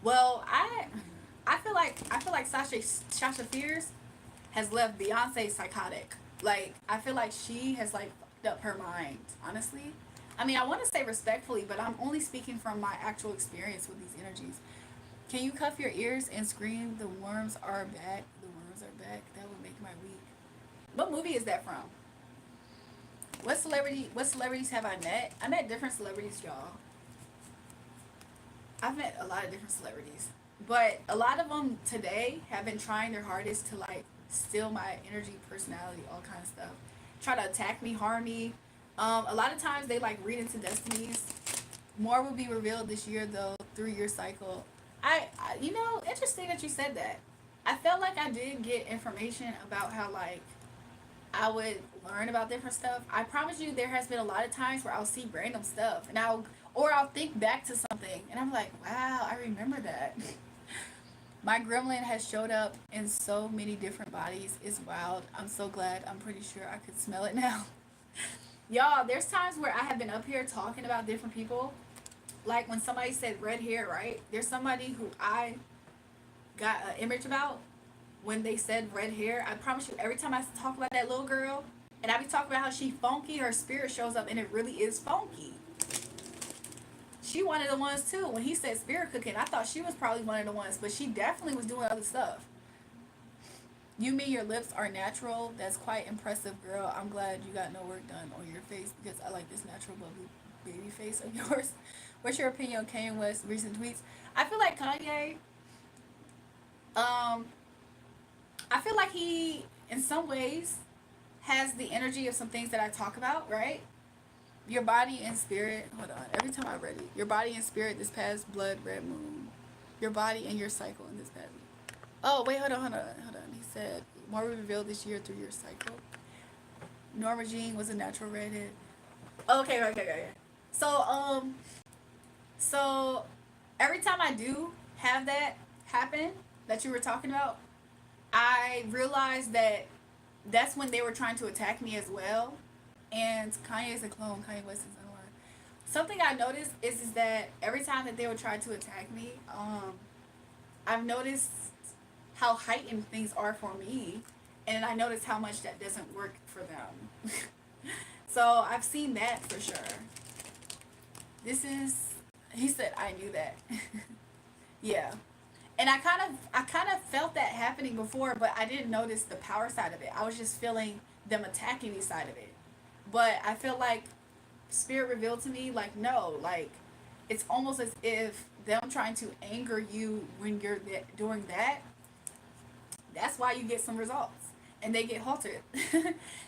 well, I feel like Sasha Fierce has left Beyonce psychotic. Like, I feel like she has like fucked up her mind, honestly. I mean, I want to say respectfully, but I'm only speaking from my actual experience with these energies. Can you cuff your ears and scream, "The worms are back"? The worms are back. That would make my week. What movie is that from? What celebrities have I met? I met different celebrities, y'all. I've met a lot of different celebrities. But a lot of them today have been trying their hardest to like steal my energy, personality, all kind of stuff. Try to attack me, harm me. A lot of times they like read into destinies. More will be revealed this year though, 3-year cycle. You know, interesting that you said that. I felt like I did get information about how like I would learn about different stuff. I promise you, there has been a lot of times where I'll see random stuff, and I'll think back to something, and I'm like, wow, I remember that. My gremlin has showed up in so many different bodies. It's wild. I'm so glad. I'm pretty sure I could smell it now. Y'all, there's times where I have been up here talking about different people. Like when somebody said red hair, right? There's somebody who I got an image about when they said red hair. I promise you, every time I talk about that little girl, and I be talking about how she funky, her spirit shows up, and it really is funky. She one of the ones too. When he said spirit cooking, I thought she was probably one of the ones, but she definitely was doing other stuff. You mean your lips are natural? That's quite impressive, girl. I'm glad you got no work done on your face because I like this natural bubbly baby face of yours. What's your opinion on Kanye West's recent tweets? I feel like Kanye, um, I feel like he, in some ways, has the energy of some things that I talk about, right? Your body and spirit. Hold on. Every time I read it, your body and spirit this past blood red moon. Your body and your cycle in this past. Oh wait, hold on. He said more revealed this year through your cycle. Norma Jean was a natural redhead. Okay. So every time I do have that happen that you were talking about, I realized that that's when they were trying to attack me as well. And Kanye is a clone. Kanye West is a one. Something I noticed is that every time that they would try to attack me, I've noticed how heightened things are for me, and I noticed how much that doesn't work for them. So I've seen that for sure. This is, he said, I knew that. Yeah. And I kind of felt that happening before, but I didn't notice the power side of it. I was just feeling them attacking me side of it. But I feel like spirit revealed to me like no, like it's almost as if them trying to anger you when you're doing that. That's why you get some results and they get halted.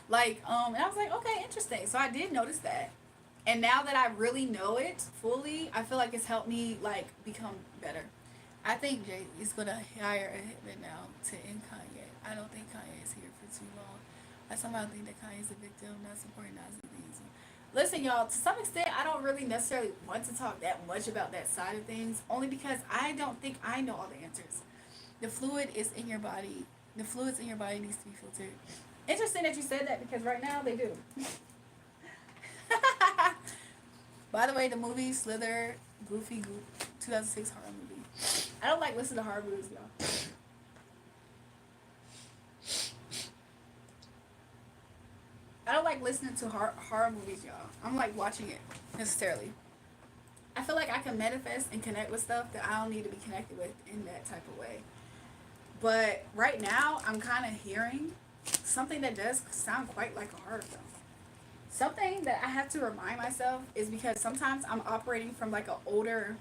Like and I was like, okay, interesting. So I did notice that. And now that I really know it fully, I feel like it's helped me like become better. I think Jay is gonna hire a hitman now to end Kanye. I don't think Kanye is here for too long. I somehow think that Kanye is a victim, not supporting Nazi things. Listen, y'all, to some extent, I don't really necessarily want to talk that much about that side of things, only because I don't think I know all the answers. The fluid is in your body. The fluids in your body needs to be filtered. Interesting that you said that because right now they do. By the way, the movie Slither, Goofy Goop, 2006 horror movie. I don't like listening to horror movies, y'all. I don't like listening to horror movies, y'all. I'm like watching it necessarily. I feel like I can manifest and connect with stuff that I don't need to be connected with in that type of way. But right now, I'm kind of hearing something that does sound quite like a heart, though. Something that I have to remind myself is because sometimes I'm operating from like an older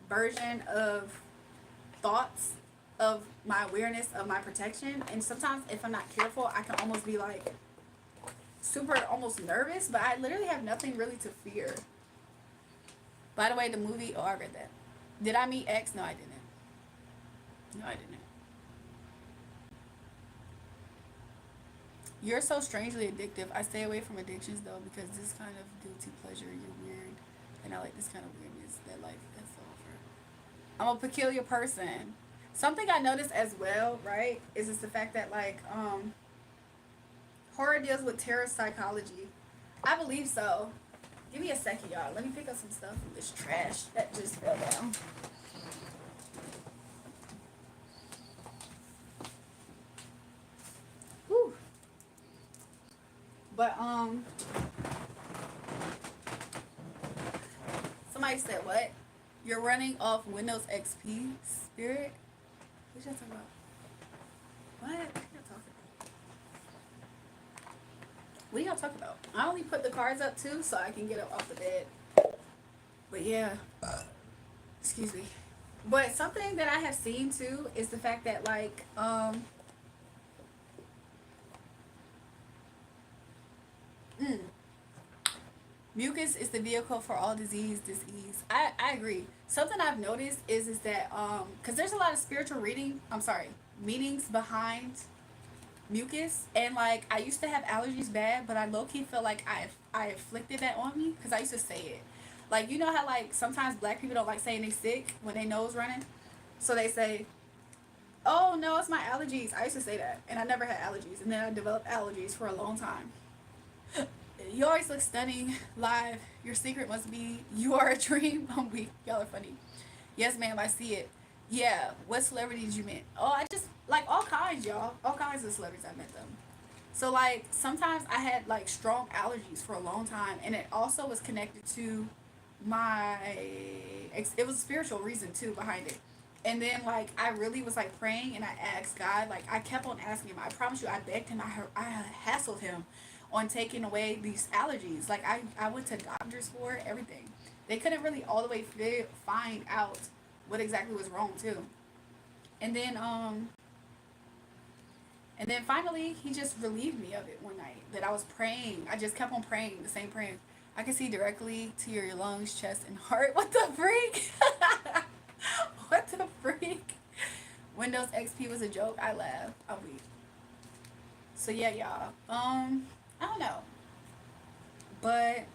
version of thoughts of my awareness of my protection, and sometimes if I'm not careful, I can almost be like super almost nervous, but I literally have nothing really to fear. By the way, the movie, oh, I read that. Did I meet X? No, I didn't. No, I didn't. You're so strangely addictive. I stay away from addictions though because this kind of guilty pleasure, you're weird. And I like this kind of weirdness that life has to offer. I'm a peculiar person. Something I noticed as well, right, is just the fact that like horror deals with terror psychology. I believe so. Give me a second, y'all. Let me pick up some stuff from this trash that just fell down. Whew. But somebody said what? You're running off Windows XP, Spirit? What y'all talking about? What? What y'all talking about? What y'all talking about? I only put the cards up too so I can get up off the bed. But yeah. Excuse me. But something that I have seen too is the fact that like mucus is the vehicle for all disease, disease. I agree. Something I've noticed is that because there's a lot of spiritual meanings behind mucus, and like I used to have allergies bad, but I low-key feel like I inflicted that on me because I used to say it. Like you know how like sometimes black people don't like saying they sick when they nose running, so they say, "Oh no, it's my allergies." I used to say that, and I never had allergies, and then I developed allergies for a long time. You always look stunning live. Your secret must be you are a dream. I'm weak. Y'all are funny. Yes, ma'am, I see it. Yeah. What celebrities you met? Oh, I just like all kinds, y'all. All kinds of celebrities. I met them. So like sometimes I had like strong allergies for a long time, and it also was connected to my. It was a spiritual reason too behind it. And then like I really was like praying, and I asked God. Like I kept on asking him. I promise you, I begged him. I hassled him on taking away these allergies. Like I went to doctors for it, everything. They couldn't really all the way find out what exactly was wrong too. And then finally he just relieved me of it one night that I was praying. I just kept on praying, the same prayer. I can see directly to your lungs, chest, and heart. What the freak? What the freak? Windows XP was a joke. I laugh. I'll be. So yeah, y'all. I don't know. But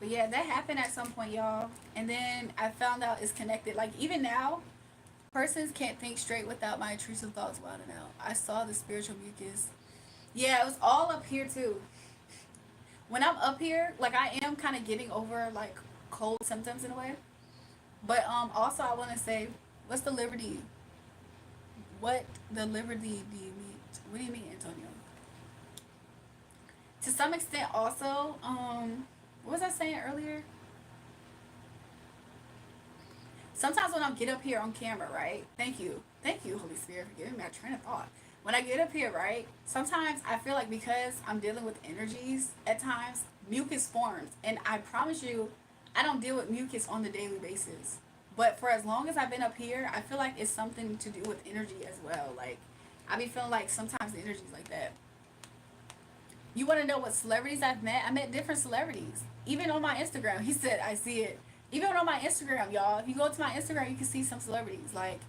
yeah, that happened at some point, y'all. And then I found out it's connected. Like even now, persons can't think straight without my intrusive thoughts wilding out. I saw the spiritual mucus. Yeah, it was all up here too. When I'm up here, like I am kind of getting over like cold symptoms in a way. But also I want to say, what's the liberty? What the liberty do you mean? What do you mean, Antonio? To some extent, also, what was I saying earlier? Sometimes when I get up here on camera, right? Thank you, Holy Spirit, for giving me a train of thought. When I get up here, right? Sometimes I feel like because I'm dealing with energies at times, mucus forms, and I promise you, I don't deal with mucus on the daily basis. But for as long as I've been up here, I feel like it's something to do with energy as well. Like I be feeling like sometimes the energy's like that. You want to know what celebrities I've met? I met different celebrities. Even on my Instagram, he said I see it. Even on my Instagram, y'all. If you go to my Instagram, you can see some celebrities. Like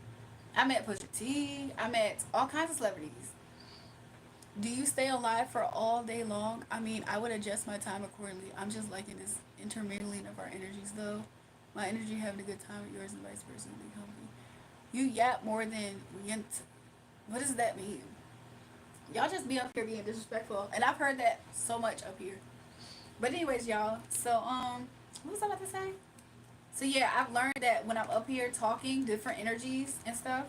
I met Pusha T. I met all kinds of celebrities. Do you stay alive for all day long? I mean, I would adjust my time accordingly. I'm just liking this intermingling of our energies, though. My energy having a good time with yours and vice versa. Be company. You yap more than yent. What does that mean? Y'all just be up here being disrespectful, and I've heard that so much up here. But anyways, y'all. So what was I about to say? So yeah, I've learned that when I'm up here talking different energies and stuff,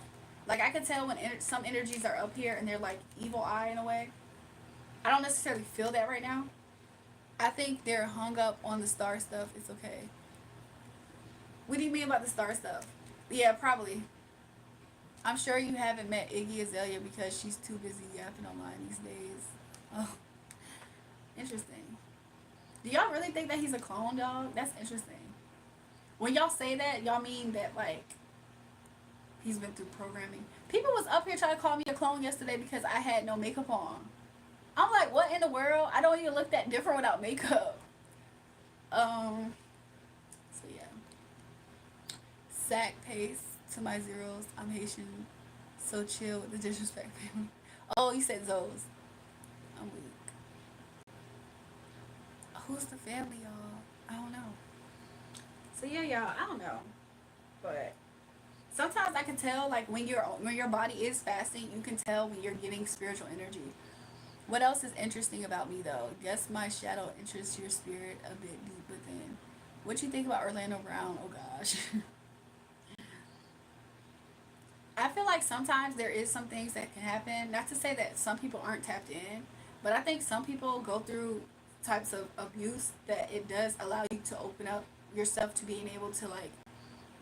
like I can tell when some energies are up here and they're like evil eye in a way. I don't necessarily feel that right now. I think they're hung up on the star stuff. It's okay. What do you mean about the star stuff? Yeah, probably. I'm sure you haven't met Iggy Azalea because she's too busy yapping online these days. Oh, interesting. Do y'all really think that he's a clone, dog? That's interesting. When y'all say that, y'all mean that like he's been through programming. People was up here trying to call me a clone yesterday because I had no makeup on. I'm like, what in the world? I don't even look that different without makeup. Um. So yeah. Sack pace to my zeros. I'm Haitian, so chill with the disrespect family. Oh, you said Zoes. I'm weak. Who's the family, y'all? I don't know. So yeah, y'all. I don't know, but sometimes I can tell like when your body is fasting, you can tell when you're getting spiritual energy. What else is interesting about me though? Guess my shadow interests your spirit a bit deep within. What you think about Orlando Brown? Oh gosh. I feel like sometimes there is some things that can happen. Not to say that some people aren't tapped in, but I think some people go through types of abuse that it does allow you to open up yourself to being able to like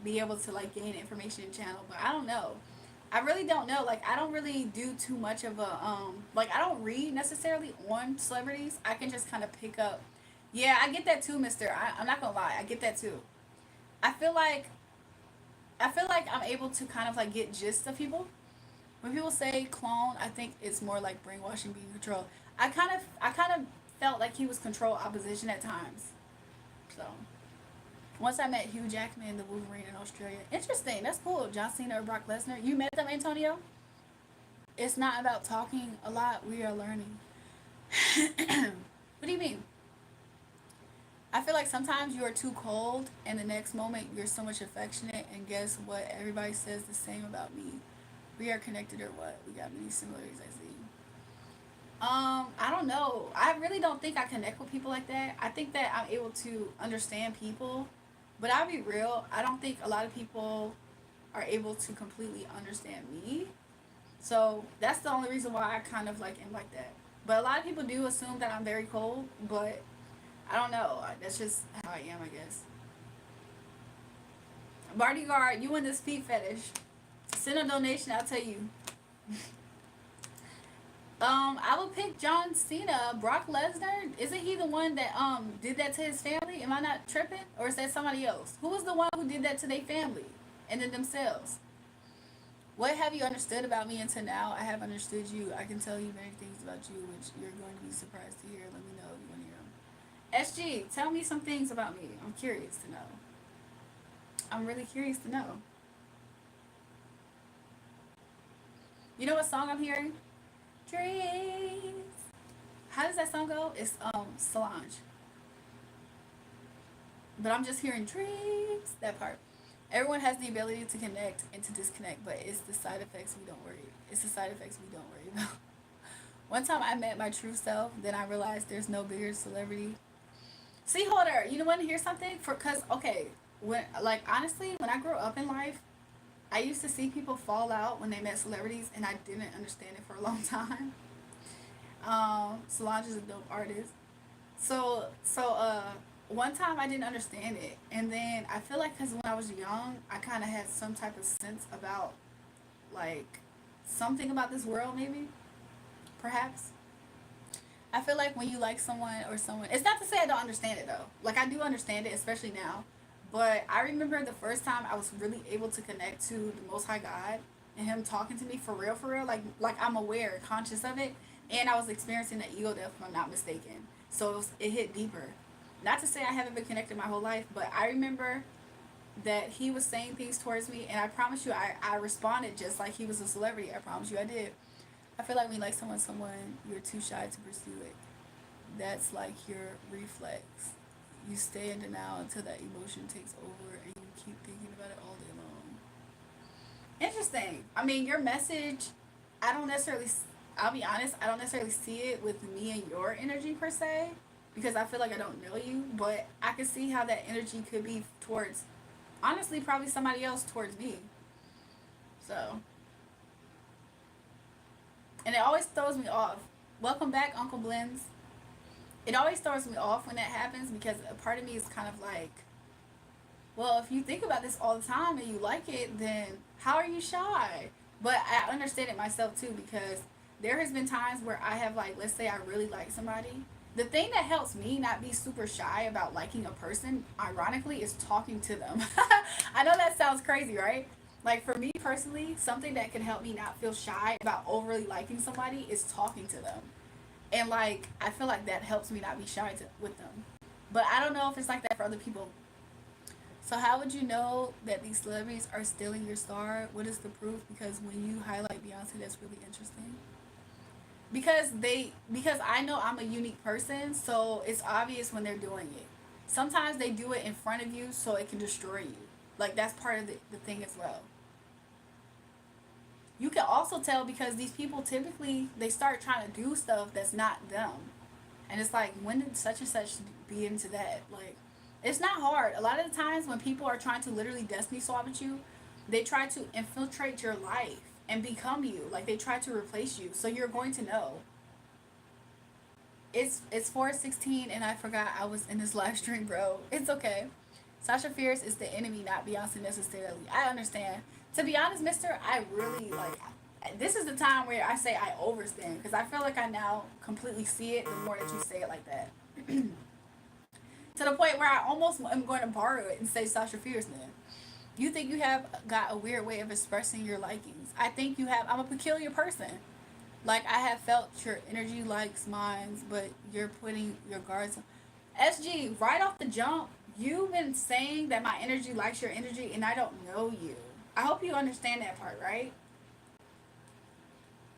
be able to like gain information channel. But I don't know. I really don't know. Like I don't really do too much of a like I don't read necessarily on celebrities. I can just kind of pick up. Yeah, I get that too, Mister. I'm not gonna lie. I get that too. I feel like I feel like I'm able to kind of like get gist of people. When people say clone, I think it's more like brainwashing, being controlled. I kind of felt like he was control opposition at times. So once I met Hugh Jackman, the Wolverine in Australia. Interesting. That's cool. John Cena or Brock Lesnar. You met them, Antonio? It's not about talking a lot. We are learning. What do you mean? I feel like sometimes you are too cold, and the next moment you're so much affectionate. And guess what? Everybody says the same about me. We are connected or what? We got many similarities. I see. I don't know. I really don't think I connect with people like that. I think that I'm able to understand people, but I'll be real. I don't think a lot of people are able to completely understand me. So that's the only reason why I kind of like am like that. But a lot of people do assume that I'm very cold, but I don't know. That's just how I am, I guess. Bodyguard, you in this feet fetish. Send a donation, I'll tell you. I would pick John Cena. Brock Lesnar, isn't he the one that did that to his family? Am I not tripping, or is that somebody else? Who was the one who did that to their family and then themselves? What have you understood about me until now? I have understood you. I can tell you many things about you, which you're going to be surprised to hear. Let me know if you want to hear them. SG, tell me some things about me. I'm curious to know. I'm really curious to know. You know what song I'm hearing? Dreams. How does that song go? It's Solange. But I'm just hearing dreams. That part. Everyone has the ability to connect and to disconnect, but it's the side effects we don't worry. It's the side effects we don't worry about. One time I met my true self, then I realized there's no bigger celebrity. See, Holder, you want to hear something? Cause okay, when like honestly, when I grew up in life, I used to see people fall out when they met celebrities, and I didn't understand it for a long time. Solange is a dope artist. So one time I didn't understand it, and then I feel like because when I was young, I kind of had some type of sense about like something about this world, maybe, perhaps. I feel like when you like someone or someone, it's not to say I don't understand it though. Like I do understand it, especially now. But I remember the first time I was really able to connect to the Most High God and Him talking to me for real, like I'm aware, conscious of it, and I was experiencing the ego death, if I'm not mistaken. So it hit deeper. Not to say I haven't been connected my whole life, but I remember that He was saying things towards me, and I promise you, I responded just like He was a celebrity. I promise you, I did. I feel like when you like someone, you're too shy to pursue it. That's like your reflex. You stay in denial until that emotion takes over and you keep thinking about it all day long. Interesting. I mean, your message, I don't necessarily, I'll be honest, I don't necessarily see it with me and your energy per se because I feel like I don't know you, but I can see how that energy could be towards, honestly, probably somebody else towards me. So, and it always throws me off. Welcome back, Uncle Blends. It always throws me off when that happens because a part of me is kind of like Well, if you think about this all the time and you like it, then how are you shy? But I understand it myself too, because there has been times where I have, like, let's say I really like somebody. The thing that helps me not be super shy about liking a person, ironically, is talking to them. I know that sounds crazy, right? Like, for me personally, something that can help me not feel shy about overly liking somebody is talking to them. And, like, I feel like that helps me not be shy with them. But I don't know if it's like that for other people. So how would you know that these celebrities are stealing your star? What is the proof? Because when you highlight Beyonce, that's really interesting. Because I know I'm a unique person, so it's obvious when they're doing it. Sometimes they do it in front of you so it can destroy you. Like, that's part of the thing as well. You can also tell because these people typically they start trying to do stuff that's not them. And it's like, when did such and such be into that? Like, it's not hard. A lot of the times when people are trying to literally destiny swap at you, they try to infiltrate your life and become you. Like, they try to replace you. So you're going to know. It's 4:16 and I forgot I was in this live stream, bro. It's okay. Sasha Fierce is the enemy, not Beyonce necessarily. I understand. To be honest, mister, I really, like, this is the time where I say I overstand, because I feel like I now completely see it the more that you say it like that. To the point where I almost am going to borrow it and say Sasha Fierce then. You think you have got a weird way of expressing your likings. I think you have. I'm a peculiar person. Like, I have felt your energy likes mine, but you're putting your guards on. SG, right off the jump, you've been saying that my energy likes your energy, and I don't know you. I hope you understand that part, right?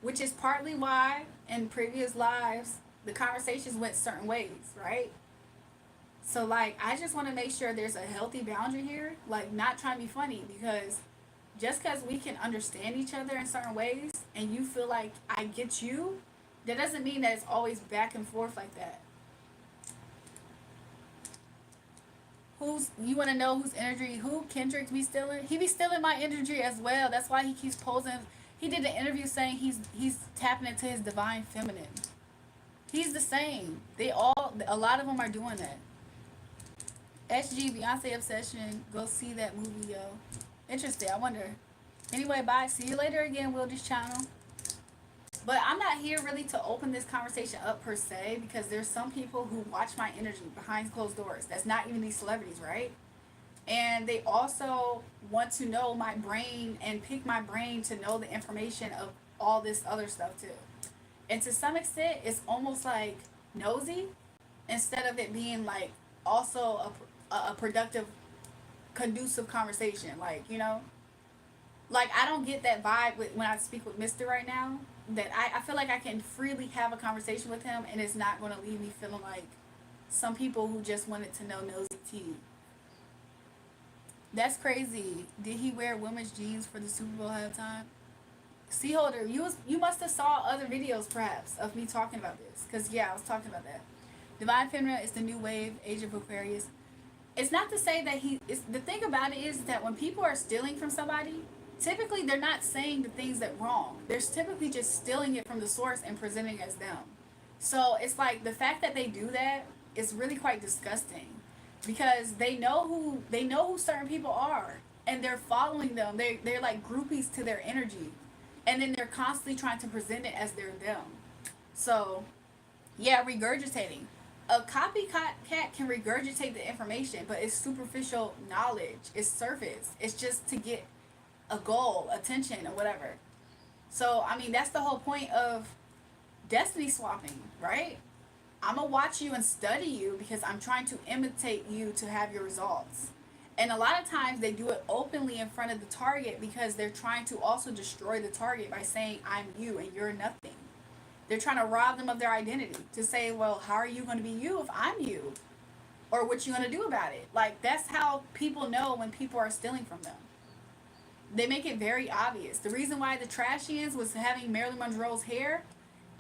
Which is partly why in previous lives the conversations went certain ways, right? So, like, I just want to make sure there's a healthy boundary here, like, not trying to be funny, because just because we can understand each other in certain ways and you feel like I get you, that doesn't mean that it's always back and forth like that. Who's you want to know whose energy? Who Kendrick be stealing? He be stealing my energy as well. That's why he keeps posing. He did an interview saying he's tapping into his divine feminine. He's the same. They all, a lot of them are doing that. SG Beyonce obsession. Go see that movie, yo. Interesting. I wonder. Anyway, bye. See you later again, Wildy's channel. But I'm not here really to open this conversation up per se, because there's some people who watch my energy behind closed doors. That's not even these celebrities, right? And they also want to know my brain and pick my brain to know the information of all this other stuff too. And to some extent, it's almost like nosy instead of it being like also a productive, conducive conversation. Like, you know, like, I don't get that vibe when I speak with Mr. right now. That I feel like I can freely have a conversation with him, and it's not going to leave me feeling like some people who just wanted to know nosy tea. That's crazy. Did he wear women's jeans for the Super Bowl halftime? Seaholder, you must have saw other videos perhaps of me talking about this, because yeah, I was talking about that. Divine Feminine is the new wave, Age of Aquarius. It's not to say that the thing about it is that when people are stealing from somebody, typically they're not saying the things that wrong. They're typically just stealing it from the source and presenting it as them. So it's like the fact that they do that is really quite disgusting, because they know who certain people are, and they're following them. They're like groupies to their energy, and then they're constantly trying to present it as they're them. So yeah, regurgitating. A copycat can regurgitate the information, but it's superficial knowledge. It's surface. It's just to get a goal, attention, or whatever. So, I mean, that's the whole point of destiny swapping, right? I'm going to watch you and study you because I'm trying to imitate you to have your results. And a lot of times they do it openly in front of the target because they're trying to also destroy the target by saying, I'm you and you're nothing. They're trying to rob them of their identity to say, well, how are you going to be you if I'm you? Or what you going to do about it? Like, that's how people know when people are stealing from them. They make it very obvious. The reason why the Trashians was having Marilyn Monroe's hair,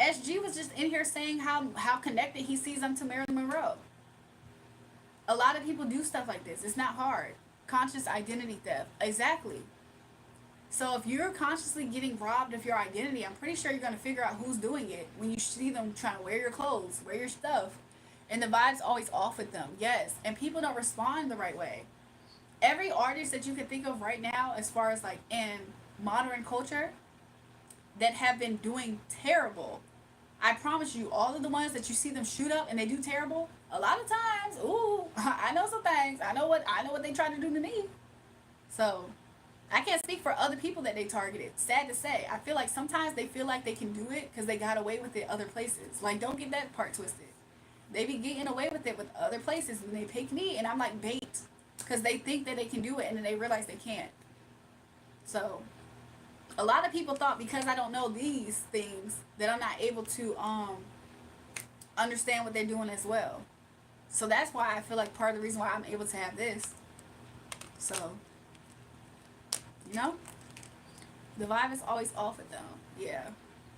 SG was just in here saying how connected he sees them to Marilyn Monroe. A lot of people do stuff like this. It's not hard. Conscious identity theft. Exactly. So if you're consciously getting robbed of your identity, I'm pretty sure you're going to figure out who's doing it when you see them trying to wear your clothes, wear your stuff. And the vibe's always off with them. Yes. And people don't respond the right way. Every artist that you could think of right now, as far as like in modern culture, that have been doing terrible. I promise you, all of the ones that you see them shoot up and they do terrible, a lot of times, ooh, I know some things. I know what they tried to do to me. So I can't speak for other people that they targeted. Sad to say, I feel like sometimes they feel like they can do it because they got away with it other places. Like, don't get that part twisted. They be getting away with it with other places, and they pick me, and I'm like bait because they think that they can do it, and then they realize they can't. So a lot of people thought because I don't know these things that I'm not able to understand what they're doing as well. So that's why I feel like part of the reason why I'm able to have this. So, you know, the vibe is always off with them. Yeah.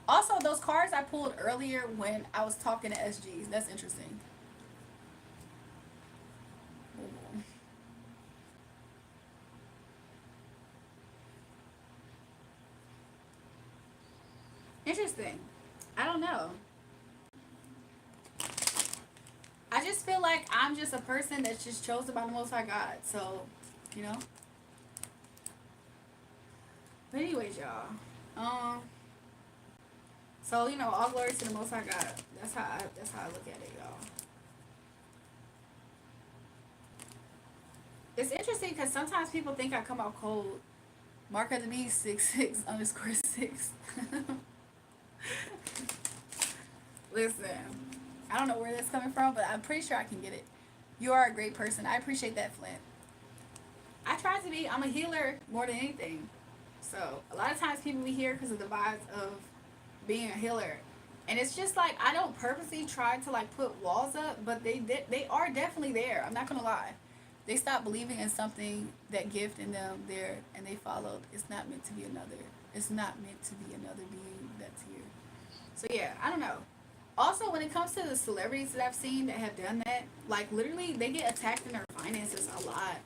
Also, those cards I pulled earlier when I was talking to SGs. That's interesting. Interesting. I don't know. I just feel like I'm just a person that's just chosen by the Most High God. So, you know. But anyways, y'all. So you know, all glory to the Most High God. That's how I look at it, y'all. It's interesting because sometimes people think I come out cold. Mark of the beast 66_6. Listen, I don't know where that's coming from, but I'm pretty sure I can get it. You are a great person. I appreciate that, Flint. I try to be. I'm a healer more than anything. So a lot of times people be here because of the vibes of being a healer, and it's just like I don't purposely try to like put walls up, but they are definitely there. I'm not gonna lie. They stopped believing in something, that gift in them there, and they followed. It's not meant to be another. It's not meant to be another being that's here. So yeah, I don't know. Also, when it comes to the celebrities that I've seen that have done that, like literally, they get attacked in their finances a lot.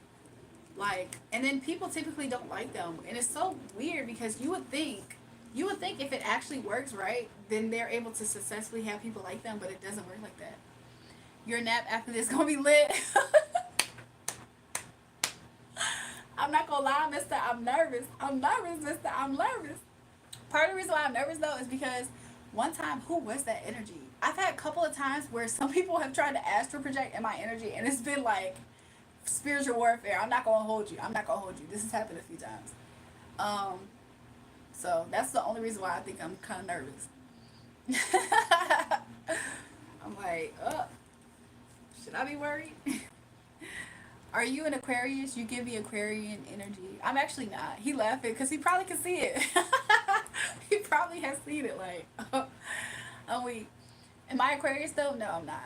Like, and then people typically don't like them, and it's so weird because you would think if it actually works right, then they're able to successfully have people like them, but it doesn't work like that. Your nap after this gonna be lit. I'm not gonna lie, Mister. I'm nervous. I'm nervous, Mister. I'm nervous. Part of the reason why I'm nervous though is because one time, who was that energy? I've had a couple of times where some people have tried to astral project in my energy, and it's been like spiritual warfare. I'm not gonna hold you. I'm not gonna hold you. This has happened a few times. Um, so that's the only reason why I think I'm kind of nervous. I'm like, oh, should I be worried? Are you an Aquarius? You give me Aquarian energy. I'm actually not. He laughing because he probably can see it. He probably has seen it. Like, I'm weak. Am I Aquarius though? No, I'm not.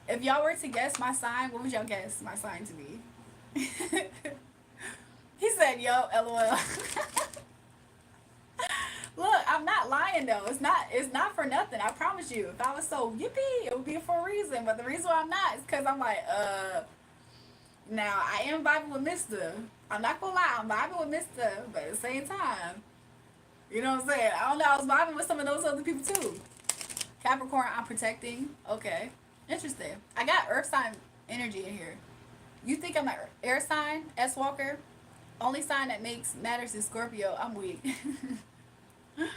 If y'all were to guess my sign, what would y'all guess my sign to be? He said, "Yo, LOL." Look, I'm not lying though. It's not for nothing. I promise you. If I was so yippee, it would be for a reason. But the reason why I'm not is because I'm like, now I am vibing with Mister. I'm not gonna lie, I'm vibing with Mister, but at the same time, you know what I'm saying? I don't know, I was vibing with some of those other people too. Capricorn, I'm protecting. Okay. Interesting. I got earth sign energy in here. You think I'm an air sign, S Walker? Only sign that makes matters is Scorpio. I'm weak. I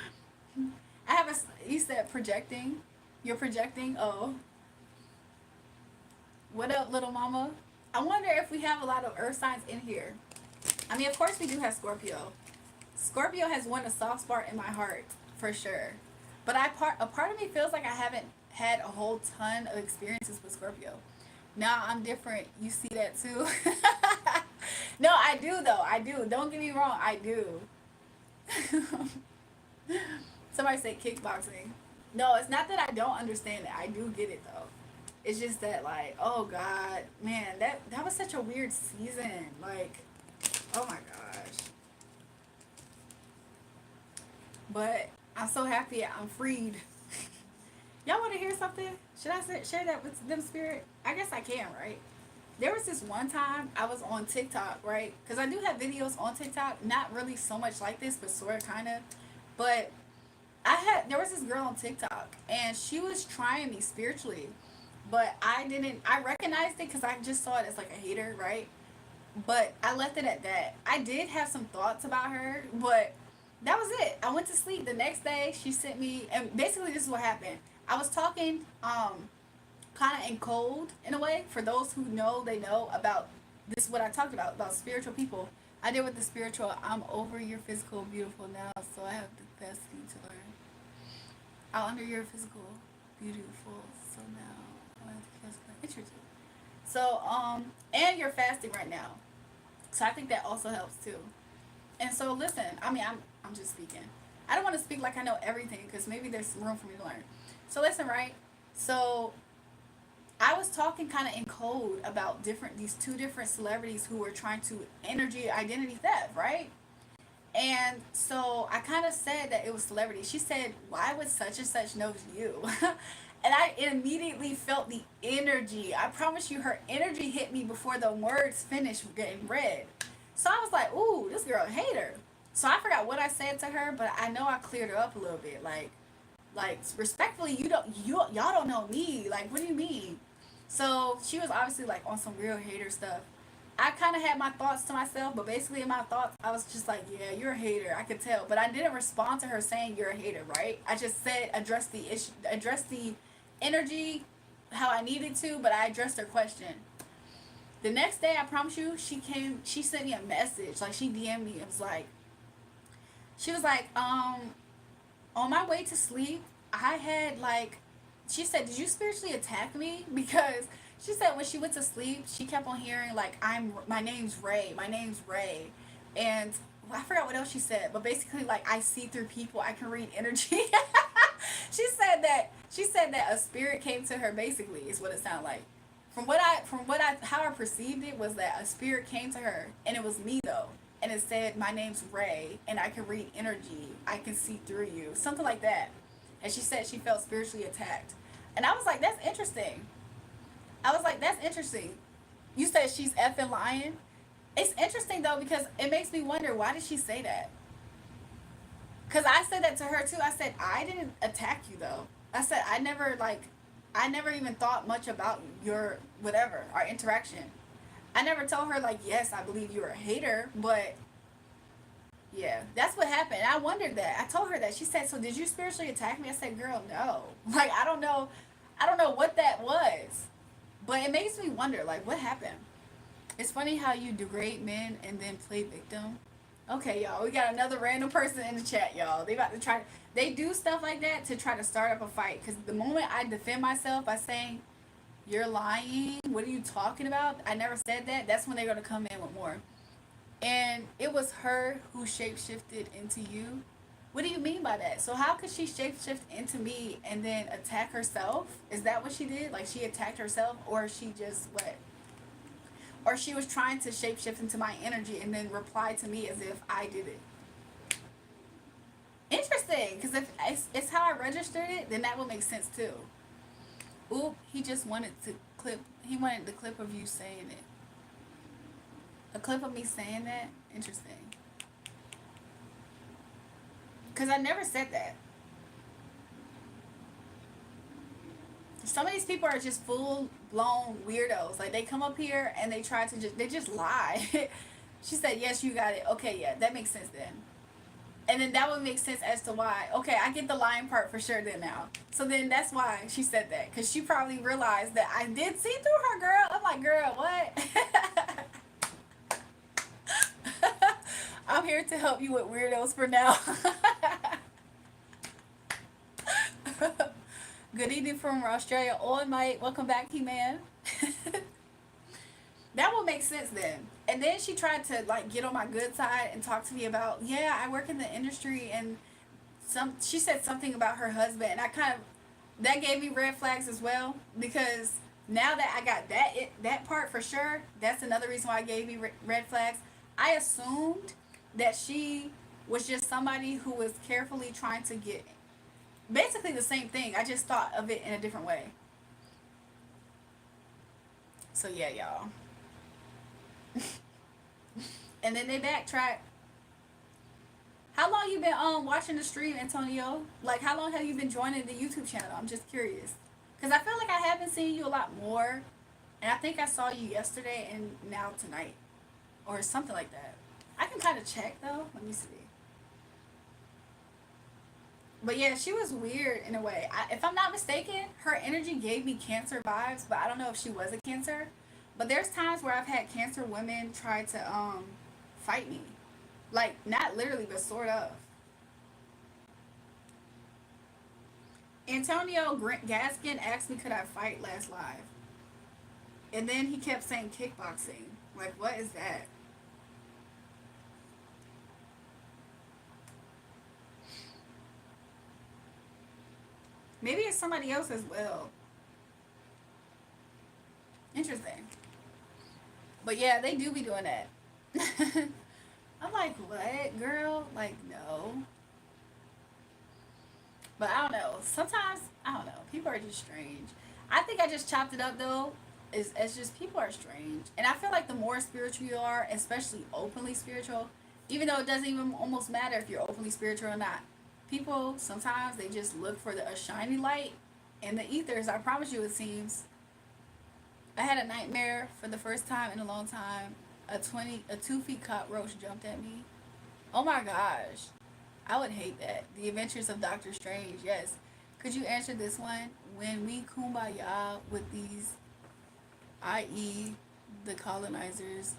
have a. You said projecting. You're projecting. Oh, what up, little mama? I wonder if we have a lot of earth signs in here. I mean, of course we do have Scorpio. Scorpio has won a soft spot in my heart for sure. But a part of me feels like I haven't had a whole ton of experiences with Scorpio. Now I'm different. You see that too? No, I do though. I do. Don't get me wrong. I do. Somebody said kickboxing. No, it's not that I don't understand it. I do get it though. It's just that like, oh God, man, that was such a weird season. Like, oh my gosh. But I'm so happy I'm freed. Y'all want to hear something? Should I share that with them, spirit? I guess I can, right? There was this one time I was on TikTok, right? Because I do have videos on TikTok, not really so much like this, but sort of, kind of. But there was this girl on TikTok, and she was trying me spiritually, but I recognized it because I just saw it as like a hater, right? But I left it at that. I did have some thoughts about her, but that was it. I went to sleep. The next day, she sent me, and basically this is what happened. I was talking, kind of in code in a way. For those who know, they know about this. What I talked about spiritual people. I did with the spiritual. I'm over your physical, beautiful now, so I have the capacity to learn. I'll under your physical, beautiful, so now I have the capacity. Interesting. So, and you're fasting right now. So I think that also helps too. And so listen, I mean, I'm just speaking. I don't want to speak like I know everything because maybe there's room for me to learn. So listen, right? So I was talking kind of in code about these two different celebrities who were trying to energy identity theft, right? And so I kind of said that it was celebrity. She said, "Why would such and such knows you?" And I immediately felt the energy. I promise you, her energy hit me before the words finished getting read. So I was like, "Ooh, this girl a hater." So I forgot what I said to her, but I know I cleared her up a little bit. Like respectfully, y'all don't know me. Like, what do you mean? So she was obviously like on some real hater stuff. I kind of had my thoughts to myself, but basically in my thoughts, I was just like, yeah, you're a hater. I could tell, but I didn't respond to her saying you're a hater, right? I just said address the issue, address the energy how I needed to, but I addressed her question. The next day, I promise you, she sent me a message, like she DM'd me. It was like, she was like, on my way to sleep, I had like, she said, did you spiritually attack me? Because she said when she went to sleep, she kept on hearing like, my name's Ray, my name's Ray, and I forgot what else she said, but basically like I see through people, I can read energy. She said that a spirit came to her. Basically, is what it sounded like. How I perceived it was that a spirit came to her, and it was me though, and it said my name's Ray, and I can read energy, I can see through you, something like that. And she said she felt spiritually attacked, and I was like, that's interesting. I was like, that's interesting. You said she's effing lying. It's interesting though because it makes me wonder why did she say that? Cause I said that to her too. I said I didn't attack you though. I said I never even thought much about your whatever our interaction. I never told her like yes I believe you're a hater, but yeah, that's what happened. I wondered that. I told her that. She said, so did you spiritually attack me? I said, girl, no. Like I don't know what that was, but it makes me wonder like what happened. It's funny how you degrade men and then play victim. Okay, y'all, we got another random person in the chat, y'all. They about to try. They do stuff like that to try to start up a fight. Because the moment I defend myself by saying, "You're lying. What are you talking about? I never said that." That's when they're gonna come in with more. And it was her who shapeshifted into you. What do you mean by that? So how could she shapeshift into me and then attack herself? Is that what she did? Like she attacked herself, or she just what? Or she was trying to shapeshift into my energy and then reply to me as if I did it. Interesting, because if it's how I registered it, then that would make sense too. Oop, he just wanted to clip. He wanted the clip of you saying it. A clip of me saying that. Interesting. Because I never said that. Some of these people are just full blown weirdos. Like they come up here and they try to just lie. She said, "Yes, you got it." Okay, yeah, that makes sense then. And then that would make sense as to why. Okay, I get the lying part for sure then now. So then that's why she said that, because she probably realized that I did see through her, girl. I'm like, girl, what? I'm here to help you with weirdos for now. Good evening from Australia. On Mike, welcome back, He-Man. That would make sense then. And then she tried to like get on my good side and talk to me about, yeah, I work in the industry, and she said something about her husband, and I kind of, that gave me red flags as well, because now that I got that part for sure, that's another reason why I gave me red flags. I assumed that she was just somebody who was carefully trying to get basically the same thing. I just thought of it in a different way. So yeah, y'all. And then they backtrack. How long you been watching the stream, Antonio? Like how long have you been joining the YouTube channel? I'm just curious. Cause I feel like I haven't seen you a lot more. And I think I saw you yesterday and now tonight. or something like that. I can kind of check though. Let me see. But yeah, she was weird in a way. If I'm not mistaken, her energy gave me Cancer vibes, but I don't know if she was a Cancer. But there's times where I've had Cancer women try to fight me, like not literally, but sort of. Antonio Gaskin asked me could I fight last live, and then he kept saying kickboxing. Like, what is that? Maybe it's somebody else as well. Interesting. But yeah, they do be doing that. I'm like, what, girl? Like, no. But I don't know. Sometimes, I don't know. People are just strange. I think I just chopped it up though. It's just people are strange. And I feel like the more spiritual you are, especially openly spiritual, even though it doesn't even almost matter if you're openly spiritual or not, people sometimes they just look for a shiny light in the ethers. I promise you, it seems. I had a nightmare for the first time in a long time. A 2 feet cockroach jumped at me. Oh my gosh. I would hate that. The Adventures of Doctor Strange, yes. Could you answer this one? When we kumbaya with these, i.e., the colonizers,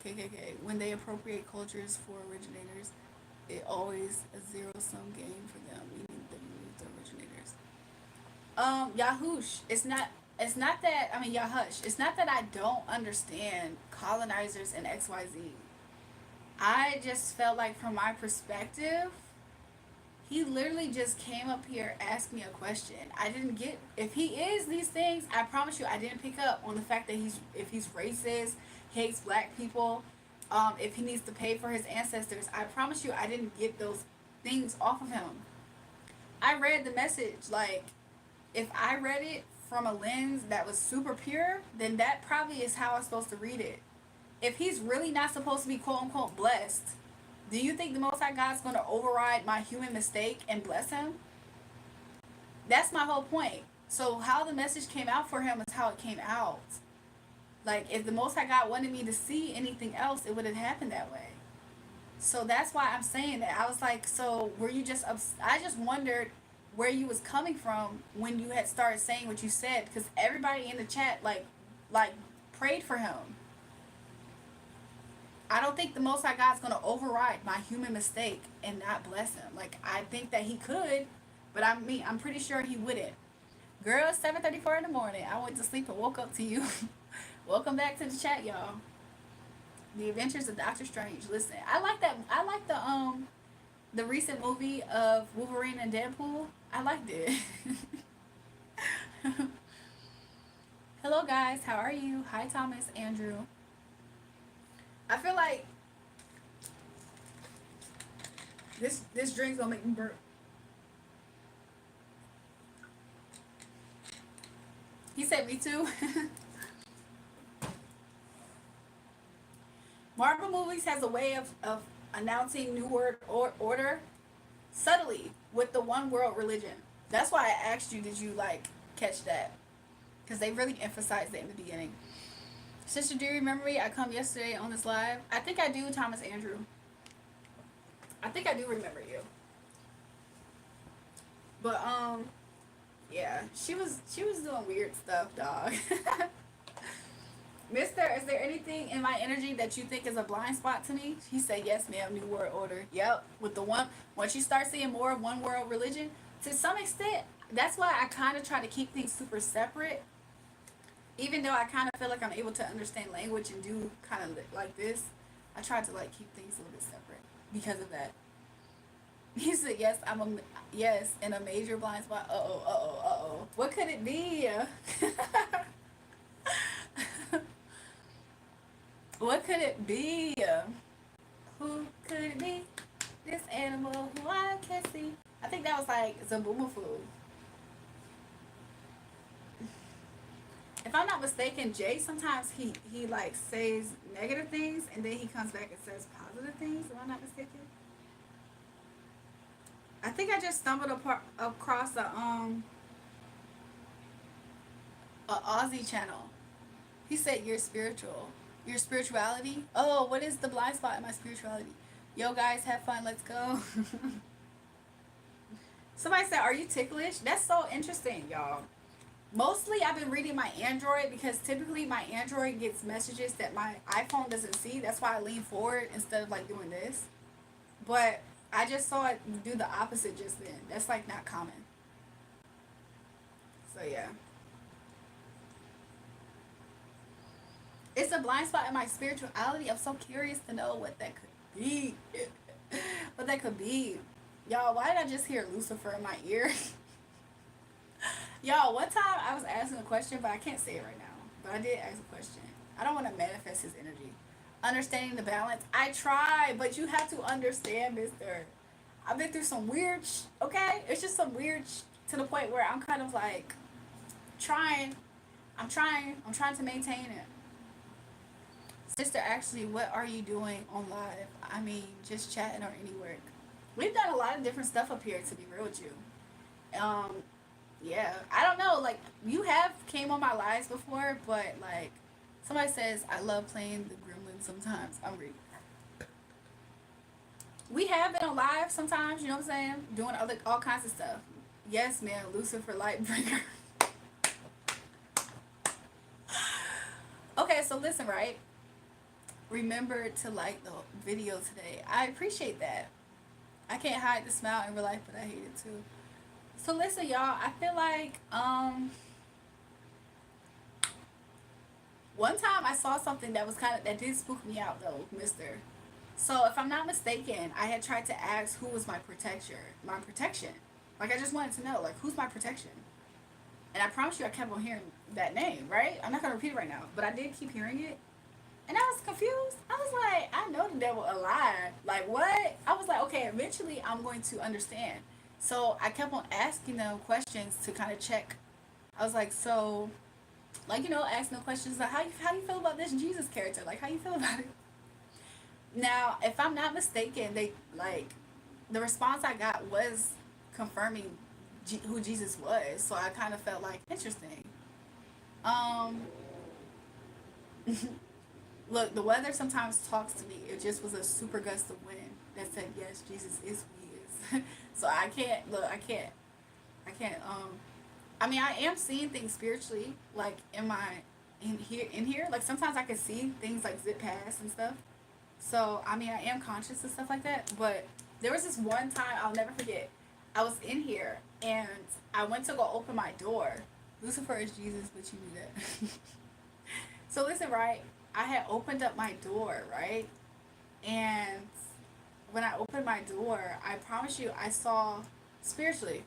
KKK, when they appropriate cultures for originators, it always a zero-sum game for them. We need them to use the originators. Yahoosh. It's not that, I mean, Yahush. It's not that I don't understand colonizers and XYZ. I just felt like, from my perspective, he literally just came up here, asked me a question. I didn't get, if he is these things, I promise you, I didn't pick up on the fact that if he's racist, hates black people, if he needs to pay for his ancestors. I promise you, I didn't get those things off of him. I read the message. Like, if I read it from a lens that was super pure, then that probably is how I'm supposed to read it. If he's really not supposed to be quote unquote blessed, do you think the Most High God's going to override my human mistake and bless him? That's my whole point. So how the message came out for him is how it came out. Like, if the Most High God wanted me to see anything else, it would have happened that way. So that's why I'm saying that. I was like, so were you just I just wondered where you was coming from when you had started saying what you said, because everybody in the chat like prayed for him. I don't think the Most High God's gonna override my human mistake and not bless him. Like, I think that he could, but I'm pretty sure he wouldn't. Girl, it's 7:34 in the morning. I went to sleep and woke up to you. Welcome back to the chat, y'all. The Adventures of Doctor Strange. Listen, I like that. I like the recent movie of Wolverine and Deadpool. I liked it. Hello guys, how are you? Hi Thomas, Andrew. I feel like this drink's gonna make me burp. He said me too. Marvel movies has a way of announcing new world order subtly with the one world religion. That's why I asked you, did you like catch that? Because they really emphasized it in the beginning. Sister, do you remember me? I come yesterday on this live. I think I do, Thomas Andrew. I think I do remember you. But yeah, she was doing weird stuff, dog. Mister, is there anything in my energy that you think is a blind spot to me? He said, yes, ma'am, New World Order. Yep, with the one, once you start seeing more of one world religion, to some extent, that's why I kind of try to keep things super separate. Even though I kind of feel like I'm able to understand language and do kind of like this, I try to like keep things a little bit separate because of that. He said, yes, yes, in a major blind spot. Uh-oh. What could it be? What could it be? Who could it be? This animal who I can't see. I think that was like Zambumafu. If I'm not mistaken, Jay sometimes he like says negative things and then he comes back and says positive things. Am I not mistaken? I think I just stumbled across a Aussie channel. He said you're spiritual. Your spirituality? Oh, what is the blind spot in my spirituality? Yo, guys, have fun. Let's go. Somebody said, are you ticklish? That's so interesting, y'all. Mostly, I've been reading my Android because typically my Android gets messages that my iPhone doesn't see. That's why I lean forward instead of like doing this. But I just saw it do the opposite just then. That's like not common. So, yeah. It's a blind spot in my spirituality. I'm so curious to know what that could be. What that could be. Y'all, why did I just hear Lucifer in my ear? Y'all, one time I was asking a question, but I can't say it right now. But I did ask a question. I don't want to manifest his energy. Understanding the balance. I try, but you have to understand, mister. I've been through some weird okay? It's just some weird to the point where I'm kind of like trying. I'm trying to maintain it. Sister, actually, what are you doing on live? I mean, just chatting or any work. We've done a lot of different stuff up here, to be real with you. Yeah, I don't know. Like, you have came on my lives before, but like, somebody says I love playing the gremlin sometimes. I'm reading. We have been on live sometimes. You know what I'm saying? Doing all kinds of stuff. Yes, man. Lucifer Lightbringer. Okay, so listen, right? Remember to like the video today. I appreciate that. I can't hide the smile in real life, but I hate it too. So listen, y'all. I feel like one time I saw something that was that did spook me out though, mister. So if I'm not mistaken, I had tried to ask who was my protection. Like I just wanted to know, like, who's my protection? And I promise you I kept on hearing that name, right? I'm not gonna repeat it right now, but I did keep hearing it. And I was confused. I was like, I know the devil alive. Like, what? I was like, okay, eventually I'm going to understand. So I kept on asking them questions to kind of check. I was like, so, like, asking them questions like, how you feel about this Jesus character? Like, how you feel about it? Now, if I'm not mistaken, they, like, the response I got was confirming who Jesus was. So I kind of felt like, interesting. Look, the weather sometimes talks to me. It just was a super gust of wind that said, yes, Jesus is who he is. So I can't, look, I can't, I mean, I am seeing things spiritually, like in here. Like sometimes I can see things like zip past and stuff. So, I mean, I am conscious and stuff like that. But there was this one time, I'll never forget. I was in here and I went to go open my door. Lucifer is Jesus, but you knew that. So listen, right? I had opened up my door, right? And when I opened my door, I promise you, I saw spiritually.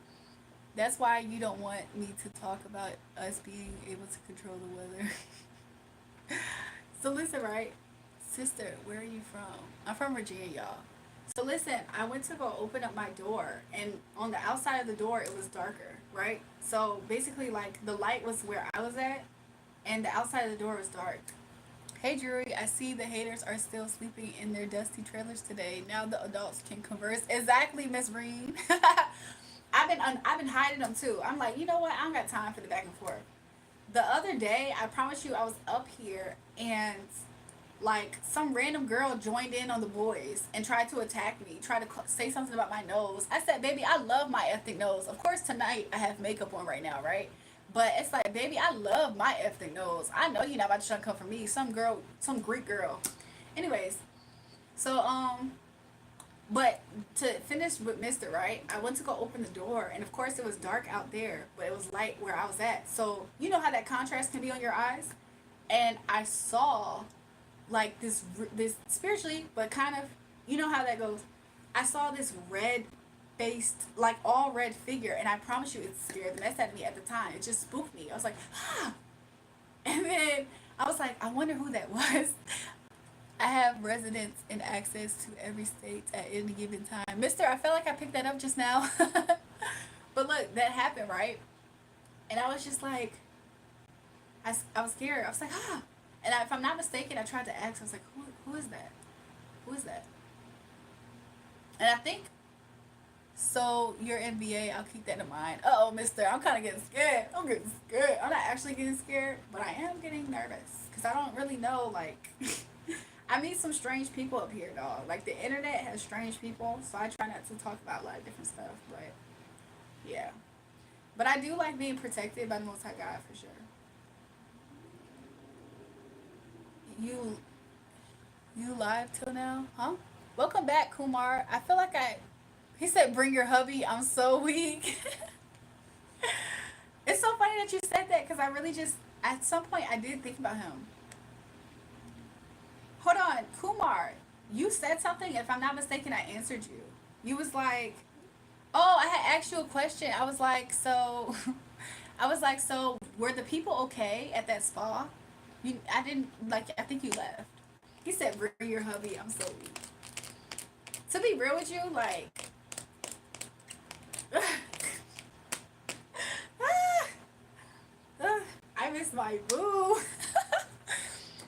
That's why you don't want me to talk about us being able to control the weather. So listen, right? Sister, where are you from? I'm from Virginia, y'all. So listen, I went to go open up my door, and on the outside of the door, it was darker, right? So basically, like, the light was where I was at, and the outside of the door was dark. Hey, Julrae, I see the haters are still sleeping in their dusty trailers today. Now the adults can converse. Exactly, Miss Breen. I've been hiding them too. I'm like, you know what? I don't got time for the back and forth. The other day, I promise you, I was up here and like some random girl joined in on the boys and tried to attack me, tried to say something about my nose. I said, baby, I love my ethnic nose. Of course, tonight I have makeup on right now, right? But it's like, baby, I love my ethnic nose. I know you're not about to try to come for me. Some girl, some Greek girl. Anyways, so, but to finish with Mister, right? I went to go open the door, and of course it was dark out there, but it was light where I was at. So, you know how that contrast can be on your eyes? And I saw, like, this spiritually, but kind of, you know how that goes? I saw this red faced, like all red figure, and I promise you it scared the mess out of me at the time. It just spooked me. I was like, ah. And then I was like, I wonder who that was. I have residence and access to every state at any given time. Mister, I felt like I picked that up just now. But look, that happened, right? And I was just like, I was scared. I was like, ah. And if I'm not mistaken, I tried to ask. I was like, who is that? Who is that? And I think So you're in VA. I'll keep that in mind. Oh, Mister, I'm kind of getting scared. I'm getting scared. I'm not actually getting scared, but I am getting nervous because I don't really know. Like, I meet some strange people up here, dog. Like the internet has strange people, so I try not to talk about a lot of different stuff. But yeah, but I do like being protected by the Most High God for sure. You you live till now, huh? Welcome back, Kumar. I feel like I. He said, "Bring your hubby." I'm so weak. It's so funny that you said that because I really just at some point I did think about him. Hold on, Kumar. You said something. If I'm not mistaken, I answered you. You was like, "Oh, I had asked you a question." I was like, "So," I was like, "So were the people okay at that spa?" I didn't like. I think you left. He said, "Bring your hubby." I'm so weak. To be real with you, like. I miss my boo.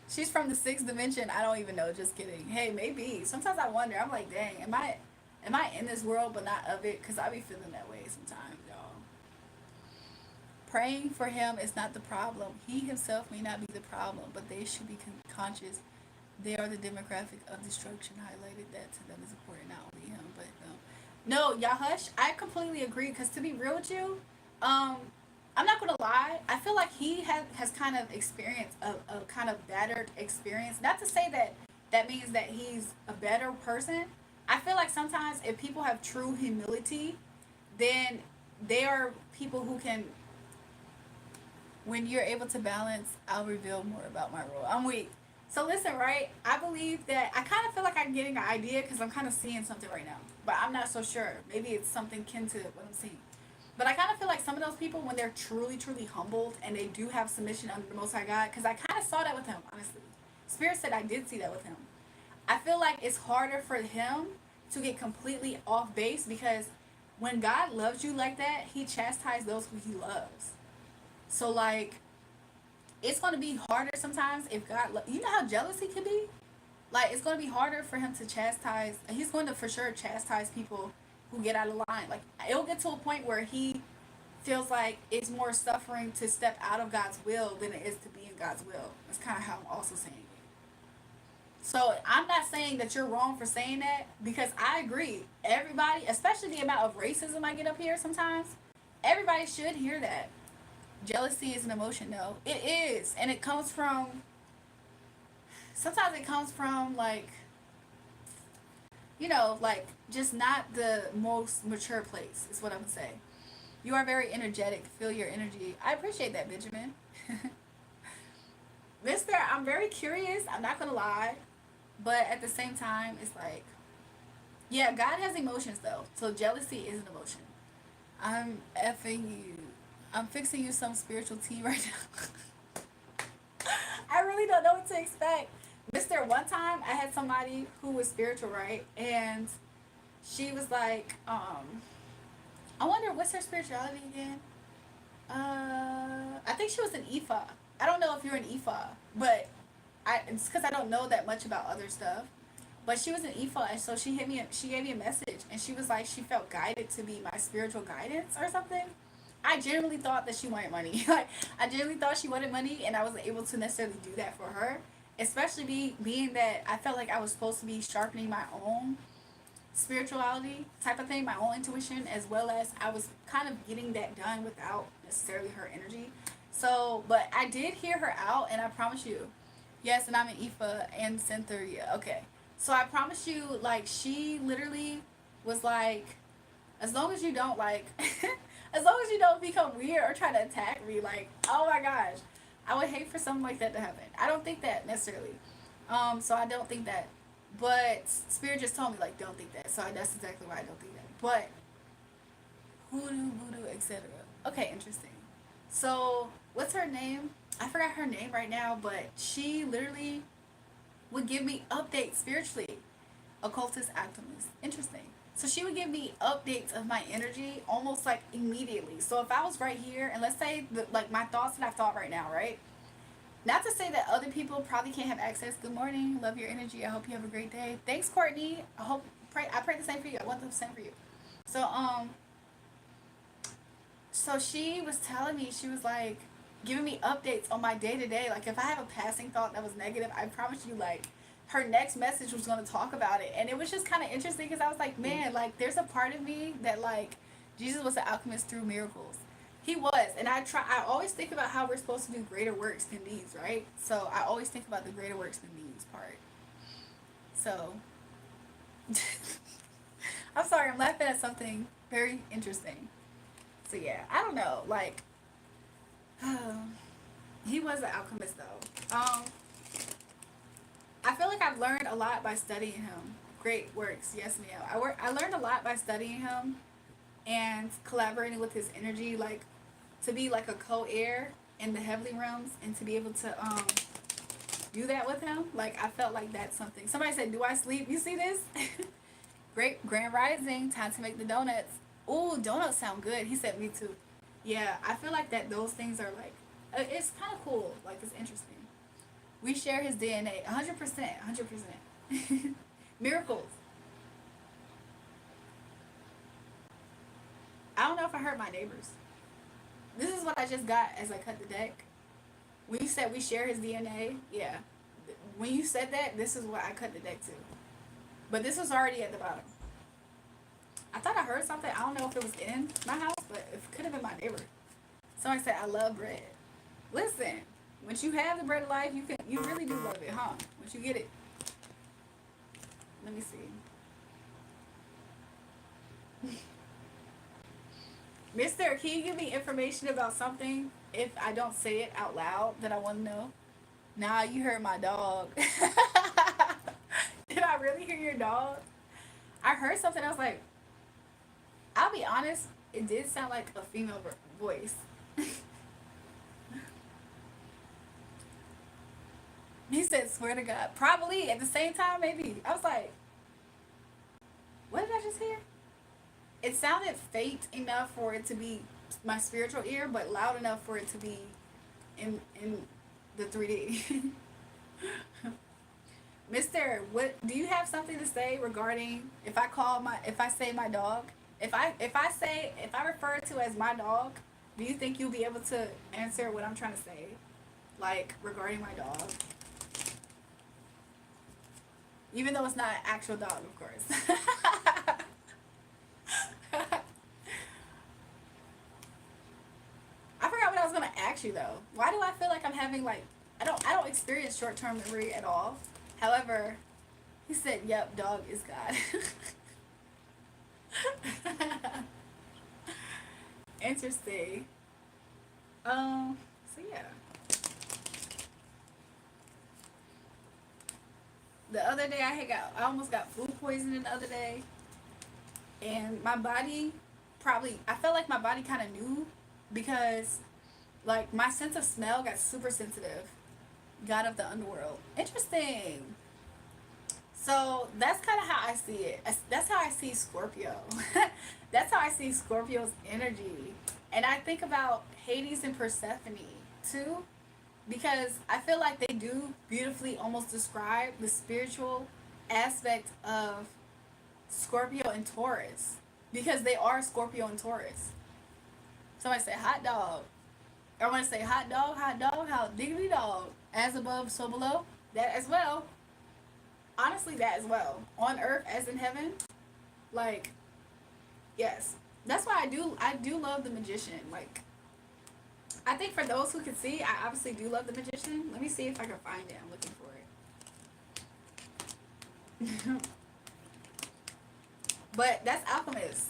She's from the sixth dimension. I don't even know. Just kidding. Hey, maybe. Sometimes I wonder. I'm like, dang, am I in this world but not of it? Cause I be feeling that way sometimes, y'all. Praying for him is not the problem. He himself may not be the problem, but they should be conscious. They are the demographic of destruction. Highlighted that to them is important. Not only him, but no, y'all hush. I completely agree. Cause to be real with you, um, I'm not gonna lie. I feel like he has kind of experienced a kind of battered experience. Not to say that that means that he's a better person. I feel like sometimes if people have true humility, then they are people who can. When you're able to balance, I'll reveal more about my role. I'm weak. So listen, right? I believe that I kind of feel like I'm getting an idea because I'm kind of seeing something right now, but I'm not so sure. Maybe it's something kin to what I'm seeing. But I kind of feel like some of those people, when they're truly, truly humbled and they do have submission under the Most High God, because I kind of saw that with him, honestly. Spirit said I did see that with him. I feel like it's harder for him to get completely off base because when God loves you like that, he chastises those who he loves. So, like, it's going to be harder sometimes if God, you know how jealous he can be? Like, it's going to be harder for him to chastise, he's going to for sure chastise people who get out of line. Like, it'll get to a point where he feels like it's more suffering to step out of God's will than it is to be in God's will. That's kind of how I'm also saying it. So I'm not saying that you're wrong for saying that because I agree. Everybody, especially the amount of racism I get up here sometimes, everybody should hear that. Jealousy is an emotion, no. It is. And it comes from, sometimes it comes from like, like just not the most mature place, is what I'm gonna say. You are very energetic. Feel your energy. I appreciate that, Benjamin. Mister, I'm very curious. I'm not gonna lie. But at the same time, it's like, yeah, God has emotions though. So jealousy is an emotion. I'm effing you. I'm fixing you some spiritual tea right now. I really don't know what to expect. Mister, one time I had somebody who was spiritual, right? And she was like, I wonder what's her spirituality again? I think she was an Ifa. I don't know if you're an Ifa, but it's because I don't know that much about other stuff. But she was an Ifa, and so she gave me a message, and she was like, she felt guided to be my spiritual guidance or something. I genuinely thought that she wanted money. Like, I genuinely thought she wanted money, and I wasn't able to necessarily do that for her. Especially being that I felt like I was supposed to be sharpening my own spirituality type of thing, my own intuition, as well as I was kind of getting that done without necessarily her energy. So, but I did hear her out, and I promise you, yes, and I'm an Ifa and Cynthia. Okay, so I promise you, like, she literally was like, as long as you don't like, as long as you don't become weird or try to attack me, like, oh my gosh, I would hate for something like that to happen. I don't think that necessarily. So I don't think that. But Spirit just told me, like, don't think that. So that's exactly why I don't think that. But hoodoo, voodoo, etc. Okay, interesting. So what's her name? I forgot her name right now, but she literally would give me updates spiritually. Occultist activist. Interesting. So she would give me updates of my energy almost like immediately. So if I was right here, and let's say like my thoughts that I've thought right now, right? Not to say that other people probably can't have access. Good morning. Love your energy. I hope you have a great day. Thanks, Courtney. I pray the same for you. I want the same for you. So so she was telling me, she was like giving me updates on my day to day. Like if I have a passing thought that was negative, I promise you, like her next message was going to talk about it, and it was just kind of interesting because I was like, man, like there's a part of me that like Jesus was an alchemist through miracles. He was, and I always think about how we're supposed to do greater works than these, right? So I always think about the greater works than these part. So I'm sorry, I'm laughing at something very interesting. So yeah, I don't know, like he was an alchemist though. I feel like I've learned a lot by studying him. Great works, yes, ma'am. I learned a lot by studying him and collaborating with his energy, like to be like a co-heir in the heavenly realms and to be able to do that with him. Like I felt like that's something. Somebody said, "Do I sleep?" You see this? Great grand rising. Time to make the donuts. Ooh, donuts sound good. He said, "Me too." Yeah, I feel like that those things are like it's kind of cool. Like it's interesting. We share his DNA. 100%. 100%. Miracles. I don't know if I hurt my neighbors. This is what I just got as I cut the deck. When you said we share his DNA, yeah. When you said that, this is what I cut the deck to. But this was already at the bottom. I thought I heard something. I don't know if it was in my house, but it could have been my neighbor. Somebody said, "I love bread." Listen, once you have the bread of life, you really do love it, huh? Once you get it. Let me see. Mister, can you give me information about something if I don't say it out loud that I want to know? Nah, you heard my dog. Did I really hear your dog? I heard something. I was like, I'll be honest, it did sound like a female voice. He said, "Swear to God." Probably at the same time, maybe. I was like, what did I just hear? It sounded faint enough for it to be my spiritual ear, but loud enough for it to be in the 3D. Mister, what do you have something to say regarding if I say my dog? If I refer to as my dog, do you think you'll be able to answer what I'm trying to say? Like regarding my dog? Even though it's not an actual dog, of course. I forgot what I was gonna ask you though. Why do I feel like I'm having like I don't experience short term memory at all. However, he said, "Yep, dog is God." Interesting. So yeah. The other day I almost got food poisoning the other day, and my body I felt like my body kind of knew because like my sense of smell got super sensitive. God of the underworld. Interesting. So that's kind of how I see it. That's how I see Scorpio. That's how I see Scorpio's energy. And I think about Hades and Persephone too, because I feel like they do beautifully almost describe the spiritual aspect of Scorpio and Taurus, because they are Scorpio and Taurus. Somebody say hot dog. I want to say hot dog, how diggity dog. As above, so below. That as well. Honestly, that as well. On earth as in heaven. Like, yes. That's why I do love the magician. Like, I think for those who can see, I obviously do love the magician. Let me see if I can find it. I'm looking for it. But that's alchemist.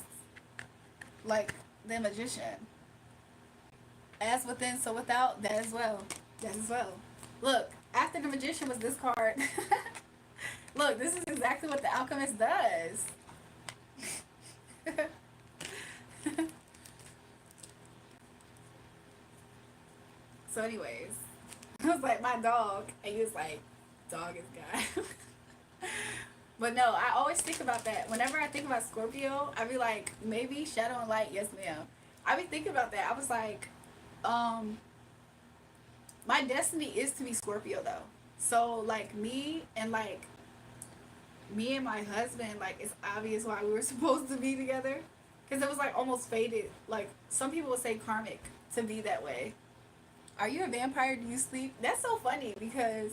Like the magician. As within, so without, that as well. That as well. Look, after the magician was this card. Look, this is exactly what the alchemist does. So anyways, I was like, my dog, and he was like, dog is God. But no, I always think about that. Whenever I think about Scorpio, I be like, maybe shadow and light, yes ma'am. I be thinking about that. I was like, my destiny is to be Scorpio though. So like me and my husband, like it's obvious why we were supposed to be together. Because it was like almost faded. Like some people would say karmic to be that way. Are you a vampire? Do you sleep? That's so funny because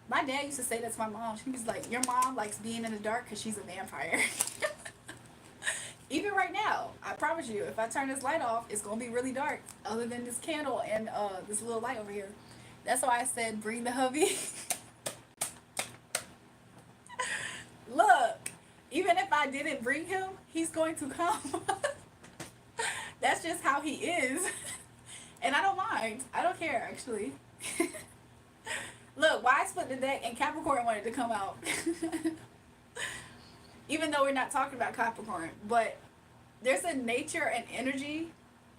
my dad used to say that to my mom. She was like, your mom likes being in the dark because she's a vampire. Even right now, I promise you, if I turn this light off, it's going to be really dark, other than this candle and this little light over here. That's why I said bring the hubby. Look, even if I didn't bring him, he's going to come. That's just how he is. And I don't mind. I don't care, actually. Look, why I split the deck and Capricorn wanted to come out. Even though we're not talking about Capricorn. But there's a nature and energy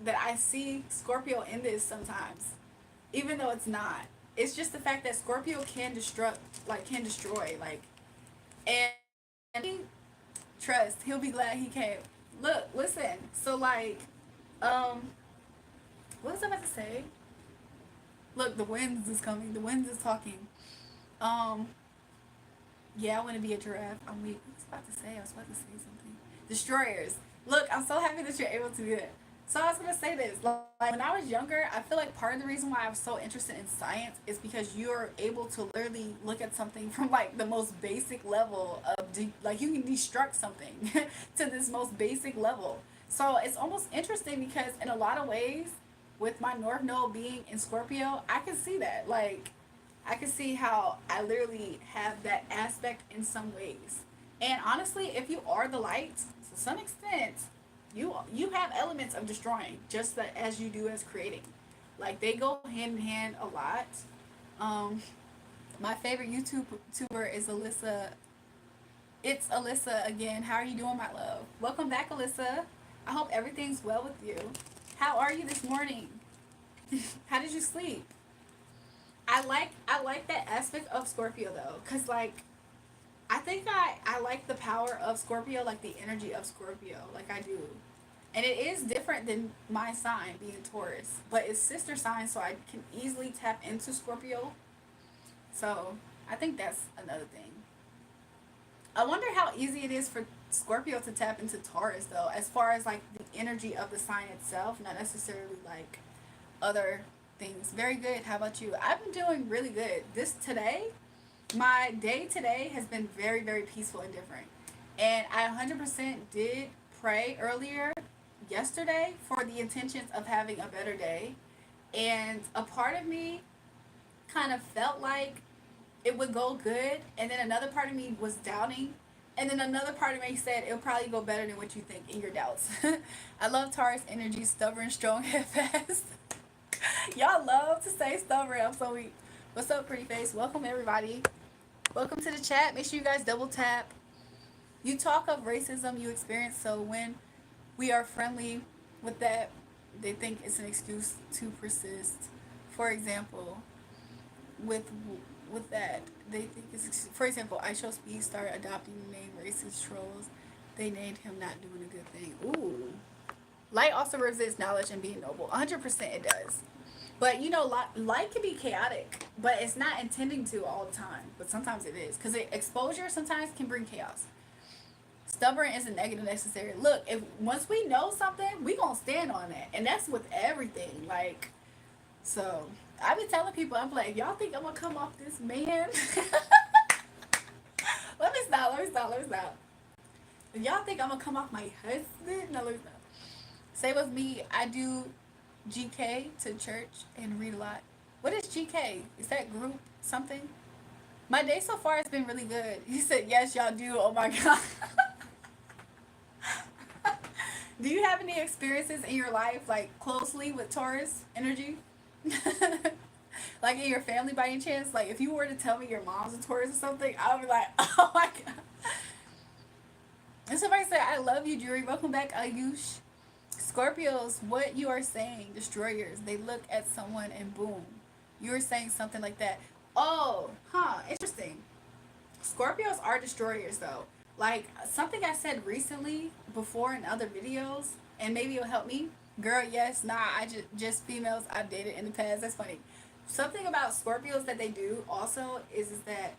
that I see Scorpio in this sometimes. Even though it's not. It's just the fact that Scorpio can destruct, like, can destroy. Like, and trust, he'll be glad he came. Look, listen. So, like, what was I about to say? Look, the winds is coming. The winds is talking. Yeah, I want to be a giraffe. I'm weak. I was about to say something. Destroyers. Look, I'm so happy that you're able to do that. So I was going to say this. Like, when I was younger, I feel like part of the reason why I was so interested in science is because you're able to literally look at something from, like, the most basic level of, like, you can destruct something to this most basic level. So it's almost interesting because in a lot of ways, with my North Node being in Scorpio, I can see that. Like, I can see how I literally have that aspect in some ways. And honestly, if you are the light, to some extent, you have elements of destroying, just that as you do as creating. Like, they go hand in hand a lot. My favorite YouTuber is Alyssa. It's Alyssa again. How are you doing, my love? Welcome back, Alyssa. I hope everything's well with you. How are you this morning? How did you sleep? I like that aspect of Scorpio though, cause like I think I like the power of Scorpio, like the energy of Scorpio, like I do, and it is different than my sign being Taurus, but it's sister sign, so I can easily tap into Scorpio. So I think that's another thing. I wonder how easy it is for Scorpio to tap into Taurus though, as far as like the energy of the sign itself, not necessarily like other things. Very good. How about you? I've been doing really good. My day today has been very, very peaceful and different. And I 100% did pray earlier yesterday for the intentions of having a better day. And a part of me kind of felt like it would go good, and then another part of me was doubting, and then another part of me said it'll probably go better than what you think in your doubts. I love Taurus energy, stubborn, strong, and fast. Y'all love to say stubborn. I'm so weak. What's up, pretty face? Welcome, everybody. Welcome to the chat. Make sure you guys double tap. You talk of racism you experience, so when we are friendly with that, they think it's an excuse to persist. For example, with that, they think it's, for example, I Show Speed started adopting the name racist trolls. They named him not doing a good thing. Ooh. Light also resists knowledge and being noble. 100% it does. But you know, light can be chaotic, but it's not intending to all the time. But sometimes it is, because exposure sometimes can bring chaos. Stubborn isn't negative necessarily. Look, if once we know something, we gonna stand on that, and that's with everything. Like, so I be telling people, I'm like, y'all think I'm gonna come off this man? Let me stop. If y'all think I'm gonna come off my husband, no, let me stop. Say with me, I do GK to church and read a lot. What is GK? Is that group something? My day so far has been really good. He said, yes, y'all do. Oh my God. Do you have any experiences in your life, like closely with Taurus energy? Like in your family by any chance? Like if you were to tell me your mom's a Taurus or something, I would be like, oh my God. And somebody said, I love you, Julrae. Welcome back, Ayush. Scorpios, what you are saying, destroyers, they look at someone and boom. You're saying something like that. Oh, interesting. Scorpios are destroyers though. Like something I said recently before in other videos, and maybe it'll help me. Girl, yes, nah, I just females I've dated in the past. That's funny. Something about Scorpios that they do also is that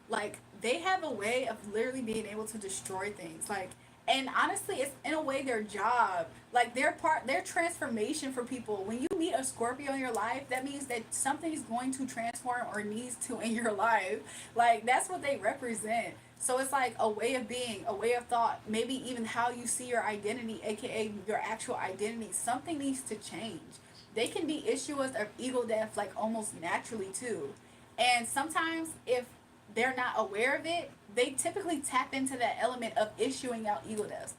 like they have a way of literally being able to destroy things. Like And honestly, it's in a way their job, like their transformation for people. When you meet a Scorpio in your life, that means that something is going to transform or needs to in your life. Like that's what they represent. So it's like a way of being, a way of thought, maybe even how you see your identity, aka your actual identity. Something needs to change. They can be issuers of ego death like almost naturally too. And sometimes if they're not aware of it, they typically tap into that element of issuing out ego deaths.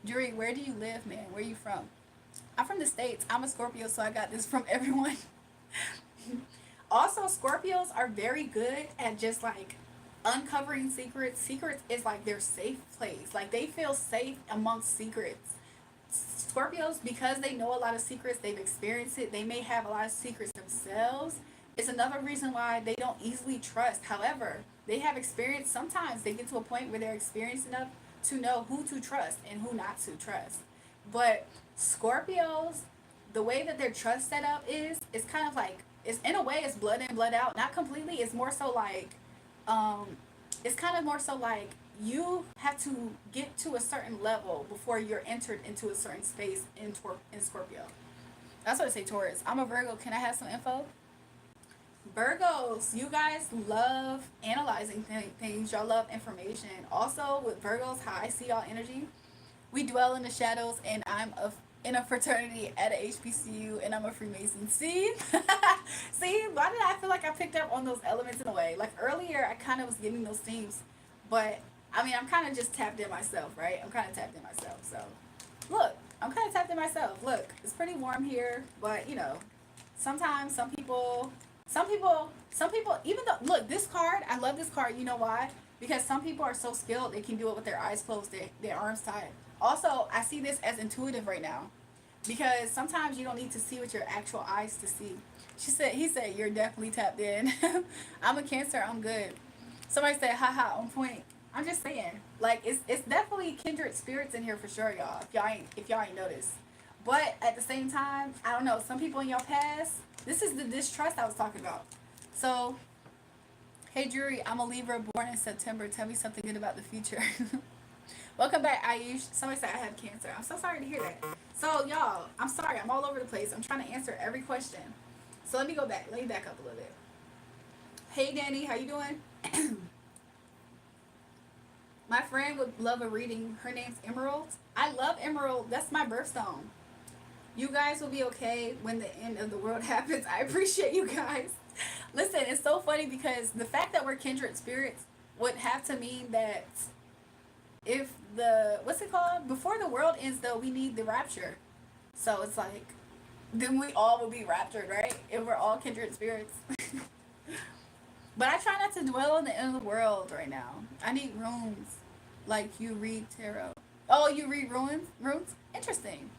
Julrae, where do you live, man? Where are you from? I'm from the States. I'm a Scorpio, so I got this from everyone. Also, Scorpios are very good at just like uncovering secrets. Secrets is like their safe place. Like they feel safe amongst secrets. Scorpios, because they know a lot of secrets, they've experienced it, they may have a lot of secrets themselves. It's another reason why they don't easily trust. However, they have experience. Sometimes they get to a point where they're experienced enough to know who to trust and who not to trust. But Scorpios, the way that their trust set up is kind of like, it's in a way it's blood in, blood out. Not completely. It's more so like, um, it's kind of more so like you have to get to a certain level before you're entered into a certain space in Scorpio. That's what I say, Taurus. I'm a Virgo. Can I have some info? Virgos, you guys love analyzing things. Y'all love information. Also, with Virgos, how I see y'all energy, we dwell in the shadows, and in a fraternity at a HBCU, and I'm a Freemason. See? See? Why did I feel like I picked up on those elements in a way? Like earlier, I kind of was getting those themes, but I mean, I'm kind of just tapped in myself, right? I'm kind of tapped in myself. So, look, I'm kind of tapped in myself. Look, it's pretty warm here, but you know, sometimes some people, even though, look, this card, I love this card. You know why? Because some people are so skilled, they can do it with their eyes closed, their arms tied. Also, I see this as intuitive right now. Because sometimes you don't need to see with your actual eyes to see. He said, you're definitely tapped in. I'm a Cancer, I'm good. Somebody said, haha, on point. I'm just saying, like, it's definitely kindred spirits in here for sure, y'all. If y'all ain't noticed. But at the same time, I don't know, some people in your past, this is the distrust I was talking about. So, hey Julrae, I'm a Libra born in September. Tell me something good about the future. Welcome back, Ayush. Somebody said I have Cancer. I'm so sorry to hear that. So, y'all, I'm sorry. I'm all over the place. I'm trying to answer every question. So let me go back. Let me back up a little bit. Hey, Danny. How you doing? My friend would love a reading. Her name's Emerald. I love Emerald. That's my birthstone. You guys will be okay when the end of the world happens. I appreciate you guys. Listen, it's so funny because the fact that we're kindred spirits would have to mean that if what's it called? Before the world ends, though, we need the rapture. So it's like, then we all will be raptured, right? If we're all kindred spirits. But I try not to dwell on the end of the world right now. I need runes. Like you read tarot. Oh, you read runes? Interesting.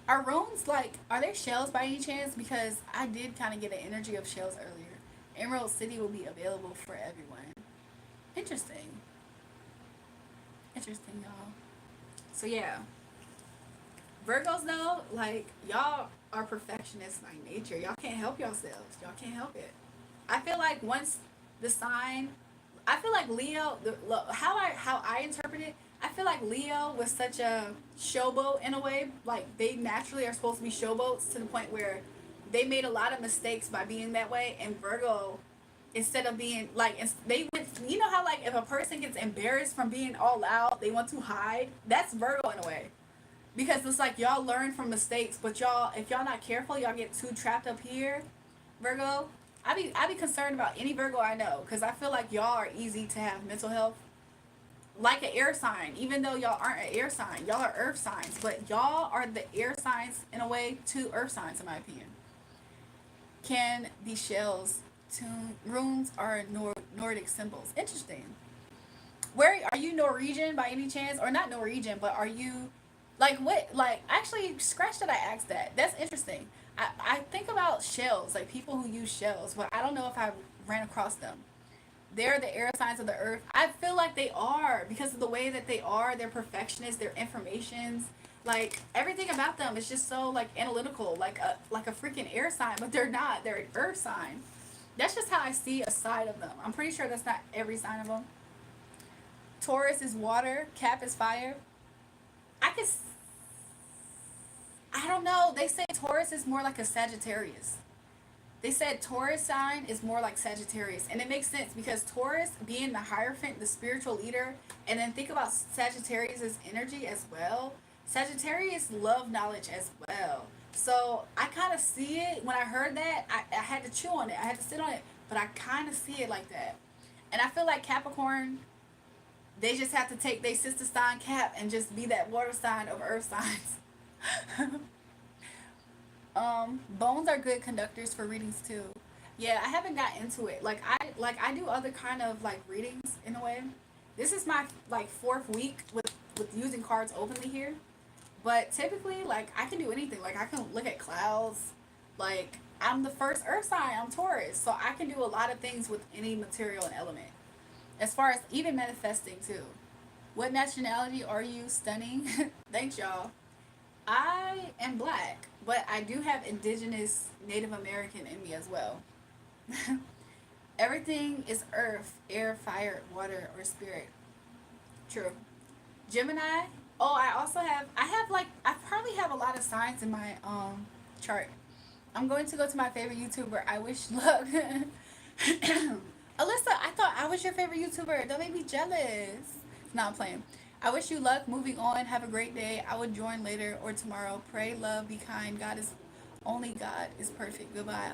Are runes like, are they shells by any chance? Because I did kind of get an energy of shells earlier. Emerald City will be available for everyone. Interesting. Interesting, y'all. So yeah. Virgos though, like, y'all are perfectionists by nature. Y'all can't help yourselves. Y'all can't help it. I feel like once the sign, I feel like Leo, how I interpret it, I feel like Leo was such a showboat in a way. Like, they naturally are supposed to be showboats to the point where they made a lot of mistakes by being that way. And Virgo, instead of being like, they went, you know how like if a person gets embarrassed from being all out, they want to hide. That's Virgo in a way, because it's like y'all learn from mistakes, but y'all, if y'all not careful, y'all get too trapped up here. Virgo, I be concerned about any Virgo I know, because I feel like y'all are easy to have mental health. Like an air sign, even though y'all aren't an air sign, y'all are earth signs, but y'all are the air signs in a way to earth signs, in my opinion. Can be shells. Runes are Nordic symbols. Interesting. Where are you, Norwegian by any chance? Or not Norwegian, but are you like what? Like, actually, scratch that I asked that. That's interesting. I think about shells, like people who use shells, but I don't know if I ran across them. They're the air signs of the earth. I feel like they are because of the way that they are. They're perfectionists. They're informations. Like everything about them is just so like analytical, like a freaking air sign, but they're not. They're an earth sign. That's just how I see a side of them. I'm pretty sure that's not every sign of them. Taurus is water. Cap is fire. I could. I don't know. They say Taurus is more like a Sagittarius. They said Taurus sign is more like Sagittarius, and it makes sense because Taurus being the Hierophant, the spiritual leader, and then think about Sagittarius's energy as well. Sagittarius love knowledge as well. So I kind of see it when I heard that. I had to chew on it. I had to sit on it, but I kind of see it like that. And I feel like Capricorn, they just have to take their sister sign Cap and just be that water sign of earth signs. Bones are good conductors for readings too. Yeah, I haven't got into it. Like I do other kind of like readings in a way. This is my like fourth week with using cards openly here. But typically, like I can do anything. Like I can look at clouds. Like I'm the first earth sign. I'm Taurus, so I can do a lot of things with any material and element. As far as even manifesting too. What nationality are you? Stunning. Thanks, y'all. I am black, but I do have indigenous Native American in me as well. Everything is earth, air, fire, water, or spirit. True. Gemini. Oh, I probably have a lot of signs in my chart. I'm going to go to my favorite YouTuber. I wish luck. Alyssa, I thought I was your favorite YouTuber. Don't make me jealous. No, I'm playing. I wish you luck. Moving on. Have a great day. I would join later or tomorrow. Pray, love, be kind. Only God is perfect. Goodbye.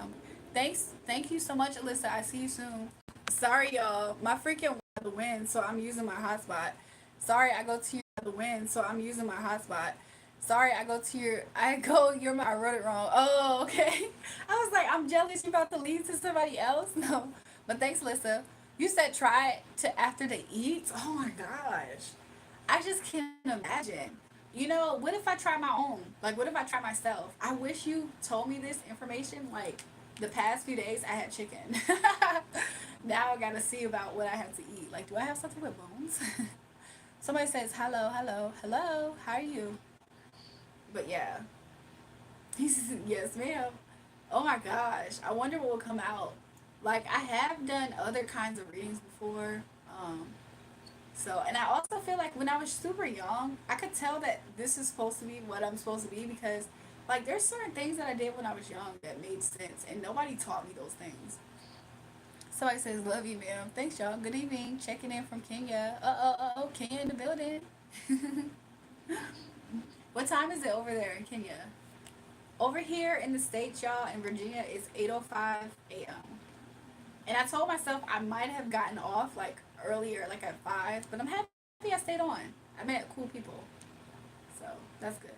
Thanks. Thank you so much, Alyssa. I see you soon. Sorry, y'all. My freaking the wind, so I'm using my hotspot. Sorry, I go to your the wind, so I'm using my hotspot. Sorry, I wrote it wrong. Oh, okay. I was like, I'm jealous you about to leave to somebody else. No. But thanks, Alyssa. You said try it to after they eat? Oh my gosh. I just can't imagine. You know, what if I try my own? Like, what if I try myself? I wish you told me this information. Like, the past few days, I had chicken. Now I gotta see about what I have to eat. Like, do I have something with bones? Somebody says, hello, hello, hello, how are you? But yeah. He says, yes, ma'am. Oh my gosh. I wonder what will come out. Like, I have done other kinds of readings before. And I also feel like when I was super young, I could tell that this is supposed to be what I'm supposed to be because, like, there's certain things that I did when I was young that made sense, and nobody taught me those things. Somebody says, love you, ma'am. Thanks, y'all. Good evening. Checking in from Kenya. Kenya in the building. What time is it over there in Kenya? Over here in the States, y'all, in Virginia, it's 8:05 a.m. And I told myself I might have gotten off, like, earlier, like at 5, but I'm happy I stayed on. I met cool people. So, that's good.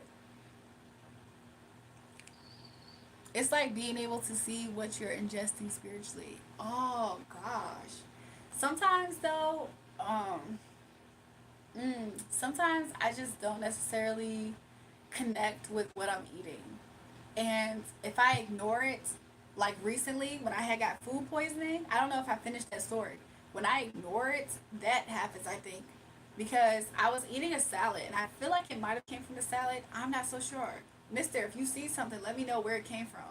It's like being able to see what you're ingesting spiritually. Oh, gosh. Sometimes, though, sometimes I just don't necessarily connect with what I'm eating. And if I ignore it, like recently when I had got food poisoning, I don't know if I finished that story. When I ignore it, that happens, I think. Because I was eating a salad and I feel like it might have came from the salad. I'm not so sure. Mister, if you see something, let me know where it came from.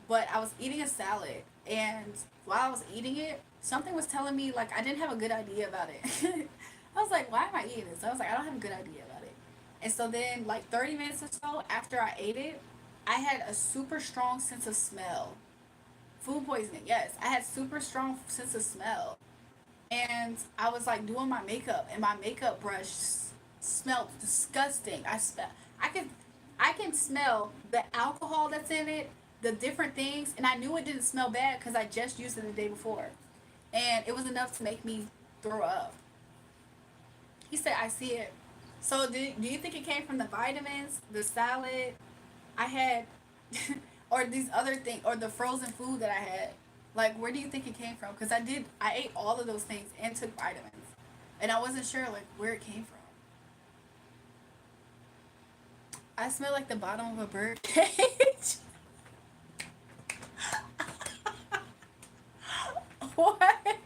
But I was eating a salad and while I was eating it, something was telling me like I didn't have a good idea about it. I was like, why am I eating this? I was like, I don't have a good idea about it. And so then like 30 minutes or so after I ate it, I had a super strong sense of smell. Food poisoning, yes. I had super strong sense of smell. And I was like doing my makeup and my makeup brush smelled disgusting. I can I can smell the alcohol that's in it, the different things, and I knew it didn't smell bad because I just used it the day before. And it was enough to make me throw up. He said, I see it. So do you think it came from the vitamins, the salad I had, or these other things, or the frozen food that I had? Like, where do you think it came from? Because I ate all of those things and took vitamins. And I wasn't sure, like, where it came from. I smell like the bottom of a bird cage. What?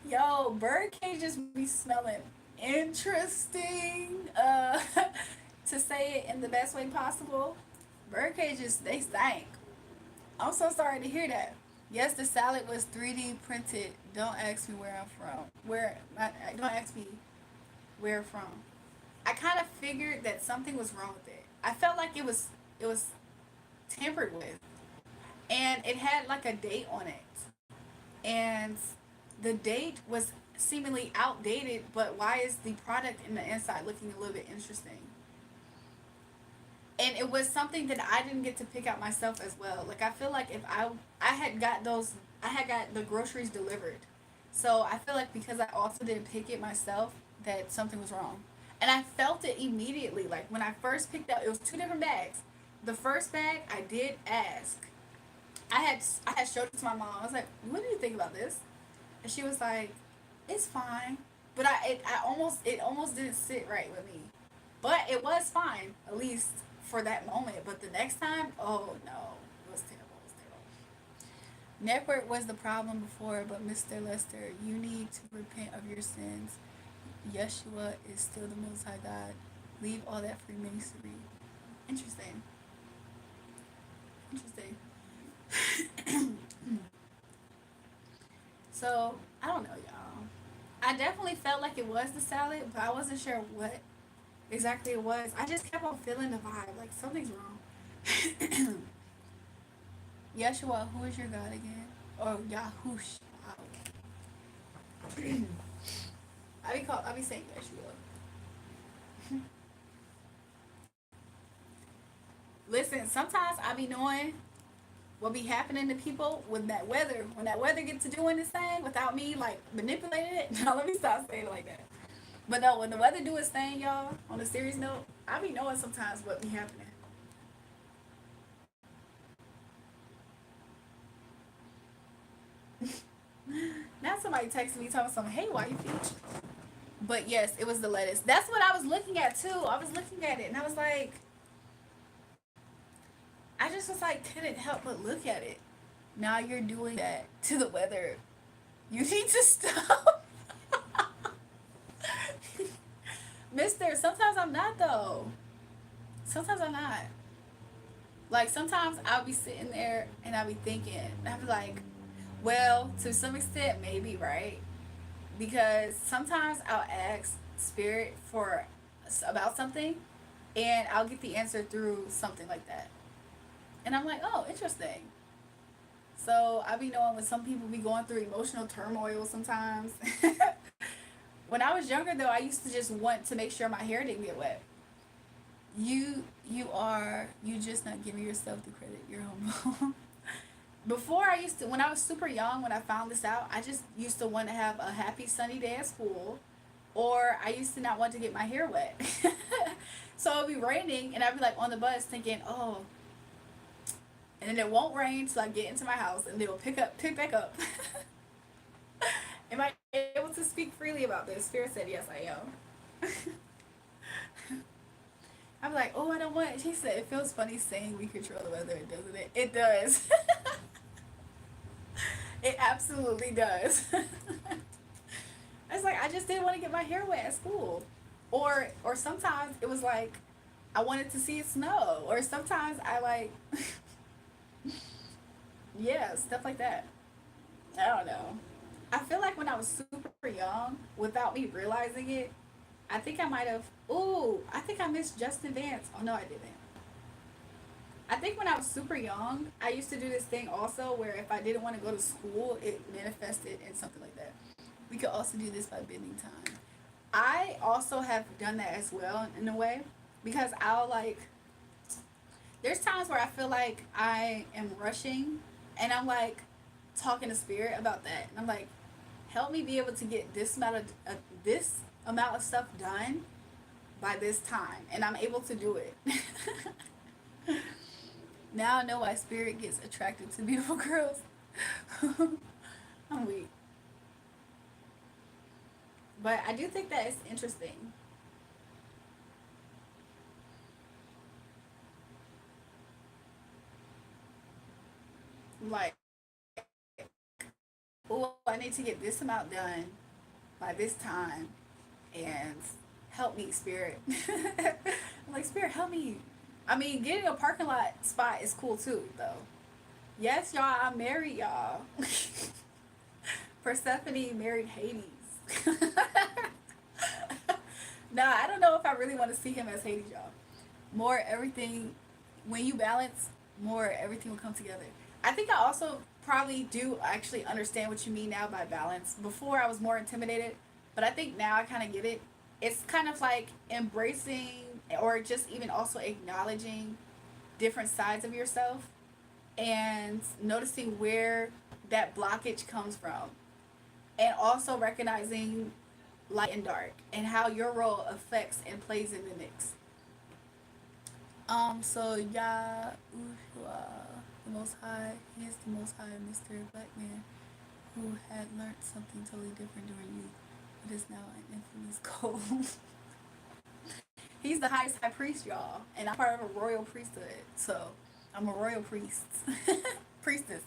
Yo, bird cages be smelling interesting. To say it in the best way possible, bird cages, they stank. I'm so sorry to hear that. Yes, the salad was 3D printed. Don't ask me where I'm from. Don't ask me where from. I kind of figured that something was wrong with it. I felt like it was tampered with, and it had like a date on it, and the date was seemingly outdated. But why is the product in the inside looking a little bit interesting? And it was something that I didn't get to pick out myself as well. Like I feel like if I had got those, I had got the groceries delivered, so I feel like because I also didn't pick it myself, that something was wrong. And I felt it immediately. Like when I first picked up, it was two different bags. The first bag I did ask. I had showed it to my mom. I was like, "What do you think about this?" And she was like, "It's fine." But it almost didn't sit right with me. But it was fine, at least for that moment. But the next time, oh no, it was terrible. It was terrible. Network was the problem before, but Mr. Lester, you need to repent of your sins. Yeshua is still the Most High God. Leave all that Freemasonry. Interesting. Interesting. So, I don't know, y'all. I definitely felt like it was the salad, but I wasn't sure what exactly it was. I just kept on feeling the vibe, like something's wrong. Yeshua, who is your God again? Or Yahush. I be saying Yeshua. Listen, sometimes I be knowing what be happening to people when that weather gets to doing this thing without me like manipulating it. No, let me stop saying it like that. But no, when the weather do its thing, y'all, on a serious note, I be knowing sometimes what be happening. Now somebody texted me telling something, hey, why you peach? But yes, it was the lettuce. That's what I was looking at too. I was looking at it and I was like, I just was like, couldn't help but look at it. Now you're doing that to the weather. You need to stop. Mister, sometimes I'm not though. Sometimes I'm not. Like sometimes I'll be sitting there and I'll be thinking, and I'll be like, well, to some extent, maybe, right? Because sometimes I'll ask spirit for about something, and I'll get the answer through something like that, and I'm like, oh, interesting. So I be knowing when some people be going through emotional turmoil sometimes. When I was younger, though, I used to just want to make sure my hair didn't get wet. You just not giving yourself the credit. You're humble. Before I used to, when I was super young, when I found this out, I just used to want to have a happy sunny day at school, or I used to not want to get my hair wet. So it'd be raining, and I'd be like on the bus thinking, oh, and then it won't rain till I get into my house, and it'll pick back up. Am I able to speak freely about this? Spirit said, yes, I am. I'm like, oh, I don't want. She said, it feels funny saying we control the weather, doesn't it? It does. It absolutely does. It's like I just didn't want to get my hair wet at school, or sometimes it was like I wanted to see it snow, or sometimes I like, yeah, stuff like that. I don't know. I feel like when I was super young, without me realizing it, I think I might have. Ooh, I think I missed Justin Vance. Oh no, I didn't. I think when I was super young, I used to do this thing also where if I didn't want to go to school, it manifested in something like that. We could also do this by bending time. I also have done that as well in a way because I'll like, there's times where I feel like I am rushing and I'm like talking to spirit about that. And I'm like, help me be able to get this amount of stuff done by this time. And I'm able to do it. Now I know why spirit gets attracted to beautiful girls. I'm weak. But I do think that it's interesting. Like, oh, I need to get this amount done by this time and help me, spirit. I'm like, spirit, help me. I mean, getting a parking lot spot is cool too, though. Yes, y'all, I'm married, y'all. Persephone married Hades. Nah, I don't know if I really want to see him as Hades, y'all. More everything, when you balance, more everything will come together. I think I also probably do actually understand what you mean now by balance. Before I was more intimidated, but I think now I kind of get it. It's kind of like embracing or just even also acknowledging different sides of yourself and noticing where that blockage comes from, and also recognizing light and dark and how your role affects and plays in the mix. So Yah, the Most High, he is the Most High, Mr. Black Man, who had learned something totally different during youth, but is now an infamous cult. He's the highest high priest, y'all, and I'm part of a royal priesthood. So I'm a royal priest, priestess.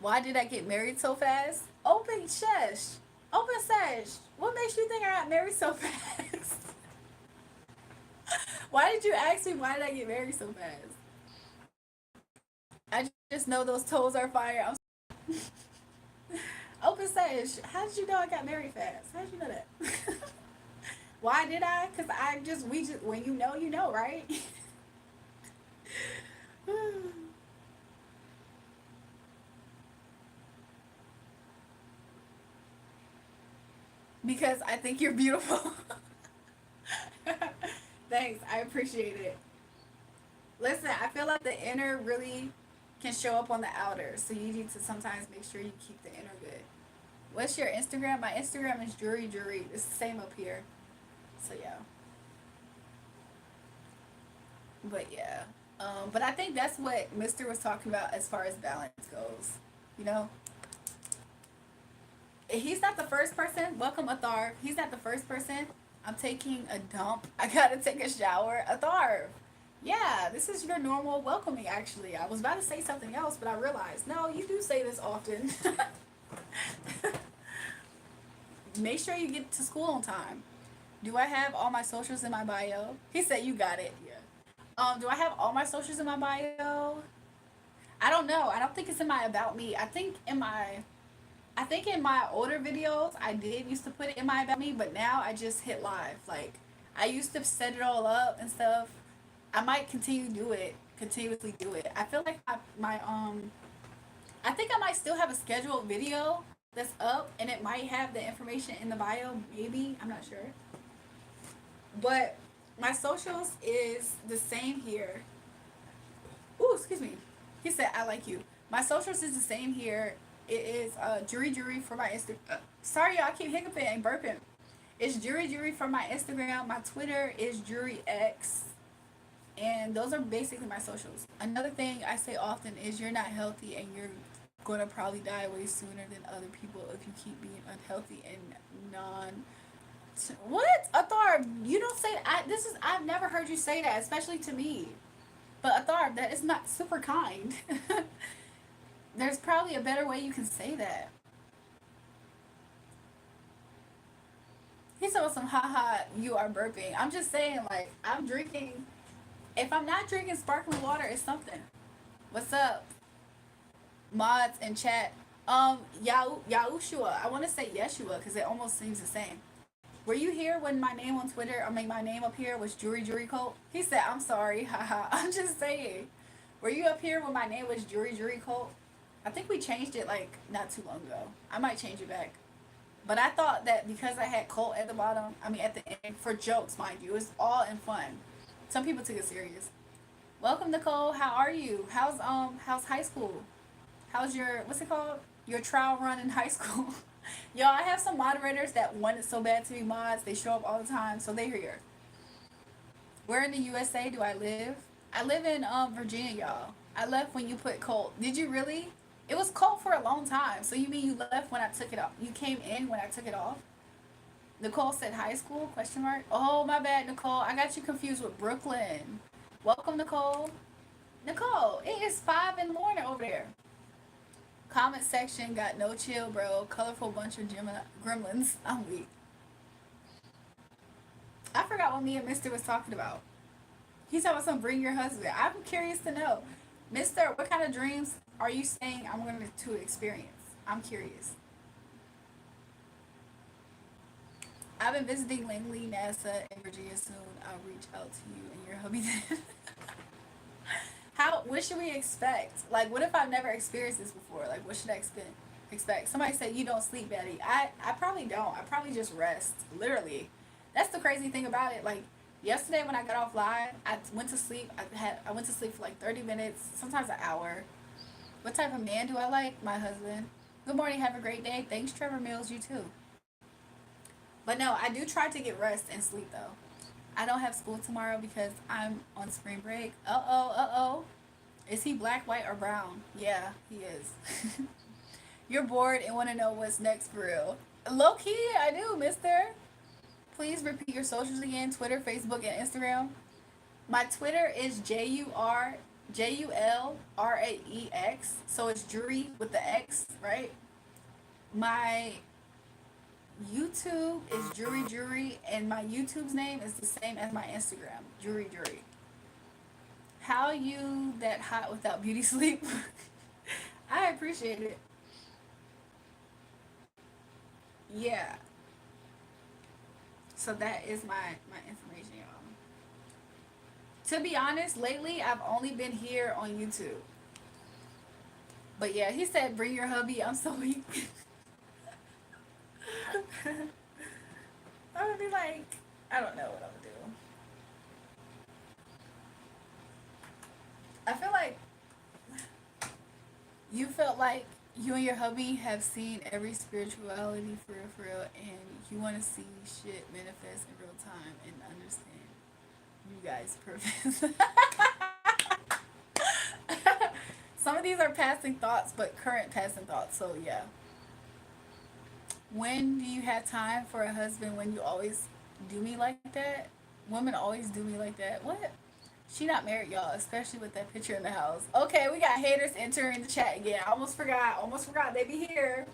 Why did I get married so fast? Open sesh, open sesh. What makes you think I got married so fast? Why did you ask me why did I get married so fast? I just know those toes are fire. Open sesh. How did you know I got married fast? How did you know that? Why did I? Cause we just when you know, right? Because I think you're beautiful. Thanks, I appreciate it. Listen, I feel like the inner really can show up on the outer, so you need to sometimes make sure you keep the inner good. What's your Instagram? My Instagram is Julrae Julrae. It's the same up here. So yeah. But yeah. But I think that's what Mister was talking about as far as balance goes. You know, he's not the first person. Welcome, Atharv. He's not the first person. I'm taking a dump. I gotta take a shower. Atharv. Yeah, this is your normal welcoming, actually. I was about to say something else, but I realized, no, you do say this often. Make sure you get to school on time. Do I have all my socials in my bio? He said you got it. Yeah. Do I have all my socials in my bio? I don't know. I don't think it's in my about me. I think in my older videos I did used to put it in my about me, but now I just hit live. Like I used to set it all up and stuff. I might continuously do it. I feel like I think I might still have a scheduled video that's up and it might have the information in the bio, maybe. I'm not sure. But my socials is the same here. Ooh, excuse me. He said I like you. My socials is the same here. It is Julrae Julrae for my Instagram. Sorry, y'all, I keep hiccuping and burping. It's Julrae Julrae for my Instagram. My Twitter is JulraeX. And those are basically my socials. Another thing I say often is you're not healthy and you're going to probably die way sooner than other people if you keep being unhealthy and non. What? Atharv, you don't say that. I've never heard you say that, especially to me. But Atharv, that is not super kind. There's probably a better way you can say that. He said some haha, you are burping. I'm just saying, like, I'm drinking. If I'm not drinking sparkling water, it's something. What's up? Mods and chat. Yahushua. I want to say Yeshua because it almost seems the same. Were you here when my name on Twitter, my name up here was Julrae Julrae Cult? He said, I'm sorry, haha. I'm just saying. Were you up here when my name was Julrae Julrae Cult? I think we changed it like not too long ago. I might change it back. But I thought that because I had Colt at the bottom, at the end, for jokes, mind you, it's all in fun. Some people took it serious. Welcome, Nicole. How are you? How's high school? How's your what's it called? Your trial run in high school? Y'all, I have some moderators that wanted so bad to be mods. They show up all the time, so they're here. Where in the USA do I live? I live in Virginia, y'all. I left when you put Colt. Did you really? It was Colt for a long time. So you mean you left when I took it off? You came in when I took it off? Nicole said high school? Question mark. Oh, my bad, Nicole. I got you confused with Brooklyn. Welcome, Nicole. Nicole, it is 5 in the morning over there. Comment section got no chill, bro. Colorful bunch of gremlins. I'm weak. I forgot what me and Mister was talking about. He's talking about some bring your husband. I'm curious to know. Mister, what kind of dreams are you saying I'm going to experience? I'm curious. I've been visiting Langley, NASA, and Virginia soon. I'll reach out to you and your hubby then. What should we expect? Like, what if I've never experienced this before? Like, what should I expect? Somebody said you don't sleep, Betty. I probably don't. I probably just rest. Literally. That's the crazy thing about it. Like, yesterday when I got off live, I went to sleep. I went to sleep for like 30 minutes, sometimes an hour. What type of man do I like? My husband. Good morning. Have a great day. Thanks, Trevor Mills. You too. But no, I do try to get rest and sleep though. I don't have school tomorrow because I'm on spring break. Uh oh. Is he black, white, or brown? Yeah, he is. You're bored and want to know what's next for real. Low key, I do, mister. Please repeat your socials again: Twitter, Facebook, and Instagram. My Twitter is JULRAEX. So it's Julrae with the X, right? My YouTube is Julrae Julrae, and my YouTube's name is the same as my Instagram, Julrae Julrae. How you that hot without beauty sleep? I appreciate it. Yeah. So that is my information, y'all. To be honest, lately I've only been here on YouTube. But yeah, he said bring your hubby. I'm so weak. I would be like, I don't know what I would do. I feel like you felt like you and your hubby have seen every spirituality for real, and you want to see shit manifest in real time and understand you guys' purpose. Some of these are passing thoughts, but current passing thoughts. So yeah. When do you have time for a husband when you always do me like that? Women always do me like that. What? She not married, y'all, especially with that picture in the house. Okay, we got haters entering the chat again. I almost forgot. Almost forgot they be here.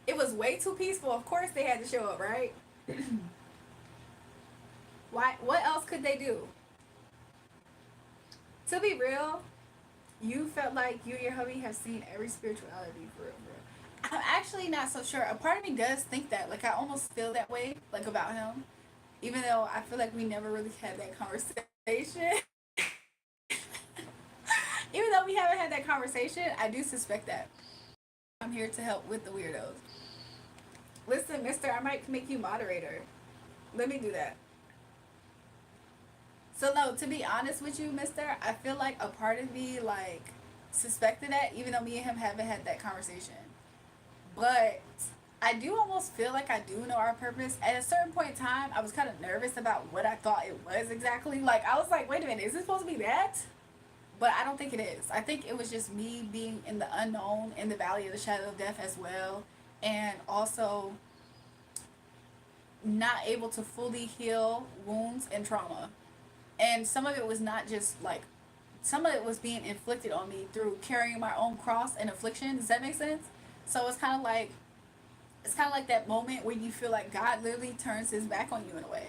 It was way too peaceful. Of course they had to show up, right? Why? What else could they do? To be real, you felt like you and your hubby have seen every spirituality for real, for real. I'm actually not so sure. A part of me does think that. Like, I almost feel that way, like, about him. Even though I feel like we never really had that conversation. Even though we haven't had that conversation, I do suspect that. I'm here to help with the weirdos. Listen, mister, I might make you moderator. Let me do that. So no, to be honest with you, mister, I feel like a part of me, like, suspected that, even though me and him haven't had that conversation. But I do almost feel like I do know our purpose. At a certain point in time, I was kind of nervous about what I thought it was exactly. Like, I was like, wait a minute, is it supposed to be that? But I don't think it is. I think it was just me being in the unknown, in the valley of the shadow of death as well. And also not able to fully heal wounds and trauma. And some of it was not just like, some of it was being inflicted on me through carrying my own cross and affliction. Does that make sense? So it's kind of like that moment where you feel like God literally turns his back on you in a way.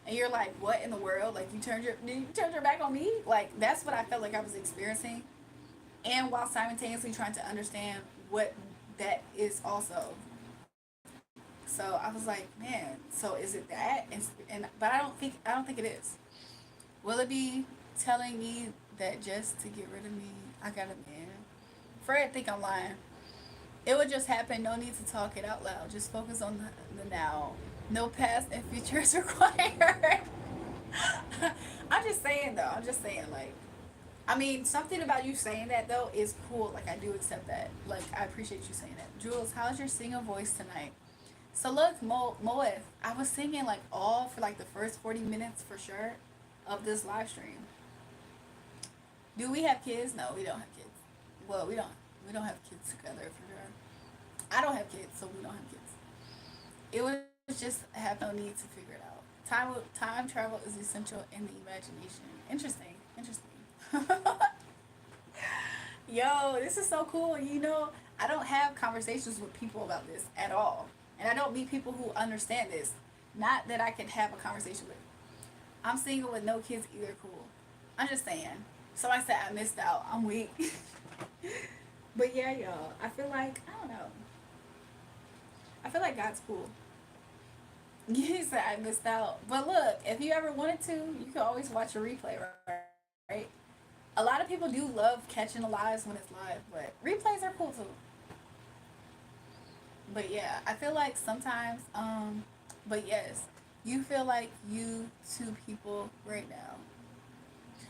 And you're like, what in the world? Like, you turned your back on me? Like, that's what I felt like I was experiencing. And while simultaneously trying to understand what that is also. So I was like, man, so is it that? And but I don't think it is. Will it be telling me that just to get rid of me, I got a man? Fred think I'm lying. It would just happen. No need to talk it out loud. Just focus on the now. No past and future is required. I'm just saying though. I'm just saying, like, I mean, something about you saying that though is cool. Like, I do accept that. Like, I appreciate you saying that. Jules, how's your singing voice tonight? So look, Moeth, I was singing like all for like the first 40 minutes for sure of this live stream. Do we have kids? No, we don't have kids. Well, we don't have kids together for sure. I don't have kids, so we don't have kids. It was just have no need to figure it out. Time travel is essential in the imagination. Interesting. Yo, this is so cool. You know, I don't have conversations with people about this at all. And I don't meet people who understand this. Not that I can have a conversation with. I'm single with no kids either. Cool. I'm just saying. So I said I missed out. I'm weak. But yeah, y'all. I feel like, I don't know. I feel like God's cool. You said I missed out. But look, if you ever wanted to, you can always watch a replay, right? A lot of people do love catching the lives when it's live, but replays are cool too. But yeah, I feel like sometimes, but yes, you feel like you two people right now.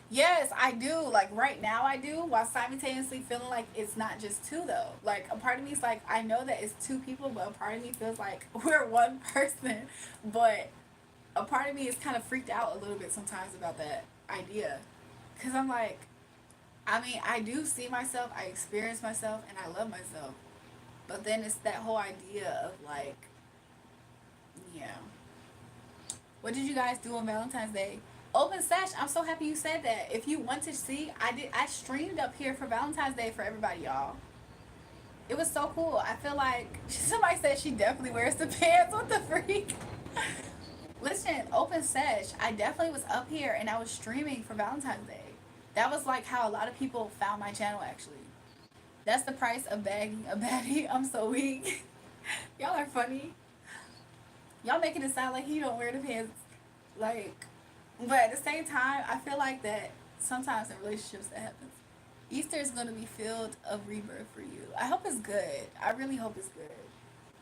Yes, I do. Like right now, I do, while simultaneously feeling like it's not just two though. Like a part of me is like, I know that it's two people, but a part of me feels like we're one person. But a part of me is kind of freaked out a little bit sometimes about that idea, because I'm like, I mean, I do see myself, I experience myself, and I love myself. But then it's that whole idea of like, yeah. What did you guys do on Valentine's Day? Open sesh. I'm so happy you said that. If you want to see, I streamed up here for Valentine's Day for everybody, y'all. It was so cool. I feel like somebody said she definitely wears the pants. What the freak? Listen, open sesh. I definitely was up here and I was streaming for Valentine's Day. That was like how a lot of people found my channel actually. That's the price of bagging a baddie. I'm so weak. Y'all are funny. Y'all making it sound like he don't wear the pants. Like, but at the same time, I feel like that sometimes in relationships that happens. Easter is going to be filled of rebirth for you. I hope it's good. I really hope it's good.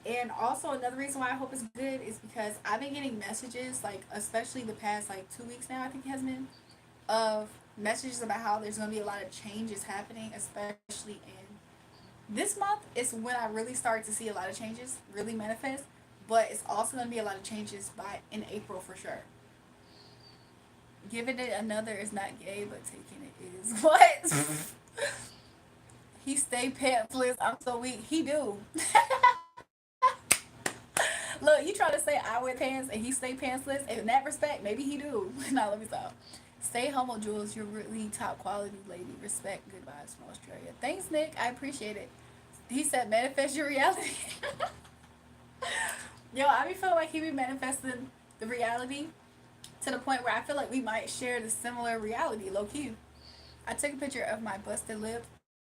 And also another reason why I hope it's good is because I've been getting messages, like especially the past like 2 weeks now, I think it has been, of messages about how there's going to be a lot of changes happening, especially in this month is when I really start to see a lot of changes really manifest. But it's also going to be a lot of changes by in April for sure. Giving it another is not gay, but taking it is. What? He stay pantsless. I'm so weak. He do. Look, you try to say I wear pants and he stay pantsless. In that respect, maybe he do. No, let me stop. Stay humble, Jules. You're really top quality lady. Respect. Good vibes from Australia. Thanks, Nick. I appreciate it. He said manifest your reality. Yo, I be feeling like he be manifesting the reality to the point where I feel like we might share the similar reality, low key. I took a picture of my busted lip.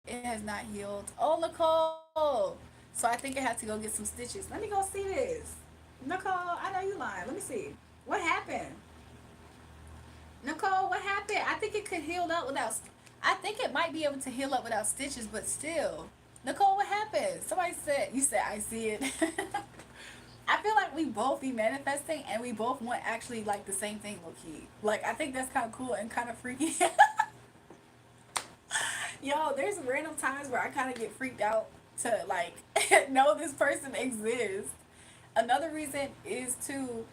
It has not healed. Oh, Nicole! So I think I have to go get some stitches. Let me go see this. Nicole, I know you lying. Let me see. What happened? Nicole, what happened? I think it could heal up without. I think it might be able to heal up without stitches, but still. Nicole, what happened? Somebody said, you said, I see it. I feel like we both be manifesting and we both want actually like the same thing, low key. Like, I think that's kind of cool and kind of freaky. Yo, there's random times where I kind of get freaked out to like know this person exists. Another reason is to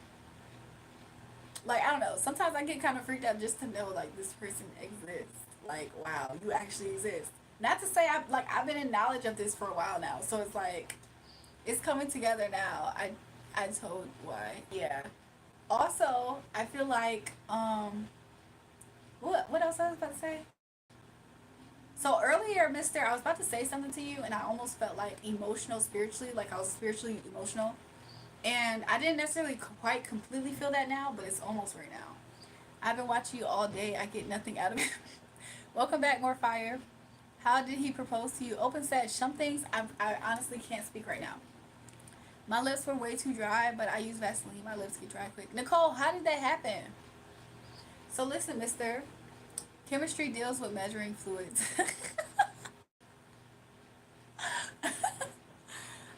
like, I don't know, sometimes I get kind of freaked out just to know like this person exists. Like, wow, you actually exist. Not to say I've been in knowledge of this for a while now, so it's like it's coming together now. I told why. Yeah. Also, I feel like what else I was about to say? So earlier, Mister, I was about to say something to you, and I almost felt like emotional spiritually, like I was spiritually emotional, and I didn't necessarily quite completely feel that now, but it's almost right now. I've been watching you all day. I get nothing out of it. Welcome back, more fire. How did he propose to you? Open said some things I honestly can't speak right now. My lips were way too dry, but I use Vaseline. My lips get dry quick. Nicole, how did that happen? So listen, Mister. Chemistry deals with measuring fluids.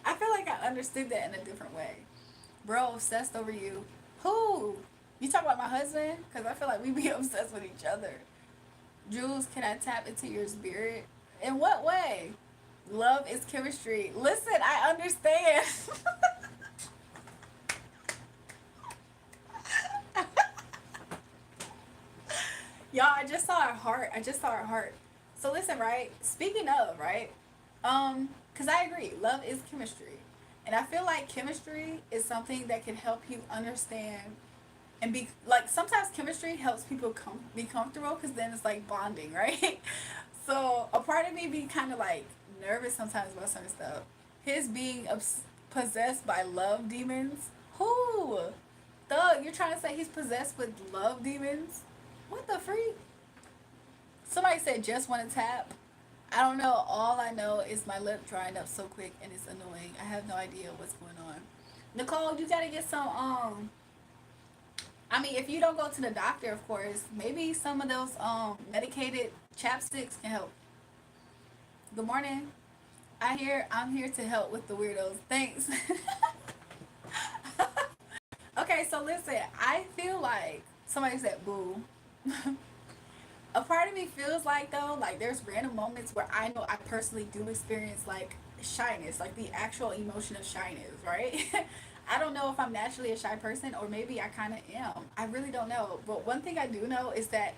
I feel like I understood that in a different way. Bro, obsessed over you. Who? You talk about my husband? Because I feel like we be obsessed with each other. Jules, can I tap into your spirit? In what way? Love is chemistry. Listen, I understand. Y'all, I just saw her heart. I just saw her heart. So listen, right? Speaking of, right? Cause I agree, love is chemistry. And I feel like chemistry is something that can help you understand and be like sometimes chemistry helps people be comfortable because then it's like bonding, right? So a part of me be kind of like nervous sometimes about certain stuff. His being possessed by love demons. Who? Thug, you're trying to say he's possessed with love demons? What the freak? Somebody said just want to tap. I don't know. All I know is my lip drying up so quick and it's annoying. I have no idea what's going on. Nicole, you gotta get some I mean, if you don't go to the doctor, of course, maybe some of those medicated chapsticks can help. Good morning. I'm here to help with the weirdos. Thanks. Okay, so listen, I feel like somebody said boo. A part of me feels like though, like there's random moments where I know I personally do experience like shyness, like the actual emotion of shyness, right? I don't know if I'm naturally a shy person or maybe I kind of am. I really don't know. But one thing I do know is that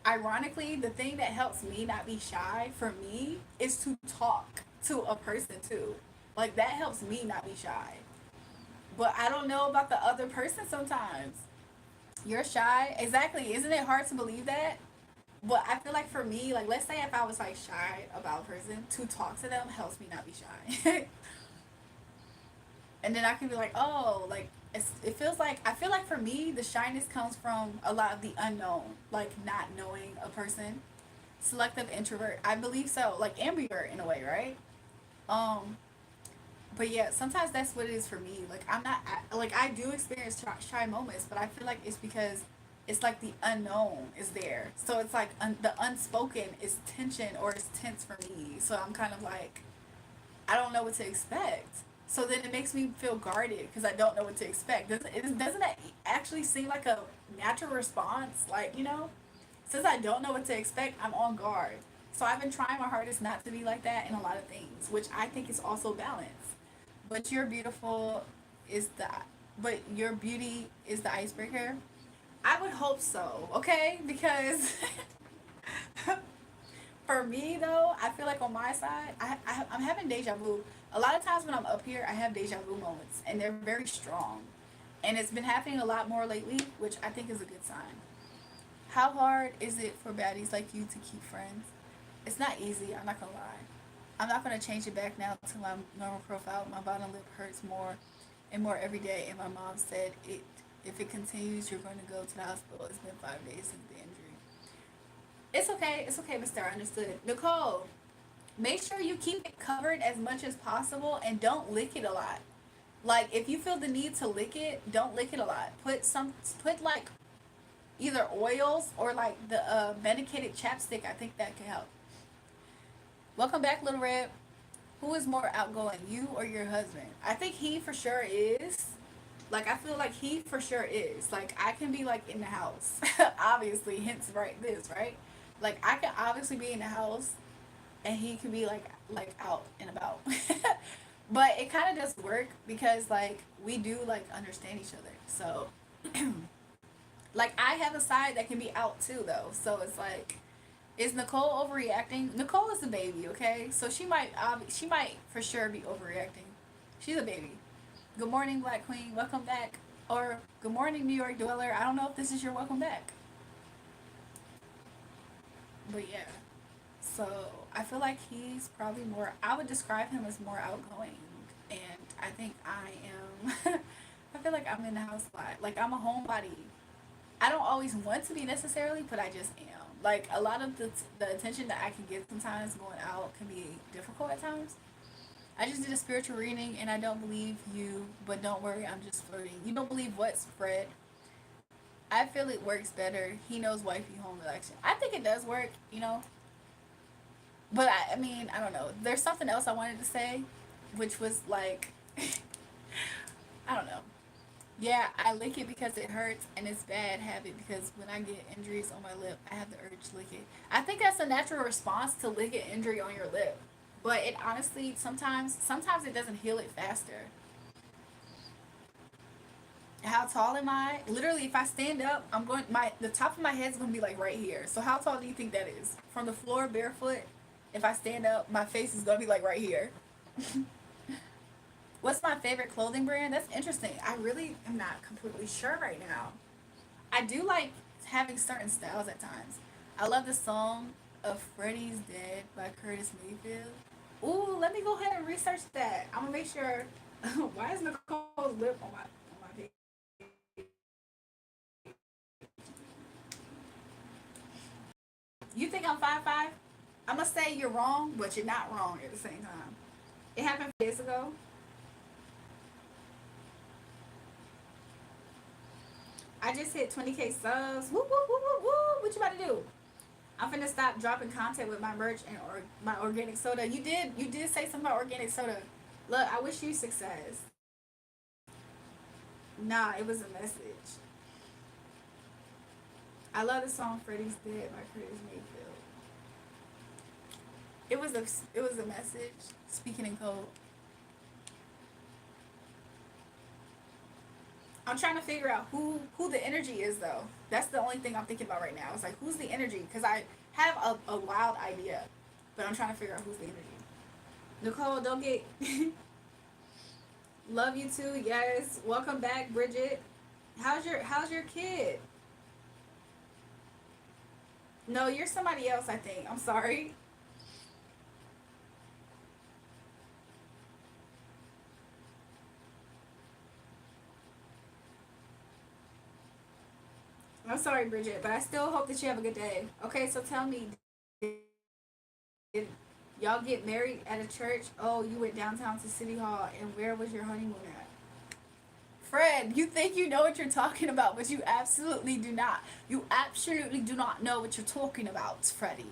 ironically, the thing that helps me not be shy for me is to talk to a person too. Like that helps me not be shy. But I don't know about the other person sometimes. You're shy. Exactly. Isn't it hard to believe that? But I feel like for me, like let's say if I was like shy about a person, to talk to them helps me not be shy. And then I can be like, oh, like it feels like I feel like for me the shyness comes from a lot of the unknown, like not knowing a person. Selective introvert, I believe so, like ambivert in a way, right? Um, but yeah, sometimes that's what it is for me. Like I'm not like I do experience shy moments, but I feel like it's because it's like the unknown is there. So it's like the unspoken is tension or is tense for me. So I'm kind of like I don't know what to expect. So then it makes me feel guarded because I don't know what to expect. Doesn't that actually seem like a natural response? Like, since I don't know what to expect, I'm on guard. So I've been trying my hardest not to be like that in a lot of things, which I think is also balance. But your beautiful is the but your beauty is the icebreaker. I would hope so, okay? Because for me though, I feel like on my side, I'm having deja vu. A lot of times when I'm up here, I have deja vu moments, and they're very strong. And it's been happening a lot more lately, which I think is a good sign. How hard is it for baddies like you to keep friends? It's not easy, I'm not gonna lie. I'm not gonna change it back now to my normal profile. My bottom lip hurts more and more every day, and my mom said it. If it continues, you're going to go to the hospital. It's been 5 days since the injury. It's okay. It's okay, Mister. I understood. Nicole, make sure you keep it covered as much as possible and don't lick it a lot. Like if you feel the need to lick it, don't lick it a lot. Put like either oils or like the medicated chapstick. I think that can help. Welcome back, Little Red. Who is more outgoing, you or your husband? I think he for sure is. Like I feel like he for sure is. Like I can be like in the house, obviously. Hence, right this right. Like I can obviously be in the house and he could be like out and about. But it kind of does work because like we do like understand each other. So like I have a side that can be out too though. So it's like is Nicole overreacting? Nicole is a baby, okay? So she might for sure be overreacting. She's a baby. Good morning, Black Queen. Welcome back. Or good morning, New York Dweller. I don't know if this is your welcome back. But yeah. So I feel like he's probably more. I would describe him as more outgoing, and I think I am. I feel like I'm in the house a lot. Like I'm a homebody. I don't always want to be necessarily, but I just am. Like a lot of the attention that I can get sometimes going out can be difficult at times. I just did a spiritual reading, and I don't believe you, but don't worry, I'm just flirting. You don't believe what's Fred? I feel it works better. He knows wifey home election. I think it does work. But I mean, I don't know. There's something else I wanted to say, which was like, I don't know. Yeah, I lick it because it hurts, and it's bad habit because when I get injuries on my lip, I have the urge to lick it. I think that's a natural response to lick an injury on your lip, but it honestly sometimes it doesn't heal it faster. How tall am I? Literally, if I stand up, I'm going the top of my head's gonna be like right here. So how tall do you think that is? From the floor barefoot, if I stand up, my face is gonna be like right here. What's my favorite clothing brand? That's interesting. I really am not completely sure right now. I do like having certain styles at times. I love the song of Freddie's Dead by Curtis Mayfield. Ooh, let me go ahead and research that. I'm gonna make sure. Why is Nicole's lip on my page? You think I'm 5'5"? I'm gonna say you're wrong, but you're not wrong at the same time. It happened days ago. I just hit 20K subs. Woo, woo, woo, woo, woo. What you about to do? I'm finna stop dropping content with my merch and or my organic soda. You did say something about organic soda. Look, I wish you success. Nah, it was a message. I love the song "Freddy's Dead" by Curtis Mayfield. It was a message. Speaking in code. I'm trying to figure out who the energy is though. That's the only thing I'm thinking about right now. It's like who's the energy? Because I have a wild idea, but I'm trying to figure out who's the energy. Nicole, don't get. Love you too. Yes. Welcome back, Bridget. How's your kid? No, you're somebody else. I think. I'm sorry. I'm sorry, Bridget, but I still hope that you have a good day. Okay, so tell me, did y'all get married at a church? Oh, you went downtown to City Hall, and where was your honeymoon at? Fred, you think you know what you're talking about, but you absolutely do not. You absolutely do not know what you're talking about, Freddie.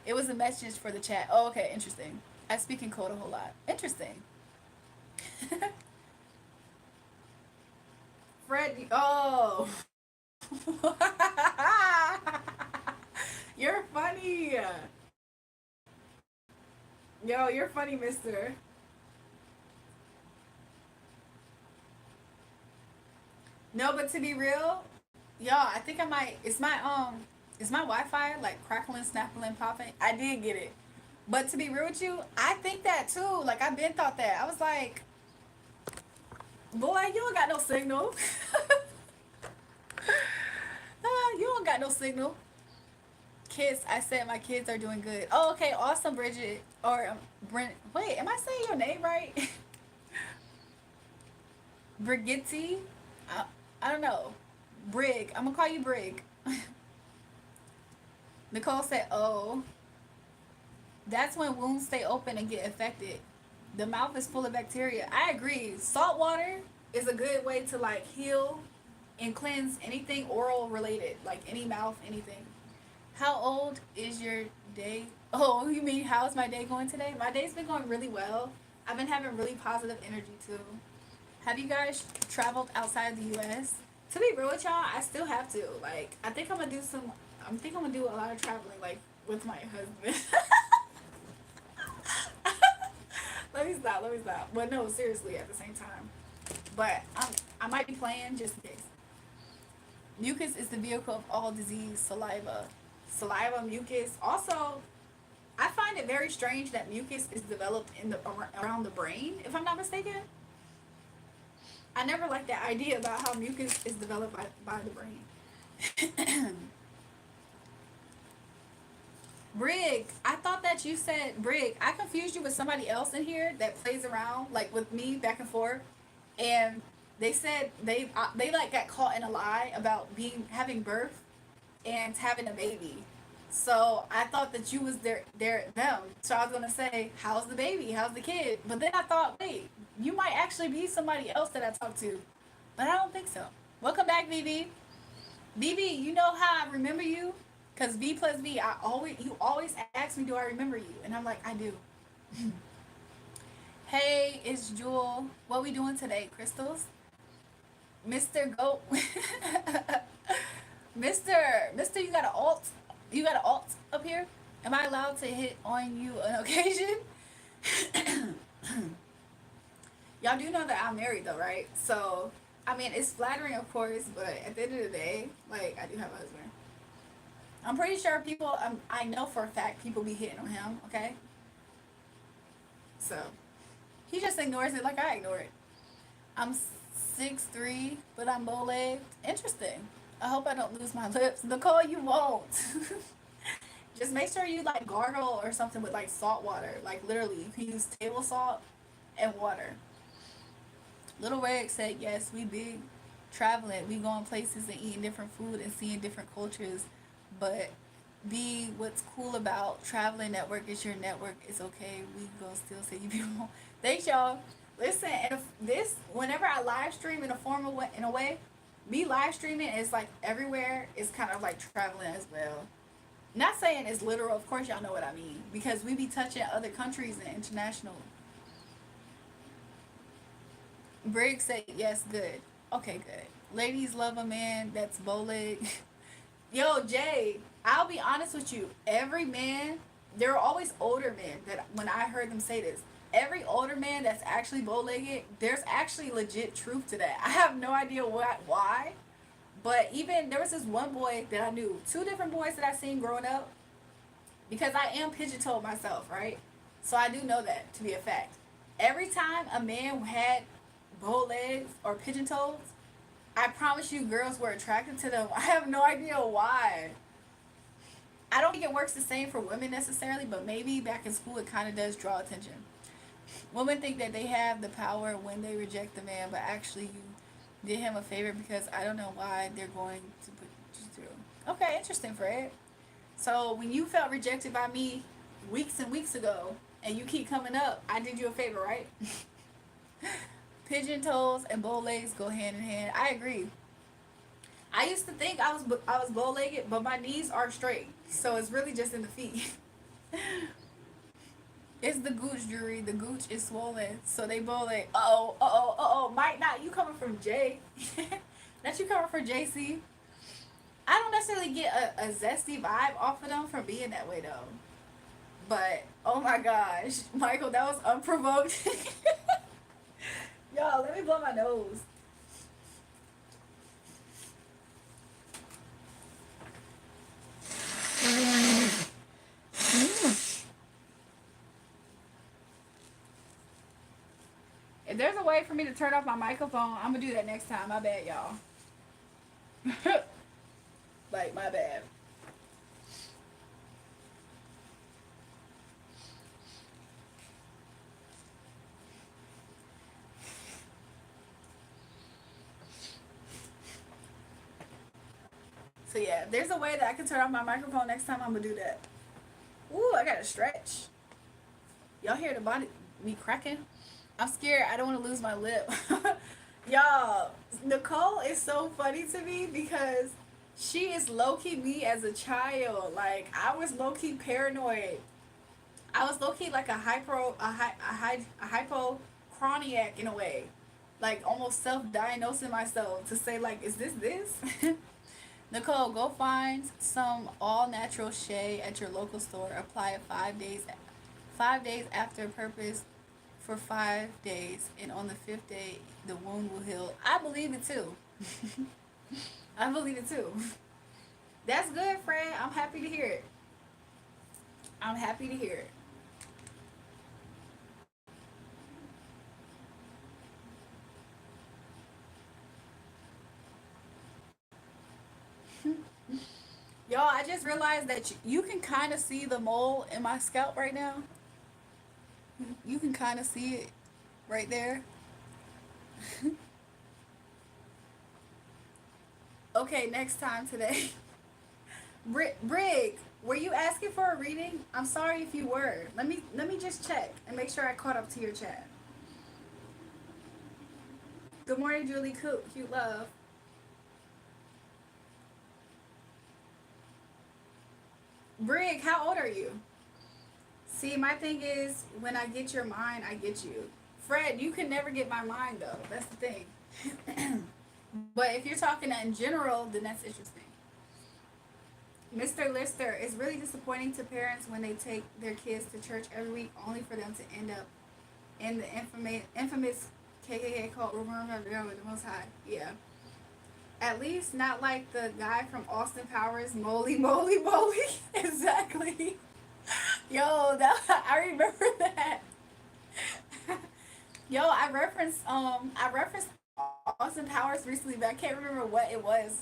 It was a message for the chat. Oh, okay, interesting. I speak in code a whole lot. Interesting. Fred, oh. You're funny. Yo, you're funny, mister. No, but to be real, yo, I think I might. Is my Wi-Fi like crackling, snapping, popping? I did get it, but to be real with you, I think that too. Like I've been thought that. I was like, boy, you don't got no signal. You don't got no signal. Kids, I said my kids are doing good. Oh, okay, awesome, Bridget or Brent. Wait, am I saying your name right? Brigitte? I don't know. Brig. I'm gonna call you Brig. Nicole said, "Oh, that's when wounds stay open and get infected. The mouth is full of bacteria." I agree. Salt water is a good way to like heal and cleanse anything oral related, like any mouth, anything. How old is your day? Oh, you mean how's my day going today? My day's been going really well. I've been having really positive energy too. Have you guys traveled outside the U.S.? To be real with y'all, I still have to. Like, I think I'm gonna do some. I think I'm gonna do a lot of traveling, like with my husband. Let me stop. Let me stop. But no, seriously, at the same time. But I might be playing just in case. Mucus is the vehicle of all disease. Saliva, mucus. Also, I find it very strange that mucus is developed in the around the brain. If I'm not mistaken, I never liked that idea about how mucus is developed by the brain. Brig, I thought that you said Brig. I confused you with somebody else in here that plays around like with me back and forth, and they said they like got caught in a lie about having birth and having a baby. So I thought that you was them. So I was gonna say, how's the baby? How's the kid? But then I thought, wait, you might actually be somebody else that I talked to, but I don't think so. Welcome back, VV. VV, you know how I remember you? Cause V plus V, you always ask me, do I remember you? And I'm like, I do. Hey, it's Jewel. What we doing today, Crystals? Mr. Goat. Mister, you got an alt? You got an alt up here? Am I allowed to hit on you on occasion? Y'all do know that I'm married though, right? So, I mean, it's flattering, of course, but at the end of the day, like, I do have a husband. I'm pretty sure people, I know for a fact people be hitting on him, okay? So, he just ignores it like I ignore it. I'm 6'3", but I'm bow-legged. Interesting. I hope I don't lose my lips. Nicole, you won't. Just make sure you like gargle or something with like salt water. Like literally, you can use table salt and water. Little Reg said, yes, we big traveling. We going places and eating different food and seeing different cultures. But what's cool about traveling network is your network is okay. We gonna still say you people. Thanks y'all. Listen, and if whenever I live stream in a way, Me live streaming is like everywhere. It's kind of like traveling as well. Not saying it's literal. Of course, y'all know what I mean because we be touching other countries and international. Briggs said yes, good. Okay, good. Ladies love a man that's bow leg. Yo, Jay, I'll be honest with you. Every man, there are always older men that when I heard them say this, every older man that's actually bow legged, there's actually legit truth to that. I have no idea why, but even there was this one boy that I knew, two different boys that I seen growing up, because I am pigeon toed myself, right? So I do know that to be a fact. Every time a man had bow legs or pigeon toes, I promise you, girls were attracted to them. I have no idea why. I don't think it works the same for women necessarily, but maybe back in school it kind of does draw attention. Women think that they have the power when they reject the man, but actually you did him a favor because I don't know why they're going to put you through. Okay, interesting, Fred. So when you felt rejected by me weeks and weeks ago, and you keep coming up, I did you a favor, right? Pigeon toes and bow legs go hand in hand. I agree. I used to think I was bow legged, but my knees are straight, so it's really just in the feet. It's the gooch, Drury. The gooch is swollen, so they bow leg. Might not. You coming from Jay? Not you coming from JC? I don't necessarily get a zesty vibe off of them from being that way though. But oh my gosh, Michael, that was unprovoked. Y'all, let me blow my nose. If there's a way for me to turn off my microphone, I'm gonna do that next time. My bad, y'all. Like, my bad. So yeah, if there's a way that I can turn off my microphone next time, I'm gonna do that. Ooh, I gotta stretch. Y'all hear the body me cracking? I'm scared. I don't want to lose my lip. Y'all, Nicole is so funny to me because she is low key me as a child. Like I was low key paranoid. I was low key like a hypochroniac in a way, like almost self diagnosing myself to say like, is this? Nicole, go find some all natural shea at your local store. Apply it 5 days, 5 days after purpose for 5 days, and on the fifth day the wound will heal. I believe it too. I believe it too. That's good, Fred. I'm happy to hear it. I'm happy to hear it. Y'all, I just realized that you can kind of see the mole in my scalp right now. You can kind of see it right there. Okay, next time today. Brig, were you asking for a reading? I'm sorry if you were. Let me just check and make sure I caught up to your chat. Good morning, Julie. Cute love. Brig, how old are you? See, my thing is, when I get your mind, I get you. Fred, you can never get my mind, though. That's the thing. But if you're talking in general, then that's interesting. Mr. Lister, it's really disappointing to parents when they take their kids to church every week only for them to end up in the infamous KKK cult with the Most High. Yeah. At least not like the guy from Austin Powers, Moly Moly Moly. Exactly. Yo, that I remember that. Yo, I referenced Austin Powers recently, but I can't remember what it was.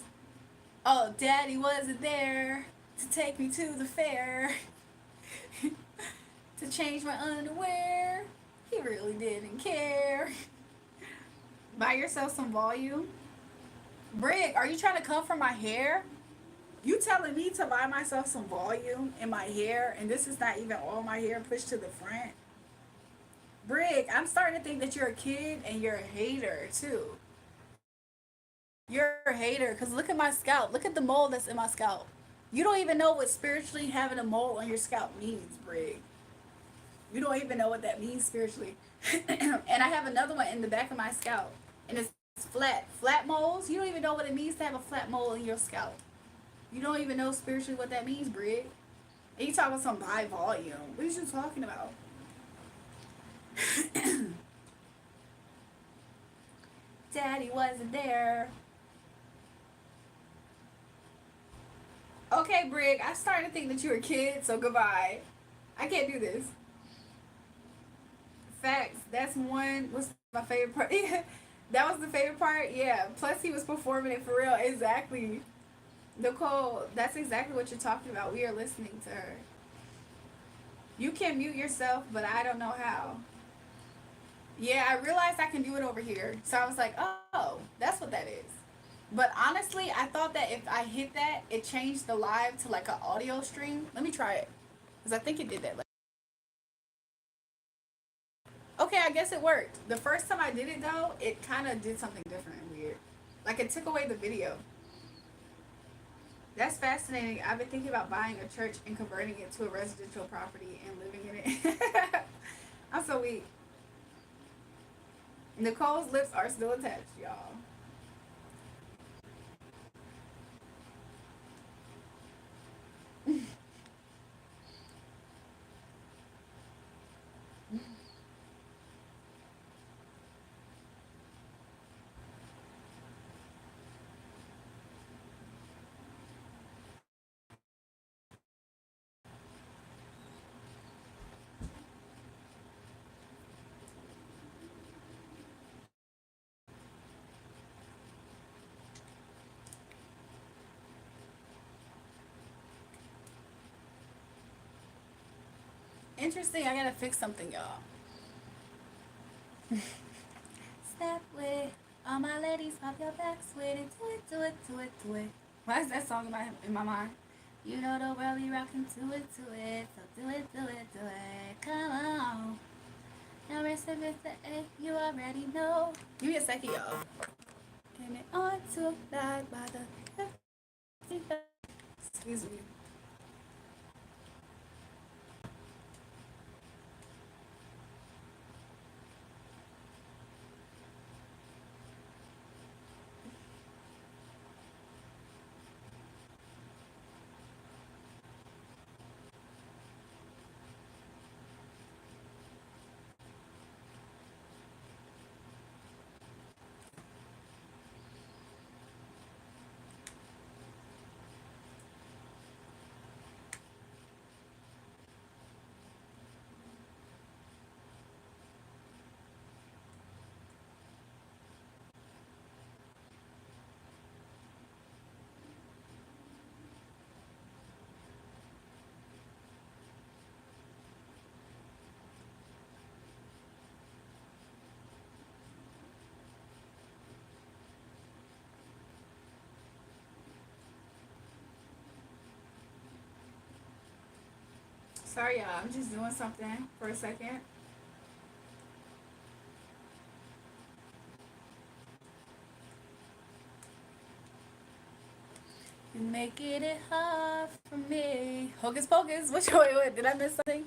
Oh, Daddy wasn't there to take me to the fair to change my underwear. He really didn't care. Buy yourself some volume. Brig, are you trying to come for my hair? You telling me to buy myself some volume in my hair, and this is not even all my hair pushed to the front? Brig, I'm starting to think that you're a kid and you're a hater too. You're a hater. Because look at my scalp. Look at the mole that's in my scalp. You don't even know what spiritually having a mole on your scalp means, Brig. You don't even know what that means spiritually. And I have another one in the back of my scalp. And it's flat. Flat moles, you don't even know what it means to have a flat mole in your scalp. You don't even know spiritually what that means, Brig. And you talking about some high volume. What are you talking about? Daddy wasn't there. Okay, Brig, I started to think that you were a kid, so goodbye. I can't do this. Facts. That's one. What's my favorite part? That was the favorite part? Yeah. Plus, he was performing it for real. Exactly. Nicole, that's exactly what you're talking about. We are listening to her. You can mute yourself, but I don't know how. Yeah, I realized I can do it over here. So I was like, oh, that's what that is. But honestly, I thought that if I hit that, it changed the live to like an audio stream. Let me try it. Because I think it did that. Okay, I guess it worked. The first time I did it though, it kind of did something different and weird. Like it took away the video. That's fascinating. I've been thinking about buying a church and converting it to a residential property and living in it. I'm so weak. Nicole's lips are still attached, y'all. Interesting. I gotta fix something, y'all. Step with it. All my ladies, pop your backs with it. Do it, do it, do it, do it. Why is that song in my mind? You know the world we rockin' to it, to it. So do it, do it, do it. Come on. Now rest of it's the A, you already know. Give me a second, y'all. Getting it on tonight by the... Excuse me. Sorry, y'all. I'm just doing something for a second. You're making it hard for me. Hocus pocus. Which way? Wait, did I miss something?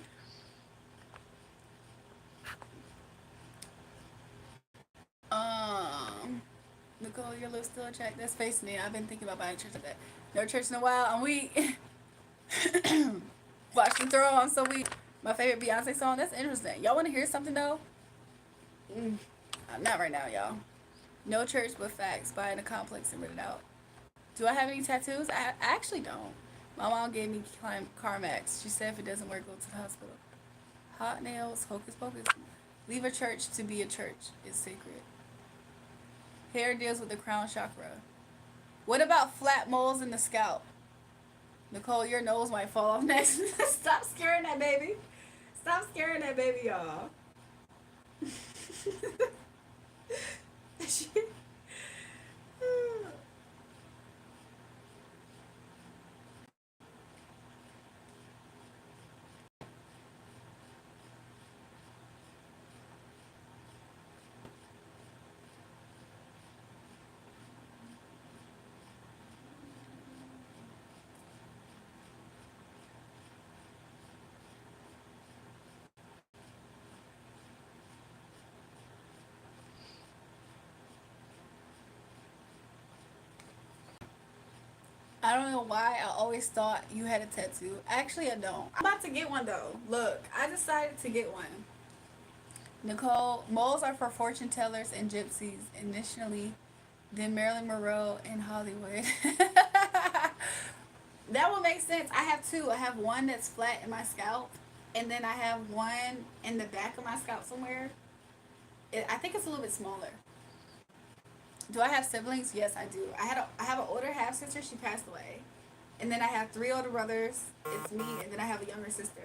Nicole, your lips still check. That's facing it. I've been thinking about buying a church like that. No church in a while. I'm weak. Watch the throne. I'm so weak. My favorite Beyonce song. That's interesting. Y'all want to hear something though? Not right now, y'all. No church but facts. Buying a complex and rent it out. Do I have any tattoos? I actually don't. My mom gave me Carmex. She said if it doesn't work, go to the hospital. Hot nails, hocus pocus. Leave a church to be a church. It's sacred. Hair deals with the crown chakra. What about flat moles in the scalp? Nicole, your nose might fall off next. Stop scaring that baby. Stop scaring that baby, y'all. I don't know why I always thought you had a tattoo. Actually, I don't. I'm about to get one though. Look, I decided to get one. Nicole, moles are for fortune tellers and gypsies initially, then Marilyn Monroe in Hollywood. That would make sense. I have two. I have one that's flat in my scalp, and then I have one in the back of my scalp somewhere. I think it's a little bit smaller. Do I have siblings? Yes, I do. I have an older half sister. She passed away, and then I have three older brothers. It's me, and then I have a younger sister.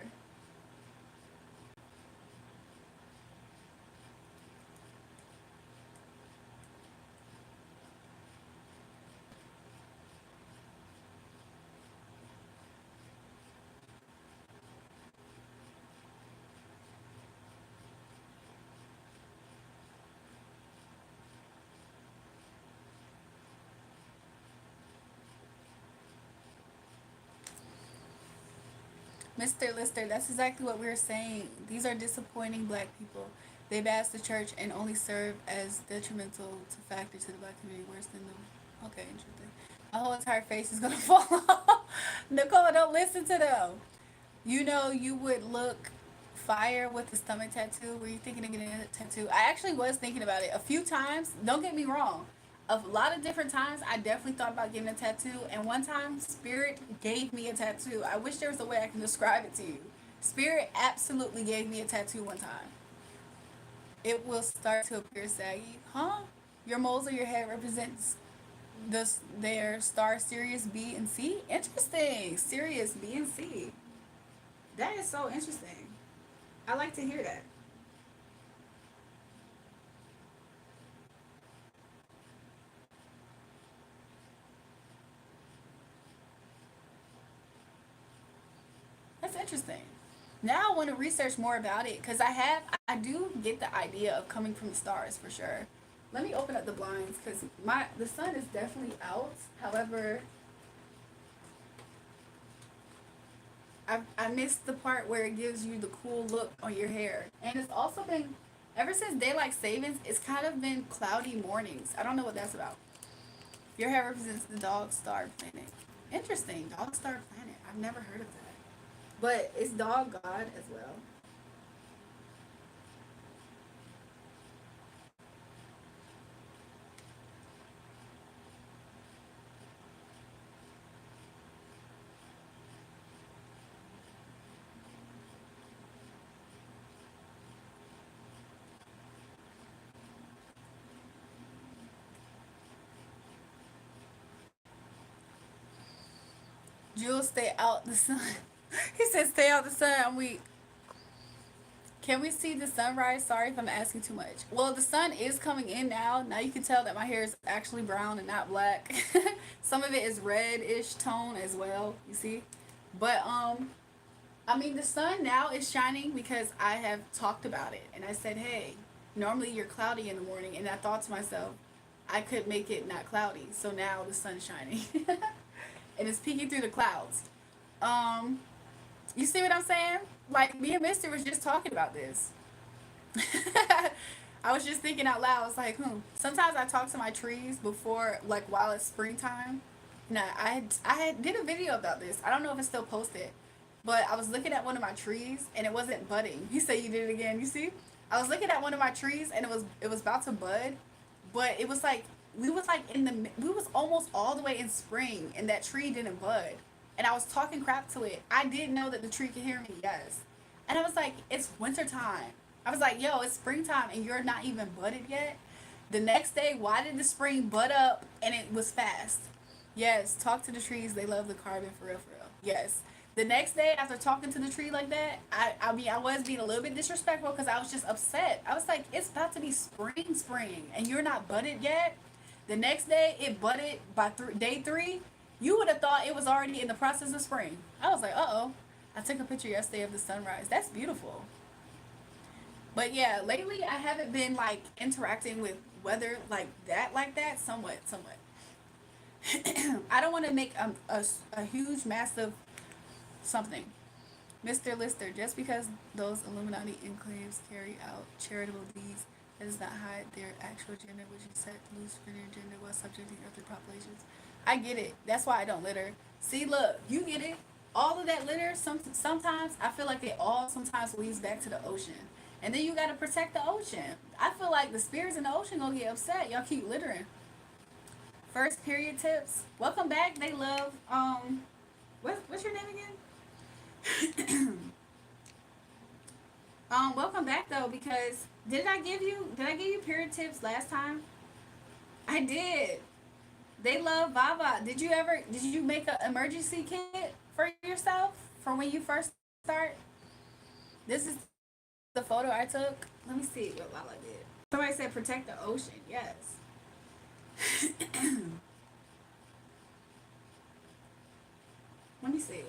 Mr. Lister, that's exactly what we were saying. These are disappointing black people. They bash the church and only serve as detrimental to factor to the black community worse than them. Okay, interesting. My whole entire face is gonna fall off. Nicole, don't listen to them. You know you would look fire with the stomach tattoo. Were you thinking of getting a tattoo? I actually was thinking about it a few times. Don't get me wrong. A lot of different times I definitely thought about getting a tattoo, and one time Spirit gave me a tattoo. I wish there was a way I can describe it to you. Spirit absolutely gave me a tattoo one time. It will start to appear saggy. Huh? Your moles on your head represents their star Sirius B and C? Interesting. Sirius B and C. That is so interesting. I like to hear that. That's interesting. Now I want to research more about it because I do get the idea of coming from the stars for sure. Let me open up the blinds because the sun is definitely out. However, I missed the part where it gives you the cool look on your hair, and it's also been ever since daylight savings. It's kind of been cloudy mornings. I don't know what that's about. Your hair represents the dog star planet. Interesting, dog star planet. I've never heard of that. But it's dog god as well. Jules, stay out the sun. He said, "Stay out the sun." I'm weak. Can we see the sunrise? Sorry if I'm asking too much. Well, the sun is coming in now. Now you can tell that my hair is actually brown and not black. Some of it is red-ish tone as well. You see, but I mean, the sun now is shining because I have talked about it, and I said, "Hey, normally you're cloudy in the morning," and I thought to myself, I could make it not cloudy. So now the sun's shining, and it's peeking through the clouds. Um, you see what I'm saying? Like me and Mister was just talking about this. I was just thinking out loud. I was like, hmm. Sometimes I talk to my trees before, like while it's springtime. Now I did a video about this. I don't know if it's still posted, but I was looking at one of my trees and it wasn't budding. He said you did it again. You see? I was looking at one of my trees and it was about to bud, but it was like we was almost all the way in spring and that tree didn't bud. And I was talking crap to it. I did know that the tree could hear me, yes. And I was like, it's winter time. I was like, yo, it's springtime and you're not even budded yet. The next day, why did the spring bud up and it was fast? Yes, talk to the trees. They love the carbon for real, for real. Yes. The next day, after talking to the tree like that, I mean, I was being a little bit disrespectful because I was just upset. I was like, it's about to be spring, and you're not budded yet. The next day, it budded by day three. You would have thought it was already in the process of spring. I was like, uh oh. I took a picture yesterday of the sunrise. That's beautiful. But yeah, lately I haven't been like interacting with weather like that. Somewhat. I don't want to make a huge, massive something. Mr. Lister, just because those Illuminati enclaves carry out charitable deeds, that does not hide their actual gender, which is set loose for their gender while subjecting other populations. I get it. That's why I don't litter. See, look, you get it. All of that litter, sometimes I feel like it all sometimes leads back to the ocean. And then you gotta protect the ocean. I feel like the spirits in the ocean gonna get upset. Y'all keep littering. First period tips. Welcome back. They love what's your name again? Welcome back though, because did I give you period tips last time? I did. They love Baba. Did you make an emergency kit for yourself for when you first start? This is the photo I took. Let me see what Lala did. Somebody said protect the ocean. Yes. Let me see.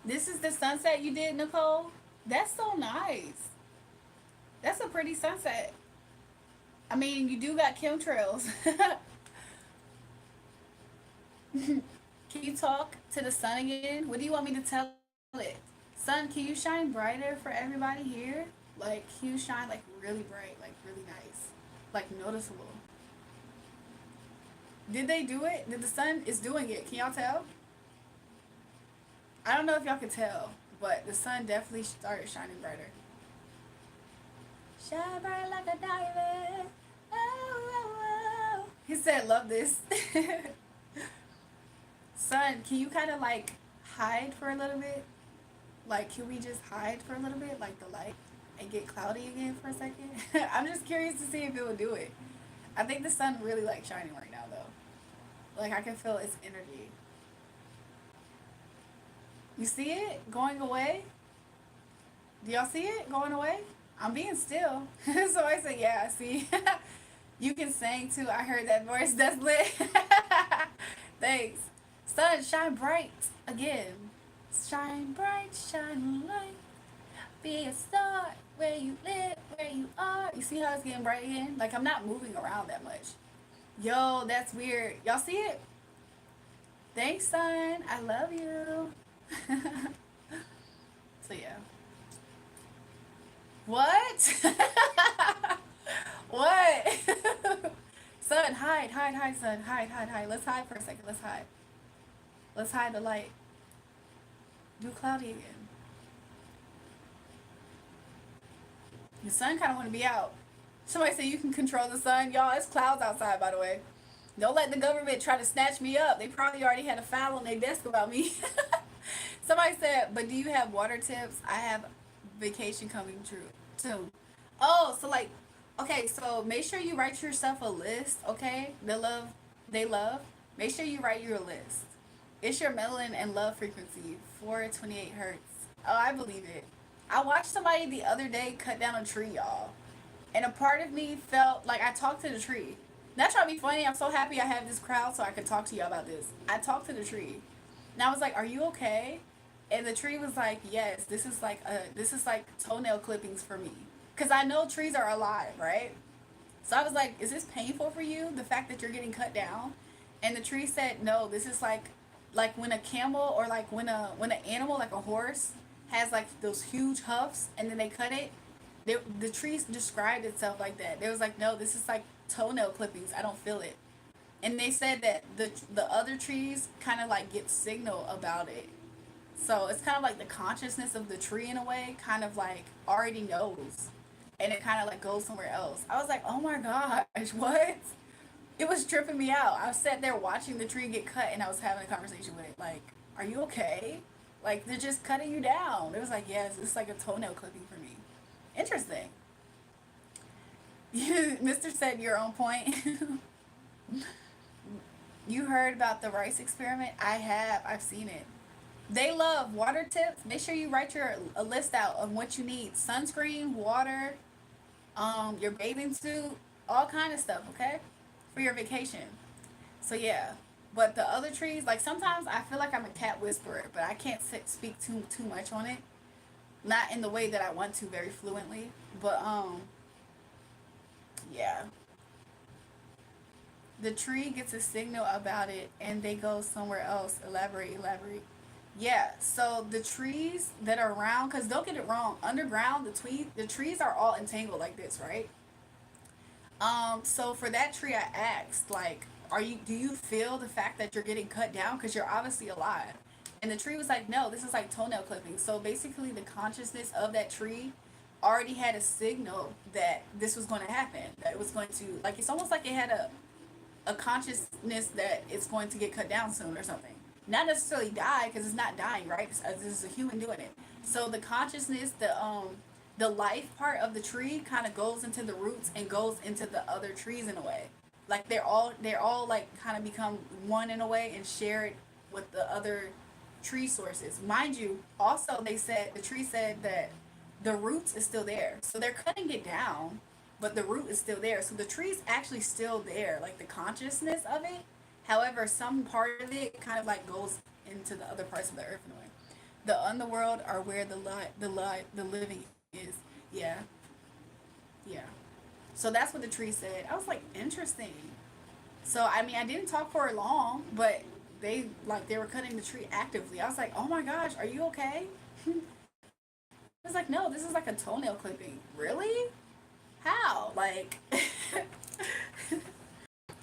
This is the sunset you did, Nicole? That's so nice. That's a pretty sunset. I mean, you do got chemtrails. Can you talk to the sun again? What do you want me to tell it? Sun, can you shine brighter for everybody here? Like, can you shine like really bright, like really nice, like noticeable? Did they do it? Did the sun is doing it? Can y'all tell? I don't know if y'all can tell, but the sun definitely started shining brighter. Shine bright like a diamond. Oh, oh, oh. He said, love this. Sun, can you kind of like hide for a little bit? Like, can we just hide for a little bit, like the light, and get cloudy again for a second? I'm just curious to see if it would do it. I think the sun really like shining right now, though. Like, I can feel its energy. You see it going away? Do y'all see it going away? I'm being still. So I said, yeah, I see. You can sing too. I heard that voice. That's lit. Thanks. Sun, shine bright again. Shine bright, shine light. Be a star where you live, where you are. You see how it's getting bright again? Like, I'm not moving around that much. Yo, that's weird. Y'all see it? Thanks, Sun. I love you. So, yeah. What? What? Sun, hide, Sun. Hide. Let's hide for a second. Let's hide. Let's hide the light. Do cloudy again. The sun kind of want to be out. Somebody say you can control the sun. Y'all, it's clouds outside, by the way. Don't let the government try to snatch me up. They probably already had a file on their desk about me. Somebody said, but do you have water tips? I have vacation coming true soon. Oh, so like, okay, so make sure you write yourself a list, okay? They love. Make sure you write your list. It's your melanin and love frequency, 428 hertz. Oh, I believe it. I watched somebody the other day cut down a tree, y'all. And a part of me felt like I talked to the tree. Not trying to be funny, I'm so happy I have this crowd so I could talk to y'all about this. I talked to the tree. And I was like, are you okay? And the tree was like, yes, this is like toenail clippings for me. Cause I know trees are alive, right? So I was like, is this painful for you? The fact that you're getting cut down? And the tree said, no, this is like when a camel or like when an animal like a horse has like those huge hoofs and then they cut it. The tree described itself like that. They was like, no, this is like toenail clippings. I don't feel it. And they said that the other trees kind of like get signal about it. So it's kind of like the consciousness of the tree in a way, kind of like already knows. And it kind of like goes somewhere else. I was like, oh my gosh, what? It was tripping me out. I was sat there watching the tree get cut and I was having a conversation with it. Like, are you okay? Like, they're just cutting you down. It was like, yes, it's like a toenail clipping for me. Interesting. Mr. said you're on point. You heard about the rice experiment? I have. I've seen it. They love water tips. Make sure you write a list out of what you need. Sunscreen, water, your bathing suit, all kind of stuff, okay? For your vacation. So yeah. But the other trees, like sometimes I feel like I'm a cat whisperer, but I can't speak too much on it. Not in the way that I want to very fluently. But yeah. The tree gets a signal about it and they go somewhere else. Elaborate, elaborate. Yeah, so the trees that are around, because don't get it wrong, underground, the trees are all entangled like this, right? So for that tree, I asked, like, do you feel the fact that you're getting cut down? Because you're obviously alive. And the tree was like, no, this is like toenail clipping. So basically, the consciousness of that tree already had a signal that this was going to happen. That it was going to, like, it's almost like it had a consciousness that it's going to get cut down soon or something. Not necessarily die, because it's not dying, right? This is a human doing it. So the consciousness, the life part of the tree kind of goes into the roots and goes into the other trees in a way. Like they're all like kind of become one in a way and share it with the other tree sources. Mind you, also the tree said that the roots is still there. So they're cutting it down, but the root is still there. So the tree's actually still there, like the consciousness of it. However, some part of it kind of like goes into the other parts of the earth in a way. The underworld are where the living is. Yeah, yeah. So that's what the tree said. I was like, interesting. So I mean, I didn't talk for long, but they were cutting the tree actively. I was like, oh my gosh, are you okay? I was like, no, this is like a toenail clipping. Really? How? Like,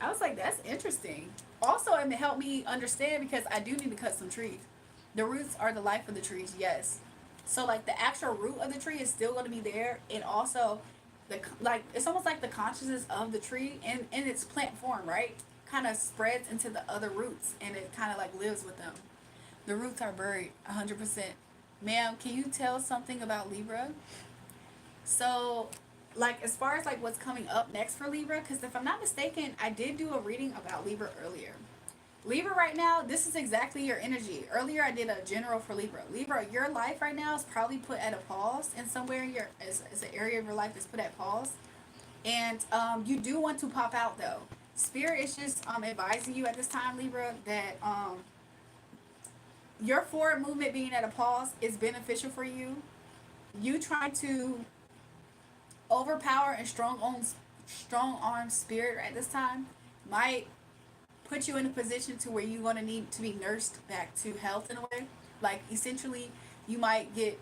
I was like, that's interesting. Also, it helped me understand because I do need to cut some trees. The roots are the life of the trees, yes. So like the actual root of the tree is still going to be there, and also like it's almost like the consciousness of the tree in its plant form, right? Kind of spreads into the other roots, and it kind of like lives with them. The roots are buried 100%. Ma'am, can you tell something about Libra? So, like as far as like what's coming up next for Libra, because if I'm not mistaken, I did do a reading about Libra earlier. Libra right now, this is exactly your energy. Earlier I did a general for Libra. Libra, your life right now is probably put at a pause, and somewhere in is an area of your life that's put at pause. And you do want to pop out though. Spirit is just advising you at this time, Libra, that your forward movement being at a pause is beneficial for you. You trying to overpower and strong arm spirit at this time might put you in a position to where you're going to need to be nursed back to health in a way. Like essentially, you might get,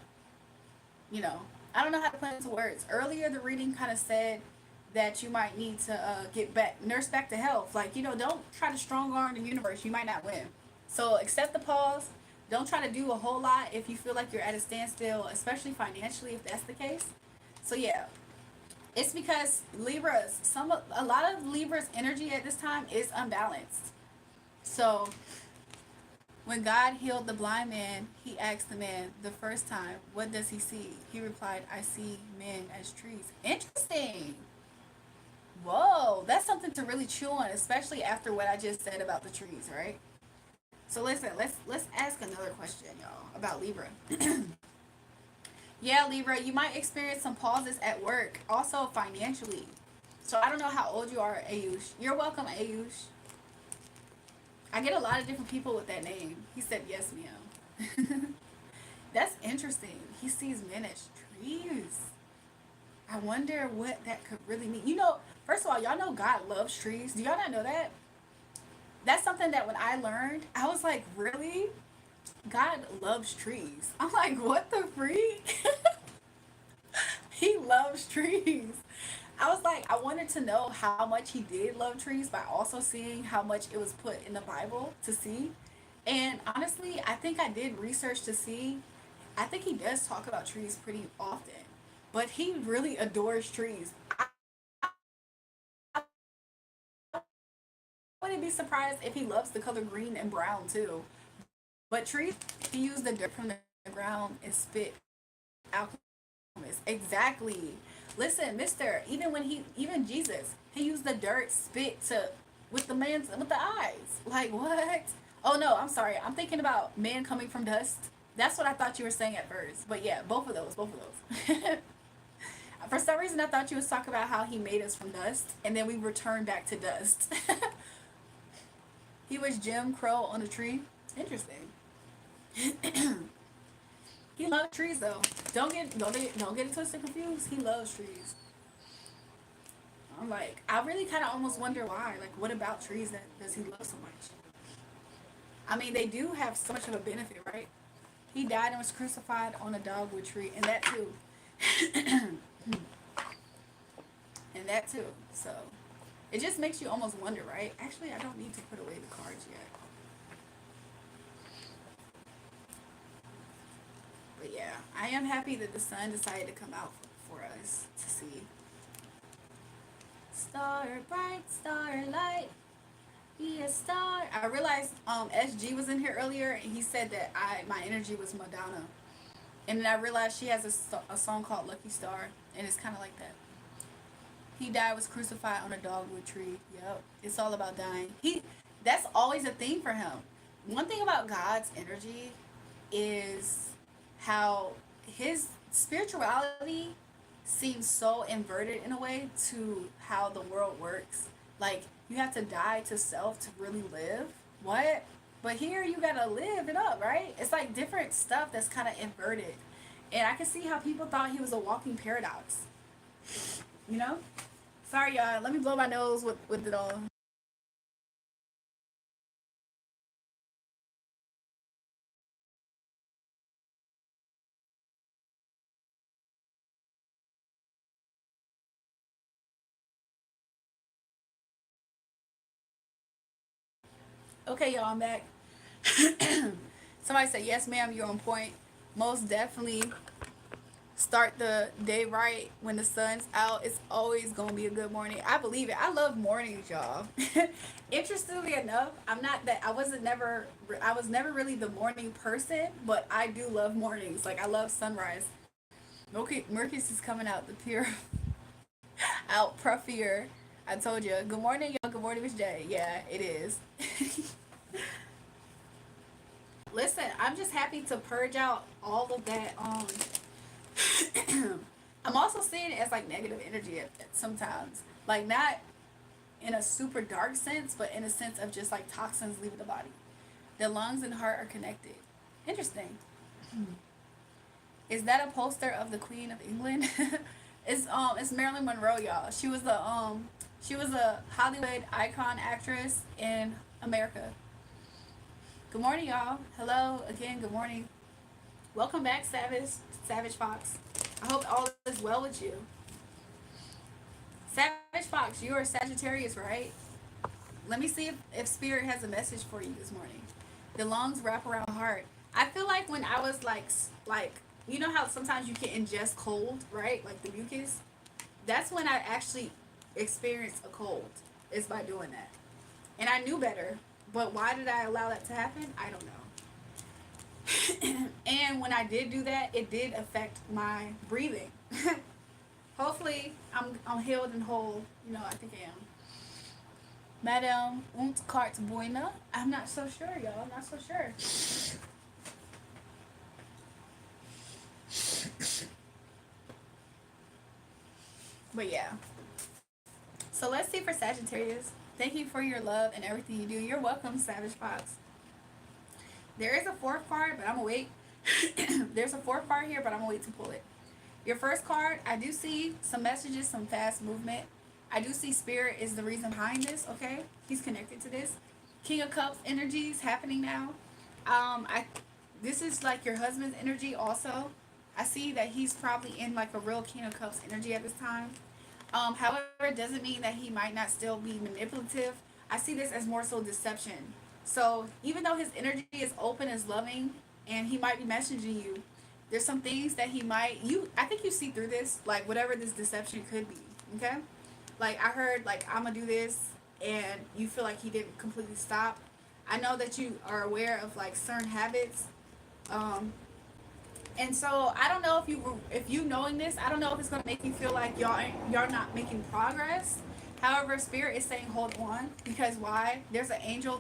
you know, I don't know how to put it into words. Earlier, the reading kind of said that you might need to get back, nurse back to health. Like, you know, don't try to strong arm the universe. You might not win. So accept the pause. Don't try to do a whole lot if you feel like you're at a standstill, especially financially if that's the case. So yeah, it's because a lot of Libra's energy at this time is unbalanced. So when God healed the blind man, he asked the man the first time, what does he see? He replied, I see men as trees. Interesting. Whoa, that's something to really chew on, especially after what I just said about the trees, right? So listen, let's ask another question, y'all, about Libra. Yeah, Libra, you might experience some pauses at work, also financially. So I don't know how old you are, Ayush. You're welcome, Ayush. I get a lot of different people with that name. He said yes, ma'am. That's interesting. He sees men as trees. I wonder what that could really mean. You know, first of all, y'all know God loves trees. Do y'all not know that? That's something that when I learned, I was like, really? God loves trees. I'm like, what the freak? He loves trees. I was like, I wanted to know how much he did love trees by also seeing how much it was put in the Bible to see. And honestly, I think I did research to see. I think he does talk about trees pretty often, but he really adores trees. I wouldn't be surprised if he loves the color green and brown too. But trees, he used the dirt from the ground and spit alchemist. Exactly. Listen, Mister. Even Jesus, he used the dirt spit to with the eyes. Like what? Oh no, I'm sorry. I'm thinking about man coming from dust. That's what I thought you were saying at first. But yeah, both of those. For some reason, I thought you was talking about how he made us from dust, and then we returned back to dust. He was Jim Crow on a tree. Interesting. He loves trees though. Don't get it twisted confused. He loves trees. I'm like, I really kind of almost wonder why. Like, what about trees that does he love so much? I mean, they do have so much of a benefit, right? He died and was crucified on a dogwood tree, and that too. And that too. So it just makes you almost wonder, right? Actually, I don't need to put away the cards yet. But yeah, I am happy that the sun decided to come out for us to see. Star, bright starlight, be a star. I realized SG was in here earlier, and he said that my energy was Madonna. And then I realized she has a song called Lucky Star, and it's kind of like that. He died, was crucified on a dogwood tree. Yep, it's all about dying. That's always a thing for him. One thing about God's energy is how his spirituality seems so inverted in a way to how the world works. Like, you have to die to self to really live. What? But here you gotta live it up, right? It's like different stuff that's kind of inverted. And I can see how people thought he was a walking paradox. You know? Sorry, y'all. Let me blow my nose with it all. Okay, y'all, I'm back. Somebody said, yes, ma'am, you're on point. Most definitely start the day right when the sun's out. It's always gonna be a good morning. I believe it. I love mornings, y'all. Interestingly enough, I was never really the morning person, but I do love mornings. Like, I love sunrise. Mercus is coming out the pier, out puffier. I told you. Good morning, y'all. Good morning, Miss J. Yeah, it is. Listen, I'm just happy to purge out all of that. I'm also seeing it as like negative energy sometimes, like not in a super dark sense, but in a sense of just like toxins leaving the body. The lungs and heart are connected. Interesting. Is that a poster of the Queen of England? It's Marilyn Monroe, y'all. She was a Hollywood icon actress in America. Good morning, y'all. Hello again. Good morning. Welcome back, Savage Fox. I hope all is well with you. Savage Fox, you are Sagittarius, right? Let me see if Spirit has a message for you this morning. The lungs wrap around the heart. I feel like when I was like you know how sometimes you can ingest cold, right? Like the mucus. That's when I actually experienced a cold. Is by doing that, and I knew better. But why did I allow that to happen? I don't know. And when I did do that, it did affect my breathing. Hopefully, I'm healed and whole. You know, I think I am. Madame und carte buena. I'm not so sure, y'all. I'm not so sure. But yeah. So let's see for Sagittarius. Thank you for your love and everything you do. You're welcome, Savage Fox. There is a fourth card, but I'm gonna wait. There's a fourth card here, but I'm gonna wait to pull it. Your first card, I do see some messages, some fast movement. I do see Spirit is the reason behind this, okay? He's connected to this. King of Cups energies happening now. I This is like your husband's energy also. I see that he's probably in like a real King of Cups energy at this time. However, it doesn't mean that he might not still be manipulative. I see this as more so deception. So even though his energy is open, is loving, and he might be messaging you, there's some things that he might I think you see through this, like whatever this deception could be. Okay? Like I heard like I'm gonna do this and you feel like he didn't completely stop. I know that you are aware of like certain habits. Um, and so I don't know if you knowing this, I don't know if it's gonna make you feel like y'all not making progress. However, Spirit is saying hold on because why? There's an angel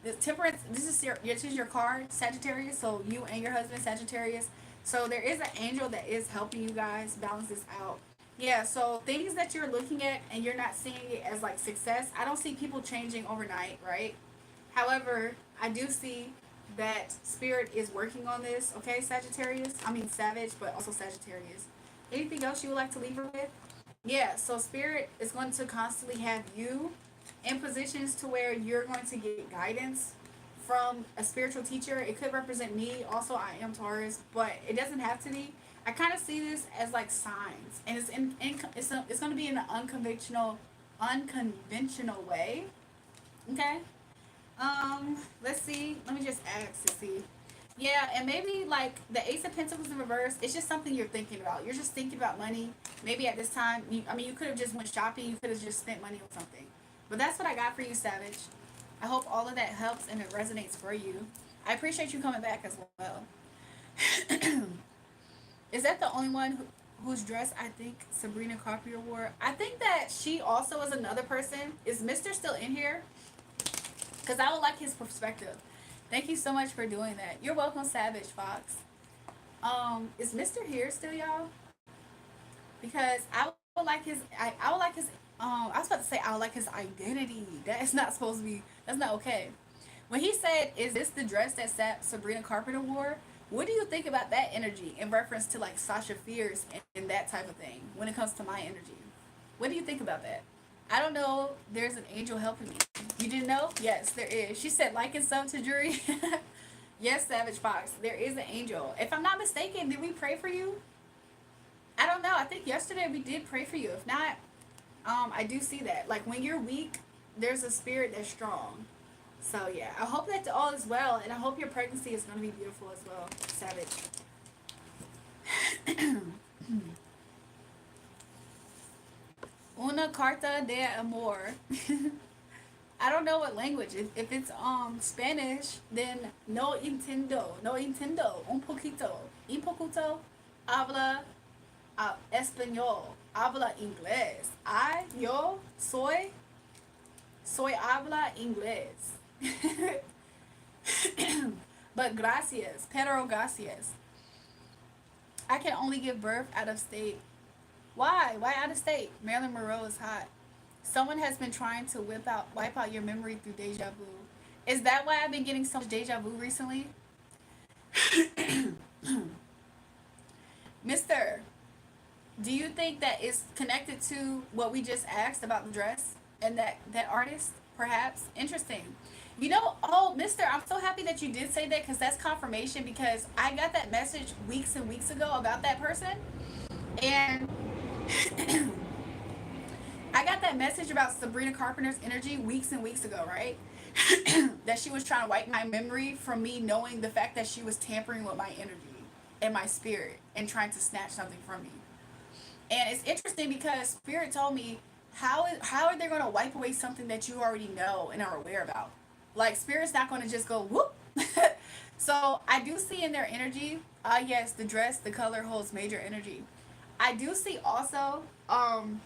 the temperance. This is your card, Sagittarius. So you and your husband, Sagittarius. So there is an angel that is helping you guys balance this out. Yeah. So things that you're looking at and you're not seeing it as like success. I don't see people changing overnight, right? However, I do see that Spirit is working on this. Okay, Sagittarius. I mean Savage, but also Sagittarius. Anything else you would like to leave her with? Yeah, so spirit is going to constantly have you in positions to where you're going to get guidance from a spiritual teacher. It could represent me. Also, I am Taurus, but it doesn't have to be. I kind of see this as like signs, and it's going to be in an unconventional way. Okay. Let's see. Let me just ask to see. Yeah, and maybe like the Ace of Pentacles in reverse, it's just something you're thinking about. You're just thinking about money. Maybe at this time, I mean, you could have just went shopping. You could have just spent money on something. But that's what I got for you, Savage. I hope all of that helps and it resonates for you. I appreciate you coming back as well. Is that the only one whose dress I think Sabrina Carpenter wore? I think that she also is another person. Is Mister still in here? Because I would like his perspective. Thank you so much for doing that. You're welcome, Savage Fox. Is Mister here still, y'all? Because I would like his. I would like his. I was about to say I would like his identity. That is not supposed to be. That's not okay. When he said, "Is this the dress that Sabrina Carpenter wore?" What do you think about that energy in reference to like Sasha Fierce and that type of thing when it comes to my energy? What do you think about that? I don't know. There's an angel helping me. You didn't know? Yes, there is. She said, like and sub to Jury. Yes, Savage Fox. There is an angel. If I'm not mistaken, did we pray for you? I don't know. I think yesterday we did pray for you. If not, I do see that. Like when you're weak, there's a spirit that's strong. So yeah, I hope that all is well, and I hope your pregnancy is going to be beautiful as well, Savage. Una carta de amor. I don't know what language. If it's Spanish, then no entiendo, no entiendo, un poquito, habla español, habla inglés. Yo soy habla inglés. But gracias, pero gracias. I can only give birth out of state. Why? Why out of state? Marilyn Monroe is hot. Someone has been trying to wipe out your memory through deja vu. Is that why I've been getting so much deja vu recently? Mister, do you think that it's connected to what we just asked about the dress and that artist? Perhaps. Interesting. You know, oh, Mister, I'm so happy that you did say that because that's confirmation because I got that message weeks and weeks ago about that person. And I got that message about Sabrina Carpenter's energy weeks and weeks ago, right? That she was trying to wipe my memory from me knowing the fact that she was tampering with my energy and my spirit and trying to snatch something from me. And it's interesting because Spirit told me, how are they going to wipe away something that you already know and are aware about? Like, Spirit's not going to just go, whoop. So, I do see in their energy, yes, the dress, the color holds major energy. I do see also, I'm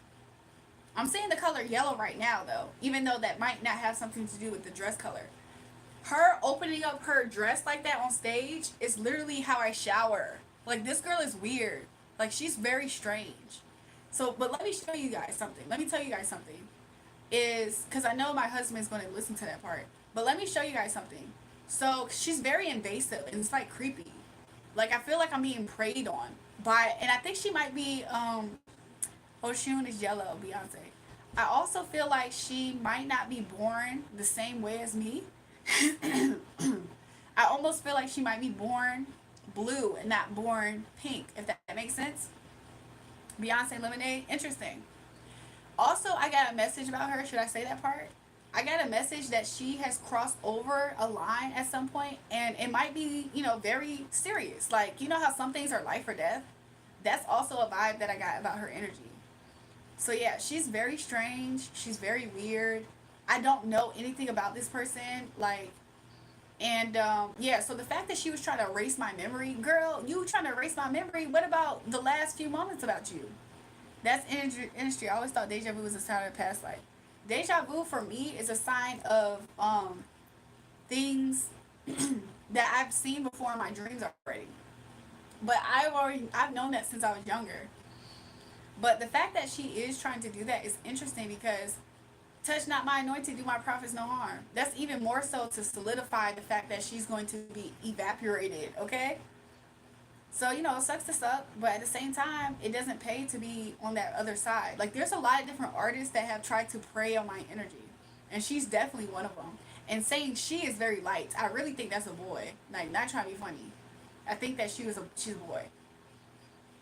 seeing the color yellow right now, though, even though that might not have something to do with the dress color. Her opening up her dress like that on stage is literally how I shower. Like, this girl is weird. Like, she's very strange. So, but let me show you guys something. Let me tell you guys something. Is, because I know my husband is going to listen to that part. But let me show you guys something. So, she's very invasive, and it's, like, creepy. Like, I feel like I'm being preyed on by, and I think she might be, Oshun is yellow, Beyonce. I also feel like she might not be born the same way as me. I almost feel like she might be born blue and not born pink, if that makes sense. Beyonce Lemonade, interesting. Also, I got a message about her. Should I say that part? I got a message that she has crossed over a line at some point, and it might be, very serious. Like, you know how some things are life or death? That's also a vibe that I got about her energy. So yeah, she's very strange. She's very weird. I don't know anything about this person. Like, and yeah, so the fact that she was trying to erase my memory, girl, you trying to erase my memory. What about the last few moments about you? That's industry. I always thought deja vu was a sign of the past life. Deja vu for me is a sign of things that I've seen before in my dreams already. But I've known that since I was younger. But the fact that she is trying to do that is interesting because touch not my anointed, do my prophets no harm. That's even more so to solidify the fact that she's going to be evaporated, okay? So, it sucks to suck, but at the same time, it doesn't pay to be on that other side. Like, there's a lot of different artists that have tried to prey on my energy. And she's definitely one of them. And saying she is very light, I really think that's a boy. Like, not trying to be funny. I think that she's a boy.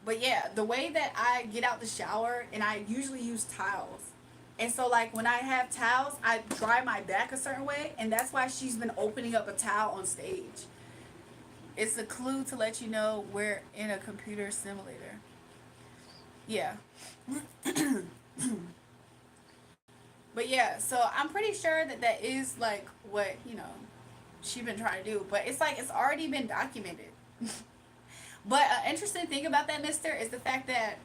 But yeah, the way that I get out the shower, and I usually use towels. And so, like, when I have towels, I dry my back a certain way, and that's why she's been opening up a towel on stage. It's a clue to let you know we're in a computer simulator. Yeah. But yeah, so I'm pretty sure that that is like what, she's been trying to do. But it's like it's already been documented. But an interesting thing about that, mister, is the fact that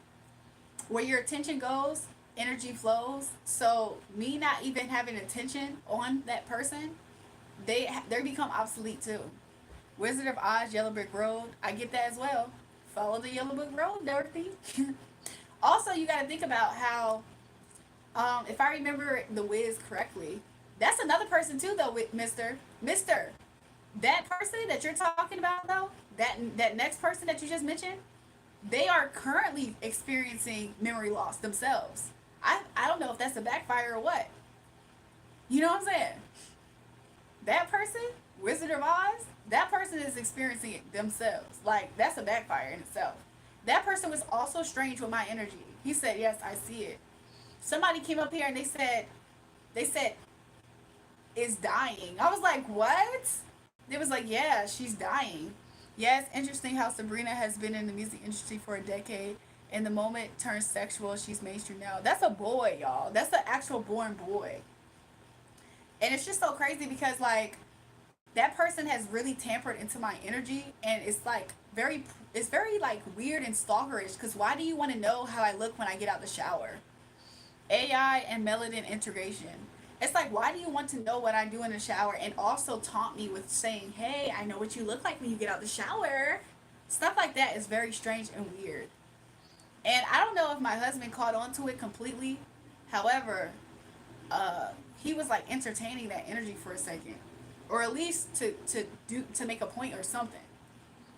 where your attention goes, energy flows. So me not even having attention on that person, they become obsolete too. Wizard of Oz, Yellow Brick Road, I get that as well. Follow the Yellow Brick Road, Dorothy. Also, you got to think about how, if I remember the Wiz correctly, that's another person too, though. With Mister, that person that you're talking about, though, that next person that you just mentioned, they are currently experiencing memory loss themselves. I don't know if that's a backfire or what. You know what I'm saying? That person, Wizard of Oz, that person is experiencing it themselves. Like, that's a backfire in itself. That person was also strange with my energy. He said, "Yes, I see it." Somebody came up here and they said, "Is dying." I was like, "What?" They was like, "Yeah, she's dying." Yeah, it's interesting how Sabrina has been in the music industry for a decade. And the moment turns sexual, she's mainstream now. That's a boy, y'all. That's an actual born boy. And it's just so crazy because, like, that person has really tampered into my energy, and it's very like weird and stalkerish. Because why do you want to know how I look when I get out the shower? AI and melanin integration. It's like, why do you want to know what I do in the shower and also taunt me with saying, "Hey, I know what you look like when you get out the shower"? Stuff like that is very strange and weird. And I don't know if my husband caught on to it completely. However, he was like entertaining that energy for a second, or at least to make a point or something.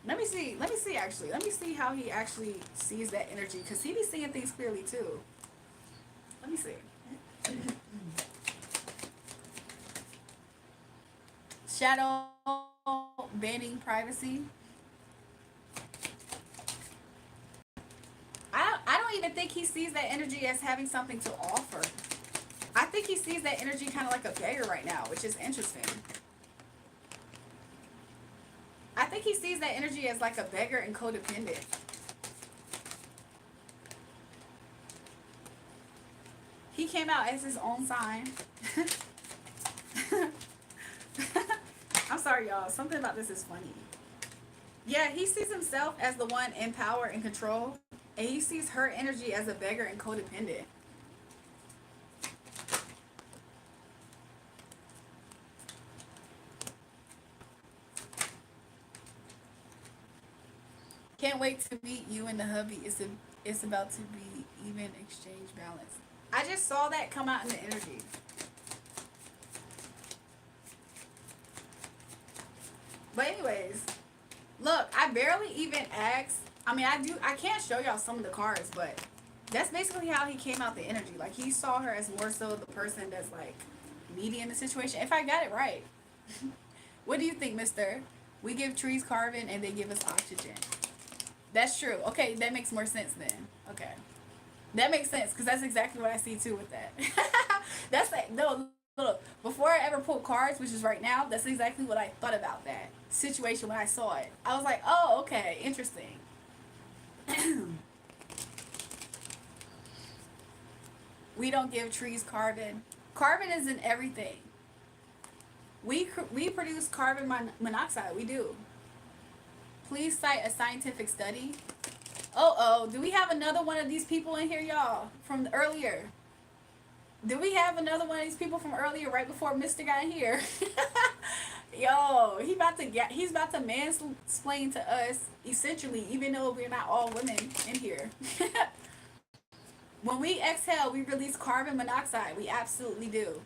Let me see. Let me see. Actually, let me see how he actually sees that energy, because he be seeing things clearly too. Let me see. Shadow banning privacy. I don't even think he sees that energy as having something to offer. I think he sees that energy kind of like a beggar right now, which is interesting. I think he sees that energy as like a beggar and codependent. He came out as his own sign. I'm sorry, y'all. Something about this is funny. Yeah, he sees himself as the one in power and control, and he sees her energy as a beggar and codependent. Can't wait to meet you and the hubby. It's about to be even exchange balance. I just saw that come out in the energy. But anyways, look, I barely even asked. I mean, I can't show y'all some of the cards, but that's basically how he came out the energy. Like, he saw her as more so the person that's like needy in the situation. If I got it right. What do you think, mister? We give trees carbon and they give us oxygen. That's true. Okay, that makes more sense then. Okay. That makes sense, because that's exactly what I see too with that. That's like, no, look, before I ever pulled cards, which is right now, that's exactly what I thought about that situation when I saw it. I was like, oh, okay, interesting. We don't give trees carbon. Carbon is in everything. We produce carbon monoxide. We do. Please cite a scientific study. Oh, do we have another one of these people in here, y'all, from earlier? Do we have another one of these people from earlier, right before Mister got here? Yo, he's about to mansplain to us, essentially, even though we're not all women in here. When we exhale, we release carbon monoxide. We absolutely do.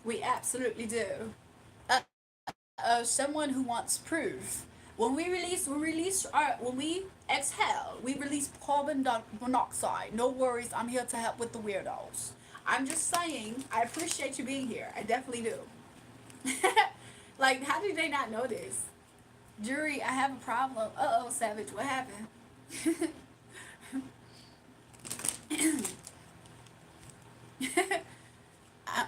We absolutely do. Someone who wants proof. When we exhale, we release monoxide. No worries, I'm here to help with the weirdos. I'm just saying, I appreciate you being here. I definitely do. Like, how did they not know this? Jury, I have a problem. Uh-oh, Savage, what happened? I,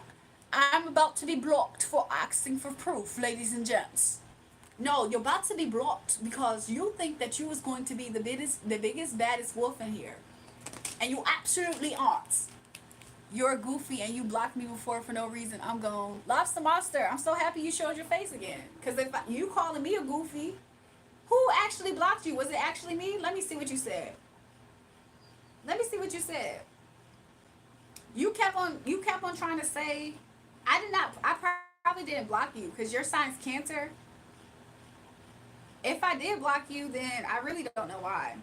I'm about to be blocked for asking for proof, ladies and gents. No, you're about to be blocked because you think that you was going to be the biggest, baddest wolf in here. And you absolutely aren't. You're goofy and you blocked me before for no reason. I'm gone. Lobster Monster, I'm so happy you showed your face again. Because if you calling me a goofy, who actually blocked you? Was it actually me? Let me see what you said. Let me see what you said. You kept on trying to say, I probably didn't block you because your sign's Cancer. If I did block you, then I really don't know why.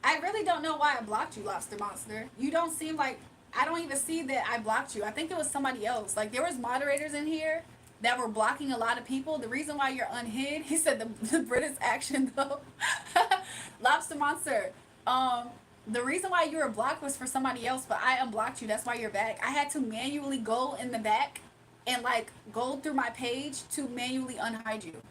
I really don't know why I blocked you, Lobster Monster. You don't seem like, I don't even see that I blocked you. I think it was somebody else. Like, there was moderators in here that were blocking a lot of people. The reason why you're unhid, he said the British action though. Lobster Monster, the reason why you were blocked was for somebody else, but I unblocked you. That's why you're back. I had to manually go in the back and like go through my page to manually unhide you.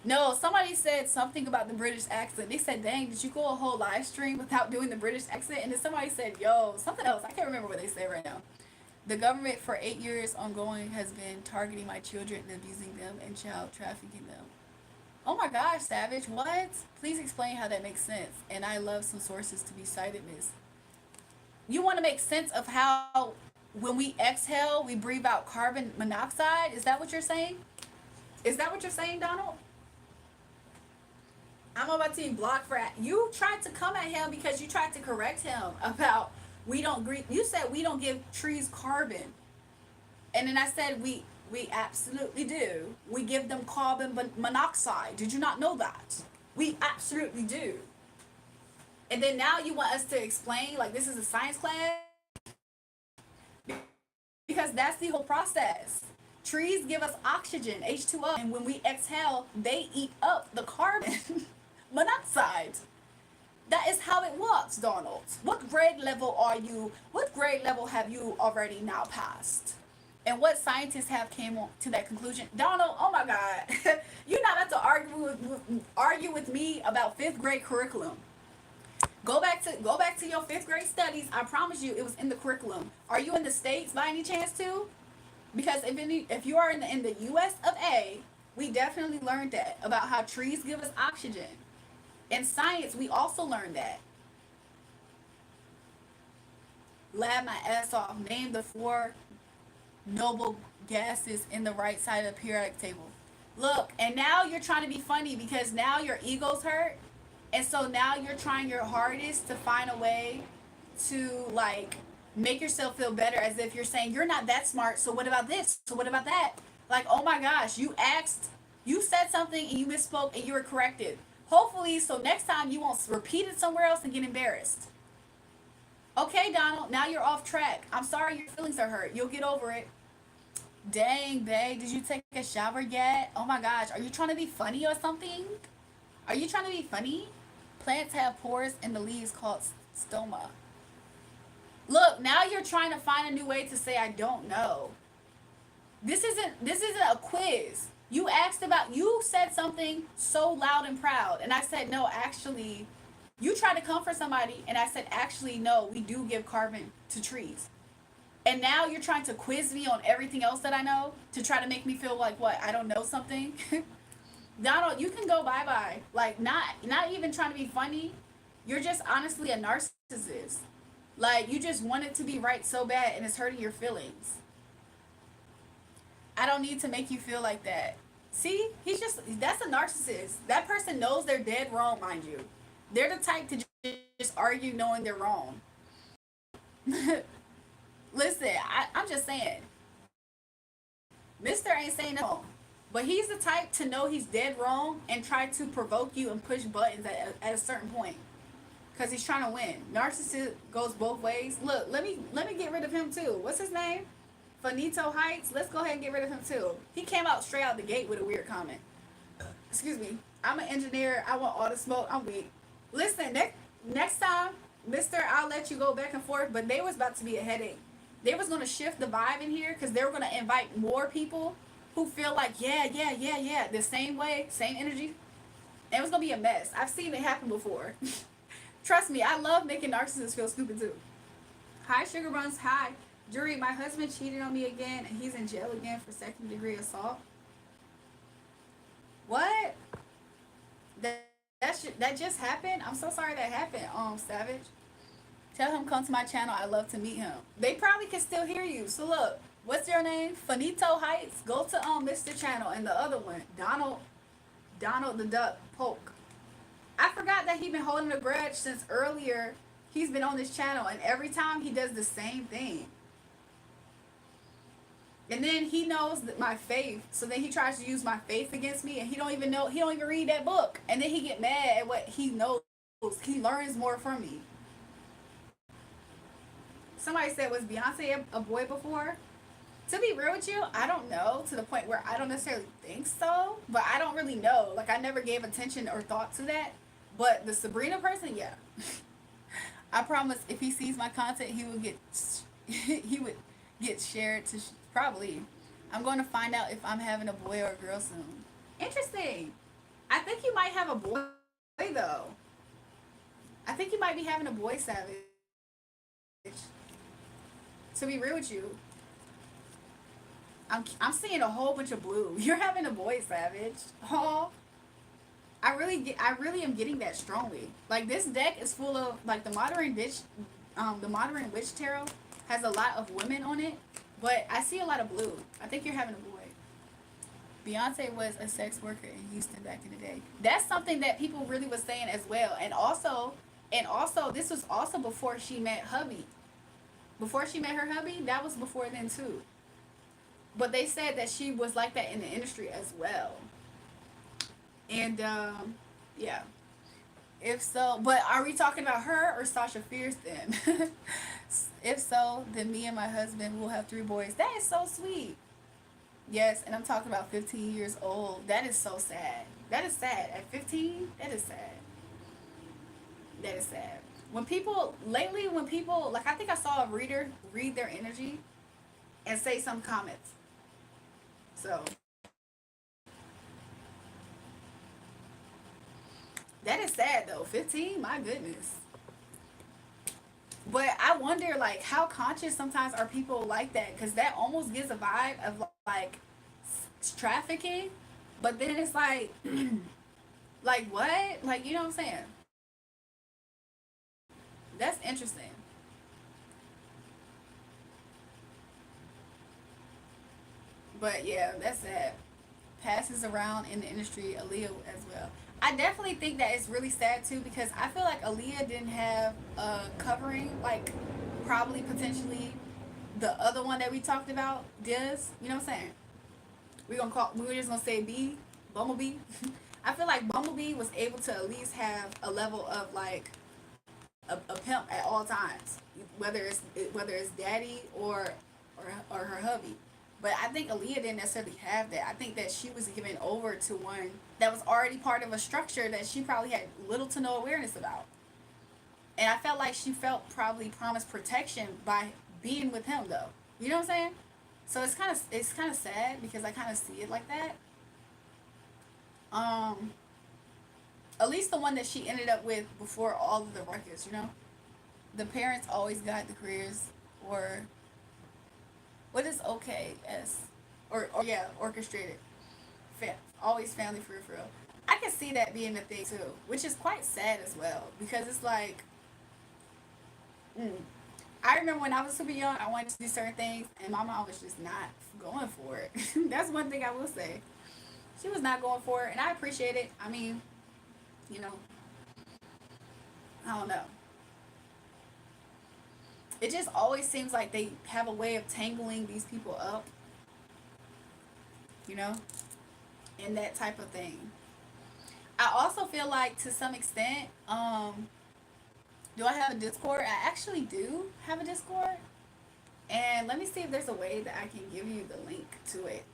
No, somebody said something about the British accent. They said, dang, did you go a whole live stream without doing the British accent? And then somebody said, yo, something else. I can't remember what they said right now. The government for 8 years ongoing has been targeting my children and abusing them and child trafficking them. Oh my gosh, Savage, what? Please explain how that makes sense. And I love some sources to be cited, miss. You want to make sense of how when we exhale, we breathe out carbon monoxide? Is that what you're saying? Is that what you're saying, Donald? I'm about to be blocked for you tried to come at him because you tried to correct him about we don't you said we don't give trees carbon. And then I said we absolutely do. We give them carbon monoxide. Did you not know that? We absolutely do. And then now you want us to explain like this is a science class? Because that's the whole process. Trees give us oxygen, H2O, and when we exhale, they eat up the carbon monoxide. That is how it works, Donald. What grade level are you? What grade level have you already now passed? And what scientists have came to that conclusion? Donald, oh my God. You're not about to argue with me about 5th grade curriculum. Go back to your 5th grade studies. I promise you it was in the curriculum. Are you in the States by any chance too? Because if you are in the US of A, we definitely learned that about how trees give us oxygen. In science, we also learned that. Laugh my ass off. Name the 4 noble gases in the right side of the periodic table. Look, and now you're trying to be funny because now your ego's hurt. And so now you're trying your hardest to find a way to like make yourself feel better as if you're saying you're not that smart. So what about this? So what about that? Like, oh my gosh, you said something and you misspoke and you were corrected. Hopefully, so next time you won't repeat it somewhere else and get embarrassed. Okay, Donald, now you're off track. I'm sorry your feelings are hurt. You'll get over it. Dang, babe, did you take a shower yet? Oh my gosh, are you trying to be funny or something? Are you trying to be funny? Plants have pores in the leaves called stoma. Look, now you're trying to find a new way to say I don't know. This isn't a quiz. You said something so loud and proud, and I said, no, actually, you tried to comfort somebody, and I said, actually, no, we do give carbon to trees. And now you're trying to quiz me on everything else that I know to try to make me feel like, what, I don't know something? Donald, you can go bye-bye. Like, not even trying to be funny. You're just honestly a narcissist. Like, you just want it to be right so bad, and it's hurting your feelings. I don't need to make you feel like that. See, that's a narcissist. That person knows they're dead wrong, mind you. They're the type to just argue knowing they're wrong. Listen, I'm just saying. Mister ain't saying no. But he's the type to know he's dead wrong and try to provoke you and push buttons at a certain point. Because he's trying to win. Narcissist goes both ways. Look, let me get rid of him too. What's his name? Finito Heights, let's go ahead and get rid of him too. He came out straight out the gate with a weird comment. Excuse me. I'm an engineer. I want all the smoke. I'm weak. Listen, next time, Mister, I'll let you go back and forth. But they was about to be a headache. They was gonna shift the vibe in here because they were gonna invite more people who feel like yeah, the same way, same energy. And it was gonna be a mess. I've seen it happen before. Trust me, I love making narcissists feel stupid too. Hi, Sugar Buns. Hi. Jury, my husband cheated on me again and he's in jail again for second-degree assault. What? That just happened? I'm so sorry that happened, Savage. Tell him come to my channel. I love to meet him. They probably can still hear you. So look, what's your name? Finito Heights. Go to Mr. Channel and the other one, Donald the Duck Polk. I forgot that he been holding a grudge since earlier. He's been on this channel and every time he does the same thing. And then he knows that my faith, so then he tries to use my faith against me, and he don't even read that book, and then he get mad at what he knows. He learns more from me. Somebody said, was Beyonce a boy before? To be real with you, I don't know, to the point where I don't necessarily think so, but I don't really know. Like, I never gave attention or thought to that. But the Sabrina person, yeah. I promise if he sees my content, he would get shared to probably. I'm going to find out if I'm having a boy or a girl soon. Interesting. I think you might have a boy though. I think you might be having a boy, Savage. To be real with you, I'm seeing a whole bunch of blue. You're having a boy, Savage. Oh, I really am getting that strongly. Like this deck is full of like the Modern Witch Tarot has a lot of women on it, but I see a lot of blue. I think you're having a boy. Beyonce was a sex worker in Houston back in the day. That's something that people really was saying as well. And also this was also before she met hubby. Before she met her hubby, that was before then too. But they said that she was like that in the industry as well. And yeah. If so, but are we talking about her or Sasha Fierce then? If so, then me and my husband will have 3 boys. That is so sweet. Yes, and I'm talking about 15 years old. That is so sad. That is sad. At 15, that is sad. That is sad. When people, like I think I saw a reader read their energy and say some comments. So, that is sad though. 15, my goodness. But I wonder, like, how conscious sometimes are people like that? Because that almost gives a vibe of like trafficking. But then it's like, like what? Like, you know what I'm saying? That's interesting. But yeah, that's sad. Passes around in the industry, Aaliyah as well. I definitely think that it's really sad too because I feel like Aaliyah didn't have a covering like probably potentially the other one that we talked about does. You know what I'm saying? We were just gonna say Bumblebee. I feel like Bumblebee was able to at least have a level of like a pimp at all times, whether it's daddy or her hubby. But I think Aaliyah didn't necessarily have that. I think that she was given over to one that was already part of a structure that she probably had little to no awareness about. And I felt like she felt probably promised protection by being with him though. You know what I'm saying? So it's kind of sad because I kind of see it like that. Um, at least the one that she ended up with before all of the ruckus, you know? The parents always got the careers or what is okay as or yeah, orchestrated. Always family for real. I can see that being a thing too, which is quite sad as well because it's like mm, I remember when I was super young, I wanted to do certain things, and my mom was just not going for it. That's one thing I will say. She was not going for it, and I appreciate it. I mean, you know, I don't know. It just always seems like they have a way of tangling these people up, you know, and that type of thing. I also feel like to some extent, do I have a Discord? I actually do have a Discord. And let me see if there's a way that I can give you the link to it.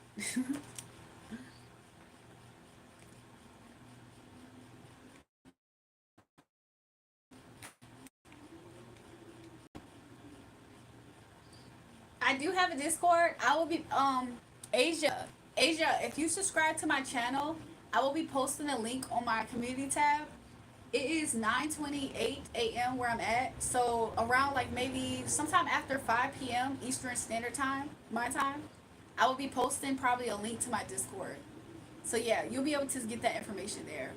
I do have a Discord. I will be Asia, if you subscribe to my channel, I will be posting a link on my community tab. It is 9:28 a.m. where I'm at. So around like maybe sometime after 5 p.m. Eastern Standard Time, my time, I will be posting probably a link to my Discord. So yeah, you'll be able to get that information there.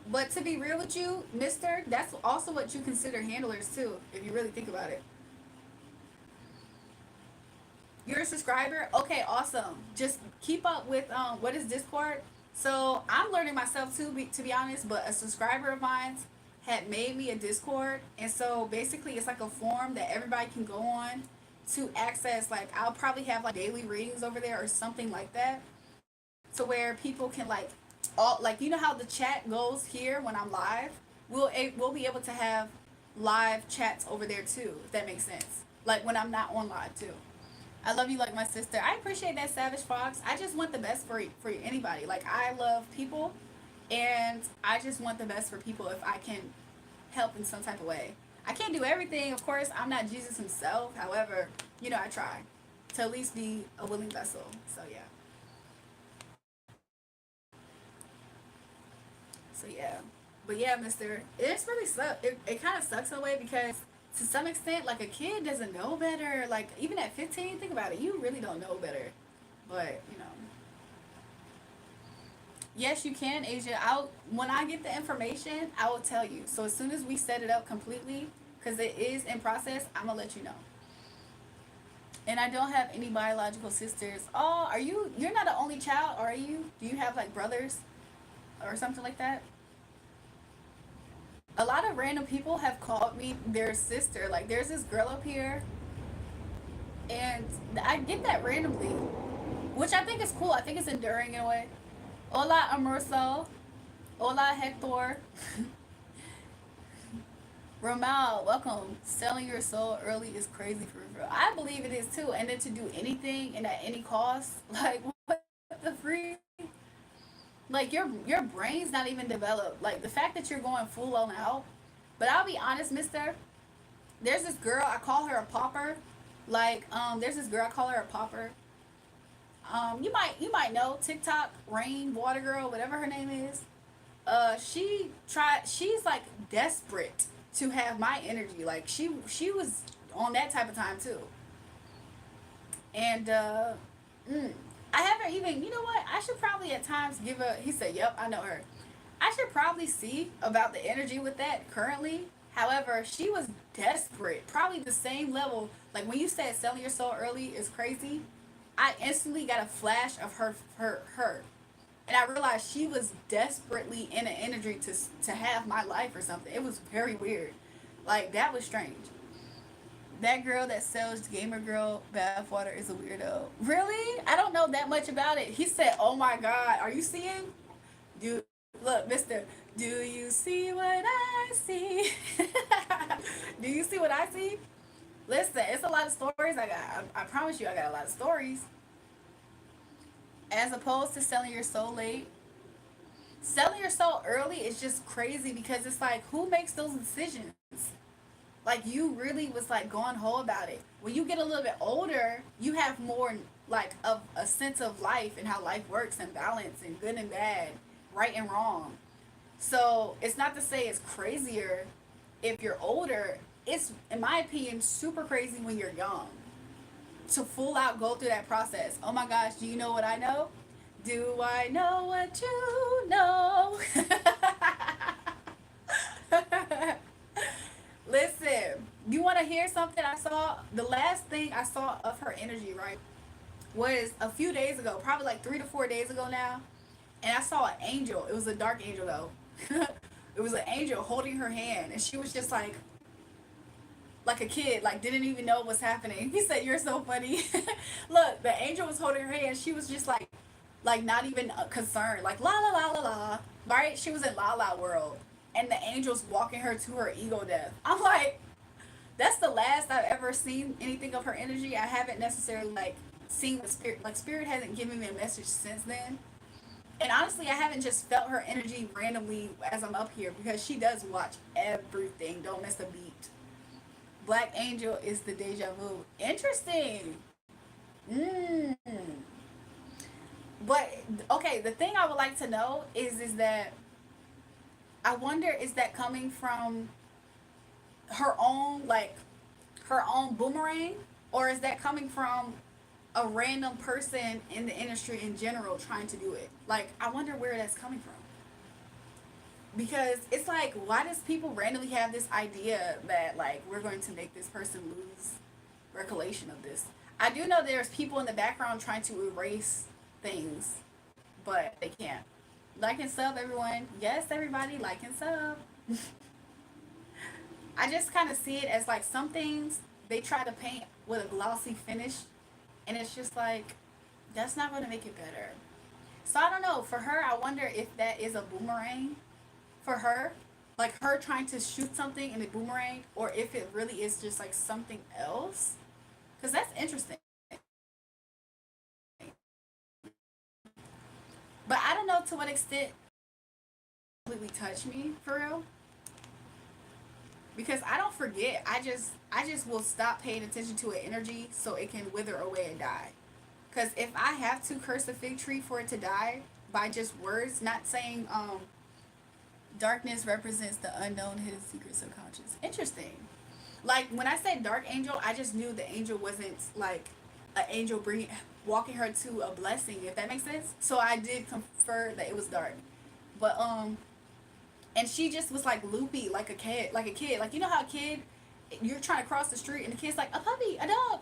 But to be real with you, Mister, that's also what you consider handlers too, if you really think about it. You're a subscriber? Okay, awesome. Just keep up with what is Discord. So I'm learning myself too, to be honest. But a subscriber of mine had made me a Discord, and so basically it's like a forum that everybody can go on to access. Like I'll probably have like daily readings over there or something like that, to where people can like all like you know how the chat goes here when I'm live. We'll be able to have live chats over there too, if that makes sense. Like when I'm not on live too. I love you like my sister. I appreciate that, Savage Fox. I just want the best for anybody. Like I love people, and I just want the best for people if I can help in some type of way. I can't do everything, of course. I'm not Jesus himself. However, I try to at least be a willing vessel. So yeah. So yeah. But yeah, Mister, it's really sucks. It kind of sucks in a way because to some extent, like a kid doesn't know better. Like even at 15, think about it. You really don't know better. But yes, you can, Asia. I'll when I get the information, I will tell you. So as soon as we set it up completely, because it is in process, I'm gonna let you know. And I don't have any biological sisters. Oh, are you? You're not an only child, are you? Do you have like brothers or something like that? A lot of random people have called me their sister. Like there's this girl up here, and I get that randomly, which I think is cool. I think it's enduring in a way. Hola, Amorso. Hola, Hector. Ramal, welcome. Selling your soul early is crazy for real. I believe it is too. And then to do anything and at any cost, like what the free? Like your brain's not even developed. Like the fact that you're going full on out. But I'll be honest, Mister. There's this girl. I call her a popper. Like there's this girl. I call her a popper. You might know TikTok Rain Water Girl, whatever her name is. She's like desperate to have my energy. Like she was on that type of time too. And mm, I haven't even. You know what? I should probably at times give a. He said, "Yep, I know her." I should probably see about the energy with that currently. However, she was desperate. Probably the same level. Like when you said selling your soul early is crazy, I instantly got a flash of her. And I realized she was desperately in an energy to have my life or something. It was very weird. Like that was strange. That girl that sells gamer girl bathwater is a weirdo. Really? I don't know that much about it. He said, "Oh my God, are you seeing? Do look, Mister. Do you see what I see? Do you see what I see? Listen, it's a lot of stories I got. I promise you, I got a lot of stories. As opposed to selling your soul late, selling your soul early is just crazy because it's like, who makes those decisions? Like, you really was like going whole about it. When you get a little bit older, you have more like of a sense of life and how life works and balance and good and bad, right and wrong. So it's not to say it's crazier if you're older. It's, in my opinion, super crazy when you're young to full out go through that process. Oh my gosh, do you know what I know? Do I know what you know? Listen, you want to hear something I saw? The last thing I saw of her energy, right, was a few days ago, probably like 3 to 4 days ago now. And I saw an angel. It was a dark angel, though. It was an angel holding her hand. And she was just like a kid, like didn't even know what was happening. He said, "You're so funny." Look, the angel was holding her hand. She was just like not even concerned, like la la la la la. Right? She was in la la world, and the angel's walking her to her ego death. I'm like, That's the last I've ever seen anything of her energy. I haven't necessarily like seen the spirit. Like spirit hasn't given me a message since then. And honestly, I haven't just felt her energy randomly as I'm up here because she does watch everything. Don't miss a beat. Black Angel is the deja vu. Interesting. Mm. But okay, the thing I would like to know is that I wonder, is that coming from her own, like her own boomerang, or is that coming from a random person in the industry in general trying to do it? Like, I wonder where that's coming from. Because it's like, why does people randomly have this idea that like we're going to make this person lose recollection of this? I do know there's people in the background trying to erase things, but they can't. Like and sub, everyone. Yes, everybody, like and sub. I just kind of see it as like some things they try to paint with a glossy finish, and it's just like that's not going to make it better. So I don't know. For her, I wonder if that is a boomerang for her, like her trying to shoot something in a boomerang, or if it really is just like something else. Because that's interesting. But I don't know to what extent it completely touch me for real. Because I don't forget. I just will stop paying attention to an energy so it can wither away and die. Because if I have to curse a fig tree for it to die by just words, not saying darkness represents the unknown, hidden secret, subconscious. Interesting. Like when I said dark angel, I just knew the angel wasn't like an angel bringing walking her to a blessing, if that makes sense. So I did confer that it was dark. But and she just was like loopy, like a kid, like you know how a kid, you're trying to cross the street and the kid's like a puppy, a dog,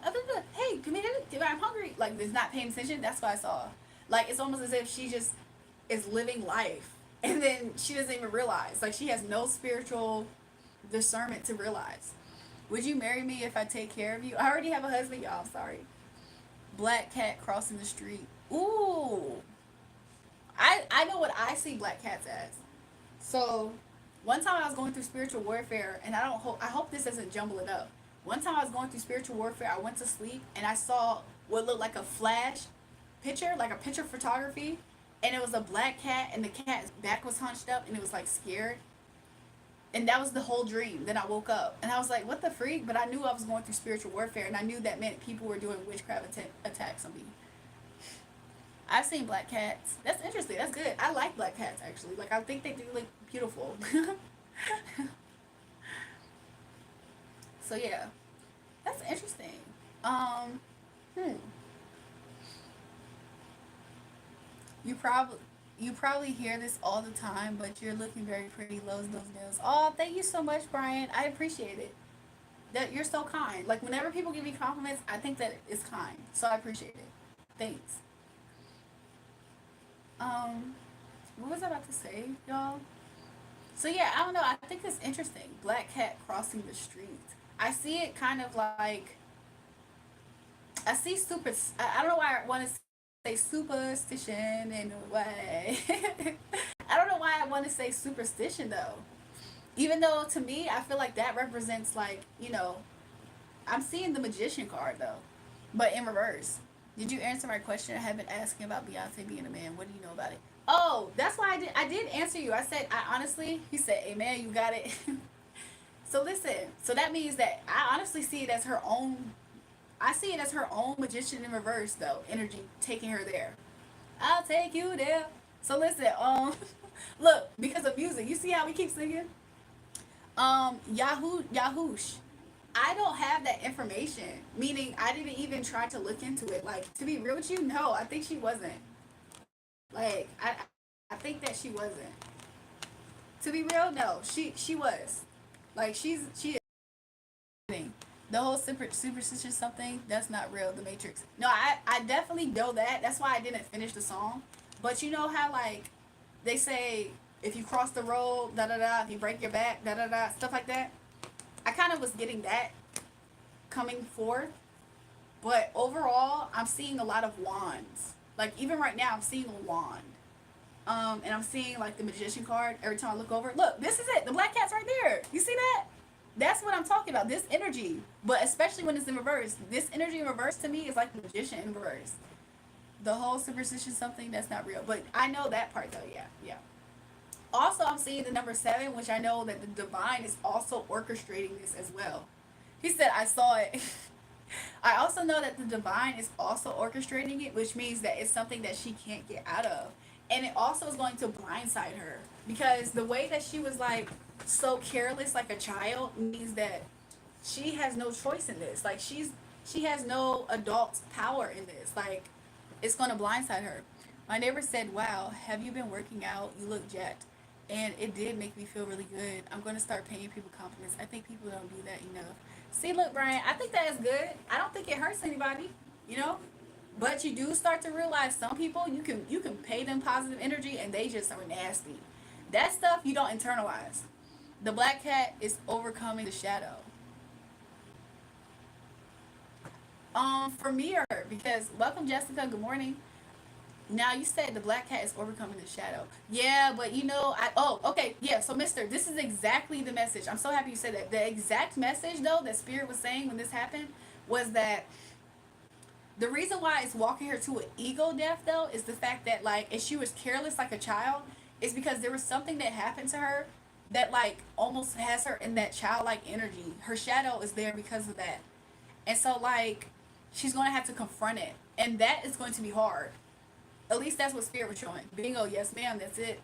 hey, come here, I'm hungry, like is not paying attention. That's what I saw. Like it's almost as if she just is living life, and then she doesn't even realize, like she has no spiritual discernment to realize. Would you marry me if I take care of you? I already have a husband, y'all. I'm sorry. Black cat crossing the street. Ooh. I know what I see black cats as. So, one time I was going through spiritual warfare, and I hope this doesn't jumble it up. One time I was going through spiritual warfare, I went to sleep, and I saw what looked like a flash picture, like a picture photography, and it was a black cat, and the cat's back was hunched up, and it was like scared. And that was the whole dream. Then I woke up, and I was like, what the freak? But I knew I was going through spiritual warfare, and I knew that meant people were doing witchcraft attacks on me. I've seen black cats. That's interesting. That's good. I like black cats, actually. Like, I think they do look beautiful. So, yeah. That's interesting. Hmm. You probably hear this all the time, but you're looking very pretty. Loves those nails. Oh, thank you so much, Brian. I appreciate it. That you're so kind. Like whenever people give me compliments, I think that it's kind. So I appreciate it. Thanks. Um, what was I about to say, y'all? So yeah, I don't know. I think it's interesting. Black cat crossing the street. I see it kind of like I see super. I don't know why I want to say superstition in a way. I don't know why I want to say superstition though. Even though to me, I feel like that represents like I'm seeing the magician card though, but in reverse. Did you answer my question? I have been asking about Beyonce being a man. What do you know about it? Oh, that's why I did. I did answer you. I said I honestly. He said, "Amen. You got it." So listen. So that means that I honestly see it as her own. I see it as her own magician in reverse though. Energy taking her there. I'll take you there. So listen. Look, because of music. You see how we keep singing? Yahoosh. I don't have that information. Meaning, I didn't even try to look into it. Like, to be real with you, no, I think she wasn't. Like, I think that she wasn't. To be real, no, she was. Like, she is. The whole superstition something, that's not real. The Matrix. No, I definitely know that. That's why I didn't finish the song. But you know how, like, they say, if you cross the road, da da da, if you break your back, da da da, stuff like that. I kind of was getting that coming forth, but overall, I'm seeing a lot of wands. Like even right now, I'm seeing a wand, and I'm seeing like the magician card every time I look over. Look, this is it. The black cat's right there. You see that? That's what I'm talking about. This energy, but especially when it's in reverse. This energy in reverse to me is like the magician in reverse. The whole superstition something that's not real. But I know that part though. Yeah, yeah. Also, I'm seeing the number 7, which I know that the divine is also orchestrating this as well. He said, I saw it. I also know that the divine is also orchestrating it, which means that it's something that she can't get out of. And it also is going to blindside her. Because the way that she was like so careless like a child means that she has no choice in this. Like she has no adult power in this. Like it's gonna blindside her. My neighbor said, wow, have you been working out? You look jacked. And it did make me feel really good. I'm gonna start paying people compliments. I think people don't do that enough. See, look, Brian, I think that is good. I don't think it hurts anybody, you know? But you do start to realize some people you can pay them positive energy and they just are nasty. That stuff you don't internalize. The black cat is overcoming the shadow. For me or her, because welcome Jessica, good morning. Now you said the black cat is overcoming the shadow. Yeah, but you know, okay, yeah. So, Mister, this is exactly the message. I'm so happy you said that. The exact message though that Spirit was saying when this happened was that the reason why it's walking her to an ego death though is the fact that like if she was careless like a child, is because there was something that happened to her that like almost has her in that childlike energy. Her shadow is there because of that, and so like she's going to have to confront it, and that is going to be hard. At least that's what Spirit was showing. Bingo, yes, ma'am, that's it.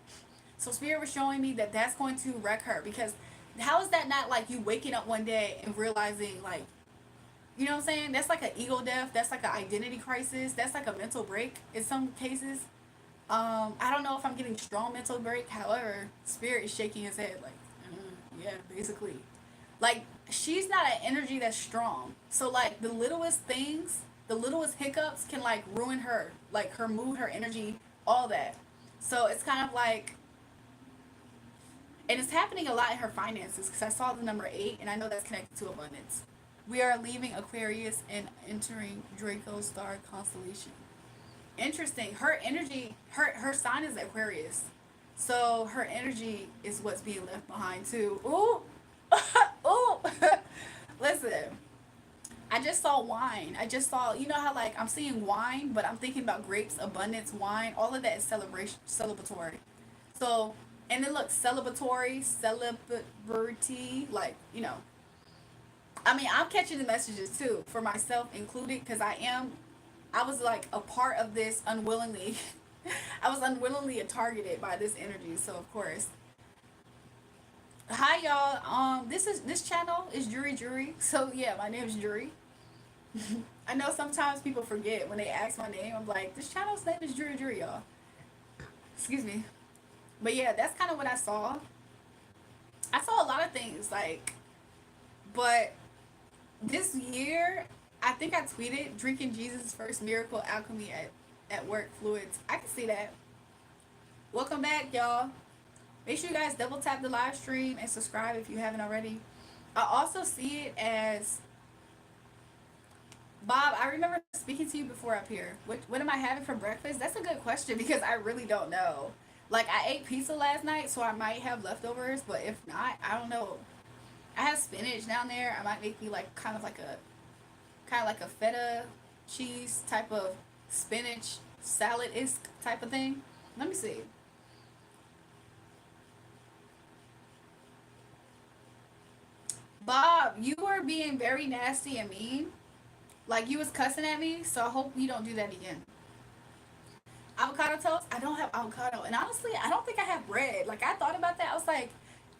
So Spirit was showing me that that's going to wreck her because how is that not like you waking up one day and realizing like, you know what I'm saying? That's like an ego death. That's like an identity crisis. That's like a mental break in some cases. I don't know if I'm getting strong mental break. However, Spirit is shaking his head like, yeah, basically. Like she's not an energy that's strong. So like the littlest things, the littlest hiccups can like ruin her, like her mood, her energy, all that. So it's kind of like, and it's happening a lot in her finances because I saw the number 8 and I know that's connected to abundance. We are leaving Aquarius and entering Draco star constellation. Interesting. Her energy, her sign is Aquarius. So her energy is what's being left behind too. Ooh. Ooh. Listen. I just saw wine. I just saw, you know how like I'm seeing wine, but I'm thinking about grapes, abundance, wine. All of that is celebration, celebratory. So, and then look, celebratory, celebrity, like, you know. I mean, I'm catching the messages too, for myself included, because I was like a part of this unwillingly. I was unwillingly targeted by this energy, so of course. Hi y'all. This channel is Julrae Julrae. So yeah, my name is Julrae. I know sometimes people forget when they ask my name. I'm like, this channel's name is Julrae Julrae, y'all. Excuse me. But yeah, that's kind of what I saw. I saw a lot of things, like, but this year, I think I tweeted drinking Jesus' first miracle alchemy at work fluids. I can see that. Welcome back, y'all. Make sure you guys double tap the live stream and subscribe if you haven't already. I also see it as Bob. I remember speaking to you before up here. What am I having for breakfast? That's a good question because I really don't know. Like I ate pizza last night, so I might have leftovers. But if not, I don't know. I have spinach down there. I might make me like kind of like a feta cheese type of spinach salad is type of thing. Let me see. Bob, you were being very nasty and mean. Like you was cussing at me, so I hope you don't do that again. Avocado toast? I don't have avocado. And honestly, I don't think I have bread. Like I thought about that. I was like,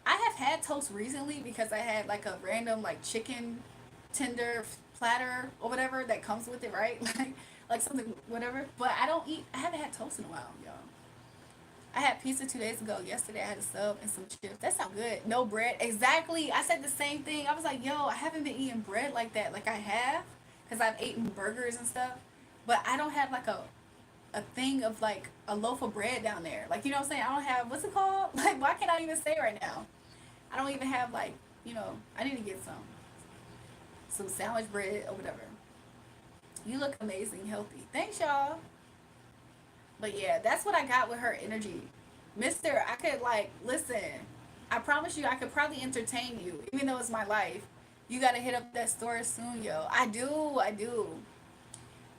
I have had toast recently because I had like a random like chicken tender platter or whatever that comes with it, right? Like something whatever. But I haven't had toast in a while, y'all. I had pizza 2 days ago. Yesterday I had a sub and some chips. That sounds good. No bread. Exactly. I said the same thing. I was like, yo, I haven't been eating bread like that. Like I have, because I've eaten burgers and stuff. But I don't have like a thing of like a loaf of bread down there. Like you know what I'm saying? I don't have what's it called? Like why can't I even say right now? I don't even have like, you know, I need to get some sandwich bread or whatever. You look amazing, healthy. Thanks y'all. But yeah, that's what I got with her energy. Mister, I could like listen. I promise you, I could probably entertain you, even though it's my life. You gotta hit up that store soon, yo. I do, I do.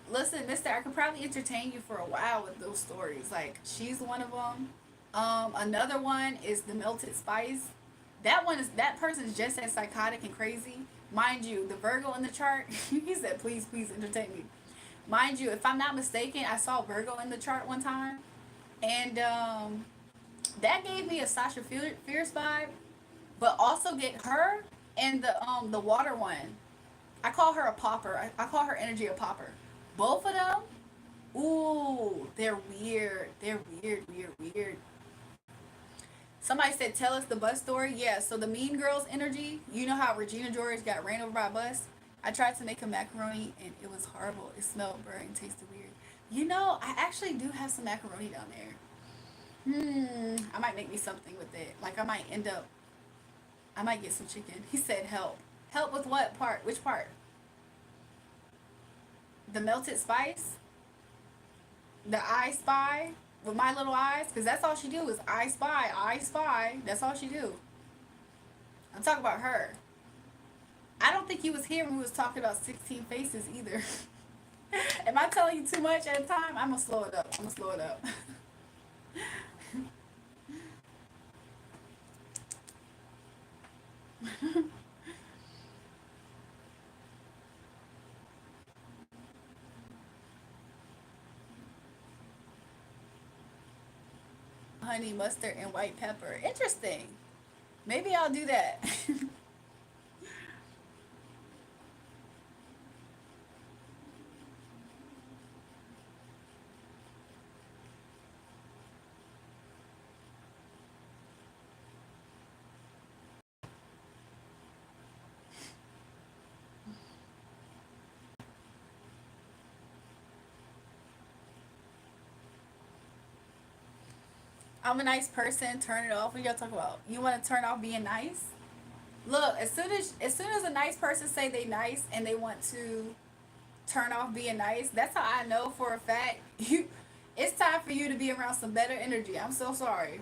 Listen, Mister, I could probably entertain you for a while with those stories. Like, she's one of them. Another one is the melted spice. That person is just as psychotic and crazy. Mind you, the Virgo in the chart, he said, please, please entertain me. Mind you, if I'm not mistaken, I saw Virgo in the chart one time, and that gave me a Sasha Fierce vibe, but also get her and the water one. I call her a popper. I call her energy a popper. Both of them, ooh, they're weird. They're weird, weird, weird. Somebody said, tell us the bus story. Yeah, so the Mean Girls energy, you know how Regina George got ran over by a bus? I tried to make a macaroni and it was horrible. It smelled burnt and tasted weird. You know, I actually do have some macaroni down there. I might make me something with it. Like, I might get some chicken. He said help. Help with what part? Which part? The melted spice? The I spy? With my little eyes? Because that's all she do is I spy, I spy. That's all she do. I'm talking about her. I don't think he was here when we was talking about 16 faces either. Am I telling you too much at a time? I'm going to slow it up. I'm going to slow it up. Honey, mustard, and white pepper. Interesting. Maybe I'll do that. I'm a nice person. Turn it off. What y'all talking about? You want to turn off being nice? Look, as soon as a nice person say they nice and they want to turn off being nice, that's how I know for a fact you. It's time for you to be around some better energy. I'm so sorry.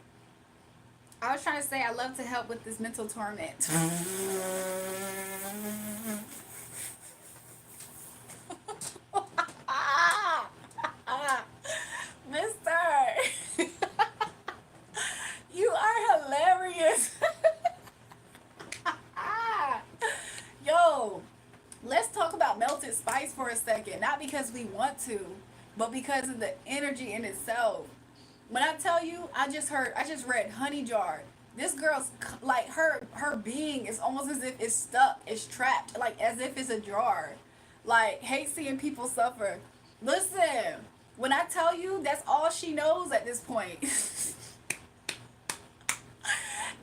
I was trying to say I love to help with this mental torment. Mister, you are hilarious. Yo, let's talk about melted spice for a second. Not because we want to, but because of the energy in itself. When I tell you, I just read Honey Jar. This girl's like her being is almost as if it's stuck, it's trapped, like as if it's a jar. Like, hate seeing people suffer. Listen, when I tell you, that's all she knows at this point.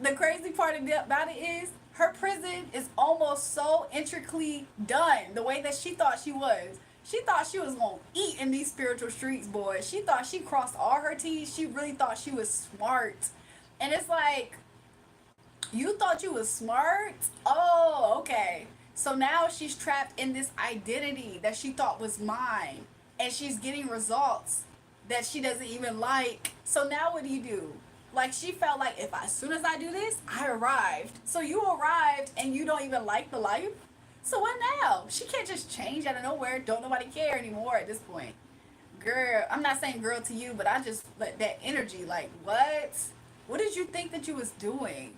The crazy part about it is her prison is almost so intricately done the way that she thought she was. She thought she was gonna eat in these spiritual streets, boy. She thought she crossed all her T's. She really thought she was smart. And it's like, you thought you was smart? Oh, okay. So now she's trapped in this identity that she thought was mine. And she's getting results that she doesn't even like. So now what do? Like, she felt like, if as soon as I do this, I arrived. So you arrived and you don't even like the life? So what now? She can't just change out of nowhere. Don't nobody care anymore at this point. Girl, I'm not saying girl to you, but I just let that energy, like, what? What did you think that you was doing?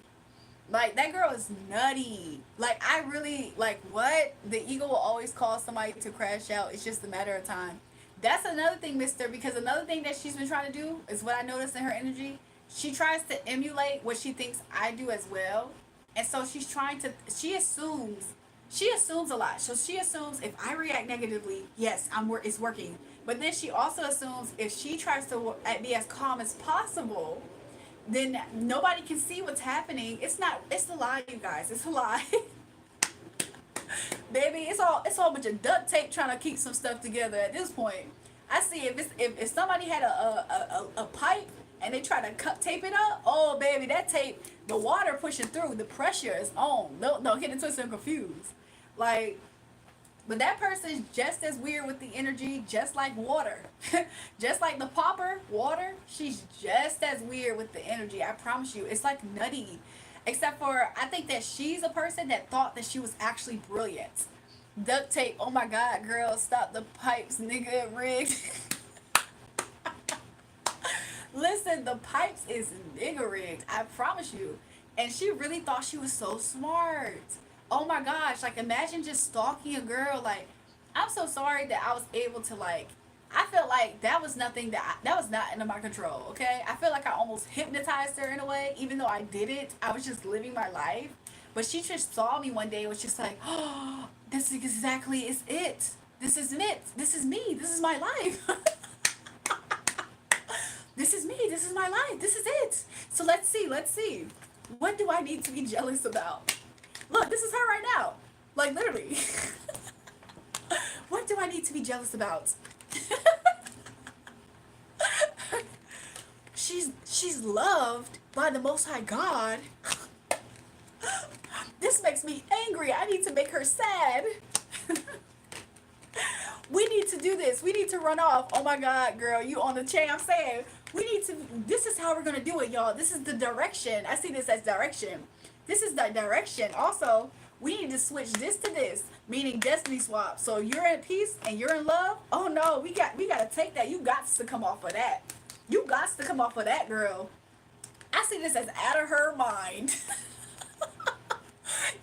Like, that girl is nutty. Like, I really, like, what? The ego will always cause somebody to crash out. It's just a matter of time. That's another thing, mister, because another thing that she's been trying to do is what I noticed in her energy. She tries to emulate what she thinks I do as well. And so she assumes a lot. So she assumes if I react negatively, yes, it's working. But then she also assumes if she tries to be as calm as possible, then nobody can see what's happening. It's a lie, you guys. It's a lie. Baby, it's all a bunch of duct tape trying to keep some stuff together at this point. I see if somebody had a pipe and they try to tape it up, oh baby, that tape, the water pushing through, the pressure is on. No, get it twisted and confused. Like, but that person's just as weird with the energy, just like water. Just like the popper, water, she's just as weird with the energy. I promise you. It's like nutty. Except for, I think that she's a person that thought that she was actually brilliant. Duct tape, oh my god, girl, stop the pipes, nigga, rigged. Listen, the pipes is nigga rigged, I promise you. And she really thought she was so smart. Oh my gosh, like imagine just stalking a girl. Like, I'm so sorry that I was able to like. I felt like that was nothing that was not under my control. Okay, I feel like I almost hypnotized her in a way, even though I didn't. I was just living my life. But she just saw me one day and was just like, "Oh, this is exactly is it. This is it. This is me. This is my life." This is me. This is my life. This is it. So let's see. Let's see. What do I need to be jealous about? Look, this is her right now. Like literally. What do I need to be jealous about? she's loved by the Most High God. This makes me angry. I need to make her sad. We need to do this. We need to run off. Oh my God, girl, you on the chain. I'm saying we need to. This is how we're gonna do it, y'all. This is the direction. I see this as direction. This is the direction. Also, we need to switch this to this, meaning destiny swap. So you're in peace and you're in love. Oh no, we gotta take that. You got to come off of that. You got to come off of that, girl. I see this as out of her mind.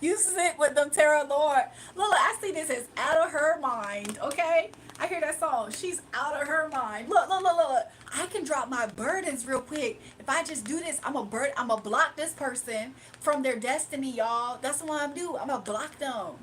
You sit with them tarot Lord. Look, I see this as out of her mind, okay? I hear that song. She's out of her mind. Look, look, look, look. I can drop my burdens real quick. If I just do this, I'm a block this person from their destiny, y'all. That's what I'm do. I'm gonna block them.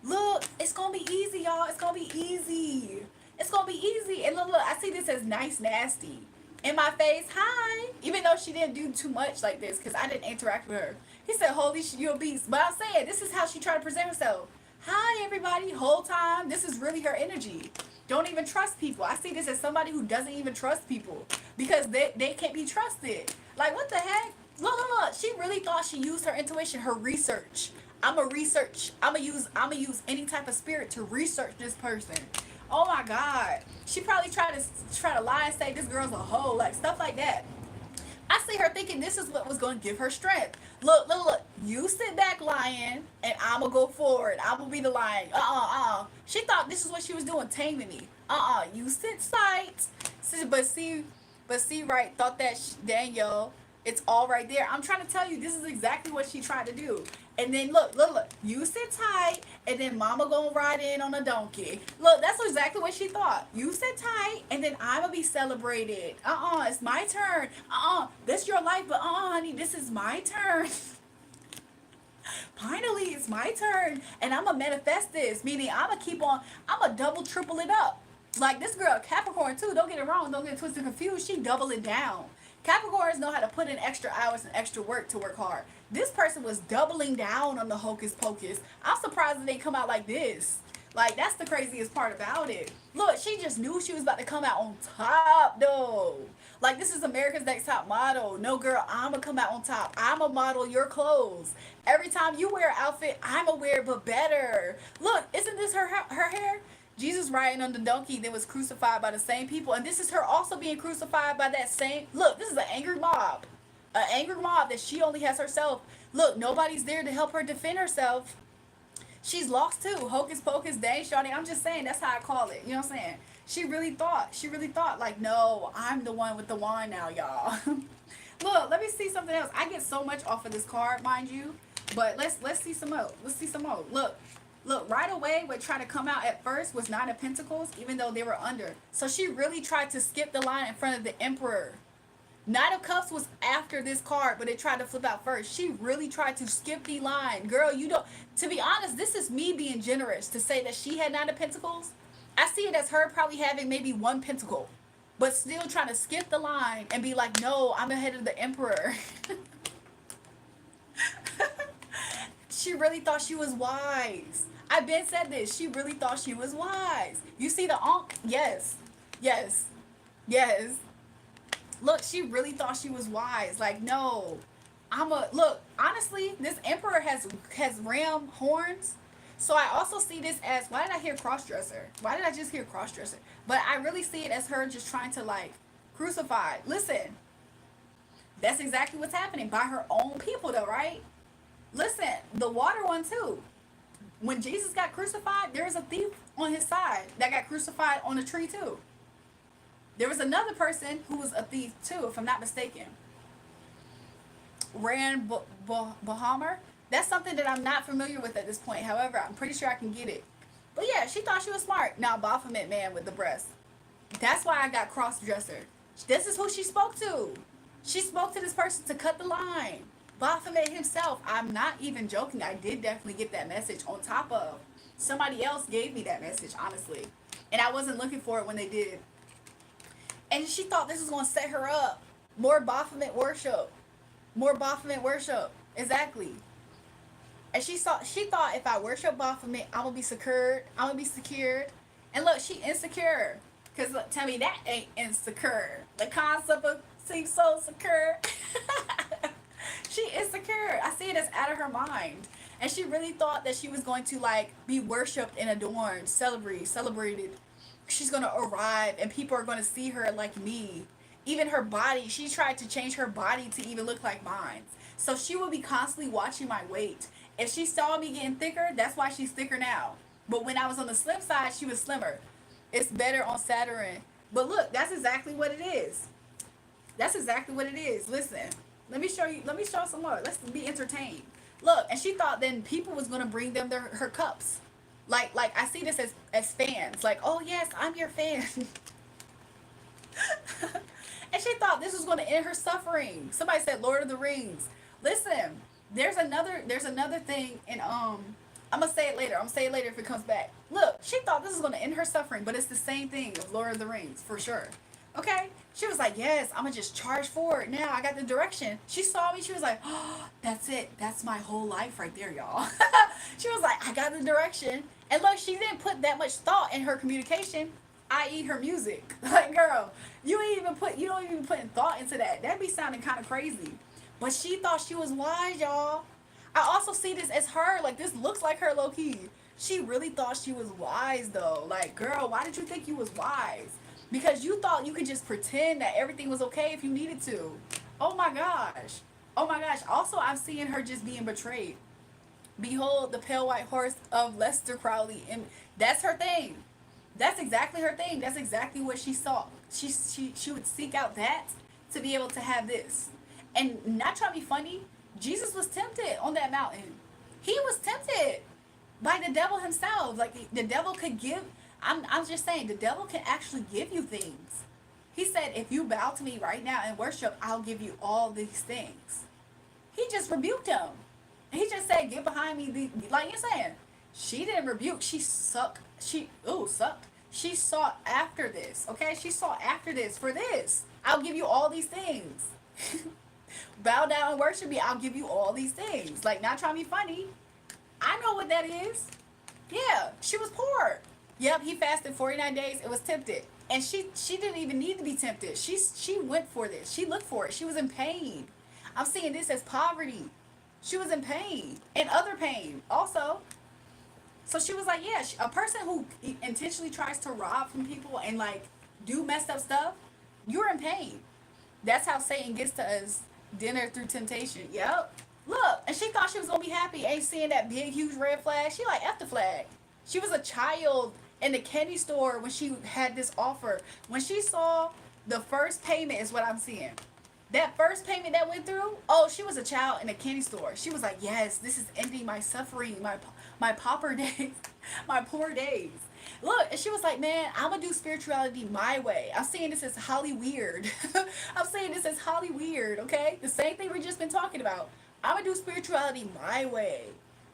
Look, it's gonna be easy, y'all. It's gonna be easy. It's gonna be easy. And look, look, I see this as nice nasty. In my face, hi. Even though she didn't do too much like this, because I didn't interact with her. He said, holy shit, you a beast. But I'm saying, this is how she tried to present herself. Hi, everybody. Whole time, this is really her energy. Don't even trust people. I see this as somebody who doesn't even trust people. Because they can't be trusted. Like, what the heck? Look, look, look. She really thought she used her intuition, her research. I'm going to use any type of spirit to research this person. Oh my God. She probably tried to lie and say this girl's a hoe. Like, stuff like that. I see her thinking this is what was going to give her strength. Look, look, look. You sit back, lion, and I'm going to go forward. I'm going to be the lion. She thought this is what she was doing, taming me. You sit tight. But see, right, thought that, Danielle, it's all right there. I'm trying to tell you, this is exactly what she tried to do. And then look, look, look. You sit tight, and then mama gonna ride in on a donkey. Look, that's exactly what she thought. You sit tight, and then I'ma be celebrated. It's my turn. This your life, but honey, this is my turn. Finally, it's my turn, and I'ma manifest this. Meaning, I'ma double, triple it up. Like this girl, Capricorn too. Don't get it wrong. Don't get it twisted, confused. She double it down. Capricorns know how to put in extra hours and extra work to work hard. This person was doubling down on the hocus pocus. I'm surprised that they come out like this. Like, that's the craziest part about it. Look, she just knew she was about to come out on top, though. Like, this is America's Next Top Model. No, girl, I'm going to come out on top. I'm going to model your clothes. Every time you wear an outfit, I'm going to wear it, but better. Look, isn't this her hair? Jesus riding on the donkey that was crucified by the same people. And this is her also being crucified by that same... Look, this is an angry mob. An angry mob that she only has herself. Look, nobody's there to help her defend herself. She's lost too. Hocus pocus, dang shawty. I'm just saying, that's how I call it. You know what I'm saying? She really thought, like, no, I'm the one with the wine now, y'all. Look, let me see something else. I get so much off of this card, mind you. But let's see some more. Let's see some more. Look, right away, what tried to come out at first was Nine of Pentacles, even though they were under. So she really tried to skip the line in front of the Emperor. Knight of Cups was after this card, but it tried to flip out first. She really tried to skip the line. Girl, you don't... To be honest, this is me being generous to say that she had Nine of Pentacles. I see it as her probably having maybe one pentacle, but still trying to skip the line and be like, no, I'm ahead of the Emperor. She really thought she was wise. I've been said this. She really thought she was wise. You see the Ankh? Yes. Yes. Yes. Look, she really thought she was wise. Like, no. Look, honestly, this Emperor has ram horns. So I also see this as, why did I hear crossdresser? Why did I just hear crossdresser? But I really see it as her just trying to, like, crucify. Listen. That's exactly what's happening by her own people, though, right? Listen, the water one too. When Jesus got crucified, there was a thief on his side that got crucified on a tree too. There was another person who was a thief too, if I'm not mistaken. Bahamer. That's something that I'm not familiar with at this point. However, I'm pretty sure I can get it. But yeah, she thought she was smart. Now, Baphomet man with the breast. That's why I got cross-dresser. This is who she spoke to. She spoke to this person to cut the line. Baphomet himself. I'm not even joking. I did definitely get that message on top of somebody else gave me that message, honestly. And I wasn't looking for it when they did. And she thought this was going to set her up. More Baphomet worship. More Baphomet worship. Exactly. And she thought if I worship Baphomet, I'm going to be secured. I'm going to be secured. And look, she insecure. Because look, tell me that ain't insecure. The concept of seems so secure. She insecure. I see it as out of her mind. And she really thought that she was going to like be worshipped and adorned, celebrated. She's going to arrive and people are going to see her like me. Even her body, she tried to change her body to even look like mine. So she will be constantly watching my weight. If she saw me getting thicker, that's why she's thicker now. But when I was on the slim side, she was slimmer. It's better on Saturn. But look, that's exactly what it is. That's exactly what it is. Listen, let me show you. Let me show some more. Let's be entertained. Look, and she thought then people was gonna bring them her cups. Like I see this as fans. Like, oh yes, I'm your fan. And she thought this was gonna end her suffering. Somebody said Lord of the Rings. Listen, there's another thing, and I'm gonna say it later. I'm gonna say it later if it comes back. Look, she thought this was gonna end her suffering, but it's the same thing of Lord of the Rings for sure. Okay, she was like, yes, I'm gonna just charge forward. Now I got the direction. She saw me. She was like, oh, that's it. That's my whole life right there, y'all. She was like, I got the direction. And look, she didn't put that much thought in her communication, i.e. her music. Like, girl, you don't even put thought into that. That'd be sounding kind of crazy. But she thought she was wise, y'all. I also see this as her. Like, this looks like her low key. She really thought she was wise though. Like, girl, why did you think you was wise? Because you thought you could just pretend that everything was okay if you needed to. Oh my gosh. Oh my gosh. Also, I'm seeing her just being betrayed. Behold the pale white horse of Lester Crowley. And that's her thing. That's exactly her thing. That's exactly what she saw. She would seek out that to be able to have this. And not trying to be funny, Jesus was tempted on that mountain. He was tempted by the devil himself. Like, the devil could give. I'm just saying, the devil can actually give you things. He said, if you bow to me right now and worship, I'll give you all these things. He just rebuked him. He just said, get behind me. Like you're saying, she didn't rebuke. She sucked. Sucked. She sought after this. Okay? She sought after this for this. I'll give you all these things. Bow down and worship me. I'll give you all these things. Like, not trying to be funny. I know what that is. Yeah, she was poor. Yep, he fasted 49 days and was tempted. And she didn't even need to be tempted. She went for this. She looked for it. She was in pain. I'm seeing this as poverty. She was in pain and other pain also. So she was like, yeah, a person who intentionally tries to rob from people and like do messed up stuff, you're in pain. That's how Satan gets to us. Dinner through temptation. Yep. Look, and she thought she was gonna be happy. Ain't seeing that big, huge red flag. She like F the flag. She was a child in the candy store when she had this offer. When she saw the first payment is what I'm seeing. That first payment that went through, oh, she was a child in a candy store. She was like, yes, this is ending my suffering, my pauper days, my poor days. Look, and she was like, man, I'm going to do spirituality my way. I'm saying this as Holly weird. I'm saying this as Holly weird, okay? The same thing we just been talking about. I'm going to do spirituality my way.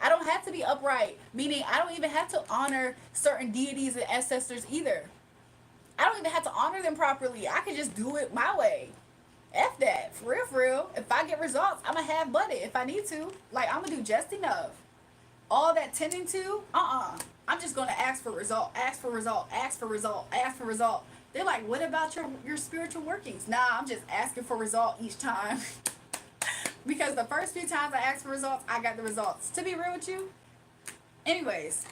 I don't have to be upright, meaning I don't even have to honor certain deities and ancestors either. I don't even have to honor them properly. I can just do it my way. F that. For real, for real. If I get results, I'm going to have butt it if I need to. Like, I'm going to do just enough. All that tending to, I'm just going to ask for result, ask for result, ask for result, ask for result. They're like, what about your spiritual workings? Nah, I'm just asking for result each time. Because the first few times I asked for results, I got the results. To be real with you. Anyways,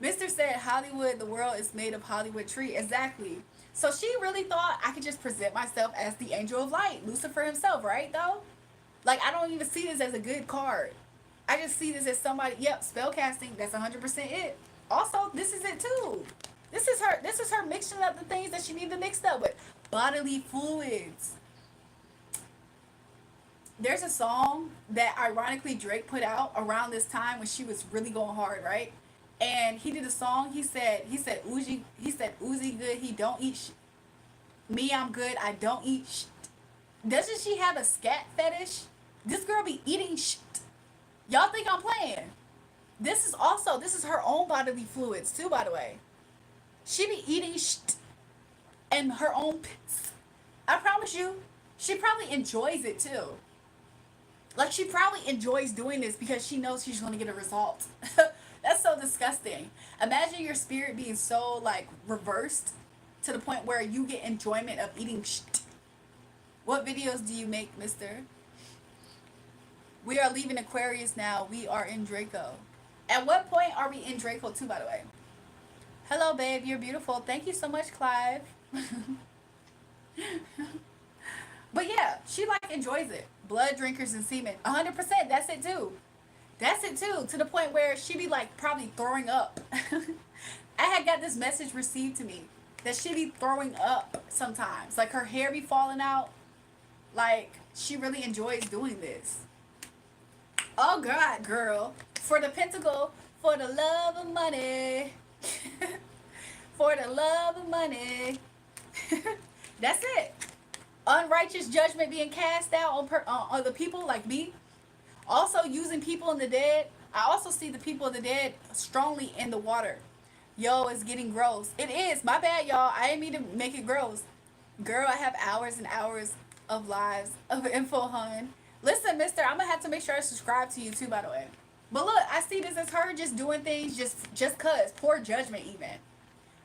Mr. said Hollywood, the world is made of Hollywood tree. Exactly. So she really thought I could just present myself as the angel of light. Lucifer himself, right, though? Like, I don't even see this as a good card. I just see this as somebody. Yep, spell casting. That's 100% it. Also, this is it too. This is her. This is her mixing up the things that she needs to mix up with. Bodily fluids. There's a song that ironically Drake put out around this time when she was really going hard, right? And he did a song. He said Uzi good. He don't eat. Me, I'm good. I don't eat. Doesn't she have a scat fetish? This girl be eating. Y'all think I'm playing? This is her own bodily fluids too, by the way. She be eating and her own piss. I promise you, she probably enjoys it too. Like she probably enjoys doing this because she knows she's gonna get a result. That's so disgusting. Imagine your spirit being so like reversed to the point where you get enjoyment of eating What videos do you make, mister? We are leaving Aquarius now. We are in Draco. At what point are we in Draco too, by the way? Hello, babe. You're beautiful. Thank you so much, Clive. But yeah, she like enjoys it. Blood drinkers and semen. 100%. That's it too. That's it too. To the point where she be like probably throwing up. I had got this message received to me that she be throwing up sometimes. Like her hair be falling out. Like she really enjoys doing this. Oh God, girl. For the pentacle, for the love of money. For the love of money. That's it. Unrighteous judgment being cast out on the people like me. Also using people in the dead. I also see the people in the dead strongly in the water. Yo, it's getting gross. It is. My bad, y'all. I didn't mean to make it gross. Girl, I have hours and hours of lives of info, hun. Listen, mister, I'm going to have to make sure I subscribe to you too, by the way. But look, I see this as her just doing things just cause. Poor judgment even.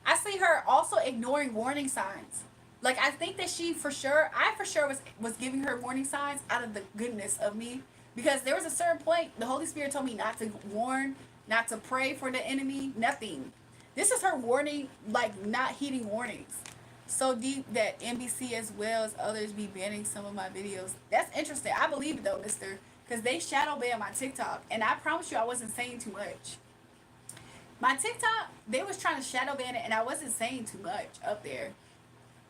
I see her also ignoring warning signs. Like, I think that I for sure was giving her warning signs out of the goodness of me. Because there was a certain point, the Holy Spirit told me not to warn, not to pray for the enemy, nothing. This is her warning, like, not heeding warnings. So deep that NBC as well as others be banning some of my videos. That's interesting. I believe it, though, mister. Because they shadow ban my TikTok. And I promise you I wasn't saying too much. My TikTok, they was trying to shadow ban it, and I wasn't saying too much up there.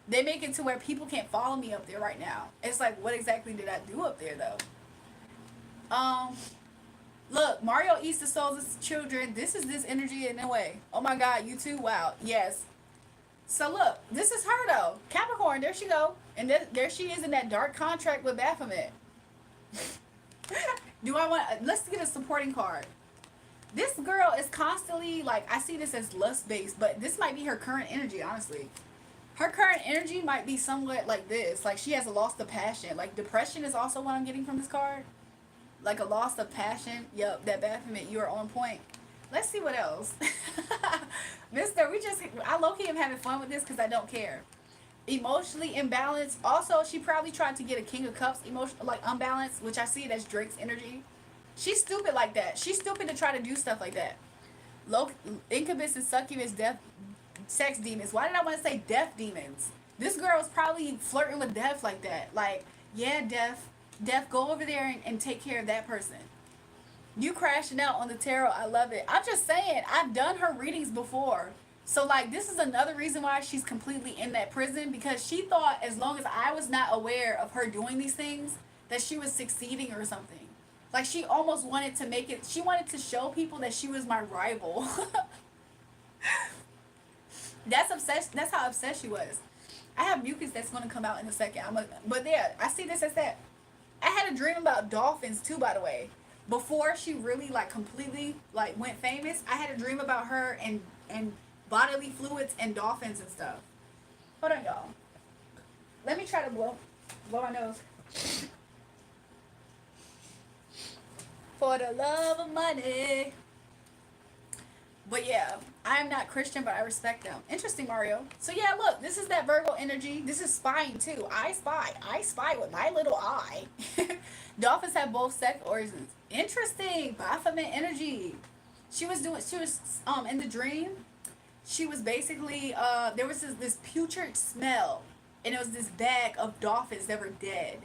They make it to where people can't follow me up there right now. It's like, what exactly did I do up there, though? Look, Mario eats the souls of children. This is this energy in a way. Oh my God, you too? Wow. Yes. So look, this is her though. Capricorn, there she go. And there she is in that dark contract with Baphomet. Let's get a supporting card. This girl is constantly, like, I see this as lust-based, but this might be her current energy, honestly. Her current energy might be somewhat like this. Like, she has a loss of passion. Like, depression is also what I'm getting from this card. Like, a loss of passion. Yup, that Baphomet, you are on point. Let's see what else. Mister, I low-key am having fun with this because I don't care. Emotionally imbalanced. Also, she probably tried to get a King of Cups unbalanced, which I see it as Drake's energy. She's stupid like that. She's stupid to try to do stuff like that. Incubus and succubus, death, sex demons. Why did I want to say death demons? This girl is probably flirting with death like that. Like, yeah, death, go over there and take care of that person. You crashing out on the tarot. I love it. I'm just saying, I've done her readings before. So, like, this is another reason why she's completely in that prison, because she thought as long as I was not aware of her doing these things, that she was succeeding or something. Like, she almost wanted to make it, she wanted to show people that she was my rival. That's how obsessed she was. I have mucus that's going to come out in a second. But yeah, I see this as that. I had a dream about dolphins too, by the way. Before she really, like, completely, like, went famous, I had a dream about her and bodily fluids and dolphins and stuff. Hold on, y'all. Let me try to blow my nose. For the love of money. But yeah, I am not Christian, but I respect them. Interesting, Mario. So yeah, look, this is that Virgo energy. This is spying too. I spy with my little eye. Dolphins have both sex organs. Interesting. Baphomet energy. She was in the dream. She was basically, there was this putrid smell. And it was this bag of dolphins that were dead.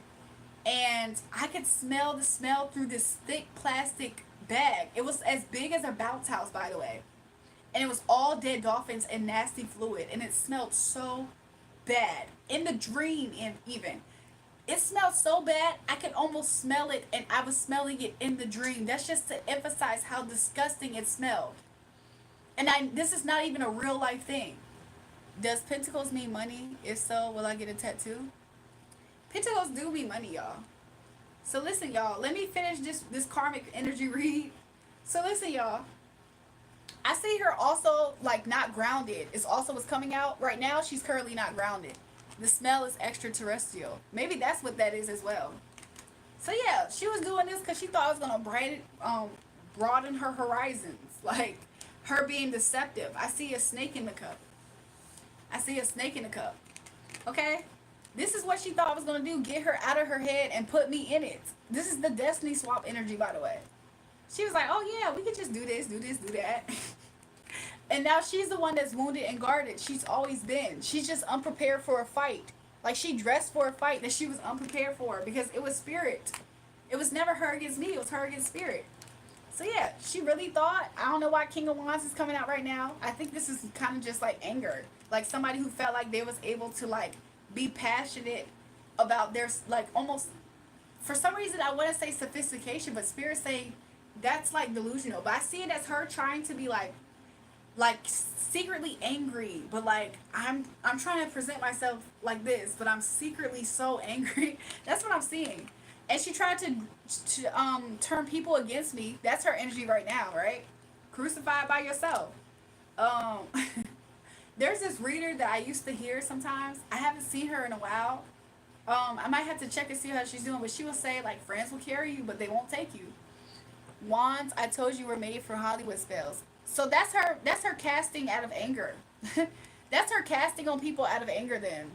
And I could smell the smell through this thick plastic bag. It was as big as a bounce house, by the way. And it was all dead dolphins and nasty fluid. And it smelled so bad. In the dream, and even. It smelled so bad, I could almost smell it, and I was smelling it in the dream. That's just to emphasize how disgusting it smelled. And this is not even a real life thing. Does pentacles mean money? If so, will I get a tattoo? Pentacles do mean money, y'all. So listen, y'all. Let me finish this karmic energy read. So listen, y'all. I see her also like not grounded. It's also what's coming out right now. She's currently not grounded. The smell is extraterrestrial. Maybe that's what that is as well. So yeah, she was doing this because she thought it was gonna broaden her horizons. Like her being deceptive. I see a snake in the cup. I see a snake in the cup. Okay? This is what she thought I was going to do. Get her out of her head and put me in it. This is the destiny swap energy, by the way. She was like, oh yeah, we could just do this, do that. And now she's the one that's wounded and guarded. She's always been. She's just unprepared for a fight. Like she dressed for a fight that she was unprepared for because it was spirit. It was never her against me. It was her against spirit. So yeah, she really thought, I don't know why King of Wands is coming out right now. I think this is kind of just like anger. Like somebody who felt like they was able to like be passionate about their, like almost, for some reason I want to say sophistication, but spirit saying that's like delusional. But I see it as her trying to be like secretly angry, but like I'm trying to present myself like this, but I'm secretly so angry. That's what I'm seeing. And she tried to turn people against me. That's her energy right now, right? Crucified by yourself. Um, there's this reader that I used to hear sometimes. I haven't seen her in a while. I might have to check and see how she's doing, but she will say like friends will carry you, but they won't take you. Wands, I told you were made for Hollywood spells. So that's her. That's her casting out of anger. That's her casting on people out of anger. Then.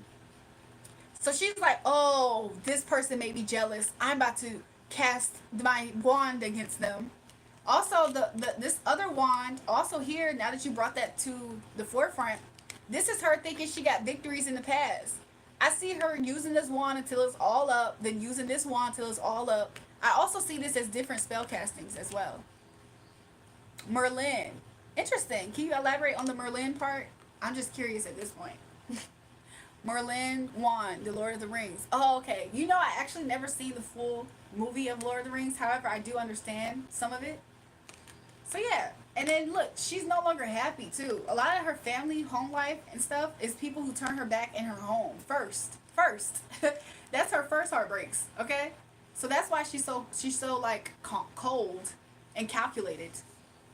So she's like, oh, this person made me jealous. I'm about to cast my wand against them. Also, this other wand, also here, now that you brought that to the forefront, this is her thinking she got victories in the past. I see her using this wand until it's all up, then using this wand until it's all up. I also see this as different spell castings as well. Merlin. Interesting. Can you elaborate on the Merlin part? I'm just curious at this point. Merlin wand, the Lord of the Rings. Oh, okay. You know, I actually never seen the full movie of Lord of the Rings. However, I do understand some of it. So yeah. And then look, she's no longer happy too. A lot of her family, home life and stuff is people who turn her back in her home first. That's her first heartbreaks. Okay. So that's why she's so like cold and calculated.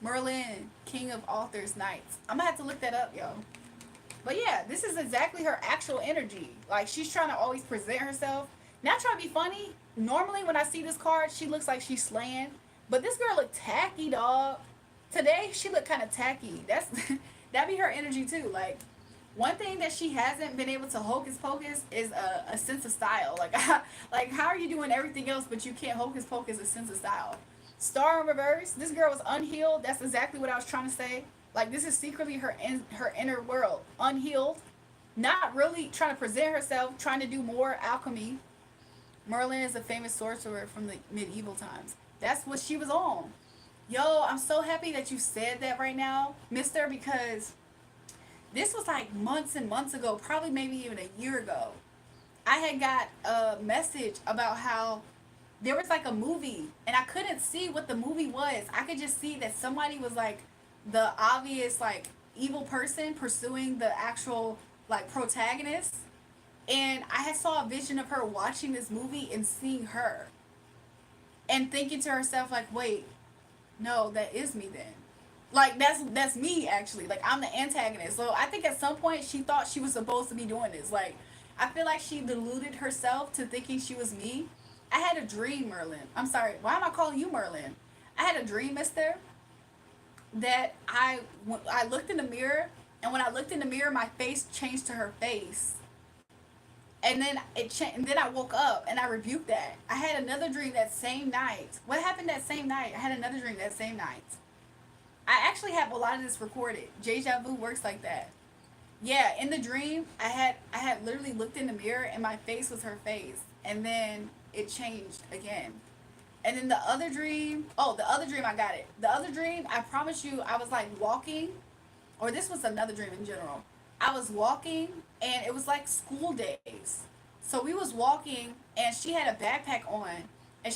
Merlin, King of Authors Knights. I'm gonna have to look that up, yo. But yeah, this is exactly her actual energy. Like she's trying to always present herself. Not trying to be funny. Normally when I see this card, she looks like she's slaying. But this girl looked tacky, dog. Today she looked kind of tacky. That's that'd be her energy too. Like one thing that she hasn't been able to hocus pocus is a sense of style. Like like how are you doing everything else but you can't hocus pocus a sense of style? Star in reverse. This girl was unhealed. That's exactly what I was trying to say. Like this is secretly her inner world, unhealed, not really trying to present herself, trying to do more alchemy. Merlin is a famous sorcerer from the medieval times. That's what she was on. Yo, I'm so happy that you said that right now, mister, because this was like months and months ago, probably maybe even a year ago. I had got a message about how there was like a movie and I couldn't see what the movie was. I could just see that somebody was like the obvious like evil person pursuing the actual like protagonist, and I had saw a vision of her watching this movie and seeing her and thinking to herself like, wait, no, that is me then. Like that's me actually. Like I'm the antagonist. So I think at some point she thought she was supposed to be doing this. Like I feel like she deluded herself to thinking she was me. I had a dream, Merlin. I'm sorry. Why am I calling you Merlin? I had a dream, mister, that I looked in the mirror, and when I looked in the mirror, my face changed to her face. And then and then I woke up and I rebuked that. I had another dream that same night. What happened that same night? I had another dream that same night. I actually have a lot of this recorded. Deja vu works like that. Yeah, in the dream, I had literally looked in the mirror and my face was her face, and then it changed again. And then the other dream, the other dream, I got it. The other dream, I promise you, I was like walking, or this was another dream in general. I was walking, and it was like school days. So we was walking, and she had a backpack on, and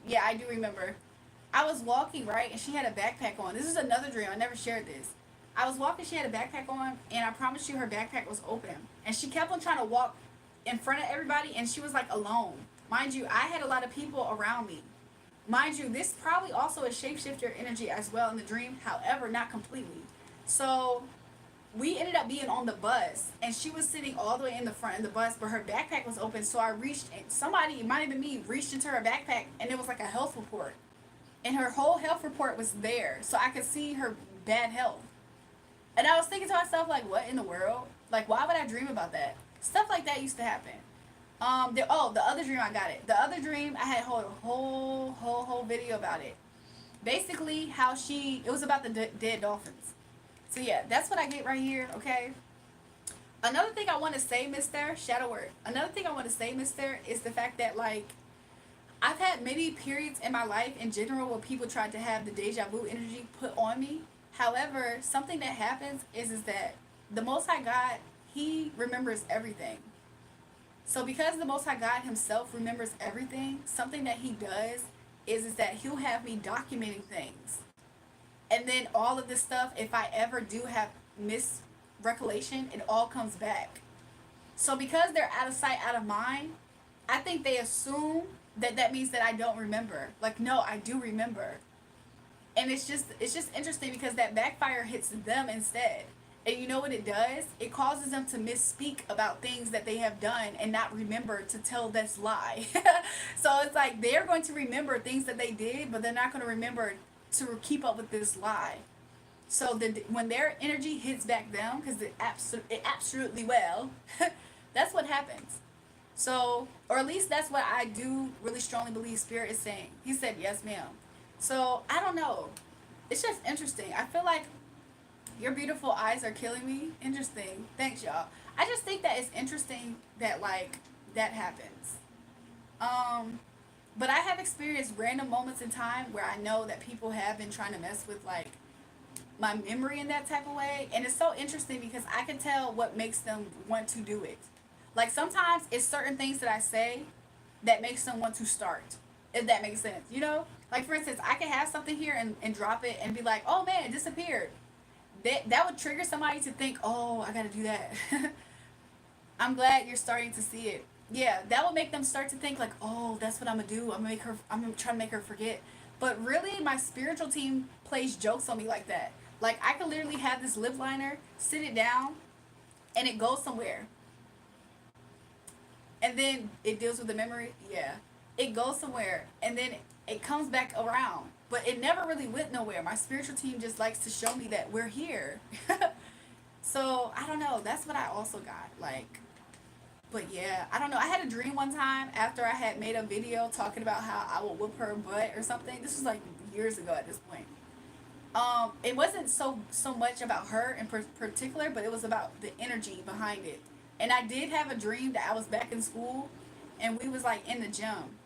yeah, I do remember. I was walking, right, and she had a backpack on. This is another dream. I never shared this. I was walking, she had a backpack on, and I promise you her backpack was open. And she kept on trying to walk in front of everybody, and she was like alone. Mind you, I had a lot of people around me. Mind you, this probably also is shapeshifter energy as well in the dream, however, not completely. So we ended up being on the bus, and she was sitting all the way in the front of the bus, but her backpack was open. So I reached, and somebody, it might have been me, reached into her backpack, and it was like a health report. And her whole health report was there, so I could see her bad health. And I was thinking to myself, like, what in the world? Like, why would I dream about that? Stuff like that used to happen. The other dream, I got it. The other dream, I had a whole video about it. Basically, it was about the dead dolphins. So yeah, that's what I get right here, okay? Another thing I want to say, Mister Shadow Word. Another thing I want to say, Mister, is the fact that, like, I've had many periods in my life in general where people tried to have the deja vu energy put on me. However, something that happens is that the Most High God, He remembers everything. So because the Most High God Himself remembers everything, something that He does is that He'll have me documenting things. And then all of this stuff, if I ever do have misrecollection, it all comes back. So because they're out of sight, out of mind, I think they assume that that means that I don't remember. Like, no, I do remember. And it's just interesting because that backfire hits them instead. And you know what it does? It causes them to misspeak about things that they have done and not remember to tell this lie. So it's like they're going to remember things that they did, but they're not going to remember to keep up with this lie. So when their energy hits back them, because it absolutely will, that's what happens. So, or at least that's what I do really strongly believe Spirit is saying. He said, yes, ma'am. So, I don't know. It's just interesting. I feel like your beautiful eyes are killing me. Interesting. Thanks, y'all. I just think that it's interesting that, like, that happens. But I have experienced random moments in time where I know that people have been trying to mess with, like, my memory in that type of way. And it's so interesting because I can tell what makes them want to do it. Like, sometimes it's certain things that I say that makes them want to start, if that makes sense, you know? Like, for instance, I can have something here and drop it and be like, oh man, it disappeared. That would trigger somebody to think, oh, I gotta do that. I'm glad you're starting to see it. Yeah, that would make them start to think like, oh, that's what I'm gonna do. I'm gonna try to make her forget. But really, my spiritual team plays jokes on me like that. Like, I could literally have this lip liner, sit it down, and it goes somewhere. And then it deals with the memory. Yeah, it goes somewhere, and then it comes back around. But it never really went nowhere. My spiritual team just likes to show me that we're here. So, I don't know. That's what I also got. Like, but yeah, I don't know. I had a dream one time after I had made a video talking about how I would whoop her butt or something. This was like years ago at this point. It wasn't so much about her in particular, but it was about the energy behind it. And I did have a dream that I was back in school, and we was like in the gym.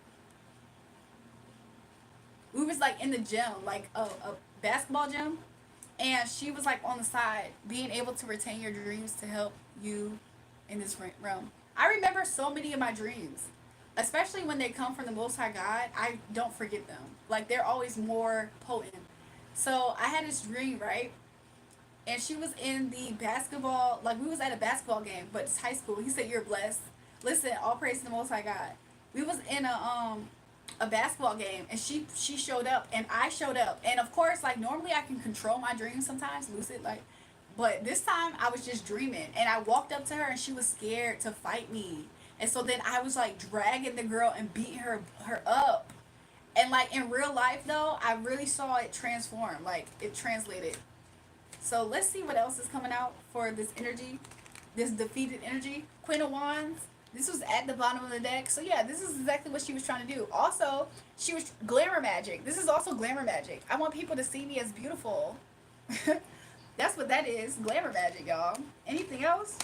We was like in the gym, like a basketball gym, and she was like on the side, being able to retain your dreams to help you in this realm. I remember so many of my dreams, especially when they come from the Most High God. I don't forget them. Like, they're always more potent. So I had this dream, right? And she was in the basketball, like, we was at a basketball game, but it's high school. He said, you're blessed. Listen, all praise to the Most High God. We was in a basketball game, and she showed up, and I showed up. And of course, like, normally I can control my dreams sometimes, lucid, like, but this time I was just dreaming, and I walked up to her, and she was scared to fight me. And so then I was like dragging the girl and beating her up. And like in real life though, I really saw it transform, like it translated. So let's see what else is coming out for this energy, this defeated energy. Queen of Wands. This was at the bottom of the deck. So yeah, this is exactly what she was trying to do. Also, she was glamour magic. This is also glamour magic. I want people to see me as beautiful. That's what that is. Glamour magic, y'all. Anything else?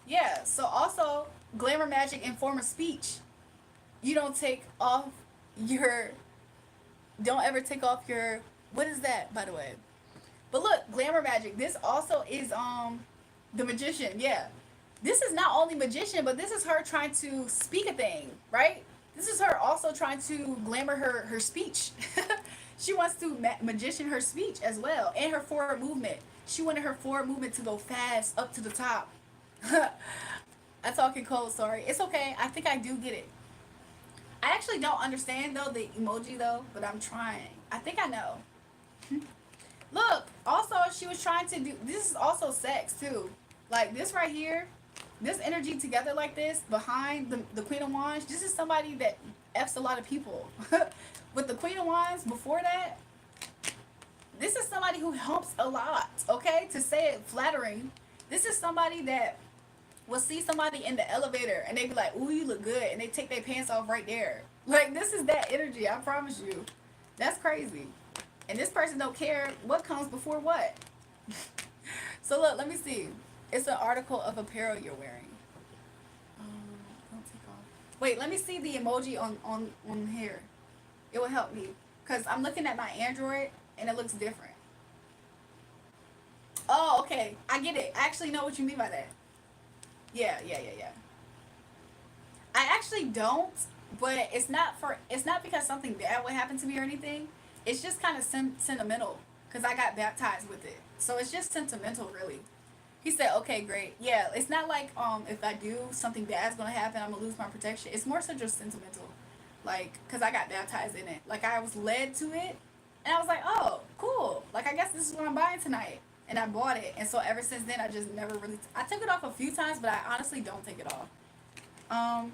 Yeah. So also, glamour magic in form of speech. You don't take off your Don't ever take off your, what is that, by the way? But look, glamour magic. This also is the magician. Yeah. This is not only magician, but this is her trying to speak a thing, right? This is her also trying to glamour her speech. She wants to magician her speech as well, and her forward movement. She wanted her forward movement to go fast up to the top. I'm talking cold, sorry. It's okay. I think I do get it. I actually don't understand though the emoji though, but I'm trying. I think I know. Look, also she was trying to do, this is also sex too. Like this right here, this energy together like this behind the Queen of Wands, this is somebody that F's a lot of people. With the Queen of Wands before that, this is somebody who helps a lot, okay? To say it flattering, this is somebody that will see somebody in the elevator and they be like, ooh, you look good, and they take their pants off right there. Like, this is that energy, I promise you. That's crazy. And this person don't care what comes before what. So look, let me see. It's an article of apparel you're wearing. Don't take off. Wait, let me see the emoji on here. It will help me. Because I'm looking at my Android and it looks different. Oh, okay. I get it. I actually know what you mean by that. Yeah. I actually don't, but it's not because something bad would happen to me or anything. It's just kind of sentimental because I got baptized with it. So it's just sentimental, really. He said, okay, great. Yeah, it's not like if I do something bad's gonna happen, I'm gonna lose my protection. It's more so just sentimental, like because I got baptized in it. Like I was led to it, and I was like, oh, cool. Like I guess this is what I'm buying tonight, and I bought it. And so ever since then, I just never really. I took it off a few times, but I honestly don't take it off. I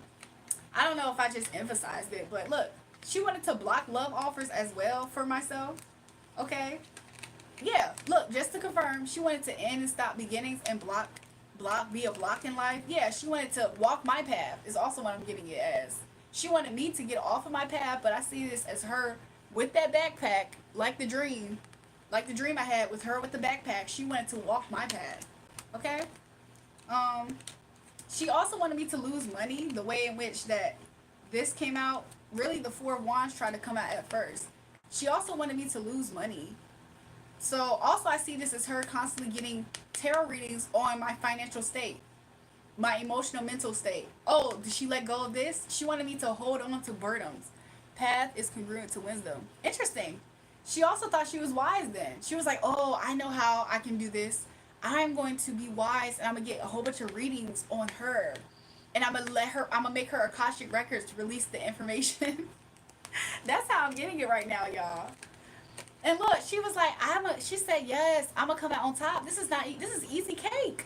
don't know if I just emphasized it, but look, she wanted to block love offers as well for myself. Okay. Yeah, look, just to confirm, she wanted to end and stop beginnings and be a block in life. Yeah, she wanted to walk my path is also what I'm getting it as. She wanted me to get off of my path, but I see this as her with that backpack, like the dream I had with her with the backpack. She wanted to walk my path. Okay? She also wanted me to lose money the way in which that this came out. Really, the Four of Wands tried to come out at first. She also wanted me to lose money. So also I see this as her constantly getting tarot readings on my financial state, my emotional mental state. Oh, did she let go of this? She wanted me to hold on to burdens. Path is congruent to wisdom. Interesting. She also thought she was wise then. She was like, oh, I know how I can do this. I'm going to be wise and I'm going to get a whole bunch of readings on her. And I'm going to make her Akashic Records to release the information. That's how I'm getting it right now, y'all. And look, she was like, she said, yes, I'm going to come out on top. This is easy cake.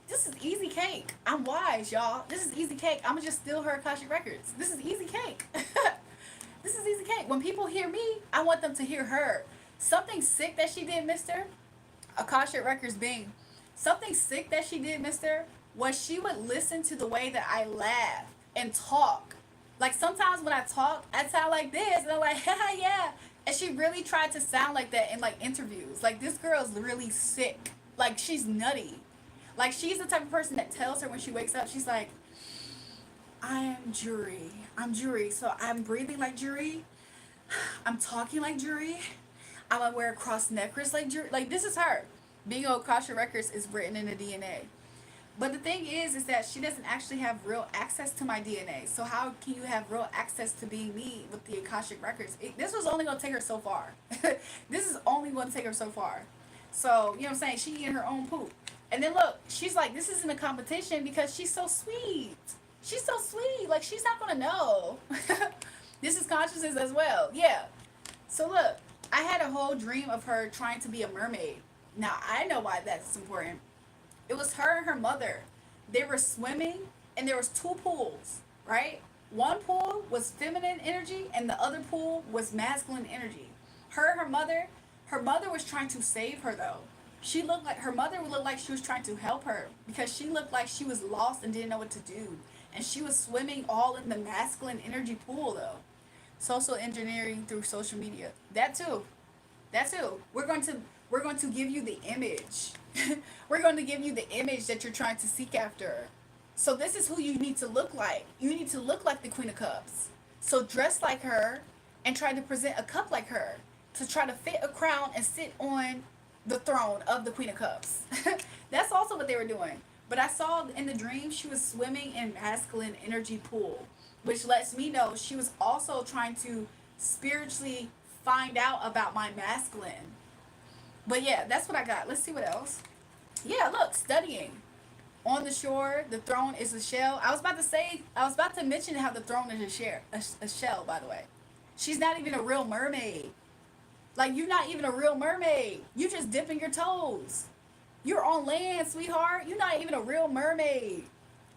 This is easy cake. I'm wise, y'all. This is easy cake. I'm going to just steal her Akashic Records. This is easy cake. This is easy cake. When people hear me, I want them to hear her. Something sick that she did, mister, Akashic Records being, something sick that she did, mister, was she would listen to the way that I laugh and talk. Like sometimes when I talk, I sound like this. And I'm like, haha, yeah. And she really tried to sound like that in like interviews. Like this girl's really sick. Like she's nutty. Like she's the type of person that tells her when she wakes up, she's like, I am Julrae. I'm Julrae. So I'm breathing like Julrae. I'm talking like Julrae. I'm gonna wear a cross necklace like Julrae. Like this is her. Being on Akashic Records is written in the DNA. But the thing is that she doesn't actually have real access to my DNA. So how can you have real access to being me with the Akashic Records? This was only going to take her so far. This is only going to take her so far. So, you know what I'm saying? She eating her own poop. And then look, she's like, this isn't a competition because she's so sweet. She's so sweet. Like, she's not going to know. This is consciousness as well. Yeah. So look, I had a whole dream of her trying to be a mermaid. Now, I know why that's important. It was her and her mother. They were swimming, and there was two pools, right? One pool was feminine energy, and the other pool was masculine energy. Her mother was trying to save her, though. Her mother would look like she was trying to help her because she looked like she was lost and didn't know what to do. And she was swimming all in the masculine energy pool, though. Social engineering through social media. That too. We're going to give you the image. We're going to give you the image that you're trying to seek after. So this is who you need to look like. You need to look like the Queen of Cups. So dress like her and tried to present a cup like her to try to fit a crown and sit on the throne of the Queen of Cups. That's also what they were doing. But I saw in the dream she was swimming in masculine energy pool, which lets me know she was also trying to spiritually find out about my masculine. But yeah, that's what I got. Let's see what else. Yeah, look, studying. On the shore, the throne is a shell. I was about to mention how the throne is a shell, by the way. She's not even a real mermaid. Like, you're not even a real mermaid. You just dipping your toes. You're on land, sweetheart. You're not even a real mermaid.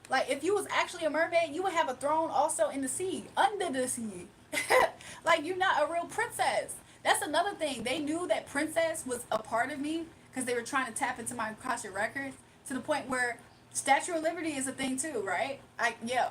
Like, if you was actually a mermaid, you would have a throne also in the sea, under the sea. Like, you're not a real princess. That's another thing. They knew that princess was a part of me because they were trying to tap into my Akashic records to the point where Statue of Liberty is a thing too, right? Yeah.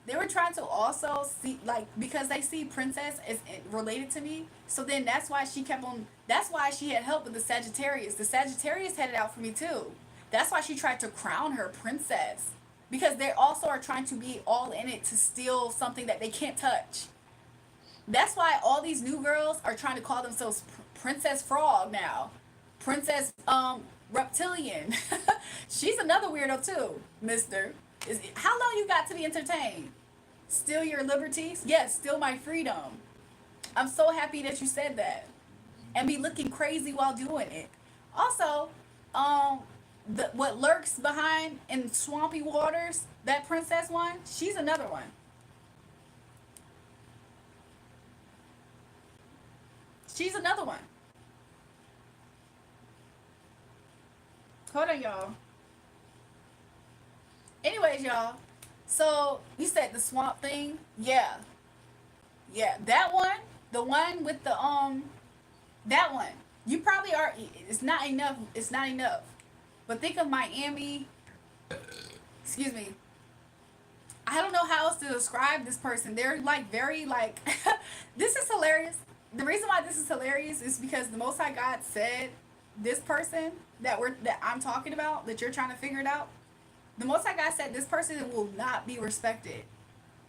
They were trying to also see, like, because they see princess as related to me. So then that's why she kept on, that's why she had help with the Sagittarius. The Sagittarius had it out for me too. That's why she tried to crown her princess. Because they also are trying to be all in it to steal something that they can't touch. That's why all these new girls are trying to call themselves Princess Frog now. Princess Reptilian. She's another weirdo too, mister. How long you got to be entertained? Steal your liberties? Yes, steal my freedom. I'm so happy that you said that. And be looking crazy while doing it. Also, what lurks behind in swampy waters, that princess one, she's another one. She's another one. Hold on, y'all. Anyways, y'all. So you said the swamp thing? Yeah. Yeah. That one, the one with the that one. You probably are, it's not enough. It's not enough. But think of Miami. Excuse me. I don't know how else to describe this person. They're like very like this is hilarious. The reason why this is hilarious is because the Most High God said this person that I'm talking about, that you're trying to figure it out, the Most High God said this person will not be respected.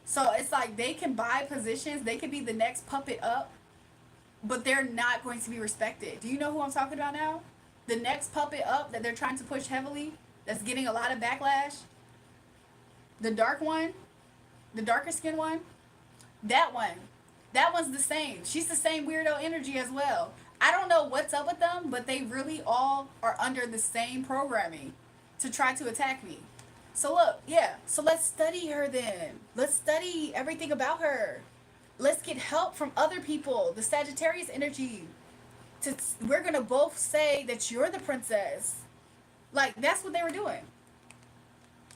So it's like they can buy positions, they could be the next puppet up, but they're not going to be respected. Do you know who I'm talking about now? The next puppet up that they're trying to push heavily, that's getting a lot of backlash. The dark one, the darker skin one, that one. That one's the same. She's the same weirdo energy as well. I don't know what's up with them, but they really all are under the same programming to try to attack me. So look, yeah. So let's study her then. Let's study everything about her. Let's get help from other people. The Sagittarius energy. We're gonna both say that you're the princess. Like, that's what they were doing.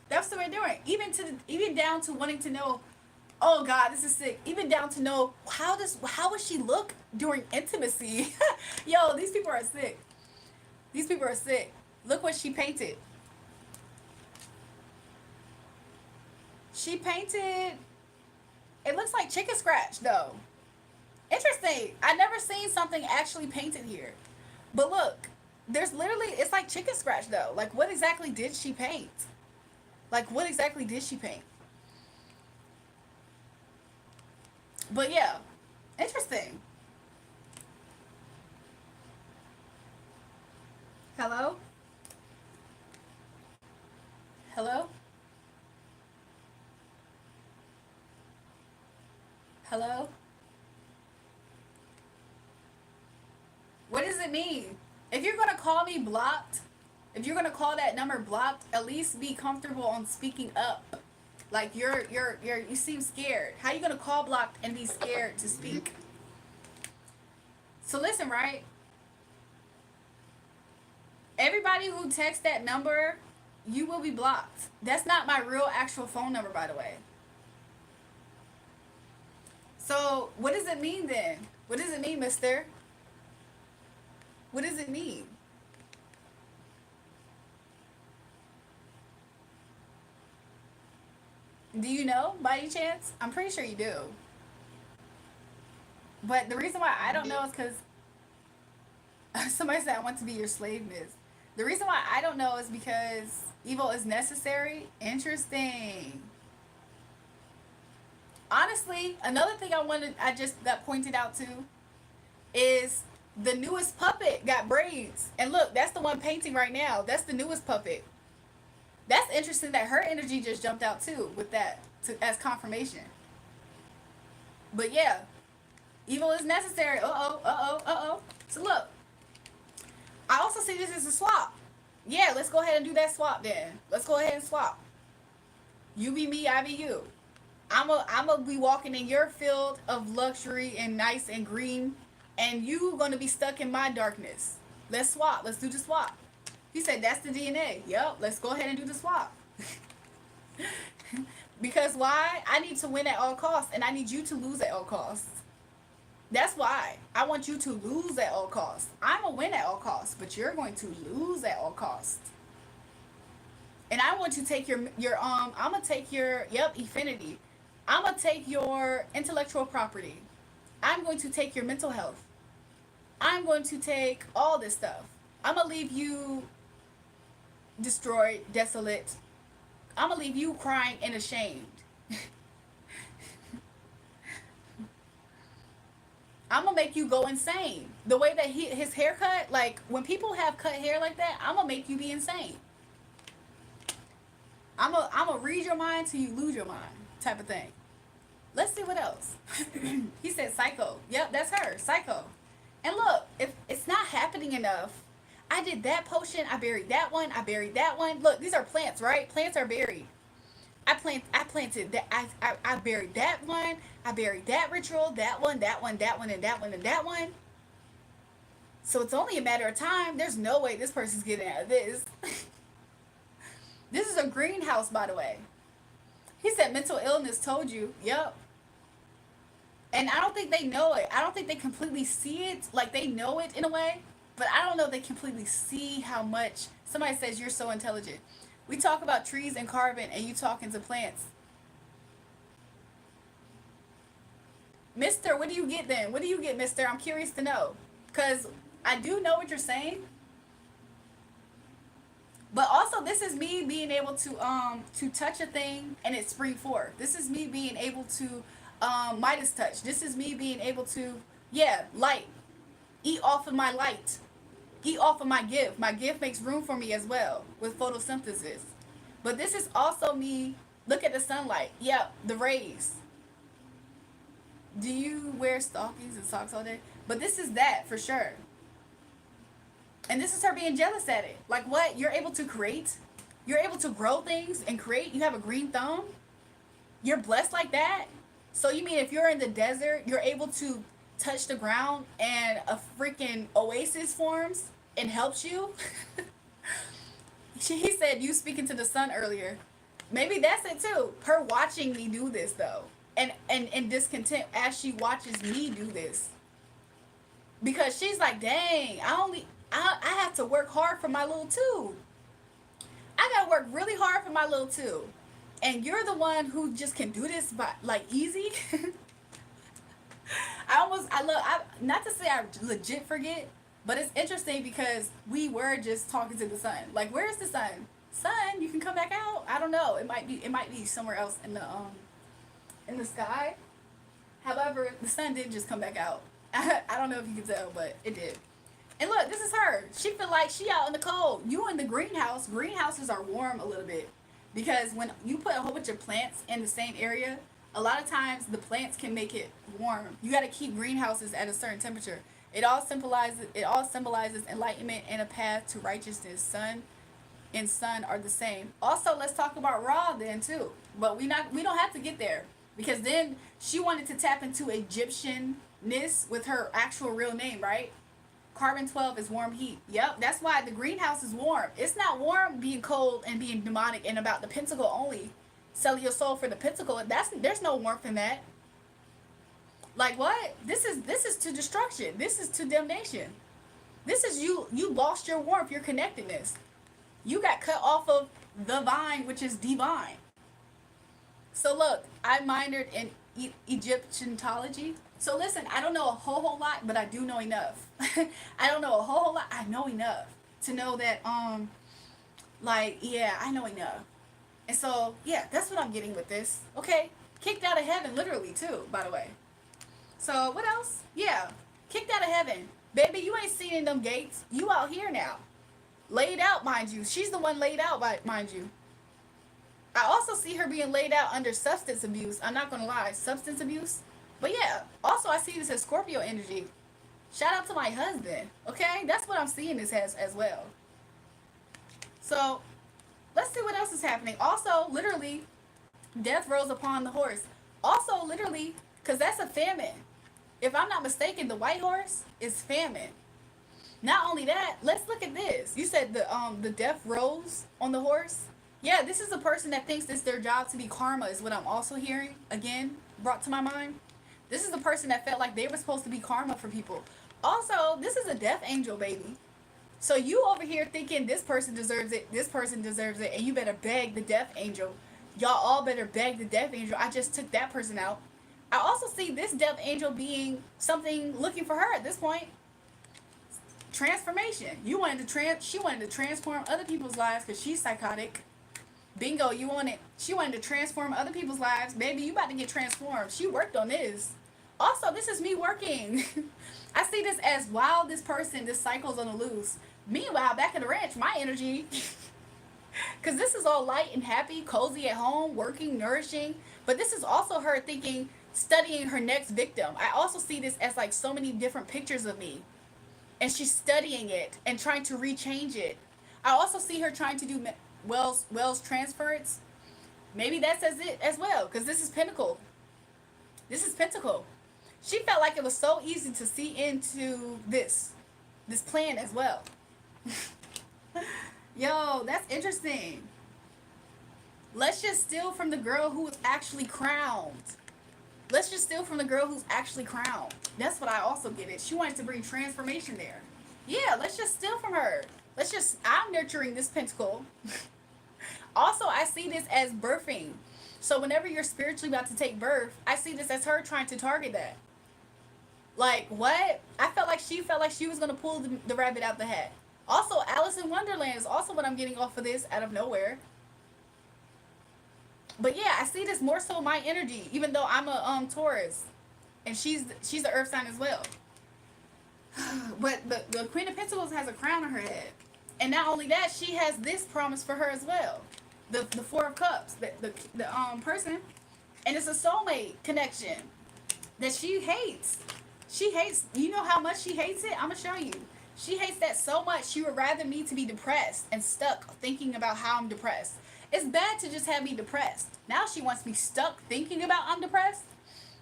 That's what they're doing. Even down to wanting to know. Oh God, this is sick. Even down to know how would she look during intimacy? Yo, these people are sick. These people are sick. Look what she painted. She painted. It looks like chicken scratch though. Interesting. I never seen something actually painted here. But look, there's literally, it's like chicken scratch though. Like, what exactly did she paint? Like, what exactly did she paint? But yeah, interesting. Hello? Hello? Hello? What does it mean? If you're gonna call me blocked, if you're gonna call that number blocked, at least be comfortable on speaking up. Like you seem scared. How you gonna call blocked and be scared to speak? So listen, right? Everybody who texts that number, you will be blocked. That's not my real actual phone number, by the way. So what does it mean then? What does it mean, mister? What does it mean? Do you know by any chance? I'm pretty sure you do. But the reason why I don't know is because somebody said I want to be your slave, miss. The reason why I don't know is because evil is necessary. Interesting. Honestly, another thing I just got pointed out to is the newest puppet got braids. And look, that's the one painting right now. That's the newest puppet. That's interesting that her energy just jumped out too with that as confirmation. But yeah, evil is necessary. So look, I also see this as a swap. Yeah, let's go ahead and do that swap then. Let's go ahead and swap. You be me, I be you. I'm a be walking in your field of luxury and nice and green, and you gonna be stuck in my darkness. Let's swap. Let's do the swap. He said that's the DNA. Yep, let's go ahead and do the swap. Because why? I need to win at all costs, and I need you to lose at all costs. That's why. I want you to lose at all costs. I'm a win at all costs, but you're going to lose at all costs. And I want to take your I'm gonna take your affinity. I'm gonna take your intellectual property. I'm going to take your mental health. I'm going to take all this stuff. I'm gonna leave you destroyed, desolate. I'm gonna leave you crying and ashamed. I'm gonna make you go insane. The way that his haircut, like when people have cut hair like that, I'm gonna make you be insane. I'm gonna read your mind till you lose your mind, type of thing. Let's see what else. He said psycho. Yep, that's her, psycho. And look, if it's not happening enough, I did that potion, I buried that one, I buried that one. Look, these are plants, right? Plants are buried. I planted that. I buried that one. I buried that ritual, that one, that one, that one, and that one, and that one. So it's only a matter of time. There's no way this person's getting out of this. This is a greenhouse, by the way. He said mental illness told you. Yep. And I don't think they know it. I don't think they completely see it. Like, they know it in a way. But I don't know if they completely see how much. Somebody says you're so intelligent. We talk about trees and carbon, and you talking to plants. Mister, what do you get then? What do you get, mister? I'm curious to know. Because I do know what you're saying. But also, this is me being able to touch a thing and it spring forth. This is me being able to Midas touch. This is me being able to, light. Eat off of my light. Eat off of my gift. My gift makes room for me as well with photosynthesis. But this is also me. Look at the sunlight. Yep, the rays. Do you wear stockings and socks all day? But this is that for sure. And this is her being jealous at it. Like, what? You're able to create? You're able to grow things and create? You have a green thumb? You're blessed like that? So you mean if you're in the desert, you're able to touch the ground and a freaking oasis forms and helps you? He said you speaking to the sun earlier. Maybe that's it too. Her watching me do this though. And discontent as she watches me do this. Because she's like, dang, I have to work hard for my little two. I gotta work really hard for my little two. And you're the one who just can do this by like easy. Not to say I legit forget, but it's interesting because we were just talking to the sun. Like, where's the sun? Sun, you can come back out. I don't know. It might be somewhere else in the sky. However, the sun did just come back out. I don't know if you can tell, but it did. And look, this is her. She feel like she out in the cold. You in the greenhouse. Greenhouses are warm a little bit. Because when you put a whole bunch of plants in the same area, a lot of times the plants can make it warm. You got to keep greenhouses at a certain temperature. It all symbolizes enlightenment and a path to righteousness. Sun and sun are the same. Also, let's talk about Ra then too. But we don't have to get there. Because then she wanted to tap into Egyptianness with her actual real name, right? Carbon 12 is warm heat. Yep, that's why the greenhouse is warm. It's not warm being cold and being demonic and about the pentacle only. Selling your soul for the pentacle. There's no warmth in that. Like what? This is to destruction. This is to damnation. This is you lost your warmth, your connectedness. You got cut off of the vine, which is divine. So look, I minored in Egyptology. So listen, I don't know a whole lot, but I do know enough. I don't know a whole lot. I know enough to know that, I know enough. And so, yeah, that's what I'm getting with this. Okay, Kicked out of heaven, literally, too, by the way. So, what else? Yeah, kicked out of heaven. Baby, you ain't seen in them gates. You out here now. Laid out, mind you. She's the one laid out, mind you. I also see her being laid out under substance abuse. I'm not going to lie. Substance abuse. But yeah, also I see this as Scorpio energy. Shout out to my husband. Okay? That's what I'm seeing this as well. So, let's see what else is happening. Also, literally, death rose upon the horse. Also, literally, because that's a famine. If I'm not mistaken, the white horse is famine. Not only that, let's look at this. You said the death rose on the horse. Yeah, this is a person that thinks it's their job to be karma is what I'm also hearing, again, brought to my mind. This is the person that felt like they were supposed to be karma for people. Also, this is a death angel, baby. So you over here thinking this person deserves it, this person deserves it, and you better beg the death angel. Y'all all better beg the death angel. I just took that person out. I also see this death angel being something looking for her at this point. Transformation. She wanted to transform other people's lives because she's psychotic. Bingo, she wanted to transform other people's lives. Baby, you about to get transformed. She worked on this. Also, this is me working. I see this as while this cycle's on the loose. Meanwhile, back at the ranch, my energy, because this is all light and happy, cozy at home, working, nourishing. But this is also her thinking, studying her next victim. I also see this as like so many different pictures of me. And she's studying it and trying to rechange it. I also see her trying to do Wells transference. Maybe that says it as well, because this is Pinnacle. This is Pentacle. She felt like it was so easy to see into this plan as well. Yo, that's interesting. Let's just steal from the girl who was actually crowned. Let's just steal from the girl who's actually crowned. That's what I also get it. She wanted to bring transformation there. Yeah, let's just steal from her. I'm nurturing this pentacle. Also, I see this as birthing. So whenever you're spiritually about to take birth, I see this as her trying to target that. Like, what? I felt like she was going to pull the rabbit out the hat. Also, Alice in Wonderland is also what I'm getting off of this out of nowhere. But yeah, I see this more so my energy, even though I'm a Taurus. And she's the earth sign as well. But the Queen of Pentacles has a crown on her head. And not only that, she has this promise for her as well. The Four of Cups, the person. And it's a soulmate connection that she hates. She hates, you know how much she hates it? I'm going to show you. She hates that so much, she would rather me to be depressed and stuck thinking about how I'm depressed. It's bad to just have me depressed. Now she wants me stuck thinking about I'm depressed.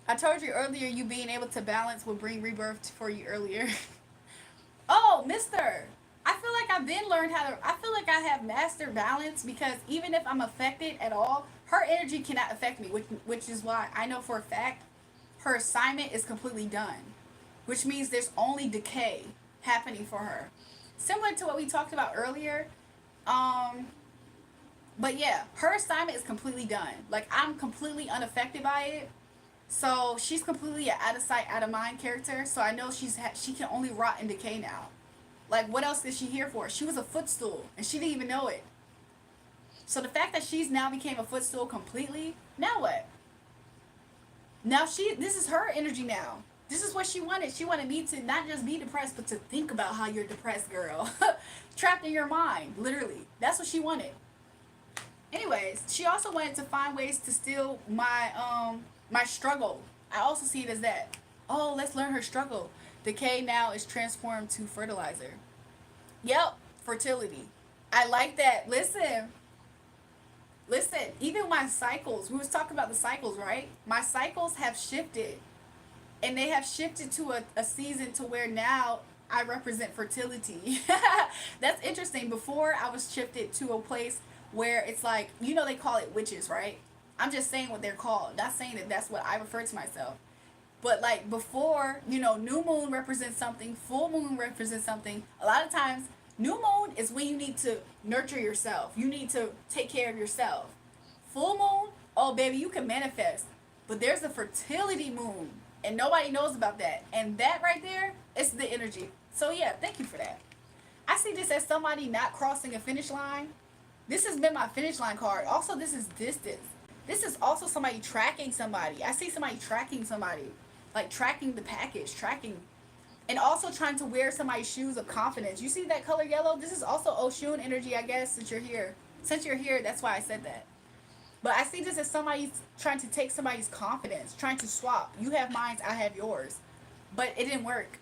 I told you earlier you being able to balance will bring rebirth for you earlier. Oh, mister. I feel like I have mastered balance because even if I'm affected at all, her energy cannot affect me, which is why I know for a fact her assignment is completely done, which means there's only decay happening for her. Similar to what we talked about earlier. But yeah, her assignment is completely done. Like, I'm completely unaffected by it. So she's completely an out of sight, out of mind character. So I know she can only rot and decay now. Like, what else is she here for? She was a footstool, and she didn't even know it. So the fact that she's now became a footstool completely, now what? Now this is her energy now. This is what she wanted. She wanted me to not just be depressed, but to think about how you're depressed, girl. Trapped in your mind, literally. That's what she wanted. Anyways, she also wanted to find ways to steal my struggle. I also see it as that. Oh, let's learn her struggle. Decay now is transformed to fertilizer. Yep, fertility. I like that. Listen, even my cycles, we was talking about the cycles, right? My cycles have shifted. And they have shifted to a season to where now I represent fertility. That's interesting. Before, I was shifted to a place where it's like, you know, they call it witches, right? I'm just saying what they're called. Not saying that that's what I refer to myself. But like before, you know, new moon represents something, full moon represents something. A lot of times, new moon is when you need to nurture yourself. You need to take care of yourself. Full moon, oh baby, you can manifest. But there's a fertility moon, and nobody knows about that. And that right there is the energy. So yeah, thank you for that. I see this as somebody not crossing a finish line. This has been my finish line card. Also, this is distance. This is also somebody tracking somebody. I see somebody tracking somebody, like tracking the package, tracking, and also trying to wear somebody's shoes of confidence. You see that color yellow? This is also Oshun energy, I guess, since you're here. Since you're here, that's why I said that. But I see this as somebody trying to take somebody's confidence, trying to swap. You have mine, I have yours. But it didn't work.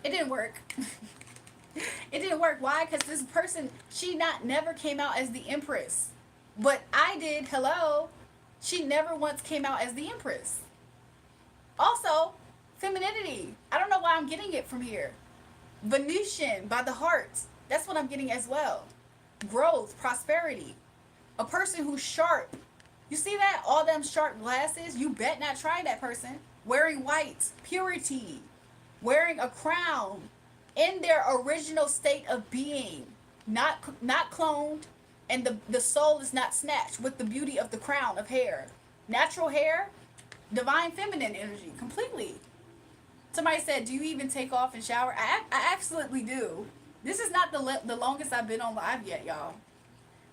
It didn't work. It didn't work. Why? Because this person, she never came out as the Empress. But I did. Hello. She never once came out as the Empress. Also, femininity. I don't know why I'm getting it from here. Venusian by the heart. That's what I'm getting as well. Growth, prosperity. A person who's sharp. You see that? All them sharp glasses? You bet not try that person. Wearing white, purity. Wearing a crown. In their original state of being. Not cloned. And the soul is not snatched with the beauty of the crown of hair. Natural hair, divine feminine energy, completely. Somebody said, do you even take off and shower? I absolutely do. This is not the longest I've been on live yet, y'all.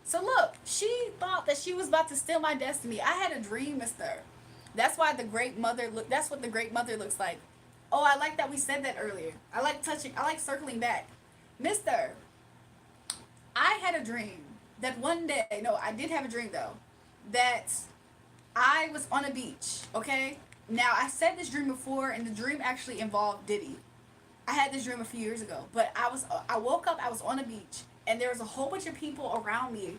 So look, she thought that she was about to steal my destiny. I had a dream, mister. That's why the great mother that's what the great mother looks like. Oh, I like that we said that earlier. I like circling back. Mister, I had a dream that one day, no, I did have a dream though, that I was on a beach, okay? Now, I said this dream before, and the dream actually involved Diddy. I had this dream a few years ago, but I woke up, I was on a beach, and there was a whole bunch of people around me.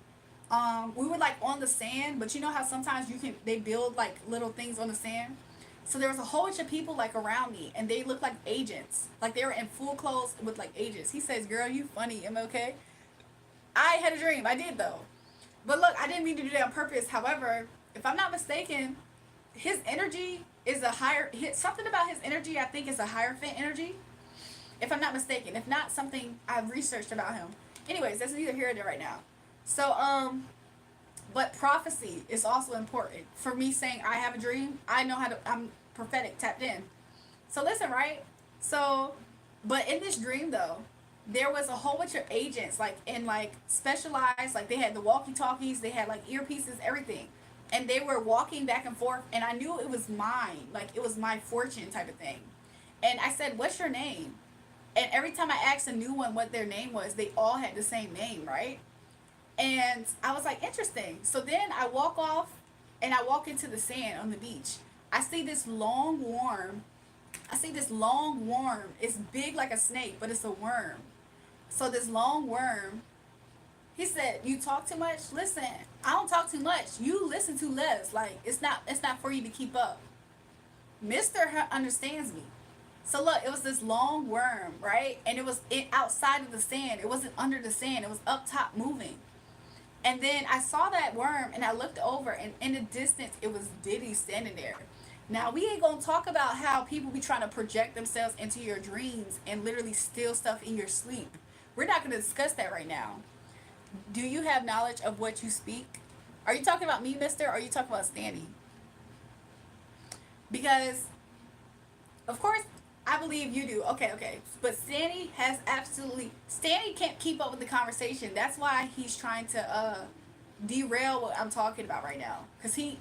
We were like on the sand, but you know how sometimes they build like little things on the sand? So there was a whole bunch of people like around me, and they looked like agents. Like they were in full clothes with like agents. He says, girl, you funny, am I okay? I had a dream, I did though. But look, I didn't mean to do that on purpose. However, if I'm not mistaken, his energy is something about his energy I think is a Hierophant energy. If I'm not mistaken. If not, something I've researched about him. Anyways, that's neither here nor there right now. So, but prophecy is also important. For me saying I have a dream, I know I'm prophetic, tapped in. So listen, right? So, but in this dream though, there was a whole bunch of agents, like, in, like, specialized, like, they had the walkie-talkies, they had, like, earpieces, everything. And they were walking back and forth, and I knew it was mine. Like, it was my fortune type of thing. And I said, what's your name? And every time I asked a new one what their name was, they all had the same name, right? And I was like, interesting. So then I walk off, and I walk into the sand on the beach. I see this long worm. It's big like a snake, but it's a worm. So this long worm, he said, you talk too much? Listen, I don't talk too much. You listen too less. Like, it's not for you to keep up. Mister understands me. So look, it was this long worm, right? And it was outside of the sand. It wasn't under the sand. It was up top moving. And then I saw that worm, and I looked over, and in the distance, it was Diddy standing there. Now, we ain't gonna talk about how people be trying to project themselves into your dreams and literally steal stuff in your sleep. We're not gonna discuss that right now. Do you have knowledge of what you speak? Are you talking about me, mister, or are you talking about Stanley? Because, of course, I believe you do. Okay. But Stanley can't keep up with the conversation. That's why he's trying to derail what I'm talking about right now. Because he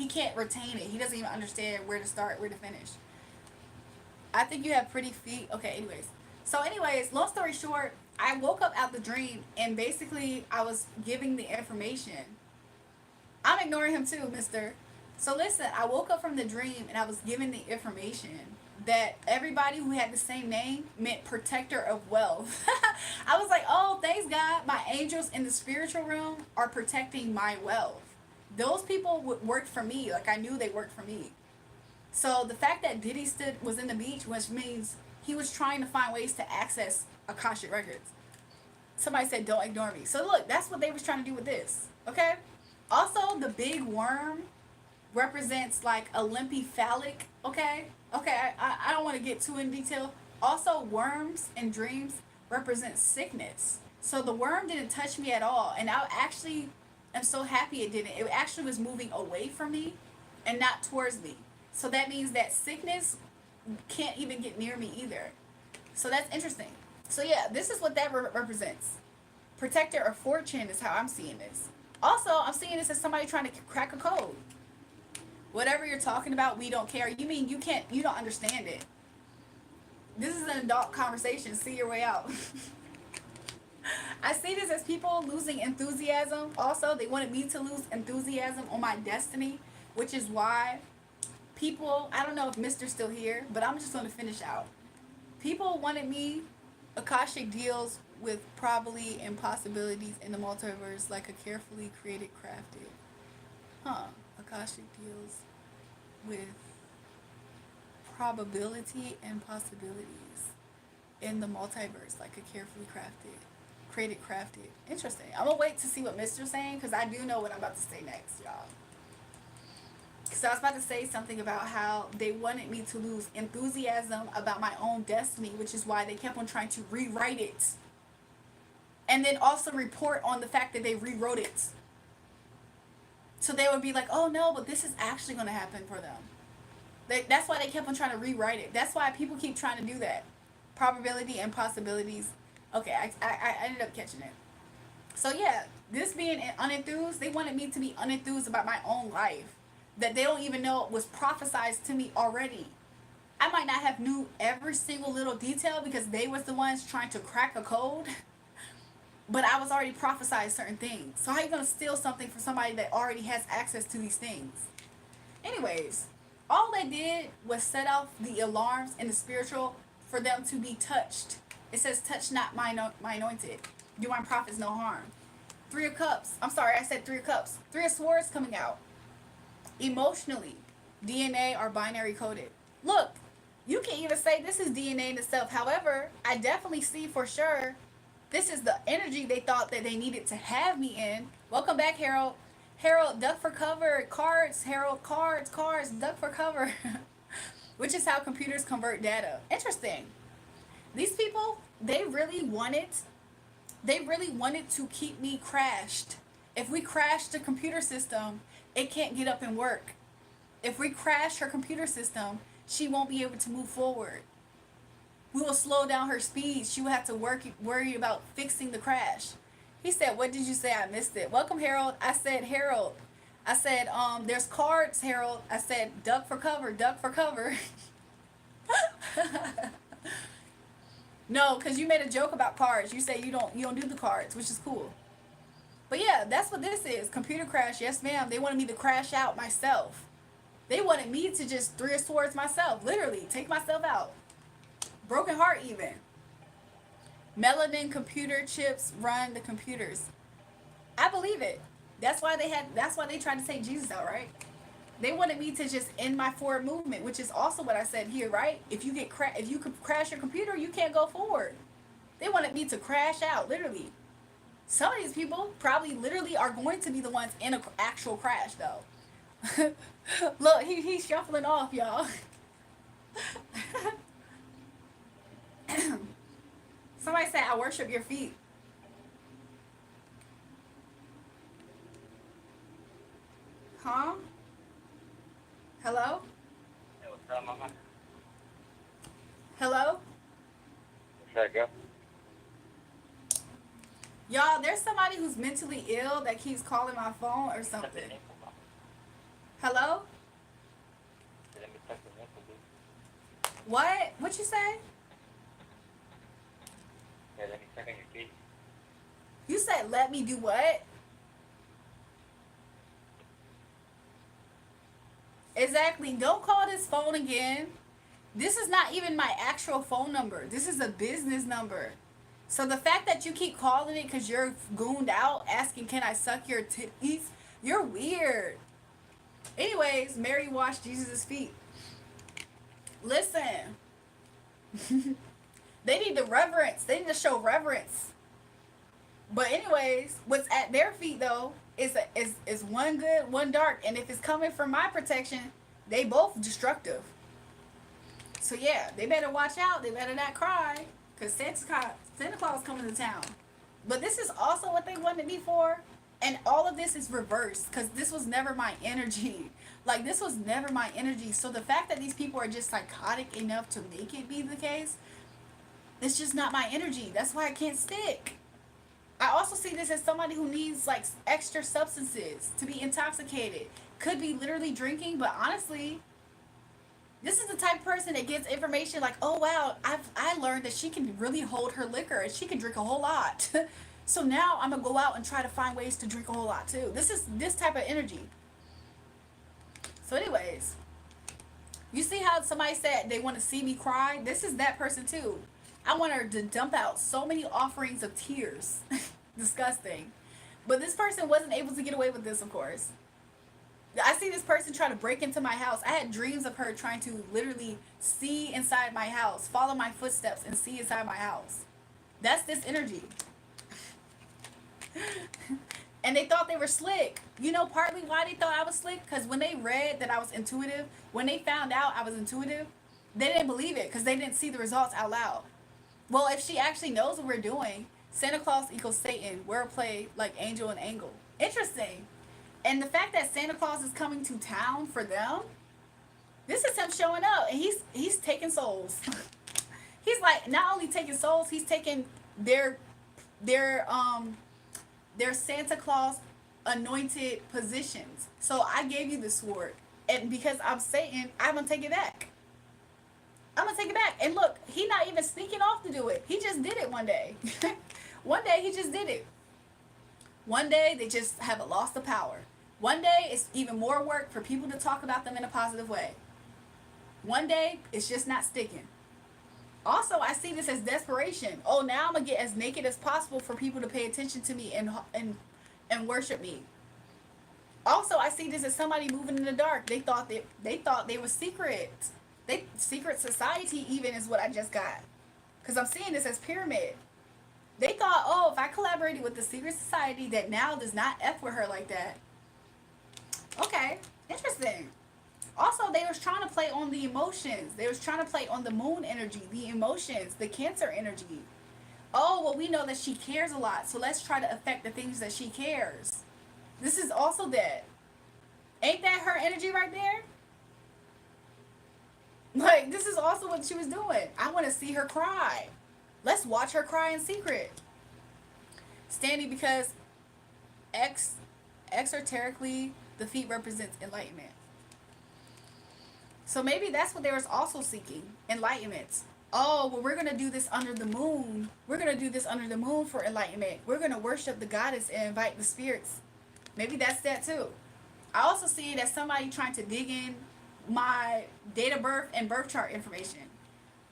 can't retain it. He doesn't even understand where to start, where to finish. I think you have pretty feet. Okay, anyways, long story short, I woke up out the dream, and basically I was giving the information. I'm ignoring him too, mister. So listen, I woke up from the dream, and I was given the information that everybody who had the same name meant protector of wealth. I was like, oh, thanks God, my angels in the spiritual realm are protecting my wealth. Those people worked for me. Like, I knew they worked for me. So the fact that Diddy was in the beach, which means he was trying to find ways to access Akashic Records. Somebody said, don't ignore me. So look, that's what they was trying to do with this. Okay? Also, the big worm represents like a limpy phallic. Okay? I don't want to get too in detail. Also, worms in dreams represent sickness. So the worm didn't touch me at all. And I actually am so happy it didn't. It actually was moving away from me and not towards me. So that means that sickness can't even get near me either. So that's interesting. So yeah, this is what that represents. Protector of fortune is how I'm seeing this. Also, I'm seeing this as somebody trying to crack a code. Whatever you're talking about, we don't care. You mean you don't understand it. This is an adult conversation. See your way out. I see this as people losing enthusiasm. Also, they wanted me to lose enthusiasm on my destiny, which is why people, I don't know if Mr's still here, but I'm just going to finish out. People wanted me, Akashic deals with probably impossibilities in the multiverse like a carefully created, crafted. Akashic deals with probability and possibilities in the multiverse like a carefully crafted. Interesting. I'm gonna wait to see what Mr's saying because I do know what I'm about to say next, y'all. So I was about to say something about how they wanted me to lose enthusiasm about my own destiny, which is why they kept on trying to rewrite it. And then also report on the fact that they rewrote it. So they would be like, oh no, but this is actually going to happen for them. That's why they kept on trying to rewrite it. That's why people keep trying to do that. Probability and possibilities. Okay, I ended up catching it. So yeah, this being unenthused, they wanted me to be unenthused about my own life. That they don't even know was prophesized to me already. I might not have knew every single little detail because they was the ones trying to crack a code. But I was already prophesied certain things. So how are you going to steal something from somebody that already has access to these things? Anyways, all they did was set off the alarms in the spiritual for them to be touched. It says, touch not my anointed. Do my prophets no harm. 3 of Cups. I'm sorry, I said 3 of Cups. 3 of Swords coming out. Emotionally, DNA are binary coded. Look, you can even say this is DNA in itself. However, I definitely see for sure this is the energy they thought that they needed to have me in. Welcome back, Harold. Harold, duck for cover. Cards, Harold, cards, duck for cover. Which is how computers convert data. Interesting. These people, they really wanted to keep me crashed. If we crash the computer system, it can't get up and work. If we crash her computer system, she won't be able to move forward. We will slow down her speed. She will have to worry about fixing the crash. He said, what did you say? I missed it. Welcome, Harold. I said, Harold. I said, there's cards, Harold. I said, duck for cover, duck for cover. No, because you made a joke about cards. You say you don't do the cards, which is cool. But yeah, that's what this is. Computer crash. Yes, ma'am. They wanted me to crash out myself. They wanted me to just 3 of Swords myself. Literally, take myself out. Broken heart even. Melanin computer chips run the computers. I believe it. That's why they tried to take Jesus out, right? They wanted me to just end my forward movement, which is also what I said here, right? If you could crash your computer, you can't go forward. They wanted me to crash out, literally. Some of these people probably literally are going to be the ones in an actual crash, though. Look, he's shuffling off, y'all. Somebody said, I worship your feet. Huh? Hello? Hey, what's up, mama? Hello? What's up, girl? Y'all, there's somebody who's mentally ill that keeps calling my phone or something. Hello? What? What you say? Yeah, let me suck on your feet. You said let me do what? Exactly. Don't call this phone again. This is not even my actual phone number. This is a business number. So the fact that you keep calling it because you're gooned out asking, can I suck your teeth? You're weird. Anyways, Mary washed Jesus' feet. Listen. They need to reverence. They need to show reverence. But anyways, what's at their feet though is one good, one dark, and if it's coming from my protection, they both destructive. So yeah, they better watch out. They better not cry, cause Santa Claus coming to town. But this is also what they wanted me for, and all of this is reversed, cause this was never my energy. Like this was never my energy. So the fact that these people are just psychotic enough to make it be the case, it's just not my energy. That's why I can't stick. I also see this as somebody who needs like extra substances to be intoxicated. Could be literally drinking, but honestly, this is the type of person that gets information like, oh wow, I learned that she can really hold her liquor and she can drink a whole lot. So now I'm gonna go out and try to find ways to drink a whole lot too. This is this type of energy. So anyways, you see how somebody said they want to see me cry? This is that person too. I want her to dump out so many offerings of tears. Disgusting. But this person wasn't able to get away with this, of course. I see this person try to break into my house. I had dreams of her trying to literally see inside my house, follow my footsteps, and see inside my house. That's this energy. And they thought they were slick. You know partly why they thought I was slick? Because when they read that I was intuitive, when they found out I was intuitive, they didn't believe it because they didn't see the results out loud. Well, if she actually knows what we're doing, Santa Claus equals Satan. Wordplay like angel and angle. Interesting. And the fact that Santa Claus is coming to town for them, this is him showing up, and he's taking souls. He's like not only taking souls, he's taking their Santa Claus anointed positions. So I gave you the sword, and because I'm Satan, I'm gonna take it back. I'm gonna take it back. And look, he not even sneaking off to do it. He just did it one day. One day he just did it. One day they just haven't lost the power. One day it's even more work for people to talk about them in a positive way. One day it's just not sticking. Also, I see this as desperation. Oh, now I'm gonna get as naked as possible for people to pay attention to me and worship me. Also, I see this as somebody moving in the dark. They thought they were secret. Secret society even is what I just got. Because I'm seeing this as pyramid. They thought, oh, if I collaborated with the secret society that now does not F with her like that. Okay, interesting. Also, they was trying to play on the emotions. They was trying to play on the moon energy, the emotions, the Cancer energy. Oh, well, we know that she cares a lot, so let's try to affect the things that she cares. This is also that. Ain't that her energy right there? Like, this is also what she was doing. I want to see her cry. Let's watch her cry in secret. Standing because exoterically, the feet represents enlightenment. So maybe that's what they was also seeking, enlightenment. Oh, well, we're going to do this under the moon. We're going to do this under the moon for enlightenment. We're going to worship the goddess and invite the spirits. Maybe that's that too. I also see it as somebody trying to dig in my date of birth and birth chart information.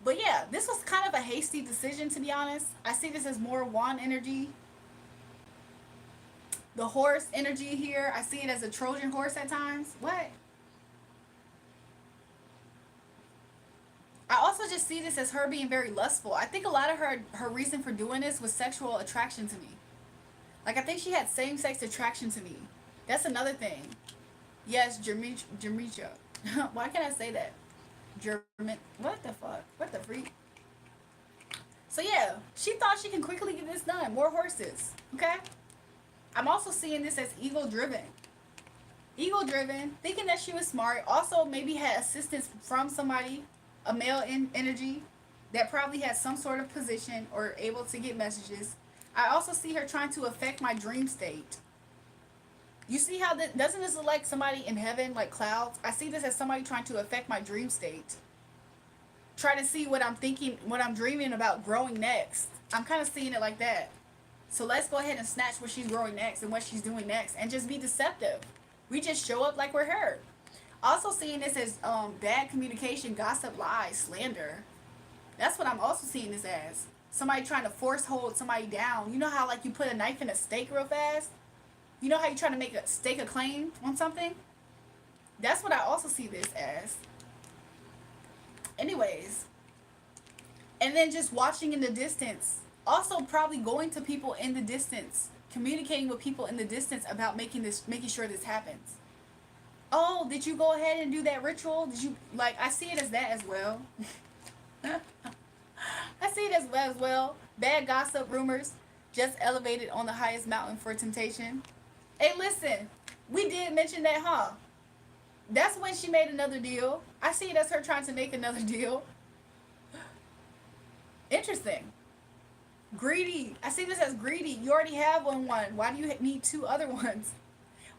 But yeah, this was kind of a hasty decision, to be honest. I see this as more wand energy. The horse energy here, I see it as a Trojan horse at times. What? I also just see this as her being very lustful. I think a lot of her reason for doing this was sexual attraction to me. Like, I think she had same-sex attraction to me. That's another thing. Yes, Jermicha. Why can't I say that? German. What the fuck? What the freak? So yeah, she thought she can quickly get this done. More horses. Okay? I'm also seeing this as ego-driven. Ego-driven, thinking that she was smart. Also, maybe had assistance from somebody, a male energy, that probably had some sort of position or able to get messages. I also see her trying to affect my dream state. You see how that, doesn't this look like somebody in heaven, like clouds? I see this as somebody trying to affect my dream state. Try to see what I'm thinking, what I'm dreaming about growing next. I'm kind of seeing it like that. So let's go ahead and snatch what she's growing next and what she's doing next and just be deceptive. We just show up like we're her. Also seeing this as bad communication, gossip, lies, slander. That's what I'm also seeing this as. Somebody trying to force hold somebody down. You know how like you put a knife in a steak real fast? You know how you try to make a stake a claim on something? That's what I also see this as. Anyways. And then just watching in the distance. Also probably going to people in the distance. Communicating with people in the distance about making sure this happens. Oh, did you go ahead and do that ritual? Did you, like, I see it as that as well. I see it as well. Bad gossip, rumors, just elevated on the highest mountain for temptation. Hey, listen, we did mention that, huh? That's when she made another deal. I see it as her trying to make another deal. Interesting. Greedy. I see this as greedy. You already have one. Why do you need two other ones?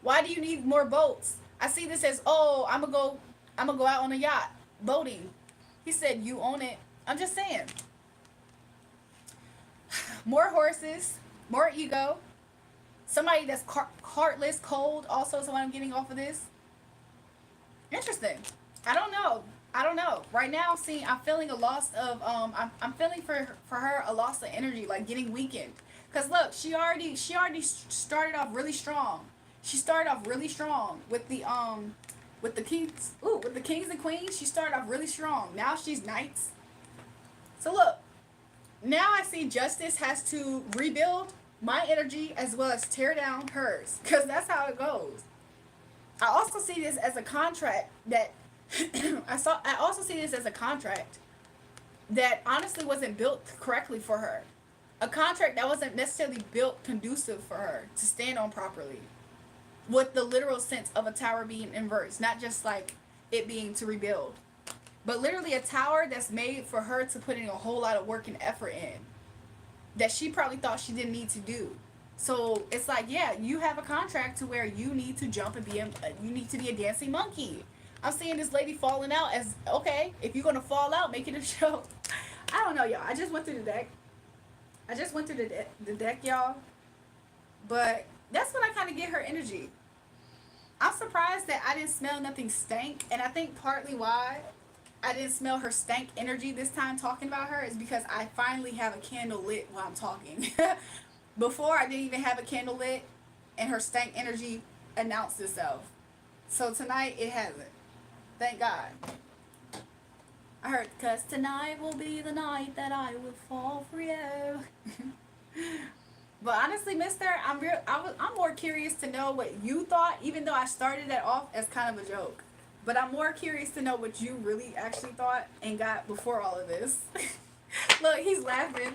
Why do you need more boats? I see this as, oh, I'm gonna go out on a yacht boating. He said you own it. I'm just saying. More horses, more ego. Somebody that's heartless, cold. Also, someone I'm getting off of this. Interesting. I don't know. I don't know. Right now, see, I'm feeling a loss of I'm feeling for her a loss of energy, like getting weakened. Cause look, she already started off really strong. She started off really strong with the kings. Ooh, with the kings and queens, she started off really strong. Now she's knights. So look, now I see Justice has to rebuild my energy as well as tear down hers, cause that's how it goes. I also see this as a contract that I also see this as a contract that honestly wasn't built correctly for her. A contract that wasn't necessarily built conducive for her to stand on properly. With the literal sense of a tower being inverse, not just like it being to rebuild. But literally a tower that's made for her to put in a whole lot of work and effort in. That she probably thought she didn't need to do. So it's like, yeah, you have a contract to where you need to jump and you need to be a dancing monkey. I'm seeing this lady falling out as, okay, if you're going to fall out, make it a show. I don't know, y'all. I just went through the deck. The deck, y'all. But that's when I kind of get her energy. I'm surprised that I didn't smell nothing stank. And I think partly why I didn't smell her stank energy this time talking about her is because I finally have a candle lit while I'm talking. Before, I didn't even have a candle lit, and her stank energy announced itself. So tonight, it hasn't. Thank God. I heard, cause tonight will be the night that I will fall for you. But honestly, mister, I'm more curious to know what you thought, even though I started that off as kind of a joke. But I'm more curious to know what you really actually thought and got before all of this. Look, he's laughing.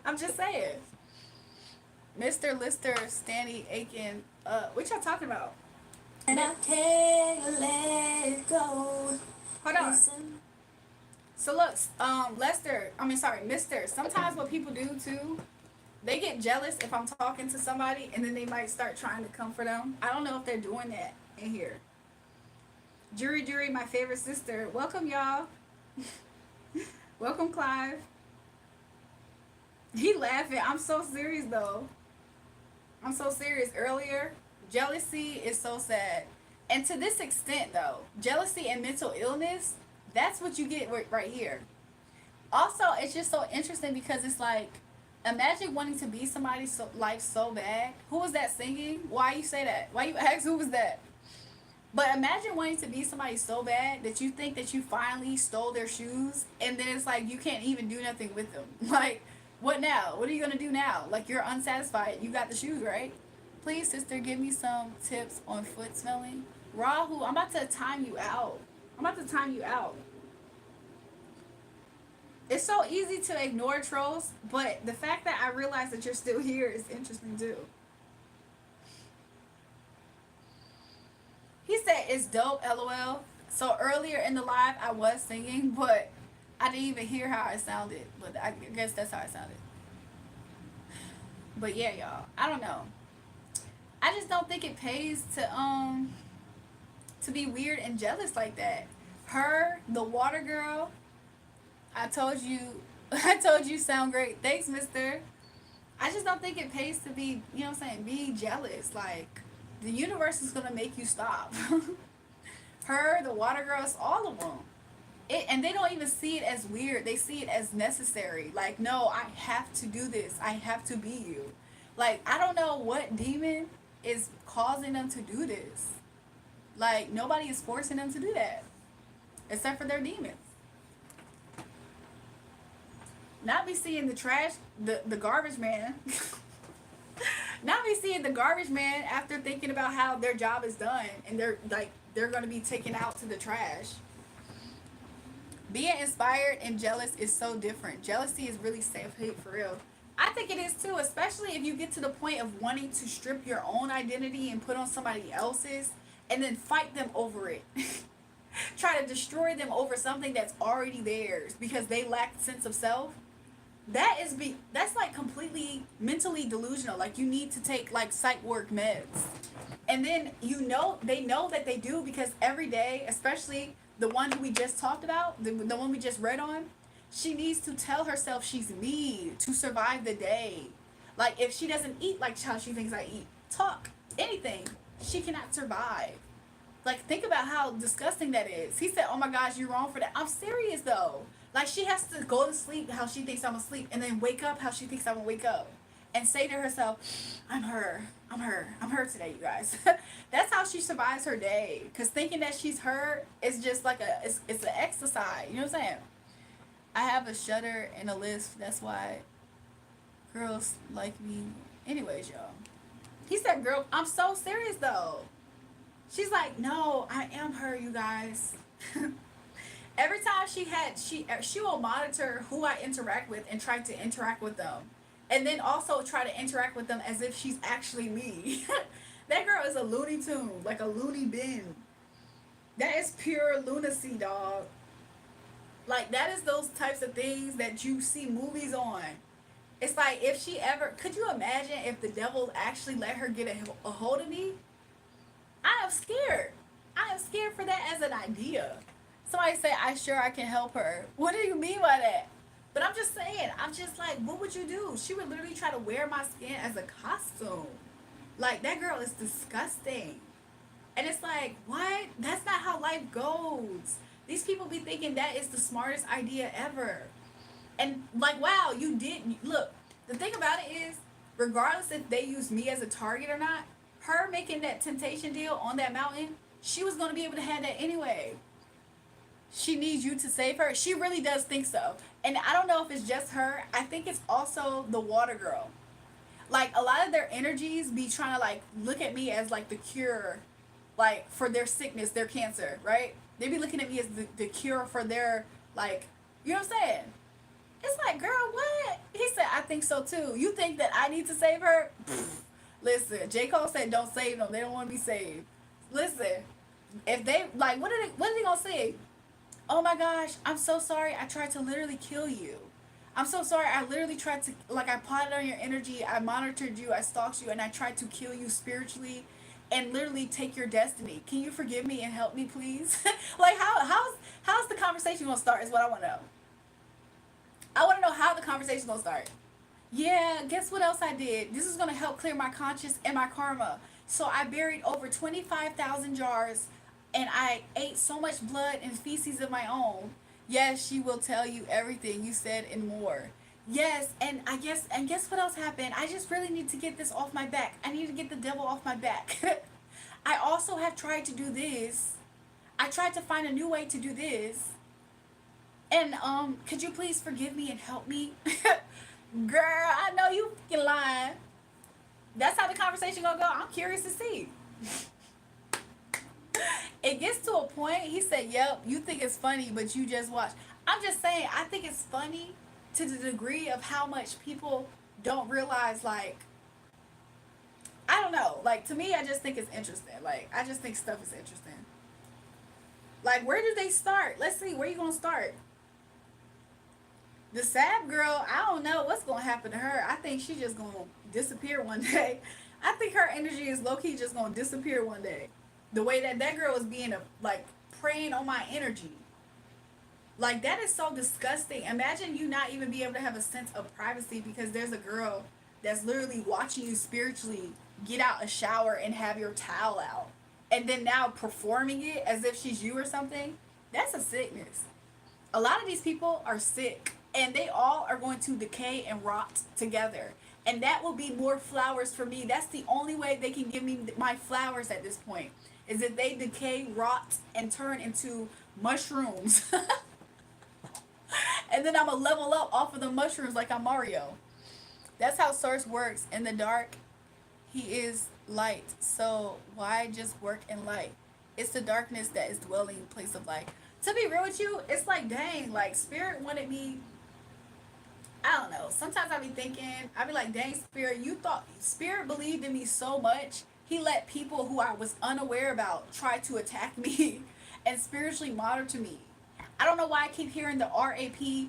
I'm just saying. Mr. Lister, Stanley Aiken, what y'all talking about? And I can't let it go. Hold on. So look, Mister, sometimes what people do too, they get jealous if I'm talking to somebody and then they might start trying to come for them. I don't know if they're doing that in here. Julrae, my favorite sister. Welcome, y'all. Welcome, Clive. He laughing. I'm so serious, though. I'm so serious. Earlier, jealousy is so sad. And to this extent, though, jealousy and mental illness, that's what you get right here. Also, it's just so interesting because it's like, imagine wanting to be somebody's life so bad. Who was that singing? Why you say that? Why you ask who was that? But imagine wanting to be somebody so bad that you think that you finally stole their shoes, and then it's like you can't even do nothing with them. Like, what now? What are you going to do now? Like, you're unsatisfied. You got the shoes, right? Please, sister, give me some tips on foot smelling. Rahu, I'm about to time you out. It's so easy to ignore trolls, but the fact that I realize that you're still here is interesting, too. He said it's dope, LOL. So earlier in the live, I was singing, but I didn't even hear how it sounded. But I guess that's how it sounded. But yeah, y'all. I don't know. I just don't think it pays to be weird and jealous like that. Her, the water girl. I told you sound great. Thanks, mister. I just don't think it pays to be, you know what I'm saying, be jealous. Like, the universe is going to make you stop. Her, the water girls, all of them. And they don't even see it as weird. They see it as necessary. Like, no, I have to do this. I have to be you. Like, I don't know what demon is causing them to do this. Like, nobody is forcing them to do that. Except for their demons. Not be seeing the trash, the garbage man. Not be seeing the garbage man after thinking about how their job is done and they're going to be taken out to the trash. Being inspired and jealous is so different. Jealousy is really self-hate for real. I think it is too, especially if you get to the point of wanting to strip your own identity and put on somebody else's and then fight them over it. Try to destroy them over something that's already theirs because they lack sense of self. that's like completely mentally delusional. Like you need to take like psych work meds. And then they know that they do because every day, especially the one who we just talked about, the one we just read on, she needs to tell herself she's me to survive the day. Like if she doesn't eat like how she thinks I eat, talk, anything, she cannot survive. Like think about how disgusting that is. He said, "Oh my gosh, you're wrong for that." I'm serious though. Like she has to go to sleep how she thinks I'm asleep, and then wake up how she thinks I'm gonna wake up, and say to herself, "I'm her. I'm her. I'm her today, you guys." That's how she survives her day. Cause thinking that she's her is just like it's an exercise. You know what I'm saying? I have a shudder and a lisp. That's why girls like me. Anyways, y'all. He said, "Girl, I'm so serious though." She's like, "No, I am her, you guys." Every time she will monitor who I interact with and try to interact with them, and then also try to interact with them as if she's actually me. That girl is a Looney Tune, like a loony bin. That is pure lunacy, dog. Like that is those types of things that you see movies on. It's like if she ever, could you imagine if the devil actually let her get a hold of me? I am scared. I am scared for that as an idea. Somebody say, I can help her. What do you mean by that? But I'm just saying, I'm just like, what would you do? She would literally try to wear my skin as a costume. Like, that girl is disgusting. And it's like, what? That's not how life goes. These people be thinking that is the smartest idea ever. And like, wow, you did. Look, the thing about it is, regardless if they use me as a target or not, her making that temptation deal on that mountain, she was going to be able to have that anyway. She needs you to save her. She really does think so. And I don't know if it's just her. I think it's also the water girl. Like, a lot of their energies be trying to, like, look at me as, like, the cure, like, for their sickness, their cancer, right? They be looking at me as the cure for their, like, you know what I'm saying? It's like, girl, what? He said, I think so, too. You think that I need to save her? Pfft. Listen, J. Cole said don't save them. They don't want to be saved. Listen, if they, like, what are they going to say? Oh my gosh, I'm so sorry. I tried to literally kill you. I'm so sorry. I literally tried to, like, I potted on your energy. I monitored you. I stalked you. And I tried to kill you spiritually and literally take your destiny. Can you forgive me and help me, please? Like, how's the conversation going to start is what I want to know. I want to know how the conversation going to start. Yeah, guess what else I did? This is going to help clear my conscience and my karma. So I buried over 25,000 jars and I ate so much blood and feces of my own. Yes, she will tell you everything you said and more. Yes, and guess what else happened? I just really need to get this off my back. I need to get the devil off my back. I also have tried to do this. I tried to find a new way to do this. And could you please forgive me and help me? Girl, I know you fucking lying. That's how the conversation gonna go. I'm curious to see. It gets to a point, he said, yep, you think it's funny, but you just watch. I'm just saying, I think it's funny to the degree of how much people don't realize, like, I don't know. Like, to me, I just think it's interesting. Like, I just think stuff is interesting. Like, where do they start? Let's see, where you gonna start? The sad girl, I don't know what's gonna happen to her. I think she's just gonna disappear one day. I think her energy is low-key just gonna disappear one day. The way that girl is being like preying on my energy. Like, that is so disgusting. Imagine you not even be able to have a sense of privacy because there's a girl that's literally watching you spiritually get out a shower and have your towel out. And then now performing it as if she's you or something. That's a sickness. A lot of these people are sick. And they all are going to decay and rot together. And that will be more flowers for me. That's the only way they can give me my flowers at this point. Is that they decay, rot, and turn into mushrooms. And then I'm going to level up off of the mushrooms like I'm Mario. That's how Source works. In the dark, he is light. So why just work in light? It's the darkness that is dwelling in place of light. To be real with you, it's like, dang, like, Spirit wanted me. I don't know. Sometimes I be thinking, I be like, dang, Spirit believed in me so much. He let people who I was unaware about try to attack me and spiritually monitor me. I don't know why I keep hearing the RAP.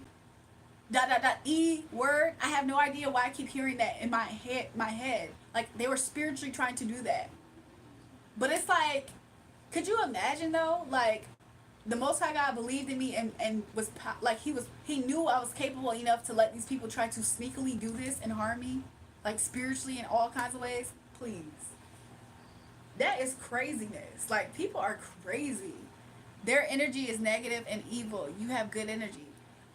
dot dot dot E word. I have no idea why I keep hearing that in my head. Like they were spiritually trying to do that. But it's like, could you imagine though? Like the Most High God believed in me and like he knew I was capable enough to let these people try to sneakily do this and harm me, like spiritually in all kinds of ways. Please, that is craziness. Like people are crazy. Their energy is negative and evil. You have good energy.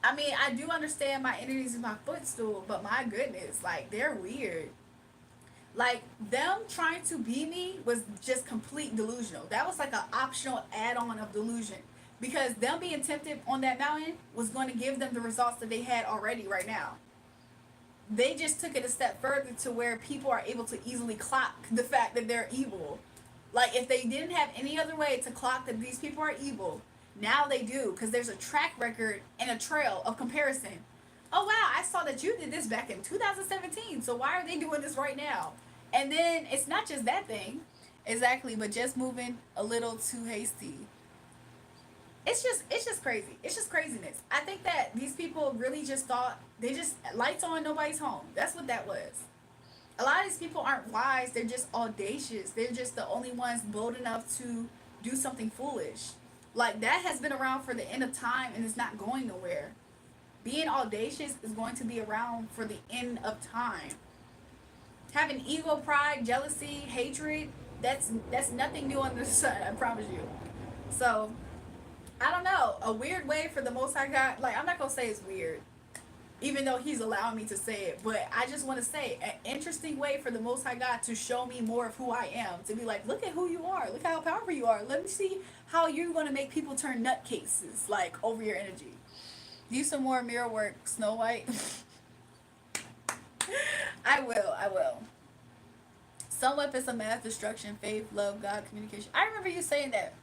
I mean, I do understand my energy is my footstool, but my goodness, like they're weird. Like them trying to be me was just complete delusional. That was like an optional add-on of delusion. Because them being tempted on that mountain was going to give them the results that they had already right now. They just took it a step further to where people are able to easily clock the fact that they're evil. Like if they didn't have any other way to clock that these people are evil, now they do because there's a track record and a trail of comparison. Oh wow, I saw that you did this back in 2017, so why are they doing this right now? And then it's not just that thing, exactly, but just moving a little too hasty. It's just crazy. It's just craziness. I think that these people really just thought they just lights on, nobody's home. That's what that was. A lot of these people aren't wise. They're just audacious. They're just the only ones bold enough to do something foolish. Like that has been around for the end of time and it's not going nowhere. Being audacious is going to be around for the end of time. Having ego, pride, jealousy, hatred, that's nothing new under the sun, I promise you. So I don't know, a weird way for the Most High God. Like I'm not gonna say it's weird, even though He's allowing me to say it. But I just want to say an interesting way for the Most High God to show me more of who I am. To be like, look at who you are. Look how powerful you are. Let me see how you're gonna make people turn nutcases like over your energy. Do some more mirror work, Snow White. I will. I will. Some weapons of math destruction, faith, love, God, communication. I remember you saying that.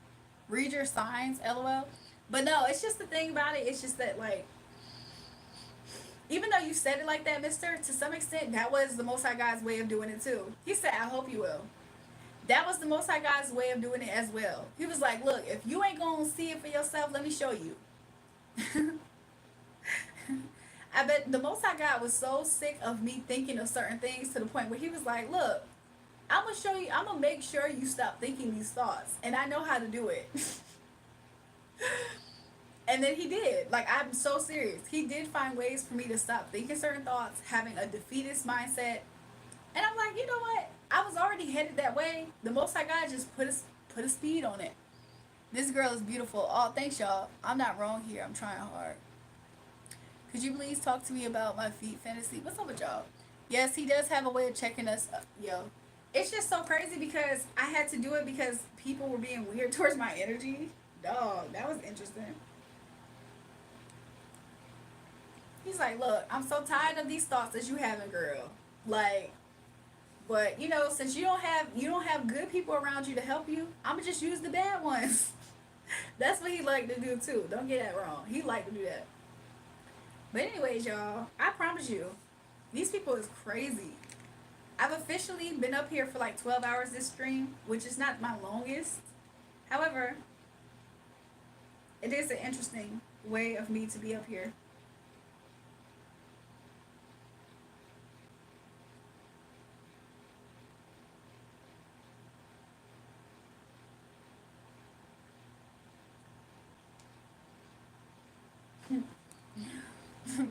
Read your signs, lol. But no, it's just the thing about it. It's just that, like, even though you said it like that, mister, to some extent, that was the Most High God's way of doing it too. He said, I hope you will. That was the Most High God's way of doing it as well. He was like, look, if you ain't going to see it for yourself, let me show you. I bet the Most High God was so sick of me thinking of certain things to the point where he was like, look, I'm gonna show you. I'm gonna make sure you stop thinking these thoughts, and I know how to do it. And then he did. Like I'm so serious. He did find ways for me to stop thinking certain thoughts, having a defeatist mindset, and I'm like, you know what? I was already headed that way. The Most High God just put a speed on it. This girl is beautiful. Oh, thanks y'all. I'm not wrong here. I'm trying hard. Could you please talk to me about my feet fantasy? What's up with y'all? Yes, he does have a way of checking us up. Yo, it's just so crazy because I had to do it because people were being weird towards my energy. Dog, that was interesting. He's like, look, I'm so tired of these thoughts that you having, girl. Like, but you know, since you don't have good people around you to help you, I'ma just use the bad ones. That's what he liked to do too. Don't get that wrong. He liked to do that. But anyways, y'all, I promise you, these people is crazy. I've officially been up here for like 12 hours this stream, which is not my longest. However, it is an interesting way of me to be up here.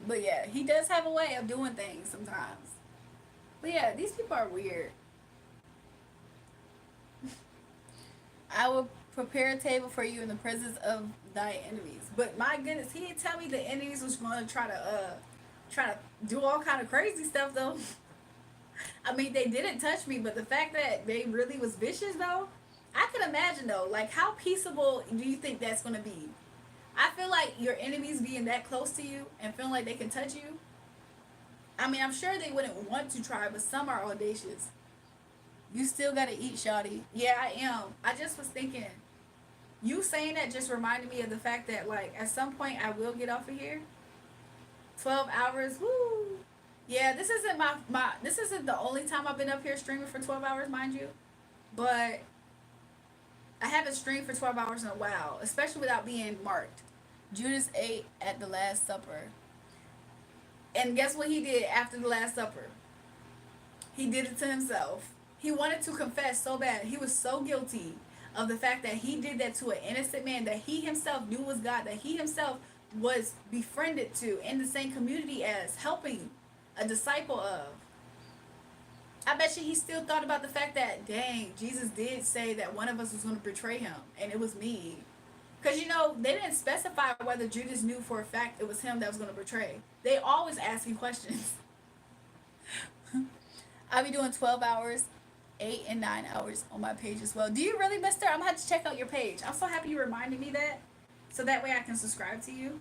But yeah, he does have a way of doing things sometimes. But yeah, these people are weird. I will prepare a table for you in the presence of thy enemies. But my goodness, he didn't tell me the enemies was going to try to do all kind of crazy stuff though. I mean, they didn't touch me, but the fact that they really was vicious though, I could imagine though, like how peaceable do you think that's going to be? I feel like your enemies being that close to you and feeling like they can touch you. I mean, I'm sure they wouldn't want to try, but some are audacious. You still gotta eat, Shawty. Yeah, I am. I just was thinking, you saying that just reminded me of the fact that, like, at some point I will get off of here. 12 hours, woo. Yeah, this isn't the only time I've been up here streaming for 12 hours, mind you. But I haven't streamed for 12 hours in a while, especially without being marked. Judas ate at the Last Supper. And guess what he did after the Last Supper? He did it to himself. He wanted to confess so bad. He was so guilty of the fact that he did that to an innocent man that he himself knew was God, that he himself was befriended to in the same community as, helping a disciple of. I bet you he still thought about the fact that, dang, Jesus did say that one of us was going to betray him, and it was me. Because, you know, they didn't specify whether Judas knew for a fact it was him that was going to betray. They always asking questions. I'll be doing 12 hours, 8 and 9 hours on my page as well. Do you really, mister? I'm going to have to check out your page. I'm so happy you reminded me that. So that way I can subscribe to you.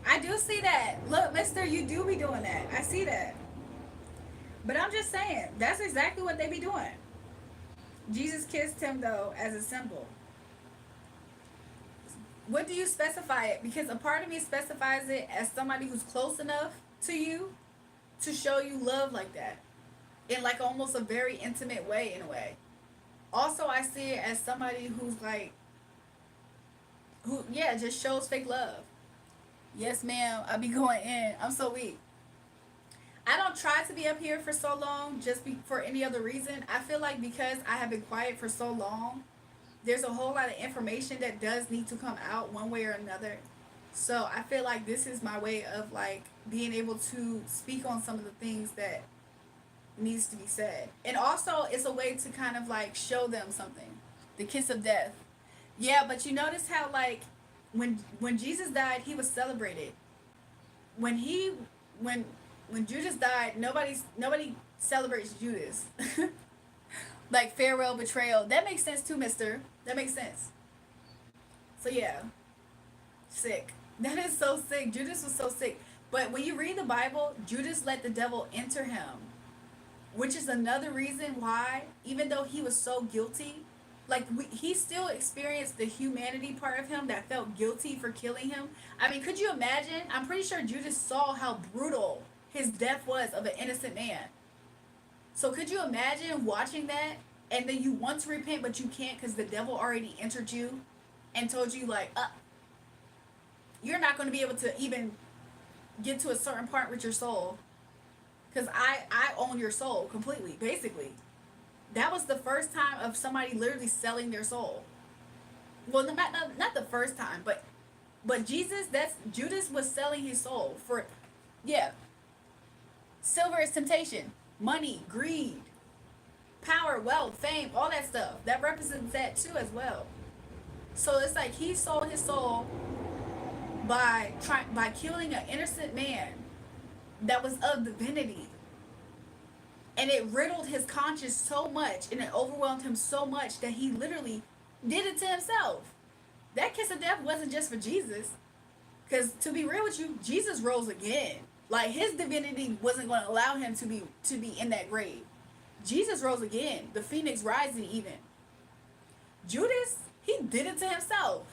I do see that. Look, mister, you do be doing that. I see that. But I'm just saying, that's exactly what they be doing. Jesus kissed him, though, as a symbol. What do you specify it? Because a part of me specifies it as somebody who's close enough to you to show you love like that. In like almost a very intimate way, in a way. Also, I see it as somebody who's like, who, yeah, just shows fake love. Yes, ma'am, I be going in. I'm so weak. I don't try to be up here for so long for any other reason. I feel like because I have been quiet for so long, there's a whole lot of information that does need to come out one way or another. So I feel like this is my way of like being able to speak on some of the things that needs to be said. And also it's a way to kind of like show them something. The kiss of death. Yeah, but you notice how like when Jesus died, he was celebrated. When Judas died, nobody celebrates Judas. Like farewell betrayal. That makes sense too, mister. That makes sense. So yeah. Sick. That is so sick. Judas was so sick. But when you read the Bible, Judas let the devil enter him. Which is another reason why, even though he was so guilty, like he still experienced the humanity part of him that felt guilty for killing him. I mean, could you imagine? I'm pretty sure Judas saw how brutal his death was of an innocent man. So could you imagine watching that and then you want to repent but you can't because the devil already entered you and told you like, you're not going to be able to even get to a certain part with your soul because I own your soul completely, basically. That was the first time of somebody literally selling their soul. Well, not the first time, but Judas was selling his soul for, yeah. Silver is temptation, money, greed, power, wealth, fame, all that stuff. That represents that too as well. So it's like he sold his soul by killing an innocent man that was of divinity. And it riddled his conscience so much and it overwhelmed him so much that he literally did it to himself. That kiss of death wasn't just for Jesus. Because to be real with you, Jesus rose again. Like his divinity wasn't going to allow him to be in that grave. Jesus rose again. The phoenix rising even. Judas, he did it to himself.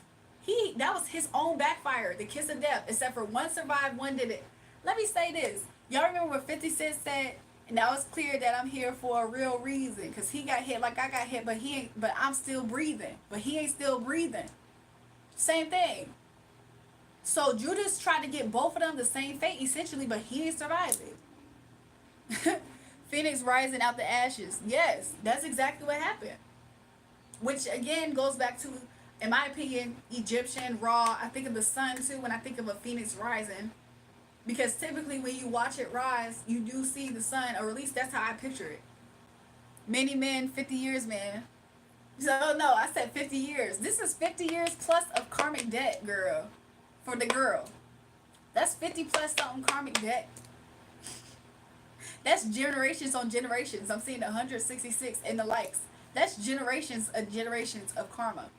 That was his own backfire, the kiss of death. Except for one survived, one did it. Let me say this. Y'all remember what 50 Cent said? And now it's clear that I'm here for a real reason. Because he got hit like I got hit, but I'm still breathing. But he ain't still breathing. Same thing. So Judas tried to get both of them the same fate essentially, but he ain't survived it. Phoenix rising out the ashes. Yes, that's exactly what happened. Which again goes back to, in my opinion, Egyptian, Ra. I think of the sun too when I think of a phoenix rising. Because typically when you watch it rise, you do see the sun, or at least that's how I picture it. Many men, 50 years, man. So no, I said 50 years. This is 50 years plus of karmic debt, girl. For the girl. That's 50 plus something karmic debt. That's generations on generations. I'm seeing 166 in the likes. That's generations of karma.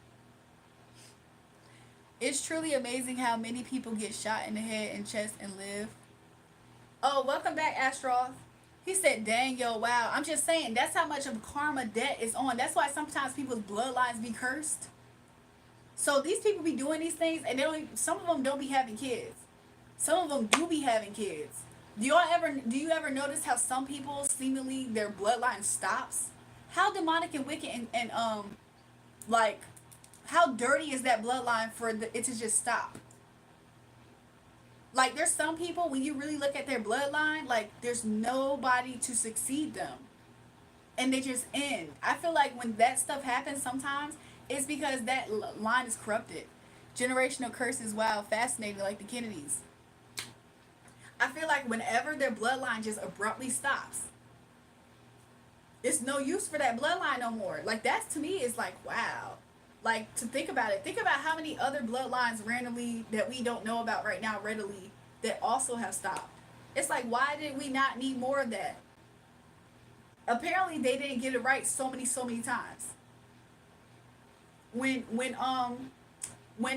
It's truly amazing how many people get shot in the head and chest and live. Oh, welcome back, Astroth. He said, dang, yo, wow. I'm just saying, that's how much of karma debt is on. That's why sometimes people's bloodlines be cursed. So these people be doing these things, and some of them don't be having kids. Some of them do be having kids. Do you ever notice how some people seemingly their bloodline stops? how demonic and wicked and like how dirty is that bloodline for it to just stop? Like there's some people when you really look at their bloodline, like there's nobody to succeed them, and they just end. I feel like when that stuff happens, sometimes it's because that line is corrupted. Generational curses, wow, fascinating, like the Kennedys. I feel like whenever their bloodline just abruptly stops, it's no use for that bloodline no more. Like that to me is like wow. Like to think about it. Think about how many other bloodlines randomly that we don't know about right now readily that also have stopped. It's like why did we not need more of that? Apparently they didn't get it right so many times. When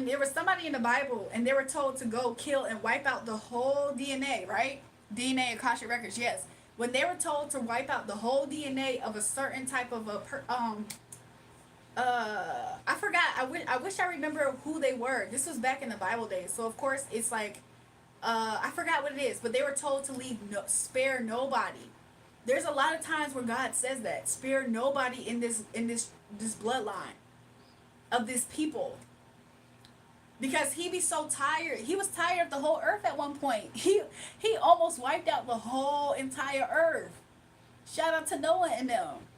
there was somebody in the Bible and they were told to go kill and wipe out the whole DNA, right? DNA Akashic records, yes. When they were told to wipe out the whole DNA of a certain type of I forgot. I wish I remember who they were. This was back in the Bible days, so of course it's like I forgot what it is, but they were told to leave spare nobody. There's a lot of times where God says that spare nobody in this bloodline of this people. Because he be so tired. He was tired of the whole earth at one point. He almost wiped out the whole entire earth. Shout out to Noah and them.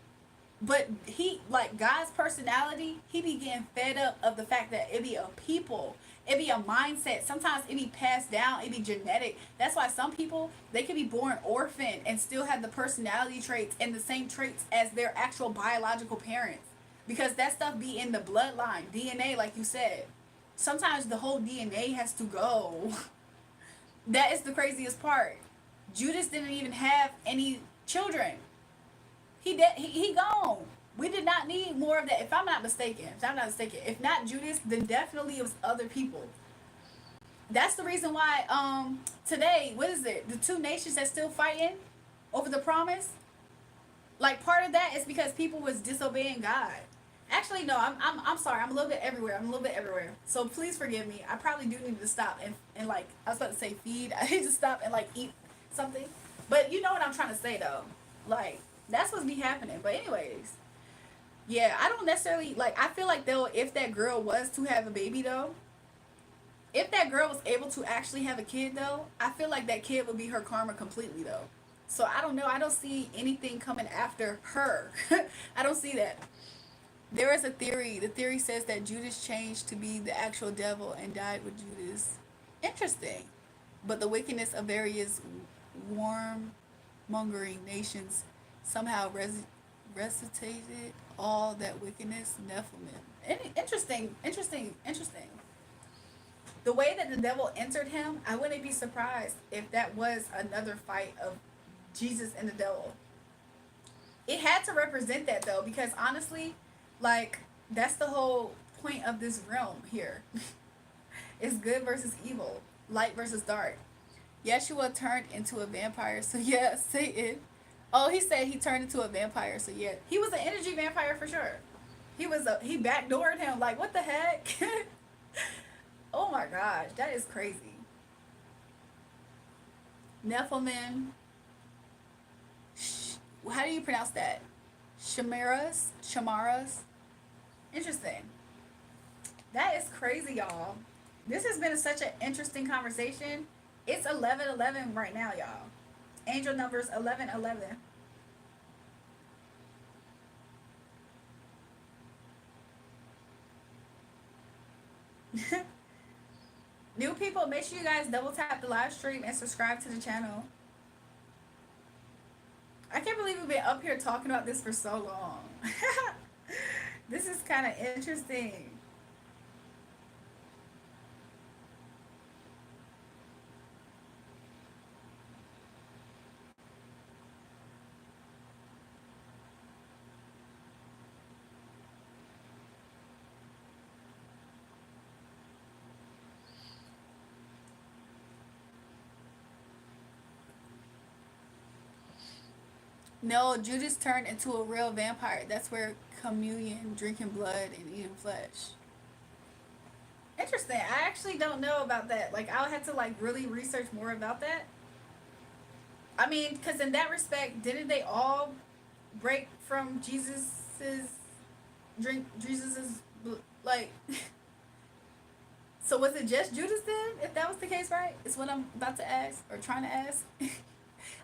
But he, like God's personality, he be getting fed up of the fact that it be a people. It be a mindset. Sometimes it be passed down. It be genetic. That's why some people, they can be born orphaned and still have the personality traits and the same traits as their actual biological parents. Because that stuff be in the bloodline. DNA, like you said. Sometimes the whole DNA has to go. That is the craziest part. Judas didn't even have any children. He gone. We did not need more of that. If I'm not mistaken. If not Judas, then definitely it was other people. That's the reason why today, what is it? The two nations that's still fighting over the promise. Like part of that is because people was disobeying God. Actually, no, I'm sorry. I'm a little bit everywhere. So please forgive me. I probably do need to stop and like, I was about to say feed. I need to stop and like eat something. But you know what I'm trying to say though. Like, that's what's be happening. But anyways, yeah, I don't necessarily, like, I feel like though, if that girl was to have a baby though, if that girl was able to actually have a kid though, I feel like that kid would be her karma completely though. So I don't know. I don't see anything coming after her. I don't see that. There is a theory. The theory says that Judas changed to be the actual devil and died with Judas. Interesting. But the wickedness of various warmongering nations somehow resuscitated all that wickedness, Nephilim. Interesting. The way that the devil entered him, I wouldn't be surprised if that was another fight of Jesus and the devil. It had to represent that though, because honestly, like, that's the whole point of this realm here. It's good versus evil, light versus dark. Yeshua turned into a vampire, so yeah, Satan. Oh, he said he turned into a vampire, so yeah, he was an energy vampire for sure. He backdoored him, like, what the heck? Oh my gosh, that is crazy. Nephilim. How do you pronounce that? Shamaras. Interesting. That is crazy, y'all. This has been such an interesting conversation. It's 11:11 right now, y'all. Angel numbers 11:11. New people, make sure you guys double tap the live stream and subscribe to the channel. I can't believe we've been up here talking about this for so long. This is kind of interesting. No, Judas turned into a real vampire. That's where communion, drinking blood, and eating flesh. Interesting. I actually don't know about that. Like, I'll have to, like, really research more about that. I mean, because in that respect, didn't they all break from Jesus's drink? Jesus's like. So was it just Judas then? If that was the case, right? Is what I'm about to ask or trying to ask.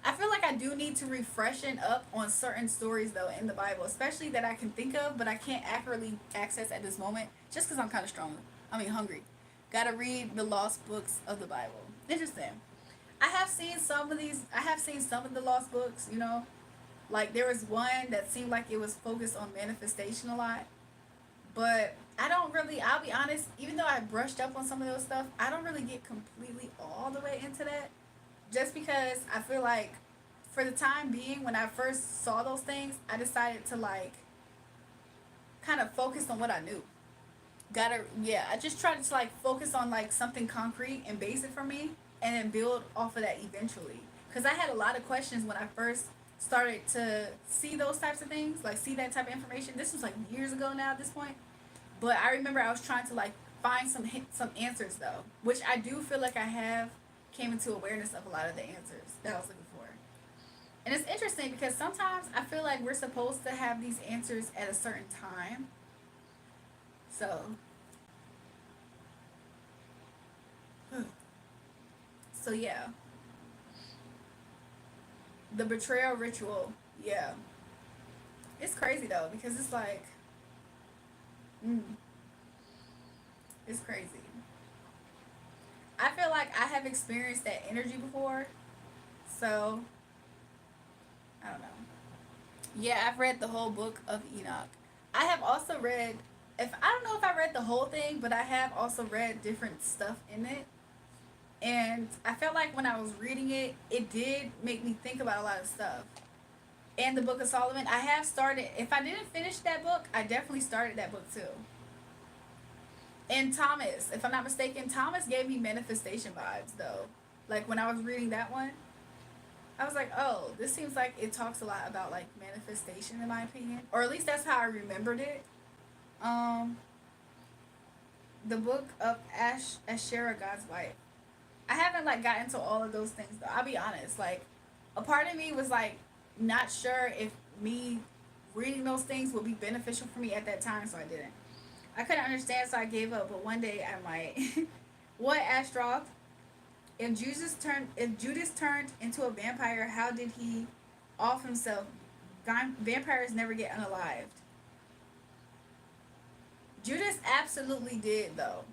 I feel like I do need to refreshen up on certain stories though in the Bible, especially that I can think of, but I can't accurately access at this moment, just because I'm kind of strong. I mean, hungry. Gotta read the lost books of the Bible. Interesting. I have seen some of these. I have seen some of the lost books. You know, like there was one that seemed like it was focused on manifestation a lot, but I don't really. I'll be honest. Even though I brushed up on some of those stuff, I don't really get completely all the way into that. Just because I feel like for the time being, when I first saw those things, I decided to like kind of focus on what I knew. I just tried to like focus on like something concrete and basic for me, and then build off of that eventually. Because I had a lot of questions when I first started to see those types of things, like see that type of information. This was like years ago now at this point. But I remember I was trying to like find some answers though, which I do feel like I have came into awareness of a lot of the answers that I was looking for. And it's interesting because sometimes I feel like we're supposed to have these answers at a certain time. So, so yeah, the betrayal ritual, yeah, it's crazy though because it's like, mm, it's crazy. I feel like I have experienced that energy before, so I don't know. Yeah, I've read the whole book of Enoch. I have also read, if I don't know if I read the whole thing, but I have also read different stuff in it. And I felt like when I was reading it, it did make me think about a lot of stuff. And the Book of Solomon, I have started, if I didn't finish that book, I definitely started that book too. And Thomas, if I'm not mistaken, Thomas gave me manifestation vibes though. Like when I was reading that one, I was like, oh, this seems like it talks a lot about like manifestation in my opinion. Or at least that's how I remembered it. Um the book of Asherah, God's wife. I haven't like got into all of those things though. I'll be honest. Like a part of me was like not sure if me reading those things would be beneficial for me at that time, so I didn't. I couldn't understand, so I gave up. But one day I might. What, Astroth? If Judas turned into a vampire, how did he off himself? Vampires never get unalived. Judas absolutely did, though.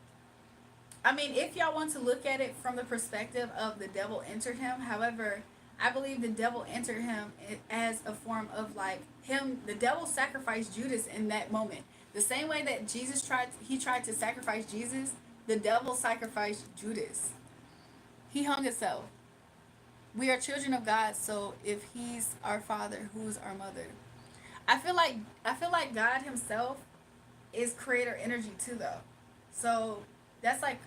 I mean, if y'all want to look at it from the perspective of the devil entered him, however, I believe the devil entered him as a form of like him. The devil sacrificed Judas in that moment. The same way that he tried to sacrifice Jesus, the devil sacrificed Judas. He hung himself. We are children of God, so if he's our father, who's our mother? I feel like God himself is creator energy too though. So that's like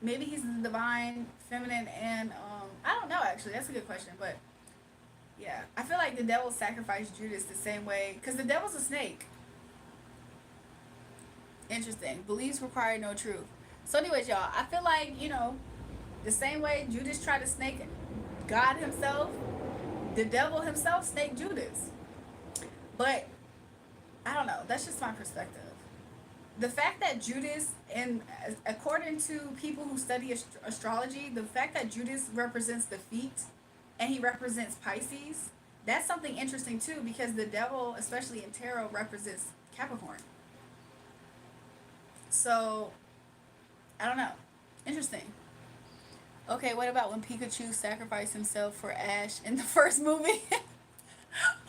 maybe he's the divine feminine and I don't know actually. That's a good question, but yeah, I feel like the devil sacrificed Judas the same way cuz the devil's a snake. Interesting. Beliefs require no truth. So anyways, y'all, I feel like, the same way Judas tried to snake God himself, the devil himself snaked Judas. But I don't know. That's just my perspective. The fact that Judas, and according to people who study astrology, the fact that Judas represents the feet and he represents Pisces, that's something interesting too because the devil, especially in tarot, represents Capricorn. So, I don't know. Interesting. Okay, what about when Pikachu sacrificed himself for Ash in the first movie?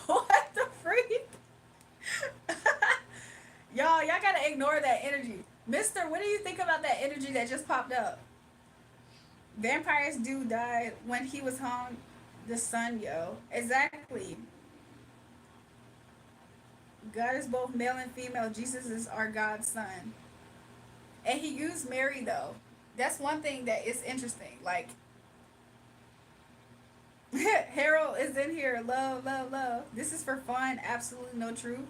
What the freak? y'all gotta ignore that energy. Mister, what do you think about that energy that just popped up? Vampires do die when he was hung the sun, yo. Exactly. God is both male and female. Jesus is our God's son. And he used Mary though. That's one thing that is interesting. Like Harold is in here. Love, love, love. This is for fun. Absolutely no truth.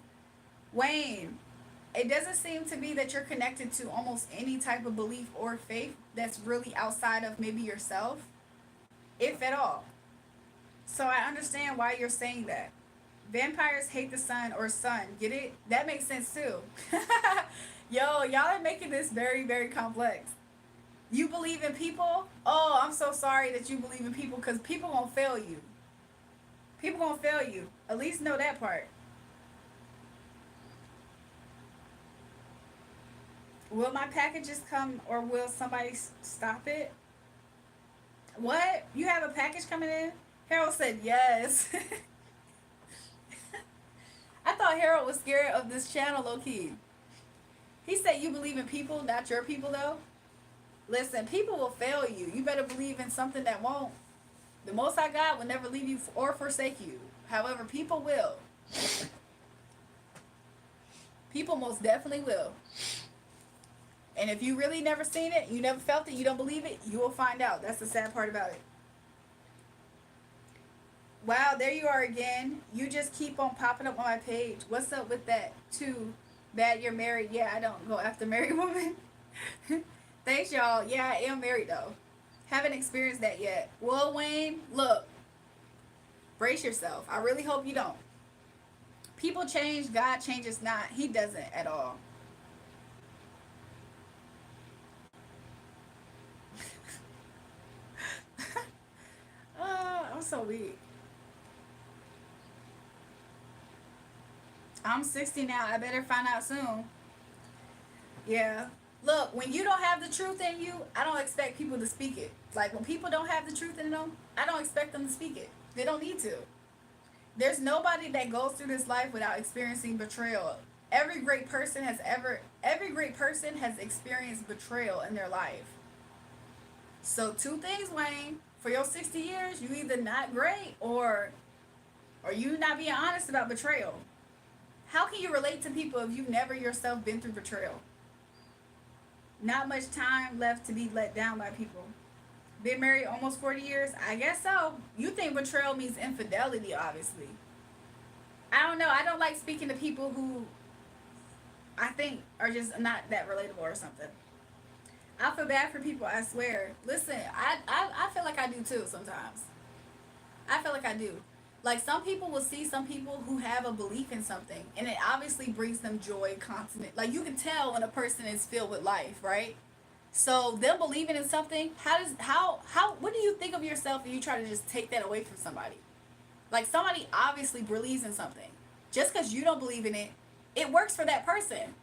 Wayne, it doesn't seem to be that you're connected to almost any type of belief or faith that's really outside of maybe yourself, if at all. So I understand why you're saying that. Vampires hate the sun or sun. Get it? That makes sense too. Yo, y'all are making this very, very complex. You believe in people? Oh, I'm so sorry that you believe in people because people gonna fail you. People gonna fail you. At least know that part. Will my packages come or will somebody stop it? What? You have a package coming in? Harold said yes. I thought Harold was scared of this channel, low key. He said you believe in people, not your people, though. Listen, people will fail you. You better believe in something that won't. The Most High God will never leave you or forsake you. However, people will. People most definitely will. And if you really never seen it, you never felt it, you don't believe it, you will find out. That's the sad part about it. Wow, there you are again. You just keep on popping up on my page. What's up with that? Too bad you're married. Yeah, I don't go after married women. Thanks, y'all. Yeah, I am married, though. Haven't experienced that yet. Well, Wayne, look. Brace yourself. I really hope you don't. People change. God changes not. He doesn't at all. I'm so weak. I'm 60 now. I better find out soon. Yeah. Look, when you don't have the truth in you, I don't expect people to speak it. Like, when people don't have the truth in them, I don't expect them to speak it. They don't need to. There's nobody that goes through this life without experiencing betrayal. Every great person has experienced betrayal in their life. So, two things, Wayne. For your 60 years, you either not great or you not being honest about betrayal. How can you relate to people if you've never yourself been through betrayal? Not much time left to be let down by people. Been married almost 40 years? I guess so. You think betrayal means infidelity, obviously. I don't know. I don't like speaking to people who I think are just not that relatable or something. I feel bad for people, I swear. Listen, I feel like I do too sometimes. I feel like I do. Like, some people will see some people who have a belief in something, and it obviously brings them joy, constant. Like, you can tell when a person is filled with life, right? So, them believing in something, what do you think of yourself if you try to just take that away from somebody? Like, somebody obviously believes in something. Just because you don't believe in it, it works for that person.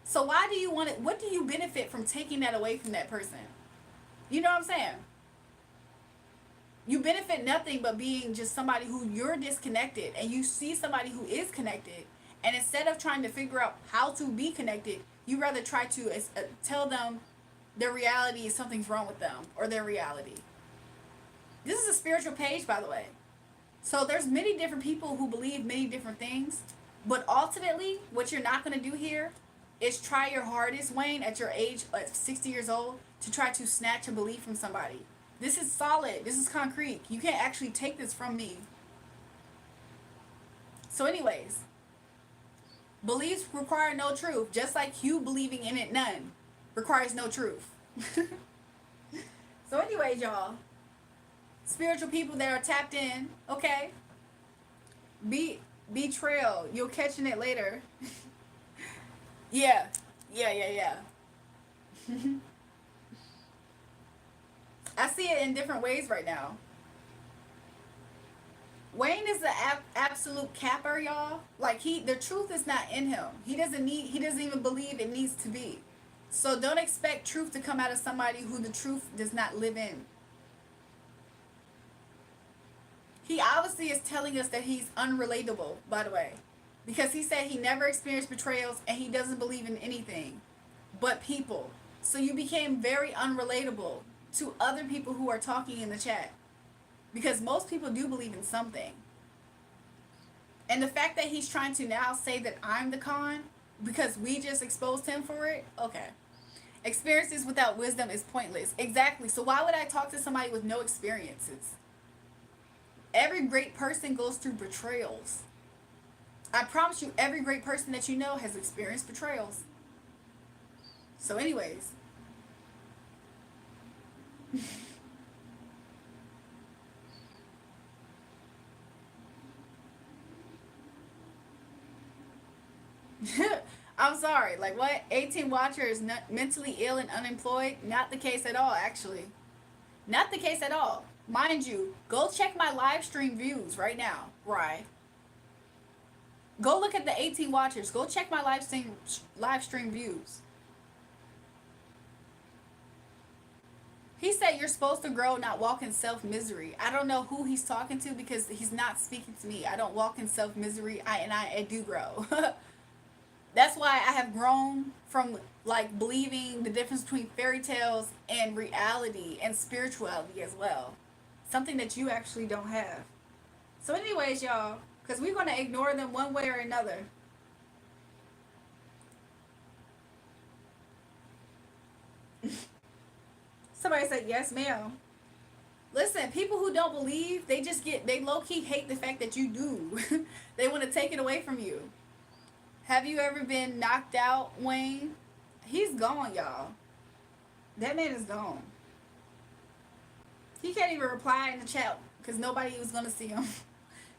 So, why do you want it? What do you benefit from taking that away from that person? You know what I'm saying? You benefit nothing but being just somebody who you're disconnected, and you see somebody who is connected, and instead of trying to figure out how to be connected, you rather try to tell them their reality is something's wrong with them or their reality. This is a spiritual page, by the way. So there's many different people who believe many different things, but ultimately, what you're not going to do here is try your hardest, Wayne, at your age, at 60 years old, to try to snatch a belief from somebody. This is solid. This is concrete. You can't actually take this from me. So anyways, beliefs require no truth. Just like you believing in it, none requires no truth. So anyways, y'all, spiritual people that are tapped in, okay? Betrayal. You'll catching it later. Yeah. I see it in different ways right now. Wayne is the absolute capper, y'all. Like, the truth is not in him. He doesn't even believe it needs to be. So don't expect truth to come out of somebody who the truth does not live in. He obviously is telling us that he's unrelatable, by the way. Because he said he never experienced betrayals and he doesn't believe in anything but people. So you became very unrelatable to other people who are talking in the chat. Because most people do believe in something. And the fact that he's trying to now say that I'm the con because we just exposed him for it, okay. Experiences without wisdom is pointless. Exactly. So why would I talk to somebody with no experiences? Every great person goes through betrayals. I promise you, every great person that you know has experienced betrayals. So anyways. I'm sorry. Like what? 18 watcher is not mentally ill and unemployed? Not the case at all, actually. Not the case at all. Mind you, go check my live stream views right now, right? Go look at the 18 watchers. Go check my live stream views. He said you're supposed to grow, not walk in self misery. I don't know who he's talking to because he's not speaking to me. I don't walk in self misery. I do grow. That's why I have grown from like believing the difference between fairy tales and reality and spirituality as well. Something that you actually don't have. So, anyways, y'all, because we're gonna ignore them one way or another. Somebody said yes, ma'am. Listen, people who don't believe, they low key hate the fact that you do. They want to take it away from you. Have you ever been knocked out, Wayne? He's gone, y'all. That man is gone. He can't even reply in the chat because nobody was gonna see him.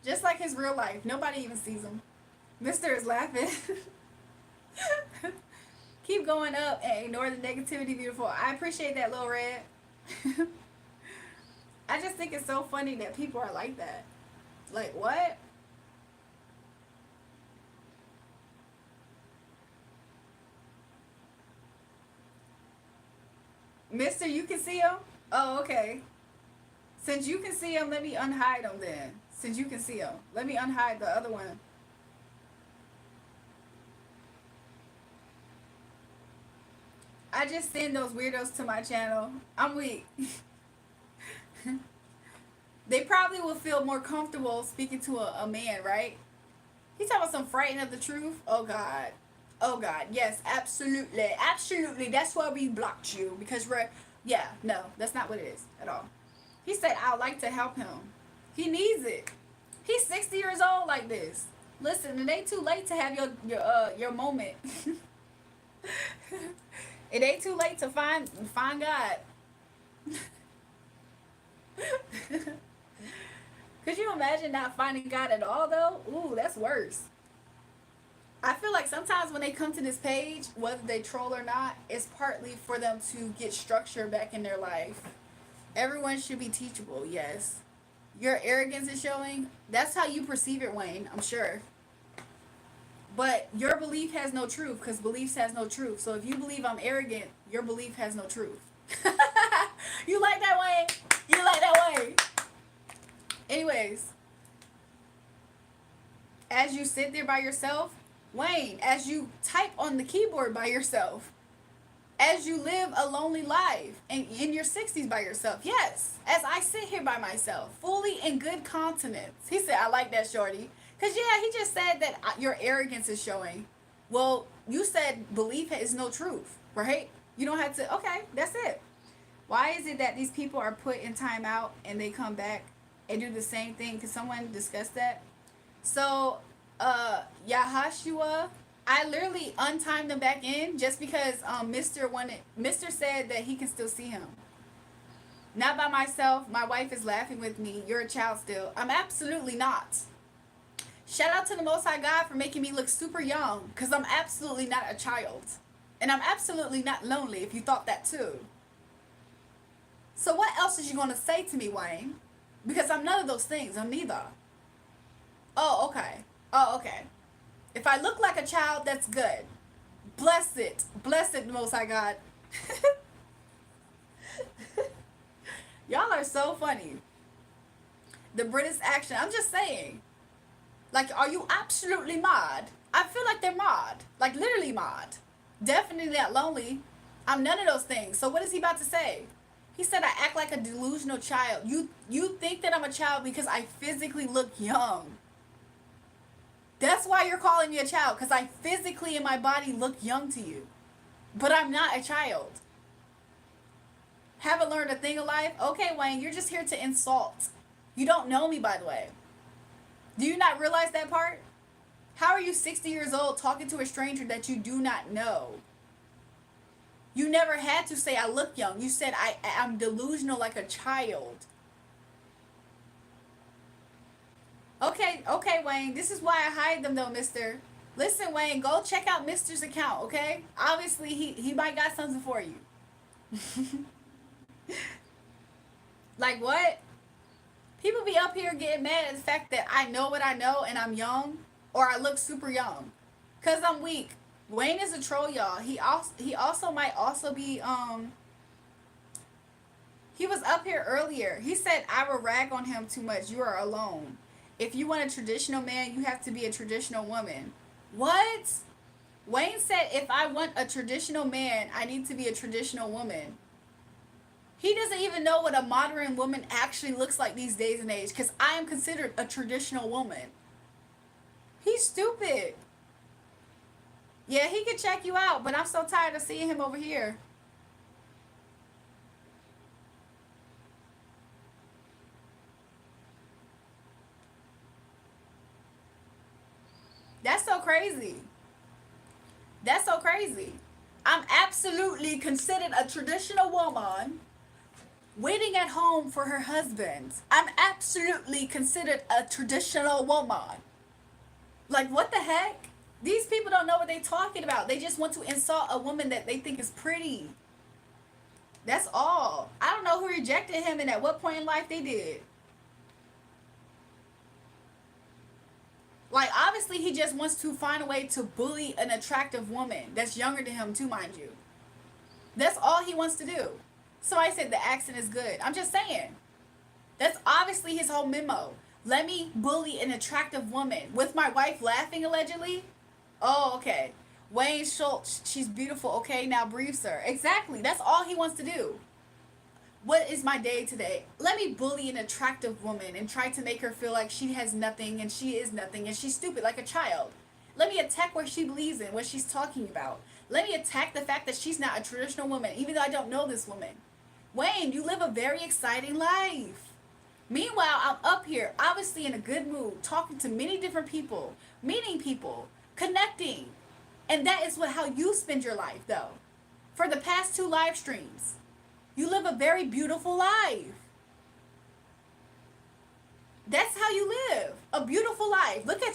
Just like his real life, nobody even sees him. Mister is laughing. Keep going up and ignore the negativity, beautiful. I appreciate that, Lil Red. I just think it's so funny that people are like that. Like, what? Mister, you can see him? Oh, okay. Since you can see him, let me unhide him then. Since you can see him. Let me unhide the other one. I just send those weirdos to my channel. I'm weak. They probably will feel more comfortable speaking to a man, right? He's talking about some frightened of the truth. Oh God. Oh God. Yes, absolutely. Absolutely. That's why we blocked you. Because yeah, no, that's not what it is at all. He said, I'd like to help him. He needs it. He's 60 years old like this. Listen, it ain't too late to have your moment. It ain't too late to find God. Could you imagine not finding God at all, though? Ooh, that's worse. I feel like sometimes when they come to this page, whether they troll or not, it's partly for them to get structure back in their life. Everyone should be teachable, yes. Your arrogance is showing. That's how you perceive it, Wayne, I'm sure. But your belief has no truth because beliefs has no truth. So if you believe I'm arrogant, your belief has no truth. You like that, Wayne? You like that, Wayne? Anyways, as you sit there by yourself, Wayne, as you type on the keyboard by yourself, as you live a lonely life and in your 60s by yourself, yes, as I sit here by myself, fully in good continence. He said, I like that, shorty. Because, yeah, he just said that your arrogance is showing. Well, you said belief is no truth, right? You don't have to, okay, that's it. Why is it that these people are put in timeout and they come back and do the same thing? Could someone discuss that? So, Yahashua, I literally untimed them back in just because Mr. said that he can still see him. Not by myself. My wife is laughing with me. You're a child still. I'm absolutely not. Shout out to the Most High God for making me look super young because I'm absolutely not a child. And I'm absolutely not lonely if you thought that too. So what else is you going to say to me, Wayne? Because I'm none of those things. I'm neither. Oh, okay. Oh, okay. If I look like a child, that's good. Bless it. Bless it, Most High God. Y'all are so funny. The British accent. I'm just saying. Like, are you absolutely mad? I feel like they're mad. Like, literally mad. Definitely not lonely. I'm none of those things. So what is he about to say? He said I act like a delusional child. You think that I'm a child because I physically look young. That's why you're calling me a child. Because I physically in my body look young to you. But I'm not a child. Haven't learned a thing of life? Okay, Wayne, you're just here to insult. You don't know me, by the way. Do you not realize that part? How are you 60 years old talking to a stranger that you do not know? You never had to say I look young. You said I'm delusional like a child. Okay, Wayne. This is why I hide them though, mister. Listen, Wayne, go check out Mister's account, okay? Obviously, he might got something for you. Like, what? People be up here getting mad at the fact that I know what I know and I'm young, or I look super young, cause I'm weak. Wayne is a troll, y'all. He also might also be He was up here earlier. He said I will rag on him too much. You are alone. If you want a traditional man, you have to be a traditional woman. What? Wayne said if I want a traditional man, I need to be a traditional woman. He doesn't even know what a modern woman actually looks like these days and age, because I am considered a traditional woman. He's stupid. Yeah, he can check you out, but I'm so tired of seeing him over here. That's so crazy. That's so crazy. I'm absolutely considered a traditional woman waiting at home for her husband. I'm absolutely considered a traditional woman. Like, what the heck? These people don't know what they're talking about. They just want to insult a woman that they think is pretty. That's all. I don't know who rejected him and at what point in life they did. Like, obviously, he just wants to find a way to bully an attractive woman that's younger than him, too, mind you. That's all he wants to do. Somebody said the accent is good. I'm just saying. That's obviously his whole memo. Let me bully an attractive woman. With my wife laughing, allegedly? Oh, okay. Wayne Schultz, she's beautiful. Okay, now briefs her. Exactly. That's all he wants to do. What is my day today? Let me bully an attractive woman and try to make her feel like she has nothing and she is nothing and she's stupid like a child. Let me attack what she believes in, what she's talking about. Let me attack the fact that she's not a traditional woman, even though I don't know this woman. Wayne, you live a very exciting life. Meanwhile, I'm up here, obviously in a good mood, talking to many different people, meeting people, connecting. And that is how you spend your life, though. For the past 2 live streams. You live a very beautiful life. That's how you live. A beautiful life. Look at